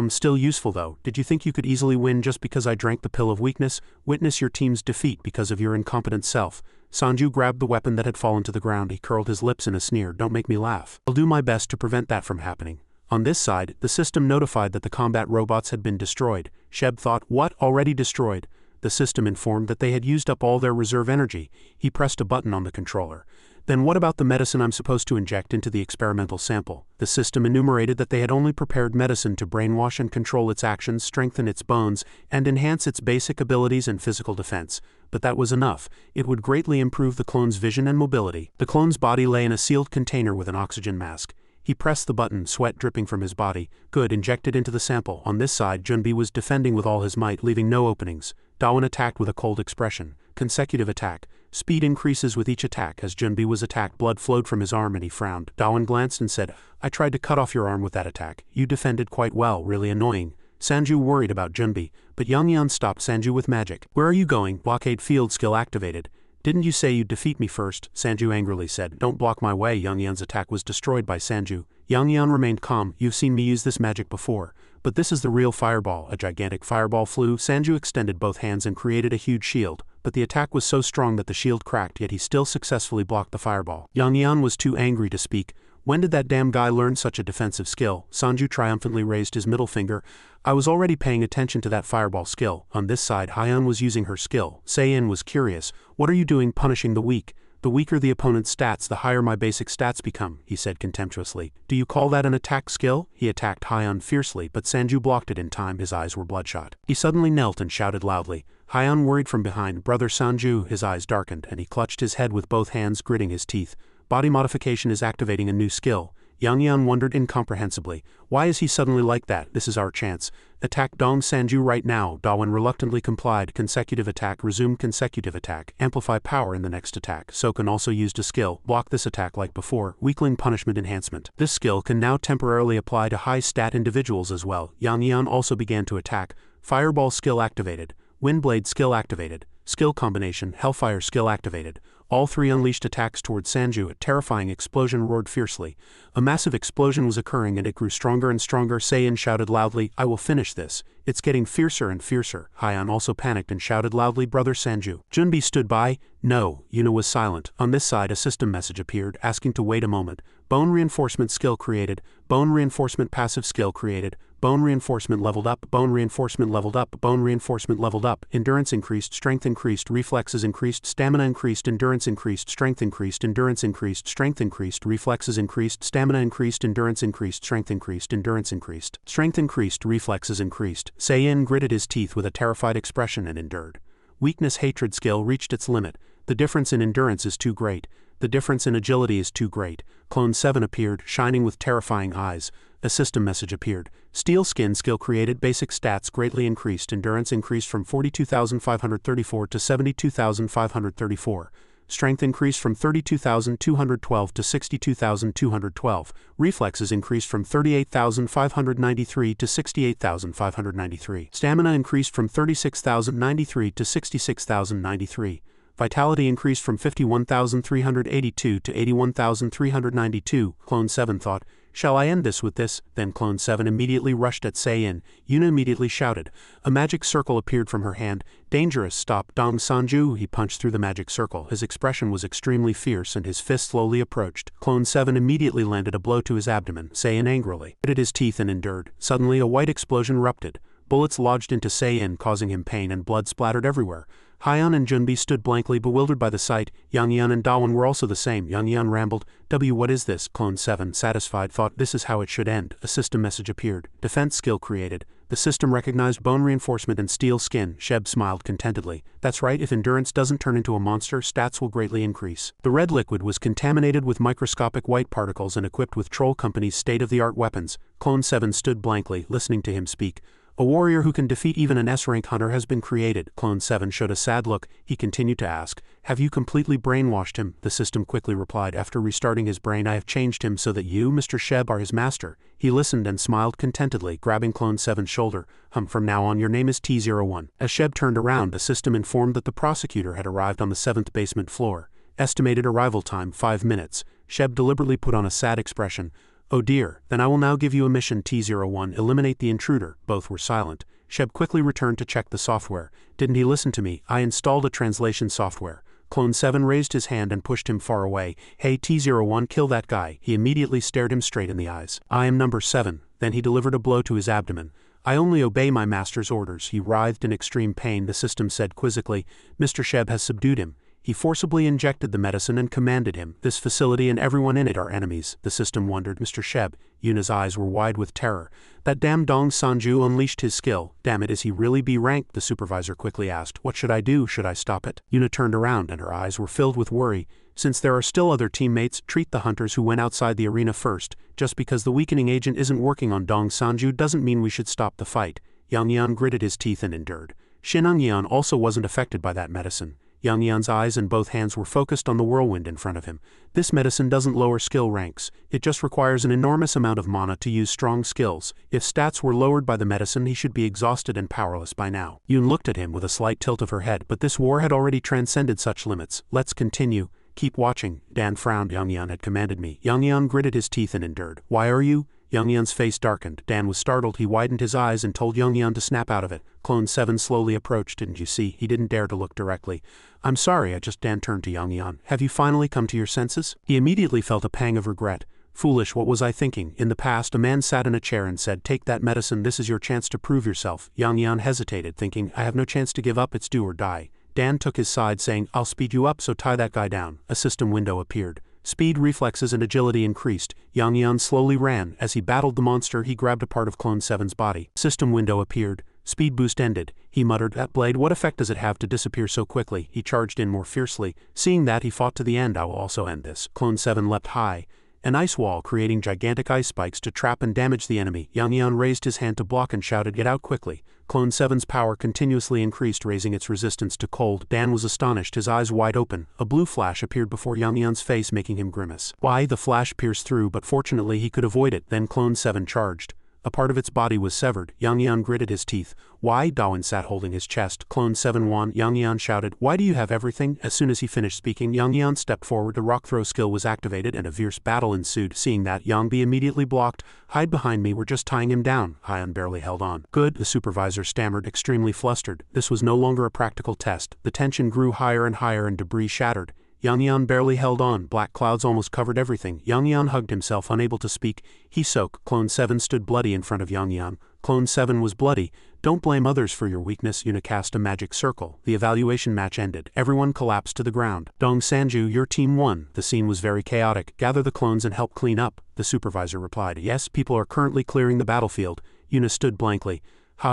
still useful though. Did you think you could easily win just because I drank the pill of weakness? Witness your team's defeat because of your incompetent self. Sanju grabbed the weapon that had fallen to the ground. He curled his lips in a sneer. Don't make me laugh. I'll do my best to prevent that from happening. On this side, the system notified that the combat robots had been destroyed. Sheb thought, what, already destroyed? The system informed that they had used up all their reserve energy. He pressed a button on the controller. Then what about the medicine I'm supposed to inject into the experimental sample? The system enumerated that they had only prepared medicine to brainwash and control its actions, strengthen its bones, and enhance its basic abilities and physical defense. But that was enough. It would greatly improve the clone's vision and mobility. The clone's body lay in a sealed container with an oxygen mask. He pressed the button, sweat dripping from his body. Good, injected into the sample. On this side, Junbi was defending with all his might, leaving no openings. Dawan attacked with a cold expression. Consecutive attack. Speed increases with each attack. As Junbi was attacked, blood flowed from his arm and he frowned. Dawan glanced and said, I tried to cut off your arm with that attack. You defended quite well, really annoying. Sanju worried about Junbi, but Yang Yan stopped Sanju with magic. Where are you going? Blockade field skill activated. Didn't you say you'd defeat me first? Sanju angrily said. Don't block my way. Yang Yan's attack was destroyed by Sanju. Yang Yan remained calm. You've seen me use this magic before. But this is the real fireball. A gigantic fireball flew. Sanju extended both hands and created a huge shield. But the attack was so strong that the shield cracked, yet he still successfully blocked the fireball. Yang Yan was too angry to speak. When did that damn guy learn such a defensive skill? Sanju triumphantly raised his middle finger. I was already paying attention to that fireball skill. On this side, Haiyan was using her skill. Seiyin was curious. What are you doing punishing the weak? The weaker the opponent's stats, the higher my basic stats become, he said contemptuously. Do you call that an attack skill? He attacked Haiyan fiercely, but Sanju blocked it in time. His eyes were bloodshot. He suddenly knelt and shouted loudly. Haiyan worried from behind. Brother Sanju, his eyes darkened, and he clutched his head with both hands, gritting his teeth. Body modification is activating a new skill. Yang Yan wondered incomprehensibly. Why is he suddenly like that? This is our chance. Attack Dong Sanju right now. Dawan reluctantly complied. Consecutive attack. Resume consecutive attack. Amplify power in the next attack. Sokun also used a skill. Block this attack like before. Weakling punishment enhancement. This skill can now temporarily apply to high stat individuals as well. Yang Yan also began to attack. Fireball skill activated. Windblade skill activated. Skill combination. Hellfire skill activated. All three unleashed attacks towards Sanju. A terrifying explosion roared fiercely. A massive explosion was occurring and it grew stronger and stronger. Seiyin shouted loudly, I will finish this. It's getting fiercer and fiercer. Haiyan also panicked and shouted loudly, Brother Sanju. Junbi stood by. No. Yuna was silent. On this side a system message appeared, asking to wait a moment. Bone reinforcement skill created. Bone reinforcement passive skill created. Bone reinforcement leveled up. Bone reinforcement leveled up. Bone reinforcement leveled up. Endurance increased. Strength increased. Reflexes increased. Stamina increased. Endurance increased. Strength increased. Endurance increased. Strength increased. Reflexes increased. Stamina increased. Endurance increased. Strength increased. Endurance increased. Strength increased. Reflexes increased. Seiyin gritted his teeth with a terrified expression and endured. Weakness hatred skill reached its limit. The difference in endurance is too great. The difference in agility is too great. Clone 7 appeared, shining with terrifying eyes. A system message appeared. Steel skin skill created. Basic stats greatly increased. Endurance increased from 42,534 to 72,534. Strength increased from 32,212 to 62,212. Reflexes increased from 38,593 to 68,593. Stamina increased from 36,093 to 66,093. Vitality increased from 51,382 to 81,392. Clone 7 thought, Shall I end this with this? Then Clone 7 immediately rushed at Sei-in. Yuna immediately shouted. A magic circle appeared from her hand. Dangerous, stop, Dong Sanju. He punched through the magic circle. His expression was extremely fierce and his fist slowly approached. Clone 7 immediately landed a blow to his abdomen. Sei-in angrily gritted his teeth and endured. Suddenly a white explosion erupted. Bullets lodged into Sei-in, causing him pain, and blood splattered everywhere. Hyeon and Junbi stood blankly bewildered by the sight. Yangyeon and Dawon were also the same. Yangyeon rambled, What is this? Clone 7, satisfied, thought, this is how it should end. A system message appeared. Defense skill created. The system recognized bone reinforcement and steel skin. Sheb smiled contentedly. That's right, if endurance doesn't turn into a monster, stats will greatly increase. The red liquid was contaminated with microscopic white particles and equipped with Troll Company's state-of-the-art weapons. Clone 7 stood blankly, listening to him speak. A warrior who can defeat even an S-rank hunter has been created. Clone 7 showed a sad look. He continued to ask, have you completely brainwashed him? The system quickly replied, after restarting his brain, I have changed him so that you, Mr. Sheb, are his master. He listened and smiled contentedly, grabbing Clone 7's shoulder. From now on your name is T01. As Sheb turned around, the system informed that the prosecutor had arrived on the 7th basement floor. Estimated arrival time 5 minutes. Sheb deliberately put on a sad expression. Oh dear, then I will now give you a mission T01, eliminate the intruder. Both were silent. Sheb quickly returned to check the software. Didn't he listen to me? I installed a translation software. Clone 7 raised his hand and pushed him far away. Hey T01, kill that guy. He immediately stared him straight in the eyes. I am number 7. Then he delivered a blow to his abdomen. I only obey my master's orders. He writhed in extreme pain. The system said quizzically, Mr. Sheb has subdued him. He forcibly injected the medicine and commanded him. This facility and everyone in it are enemies. The system wondered. Mr. Sheb. Yuna's eyes were wide with terror. That damn Dong Sanju unleashed his skill. Damn it, is he really B-ranked? The supervisor quickly asked. What should I do? Should I stop it? Yuna turned around and her eyes were filled with worry. Since there are still other teammates, treat the hunters who went outside the arena first. Just because the weakening agent isn't working on Dong Sanju doesn't mean we should stop the fight. Yangyeon gritted his teeth and endured. Shinangyeon also wasn't affected by that medicine. Yangyeon's eyes and both hands were focused on the whirlwind in front of him. This medicine doesn't lower skill ranks. It just requires an enormous amount of mana to use strong skills. If stats were lowered by the medicine, he should be exhausted and powerless by now. Yoon looked at him with a slight tilt of her head, but this war had already transcended such limits. Let's continue. Keep watching. Dan frowned. Yangyeon had commanded me. Yangyeon gritted his teeth and endured. Why are you? Yangyeon's face darkened. Dan was startled. He widened his eyes and told Yangyeon to snap out of it. Clone 7 slowly approached. Didn't you see? He didn't dare to look directly. I'm sorry, Dan turned to Yangyeon. Have you finally come to your senses? He immediately felt a pang of regret. Foolish, what was I thinking? In the past, a man sat in a chair and said, take that medicine, this is your chance to prove yourself. Yangyeon hesitated, thinking, I have no chance to give up, it's do or die. Dan took his side, saying, I'll speed you up, so tie that guy down. A system window appeared. Speed, reflexes, and agility increased. Yangyeon slowly ran. As he battled the monster, he grabbed a part of Clone 7's body. System window appeared. Speed boost ended. He muttered, that blade, what effect does it have to disappear so quickly? He charged in more fiercely. Seeing that, he fought to the end. I will also end this. Clone 7 leapt high. An ice wall creating gigantic ice spikes to trap and damage the enemy. Yangyeon raised his hand to block and shouted, get out quickly. Clone 7's power continuously increased, raising its resistance to cold. Dan was astonished, his eyes wide open. A blue flash appeared before Yangyeon's face, making him grimace. Why? The flash pierced through, but fortunately he could avoid it. Then Clone 7 charged. A part of its body was severed. Yangyeon gritted his teeth. Why? Dawon sat holding his chest. Clone 7 won. Yangyeon shouted, why do you have everything? As soon as he finished speaking, Yangyeon stepped forward. The rock throw skill was activated and a fierce battle ensued. Seeing that, Yangbi immediately blocked. Hide behind me, we're just tying him down. Hyeon barely held on. Good, the supervisor stammered, extremely flustered. This was no longer a practical test. The tension grew higher and higher and debris shattered. Yangyeon barely held on. Black clouds almost covered everything. Yangyeon hugged himself, unable to speak. He soak. Clone 7 stood bloody in front of Yangyeon. Clone 7 was bloody. Don't blame others for your weakness. Yuna cast a magic circle. The evaluation match ended. Everyone collapsed to the ground. Dong Sanju, your team won. The scene was very chaotic. Gather the clones and help clean up. The supervisor replied. Yes, people are currently clearing the battlefield. Yuna stood blankly.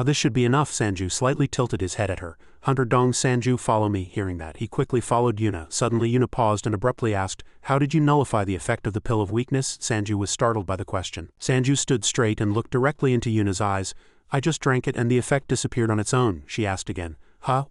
This should be enough. Sanju slightly tilted his head at her. Hunter Dong Sanju, follow me. Hearing that, he quickly followed Yuna. Suddenly Yuna paused and abruptly asked, how did you nullify the effect of the pill of weakness? Sanju was startled by the question. Sanju stood straight and looked directly into Yuna's eyes. I just drank it and the effect disappeared on its own. She asked again.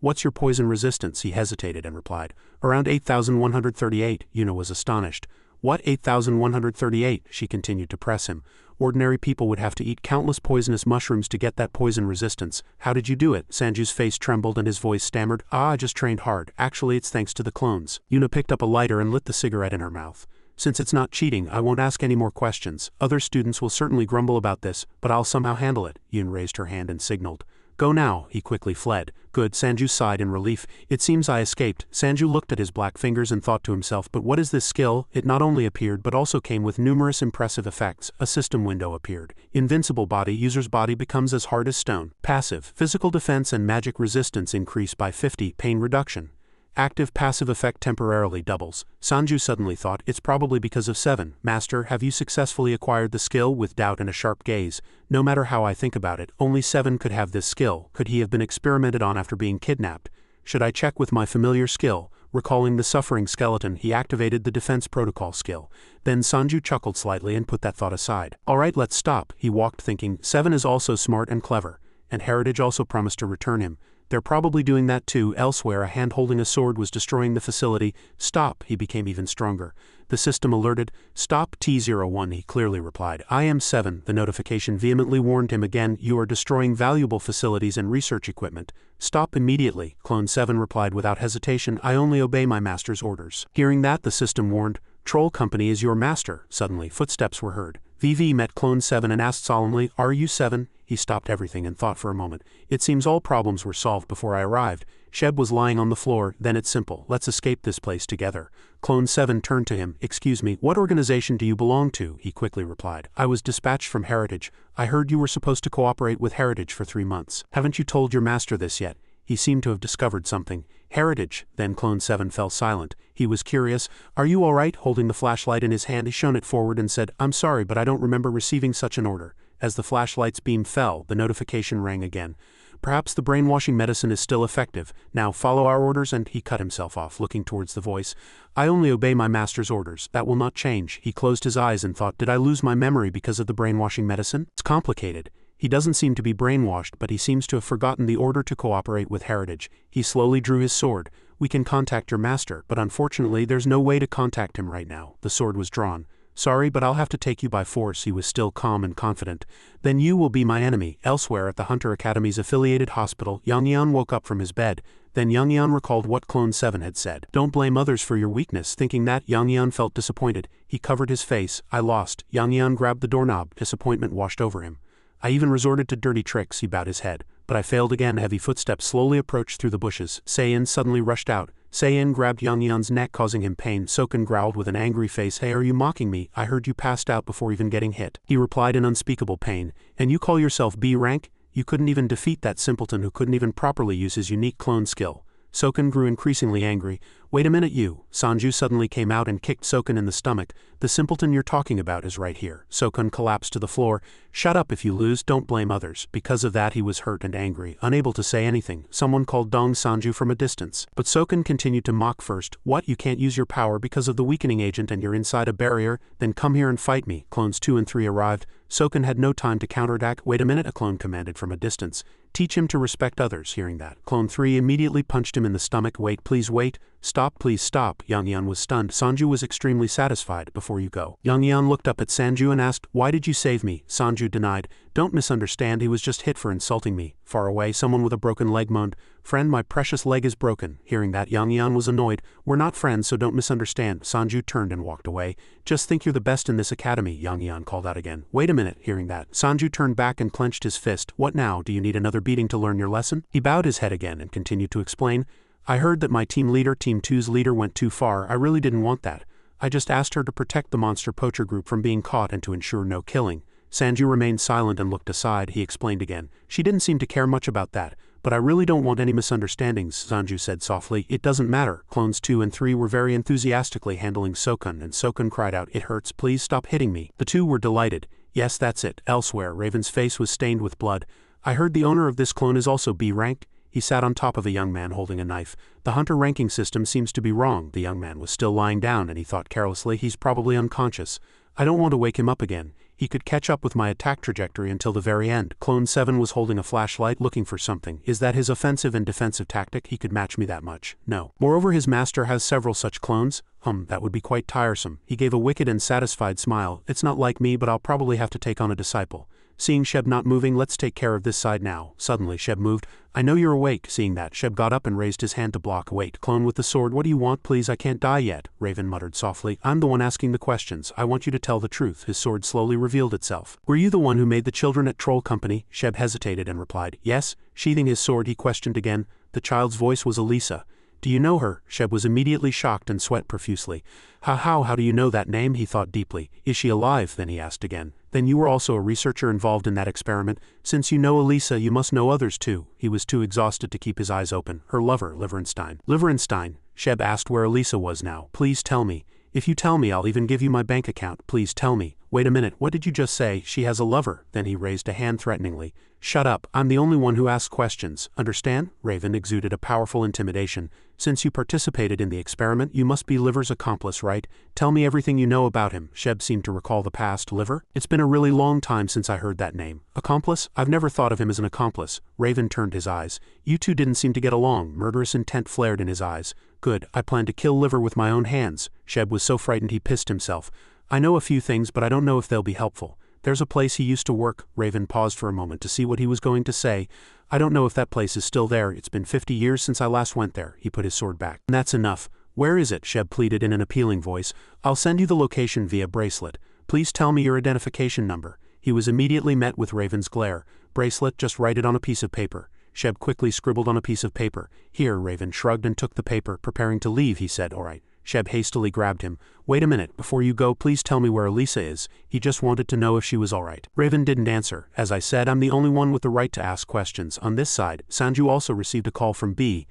What's your poison resistance? He hesitated and replied. Around 8,138. Yuna was astonished. What, 8,138? She continued to press him. Ordinary people would have to eat countless poisonous mushrooms to get that poison resistance. How did you do it? Sanju's face trembled and his voice stammered. I just trained hard. Actually, it's thanks to the clones. Yuna picked up a lighter and lit the cigarette in her mouth. Since it's not cheating, I won't ask any more questions. Other students will certainly grumble about this, but I'll somehow handle it. Yoon raised her hand and signaled. Go now. He quickly fled. Good, Sanju sighed in relief. It seems I escaped. Sanju looked at his black fingers and thought to himself, but what is this skill? It not only appeared but also came with numerous impressive effects. A system window appeared. Invincible body. User's body becomes as hard as stone. Passive. Physical defense and magic resistance increase by 50. Pain reduction. Active passive effect temporarily doubles. Sanju suddenly thought, it's probably because of 7. Master, have you successfully acquired the skill? With doubt and a sharp gaze. No matter how I think about it, only 7 could have this skill. Could he have been experimented on after being kidnapped? Should I check with my familiar skill? Recalling the suffering skeleton, he activated the defense protocol skill. Then Sanju chuckled slightly and put that thought aside. Alright, let's stop. He walked thinking, 7 is also smart and clever. And Heritage also promised to return him. They're probably doing that too. Elsewhere, a hand holding a sword was destroying the facility. Stop. He became even stronger. The system alerted. Stop T01, he clearly replied. I am 7. The notification vehemently warned him again. You are destroying valuable facilities and research equipment. Stop immediately. Clone 7 replied without hesitation. I only obey my master's orders. Hearing that, the system warned. Troll Company is your master. Suddenly, footsteps were heard. VV met Clone 7 and asked solemnly, Are you 7? He stopped everything and thought for a moment. It seems all problems were solved before I arrived. Sheb was lying on the floor. Then it's simple. Let's escape this place together. Clone 7 turned to him. Excuse me, what organization do you belong to? He quickly replied. I was dispatched from Heritage. I heard you were supposed to cooperate with Heritage for 3 months. Haven't you told your master this yet? He seemed to have discovered something. Heritage. Then Clone 7 fell silent. He was curious. Are you all right? Holding the flashlight in his hand, he shone it forward and said, I'm sorry, but I don't remember receiving such an order. As the flashlight's beam fell, the notification rang again. Perhaps the brainwashing medicine is still effective. Now follow our orders, and he cut himself off, looking towards the voice. I only obey my master's orders. That will not change. He closed his eyes and thought, did I lose my memory because of the brainwashing medicine? It's complicated. He doesn't seem to be brainwashed, but he seems to have forgotten the order to cooperate with Heritage. He slowly drew his sword. We can contact your master, but unfortunately there's no way to contact him right now. The sword was drawn. Sorry, but I'll have to take you by force. He was still calm and confident. Then you will be my enemy. Elsewhere at the Hunter Academy's affiliated hospital, Yang Yan woke up from his bed. Then Yang Yan recalled what Clone 7 had said. Don't blame others for your weakness. Thinking that, Yang Yan felt disappointed. He covered his face. I lost. Yang Yan grabbed the doorknob. Disappointment washed over him. I even resorted to dirty tricks. He bowed his head. But I failed again. Heavy footsteps slowly approached through the bushes. Sei-in suddenly rushed out. Sei-in grabbed Yang Yan's neck, causing him pain. Soken growled with an angry face. Hey, are you mocking me? I heard you passed out before even getting hit. He replied in unspeakable pain. And you call yourself B rank? You couldn't even defeat that simpleton who couldn't even properly use his unique clone skill. Soken grew increasingly angry. Wait a minute, you. Sanju suddenly came out and kicked Soken in the stomach. The simpleton you're talking about is right here. Soken collapsed to the floor. Shut up. If you lose, don't blame others. Because of that, he was hurt and angry, unable to say anything. Someone called Dong Sanju from a distance. But Soken continued to mock first. What, you can't use your power because of the weakening agent and you're inside a barrier? Then come here and fight me. Clones 2 and 3 arrived. Soken had no time to counterattack. Wait a minute, a clone commanded from a distance. Teach him to respect others. Hearing that, Clone 3 immediately punched him in the stomach. Wait, please wait. Stop, please stop. Yang Yan was stunned. Sanju was extremely satisfied. Before you go. Yang Yan looked up at Sanju and asked, why did you save me? Sanju denied. Don't misunderstand, he was just hit for insulting me. Far away, someone with a broken leg moaned, friend, my precious leg is broken. Hearing that, Yang Yan was annoyed. We're not friends, so don't misunderstand. Sanju turned and walked away. Just think you're the best in this academy, Yang Yan called out again. Wait a minute. Hearing that, Sanju turned back and clenched his fist. What now? Do you need another beating to learn your lesson? He bowed his head again and continued to explain. I heard that my team leader, Team 2's leader, went too far. I really didn't want that. I just asked her to protect the monster poacher group from being caught and to ensure no killing. Sanju remained silent and looked aside. He explained again. She didn't seem to care much about that. But I really don't want any misunderstandings, Sanju said softly. It doesn't matter. Clones 2 and 3 were very enthusiastically handling Soken, and Soken cried out, it hurts, please stop hitting me. The two were delighted. Yes, that's it. Elsewhere, Raven's face was stained with blood. I heard the owner of this clone is also B rank. He sat on top of a young man holding a knife. The hunter ranking system seems to be wrong. The young man was still lying down and he thought carelessly, he's probably unconscious. I don't want to wake him up again. He could catch up with my attack trajectory until the very end. Clone 7 was holding a flashlight looking for something. Is that his offensive and defensive tactic? He could match me that much. No. Moreover, his master has several such clones. That would be quite tiresome. He gave a wicked and satisfied smile. It's not like me, but I'll probably have to take on a disciple. seeing Sheb not moving. Let's take care of this side now. Suddenly Sheb moved. I know you're awake. Seeing that, Sheb got up and raised his hand to block. Wait, clone with the sword, what do you want? Please, I can't die yet, Raven muttered softly. I'm the one asking the questions. I want you to tell the truth. His sword slowly revealed itself. Were you the one who made the children at Troll Company? Sheb hesitated and replied, yes. Sheathing his sword, he questioned again. The child's voice was Elisa. Do you know her? Sheb was immediately shocked and sweat profusely. How do you know that name? He thought deeply. Is she alive? Then he asked again. Then you were also a researcher involved in that experiment. Since you know Elisa, you must know others too. He was too exhausted to keep his eyes open. Her lover, Liverenstein. Liverenstein? Sheb asked where Elisa was now. Please tell me. If you tell me, I'll even give you my bank account. Please tell me. Wait a minute, what did you just say? She has a lover. Then he raised a hand threateningly. Shut up, I'm the only one who asks questions. Understand? Raven exuded a powerful intimidation. Since you participated in the experiment, you must be Liver's accomplice, right? Tell me everything you know about him. Sheb seemed to recall the past. Liver? It's been a really long time since I heard that name. Accomplice? I've never thought of him as an accomplice. Raven turned his eyes. You two didn't seem to get along. Murderous intent flared in his eyes. Good, I plan to kill Liver with my own hands. Sheb was so frightened he pissed himself. I know a few things, but I don't know if they'll be helpful. There's a place he used to work. Raven paused for a moment to see what he was going to say. I don't know if that place is still there. It's been 50 years since I last went there. He put his sword back. That's enough. Where is it? Sheb pleaded in an appealing voice. I'll send you the location via bracelet. Please tell me your identification number. He was immediately met with Raven's glare. Bracelet, just write it on a piece of paper. Sheb quickly scribbled on a piece of paper. Here, Raven shrugged and took the paper. Preparing to leave, he said, all right. Sheb hastily grabbed him. Wait a minute, before you go, please tell me where Elisa is. He just wanted to know if she was alright. Raven didn't answer. As I said, I'm the only one with the right to ask questions. On this side, Sanju also received a call from B.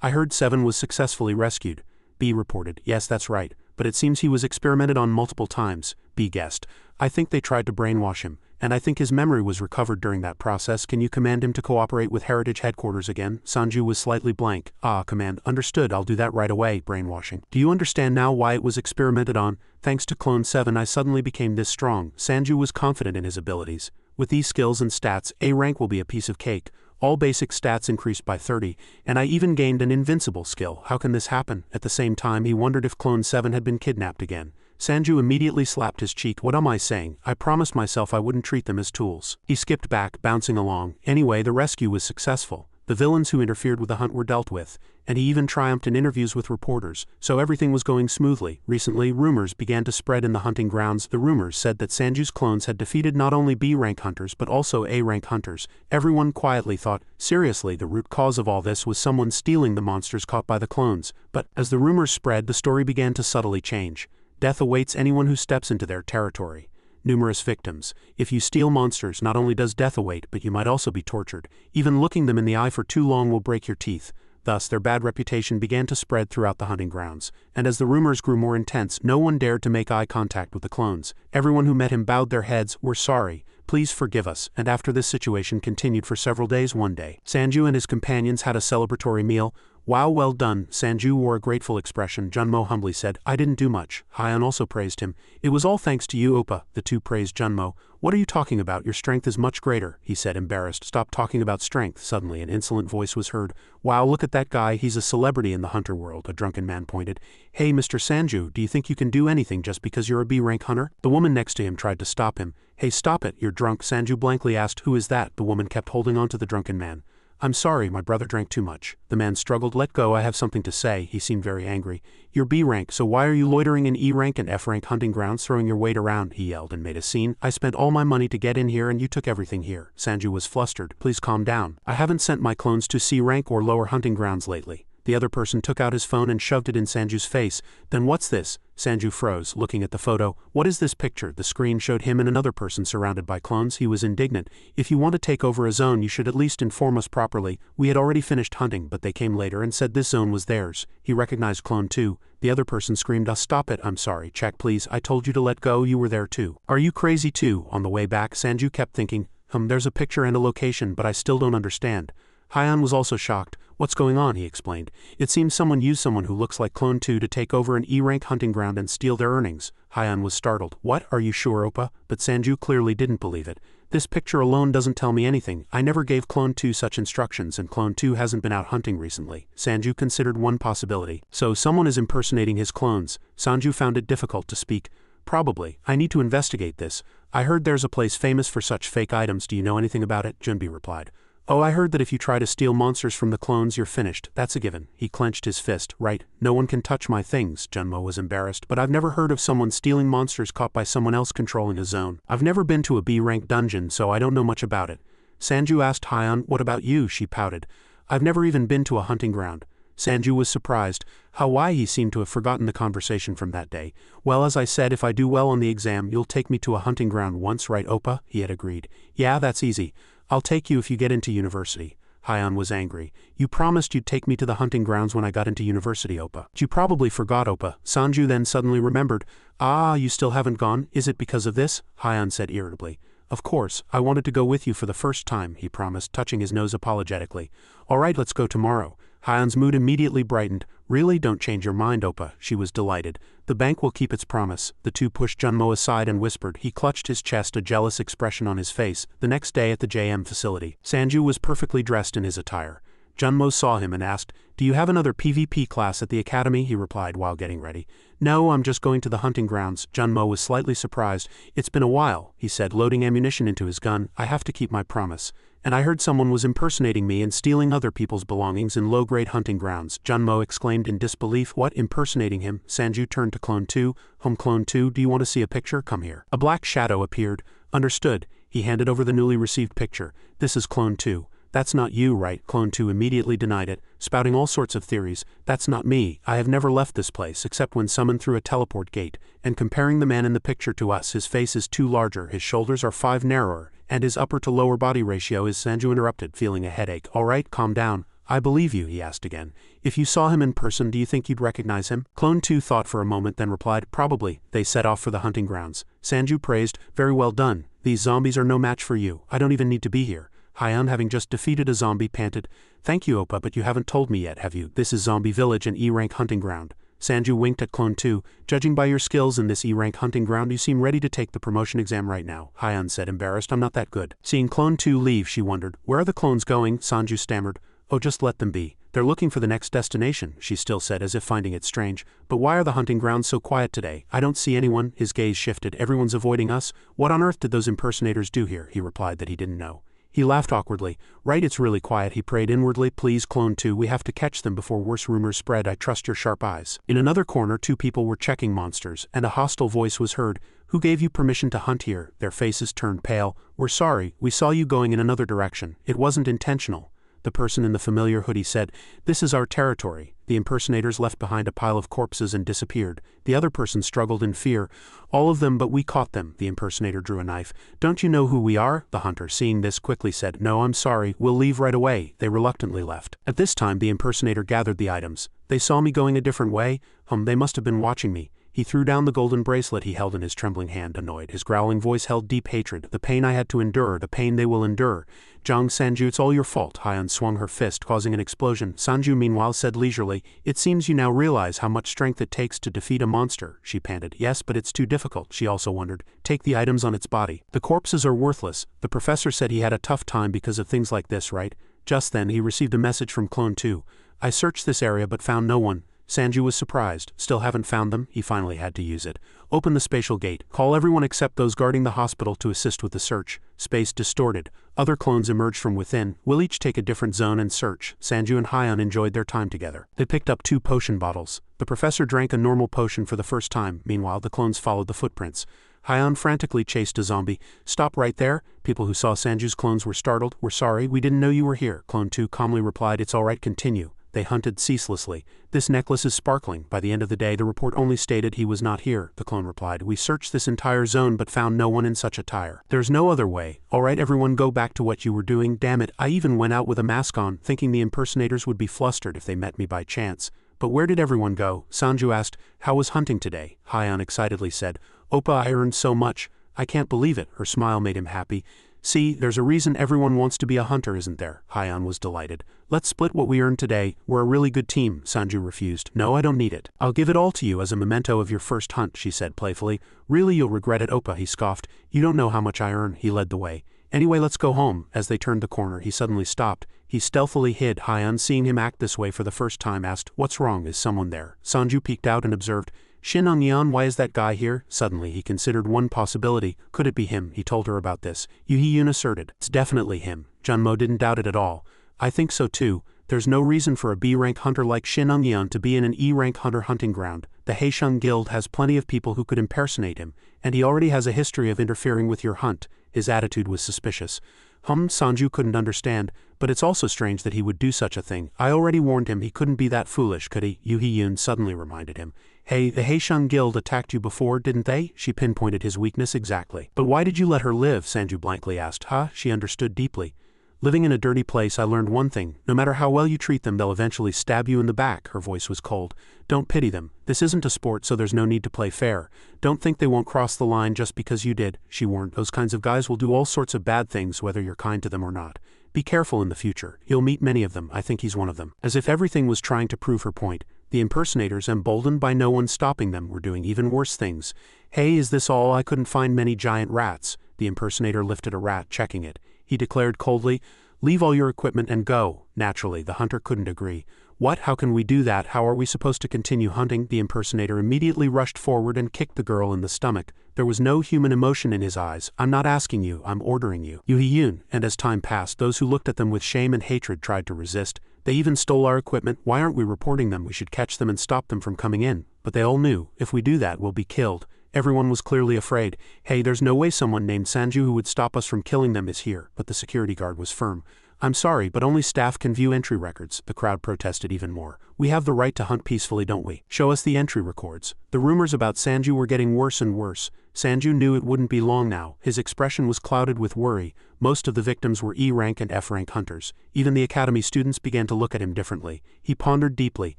I heard Seven was successfully rescued. B reported, yes, that's right, but it seems he was experimented on multiple times. B guessed. I think they tried to brainwash him, and I think his memory was recovered during that process. Can you command him to cooperate with Heritage Headquarters again? Sanju was slightly blank. Command. Understood, I'll do that right away. Brainwashing. Do you understand now why it was experimented on? Thanks to Clone 7 I suddenly became this strong. Sanju was confident in his abilities. With these skills and stats, A rank will be a piece of cake. All basic stats increased by 30, and I even gained an invincible skill. How can this happen? At the same time, he wondered if Clone 7 had been kidnapped again. Sanju immediately slapped his cheek. What am I saying? I promised myself I wouldn't treat them as tools. He skipped back, bouncing along. Anyway, the rescue was successful. The villains who interfered with the hunt were dealt with, and he even triumphed in interviews with reporters, so everything was going smoothly. Recently, rumors began to spread in the hunting grounds. The rumors said that Sanju's clones had defeated not only B-rank hunters but also A-rank hunters. Everyone quietly thought, seriously, the root cause of all this was someone stealing the monsters caught by the clones. But as the rumors spread, the story began to subtly change. Death awaits anyone who steps into their territory. Numerous victims. If you steal monsters, not only does death await, but you might also be tortured. Even looking them in the eye for too long will break your teeth. Thus, their bad reputation began to spread throughout the hunting grounds, and as the rumors grew more intense, no one dared to make eye contact with the clones. Everyone who met him bowed their heads. We're sorry. Please forgive us. And after this situation continued for several days, one day, Sanju and his companions had a celebratory meal. Wow, well done. Sanju wore a grateful expression. Junmo humbly said, I didn't do much. Hyan also praised him. It was all thanks to you, Oppa. The two praised Junmo. What are you talking about? Your strength is much greater, he said, embarrassed. Stop talking about strength. Suddenly an insolent voice was heard. Wow, look at that guy. He's a celebrity in the hunter world, a drunken man pointed. Hey, Mr. Sanju, do you think you can do anything just because you're a B-rank hunter? The woman next to him tried to stop him. Hey, stop it, you're drunk. Sanju blankly asked, who is that? The woman kept holding on to the drunken man. I'm sorry, my brother drank too much. The man struggled. Let go, I have something to say. He seemed very angry. You're B-rank, so why are you loitering in E-rank and F-rank hunting grounds throwing your weight around? He yelled and made a scene. I spent all my money to get in here and you took everything here. Sanju was flustered. Please calm down. I haven't sent my clones to C-rank or lower hunting grounds lately. The other person took out his phone and shoved it in Sanju's face. Then what's this? Sanju froze, looking at the photo. What is this picture? The screen showed him and another person surrounded by clones. He was indignant. If you want to take over a zone, you should at least inform us properly. We had already finished hunting, but they came later and said this zone was theirs. He recognized Clone 2. The other person screamed, stop it, I'm sorry. Check please, I told you to let go, you were there too. Are you crazy too? On the way back, Sanju kept thinking, there's a picture and a location, but I still don't understand. Hyan was also shocked. What's going on? He explained. It seems someone used someone who looks like Clone 2 to take over an E-rank hunting ground and steal their earnings. Hyan was startled. What? Are you sure, Oppa? But Sanju clearly didn't believe it. This picture alone doesn't tell me anything. I never gave Clone 2 such instructions and Clone 2 hasn't been out hunting recently. Sanju considered one possibility. So someone is impersonating his clones. Sanju found it difficult to speak. Probably. I need to investigate this. I heard there's a place famous for such fake items. Do you know anything about it? Junbi replied. Oh, I heard that if you try to steal monsters from the clones you're finished. That's a given. He clenched his fist. Right, no one can touch my things. Junmo was embarrassed, but I've never heard of someone stealing monsters caught by someone else controlling a zone. I've never been to a B-rank dungeon, so I don't know much about it. Sanju asked Hyeon, what about you? She pouted. I've never even been to a hunting ground. Sanju was surprised. Why he seemed to have forgotten the conversation from that day. Well, as I said, if I do well on the exam, you'll take me to a hunting ground once, right, Oppa? He had agreed. Yeah, that's easy. I'll take you if you get into university. Hyeon was angry. You promised you'd take me to the hunting grounds when I got into university, Oppa. You probably forgot, Oppa. Sanju then suddenly remembered. Ah, you still haven't gone? Is it because of this? Hyeon said irritably. Of course, I wanted to go with you for the first time, he promised, touching his nose apologetically. All right, let's go tomorrow. Hyeon's mood immediately brightened. Really? Don't change your mind, Oppa. She was delighted. The bank will keep its promise. The two pushed Junmo aside and whispered. He clutched his chest, a jealous expression on his face. The next day at the JM facility, Sanju was perfectly dressed in his attire. Junmo saw him and asked, Do you have another PvP class at the academy? He replied while getting ready. No, I'm just going to the hunting grounds. Junmo was slightly surprised. It's been a while, he said, loading ammunition into his gun. I have to keep my promise. And I heard someone was impersonating me and stealing other people's belongings in low-grade hunting grounds. Junmo exclaimed in disbelief. What, impersonating him? Sanju turned to Clone 2. Clone 2, do you want to see a picture? Come here. A black shadow appeared. Understood. He handed over the newly received picture. This is Clone 2. That's not you, right? Clone 2 immediately denied it, spouting all sorts of theories. That's not me. I have never left this place except when summoned through a teleport gate. And comparing the man in the picture to us, his face is 2 larger, his shoulders are 5 narrower, and his upper to lower body ratio is. Sanju interrupted, feeling a headache. All right, calm down. I believe you, he asked again. If you saw him in person, do you think you'd recognize him? Clone 2 thought for a moment, then replied, Probably. They set off for the hunting grounds. Sanju praised, Very well done. These zombies are no match for you. I don't even need to be here. Hyeon, having just defeated a zombie, panted, Thank you, Oppa, but you haven't told me yet, have you? This is Zombie Village, an E-rank hunting ground. Sanju winked at Clone 2. Judging by your skills in this E-rank hunting ground, you seem ready to take the promotion exam right now. Hyeon said, embarrassed. I'm not that good. Seeing Clone 2 leave, she wondered, Where are the clones going? Sanju stammered. Oh, just let them be. They're looking for the next destination, she still said, as if finding it strange. But why are the hunting grounds so quiet today? I don't see anyone. His gaze shifted. Everyone's avoiding us. What on earth did those impersonators do here? He replied that he didn't know. He laughed awkwardly. Right, it's really quiet, he prayed inwardly. Please, Clone 2, we have to catch them before worse rumors spread. I trust your sharp eyes. In another corner, 2 people were checking monsters, and a hostile voice was heard. Who gave you permission to hunt here? Their faces turned pale. We're sorry, we saw you going in another direction. It wasn't intentional. The person in the familiar hoodie said, This is our territory. The impersonators left behind a pile of corpses and disappeared. The other person struggled in fear. All of them, but we caught them. The impersonator drew a knife. Don't you know who we are? The hunter, seeing this, quickly said, No, I'm sorry. We'll leave right away. They reluctantly left. At this time, the impersonator gathered the items. They saw me going a different way? They must have been watching me. He threw down the golden bracelet he held in his trembling hand, annoyed. His growling voice held deep hatred. The pain I had to endure, the pain they will endure. Sanju, it's all your fault. Hyeon swung her fist, causing an explosion. Sanju, meanwhile, said leisurely, It seems you now realize how much strength it takes to defeat a monster, she panted. Yes, but it's too difficult, she also wondered. Take the items on its body. The corpses are worthless. The professor said he had a tough time because of things like this, right? Just then, he received a message from Clone 2. I searched this area but found no one. Sanju was surprised. Still haven't found them? He finally had to use it. Open the spatial gate. Call everyone except those guarding the hospital to assist with the search. Space distorted. Other clones emerged from within. We'll each take a different zone and search. Sanju and Hyeon enjoyed their time together. They picked up 2 potion bottles. The professor drank a normal potion for the first time. Meanwhile, the clones followed the footprints. Hyeon frantically chased a zombie. Stop right there. People who saw Sanju's clones were startled. We're sorry, we didn't know you were here. Clone 2 calmly replied, It's all right, continue. They hunted ceaselessly. This necklace is sparkling. By the end of the day, the report only stated he was not here, the clone replied. We searched this entire zone but found no one in such attire. There's no other way. All right, everyone go back to what you were doing. Damn it, I even went out with a mask on, thinking the impersonators would be flustered if they met me by chance. But where did everyone go? Sanju asked. How was hunting today? Hyeon excitedly said. Oppa, I earned so much. I can't believe it. Her smile made him happy. See, there's a reason everyone wants to be a hunter, isn't there? Hyeon was delighted. Let's split what we earned today. We're a really good team, Sanju refused. No, I don't need it. I'll give it all to you as a memento of your first hunt, she said playfully. Really, you'll regret it, Oppa, he scoffed. You don't know how much I earn. He led the way. Anyway, let's go home. As they turned the corner, he suddenly stopped. He stealthily hid. Hyeon, seeing him act this way for the first time, asked, What's wrong? Is someone there? Sanju peeked out and observed, Shin Ongyeon, why is that guy here? Suddenly he considered one possibility. Could it be him? He told her about this. Yoo Hee-yoon asserted. It's definitely him. Junmo didn't doubt it at all. I think so too. There's no reason for a B-rank hunter like Shin Ongyeon to be in an E-rank hunter hunting ground. The Haeshang Guild has plenty of people who could impersonate him, and he already has a history of interfering with your hunt. His attitude was suspicious. Sanju couldn't understand, but it's also strange that he would do such a thing. I already warned him he couldn't be that foolish, could he? Yoo Hee-yoon suddenly reminded him. Hey, the Haeshang Guild attacked you before, didn't they? She pinpointed his weakness exactly. But why did you let her live? Sanju blankly asked. She understood deeply. Living in a dirty place, I learned one thing. No matter how well you treat them, they'll eventually stab you in the back. Her voice was cold. Don't pity them. This isn't a sport, so there's no need to play fair. Don't think they won't cross the line just because you did, she warned. Those kinds of guys will do all sorts of bad things whether you're kind to them or not. Be careful in the future. You'll meet many of them. I think he's one of them. As if everything was trying to prove her point, the impersonators, emboldened by no one stopping them, were doing even worse things. Hey, is this all? I couldn't find many giant rats. The impersonator lifted a rat, checking it. He declared coldly, leave all your equipment and go. Naturally, the hunter couldn't agree. What? How can we do that? How are we supposed to continue hunting? The impersonator immediately rushed forward and kicked the girl in the stomach. There was no human emotion in his eyes. I'm not asking you, I'm ordering you. Yoo Hee-yoon. And as time passed, those who looked at them with shame and hatred tried to resist. They even stole our equipment. Why aren't we reporting them? We should catch them and stop them from coming in. But they all knew, if we do that, we'll be killed. Everyone was clearly afraid. Hey, there's no way someone named Sanju who would stop us from killing them is here. But the security guard was firm. I'm sorry, but only staff can view entry records. The crowd protested even more. We have the right to hunt peacefully, don't we? Show us the entry records. The rumors about Sanju were getting worse and worse. Sanju knew it wouldn't be long now. His expression was clouded with worry. Most of the victims were E-rank and F-rank hunters. Even the academy students began to look at him differently. He pondered deeply.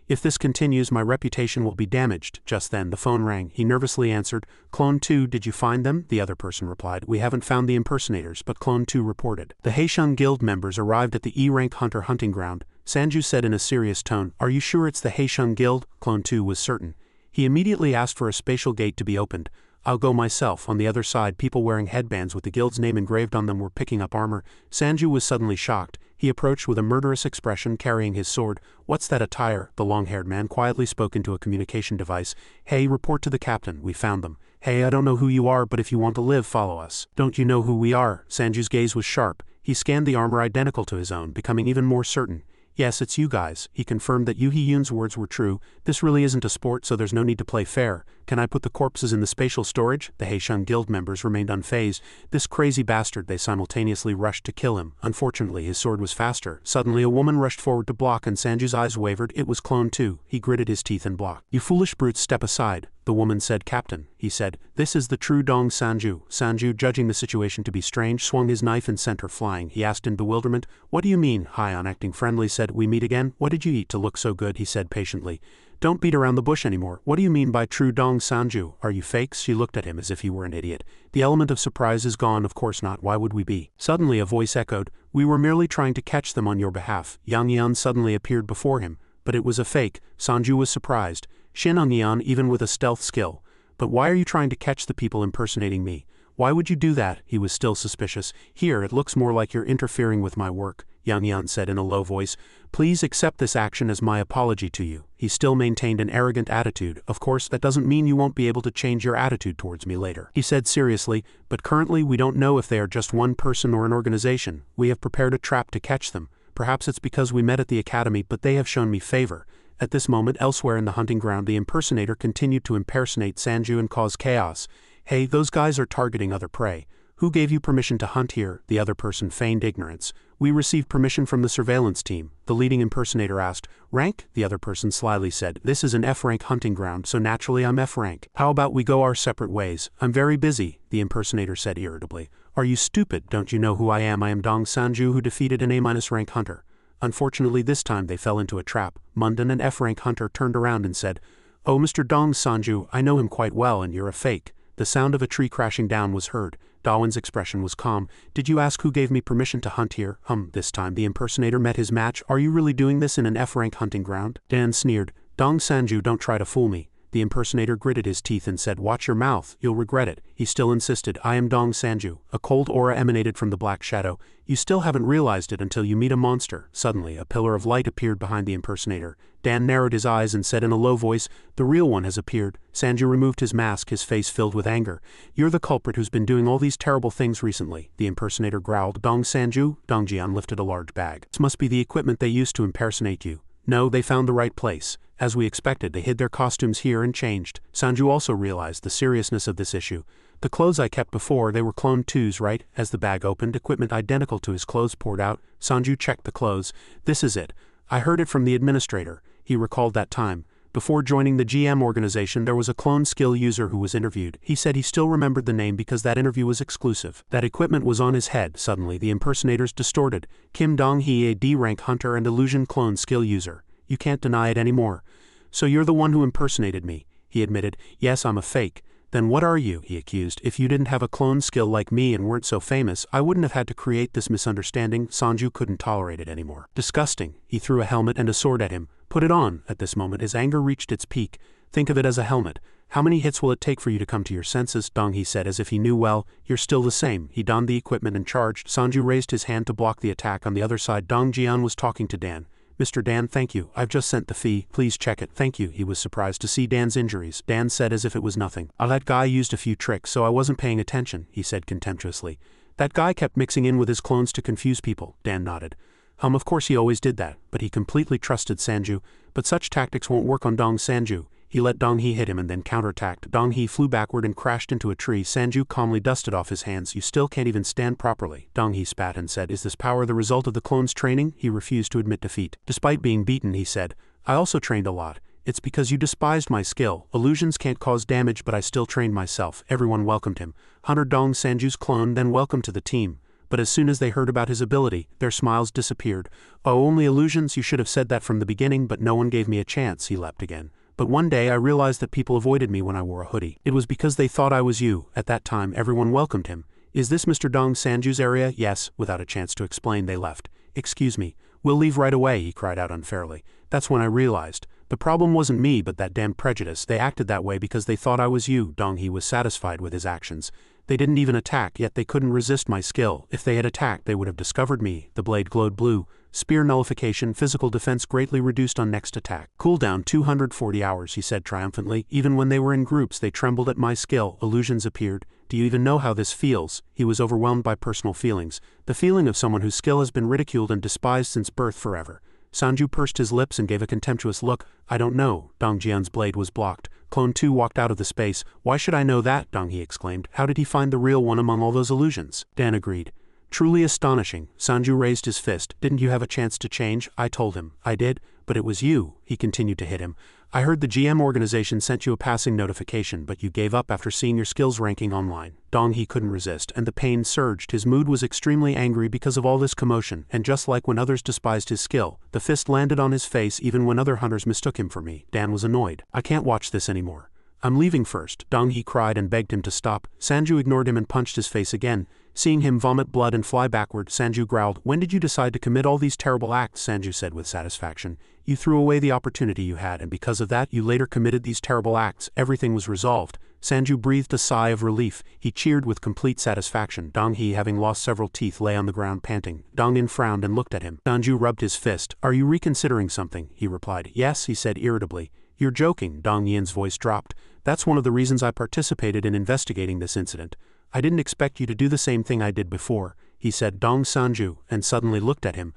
If this continues, my reputation will be damaged. Just then, the phone rang. He nervously answered. Clone 2, did you find them? The other person replied. We haven't found the impersonators, but Clone 2 reported. The Haeshang Guild members arrived at the E-rank hunter hunting ground. Sanju said in a serious tone, are you sure it's the Haeshang Guild? Clone 2 was certain. He immediately asked for a spatial gate to be opened. I'll go myself. On the other side, people wearing headbands with the guild's name engraved on them were picking up armor. Sanju was suddenly shocked. He approached with a murderous expression, carrying his sword. What's that attire? The long-haired man quietly spoke into a communication device. Hey, report to the captain. We found them. Hey, I don't know who you are, but if you want to live, follow us. Don't you know who we are? Sanju's gaze was sharp. He scanned the armor identical to his own, becoming even more certain. Yes, it's you guys. He confirmed that Yoo Hee-yoon's words were true. This really isn't a sport, so there's no need to play fair. Can I put the corpses in the spatial storage? The Haeshang Guild members remained unfazed. This crazy bastard, they simultaneously rushed to kill him. Unfortunately, his sword was faster. Suddenly, a woman rushed forward to block and Sanju's eyes wavered. It was Clone 2. He gritted his teeth and blocked. You foolish brutes, step aside. The woman said, Captain. He said, this is the true Dong Sanju. Sanju, judging the situation to be strange, swung his knife and sent her flying. He asked in bewilderment, what do you mean? Hyon, acting friendly, said, we meet again? What did you eat to look so good? He said patiently. Don't beat around the bush anymore. What do you mean by true Dong Sanju? Are you fakes? She looked at him as if he were an idiot. The element of surprise is gone. Of course not. Why would we be? Suddenly a voice echoed, we were merely trying to catch them on your behalf. Yang Yan suddenly appeared before him. But it was a fake. Sanju was surprised. Shin Ongyeon, even with a stealth skill. But why are you trying to catch the people impersonating me? Why would you do that? He was still suspicious. Here, it looks more like you're interfering with my work, Yang Yan said in a low voice. Please accept this action as my apology to you. He still maintained an arrogant attitude. Of course, that doesn't mean you won't be able to change your attitude towards me later. He said seriously, but currently we don't know if they are just one person or an organization. We have prepared a trap to catch them. Perhaps it's because we met at the academy, but they have shown me favor. At this moment, elsewhere in the hunting ground, the impersonator continued to impersonate Sanju and cause chaos. Hey, those guys are targeting other prey. Who gave you permission to hunt here? The other person feigned ignorance. We received permission from the surveillance team. The leading impersonator asked. Rank? The other person slyly said. This is an F-rank hunting ground, so naturally I'm F-rank. How about we go our separate ways? I'm very busy, the impersonator said irritably. Are you stupid? Don't you know who I am? I am Dong Sanju, who defeated an A-rank hunter. Unfortunately, this time they fell into a trap. Mundan, an F-rank hunter, turned around and said, Oh, Mr. Dong Sanju, I know him quite well and you're a fake. The sound of a tree crashing down was heard. Dawin's expression was calm. Did you ask who gave me permission to hunt here? This time the impersonator met his match. Are you really doing this in an F-rank hunting ground? Dan sneered. Dong Sanju, don't try to fool me. The impersonator gritted his teeth and said, "Watch your mouth, you'll regret it." He still insisted, "I am Dong Sanju." A cold aura emanated from the black shadow. "You still haven't realized it until you meet a monster." Suddenly, a pillar of light appeared behind the impersonator. Dan narrowed his eyes and said in a low voice, "The real one has appeared." Sanju removed his mask, his face filled with anger. "You're the culprit who's been doing all these terrible things recently." The impersonator growled. "Dong Sanju?" Dong Jian lifted a large bag. "This must be the equipment they used to impersonate you." "No, they found the right place. As we expected, they hid their costumes here and changed." Sanju also realized the seriousness of this issue. "The clothes I kept before, they were clone 2s, right?" As the bag opened, equipment identical to his clothes poured out. Sanju checked the clothes. "This is it. I heard it from the administrator." He recalled that time. Before joining the GM organization, there was a clone skill user who was interviewed. He said he still remembered the name because that interview was exclusive. That equipment was on his head. Suddenly, the impersonators distorted. "Kim Dong-hee, a D-rank hunter and illusion clone skill user. You can't deny it anymore." "So you're the one who impersonated me," he admitted. "Yes, I'm a fake." "Then what are you?" he accused. "If you didn't have a clone skill like me and weren't so famous, I wouldn't have had to create this misunderstanding." Sanju couldn't tolerate it anymore. "Disgusting." He threw a helmet and a sword at him. "Put it on." At this moment, his anger reached its peak. "Think of it as a helmet. How many hits will it take for you to come to your senses?" Dong-hee said as if he knew well. "You're still the same." He donned the equipment and charged. Sanju raised his hand to block the attack. On the other side, Dong Jian was talking to Dan. "Mr. Dan, thank you. I've just sent the fee. Please check it." "Thank you." He was surprised to see Dan's injuries. Dan said as if it was nothing. "That guy used a few tricks, so I wasn't paying attention," he said contemptuously. "That guy kept mixing in with his clones to confuse people." Dan nodded. Of course he always did that, but he completely trusted Sanju. But such tactics won't work on Dong Sanju. He let Dong-hee hit him and then counterattacked. Dong-hee flew backward and crashed into a tree. Sanju calmly dusted off his hands. "You still can't even stand properly." Dong-hee spat and said, "Is this power the result of the clone's training?" He refused to admit defeat. Despite being beaten, he said, "I also trained a lot. It's because you despised my skill. Illusions can't cause damage, but I still trained myself." Everyone welcomed him. Hunter Dong Sanju's clone then welcomed to the team. But as soon as they heard about his ability, their smiles disappeared. "Oh, only illusions? You should have said that from the beginning, but no one gave me a chance." He leapt again. "But one day I realized that people avoided me when I wore a hoodie. It was because they thought I was you." At that time, everyone welcomed him. "Is this Mr. Dong Sanju's area?" "Yes." Without a chance to explain, they left. "Excuse me. We'll leave right away," he cried out unfairly. That's when I realized. The problem wasn't me, but that damn prejudice. They acted that way because they thought I was you. Dong-hee was satisfied with his actions. "They didn't even attack, yet they couldn't resist my skill. If they had attacked, they would have discovered me." The blade glowed blue. "Spear nullification, physical defense greatly reduced on next attack. Cooldown 240 hours, he said triumphantly. "Even when they were in groups, they trembled at my skill." Illusions appeared. "Do you even know how this feels?" He was overwhelmed by personal feelings. The feeling of someone whose skill has been ridiculed and despised since birth forever. Sanju pursed his lips and gave a contemptuous look. "I don't know." Dong Jian's blade was blocked. Clone 2 walked out of the space. "Why should I know that?" Dong-hee exclaimed. "How did he find the real one among all those illusions?" Dan agreed. "Truly astonishing." Sanju raised his fist. "Didn't you have a chance to change?" I told him. "I did, but it was you." He continued to hit him. "I heard the GM organization sent you a passing notification, but you gave up after seeing your skills ranking online." Dong-hee couldn't resist, and the pain surged. His mood was extremely angry because of all this commotion, and just like when others despised his skill, the fist landed on his face even when other hunters mistook him for me. Dan was annoyed. "I can't watch this anymore. I'm leaving first." Dong-hee cried and begged him to stop. Sanju ignored him and punched his face again. Seeing him vomit blood and fly backward, Sanju growled, "When did you decide to commit all these terrible acts?" Sanju said with satisfaction. "You threw away the opportunity you had, and because of that you later committed these terrible acts." Everything was resolved. Sanju breathed a sigh of relief. He cheered with complete satisfaction. Dong-hee, having lost several teeth, lay on the ground panting. Dong-in frowned and looked at him. Sanju rubbed his fist. "Are you reconsidering something?" he replied. "Yes," he said irritably. "You're joking." Dong-yin's voice dropped. "That's one of the reasons I participated in investigating this incident. I didn't expect you to do the same thing I did before," he said. Dong Sanju, and suddenly looked at him.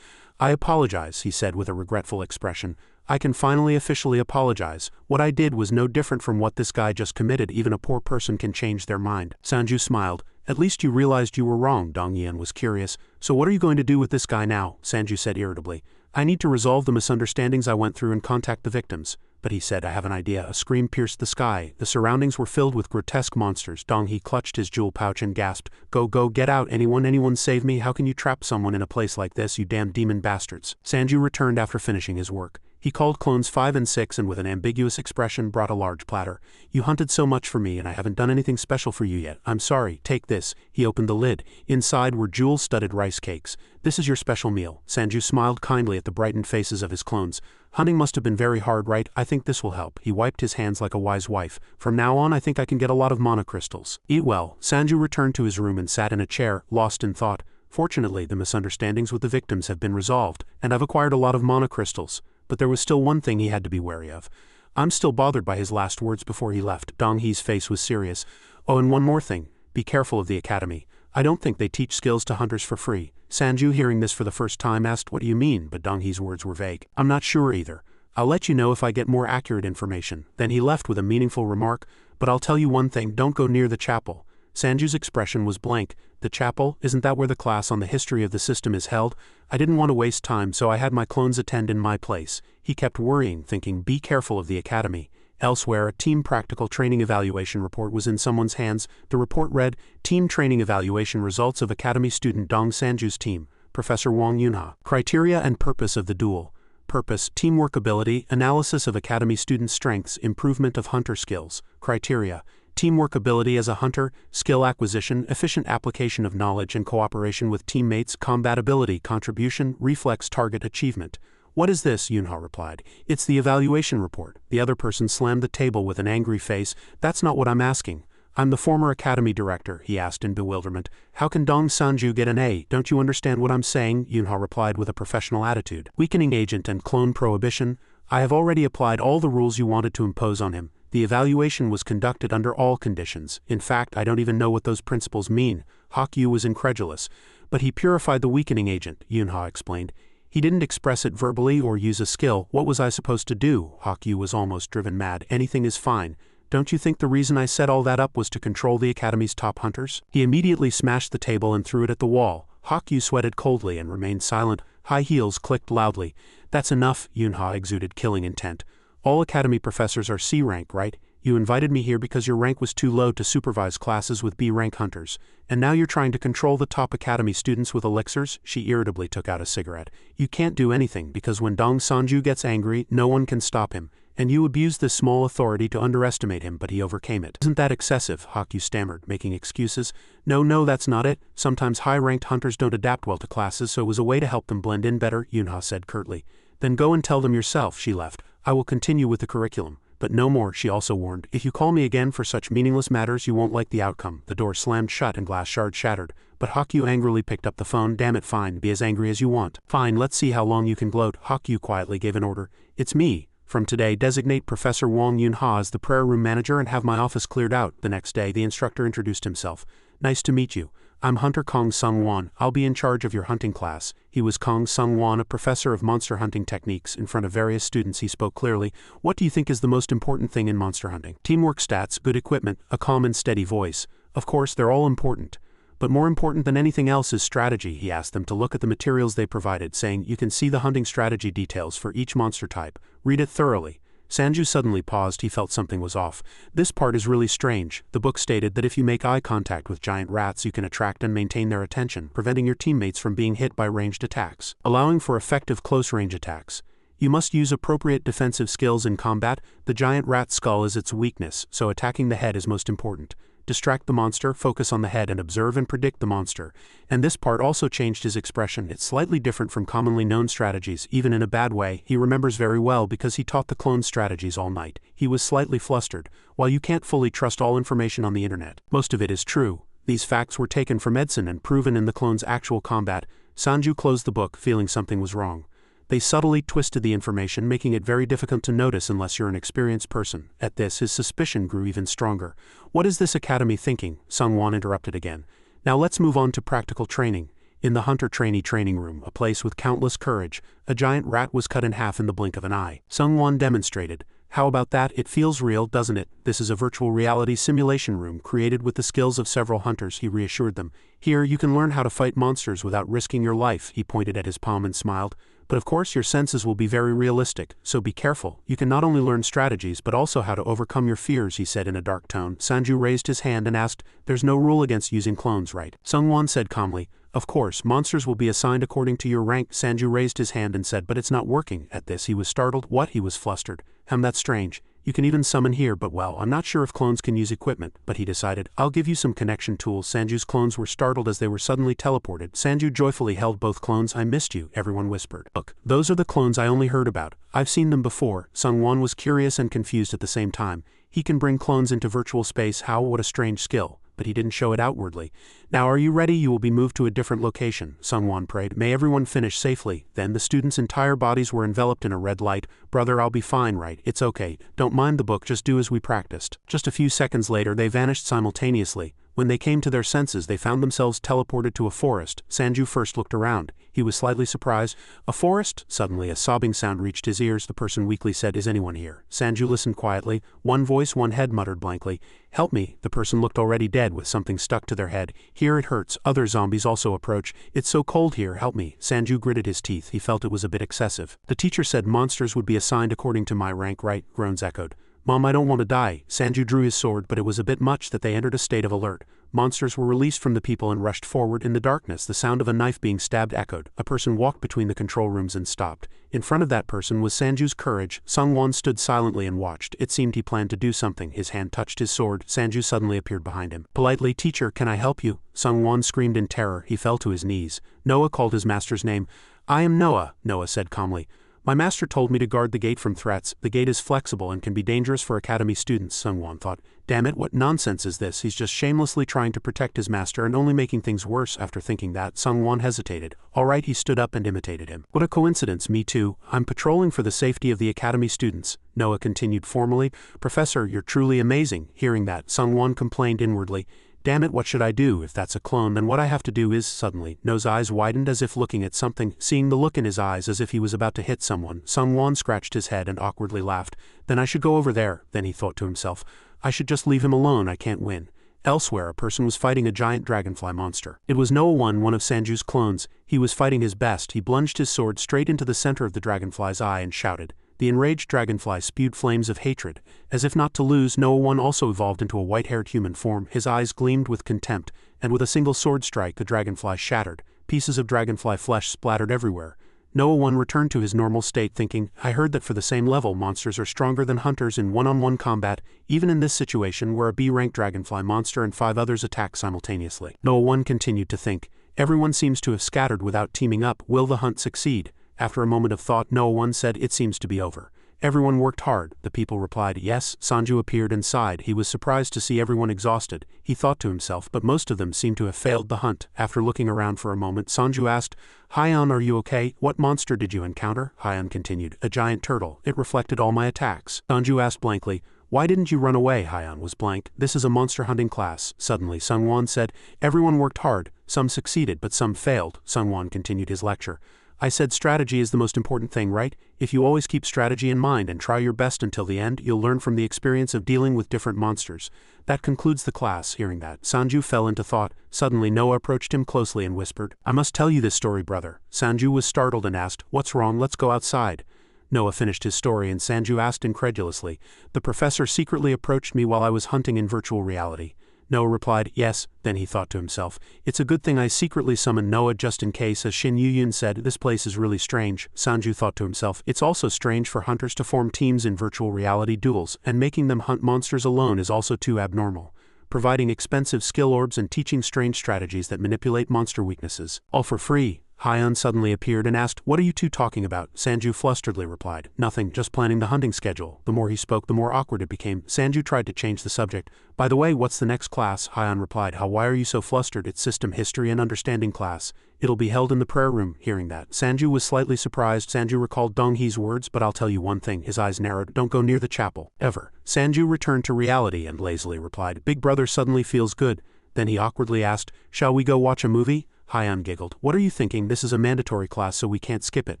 "I apologize," he said with a regretful expression. "I can finally officially apologize. What I did was no different from what this guy just committed. Even a poor person can change their mind." Sanju smiled. "At least you realized you were wrong." Dong Yin was curious. "So what are you going to do with this guy now?" Sanju said irritably. "I need to resolve the misunderstandings I went through and contact the victims." "But," he said, "I have an idea." A scream pierced the sky. The surroundings were filled with grotesque monsters. Dong-hee clutched his jewel pouch and gasped, Go, get out, anyone save me. How can you trap someone in a place like this, you damn demon bastards?" Sanju returned after finishing his work. He called clones 5 and 6 and with an ambiguous expression brought a large platter. "You hunted so much for me and I haven't done anything special for you yet. I'm sorry, take this." He opened the lid. Inside were jewel-studded rice cakes. "This is your special meal." Sanju smiled kindly at the brightened faces of his clones. Hunting must have been very hard, right? I think this will help. He wiped his hands like a wise wife. From now on I think I can get a lot of mana crystals. Eat well. Sanju returned to his room and sat in a chair, lost in thought. Fortunately, the misunderstandings with the victims have been resolved, and I've acquired a lot of mana crystals. But there was still one thing he had to be wary of. I'm still bothered by his last words before he left. Dong Hee's face was serious. Oh, and one more thing. Be careful of the academy. I don't think they teach skills to hunters for free. Sanju, hearing this for the first time, asked, "What do you mean?" But Dong Hee's words were vague. "I'm not sure either. I'll let you know if I get more accurate information." Then he left with a meaningful remark, "But I'll tell you one thing, don't go near the chapel." Sanju's expression was blank. The chapel, isn't that where the class on the history of the system is held? I didn't want to waste time, so I had my clones attend in my place. He kept worrying, thinking, be careful of the academy. Elsewhere, a team practical training evaluation report was in someone's hands. The report read, Team Training Evaluation Results of Academy Student Dong Sanju's Team, Professor Wang Yunha. Criteria and Purpose of the Duel. Purpose, Teamwork Ability, Analysis of Academy Student Strengths, Improvement of Hunter Skills. Criteria, Teamwork Ability as a Hunter, Skill Acquisition, Efficient Application of Knowledge and Cooperation with Teammates, Combat Ability, Contribution, Reflex Target Achievement. What is this? Yunha replied. It's the evaluation report. The other person slammed the table with an angry face. That's not what I'm asking. I'm the former academy director, he asked in bewilderment. How can Dong Sanju get an A? Don't you understand what I'm saying? Yunha replied with a professional attitude. Weakening agent and clone prohibition. I have already applied all the rules you wanted to impose on him. The evaluation was conducted under all conditions. In fact, I don't even know what those principles mean. Hak Yu was incredulous. But he purified the weakening agent, Yunha explained. He didn't express it verbally or use a skill. What was I supposed to do? Hak Yu was almost driven mad. Anything is fine. Don't you think the reason I set all that up was to control the academy's top hunters? He immediately smashed the table and threw it at the wall. Hak Yu sweated coldly and remained silent. High heels clicked loudly. That's enough, Yunha exuded killing intent. All academy professors are C rank, right? You invited me here because your rank was too low to supervise classes with B rank hunters. And now you're trying to control the top academy students with elixirs? She irritably took out a cigarette. You can't do anything because when Dong Sanju gets angry, no one can stop him. And you abused this small authority to underestimate him, but he overcame it. Isn't that excessive? Hak Yu stammered, making excuses. No, that's not it. Sometimes high-ranked hunters don't adapt well to classes, so it was a way to help them blend in better, Yunha said curtly. Then go and tell them yourself, she left. I will continue with the curriculum. But no more, she also warned. If you call me again for such meaningless matters, you won't like the outcome. The door slammed shut and glass shards shattered. But Hak Yu angrily picked up the phone. Damn it, fine, be as angry as you want. Fine, let's see how long you can gloat. Hak Yu quietly gave an order. It's me. From today, designate Professor Wang Yunha as the prayer room manager and have my office cleared out. The next day, the instructor introduced himself. Nice to meet you. I'm Hunter Kong Sung-won. I'll be in charge of your hunting class. He was Kong Sung-won, a professor of monster hunting techniques. In front of various students, he spoke clearly. What do you think is the most important thing in monster hunting? Teamwork, stats, good equipment, a calm and steady voice. Of course, they're all important. But more important than anything else is strategy. He asked them to look at the materials they provided, saying, you can see the hunting strategy details for each monster type. Read it thoroughly. Sanju suddenly paused. He felt something was off. This part is really strange. The book stated that if you make eye contact with giant rats, you can attract and maintain their attention, preventing your teammates from being hit by ranged attacks, allowing for effective close-range attacks. You must use appropriate defensive skills in combat. The giant rat skull is its weakness, so attacking the head is most important. Distract the monster, focus on the head and observe and predict the monster. And this part also changed his expression. It's slightly different from commonly known strategies, even in a bad way. He remembers very well because he taught the clones strategies all night. He was slightly flustered. While you can't fully trust all information on the internet, most of it is true. These facts were taken from Edson and proven in the clones' actual combat. Sanju closed the book, feeling something was wrong. They subtly twisted the information, making it very difficult to notice unless you're an experienced person. At this, his suspicion grew even stronger. What is this academy thinking? Sung-won interrupted again. Now let's move on to practical training. In the hunter trainee training room, a place with countless courage, a giant rat was cut in half in the blink of an eye. Sung-won demonstrated. How about that? It feels real, doesn't it? This is a virtual reality simulation room created with the skills of several hunters, he reassured them. Here, you can learn how to fight monsters without risking your life. He pointed at his palm and smiled. But of course your senses will be very realistic, so be careful. You can not only learn strategies but also how to overcome your fears, he said in a dark tone. Sanju raised his hand and asked, there's no rule against using clones, right? Sung-won said calmly, of course, monsters will be assigned according to your rank. Sanju raised his hand and said, but it's not working. At this he was startled. What? He was flustered. That's strange. You can even summon here, but well, I'm not sure if clones can use equipment, but he decided, I'll give you some connection tools. Sanju's clones were startled as they were suddenly teleported. Sanju joyfully held both clones. I missed you, everyone whispered. Look, those are the clones I only heard about. I've seen them before. Sungwon was curious and confused at the same time. He can bring clones into virtual space. How? What a strange skill. But he didn't show it outwardly. Now are you ready? You will be moved to a different location. Sungwon prayed. May everyone finish safely. Then the students' entire bodies were enveloped in a red light. Brother, I'll be fine, right? It's okay. Don't mind the book, just do as we practiced. Just a few seconds later they vanished simultaneously. When they came to their senses they found themselves teleported to a forest. Sanju first looked around. He was slightly surprised. A forest? Suddenly a sobbing sound reached his ears. The person weakly said, is anyone here? Sanju listened quietly. One voice, one head muttered blankly. Help me. The person looked already dead with something stuck to their head. Here it hurts. Other zombies also approach. It's so cold here, help me. Sanju gritted his teeth. He felt it was a bit excessive. The teacher said monsters would be assigned according to my rank, right? Groans echoed. Mom, I don't want to die. Sanju drew his sword, but it was a bit much that they entered a state of alert. Monsters were released from the people and rushed forward. In the darkness, the sound of a knife being stabbed echoed. A person walked between the control rooms and stopped. In front of that person was Sanju's courage. Sungwon stood silently and watched. It seemed he planned to do something. His hand touched his sword. Sanju suddenly appeared behind him. Politely, teacher, can I help you? Sungwon screamed in terror. He fell to his knees. Noah called his master's name. I am Noah, Noah said calmly. My master told me to guard the gate from threats. The gate is flexible and can be dangerous for academy students, Sungwon thought. Damn it, what nonsense is this? He's just shamelessly trying to protect his master and only making things worse. After thinking that, Sungwon hesitated. Alright, he stood up and imitated him. What a coincidence, me too. I'm patrolling for the safety of the academy students. Noah continued formally. Professor, you're truly amazing. Hearing that, Sungwon complained inwardly. Damn it, what should I do? If that's a clone, then what I have to do is… Suddenly, Noah's eyes widened as if looking at something. Seeing the look in his eyes as if he was about to hit someone, Sungwon scratched his head and awkwardly laughed. Then I should go over there. Then he thought to himself, I should just leave him alone, I can't win. Elsewhere, a person was fighting a giant dragonfly monster. It was Noah, one of Sanju's clones. He was fighting his best. He plunged his sword straight into the center of the dragonfly's eye and shouted. The enraged dragonfly spewed flames of hatred. As if not to lose, Noah One also evolved into a white-haired human form. His eyes gleamed with contempt, and with a single sword strike the dragonfly shattered. Pieces of dragonfly flesh splattered everywhere. Noah One returned to his normal state thinking, I heard that for the same level monsters are stronger than hunters in one-on-one combat, even in this situation where a B-rank dragonfly monster and 5 others attack simultaneously. Noah One continued to think, everyone seems to have scattered without teaming up. Will the hunt succeed? After a moment of thought, Noah One said, it seems to be over. Everyone worked hard. The people replied, yes. Sanju appeared and sighed. He was surprised to see everyone exhausted. He thought to himself, but most of them seemed to have failed the hunt. After looking around for a moment, Sanju asked, Hyeon, are you okay? What monster did you encounter? Hyeon continued, a giant turtle. It reflected all my attacks. Sanju asked blankly, why didn't you run away? Hyeon was blank. This is a monster hunting class. Suddenly, Sungwon said, everyone worked hard. Some succeeded, but some failed. Sungwon continued his lecture. I said strategy is the most important thing, right? If you always keep strategy in mind and try your best until the end, you'll learn from the experience of dealing with different monsters. That concludes the class. Hearing that, Sanju fell into thought. Suddenly Noah approached him closely and whispered, I must tell you this story, brother. Sanju was startled and asked, what's wrong? Let's go outside. Noah finished his story and Sanju asked incredulously, the professor secretly approached me while I was hunting in virtual reality. Noah replied, yes. Then he thought to himself, it's a good thing I secretly summoned Noah just in case. As Shin Yuyun said, this place is really strange. Sanju thought to himself, it's also strange for hunters to form teams in virtual reality duels, and making them hunt monsters alone is also too abnormal. Providing expensive skill orbs and teaching strange strategies that manipulate monster weaknesses. All for free. Hyeon suddenly appeared and asked, what are you two talking about? Sanju flusteredly replied, nothing, just planning the hunting schedule. The more he spoke, the more awkward it became. Sanju tried to change the subject. By the way, what's the next class? Hyeon replied, why are you so flustered? It's system history and understanding class. It'll be held in the prayer room. Hearing that, Sanju was slightly surprised. Sanju recalled Dong-hee's words, but I'll tell you one thing. His eyes narrowed. Don't go near the chapel. Ever. Sanju returned to reality and lazily replied, Big brother suddenly feels good. Then he awkwardly asked, shall we go watch a movie? Hyeon giggled. What are you thinking? This is a mandatory class so we can't skip it.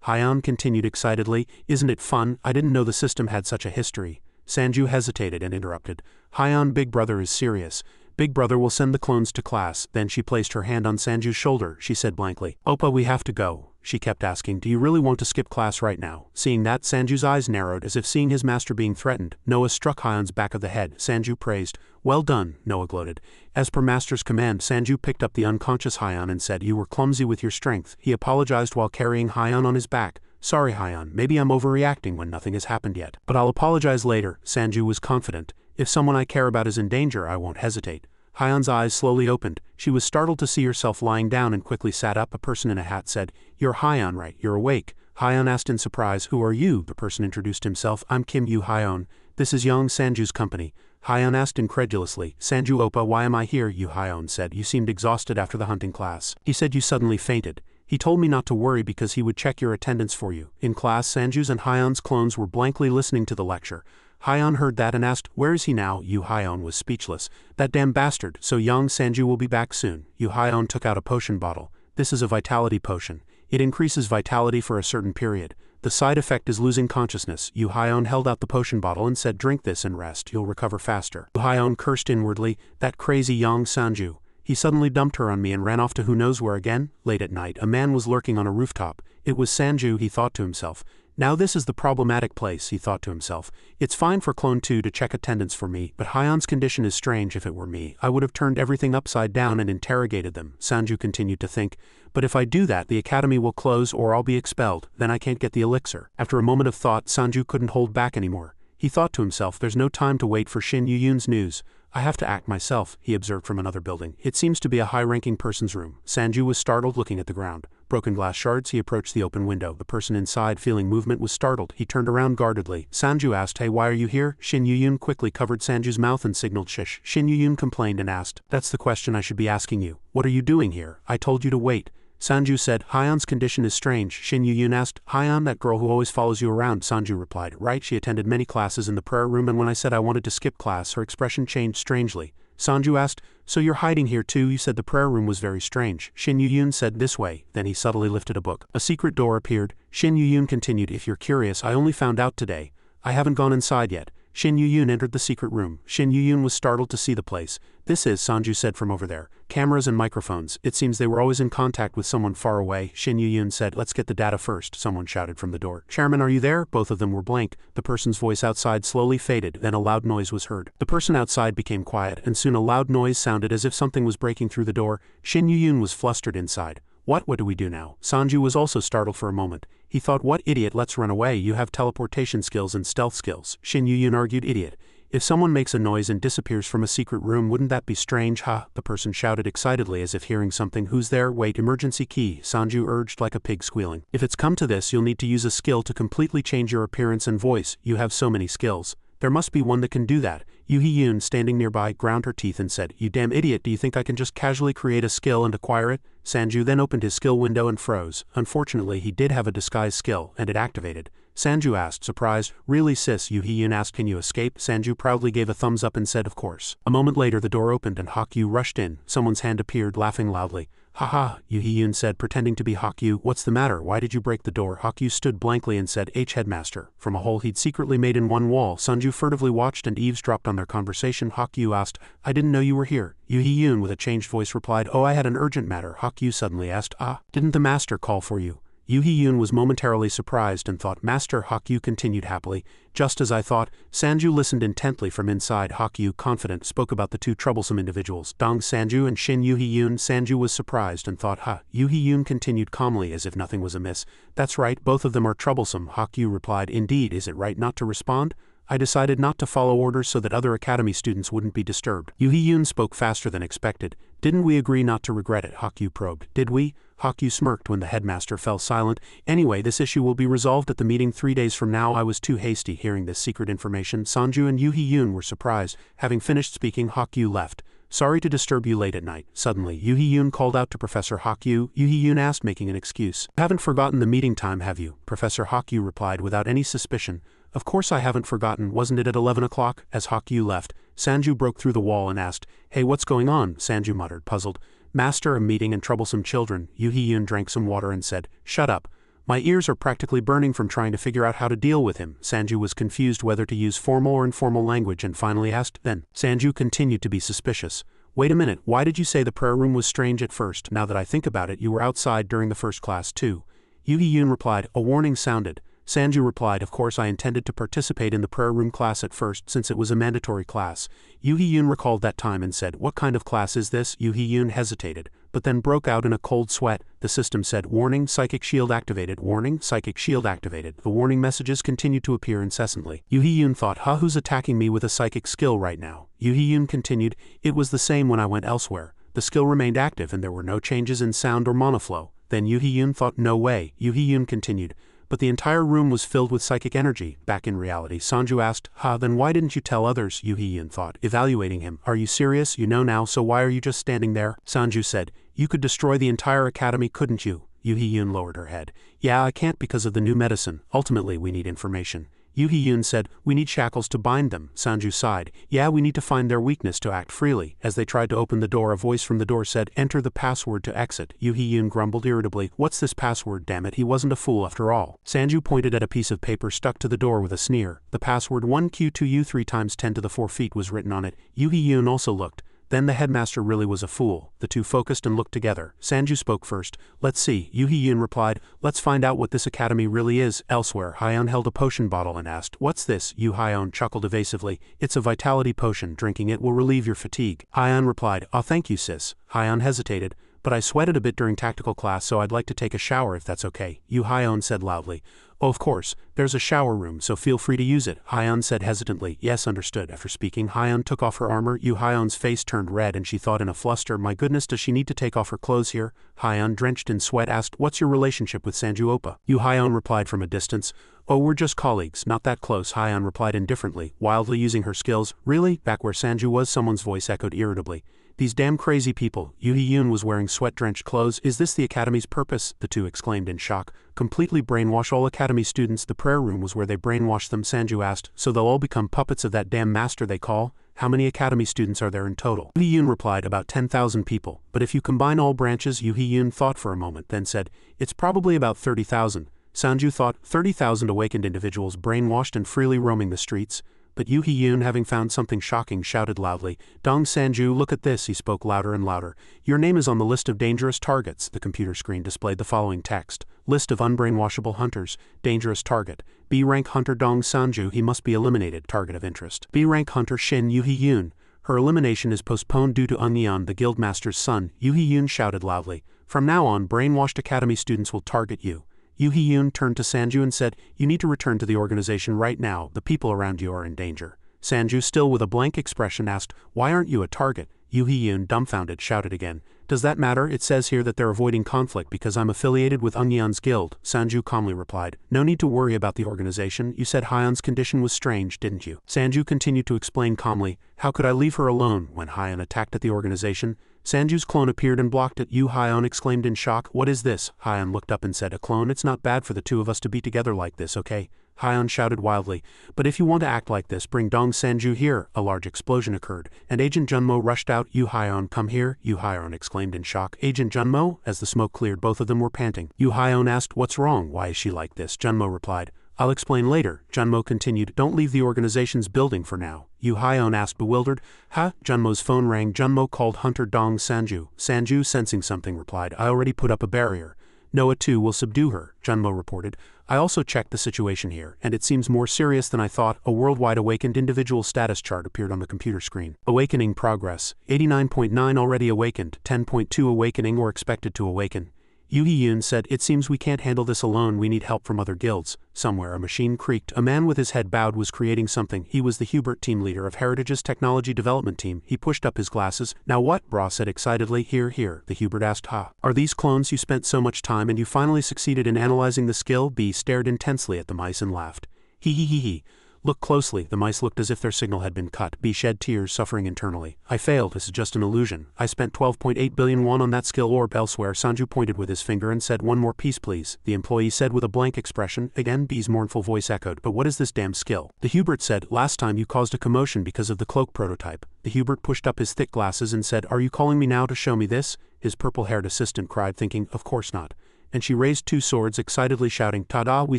Hyeon continued excitedly, isn't it fun? I didn't know the system had such a history. Sanju hesitated and interrupted. Hyeon, Big brother is serious. Big brother will send the clones to class. Then she placed her hand on Sanju's shoulder. She said blankly, Oppa, we have to go. She kept asking, do you really want to skip class right now? Seeing that, Sanju's eyes narrowed as if seeing his master being threatened. Noah struck Hyeon's back of the head. Sanju praised. Well done, Noah gloated. As per master's command, Sanju picked up the unconscious Hyeon and said, you were clumsy with your strength. He apologized while carrying Hyeon on his back. Sorry Hyeon, maybe I'm overreacting when nothing has happened yet. But I'll apologize later, Sanju was confident. If someone I care about is in danger, I won't hesitate. Hyeon's eyes slowly opened. She was startled to see herself lying down and quickly sat up. A person in a hat said, "You're Hyeon, right? You're awake." Hyeon asked in surprise, "Who are you?" The person introduced himself. "I'm Kim Yoo Hyeon. This is young Sanju's company." Hyeon asked incredulously, "Sanju Oppa, why am I here?" Yoo Hyeon said, "You seemed exhausted after the hunting class. He said you suddenly fainted. He told me not to worry because he would check your attendance for you." In class, Sanju's and Hyeon's clones were blankly listening to the lecture. Hyeon heard that and asked, "Where is he now?" Yoo Hyeon was speechless. "That damn bastard, so young Sanju will be back soon." Yoo Hyeon took out a potion bottle. "This is a vitality potion. It increases vitality for a certain period. The side effect is losing consciousness." Yoo Hyeon held out the potion bottle and said, "Drink this and rest, you'll recover faster." Yoo Hyeon cursed inwardly, "That crazy young Sanju. He suddenly dumped her on me and ran off to who knows where again." Late at night, a man was lurking on a rooftop. It was Sanju, he thought to himself. Now this is the problematic place, he thought to himself. It's fine for Clone 2 to check attendance for me, but Hyeon's condition is strange. If it were me, I would have turned everything upside down and interrogated them. Sanju continued to think, but if I do that, the academy will close or I'll be expelled, then I can't get the elixir. After a moment of thought, Sanju couldn't hold back anymore. He thought to himself, there's no time to wait for Shin Yu-yoon's news. I have to act myself, he observed from another building. It seems to be a high-ranking person's room. Sanju was startled, looking at the ground. Broken glass shards. He approached the open window. The person inside, feeling movement, was startled. He turned around guardedly. Sanju asked, "Hey, why are you here?" Shin Yu-yoon quickly covered Sanju's mouth and signaled shish. Shin Yu-yoon complained and asked, "That's the question I should be asking you. What are you doing here? I told you to wait." Sanju said, "Hyeon's condition is strange." Shin Yu-yoon asked, "Hyeon, that girl who always follows you around?" Sanju replied, "Right, she attended many classes in the prayer room, and when I said I wanted to skip class, her expression changed strangely." Sanju asked, "So you're hiding here too? You said the prayer room was very strange." Shin Yu-yoon said, "This way." Then he subtly lifted a book. A secret door appeared. Shin Yu-yoon continued, "If you're curious, I only found out today. I haven't gone inside yet." Shin Yu-yoon entered the secret room. Shin Yu-yoon was startled to see the place. "This is," Sanju said from over there. "Cameras and microphones. It seems they were always in contact with someone far away." Shin Yu-yoon said, "Let's get the data first," someone shouted from the door. "Chairman, are you there?" Both of them were blank. The person's voice outside slowly faded, then a loud noise was heard. The person outside became quiet, and soon a loud noise sounded as if something was breaking through the door. Shin Yu-yoon was flustered inside. What do we do now?" Sanju was also startled for a moment. He thought, "What idiot, let's run away. You have teleportation skills and stealth skills." Shin Yu-yoon argued, "Idiot. If someone makes a noise and disappears from a secret room, wouldn't that be strange, huh?" The person shouted excitedly as if hearing something. "Who's there? Wait, emergency key," Sanju urged like a pig squealing. "If it's come to this, you'll need to use a skill to completely change your appearance and voice. You have so many skills. There must be one that can do that." Yoo Hee-yoon, standing nearby, ground her teeth and said, "You damn idiot, do you think I can just casually create a skill and acquire it?" Sanju then opened his skill window and froze. Unfortunately, he did have a disguise skill, and it activated. Sanju asked, surprised, "Really sis?" Yoo Hee-yoon asked, "Can you escape?" Sanju proudly gave a thumbs up and said, "Of course." A moment later the door opened and Hak-yu rushed in. Someone's hand appeared, laughing loudly. "Haha," Yoo Hee-yoon said, pretending to be Hak-yu. "What's the matter? Why did you break the door?" Hak-yu stood blankly and said, "Headmaster." From a hole he'd secretly made in one wall, Sanju furtively watched and eavesdropped on their conversation. Hak-yu asked, "I didn't know you were here." Yoo Hee-yoon with a changed voice replied, "Oh, I had an urgent matter." Hak-yu suddenly asked, "Didn't the master call for you?" Yoo Hee-yoon was momentarily surprised and thought, "Master." Hak-yu continued happily, "Just as I thought." Sanju listened intently from inside. Hak-yu, confident, spoke about the two troublesome individuals, Dong Sanju and Shin Yoo Hee-yoon. Sanju was surprised and thought, Yoo Hee-yoon continued calmly as if nothing was amiss. "That's right, both of them are troublesome." Hak-yu replied, "Indeed, is it right not to respond? I decided not to follow orders so that other academy students wouldn't be disturbed." Yoo Hee-yoon spoke faster than expected. "Didn't we agree not to regret it?" Hak-yu probed. "Did we?" Hak-yu smirked when the headmaster fell silent. "Anyway, this issue will be resolved at the meeting 3 days from now." I was too hasty. Hearing this secret information, Sanju and Yoo Hee-yoon were surprised. Having finished speaking, Hak-yu left. "Sorry to disturb you late at night." Suddenly, Yoo Hee-yoon called out to Professor Hak-yu. Yoo Hee-yoon asked, making an excuse, "You haven't forgotten the meeting time, have you?" Professor Hak-yu replied without any suspicion, "Of course I haven't forgotten. Wasn't it at 11 o'clock? As Hak-yu left, Sanju broke through the wall and asked, "Hey, what's going on?" Sanju muttered, puzzled. "Master, a meeting and troublesome children." Yoo Hee-yoon drank some water and said, "Shut up. My ears are practically burning from trying to figure out how to deal with him." Sanju was confused whether to use formal or informal language and finally asked, "Then?" Sanju continued to be suspicious. "Wait a minute, why did you say the prayer room was strange at first? Now that I think about it, you were outside during the first class too." Yoo Hee-yoon replied, "A warning sounded." Sanju replied, "Of course I intended to participate in the prayer room class at first since it was a mandatory class." Yoo Hee-yoon recalled that time and said, "What kind of class is this?" Yoo Hee-yoon hesitated, but then broke out in a cold sweat. The system said, "Warning, psychic shield activated. Warning, psychic shield activated." The warning messages continued to appear incessantly. Yoo Hee-yoon thought, who's attacking me with a psychic skill right now? Yoo Hee-yoon continued, "It was the same when I went elsewhere. The skill remained active and there were no changes in sound or monoflow." Then Yoo Hee-yoon thought, "No way." Yoo Hee-yoon continued, "But the entire room was filled with psychic energy." Back in reality, Sanju asked, then why didn't you tell others?" Yoo Hee-yoon thought, evaluating him. "Are you serious? You know now, so why are you just standing there?" Sanju said, "You could destroy the entire academy, couldn't you?" Yoo Hee-yoon lowered her head. "Yeah, I can't because of the new medicine. Ultimately, we need information." Yoo Hee-yoon said, "We need shackles to bind them." Sanju sighed. "Yeah, we need to find their weakness to act freely." As they tried to open the door, a voice from the door said, "Enter the password to exit." Yoo Hee-yoon grumbled irritably, "What's this password, damn it? He wasn't a fool after all." Sanju pointed at a piece of paper stuck to the door with a sneer. The password 1Q2U 3 times 10 to the 4 feet was written on it. Yoo Hee-yoon also looked. Then the headmaster really was a fool. The two focused and looked together. Sanju spoke first. "Let's see." Yoo Hee-yoon replied, "Let's find out what this academy really is." Elsewhere, Hyeon held a potion bottle and asked, "What's this?" Yoo Hyeon chuckled evasively. "It's a vitality potion. Drinking it will relieve your fatigue." Hyeon replied, "Aw, thank you, sis." Hyeon hesitated, "But I sweated a bit during tactical class, so I'd like to take a shower if that's okay." Yoo Hyeon said loudly, "Oh, of course, there's a shower room, so feel free to use it." Hyeon said hesitantly, "Yes, understood." After speaking, Hyeon took off her armor. Yoo Hyeon's face turned red and she thought in a fluster, "My goodness, does she need to take off her clothes here?" Hyeon, drenched in sweat, asked, "What's your relationship with Sanju Oppa?" Yoo Hyeon replied from a distance, "Oh, we're just colleagues, not that close." Hyeon replied indifferently, wildly using her skills. "Really?" Back where Sanju was, someone's voice echoed irritably. "These damn crazy people." Yoo Hee-yoon was wearing sweat-drenched clothes. "Is this the academy's purpose?" The two exclaimed in shock. "Completely brainwash all academy students. The prayer room was where they brainwashed them." Sanju asked, "So they'll all become puppets of that damn master they call?" "How many academy students are there in total?" Yoo Hee-yoon replied, "About 10,000 people. But if you combine all branches." Yoo Hee-yoon thought for a moment, then said, "It's probably about 30,000. Sanju thought, 30,000 awakened individuals brainwashed and freely roaming the streets. But Yoo Hee-yoon, having found something shocking, shouted loudly, "Dong Sanju, look at this." He spoke louder and louder. "Your name is on the list of dangerous targets." The computer screen displayed the following text: "List of unbrainwashable hunters. Dangerous target. B rank hunter Dong Sanju. He must be eliminated. Target of interest. B rank hunter Shin Yoo Hee-yoon. Her elimination is postponed due to Eun, the guildmaster's son." Yoo Hee-yoon shouted loudly, "From now on, brainwashed academy students will target you." Yoo Hee-yoon turned to Sanju and said, "You need to return to the organization right now. The people around you are in danger." Sanju, still with a blank expression, asked, "Why aren't you a target?" Yoo Hee-yoon, dumbfounded, shouted again, "Does that matter? It says here that they're avoiding conflict because I'm affiliated with Eun's guild." Sanju calmly replied, "No need to worry about the organization. You said Hyeon's condition was strange, didn't you?" Sanju continued to explain calmly, "How could I leave her alone when Hyeon attacked at the organization?" Sanju's clone appeared and blocked it. Yoo Hyeon exclaimed in shock, "What is this?" Hyeon looked up and said, "A clone? It's not bad for the two of us to be together like this, okay?" Hyeon shouted wildly, "But if you want to act like this, bring Dong Sanju here." A large explosion occurred, and Agent Junmo rushed out. "Yoo Hyeon, come here." Yoo Hyeon exclaimed in shock. "Agent Junmo?" As the smoke cleared, both of them were panting. Yoo Hyeon asked, "What's wrong? Why is she like this?" Junmo replied, "I'll explain later." Junmo continued, "Don't leave the organization's building for now." Yoo Hyeon asked, bewildered, "Huh?" Junmo's phone rang. Junmo called Hunter Dong Sanju. Sanju, sensing something, replied, "I already put up a barrier. Noah too will subdue her." Junmo reported, "I also checked the situation here, and it seems more serious than I thought." A worldwide awakened individual status chart appeared on the computer screen. Awakening progress. 89.9 already awakened, 10.2 awakening or expected to awaken. Yoo Hee-yoon said, "It seems we can't handle this alone. We need help from other guilds." Somewhere a machine creaked. A man with his head bowed was creating something. He was the Hubert team leader of Heritage's technology development team. He pushed up his glasses. "Now what?" Bra said excitedly. "Here, here." The Hubert asked, "Ha. Are these clones you spent so much time and you finally succeeded in analyzing the skill?" B stared intensely at the mice and laughed. "Hee hee hee hee. Look closely." The mice looked as if their signal had been cut. B shed tears, suffering internally. "I failed. This is just an illusion. I spent 12.8 billion won on that skill orb." Elsewhere, Sanju pointed with his finger and said, "One more piece, please." The employee said with a blank expression. Again, B's mournful voice echoed, "But what is this damn skill?" The Hubert said, "Last time you caused a commotion because of the cloak prototype." The Hubert pushed up his thick glasses and said, "Are you calling me now to show me this?" His purple-haired assistant cried, thinking, "Of course not." And she raised two swords, excitedly shouting, "Ta-da, we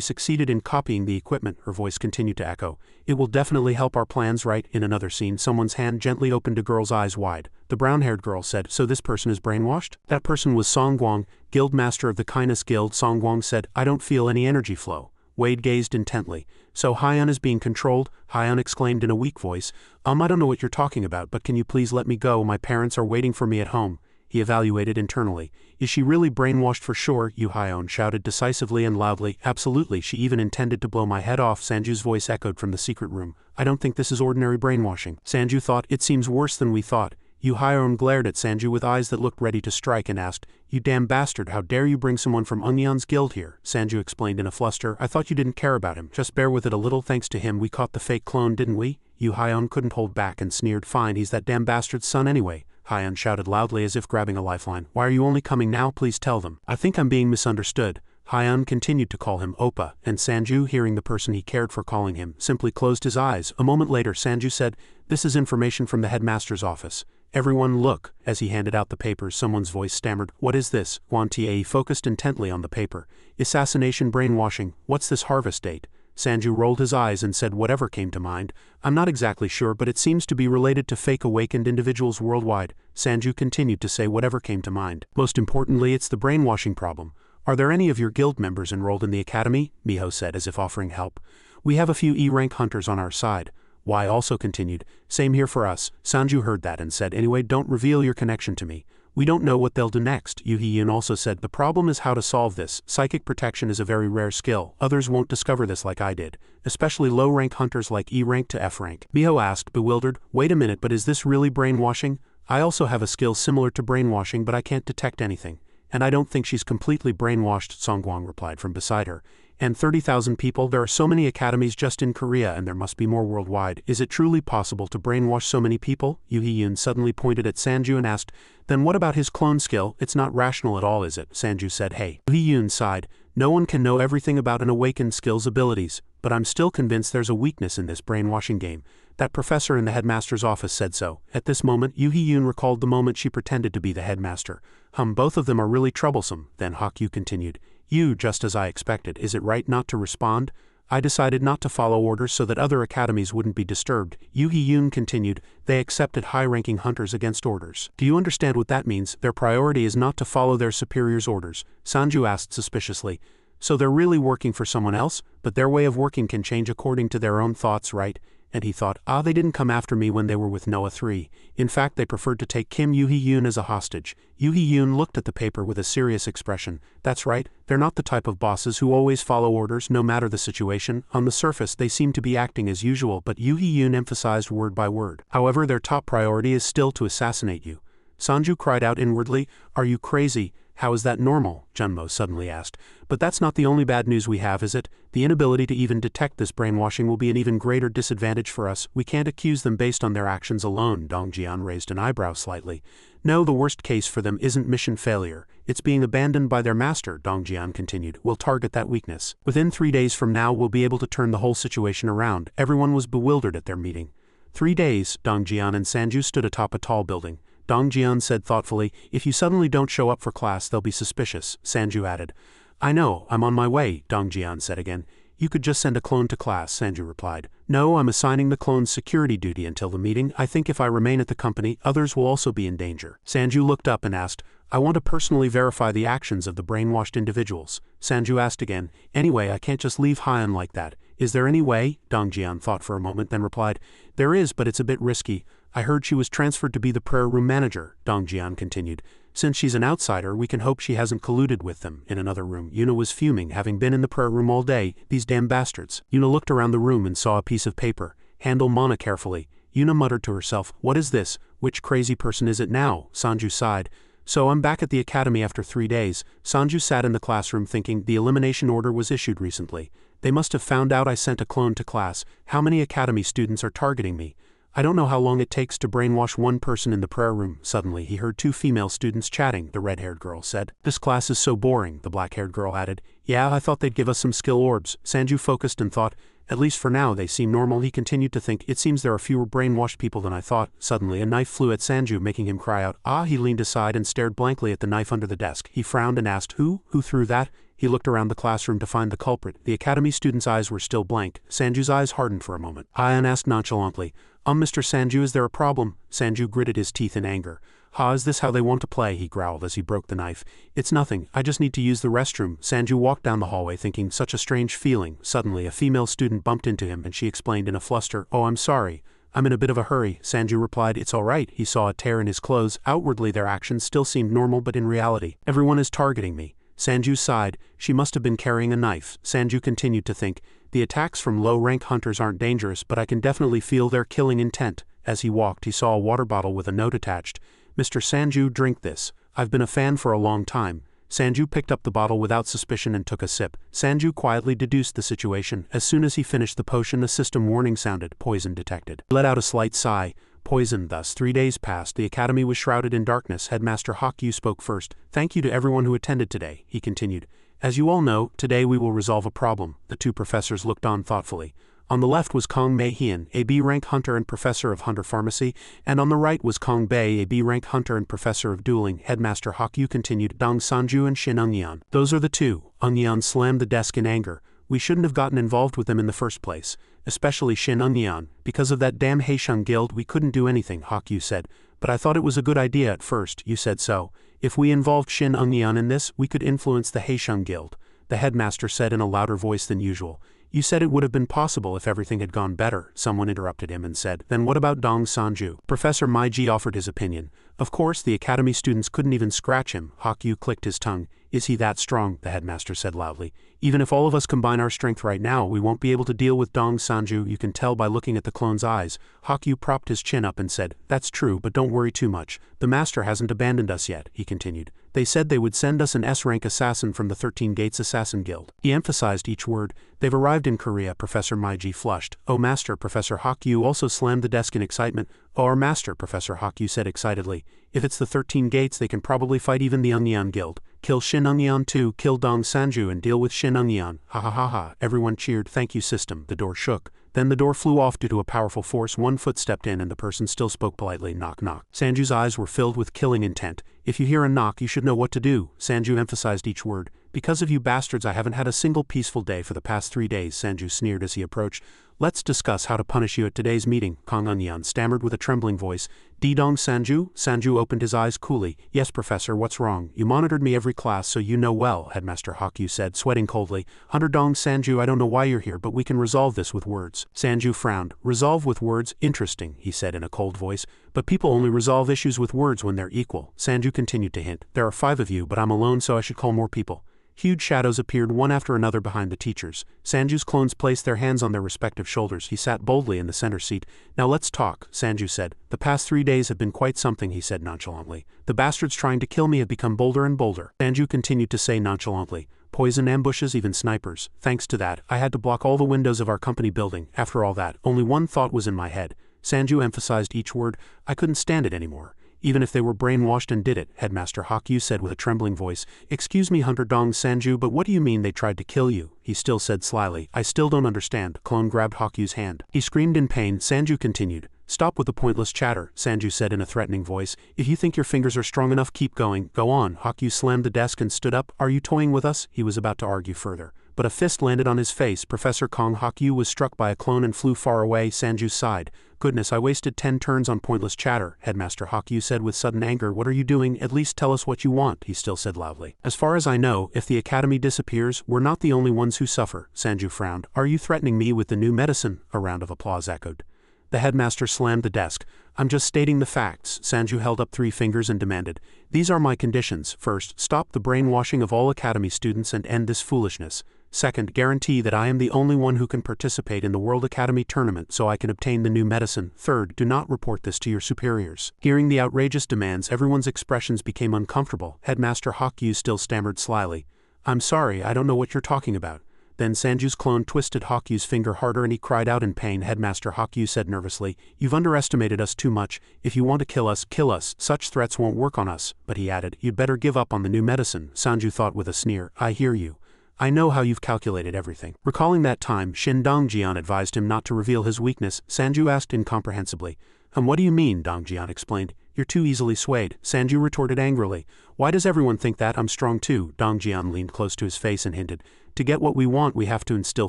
succeeded in copying the equipment." Her voice continued to echo, "It will definitely help our plans, right?" In another scene, someone's hand gently opened a girl's eyes wide. The brown-haired girl said, "So this person is brainwashed?" That person was Song Guang, guild master of the Kindness Guild. Song Guang said, "I don't feel any energy flow." Wade gazed intently. "So Hyeon is being controlled?" Hyeon exclaimed in a weak voice, I don't know what you're talking about, but can you please let me go? My parents are waiting for me at home." he evaluated internally. Is she really brainwashed for sure? Yu Hyeon shouted decisively and loudly. Absolutely, she even intended to blow my head off. Sanju's voice echoed from the secret room. I don't think this is ordinary brainwashing. Sanju thought, it seems worse than we thought. Yu Hyeon glared at Sanju with eyes that looked ready to strike and asked, you damn bastard, how dare you bring someone from Eunyeon's guild here? Sanju explained in a fluster, I thought you didn't care about him. Just bear with it a little. Thanks to him we caught the fake clone, didn't we? Yu Hyeon couldn't hold back and sneered, fine, he's that damn bastard's son anyway. Hyeon shouted loudly as if grabbing a lifeline. Why are you only coming now? Please tell them. I think I'm being misunderstood. Hyeon continued to call him Oppa, and Sanju, hearing the person he cared for calling him, simply closed his eyes. A moment later Sanju said, this is information from the headmaster's office. Everyone look. As he handed out the papers, someone's voice stammered, what is this? Hwan Tae focused intently on the paper. Assassination brainwashing. What's this harvest date? Sanju rolled his eyes and said whatever came to mind. I'm not exactly sure, but it seems to be related to fake awakened individuals worldwide. Sanju continued to say whatever came to mind. Most importantly, it's the brainwashing problem. Are there any of your guild members enrolled in the academy? Miho said as if offering help. We have a few E-rank hunters on our side. Y also continued, same here for us. Sanju heard that and said, anyway, don't reveal your connection to me. We don't know what they'll do next. Yoo Hee-yoon also said, the problem is how to solve this. Psychic protection is a very rare skill. Others won't discover this like I did. Especially low-rank hunters like E-rank to F-rank. Miho asked, bewildered, wait a minute, but is this really brainwashing? I also have a skill similar to brainwashing, but I can't detect anything. And I don't think she's completely brainwashed, Songwon replied from beside her. And 30,000 people, there are so many academies just in Korea and there must be more worldwide. Is it truly possible to brainwash so many people? Yoo Hee-yoon suddenly pointed at Sanju and asked, then what about his clone skill? It's not rational at all, is it? Sanju said, hey. Yoo Hee-yoon sighed, no one can know everything about an awakened skill's abilities, but I'm still convinced there's a weakness in this brainwashing game. That professor in the headmaster's office said so. At this moment, Yoo Hee-yoon recalled the moment she pretended to be the headmaster. Both of them are really troublesome. Then Hak-yu continued, just as I expected, is it right not to respond? I decided not to follow orders so that other academies wouldn't be disturbed. Yoo Hee-yoon continued, they accepted high-ranking hunters against orders. Do you understand what that means? Their priority is not to follow their superiors' orders. Sanju asked suspiciously, so they're really working for someone else? But their way of working can change according to their own thoughts, right? And he thought, they didn't come after me when they were with Noah 3. In fact, they preferred to take Kim Yoo Hee-yoon as a hostage. Yoo Hee-yoon looked at the paper with a serious expression. That's right, they're not the type of bosses who always follow orders no matter the situation. On the surface, they seem to be acting as usual, but Yoo Hee-yoon emphasized word by word. However, their top priority is still to assassinate you. Sanju cried out inwardly, are you crazy? How is that normal? Junmo suddenly asked. But that's not the only bad news we have, is it? The inability to even detect this brainwashing will be an even greater disadvantage for us. We can't accuse them based on their actions alone. Dong Jian raised an eyebrow slightly. No, the worst case for them isn't mission failure. It's being abandoned by their master, Dong Jian continued. We'll target that weakness. Within 3 days from now, we'll be able to turn the whole situation around. Everyone was bewildered at their meeting. 3 days, Dong Jian and Sanju stood atop a tall building. Dong Jian said thoughtfully, if you suddenly don't show up for class, they'll be suspicious. Sanju added. I know, I'm on my way, Dong Jian said again. You could just send a clone to class, Sanju replied. No, I'm assigning the clone's security duty until the meeting. I think if I remain at the company, others will also be in danger. Sanju looked up and asked, I want to personally verify the actions of the brainwashed individuals. Sanju asked again, anyway, I can't just leave Hyeon like that. Is there any way? Dong Jian thought for a moment, then replied, there is, but it's a bit risky. I heard she was transferred to be the prayer room manager, Dong Jian continued. Since she's an outsider, we can hope she hasn't colluded with them. In another room, Yuna was fuming, having been in the prayer room all day. These damn bastards. Yuna looked around the room and saw a piece of paper. Handle Mana carefully. Yuna muttered to herself, what is this? Which crazy person is it now? Sanju sighed. So I'm back at the academy after 3 days. Sanju sat in the classroom thinking the elimination order was issued recently. They must have found out I sent a clone to class. How many academy students are targeting me? I don't know how long it takes to brainwash one person in the prayer room. Suddenly, he heard 2 female students chatting, the red-haired girl said. This class is so boring, the black-haired girl added. Yeah, I thought they'd give us some skill orbs. Sanju focused and thought, at least for now they seem normal. He continued to think, it seems there are fewer brainwashed people than I thought. Suddenly, a knife flew at Sanju, making him cry out, He leaned aside and stared blankly at the knife under the desk. He frowned and asked, Who threw that? He looked around the classroom to find the culprit. The academy student's eyes were still blank. Sanju's eyes hardened for a moment. Hyeon asked nonchalantly, Mr. Sanju, is there a problem? Sanju gritted his teeth in anger. Is this how they want to play? He growled as he broke the knife. It's nothing, I just need to use the restroom. Sanju walked down the hallway thinking, such a strange feeling. Suddenly, a female student bumped into him and she explained in a fluster, I'm sorry. I'm in a bit of a hurry, Sanju replied. It's all right. He saw a tear in his clothes. Outwardly their actions still seemed normal, but in reality, everyone is targeting me. Sanju sighed. She must have been carrying a knife. Sanju continued to think, the attacks from low-rank hunters aren't dangerous, but I can definitely feel their killing intent. As he walked, he saw a water bottle with a note attached. Mr. Sanju, drink this. I've been a fan for a long time. Sanju picked up the bottle without suspicion and took a sip. Sanju quietly deduced the situation. As soon as he finished the potion, a system warning sounded. Poison detected. He let out a slight sigh. Poison. Thus 3 days passed. The academy was shrouded in darkness. Headmaster Hokyu spoke first. Thank you to everyone who attended today, he continued. As you all know, today we will resolve a problem. The two professors looked on thoughtfully. On the left was Kong Mei-Hian, a B-rank hunter and professor of hunter pharmacy, and on the right was Kong Bei, a B-rank hunter and professor of dueling. Headmaster Hokyu continued. Dong Sanju and Shin Eungyeon. Those are the two. Eungyeon slammed the desk in anger. We shouldn't have gotten involved with them in the first place. Especially Shin Eungyeon. Because of that damn Haesheng guild we couldn't do anything, Hokyu said. But I thought it was a good idea at first. You said so. If we involved Shin Eungyeon in this, we could influence the Haesheng guild. The headmaster said in a louder voice than usual. You said it would have been possible if everything had gone better. Someone interrupted him and said, then what about Dong Sanju? Professor Meiji offered his opinion. Of course, the academy students couldn't even scratch him. Hokyu clicked his tongue. Is he that strong? The headmaster said loudly. Even if all of us combine our strength right now, we won't be able to deal with Dong Sanju. You can tell by looking at the clone's eyes. Hokyu propped his chin up and said, that's true, but don't worry too much. The master hasn't abandoned us yet, he continued. They said they would send us an S-rank assassin from the 13 Gates Assassin Guild. He emphasized each word. They've arrived in Korea. Professor Meiji flushed. Oh master, Professor Hokyu also slammed the desk in excitement. Oh our master, Professor Hokyu said excitedly. If it's the 13 Gates, they can probably fight even the Eungyeon Guild. Kill Shin Eungyeon too, kill Dong Sanju and deal with Shin Eungyeon. Ha ha ha ha. Everyone cheered. Thank you, system. The door shook. Then the door flew off due to a powerful force. One foot stepped in and the person still spoke politely. Knock knock. Sanju's eyes were filled with killing intent. If you hear a knock, you should know what to do. Sanju emphasized each word. Because of you bastards, I haven't had a single peaceful day for the past 3 days, Sanju sneered as he approached. Let's discuss how to punish you at today's meeting, Kong Eungyeon stammered with a trembling voice. Dong Sanju? Sanju opened his eyes coolly. Yes, Professor, what's wrong? You monitored me every class, so you know well, Headmaster Hokyu said, sweating coldly. Hunter Dong Sanju, I don't know why you're here, but we can resolve this with words. Sanju frowned. Resolve with words? Interesting, he said in a cold voice. But people only resolve issues with words when they're equal. Sanju continued to hint. There are 5 of you, but I'm alone, so I should call more people. Huge shadows appeared one after another behind the teachers. Sanju's clones placed their hands on their respective shoulders. He sat boldly in the center seat. Now let's talk, Sanju said. The past 3 days have been quite something, he said nonchalantly. The bastards trying to kill me have become bolder and bolder. Sanju continued to say nonchalantly. Poison ambushes, even snipers. Thanks to that, I had to block all the windows of our company building. After all that, only one thought was in my head. Sanju emphasized each word. I couldn't stand it anymore. Even if they were brainwashed and did it, Headmaster Hokyu said with a trembling voice. Excuse me, Hunter Dong Sanju, but what do you mean they tried to kill you? He still said slyly. I still don't understand. Clone grabbed Hokyu's hand. He screamed in pain. Sanju continued. Stop with the pointless chatter, Sanju said in a threatening voice. If you think your fingers are strong enough, keep going. Go on. Hokyu slammed the desk and stood up. Are you toying with us? He was about to argue further. But a fist landed on his face. Professor Kong Hokyu was struck by a clone and flew far away. Sanju sighed. Goodness, I wasted 10 turns on pointless chatter, Headmaster Hokyu said with sudden anger. What are you doing? At least tell us what you want, he still said loudly. As far as I know, if the academy disappears, we're not the only ones who suffer, Sanju frowned. Are you threatening me with the new medicine? A round of applause echoed. The headmaster slammed the desk. I'm just stating the facts. Sanju held up 3 fingers and demanded. These are my conditions. First, stop the brainwashing of all academy students and end this foolishness. Second, guarantee that I am the only one who can participate in the World Academy tournament so I can obtain the new medicine. Third, do not report this to your superiors. Hearing the outrageous demands, everyone's expressions became uncomfortable. Headmaster Hokyu still stammered slyly. I'm sorry, I don't know what you're talking about. Then Sanju's clone twisted Hokyu's finger harder and he cried out in pain. Headmaster Hokyu said nervously, You've underestimated us too much. If you want to kill us, kill us. Such threats won't work on us. But he added, You'd better give up on the new medicine. Sanju thought with a sneer. I hear you. I know how you've calculated everything. Recalling that time, Shin Dongjian advised him not to reveal his weakness. Sanju asked incomprehensibly. What do you mean? Dongjian explained. You're too easily swayed. Sanju retorted angrily. Why does everyone think that I'm strong too? Dongjian leaned close to his face and hinted. To get what we want, we have to instill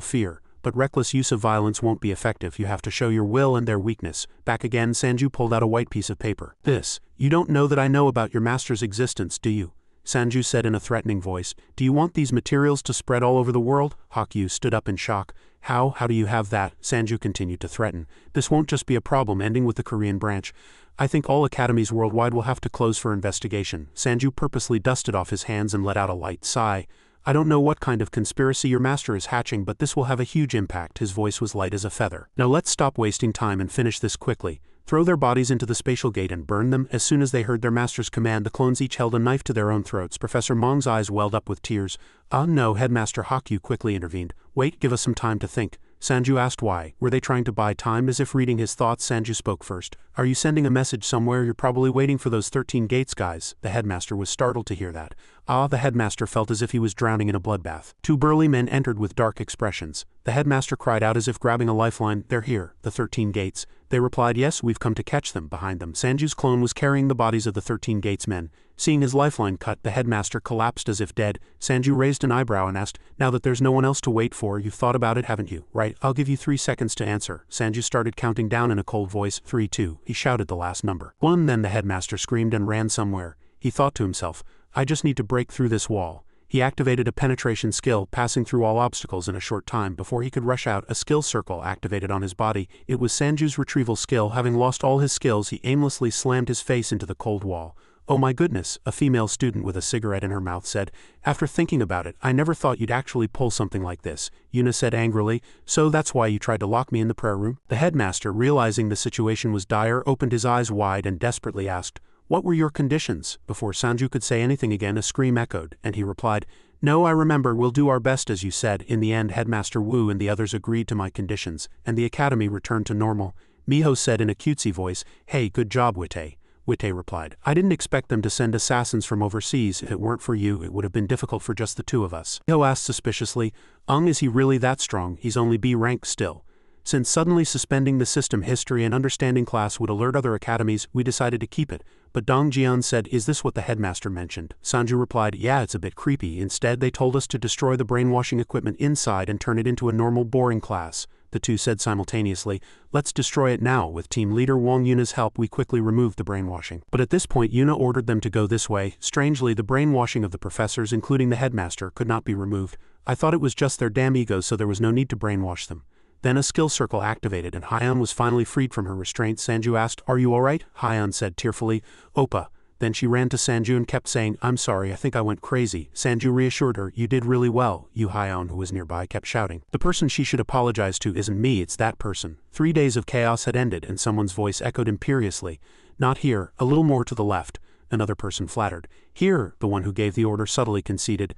fear. But reckless use of violence won't be effective. You have to show your will and their weakness. Back again, Sanju pulled out a white piece of paper. This. You don't know that I know about your master's existence, do you? Sanju said in a threatening voice. Do you want these materials to spread all over the world? Hakyu stood up in shock. How do you have that? Sanju continued to threaten. This won't just be a problem ending with the Korean branch. I think all academies worldwide will have to close for investigation. Sanju purposely dusted off his hands and let out a light sigh. I don't know what kind of conspiracy your master is hatching, but this will have a huge impact. His voice was light as a feather. Now let's stop wasting time and finish this quickly. Throw their bodies into the spatial gate and burn them. As soon as they heard their master's command, the clones each held a knife to their own throats. Professor Mong's eyes welled up with tears. No, Headmaster Hakyu quickly intervened. Wait, give us some time to think. Sanju asked why. Were they trying to buy time? As if reading his thoughts, Sanju spoke first. Are you sending a message somewhere? You're probably waiting for those 13 gates guys. The headmaster was startled to hear that. The headmaster felt as if he was drowning in a bloodbath. Two burly men entered with dark expressions. The headmaster cried out as if grabbing a lifeline. They're here, the 13 gates. They replied, yes, we've come to catch them. Behind them, Sanju's clone was carrying the bodies of the 13 gates men. Seeing his lifeline cut, the headmaster collapsed as if dead. Sanju raised an eyebrow and asked, now that there's no one else to wait for, you've thought about it, haven't you? Right, I'll give you 3 seconds to answer. Sanju started counting down in a cold voice. 3, 2. He shouted the last number. 1. Then the headmaster screamed and ran somewhere. He thought to himself, I just need to break through this wall. He activated a penetration skill, passing through all obstacles in a short time. Before he could rush out, a skill circle activated on his body. It was Sanju's retrieval skill. Having lost all his skills, he aimlessly slammed his face into the cold wall. Oh my goodness, a female student with a cigarette in her mouth said. After thinking about it, I never thought you'd actually pull something like this, Yuna said angrily. So that's why you tried to lock me in the prayer room? The headmaster, realizing the situation was dire, opened his eyes wide and desperately asked, what were your conditions? Before Sanju could say anything again, a scream echoed, and he replied, no, I remember, we'll do our best as you said. In the end, Headmaster Wu and the others agreed to my conditions, and the academy returned to normal. Miho said in a cutesy voice, hey, good job, Witte. Witte replied, I didn't expect them to send assassins from overseas. If it weren't for you, it would have been difficult for just the two of us. Miho asked suspiciously, is he really that strong? He's only B rank still. Since suddenly suspending the system history and understanding class would alert other academies, we decided to keep it. But Dong Jian said, is this what the headmaster mentioned? Sanju replied, yeah, it's a bit creepy. Instead, they told us to destroy the brainwashing equipment inside and turn it into a normal boring class. The two said simultaneously, let's destroy it now. With team leader Wang Yuna's help, we quickly removed the brainwashing. But at this point, Yuna ordered them to go this way. Strangely, the brainwashing of the professors, including the headmaster, could not be removed. I thought it was just their damn egos, so there was no need to brainwash them. Then a skill circle activated and Hyeon was finally freed from her restraints. Sanju asked, are you alright? Hyeon said tearfully, Oppa. Then she ran to Sanju and kept saying, I'm sorry, I think I went crazy. Sanju reassured her, you did really well. Hyeon, who was nearby, kept shouting. The person she should apologize to isn't me, it's that person. 3 days of chaos had ended and someone's voice echoed imperiously. Not here, a little more to the left. Another person flattered. Here, the one who gave the order subtly conceded.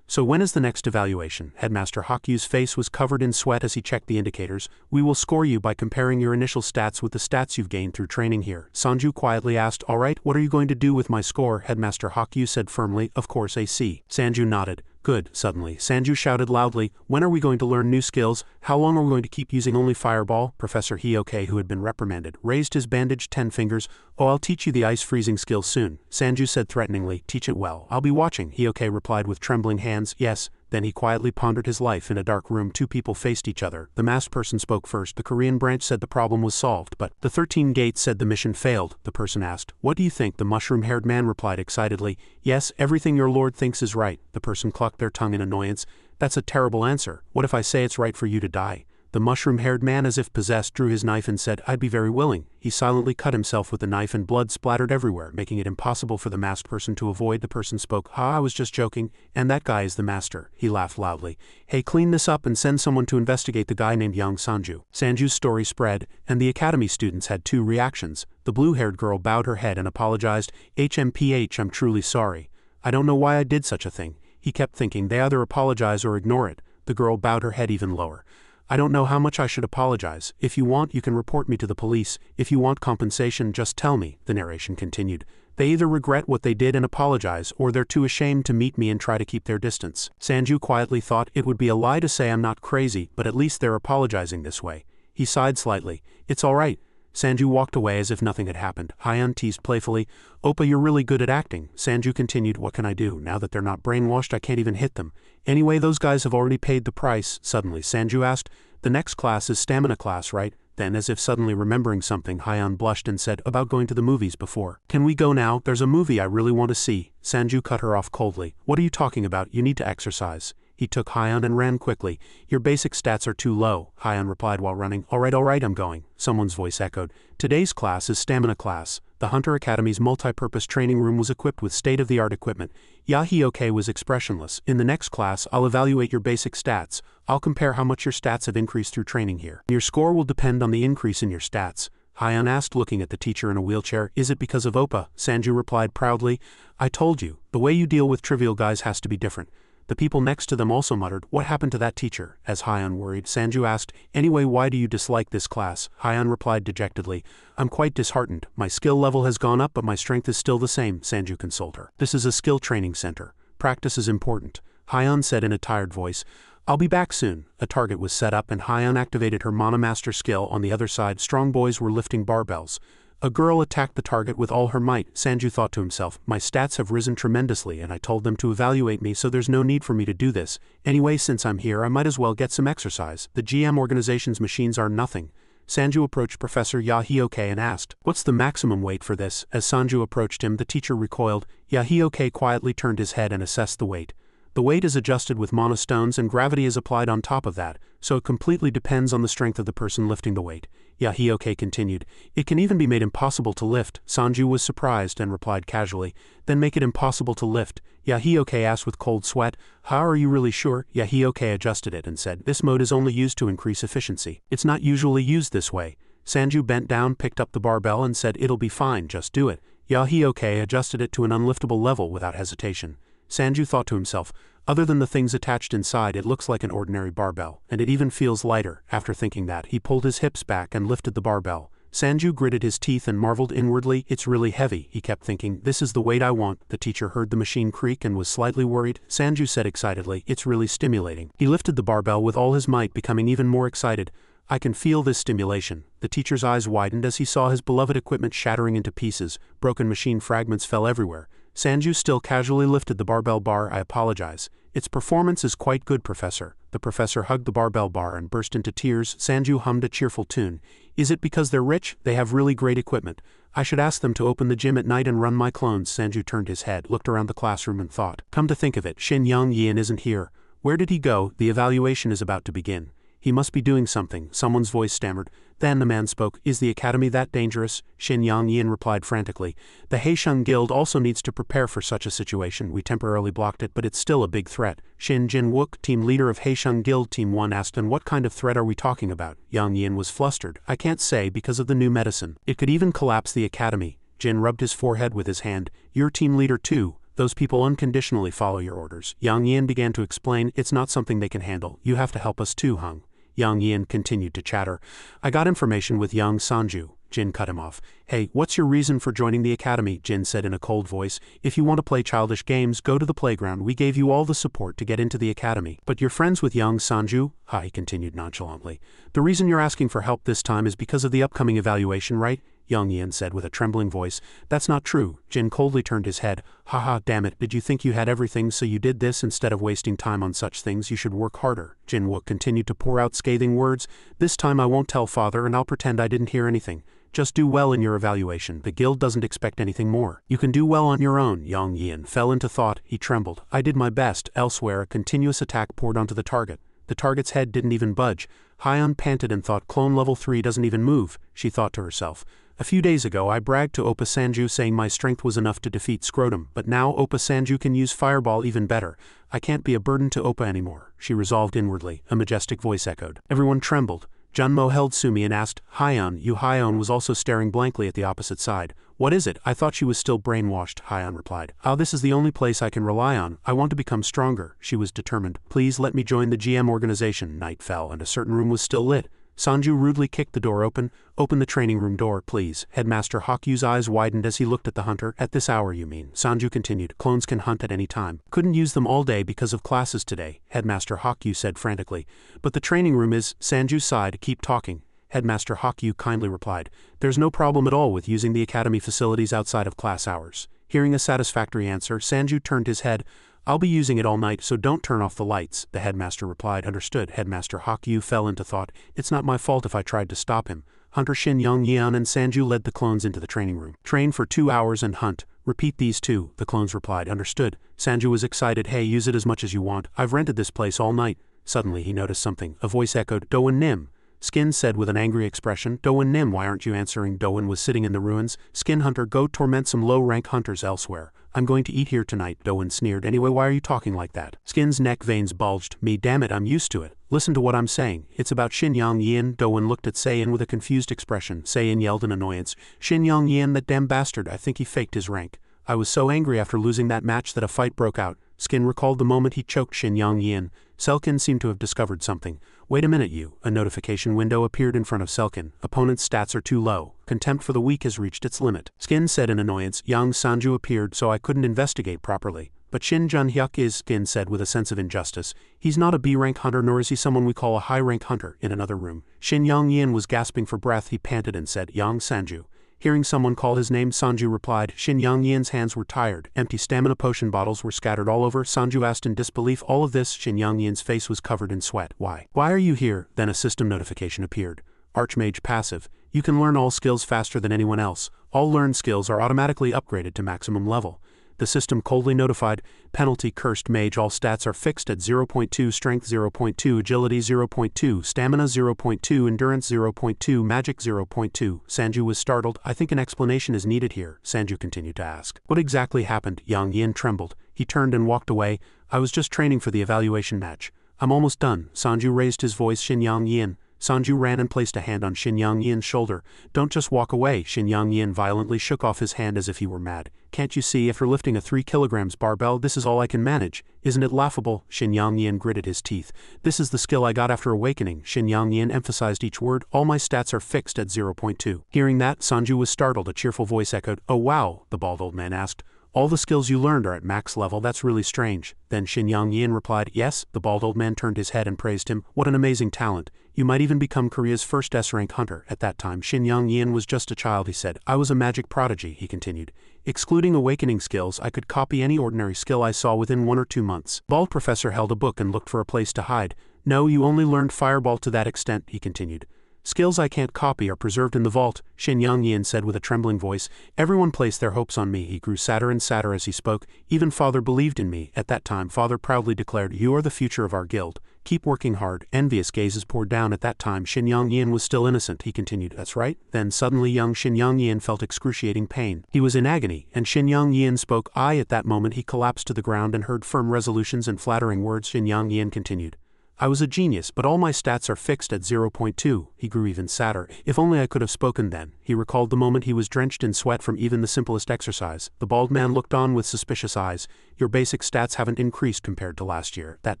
So when is the next evaluation? Headmaster Hakyu's face was covered in sweat as he checked the indicators. We will score you by comparing your initial stats with the stats you've gained through training here. Sanju quietly asked, alright, what are you going to do with my score? Headmaster Hakyu said firmly, of course a C. Sanju nodded. Good. Suddenly, Sanju shouted loudly, when are we going to learn new skills? How long are we going to keep using only fireball? Professor Hioke, who had been reprimanded, raised his bandaged 10 fingers. I'll teach you the ice freezing skill soon. Sanju said threateningly, teach it well. I'll be watching. Hioke replied with trembling hands, yes. Then he quietly pondered his life. In a dark room, two people faced each other. The masked person spoke first. The Korean branch said the problem was solved, but the 13 gates said the mission failed. The person asked, what do you think? The mushroom-haired man replied excitedly, yes, everything your lord thinks is right. The person clucked their tongue in annoyance. That's a terrible answer. What if I say it's right for you to die? The mushroom-haired man, as if possessed, drew his knife and said, I'd be very willing. He silently cut himself with the knife and blood splattered everywhere, making it impossible for the masked person to avoid. The person spoke, I was just joking, and that guy is the master. He laughed loudly. Hey, clean this up and send someone to investigate the guy named Young Sanju. Sanju's story spread, and the academy students had 2 reactions. The blue-haired girl bowed her head and apologized, HMPH, I'm truly sorry. I don't know why I did such a thing. He kept thinking, they either apologize or ignore it. The girl bowed her head even lower. I don't know how much I should apologize. If you want, you can report me to the police. If you want compensation, just tell me, the narration continued. They either regret what they did and apologize, or they're too ashamed to meet me and try to keep their distance. Sanju quietly thought, it would be a lie to say I'm not crazy, but at least they're apologizing this way. He sighed slightly. It's all right. Sanju walked away as if nothing had happened. Hyeon teased playfully, Oppa, you're really good at acting. Sanju continued, what can I do? Now that they're not brainwashed, I can't even hit them. Anyway, those guys have already paid the price. Suddenly, Sanju asked, the next class is stamina class, right? Then, as if suddenly remembering something, Hyeon blushed and said, about going to the movies before. Can we go now? There's a movie I really want to see. Sanju cut her off coldly. What are you talking about? You need to exercise. He took Hyeon and ran quickly. Your basic stats are too low, Hyeon replied while running. Alright, I'm going. Someone's voice echoed. Today's class is stamina class. The Hunter Academy's multi-purpose training room was equipped with state-of-the-art equipment. Yahioke was expressionless. In the next class, I'll evaluate your basic stats. I'll compare how much your stats have increased through training here. Your score will depend on the increase in your stats. Hyeon asked, looking at the teacher in a wheelchair. Is it because of Oppa? Sanju replied proudly. I told you, the way you deal with trivial guys has to be different. The people next to them also muttered, what happened to that teacher? As Hyeon worried, Sanju asked, anyway, why do you dislike this class? Hyeon replied dejectedly, I'm quite disheartened. My skill level has gone up but my strength is still the same, Sanju consoled her. This is a skill training center. Practice is important. Hyeon said in a tired voice, I'll be back soon. A target was set up and Hyeon activated her Mana Master skill. On the other side, strong boys were lifting barbells. A girl attacked the target with all her might. Sanju thought to himself, my stats have risen tremendously and I told them to evaluate me, so there's no need for me to do this. Anyway, since I'm here, I might as well get some exercise. The GM organization's machines are nothing. Sanju approached Professor Yahioke and asked, what's the maximum weight for this? As Sanju approached him, the teacher recoiled. Yahioke quietly turned his head and assessed the weight. The weight is adjusted with mana stones and gravity is applied on top of that, so it completely depends on the strength of the person lifting the weight. Yahioke continued, it can even be made impossible to lift. Sanju was surprised and replied casually, then make it impossible to lift. Yahioke asked with cold sweat, how are you really sure? Yahioke adjusted it and said, this mode is only used to increase efficiency. It's not usually used this way. Sanju bent down, picked up the barbell and said, it'll be fine, just do it. Yahioke adjusted it to an unliftable level without hesitation. Sanju thought to himself, other than the things attached inside, it looks like an ordinary barbell, and it even feels lighter. After thinking that, he pulled his hips back and lifted the barbell. Sanju gritted his teeth and marveled inwardly, it's really heavy. He kept thinking, this is the weight I want. The teacher heard the machine creak and was slightly worried. Sanju said excitedly, it's really stimulating. He lifted the barbell with all his might, becoming even more excited. I can feel this stimulation. The teacher's eyes widened as he saw his beloved equipment shattering into pieces. Broken machine fragments fell everywhere. Sanju still casually lifted the barbell bar. I apologize. Its performance is quite good, Professor. The professor hugged the barbell bar and burst into tears. Sanju hummed a cheerful tune. Is it because they're rich? They have really great equipment. I should ask them to open the gym at night and run my clones. Sanju turned his head, looked around the classroom and thought. Come to think of it, Shin Young-Yin isn't here. Where did he go? The evaluation is about to begin. He must be doing something. Someone's voice stammered. Then the man spoke. Is the academy that dangerous? Shin Yang-yin replied frantically. The Heisheng Guild also needs to prepare for such a situation. We temporarily blocked it, but it's still a big threat. Shin Jin-wook, team leader of Heisheng Guild Team 1, asked, and what kind of threat are we talking about? Yang-yin was flustered. I can't say because of the new medicine. It could even collapse the academy. Jin rubbed his forehead with his hand. You're team leader too. Those people unconditionally follow your orders. Yang Yin began to explain, it's not something they can handle. You have to help us too, Hung. Yang Yin continued to chatter. I got information with Yang Sanju. Jin cut him off. Hey, what's your reason for joining the academy? Jin said in a cold voice. If you want to play childish games, go to the playground. We gave you all the support to get into the academy. But you're friends with Yang Sanju? He continued nonchalantly. The reason you're asking for help this time is because of the upcoming evaluation, right? Yang Yin said with a trembling voice. That's not true. Jin coldly turned his head. Haha, damn it, did you think you had everything so you did this? Instead of wasting time on such things, you should work harder. Jin Wook continued to pour out scathing words. This time I won't tell father and I'll pretend I didn't hear anything. Just do well in your evaluation. The guild doesn't expect anything more. You can do well on your own. Yang Yin fell into thought. He trembled. I did my best. Elsewhere, a continuous attack poured onto the target. The target's head didn't even budge. Hyeon panted and thought, clone level 3 doesn't even move. She thought to herself. A few days ago I bragged to Oppa Sanju saying my strength was enough to defeat Scrotum, but now Oppa Sanju can use Fireball even better. I can't be a burden to Oppa anymore, she resolved inwardly. A majestic voice echoed. Everyone trembled. Junmo held Sumi and asked, Hyeon. Hyeon was also staring blankly at the opposite side. What is it? I thought she was still brainwashed, Hyeon replied. This is the only place I can rely on. I want to become stronger. She was determined. Please let me join the GM organization. Night fell and a certain room was still lit. Sanju rudely kicked the door open. Open the training room door, please. Headmaster Hakyu's eyes widened as he looked at the hunter. At this hour, you mean? Sanju continued. Clones can hunt at any time. Couldn't use them all day because of classes today, Headmaster Hakyu said frantically. But the training room is... Sanju sighed. Keep talking. Headmaster Hakyu kindly replied. There's no problem at all with using the academy facilities outside of class hours. Hearing a satisfactory answer, Sanju turned his head. I'll be using it all night, so don't turn off the lights, the headmaster replied. Understood. Headmaster Hak Yu fell into thought. It's not my fault if I tried to stop him. Hunter Shin Young Yeon and Sanju led the clones into the training room. Train for 2 hours and hunt. Repeat these 2, the clones replied. Understood. Sanju was excited. Hey, use it as much as you want. I've rented this place all night. Suddenly he noticed something. A voice echoed, Doan Nim. Skin said with an angry expression, Doan Nim, why aren't you answering? Doan was sitting in the ruins. Skin Hunter, go torment some low-rank hunters elsewhere. I'm going to eat here tonight, Doan sneered. Anyway, why are you talking like that? Skin's neck veins bulged. Me, damn it, I'm used to it. Listen to what I'm saying. It's about Shin Yang Yin. Doan looked at Sayin with a confused expression. Sayin yelled in annoyance. Shin Yang Yin, that damn bastard, I think he faked his rank. I was so angry after losing that match that a fight broke out. Skin recalled the moment he choked Shin Yang Yin. Selkin seemed to have discovered something. Wait a minute, you. A notification window appeared in front of Selkin. Opponent's stats are too low. Contempt for the weak has reached its limit. Skin said in annoyance. Yang Sanju appeared, so I couldn't investigate properly. But Shin Jun Hyuk is, Skin said with a sense of injustice. He's not a B-rank hunter, nor is he someone we call a high-rank hunter. In another room, Shin Yang Yin was gasping for breath. He panted and said, Yang Sanju. Hearing someone call his name, Sanju replied. Shin Yang Yin's hands were tired. Empty stamina potion bottles were scattered all over. Sanju asked in disbelief. All of this? Shin Yang Yin's face was covered in sweat. Why? Why are you here? Then a system notification appeared. Archmage passive. You can learn all skills faster than anyone else. All learned skills are automatically upgraded to maximum level. The system coldly notified. Penalty cursed mage. All stats are fixed at 0.2, strength 0.2, agility 0.2, stamina 0.2, endurance 0.2, magic 0.2. Sanju was startled. I think an explanation is needed here, Sanju continued to ask. What exactly happened? Yang Yin trembled. He turned and walked away. I was just training for the evaluation match. I'm almost done. Sanju raised his voice. Shin Yang Yin. Sanju ran and placed a hand on Shin Yang Yin's shoulder. Don't just walk away. Shin Yang Yin violently shook off his hand as if he were mad. Can't you see, after lifting a 3 kilograms barbell, this is all I can manage? Isn't it laughable? Shin Yang Yin gritted his teeth. This is the skill I got after awakening. Shin Yang Yin emphasized each word. All my stats are fixed at 0.2. Hearing that, Sanju was startled. A cheerful voice echoed. Oh wow, the bald old man asked. All the skills you learned are at max level. That's really strange. Then Shin Yang Yin replied, yes. The bald old man turned his head and praised him. What an amazing talent. You might even become Korea's first S-rank hunter. At that time, Shin Yang Yin was just a child, he said. I was a magic prodigy, he continued. Excluding awakening skills, I could copy any ordinary skill I saw within 1 or 2 months. Bald professor held a book and looked for a place to hide. No, you only learned fireball to that extent, he continued. Skills I can't copy are preserved in the vault, Shin Yang Yin said with a trembling voice. Everyone placed their hopes on me. He grew sadder and sadder as he spoke. Even Father believed in me. At that time, Father proudly declared, you are the future of our guild. Keep working hard. Envious gazes poured down. At that time, Shin Yang Yin was still innocent, he continued. That's right. Then suddenly young Shin Yang Yin felt excruciating pain. He was in agony, and Shin Yang Yin spoke. At that moment he collapsed to the ground and heard firm resolutions and flattering words. Shin Yang Yin continued. I was a genius, but all my stats are fixed at 0.2. He grew even sadder. If only I could have spoken then. He recalled the moment he was drenched in sweat from even the simplest exercise. The bald man looked on with suspicious eyes. Your basic stats haven't increased compared to last year. That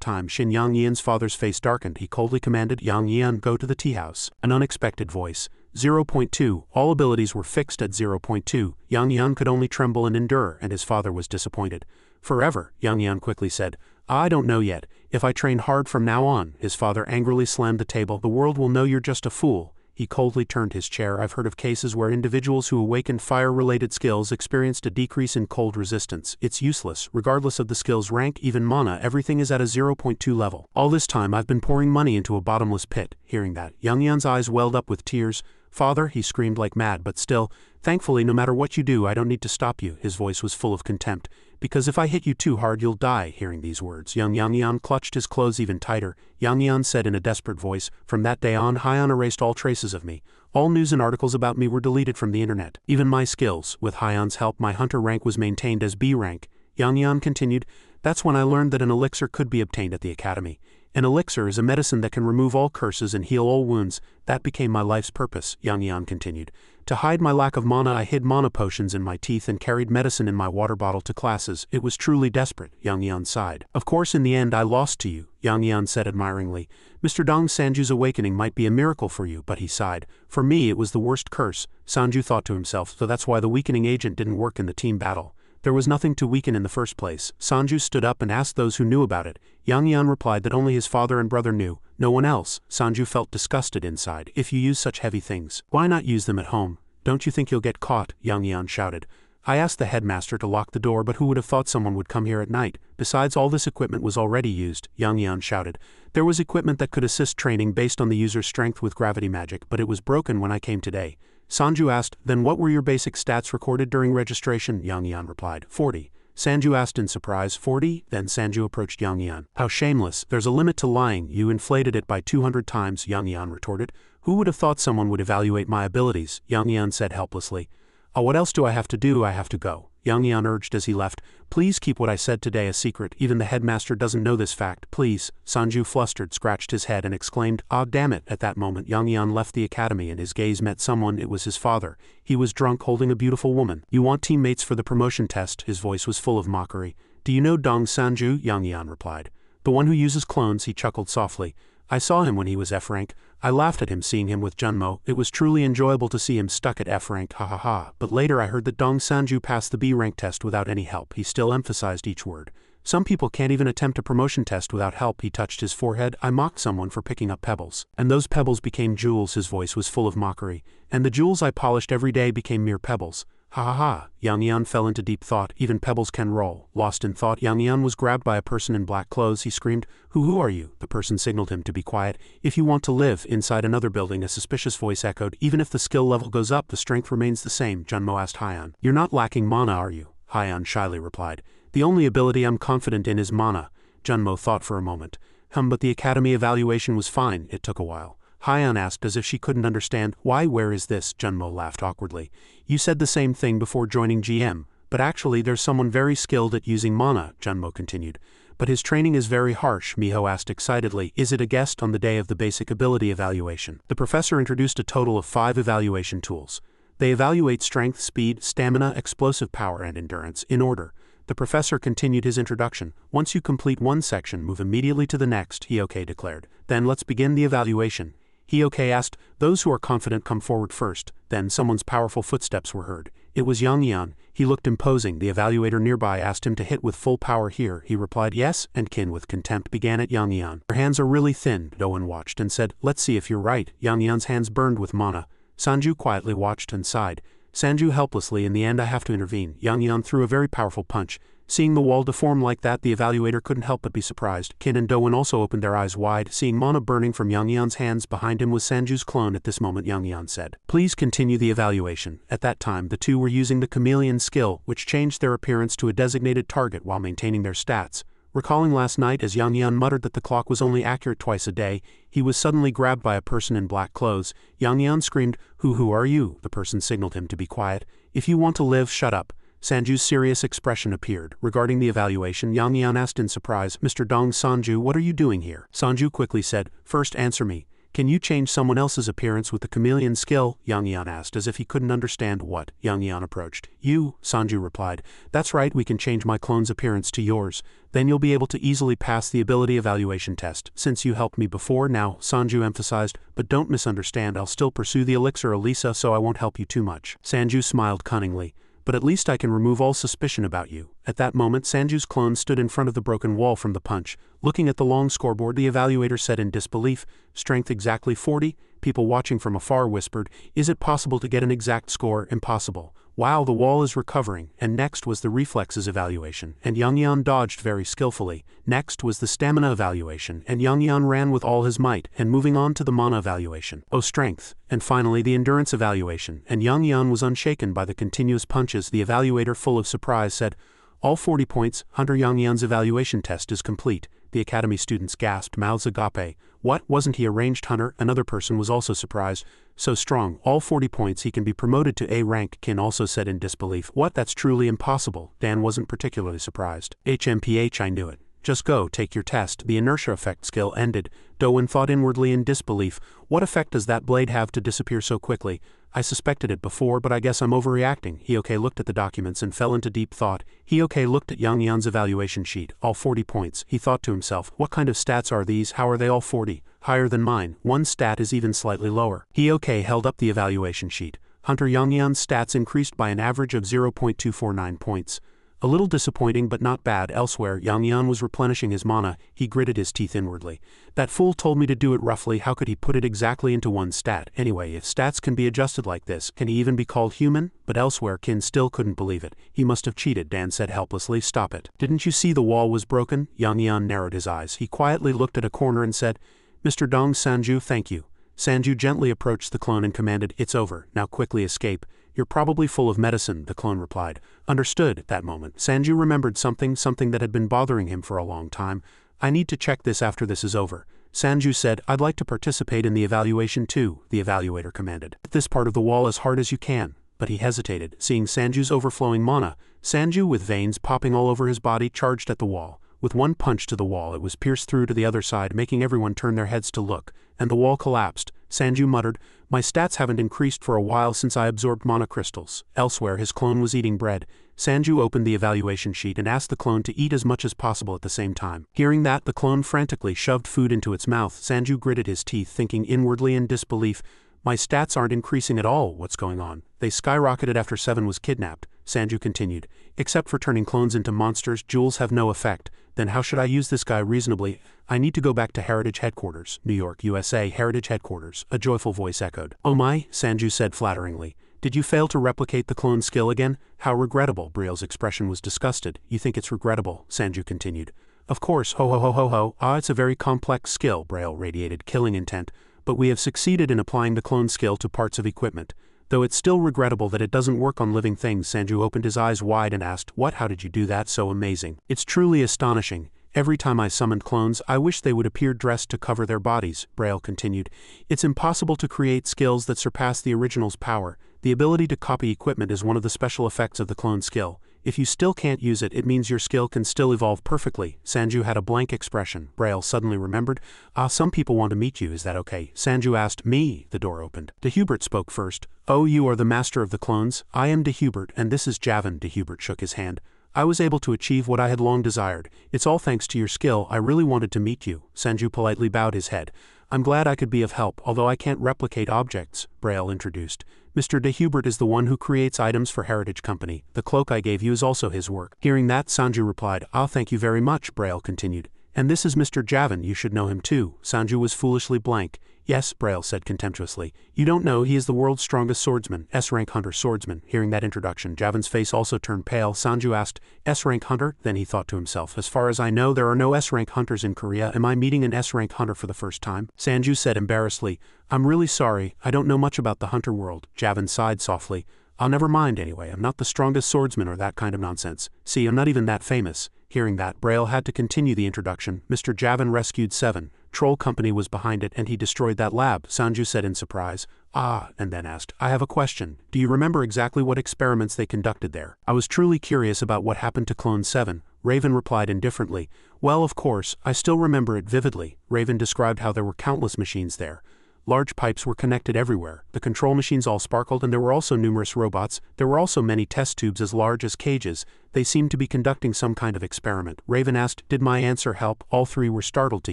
time, Shin Yang Yin's father's face darkened. He coldly commanded, Yang Yin, go to the tea house. An unexpected voice. 0.2. All abilities were fixed at 0.2. Yang Yin could only tremble and endure, and his father was disappointed. Forever, Yang Yin quickly said. I don't know yet. If I train hard from now on, his father angrily slammed the table. The world will know you're just a fool. He coldly turned his chair. I've heard of cases where individuals who awakened fire-related skills experienced a decrease in cold resistance. It's useless, regardless of the skill's rank, even mana, everything is at a 0.2 level. All this time I've been pouring money into a bottomless pit. Hearing that, Yang Yan's eyes welled up with tears. Father, he screamed like mad, but still, thankfully no matter what you do I don't need to stop you. His voice was full of contempt. Because if I hit you too hard you'll die. Hearing these words, young Yang Yan clutched his clothes even tighter. Yang Yan said in a desperate voice, from that day on Haiyan erased all traces of me. All news and articles about me were deleted from the internet. Even my skills. With Haiyan's help my hunter rank was maintained as B rank. Yang Yan continued, that's when I learned that an elixir could be obtained at the academy. An elixir is a medicine that can remove all curses and heal all wounds. That became my life's purpose, Yang Yan continued. To hide my lack of mana I hid mana potions in my teeth and carried medicine in my water bottle to classes. It was truly desperate, Yang Yan sighed. Of course in the end I lost to you, Yang Yan said admiringly. Mr. Dong Sanju's awakening might be a miracle for you, but he sighed. For me it was the worst curse, Sanju thought to himself, so that's why the weakening agent didn't work in the team battle. There was nothing to weaken in the first place. Sanju stood up and asked those who knew about it. Yang Yan replied that only his father and brother knew, no one else. Sanju felt disgusted inside. If you use such heavy things, why not use them at home? Don't you think you'll get caught? Yang Yan shouted. I asked the headmaster to lock the door, but who would have thought someone would come here at night? Besides, all this equipment was already used, Yang Yan shouted. There was equipment that could assist training based on the user's strength with gravity magic, but it was broken when I came today. Sanju asked, then what were your basic stats recorded during registration? Yang Yan replied, 40. Sanju asked in surprise, 40? Then Sanju approached Yang Yan. How shameless, there's a limit to lying, you inflated it by 200 times, Yang Yan retorted. Who would have thought someone would evaluate my abilities? Yang Yan said helplessly. Oh, what else do I have to do? I have to go, Yang Yan urged as he left. Please keep what I said today a secret, even the headmaster doesn't know this fact, please. Sanju flustered, scratched his head and exclaimed, ah damn it. At that moment Yang Yan left the academy and his gaze met someone. It was his father. He was drunk, holding a beautiful woman. You want teammates for the promotion test? His voice was full of mockery. Do you know Dong Sanju? Yang Yan replied. The one who uses clones, he chuckled softly. I saw him when he was F rank. I laughed at him seeing him with Junmo. It was truly enjoyable to see him stuck at F rank, ha ha ha. But later I heard that Dong Sanju passed the B rank test without any help. He still emphasized each word. Some people can't even attempt a promotion test without help. He touched his forehead. I mocked someone for picking up pebbles. And those pebbles became jewels. His voice was full of mockery. And the jewels I polished every day became mere pebbles. Ha ha ha. Yang Yan fell into deep thought. Even pebbles can roll. Lost in thought, Yang Yan was grabbed by a person in black clothes. He screamed, Who are you? The person signaled him to be quiet. If you want to live inside another building, a suspicious voice echoed. Even if the skill level goes up, the strength remains the same. Junmo asked Hyan. You're not lacking mana, are you? Hyan shyly replied. The only ability I'm confident in is mana. Junmo thought for a moment. But the academy evaluation was fine. It took a while. Hyan asked as if she couldn't understand. Why, where is this? Junmo laughed awkwardly. You said the same thing before joining GM, but actually there's someone very skilled at using mana, Junmo continued. But his training is very harsh, Miho asked excitedly. Is it a guest on the day of the basic ability evaluation? The professor introduced a total of 5 evaluation tools. They evaluate strength, speed, stamina, explosive power, and endurance, in order. The professor continued his introduction. Once you complete one section, move immediately to the next, Hioke declared. Then let's begin the evaluation. Hioke asked, those who are confident come forward first. Then someone's powerful footsteps were heard. It was Yang Yan. He looked imposing. The evaluator nearby asked him to hit with full power here. He replied yes, and Qin with contempt began at Yang Yan. Her hands are really thin. Doan watched and said, let's see if you're right. Yang Yan's hands burned with mana. Sanju quietly watched and sighed. Sanju helplessly, in the end I have to intervene. Yang Yan threw a very powerful punch. Seeing the wall deform like that, the evaluator couldn't help but be surprised. Qin and Doan also opened their eyes wide, seeing mana burning from Yang Yan's hands. Behind him was Sanju's clone. At this moment Yang Yan said, please continue the evaluation. At that time, the two were using the chameleon skill, which changed their appearance to a designated target while maintaining their stats. Recalling last night as Yang Yan muttered that the clock was only accurate twice a day, he was suddenly grabbed by a person in black clothes. Yang Yan screamed, Who are you? The person signaled him to be quiet. If you want to live, shut up. Sanju's serious expression appeared. Regarding the evaluation, Yang Yan asked in surprise, Mr. Dong Sanju, what are you doing here? Sanju quickly said, first answer me. Can you change someone else's appearance with the chameleon skill? Yang Yan asked as if he couldn't understand what. Yang Yan approached. You, Sanju replied. That's right, we can change my clone's appearance to yours. Then you'll be able to easily pass the ability evaluation test. Since you helped me before, now, Sanju emphasized, but don't misunderstand, I'll still pursue the elixir Elisa, so I won't help you too much. Sanju smiled cunningly. But at least I can remove all suspicion about you. At that moment, Sanju's clone stood in front of the broken wall from the punch. Looking at the long scoreboard, the evaluator said in disbelief, strength exactly 40? People watching from afar whispered, is it possible to get an exact score? Impossible. Wow, the wall is recovering. And next was the reflexes evaluation, and Yang Yan dodged very skillfully. Next was the stamina evaluation, and Yang Yan ran with all his might, and moving on to the mana evaluation. Oh, strength. And finally the endurance evaluation, and Yang Yan was unshaken by the continuous punches. The evaluator, full of surprise, said, all 40 points, Hunter Yang Yan's evaluation test is complete. The academy students gasped, mouths agape. What, wasn't he a ranged hunter? Another person was also surprised. So strong, all 40 points, he can be promoted to A rank, Qin also said in disbelief. What, that's truly impossible. Dan wasn't particularly surprised. HMPH, I knew it. Just go, take your test. The inertia effect skill ended. Doan thought inwardly in disbelief. What effect does that blade have to disappear so quickly? I suspected it before, but I guess I'm overreacting. Hioke looked at the documents and fell into deep thought. Hioke looked at Yang Yan's evaluation sheet. All 40 points. He thought to himself, what kind of stats are these? How are they all 40? Higher than mine. One stat is even slightly lower. Hioke held up the evaluation sheet. Hunter Yang Yan's stats increased by an average of 0.249 points. A little disappointing but not bad. Elsewhere, Yang Yan was replenishing his mana. He gritted his teeth inwardly. That fool told me to do it roughly. How could he put it exactly into one stat? Anyway, if stats can be adjusted like this, can he even be called human? But elsewhere, Qin still couldn't believe it. He must have cheated, Dan said helplessly. Stop it. Didn't you see the wall was broken? Yang Yan narrowed his eyes. He quietly looked at a corner and said, Mr. Dong Sanju, thank you. Sanju gently approached the clone and commanded, It's over, now quickly escape. You're probably full of medicine, the clone replied. Understood. At that moment, Sanju remembered something that had been bothering him for a long time. I need to check this after this is over. Sanju said, I'd like to participate in the evaluation too, the evaluator commanded. Hit this part of the wall as hard as you can. But he hesitated, seeing Sanju's overflowing mana. Sanju, with veins popping all over his body, charged at the wall. With one punch to the wall, it was pierced through to the other side, making everyone turn their heads to look, and the wall collapsed. Sanju muttered, My stats haven't increased for a while since I absorbed mana crystals. Elsewhere, his clone was eating bread. Sanju opened the evaluation sheet and asked the clone to eat as much as possible at the same time. Hearing that, the clone frantically shoved food into its mouth. Sanju gritted his teeth, thinking inwardly in disbelief, My stats aren't increasing at all. What's going on? They skyrocketed after Seven was kidnapped. Sanju continued, Except for turning clones into monsters, jewels have no effect. Then how should I use this guy reasonably? I need to go back to Heritage Headquarters, New York, USA. Heritage Headquarters, a joyful voice echoed. Oh my, Sanju said flatteringly. Did you fail to replicate the clone skill again? How regrettable. Briel's expression was disgusted. You think it's regrettable, Sanju continued. Of course, ho ho ho ho ho. It's a very complex skill, Briel radiated, killing intent. But we have succeeded in applying the clone skill to parts of equipment. Though it's still regrettable that it doesn't work on living things. Sanju opened his eyes wide and asked, What? How did you do that? So amazing. It's truly astonishing. Every time I summoned clones, I wish they would appear dressed to cover their bodies, Briel continued. It's impossible to create skills that surpass the original's power. The ability to copy equipment is one of the special effects of the clone skill. If you still can't use it, it means your skill can still evolve perfectly. Sanju had a blank expression. Briel suddenly remembered. Some people want to meet you, is that okay? Sanju asked. Me. The door opened. De Hubert spoke first. Oh, you are the master of the clones? I am De Hubert, and this is Javan. De Hubert shook his hand. I was able to achieve what I had long desired. It's all thanks to your skill. I really wanted to meet you. Sanju politely bowed his head. I'm glad I could be of help, although I can't replicate objects, Briel introduced. Mr. De Hubert is the one who creates items for Heritage Company. The cloak I gave you is also his work. Hearing that, Sanju replied, Thank you very much, Briel continued. And this is Mr. Javan, you should know him too. Sanju was foolishly blank. Yes, Briel said contemptuously. You don't know, he is the world's strongest swordsman, S-rank hunter swordsman. Hearing that introduction, Javan's face also turned pale. Sanju asked, S-rank hunter? Then he thought to himself, as far as I know, there are no S-rank hunters in Korea. Am I meeting an S-rank hunter for the first time? Sanju said embarrassedly, I'm really sorry, I don't know much about the hunter world. Javan sighed softly. I'll never mind anyway, I'm not the strongest swordsman or that kind of nonsense. See, I'm not even that famous. Hearing that, Briel had to continue the introduction. Mr. Javan rescued Seven. Troll Company was behind it and he destroyed that lab, Sanju said in surprise. And then asked, I have a question. Do you remember exactly what experiments they conducted there? I was truly curious about what happened to Clone 7. Raven replied indifferently. Well, of course, I still remember it vividly. Raven described how there were countless machines there. Large pipes were connected everywhere. The control machines all sparkled and there were also numerous robots. There were also many test tubes as large as cages. They seemed to be conducting some kind of experiment. Raven asked, Did my answer help? All three were startled to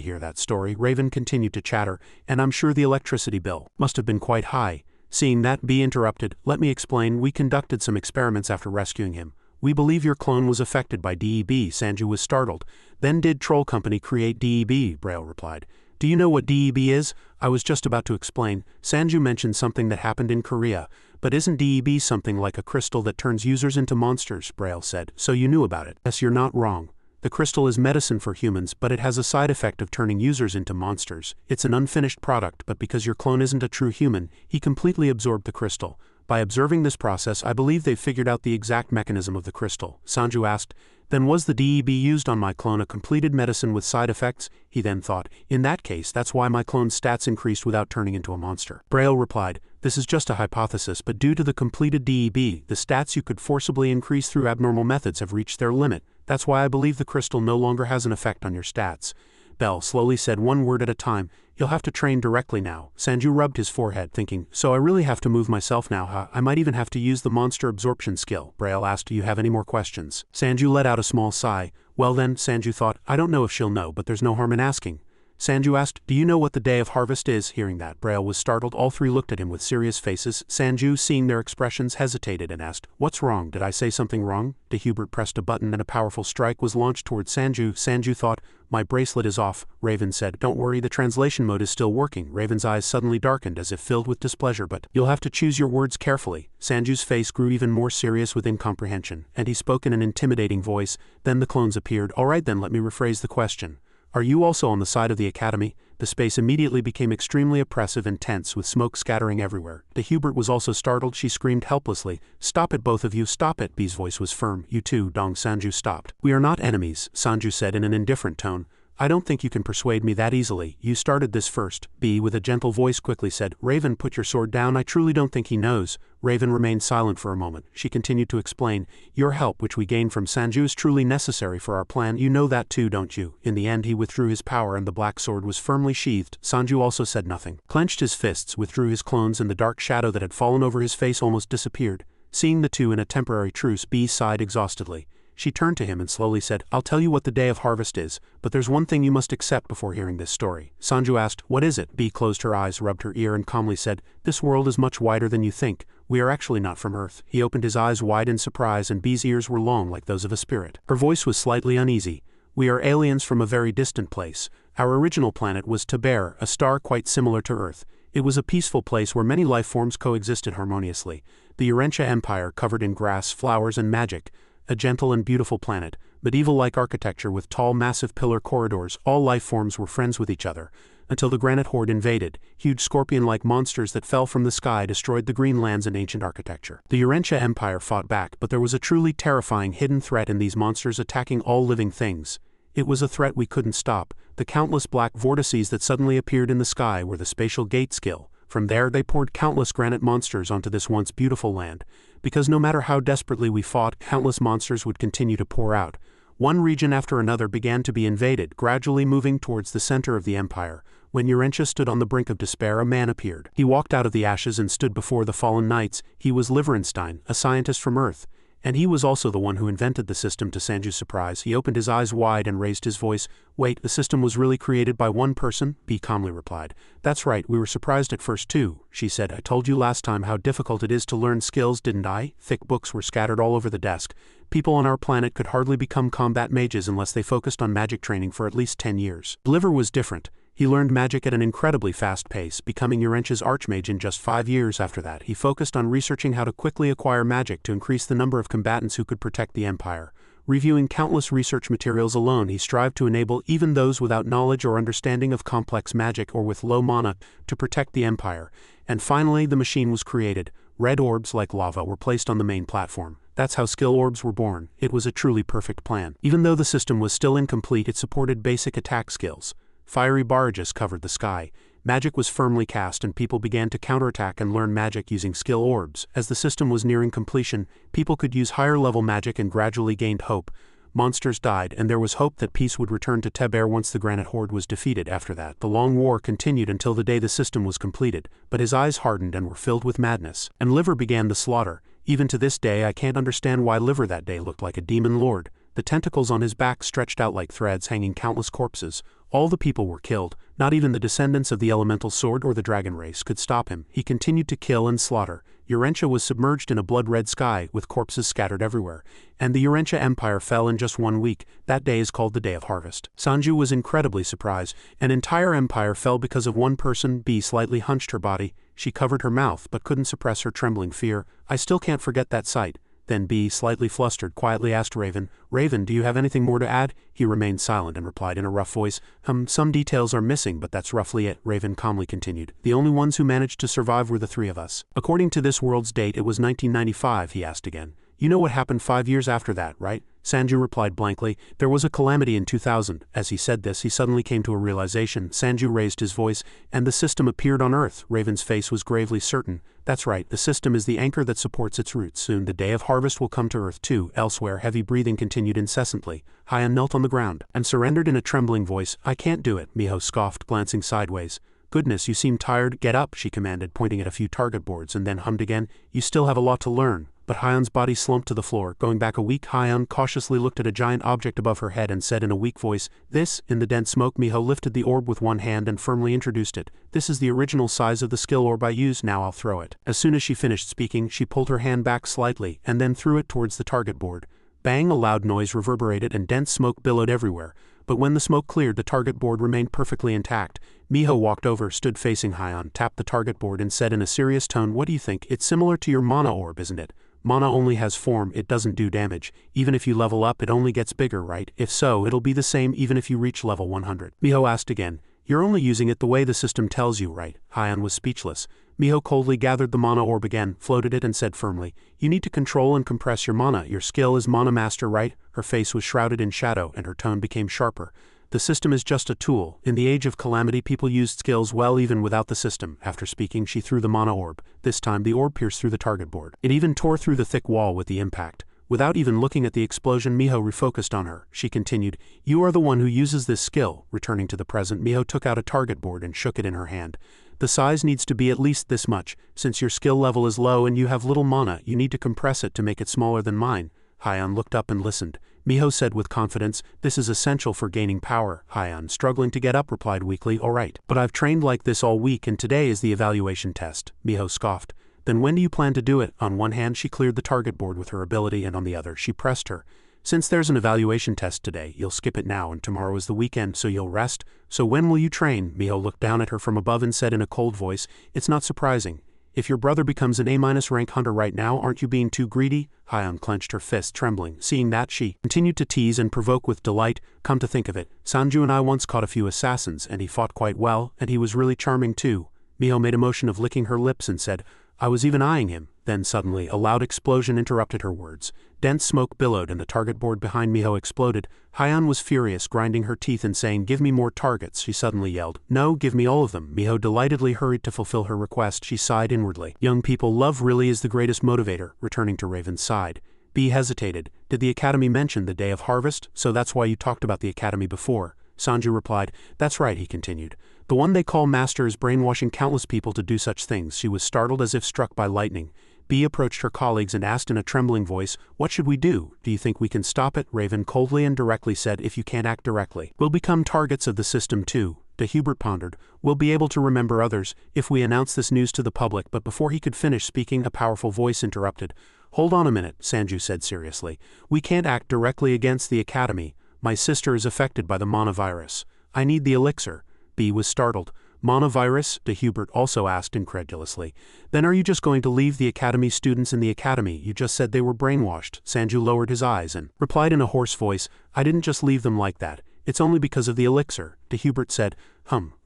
hear that story. Raven continued to chatter, and I'm sure the electricity bill must have been quite high. Seeing that, B interrupted, Let me explain, we conducted some experiments after rescuing him. We believe your clone was affected by DEB. Sanju was startled. Then did Troll Company create DEB? Briel replied. Do you know what DEB is? I was just about to explain. Sanju mentioned something that happened in Korea. But isn't DEB something like a crystal that turns users into monsters? Briel said. So you knew about it. Yes, you're not wrong. The crystal is medicine for humans, but it has a side effect of turning users into monsters. It's an unfinished product, but because your clone isn't a true human, he completely absorbed the crystal. By observing this process, I believe they've figured out the exact mechanism of the crystal. Sanju asked, Then was the DEB used on my clone a completed medicine with side effects? He then thought, In that case, that's why my clone's stats increased without turning into a monster. Briel replied, This is just a hypothesis, but due to the completed DEB, the stats you could forcibly increase through abnormal methods have reached their limit. That's why I believe the crystal no longer has an effect on your stats. Bell slowly said one word at a time, You'll have to train directly now. Sanju rubbed his forehead, thinking, So I really have to move myself now, huh? I might even have to use the monster absorption skill. Briel asked, Do you have any more questions? Sanju let out a small sigh. Well then, Sanju thought, I don't know if she'll know, but there's no harm in asking. Sanju asked, "Do you know what the day of harvest is?" Hearing that, Braille was startled. All three looked at him with serious faces. Sanju, seeing their expressions, hesitated and asked, "What's wrong? Did I say something wrong?" De Hubert pressed a button and a powerful strike was launched towards Sanju. Sanju thought, "My bracelet is off." Raven said, "Don't worry, the translation mode is still working." Raven's eyes suddenly darkened as if filled with displeasure. "But you'll have to choose your words carefully." Sanju's face grew even more serious with incomprehension, and he spoke in an intimidating voice. Then the clones appeared. "All right then, let me rephrase the question. Are you also on the side of the Academy?" The space immediately became extremely oppressive and tense, with smoke scattering everywhere. De Hubert was also startled. She screamed helplessly, "Stop it, both of you, stop it!" B's voice was firm. "You too, Dong." Sanju stopped. "We are not enemies," Sanju said in an indifferent tone. "I don't think you can persuade me that easily. You started this first." B, with a gentle voice, quickly said, "Raven, put your sword down. I truly don't think he knows." Raven remained silent for a moment. She continued to explain, "Your help, which we gained from Sanju, is truly necessary for our plan. You know that too, don't you?" In the end, he withdrew his power and the black sword was firmly sheathed. Sanju also said nothing. Clenched his fists, withdrew his clones, and the dark shadow that had fallen over his face almost disappeared. Seeing the two in a temporary truce, B sighed exhaustedly. She turned to him and slowly said, "I'll tell you what the day of harvest is, but there's one thing you must accept before hearing this story." Sanju asked, "What is it?" B closed her eyes, rubbed her ear, and calmly said, "This world is much wider than you think. We are actually not from Earth." He opened his eyes wide in surprise, and B's ears were long like those of a spirit. Her voice was slightly uneasy. "We are aliens from a very distant place. Our original planet was Taber, a star quite similar to Earth. It was a peaceful place where many life forms coexisted harmoniously. The Urentia Empire, covered in grass, flowers, and magic. A gentle and beautiful planet, medieval-like architecture with tall, massive pillar corridors. All life forms were friends with each other, until the Granite Horde invaded. Huge scorpion-like monsters that fell from the sky destroyed the green lands and ancient architecture. The Urentia Empire fought back, but there was a truly terrifying hidden threat in these monsters attacking all living things. It was a threat we couldn't stop. The countless black vortices that suddenly appeared in the sky were the spatial gate skill. From there they poured countless granite monsters onto this once beautiful land. Because no matter how desperately we fought, countless monsters would continue to pour out. One region after another began to be invaded, gradually moving towards the center of the empire. When Urentia stood on the brink of despair, a man appeared. He walked out of the ashes and stood before the fallen knights. He was Liverenstein, a scientist from Earth. And he was also the one who invented the system. To Sanju's surprise, he opened his eyes wide and raised his voice. "Wait, the system was really created by one person?" B calmly replied. "That's right, we were surprised at first too," she said. "I told you last time how difficult it is to learn skills, didn't I?" Thick books were scattered all over the desk. People on our planet could hardly become combat mages unless they focused on magic training for at least 10 years. Liver was different. He learned magic at an incredibly fast pace, becoming Urentia's archmage in just 5 years. After that, he focused on researching how to quickly acquire magic to increase the number of combatants who could protect the empire. Reviewing countless research materials alone, he strived to enable even those without knowledge or understanding of complex magic or with low mana to protect the empire. And finally, the machine was created. Red orbs like lava were placed on the main platform. That's how skill orbs were born. It was a truly perfect plan. Even though the system was still incomplete, it supported basic attack skills. Fiery barrages covered the sky. Magic was firmly cast and people began to counterattack and learn magic using skill orbs. As the system was nearing completion, people could use higher-level magic and gradually gained hope. Monsters died, and there was hope that peace would return to Taber once the Granite Horde was defeated. After that, the long war continued until the day the system was completed, but his eyes hardened and were filled with madness. And Liver began the slaughter. Even to this day I can't understand why Liver that day looked like a demon lord. The tentacles on his back stretched out like threads, hanging countless corpses. All the people were killed. Not even the descendants of the elemental sword or the dragon race could stop him. He continued to kill and slaughter. Urentia was submerged in a blood-red sky, with corpses scattered everywhere. And the Urentia Empire fell in just 1 week. That day is called the Day of Harvest. Sanju was incredibly surprised. An entire empire fell because of one person. B slightly hunched her body. She covered her mouth, but couldn't suppress her trembling fear. "I still can't forget that sight." Then B, slightly flustered, quietly asked Raven, "Raven, do you have anything more to add?" He remained silent and replied in a rough voice, Some details are missing, but that's roughly it." Raven calmly continued, "The only ones who managed to survive were the 3 of us. According to this world's date, it was 1995, he asked again. "You know what happened 5 years after that, right?" Sanju replied blankly, "There was a calamity in 2000. As he said this, he suddenly came to a realization. Sanju raised his voice, "And the system appeared on Earth." Raven's face was gravely certain. "That's right, the system is the anchor that supports its roots. Soon the day of harvest will come to Earth too." Elsewhere, heavy breathing continued incessantly. Haya knelt on the ground and surrendered in a trembling voice. "I can't do it," Miho scoffed, glancing sideways. "Goodness, you seem tired. Get up," she commanded, pointing at a few target boards, and then hummed again, "You still have a lot to learn." but Hyun's body slumped to the floor. Going back a week, Hyun cautiously looked at a giant object above her head and said in a weak voice, "This." In the dense smoke, Miho lifted the orb with one hand and firmly introduced it. "This is the original size of the skill orb I used, now I'll throw it." As soon as she finished speaking, she pulled her hand back slightly and then threw it towards the target board. Bang! A loud noise reverberated and dense smoke billowed everywhere. But when the smoke cleared, the target board remained perfectly intact. Miho walked over, stood facing Hyun, tapped the target board and said in a serious tone, "What do you think? It's similar to your mana orb, isn't it? Mana only has form, it doesn't do damage. Even if you level up, it only gets bigger, right? If so, it'll be the same even if you reach level 100. Miho asked again. "You're only using it the way the system tells you, right?" Hyun was speechless. Miho coldly gathered the mana orb again, floated it and said firmly, "You need to control and compress your mana. Your skill is Mana Master, right?" Her face was shrouded in shadow and her tone became sharper. "The system is just a tool. In the age of calamity, people used skills well even without the system." After speaking, she threw the mana orb. This time, the orb pierced through the target board. It even tore through the thick wall with the impact. Without even looking at the explosion, Miho refocused on her. She continued, "You are the one who uses this skill." Returning to the present, Miho took out a target board and shook it in her hand. "The size needs to be at least this much. Since your skill level is low and you have little mana, you need to compress it to make it smaller than mine." Hyun looked up and listened. Miho said with confidence, "This is essential for gaining power." Hyun, struggling to get up, replied weakly, "All right. But I've trained like this all week and today is the evaluation test." Miho scoffed. "Then when do you plan to do it?" On one hand, she cleared the target board with her ability and on the other, she pressed her. "Since there's an evaluation test today, you'll skip it now and tomorrow is the weekend, so you'll rest. So when will you train?" Miho looked down at her from above and said in a cold voice, "It's not surprising. If your brother becomes an A- rank hunter right now, aren't you being too greedy?" Hyun clenched her fist, trembling. Seeing that, she continued to tease and provoke with delight. "Come to think of it, Sanju and I once caught a few assassins, and he fought quite well, and he was really charming too." Miho made a motion of licking her lips and said, "I was even eyeing him." Then suddenly, a loud explosion interrupted her words. Dense smoke billowed and the target board behind Miho exploded. Hyun was furious, grinding her teeth and saying, "Give me more targets." She suddenly yelled, "No, give me all of them." Miho delightedly hurried to fulfill her request. She sighed inwardly. "Young people, love really is the greatest motivator." Returning to Raven's side, B hesitated. "Did the academy mention the day of harvest? So that's why you talked about the academy before." Sanju replied, "That's right," he continued. "The one they call master is brainwashing countless people to do such things." She was startled as if struck by lightning. B approached her colleagues and asked in a trembling voice, "What should we do? Do you think we can stop it?" Raven coldly and directly said, "If you can't act directly, we'll become targets of the system too." De Hubert pondered, "We'll be able to remember others if we announce this news to the public." But before he could finish speaking, a powerful voice interrupted. "Hold on a minute," Sanju said seriously. "We can't act directly against the academy. My sister is affected by the mana virus. I need the elixir." B was startled. "Mana virus?" De Hubert also asked incredulously. "Then are you just going to leave the academy students in the academy? You just said they were brainwashed." Sanju lowered his eyes and replied in a hoarse voice, "I didn't just leave them like that. It's only because of the elixir." De Hubert said,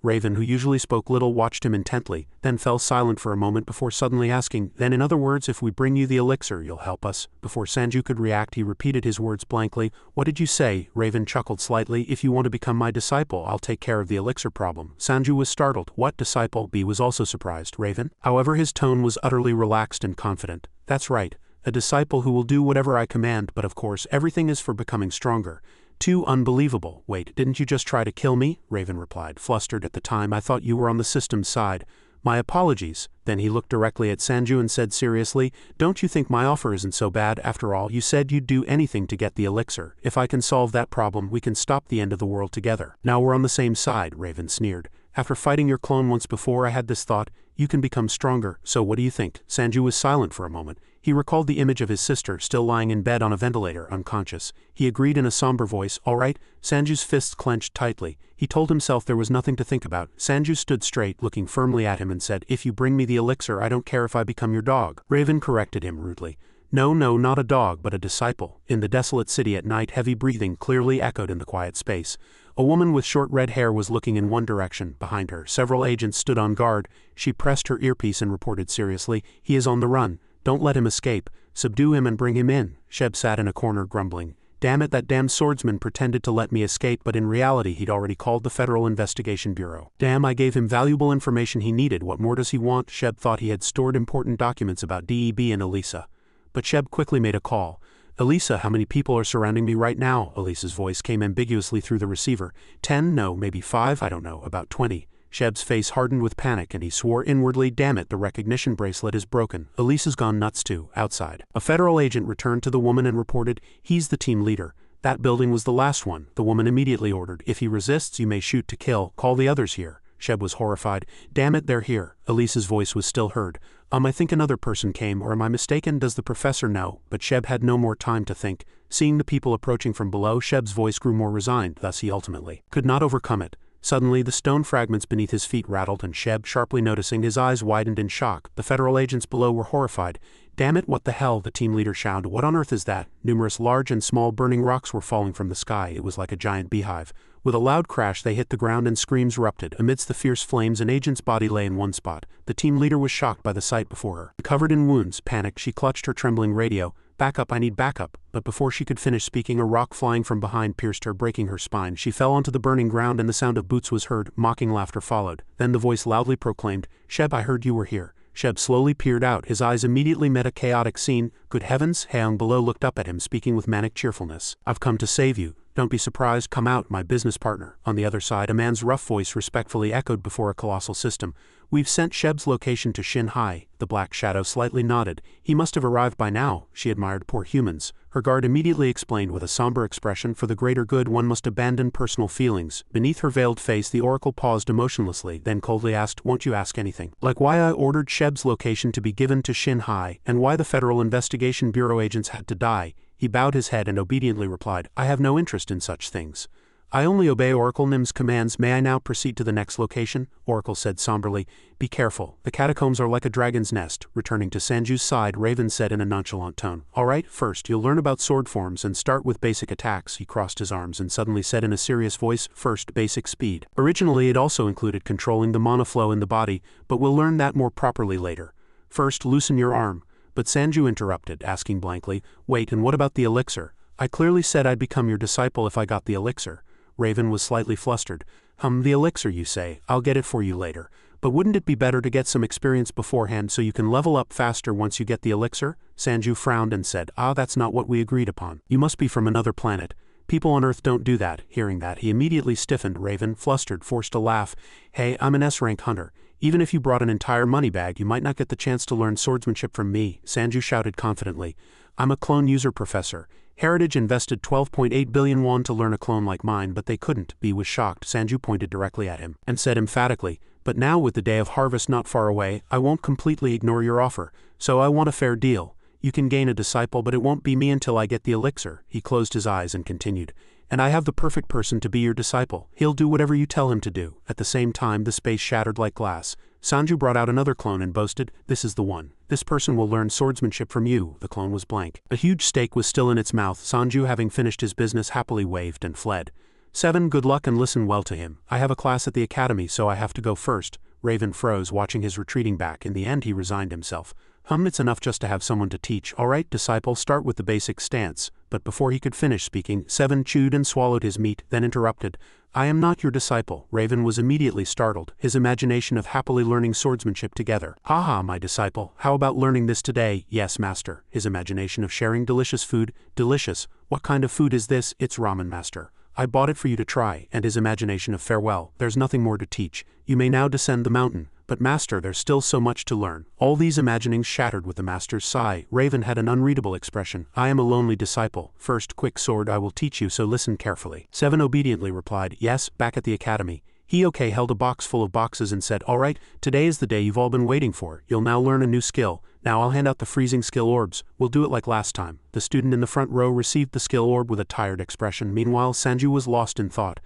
Raven, who usually spoke little, watched him intently, then fell silent for a moment before suddenly asking, "Then in other words, if we bring you the elixir, you'll help us?" Before Sanju could react, he repeated his words blankly. "What did you say?" Raven chuckled slightly. "If you want to become my disciple, I'll take care of the elixir problem." Sanju was startled. "What disciple?" B was also surprised. "Raven?" However, his tone was utterly relaxed and confident. "That's right. A disciple who will do whatever I command, but of course, everything is for becoming stronger." "Too unbelievable." "Wait, didn't you just try to kill me?" Raven replied, flustered. "At the time, I thought you were on the system's side." "My apologies." Then he looked directly at Sanju and said seriously, "Don't you think my offer isn't so bad? After all, you said you'd do anything to get the elixir. If I can solve that problem, we can stop the end of the world together." "Now we're on the same side," Raven sneered. "After fighting your clone once before, I had this thought. You can become stronger, so what do you think?" Sanju was silent for a moment. He recalled the image of his sister still lying in bed on a ventilator, unconscious. He agreed in a somber voice, "All right." Sanju's fists clenched tightly. He told himself there was nothing to think about. Sanju stood straight, looking firmly at him and said, "If you bring me the elixir, I don't care if I become your dog." Raven corrected him rudely. No, not a dog, but a disciple." In the desolate city at night, heavy breathing clearly echoed in the quiet space. A woman with short red hair was looking in one direction. Behind her, several agents stood on guard. She pressed her earpiece and reported seriously, "He is on the run. Don't let him escape. Subdue him and bring him in." Sheb sat in a corner grumbling. "Damn it, that damned swordsman pretended to let me escape, but in reality he'd already called the Federal Investigation Bureau. Damn, I gave him valuable information he needed. What more does he want?" Sheb thought he had stored important documents about DEB and Elisa. But Sheb quickly made a call. "Elisa, how many people are surrounding me right now?" Elisa's voice came ambiguously through the receiver. 10, no, maybe 5, I don't know, about 20. Sheb's face hardened with panic and he swore inwardly, damn it, the recognition bracelet is broken. Elisa's gone nuts too. Outside, a federal agent returned to the woman and reported, he's the team leader. That building was the last one. The woman immediately ordered, if he resists you may shoot to kill, call the others here. Sheb was horrified. Damn it, they're here. Elisa's voice was still heard. I think another person came, or am I mistaken? Does the professor know? But Sheb had no more time to think. Seeing the people approaching from below, Sheb's voice grew more resigned, thus he ultimately could not overcome it. Suddenly the stone fragments beneath his feet rattled and Sheb, sharply noticing, his eyes widened in shock. The federal agents below were horrified. Damn it, what the hell, the team leader shouted. What on earth is that? Numerous large and small burning rocks were falling from the sky. It was like a giant beehive. With a loud crash they hit the ground and screams erupted. Amidst the fierce flames an agent's body lay in one spot. The team leader was shocked by the sight before her. Covered in wounds, panicked, she clutched her trembling radio. Backup, I need backup. But before she could finish speaking, a rock flying from behind pierced her, breaking her spine. She fell onto the burning ground and the sound of boots was heard. Mocking laughter followed. Then the voice loudly proclaimed, Sheb, I heard you were here. Sheb slowly peered out. His eyes immediately met a chaotic scene. Good heavens, Haeung below looked up at him, speaking with manic cheerfulness. I've come to save you. Don't be surprised, come out, my business partner. On the other side, a man's rough voice respectfully echoed before a colossal system. We've sent Sheb's location to Shinhai. The black shadow slightly nodded. He must have arrived by now, she admired. Poor humans. Her guard immediately explained with a somber expression, for the greater good one must abandon personal feelings. Beneath her veiled face the oracle paused emotionlessly, then coldly asked, won't you ask anything? Like why I ordered Sheb's location to be given to Shinhai, and why the Federal Investigation Bureau agents had to die. He bowed his head and obediently replied, I have no interest in such things. I only obey Oracle Nim's commands. May I now proceed to the next location? Oracle said somberly. Be careful. The catacombs are like a dragon's nest. Returning to Sanju's side, Raven said in a nonchalant tone. All right, first you'll learn about sword forms and start with basic attacks. He crossed his arms and suddenly said in a serious voice, first, basic speed. Originally it also included controlling the mana flow in the body, but we'll learn that more properly later. First, loosen your arm. But Sanju interrupted, asking blankly, wait, and what about the elixir? I clearly said I'd become your disciple if I got the elixir. Raven was slightly flustered. The elixir you say, I'll get it for you later. But wouldn't it be better to get some experience beforehand so you can level up faster once you get the elixir? Sanju frowned and said, that's not what we agreed upon. You must be from another planet. People on Earth don't do that. Hearing that, he immediately stiffened. Raven, flustered, forced a laugh. Hey, I'm an S-rank hunter. Even if you brought an entire money bag, you might not get the chance to learn swordsmanship from me, Sanju shouted confidently. I'm a clone user professor. Heritage invested 12.8 billion won to learn a clone like mine, but they couldn't. B was shocked. Sanju pointed directly at him and said emphatically, but now with the day of harvest not far away, I won't completely ignore your offer, so I want a fair deal. You can gain a disciple, but it won't be me until I get the elixir. He closed his eyes and continued. And I have the perfect person to be your disciple. He'll do whatever you tell him to do. At the same time, the space shattered like glass. Sanju brought out another clone and boasted, this is the one. This person will learn swordsmanship from you. The clone was blank. A huge steak was still in its mouth. Sanju, having finished his business, happily waved and fled. 7. Good luck and listen well to him. I have a class at the academy, so I have to go first. Raven froze, watching his retreating back. In the end he resigned himself. It's enough just to have someone to teach. All right, disciple, start with the basic stance. But before he could finish speaking, 7 chewed and swallowed his meat, then interrupted. I am not your disciple. Raven was immediately startled, his imagination of happily learning swordsmanship together. Haha, my disciple, how about learning this today? Yes, master. His imagination of sharing delicious food. Delicious? What kind of food is this? It's ramen, master. I bought it for you to try. And his imagination of farewell. There's nothing more to teach. You may now descend the mountain. But master, there's still so much to learn. All these imaginings shattered with the master's sigh. Raven had an unreadable expression. I am a lonely disciple. First, quick sword, I will teach you, so listen carefully. 7 obediently replied, yes, back at the academy. He held a box full of boxes and said, all right, today is the day you've all been waiting for. You'll now learn a new skill. Now I'll hand out the freezing skill orbs. We'll do it like last time. The student in the front row received the skill orb with a tired expression. Meanwhile, Sanju was lost in thought.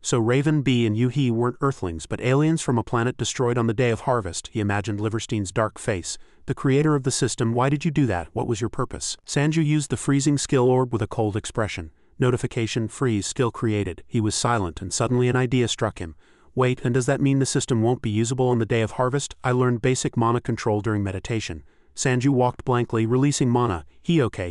So Raven, B, and Yu-Hee weren't Earthlings, but aliens from a planet destroyed on the day of harvest. He imagined Liverstein's dark face. The creator of the system, why did you do that? What was your purpose? Sanju used the freezing skill orb with a cold expression. Notification, freeze, skill created. He was silent and suddenly an idea struck him. Wait, and does that mean the system won't be usable on the day of harvest? I learned basic mana control during meditation. Sanju walked blankly, releasing mana.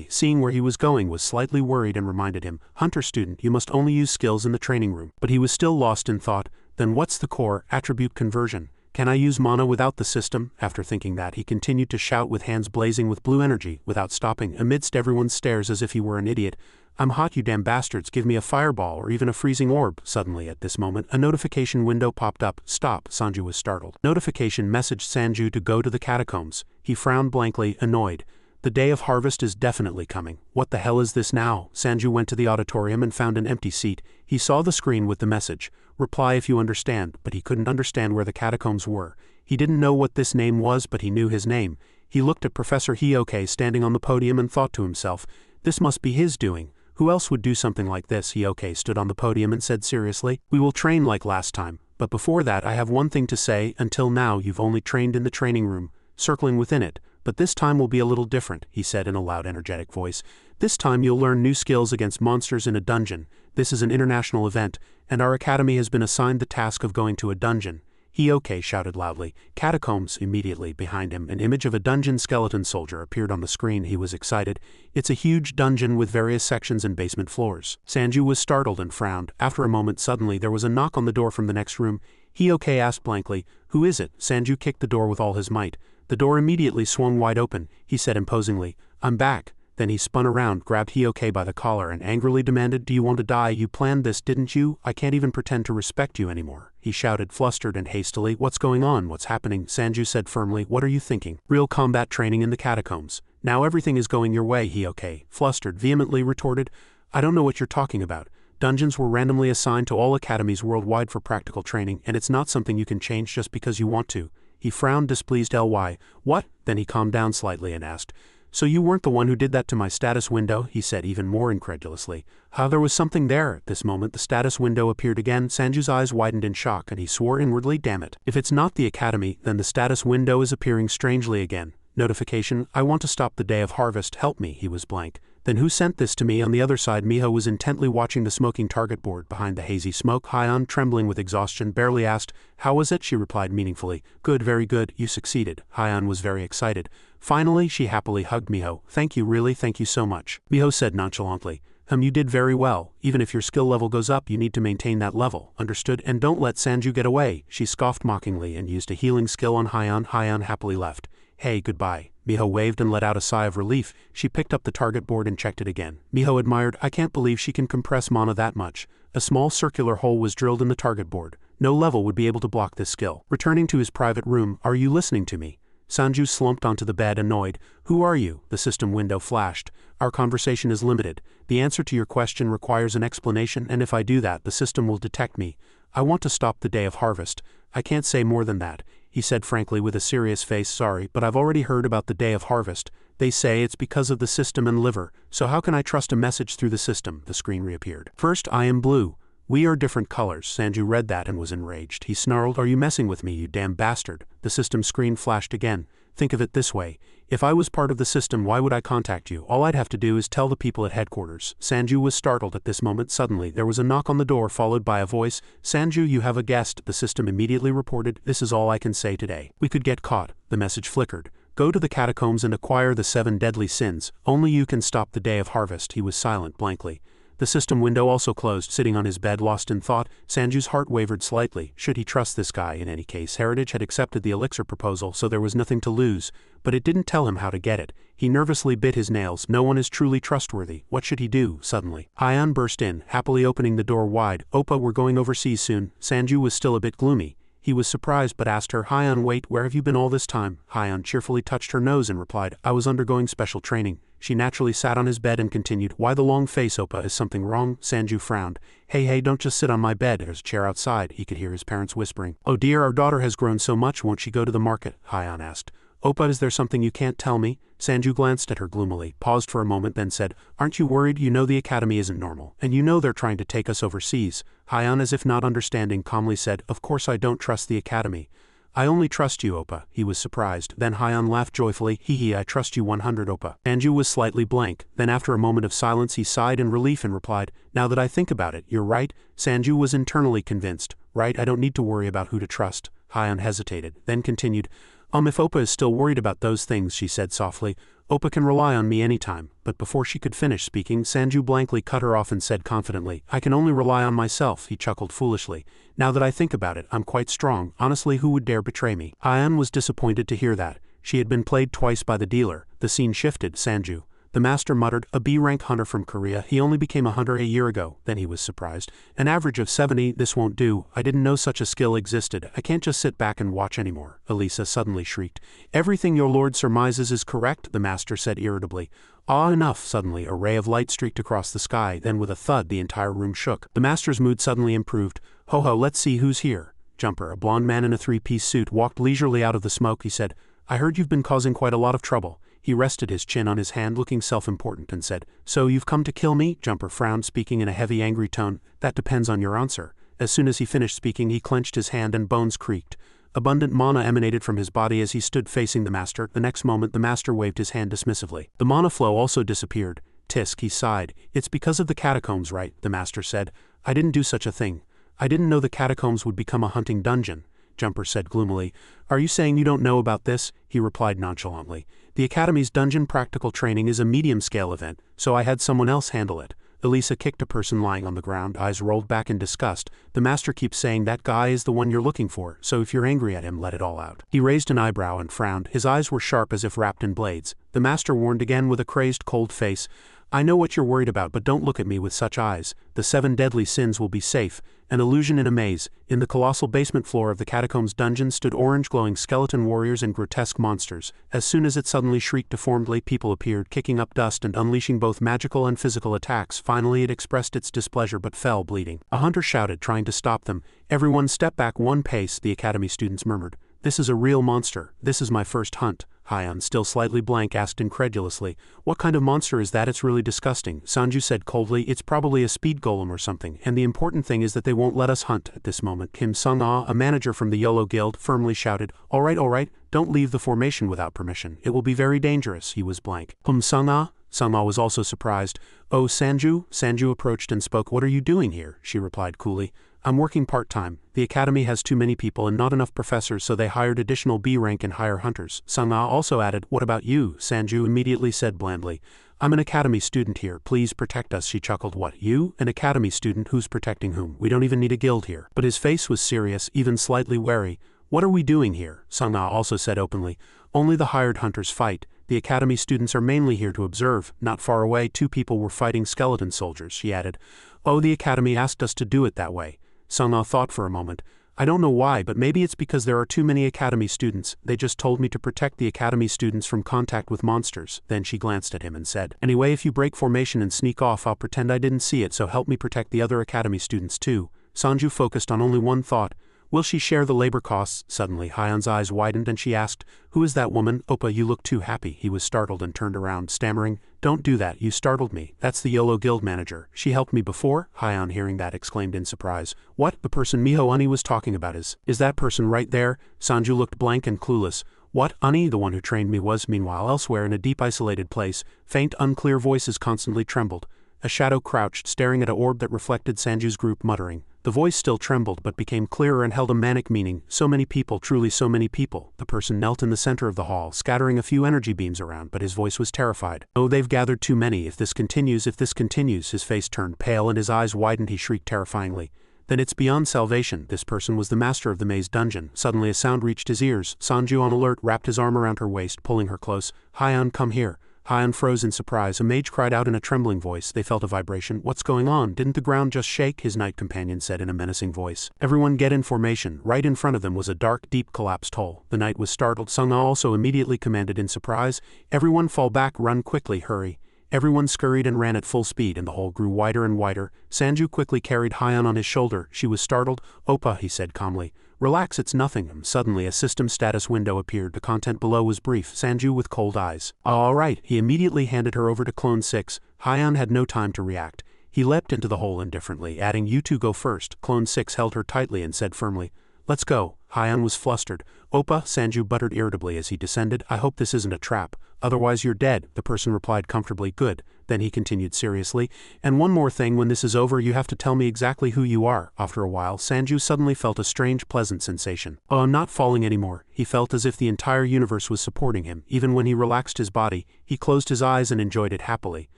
Seeing where he was going, was slightly worried and reminded him, Hunter student, you must only use skills in the training room. But he was still lost in thought. Then what's the core attribute conversion? Can I use mana without the system? After thinking that, he continued to shout with hands blazing with blue energy, without stopping, amidst everyone's stares as if he were an idiot. I'm hot, you damn bastards, give me a fireball or even a freezing orb. Suddenly at this moment, a notification window popped up. Stop, Sanju was startled. Notification messaged Sanju to go to the catacombs. He frowned blankly, annoyed. The day of harvest is definitely coming. What the hell is this now? Sanju went to the auditorium and found an empty seat. He saw the screen with the message, reply if you understand, but he couldn't understand where the catacombs were. He didn't know what this name was, but he knew his name. He looked at Professor Hioke standing on the podium and thought to himself, this must be his doing. Who else would do something like this? Hioke stood on the podium and said seriously, we will train like last time, but before that I have one thing to say. Until now you've only trained in the training room, circling within it. But this time will be a little different, he said in a loud, energetic voice. This time you'll learn new skills against monsters in a dungeon. This is an international event, and our academy has been assigned the task of going to a dungeon. Hioke shouted loudly. Catacombs. Immediately behind him, an image of a dungeon skeleton soldier appeared on the screen. He was excited. It's a huge dungeon with various sections and basement floors. Sanju was startled and frowned. After a moment, suddenly there was a knock on the door from the next room. Hioke asked blankly, who is it? Sanju kicked the door with all his might. The door immediately swung wide open. He said imposingly, I'm back. Then he spun around, grabbed Hioke by the collar and angrily demanded, do you want to die? You planned this, didn't you? I can't even pretend to respect you anymore. He shouted, flustered and hastily. What's going on? What's happening? Sanju said firmly, what are you thinking? Real combat training in the catacombs. Now everything is going your way, Hioke, flustered, vehemently retorted. I don't know what you're talking about. Dungeons were randomly assigned to all academies worldwide for practical training, and it's not something you can change just because you want to. He frowned, displeased. Ly. What? Then he calmed down slightly and asked, so you weren't the one who did that to my status window? He said even more incredulously. How there was something there. At this moment the status window appeared again. Sanju's eyes widened in shock and he swore inwardly, damn it. If it's not the academy, then the status window is appearing strangely again. Notification, I want to stop the day of harvest, help me. He was blank. Then who sent this to me? On the other side, Miho was intently watching the smoking target board behind the hazy smoke. Hyon, trembling with exhaustion, barely asked, how was it? She replied meaningfully, good, very good, you succeeded. Hyon was very excited. Finally, she happily hugged Miho. Thank you, really, thank you so much. Miho said nonchalantly, you did very well. Even if your skill level goes up, you need to maintain that level. Understood? And don't let Sanju get away. She scoffed mockingly and used a healing skill on Hyon. Hyon happily left. Hey, goodbye. Miho waved and let out a sigh of relief. She picked up the target board and checked it again. Miho admired, I can't believe she can compress mana that much. A small circular hole was drilled in the target board. No level would be able to block this skill. Returning to his private room, are you listening to me? Sanju slumped onto the bed, annoyed. Who are you? The system window flashed. Our conversation is limited. The answer to your question requires an explanation, and if I do that, the system will detect me. I want to stop the day of harvest. I can't say more than that, he said frankly with a serious face. Sorry, but I've already heard about the day of harvest. They say it's because of the system and liver, so how can I trust a message through the system? The screen reappeared. First, I am blue. We are different colors. Sanju read that and was enraged. He snarled, are you messing with me, you damn bastard? The system screen flashed again. Think of it this way. If I was part of the system, why would I contact you? All I'd have to do is tell the people at headquarters. Sanju was startled at this moment. Suddenly, there was a knock on the door followed by a voice. Sanju, you have a guest. The system immediately reported, this is all I can say today. We could get caught. The message flickered. Go to the catacombs and acquire the 7 deadly sins. Only you can stop the day of harvest. He was silent blankly. The system window also closed. Sitting on his bed lost in thought, Sanju's heart wavered slightly. Should he trust this guy? In any case, Heritage had accepted the elixir proposal, so there was nothing to lose, but it didn't tell him how to get it. He nervously bit his nails. No one is truly trustworthy. What should he do? Suddenly, Hyon burst in, happily opening the door wide. Oppa, we're going overseas soon. Sanju was still a bit gloomy. He was surprised but asked her, Hyon, wait, where have you been all this time? Hyon cheerfully touched her nose and replied, I was undergoing special training. She naturally sat on his bed and continued, why the long face, Oppa? Is something wrong? Sanju frowned. Hey, don't just sit on my bed. There's a chair outside. He could hear his parents whispering. Oh dear, our daughter has grown so much. Won't she go to the market? Hyon asked. Oppa, is there something you can't tell me? Sanju glanced at her gloomily, paused for a moment, then said, aren't you worried? You know the academy isn't normal, and you know they're trying to take us overseas. Hyon, as if not understanding, calmly said, of course I don't trust the academy. I only trust you, Oppa. He was surprised. Then Hyon laughed joyfully. Hee, I trust you 100, Oppa. Sanju was slightly blank. Then after a moment of silence he sighed in relief and replied, now that I think about it, you're right. Sanju was internally convinced. Right, I don't need to worry about who to trust. Hyon hesitated, then continued, if Oppa is still worried about those things, she said softly, Oppa can rely on me anytime. But before she could finish speaking, Sanju blankly cut her off and said confidently, I can only rely on myself. He chuckled foolishly. Now that I think about it, I'm quite strong. Honestly, who would dare betray me? Hyon was disappointed to hear that. She had been played twice by the dealer. The scene shifted. Sanju. The master muttered, a B-rank hunter from Korea. He only became a hunter a year ago. Then he was surprised. An average of 70, this won't do. I didn't know such a skill existed. I can't just sit back and watch anymore. Elisa suddenly shrieked. Everything your lord surmises is correct, the master said irritably. Ah, enough. Suddenly, a ray of light streaked across the sky, then with a thud the entire room shook. The master's mood suddenly improved. Ho, let's see who's here. Jumper, a blond man in a three-piece suit, walked leisurely out of the smoke. He said, I heard you've been causing quite a lot of trouble. He rested his chin on his hand, looking self-important, and said, So you've come to kill me? Jumper frowned, speaking in a heavy, angry tone. That depends on your answer. As soon as he finished speaking, he clenched his hand and bones creaked. Abundant mana emanated from his body as he stood facing the master. The next moment, the master waved his hand dismissively. The mana flow also disappeared. Tisk, he sighed. It's because of the catacombs, right? The master said. I didn't do such a thing. I didn't know the catacombs would become a hunting dungeon. Jumper said gloomily. Are you saying you don't know about this? He replied nonchalantly. The Academy's dungeon practical training is a medium-scale event, so I had someone else handle it. Elisa kicked a person lying on the ground, eyes rolled back in disgust. The master keeps saying that guy is the one you're looking for, so if you're angry at him, let it all out. He raised an eyebrow and frowned. His eyes were sharp as if wrapped in blades. The master warned again with a crazed, cold face. I know what you're worried about, but don't look at me with such eyes. The 7 deadly sins will be safe. An illusion in a maze. In the colossal basement floor of the catacombs dungeon stood orange glowing skeleton warriors and grotesque monsters. As soon as it suddenly shrieked deformedly, people appeared, kicking up dust and unleashing both magical and physical attacks. Finally it expressed its displeasure but fell bleeding. A hunter shouted, trying to stop them. Everyone step back 1 pace, the academy students murmured. This is a real monster. This is my first hunt. Hyan, still slightly blank, asked incredulously. What kind of monster is that? It's really disgusting. Sanju said coldly. It's probably a speed golem or something, and the important thing is that they won't let us hunt at this moment. Kim Sung-ah, a manager from the Yolo Guild, firmly shouted. All right, don't leave the formation without permission. It will be very dangerous. He was blank. Sung-ah? Sung-ah was also surprised. Oh, Sanju? Sanju approached and spoke. What are you doing here? She replied coolly. I'm working part-time. The academy has too many people and not enough professors, so they hired additional B-rank and higher hunters. Sung-ah also added, What about you? Sanju immediately said blandly. I'm an academy student here. Please protect us. She chuckled. What, you? An academy student? Who's protecting whom? We don't even need a guild here. But his face was serious, even slightly wary. What are we doing here? Sung-ah also said openly. Only the hired hunters fight. The academy students are mainly here to observe. Not far away, 2 people were fighting skeleton soldiers, she added. Oh, the academy asked us to do it that way. Sung-ah thought for a moment. I don't know why, but maybe it's because there are too many academy students. They just told me to protect the academy students from contact with monsters. Then she glanced at him and said, Anyway, if you break formation and sneak off, I'll pretend I didn't see it, so help me protect the other academy students too. Sanju focused on only one thought. Will she share the labor costs? Suddenly, Hyan's eyes widened and she asked, Who is that woman? Oppa, you look too happy. He was startled and turned around, stammering, Don't do that, you startled me. That's the Yolo Guild manager. She helped me before? Hyan, hearing that, exclaimed in surprise. What? The person Miho Ani was talking about is that person right there? Sanju looked blank and clueless. What? Ani, the one who trained me, was. Meanwhile, elsewhere in a deep isolated place, faint, unclear voices constantly trembled. A shadow crouched, staring at a orb that reflected Sanju's group, muttering. The voice still trembled but became clearer and held a manic meaning. So many people, truly so many people. The person knelt in the center of the hall, scattering a few energy beams around, but his voice was terrified. Oh, they've gathered too many. If this continues. His face turned pale and his eyes widened. He shrieked terrifyingly. Then it's beyond salvation. This person was the master of the maze dungeon. Suddenly a sound reached his ears. Sanju, on alert, wrapped his arm around her waist, pulling her close. Hyan, come here. Hyan froze in surprise. A mage cried out in a trembling voice. They felt a vibration. What's going on? Didn't the ground just shake? His knight companion said in a menacing voice. Everyone get in formation. Right in front of them was a dark, deep, collapsed hole. The knight was startled. Sung-ah also immediately commanded in surprise. Everyone fall back, run quickly, hurry. Everyone scurried and ran at full speed, and the hole grew wider and wider. Sanju quickly carried Hyan on his shoulder. She was startled. Oppa, he said calmly. Relax, it's nothing. Suddenly a system status window appeared. The content below was brief. Sanju with cold eyes. All right. He immediately handed her over to Clone 6. Hyan had no time to react. He leapt into the hole indifferently, adding, You two go first. Clone 6 held her tightly and said firmly, Let's go. Hyan was flustered. Oppa, Sanju buttered irritably as he descended. I hope this isn't a trap. Otherwise you're dead. The person replied comfortably. Good. Then he continued seriously. And one more thing, when this is over you have to tell me exactly who you are. After a while, Sanju suddenly felt a strange, pleasant sensation. Oh, not falling anymore. He felt as if the entire universe was supporting him. Even when he relaxed his body, he closed his eyes and enjoyed it happily.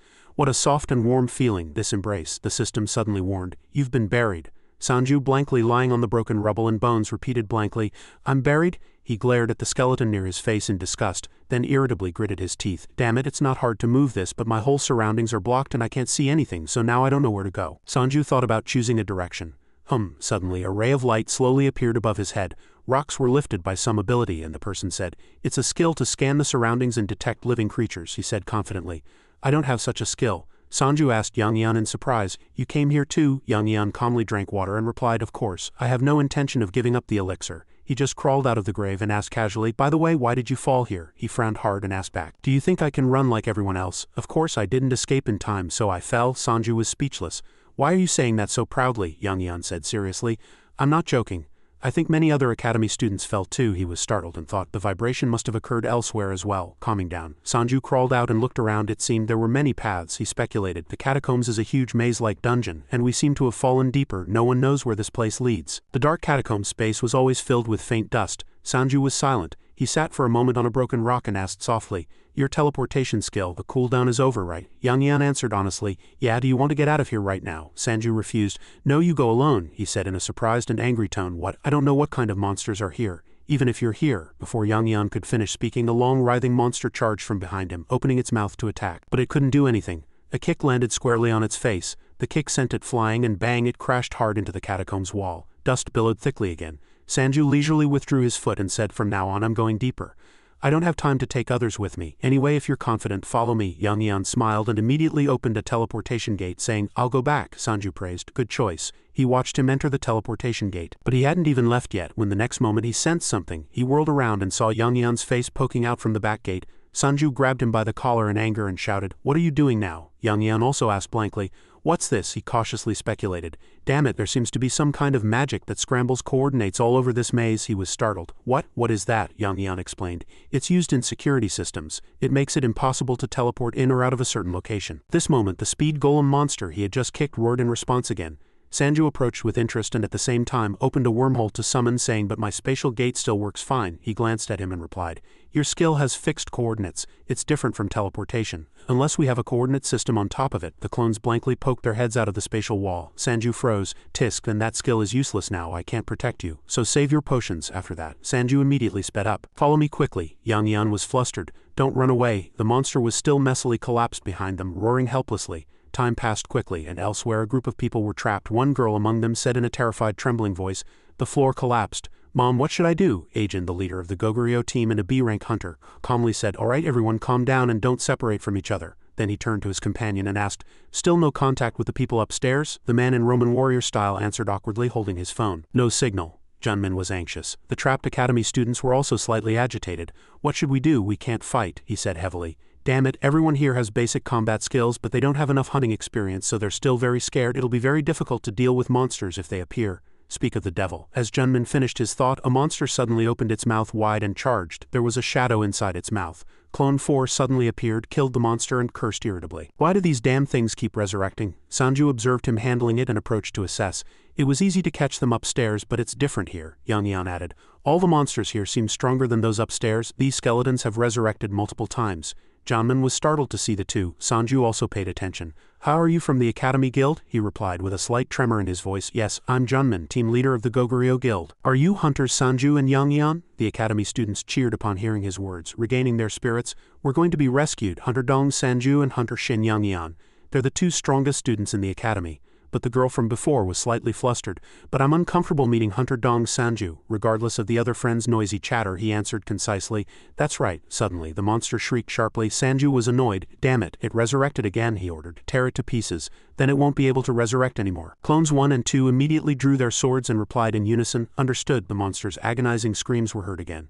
What a soft and warm feeling, this embrace. The system suddenly warned. You've been buried. Sanju, blankly lying on the broken rubble and bones, repeated blankly, I'm buried? He glared at the skeleton near his face in disgust, then irritably gritted his teeth. Damn it, it's not hard to move this, but my whole surroundings are blocked and I can't see anything, so now I don't know where to go. Sanju thought about choosing a direction. Suddenly a ray of light slowly appeared above his head. Rocks were lifted by some ability, and the person said, "It's a skill to scan the surroundings and detect living creatures," he said confidently. "I don't have such a skill." Sanju asked Yang Yan in surprise. "You came here too?" Yang Yan calmly drank water and replied, "Of course, I have no intention of giving up the elixir." He just crawled out of the grave and asked casually, "By the way, why did you fall here?" He frowned hard and asked back, "Do you think I can run like everyone else?" "Of course I didn't escape in time, so I fell." Sanju was speechless. "Why are you saying that so proudly?" Yang Yan said seriously. "I'm not joking. I think many other academy students fell too." He was startled and thought the vibration must have occurred elsewhere as well. Calming down, Sanju crawled out and looked around. It seemed there were many paths. He speculated, "The catacombs is a huge maze-like dungeon, and we seem to have fallen deeper. No one knows where this place leads." The dark catacomb space was always filled with faint dust. Sanju was silent. He sat for a moment on a broken rock and asked softly, "Your teleportation skill, the cooldown is over, right?" Yang Yan answered honestly, "Yeah, do you want to get out of here right now?" Sanju refused. "No, you go alone," he said in a surprised and angry tone. "What? I don't know what kind of monsters are here. Even if you're here." Before Yang Yan could finish speaking, a long writhing monster charged from behind him, opening its mouth to attack. But it couldn't do anything. A kick landed squarely on its face. The kick sent it flying, and bang, it crashed hard into the catacomb's wall. Dust billowed thickly again. Sanju leisurely withdrew his foot and said, "From now on I'm going deeper. I don't have time to take others with me. Anyway, if you're confident, follow me." Yang Yan smiled and immediately opened a teleportation gate, saying, "I'll go back." Sanju praised, "Good choice." He watched him enter the teleportation gate. But he hadn't even left yet when the next moment he sensed something. He whirled around and saw Yang Yan's face poking out from the back gate. Sanju grabbed him by the collar in anger and shouted, "What are you doing now?" Yang Yan also asked blankly, "What's this?" He cautiously speculated. "Damn it, there seems to be some kind of magic that scrambles coordinates all over this maze." He was startled. What is that?" Yang Yan explained. "It's used in security systems. It makes it impossible to teleport in or out of a certain location." This moment, the speed golem monster he had just kicked roared in response again. Sanju approached with interest and at the same time opened a wormhole to summon, saying, "But my spatial gate still works fine." He glanced at him and replied, "Your skill has fixed coordinates. It's different from teleportation. Unless we have a coordinate system on top of it." The clones blankly poked their heads out of the spatial wall. Sanju froze. "Tisk, then that skill is useless now. I can't protect you. So save your potions." After that, Sanju immediately sped up. "Follow me quickly." Yang Yan was flustered. "Don't run away." The monster was still messily collapsed behind them, roaring helplessly. Time passed quickly, and elsewhere a group of people were trapped. One girl among them said in a terrified, trembling voice, "The floor collapsed." "Mom, what should I do?" Ajin, the leader of the Goguryeo team and a B-rank hunter, calmly said, "All right, everyone, calm down and don't separate from each other." Then he turned to his companion and asked, "Still no contact with the people upstairs?" The man in Roman warrior style answered awkwardly, holding his phone. "No signal." Junmin was anxious. The trapped academy students were also slightly agitated. "What should we do? We can't fight," he said heavily. "Damn it, everyone here has basic combat skills, but they don't have enough hunting experience, so they're still very scared. It'll be very difficult to deal with monsters if they appear." Speak of the devil. As Junmin finished his thought, a monster suddenly opened its mouth wide and charged. There was a shadow inside its mouth. Clone 4 suddenly appeared, killed the monster, and cursed irritably. "Why do these damn things keep resurrecting?" Sanju observed him handling it and approached to assess. "It was easy to catch them upstairs, but it's different here," Yang Yan added. "All the monsters here seem stronger than those upstairs. These skeletons have resurrected multiple times." Janmin was startled to see the two. Sanju also paid attention. "How are you from the Academy Guild?" he replied with a slight tremor in his voice. "Yes, I'm Junmin, team leader of the Goguryeo Guild." "Are you hunters Sanju and Yang Yan?" The Academy students cheered upon hearing his words, regaining their spirits. "We're going to be rescued, Hunter Dong Sanju and Hunter Shin Yang Yan. They're the two strongest students in the Academy." But the girl from before was slightly flustered. "But I'm uncomfortable meeting Hunter Dong Sanju." Regardless of the other friend's noisy chatter, he answered concisely, "That's right." Suddenly, the monster shrieked sharply. Sanju was annoyed. "Damn it, it resurrected again," he ordered. "Tear it to pieces. Then it won't be able to resurrect anymore." Clones 1 and 2 immediately drew their swords and replied in unison, "Understood." The monster's agonizing screams were heard again.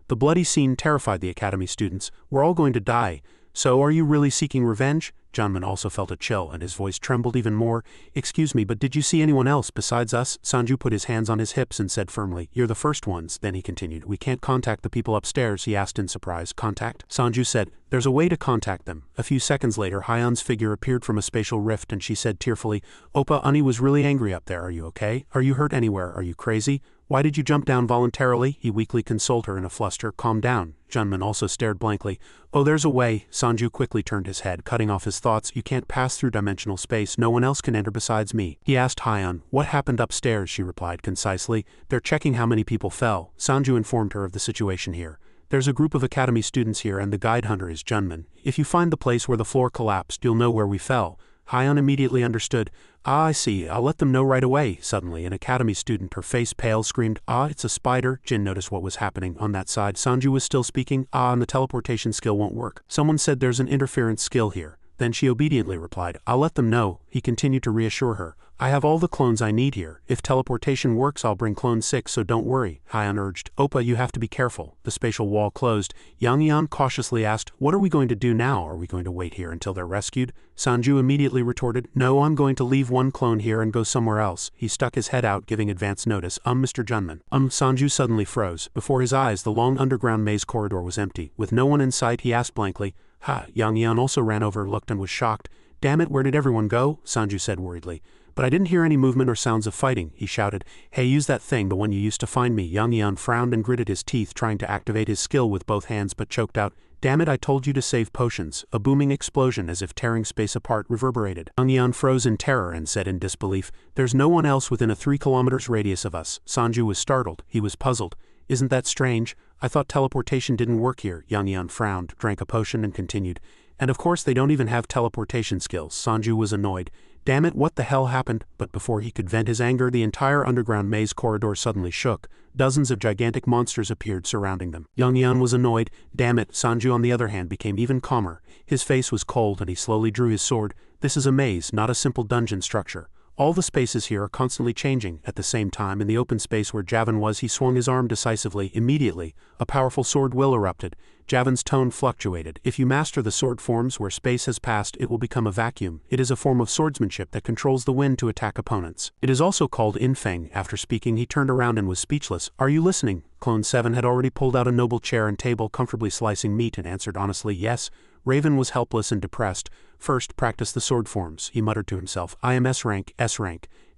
The bloody scene terrified the Academy students. "We're all going to die. So are you really seeking revenge?" Janmin also felt a chill, and his voice trembled even more. "Excuse me, but did you see anyone else besides us?" Sanju put his hands on his hips and said firmly, "You're the first ones." Then he continued, "We can't contact the people upstairs?" he asked in surprise. "Contact?" Sanju said, "There's a way to contact them." A few seconds later, Hyun's figure appeared from a spatial rift and she said tearfully, "Oppa, Ani was really angry up there. Are you okay? Are you hurt anywhere? Are you crazy?" Why did you jump down voluntarily? He weakly consoled her in a fluster. Calm down. Junman also stared blankly. Oh, there's a way. Sanju quickly turned his head, cutting off his thoughts. You can't pass through dimensional space. No one else can enter besides me. He asked Hyeon. What happened upstairs? She replied concisely. They're checking how many people fell. Sanju informed her of the situation here. There's a group of academy students here and the guide hunter is Junman. If you find the place where the floor collapsed, you'll know where we fell. Hyeon immediately understood. Ah, I see. I'll let them know right away. Suddenly, an academy student, her face pale, screamed, Ah, it's a spider. Jin noticed what was happening on that side. Sanju was still speaking. Ah, and the teleportation skill won't work. Someone said there's an interference skill here. Then she obediently replied, I'll let them know. He continued to reassure her. I have all the clones I need here. If teleportation works, I'll bring clone 6, so don't worry. Hyeon urged. Oppa, you have to be careful. The spatial wall closed. Yang cautiously asked, What are we going to do now? Are we going to wait here until they're rescued? Sanju immediately retorted, No, I'm going to leave one clone here and go somewhere else. He stuck his head out, giving advance notice. Mr. Junman. Sanju suddenly froze. Before his eyes, the long underground maze corridor was empty. With no one in sight, he asked blankly, Ha, Yang also ran over, looked and was shocked. Damn it, where did everyone go? Sanju said worriedly. But I didn't hear any movement or sounds of fighting, he shouted. Hey, use that thing, the one you used to find me. Yang frowned and gritted his teeth, trying to activate his skill with both hands but choked out. Damn it, I told you to save potions. A booming explosion as if tearing space apart reverberated. Yang froze in terror and said in disbelief, There's no one else within a 3 kilometers radius of us. Sanju was startled. He was puzzled. Isn't that strange? I thought teleportation didn't work here. Yang frowned, drank a potion and continued. And of course they don't even have teleportation skills. Sanju was annoyed. Damn it, what the hell happened? But before he could vent his anger, the entire underground maze corridor suddenly shook. Dozens of gigantic monsters appeared surrounding them. Yang was annoyed. Damn it. Sanju on the other hand became even calmer. His face was cold and he slowly drew his sword. This is a maze, not a simple dungeon structure. All the spaces here are constantly changing. At the same time, in the open space where Javan was, he swung his arm decisively. Immediately, a powerful sword will erupted. Javan's tone fluctuated. If you master the sword forms where space has passed, it will become a vacuum. It is a form of swordsmanship that controls the wind to attack opponents. It is also called infeng. After speaking, he turned around and was speechless. Are you listening? Clone 7 had already pulled out a noble chair and table, comfortably slicing meat, and answered honestly, yes. Raven was helpless and depressed. First, practice the sword forms, he muttered to himself. I am S rank.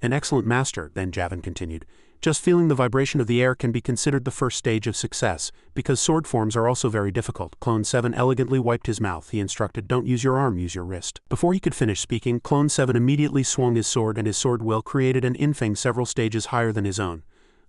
An excellent master, then Javan continued. Just feeling the vibration of the air can be considered the first stage of success, because sword forms are also very difficult. Clone 7 elegantly wiped his mouth. He instructed, Don't use your arm, use your wrist. Before he could finish speaking, Clone 7 immediately swung his sword and his sword will created an infeng several stages higher than his own.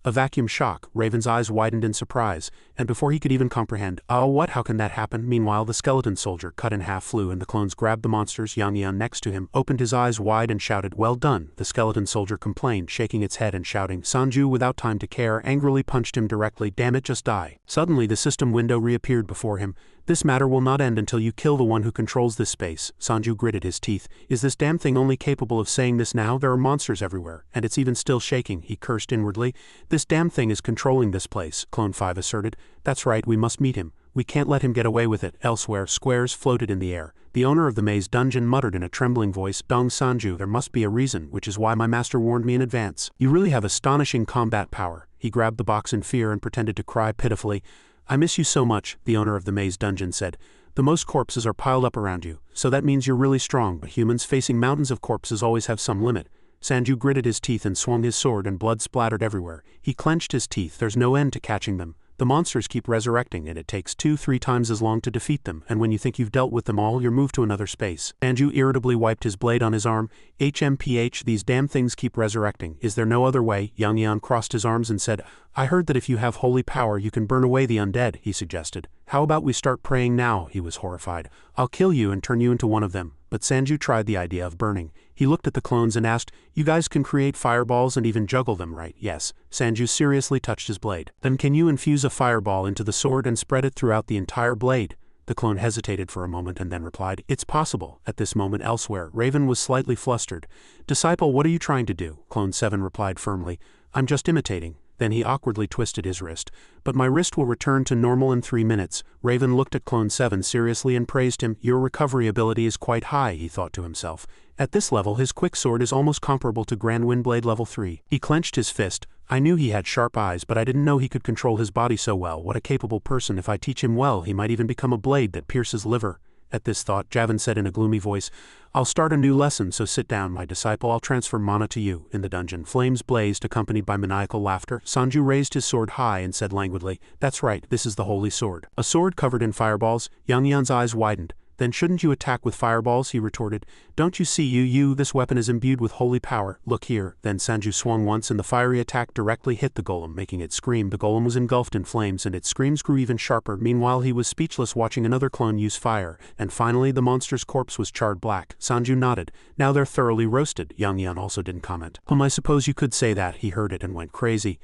A vacuum shock. Raven's eyes widened in surprise, and before he could even comprehend, oh what, how can that happen? Meanwhile the skeleton soldier, cut in half, flew and the clones grabbed the monsters. Yang next to him opened his eyes wide and shouted, Well done. The skeleton soldier complained, shaking its head and shouting. Sanju, without time to care, angrily punched him directly. Damn it, just die. Suddenly the system window reappeared before him. This matter will not end until you kill the one who controls this space. Sanju gritted his teeth. Is this damn thing only capable of saying this now? There are monsters everywhere, and it's even still shaking. He cursed inwardly. This damn thing is controlling this place, Clone 5 asserted. That's right, we must meet him. We can't let him get away with it. Elsewhere, squares floated in the air. The owner of the maze dungeon muttered in a trembling voice, Dong Sanju, there must be a reason, which is why my master warned me in advance. You really have astonishing combat power. He grabbed the box in fear and pretended to cry pitifully. I miss you so much, the owner of the maze dungeon said. The most corpses are piled up around you, so that means you're really strong, but humans facing mountains of corpses always have some limit. Sanju gritted his teeth and swung his sword and blood splattered everywhere. He clenched his teeth. There's no end to catching them. The monsters keep resurrecting and it takes 2-3 times as long to defeat them, and when you think you've dealt with them all, you're moved to another space. Sanju irritably wiped his blade on his arm. HMPH, these damn things keep resurrecting. Is there no other way? Yang crossed his arms and said, I heard that if you have holy power you can burn away the undead, he suggested. How about we start praying now? He was horrified. I'll kill you and turn you into one of them. But Sanju tried the idea of burning. He looked at the clones and asked, You guys can create fireballs and even juggle them, right? Yes. Sanju seriously touched his blade. Then can you infuse a fireball into the sword and spread it throughout the entire blade? The clone hesitated for a moment and then replied, It's possible. At this moment elsewhere, Raven was slightly flustered. Disciple, what are you trying to do? Clone 7 replied firmly, I'm just imitating. Then he awkwardly twisted his wrist. But my wrist will return to normal in 3 minutes. Raven looked at Clone 7 seriously and praised him. Your recovery ability is quite high, he thought to himself. At this level his quick sword is almost comparable to Grand Windblade level 3. He clenched his fist. I knew he had sharp eyes, but I didn't know he could control his body so well. What a capable person. If I teach him well, he might even become a blade that pierces liver. At this thought, Javan said in a gloomy voice, "I'll start a new lesson, so sit down, my disciple. I'll transfer mana to you." In the dungeon, flames blazed, accompanied by maniacal laughter. Sanju raised his sword high and said languidly, "That's right, this is the holy sword." A sword covered in fireballs? Yang Yan's eyes widened. "Then shouldn't you attack with fireballs?" he retorted. "Don't you see, this weapon is imbued with holy power. Look here." Then Sanju swung once and the fiery attack directly hit the golem, making it scream. The golem was engulfed in flames and its screams grew even sharper. Meanwhile, he was speechless, watching another clone use fire, and finally the monster's corpse was charred black. Sanju nodded. "Now they're thoroughly roasted." Yang Yan also didn't comment. I suppose you could say that." He heard it and went crazy.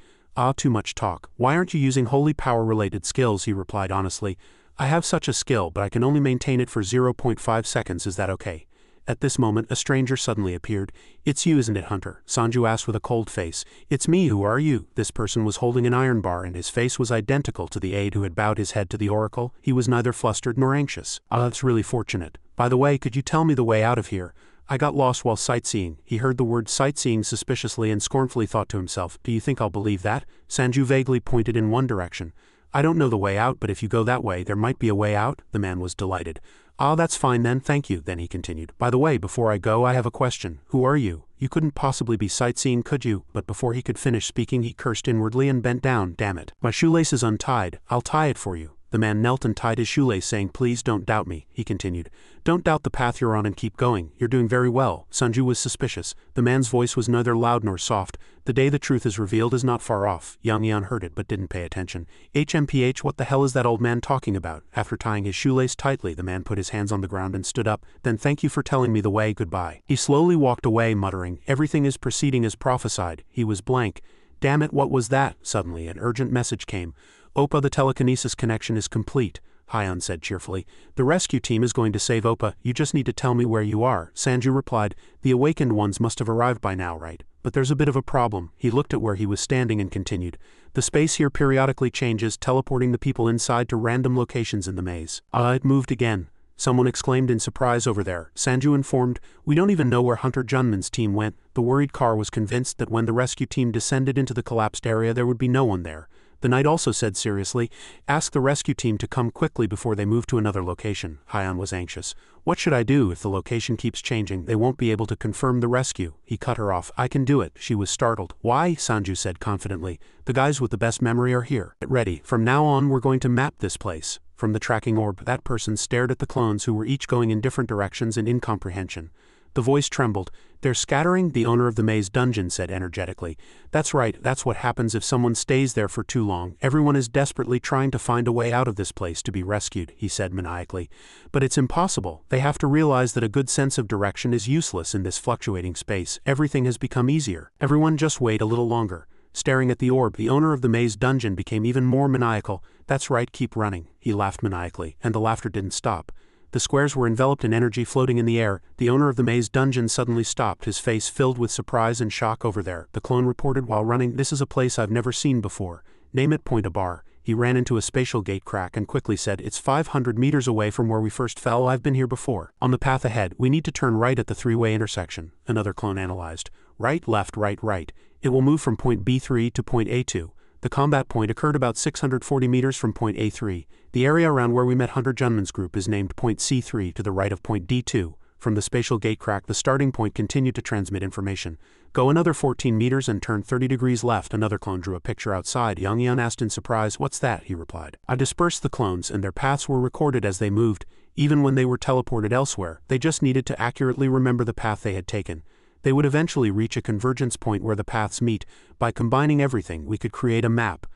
Too much talk. "Why aren't you using holy power-related skills?" he replied honestly. "I have such a skill, but I can only maintain it for 0.5 seconds, is that okay?" At this moment, a stranger suddenly appeared. "It's you, isn't it, Hunter?" Sanju asked with a cold face. "It's me, who are you?" This person was holding an iron bar and his face was identical to the aide who had bowed his head to the oracle. He was neither flustered nor anxious. That's really fortunate. By the way, could you tell me the way out of here? I got lost while sightseeing." He heard the word sightseeing suspiciously and scornfully thought to himself, "Do you think I'll believe that?" Sanju vaguely pointed in one direction. "I don't know the way out, but if you go that way, there might be a way out." The man was delighted. That's fine then, thank you." Then he continued, "By the way, before I go, I have a question. Who are you? You couldn't possibly be sightseeing, could you?" But before he could finish speaking, he cursed inwardly and bent down. "Damn it. My shoelace is untied. I'll tie it for you." The man knelt and tied his shoelace, saying, "Please don't doubt me," he continued. "Don't doubt the path you're on and keep going. You're doing very well." Sanju was suspicious. The man's voice was neither loud nor soft. "The day the truth is revealed is not far off." Yang Yan heard it but didn't pay attention. "HMPH, what the hell is that old man talking about?" After tying his shoelace tightly, the man put his hands on the ground and stood up. "Then thank you for telling me the way, goodbye." He slowly walked away, muttering, "Everything is proceeding as prophesied." He was blank. Damn it, what was that? Suddenly, an urgent message came. "Opa, the telekinesis connection is complete," Hyan said cheerfully. "The rescue team is going to save Opa. You just need to tell me where you are." Sanju replied, "The awakened ones must have arrived by now, right? But there's a bit of a problem." He looked at where he was standing and continued. "The space here periodically changes, teleporting the people inside to random locations in the maze." It moved again. Someone exclaimed in surprise over there. Sanju informed, "We don't even know where Hunter Junman's team went." The worried car was convinced that when the rescue team descended into the collapsed area there would be no one there. The knight also said seriously, "Ask the rescue team to come quickly before they move to another location." Hyan was anxious. "What should I do? If the location keeps changing, they won't be able to confirm the rescue." He cut her off. "I can do it." She was startled. "Why?" Sanju said confidently. "The guys with the best memory are here. Get ready. From now on we're going to map this place." From the tracking orb, that person stared at the clones who were each going in different directions in incomprehension. The voice trembled. "They're scattering," the owner of the maze dungeon said energetically. "That's right, that's what happens if someone stays there for too long. Everyone is desperately trying to find a way out of this place to be rescued," he said maniacally. "But it's impossible. They have to realize that a good sense of direction is useless in this fluctuating space. Everything has become easier. Everyone just wait a little longer." Staring at the orb, the owner of the maze dungeon became even more maniacal. "That's right, keep running." He laughed maniacally, and the laughter didn't stop. The squares were enveloped in energy floating in the air. The owner of the maze dungeon suddenly stopped, his face filled with surprise and shock. "Over there," the clone reported while running. "This is a place I've never seen before." "Name it." Point a bar. He ran into a spatial gate crack and quickly said, "It's 500 meters away from where we first fell. I've been here before." "On the path ahead, we need to turn right at the three-way intersection," another clone analyzed. "Right, left, right, right. It will move from point B3 to point A2. The combat point occurred about 640 meters from point A3. The area around where we met Hunter Junman's group is named point C3 to the right of point D2. From the spatial gate crack, the starting point continued to transmit information. Go another 14 meters and turn 30 degrees left. Another clone drew a picture outside. Yang Yan asked in surprise, "What's that?" He replied. "I dispersed the clones and their paths were recorded as they moved. Even when they were teleported elsewhere, they just needed to accurately remember the path they had taken. They would eventually reach a convergence point where the paths meet. By combining everything, we could create a map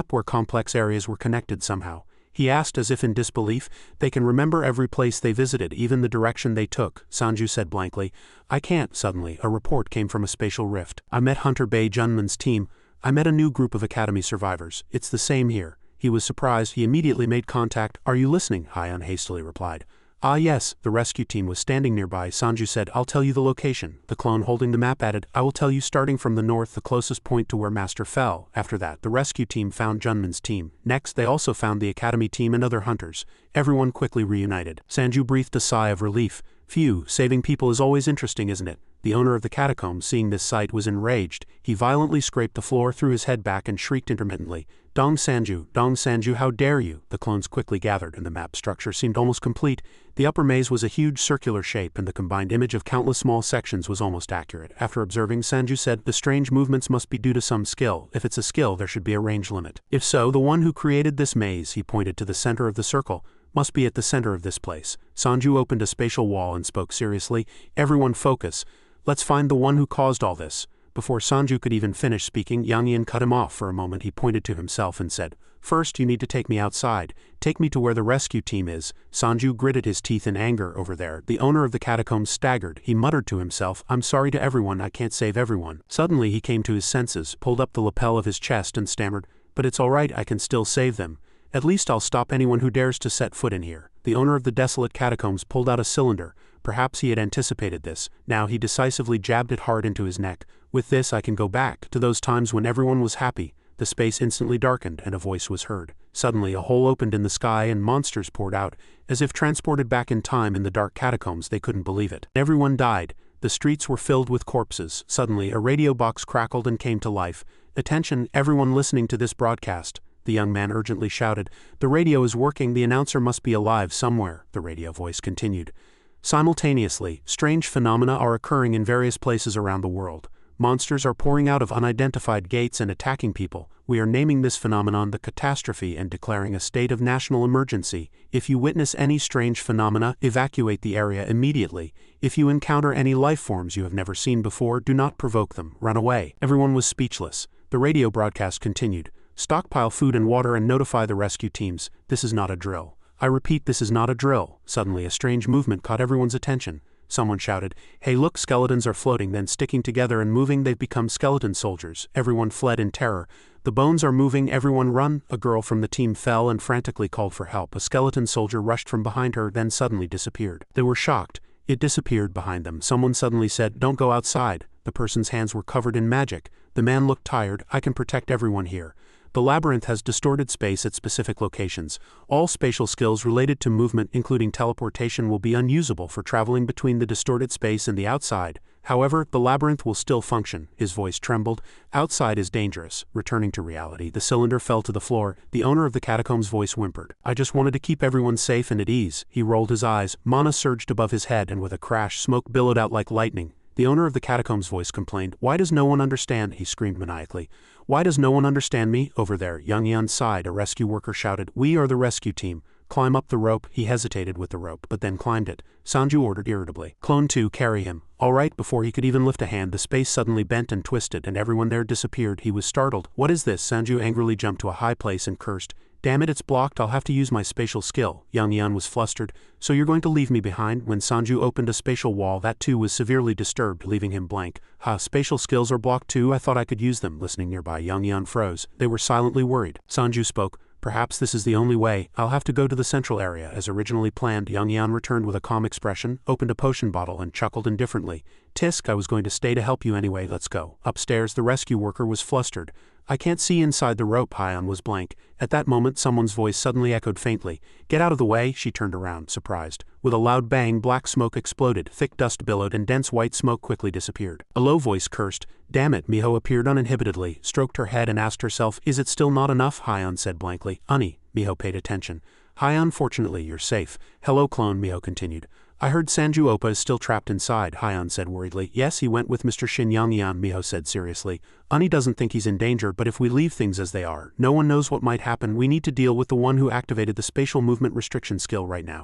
where complex areas were connected somehow." He asked as if in disbelief. "They can remember every place they visited, even the direction they took." Sanju said blankly. "I can't." Suddenly, a report came from a spatial rift. "I met Hunter Bay Junman's team. I met a new group of Academy survivors. It's the same here." He was surprised. He immediately made contact. "Are you listening?" Hyan hastily replied. Yes." The rescue team was standing nearby. Sanju said, "I'll tell you the location." The clone holding the map added, "I will tell you starting from the north, the closest point to where Master fell." After that, the rescue team found Junman's team. Next, they also found the Academy team and other hunters. Everyone quickly reunited. Sanju breathed a sigh of relief. "Phew, saving people is always interesting, isn't it?" The owner of the catacombs, seeing this sight, was enraged. He violently scraped the floor, threw his head back, and shrieked intermittently, Dong Sanju, how dare you? The clones quickly gathered, and the map structure seemed almost complete. The upper maze was a huge circular shape, and the combined image of countless small sections was almost accurate. After observing, Sanju said, the strange movements must be due to some skill. If it's a skill, there should be a range limit. If so, the one who created this maze, he pointed to the center of the circle, must be at the center of this place. Sanju opened a spatial wall and spoke seriously, everyone focus. Let's find the one who caused all this. Before Sanju could even finish speaking, Yang Yan cut him off for a moment. He pointed to himself and said, first you need to take me outside. Take me to where the rescue team is. Sanju gritted his teeth in anger. Over there. The owner of the catacombs staggered. He muttered to himself, I'm sorry to everyone, I can't save everyone. Suddenly he came to his senses, pulled up the lapel of his chest and stammered, but it's alright, I can still save them. At least I'll stop anyone who dares to set foot in here. The owner of the desolate catacombs pulled out a cylinder. Perhaps he had anticipated this. Now he decisively jabbed it hard into his neck. With this I can go back to those times when everyone was happy. The space instantly darkened and a voice was heard. Suddenly a hole opened in the sky and monsters poured out. As if transported back in time in the dark catacombs, they couldn't believe it. Everyone died. The streets were filled with corpses. Suddenly a radio box crackled and came to life. Attention, everyone listening to this broadcast. The young man urgently shouted. The radio is working, the announcer must be alive somewhere. The radio voice continued. Simultaneously, strange phenomena are occurring in various places around the world. Monsters are pouring out of unidentified gates and attacking people. We are naming this phenomenon the catastrophe and declaring a state of national emergency. If you witness any strange phenomena, evacuate the area immediately. If you encounter any life forms you have never seen before, do not provoke them. Run away. Everyone was speechless. The radio broadcast continued. Stockpile food and water and notify the rescue teams. This is not a drill. I repeat, this is not a drill. Suddenly a strange movement caught everyone's attention. Someone shouted, hey look, skeletons are floating, then sticking together and moving. They've become skeleton soldiers. Everyone fled in terror. The bones are moving, everyone run. A girl from the team fell and frantically called for help. A skeleton soldier rushed from behind her, then suddenly disappeared. They were shocked. It disappeared behind them. Someone suddenly said, don't go outside. The person's hands were covered in magic. The man looked tired. I can protect everyone here. The labyrinth has distorted space at specific locations. All spatial skills related to movement, including teleportation, will be unusable for traveling between the distorted space and the outside. However, the labyrinth will still function. His voice trembled. Outside is dangerous. Returning to reality, the cylinder fell to the floor. The owner of the catacombs' voice whimpered. I just wanted to keep everyone safe and at ease. He rolled his eyes. Mana surged above his head, and with a crash, smoke billowed out like lightning. The owner of the catacombs' voice complained. Why does no one understand? He screamed maniacally. Why does no one understand me? Over there, Yang Yan sighed. A rescue worker shouted, we are the rescue team. Climb up the rope. He hesitated with the rope, but then climbed it. Sanju ordered irritably. Clone 2, carry him. All right. Before he could even lift a hand, the space suddenly bent and twisted, and everyone there disappeared. He was startled. What is this? Sanju angrily jumped to a high place and cursed. Damn it, it's blocked. I'll have to use my spatial skill. Yang Yan was flustered. So you're going to leave me behind? When Sanju opened a spatial wall, that too was severely disturbed, leaving him blank. Spatial skills are blocked too? I thought I could use them. Listening nearby, Yang Yan froze. They were silently worried. Sanju spoke. Perhaps this is the only way. I'll have to go to the central area. As originally planned, Yang Yan returned with a calm expression, opened a potion bottle, and chuckled indifferently. Tisk, I was going to stay to help you anyway. Let's go. Upstairs, the rescue worker was flustered. I can't see inside the rope. Hyon was blank. At that moment, someone's voice suddenly echoed faintly. Get out of the way. She turned around, surprised. With a loud bang, black smoke exploded, thick dust billowed, and dense white smoke quickly disappeared. A low voice cursed. Damn it. Miho appeared uninhibitedly, stroked her head and asked herself, is it still not enough? Hyon said blankly. Unny. Miho paid attention. Hyon, fortunately you're safe. Hello, clone, Miho continued. I heard Sanju Oppa is still trapped inside, Hyon said worriedly. Yes, he went with Mr. Shin Yang Yan, Miho said seriously. Unny doesn't think he's in danger, but if we leave things as they are, no one knows what might happen. We need to deal with the one who activated the spatial movement restriction skill right now.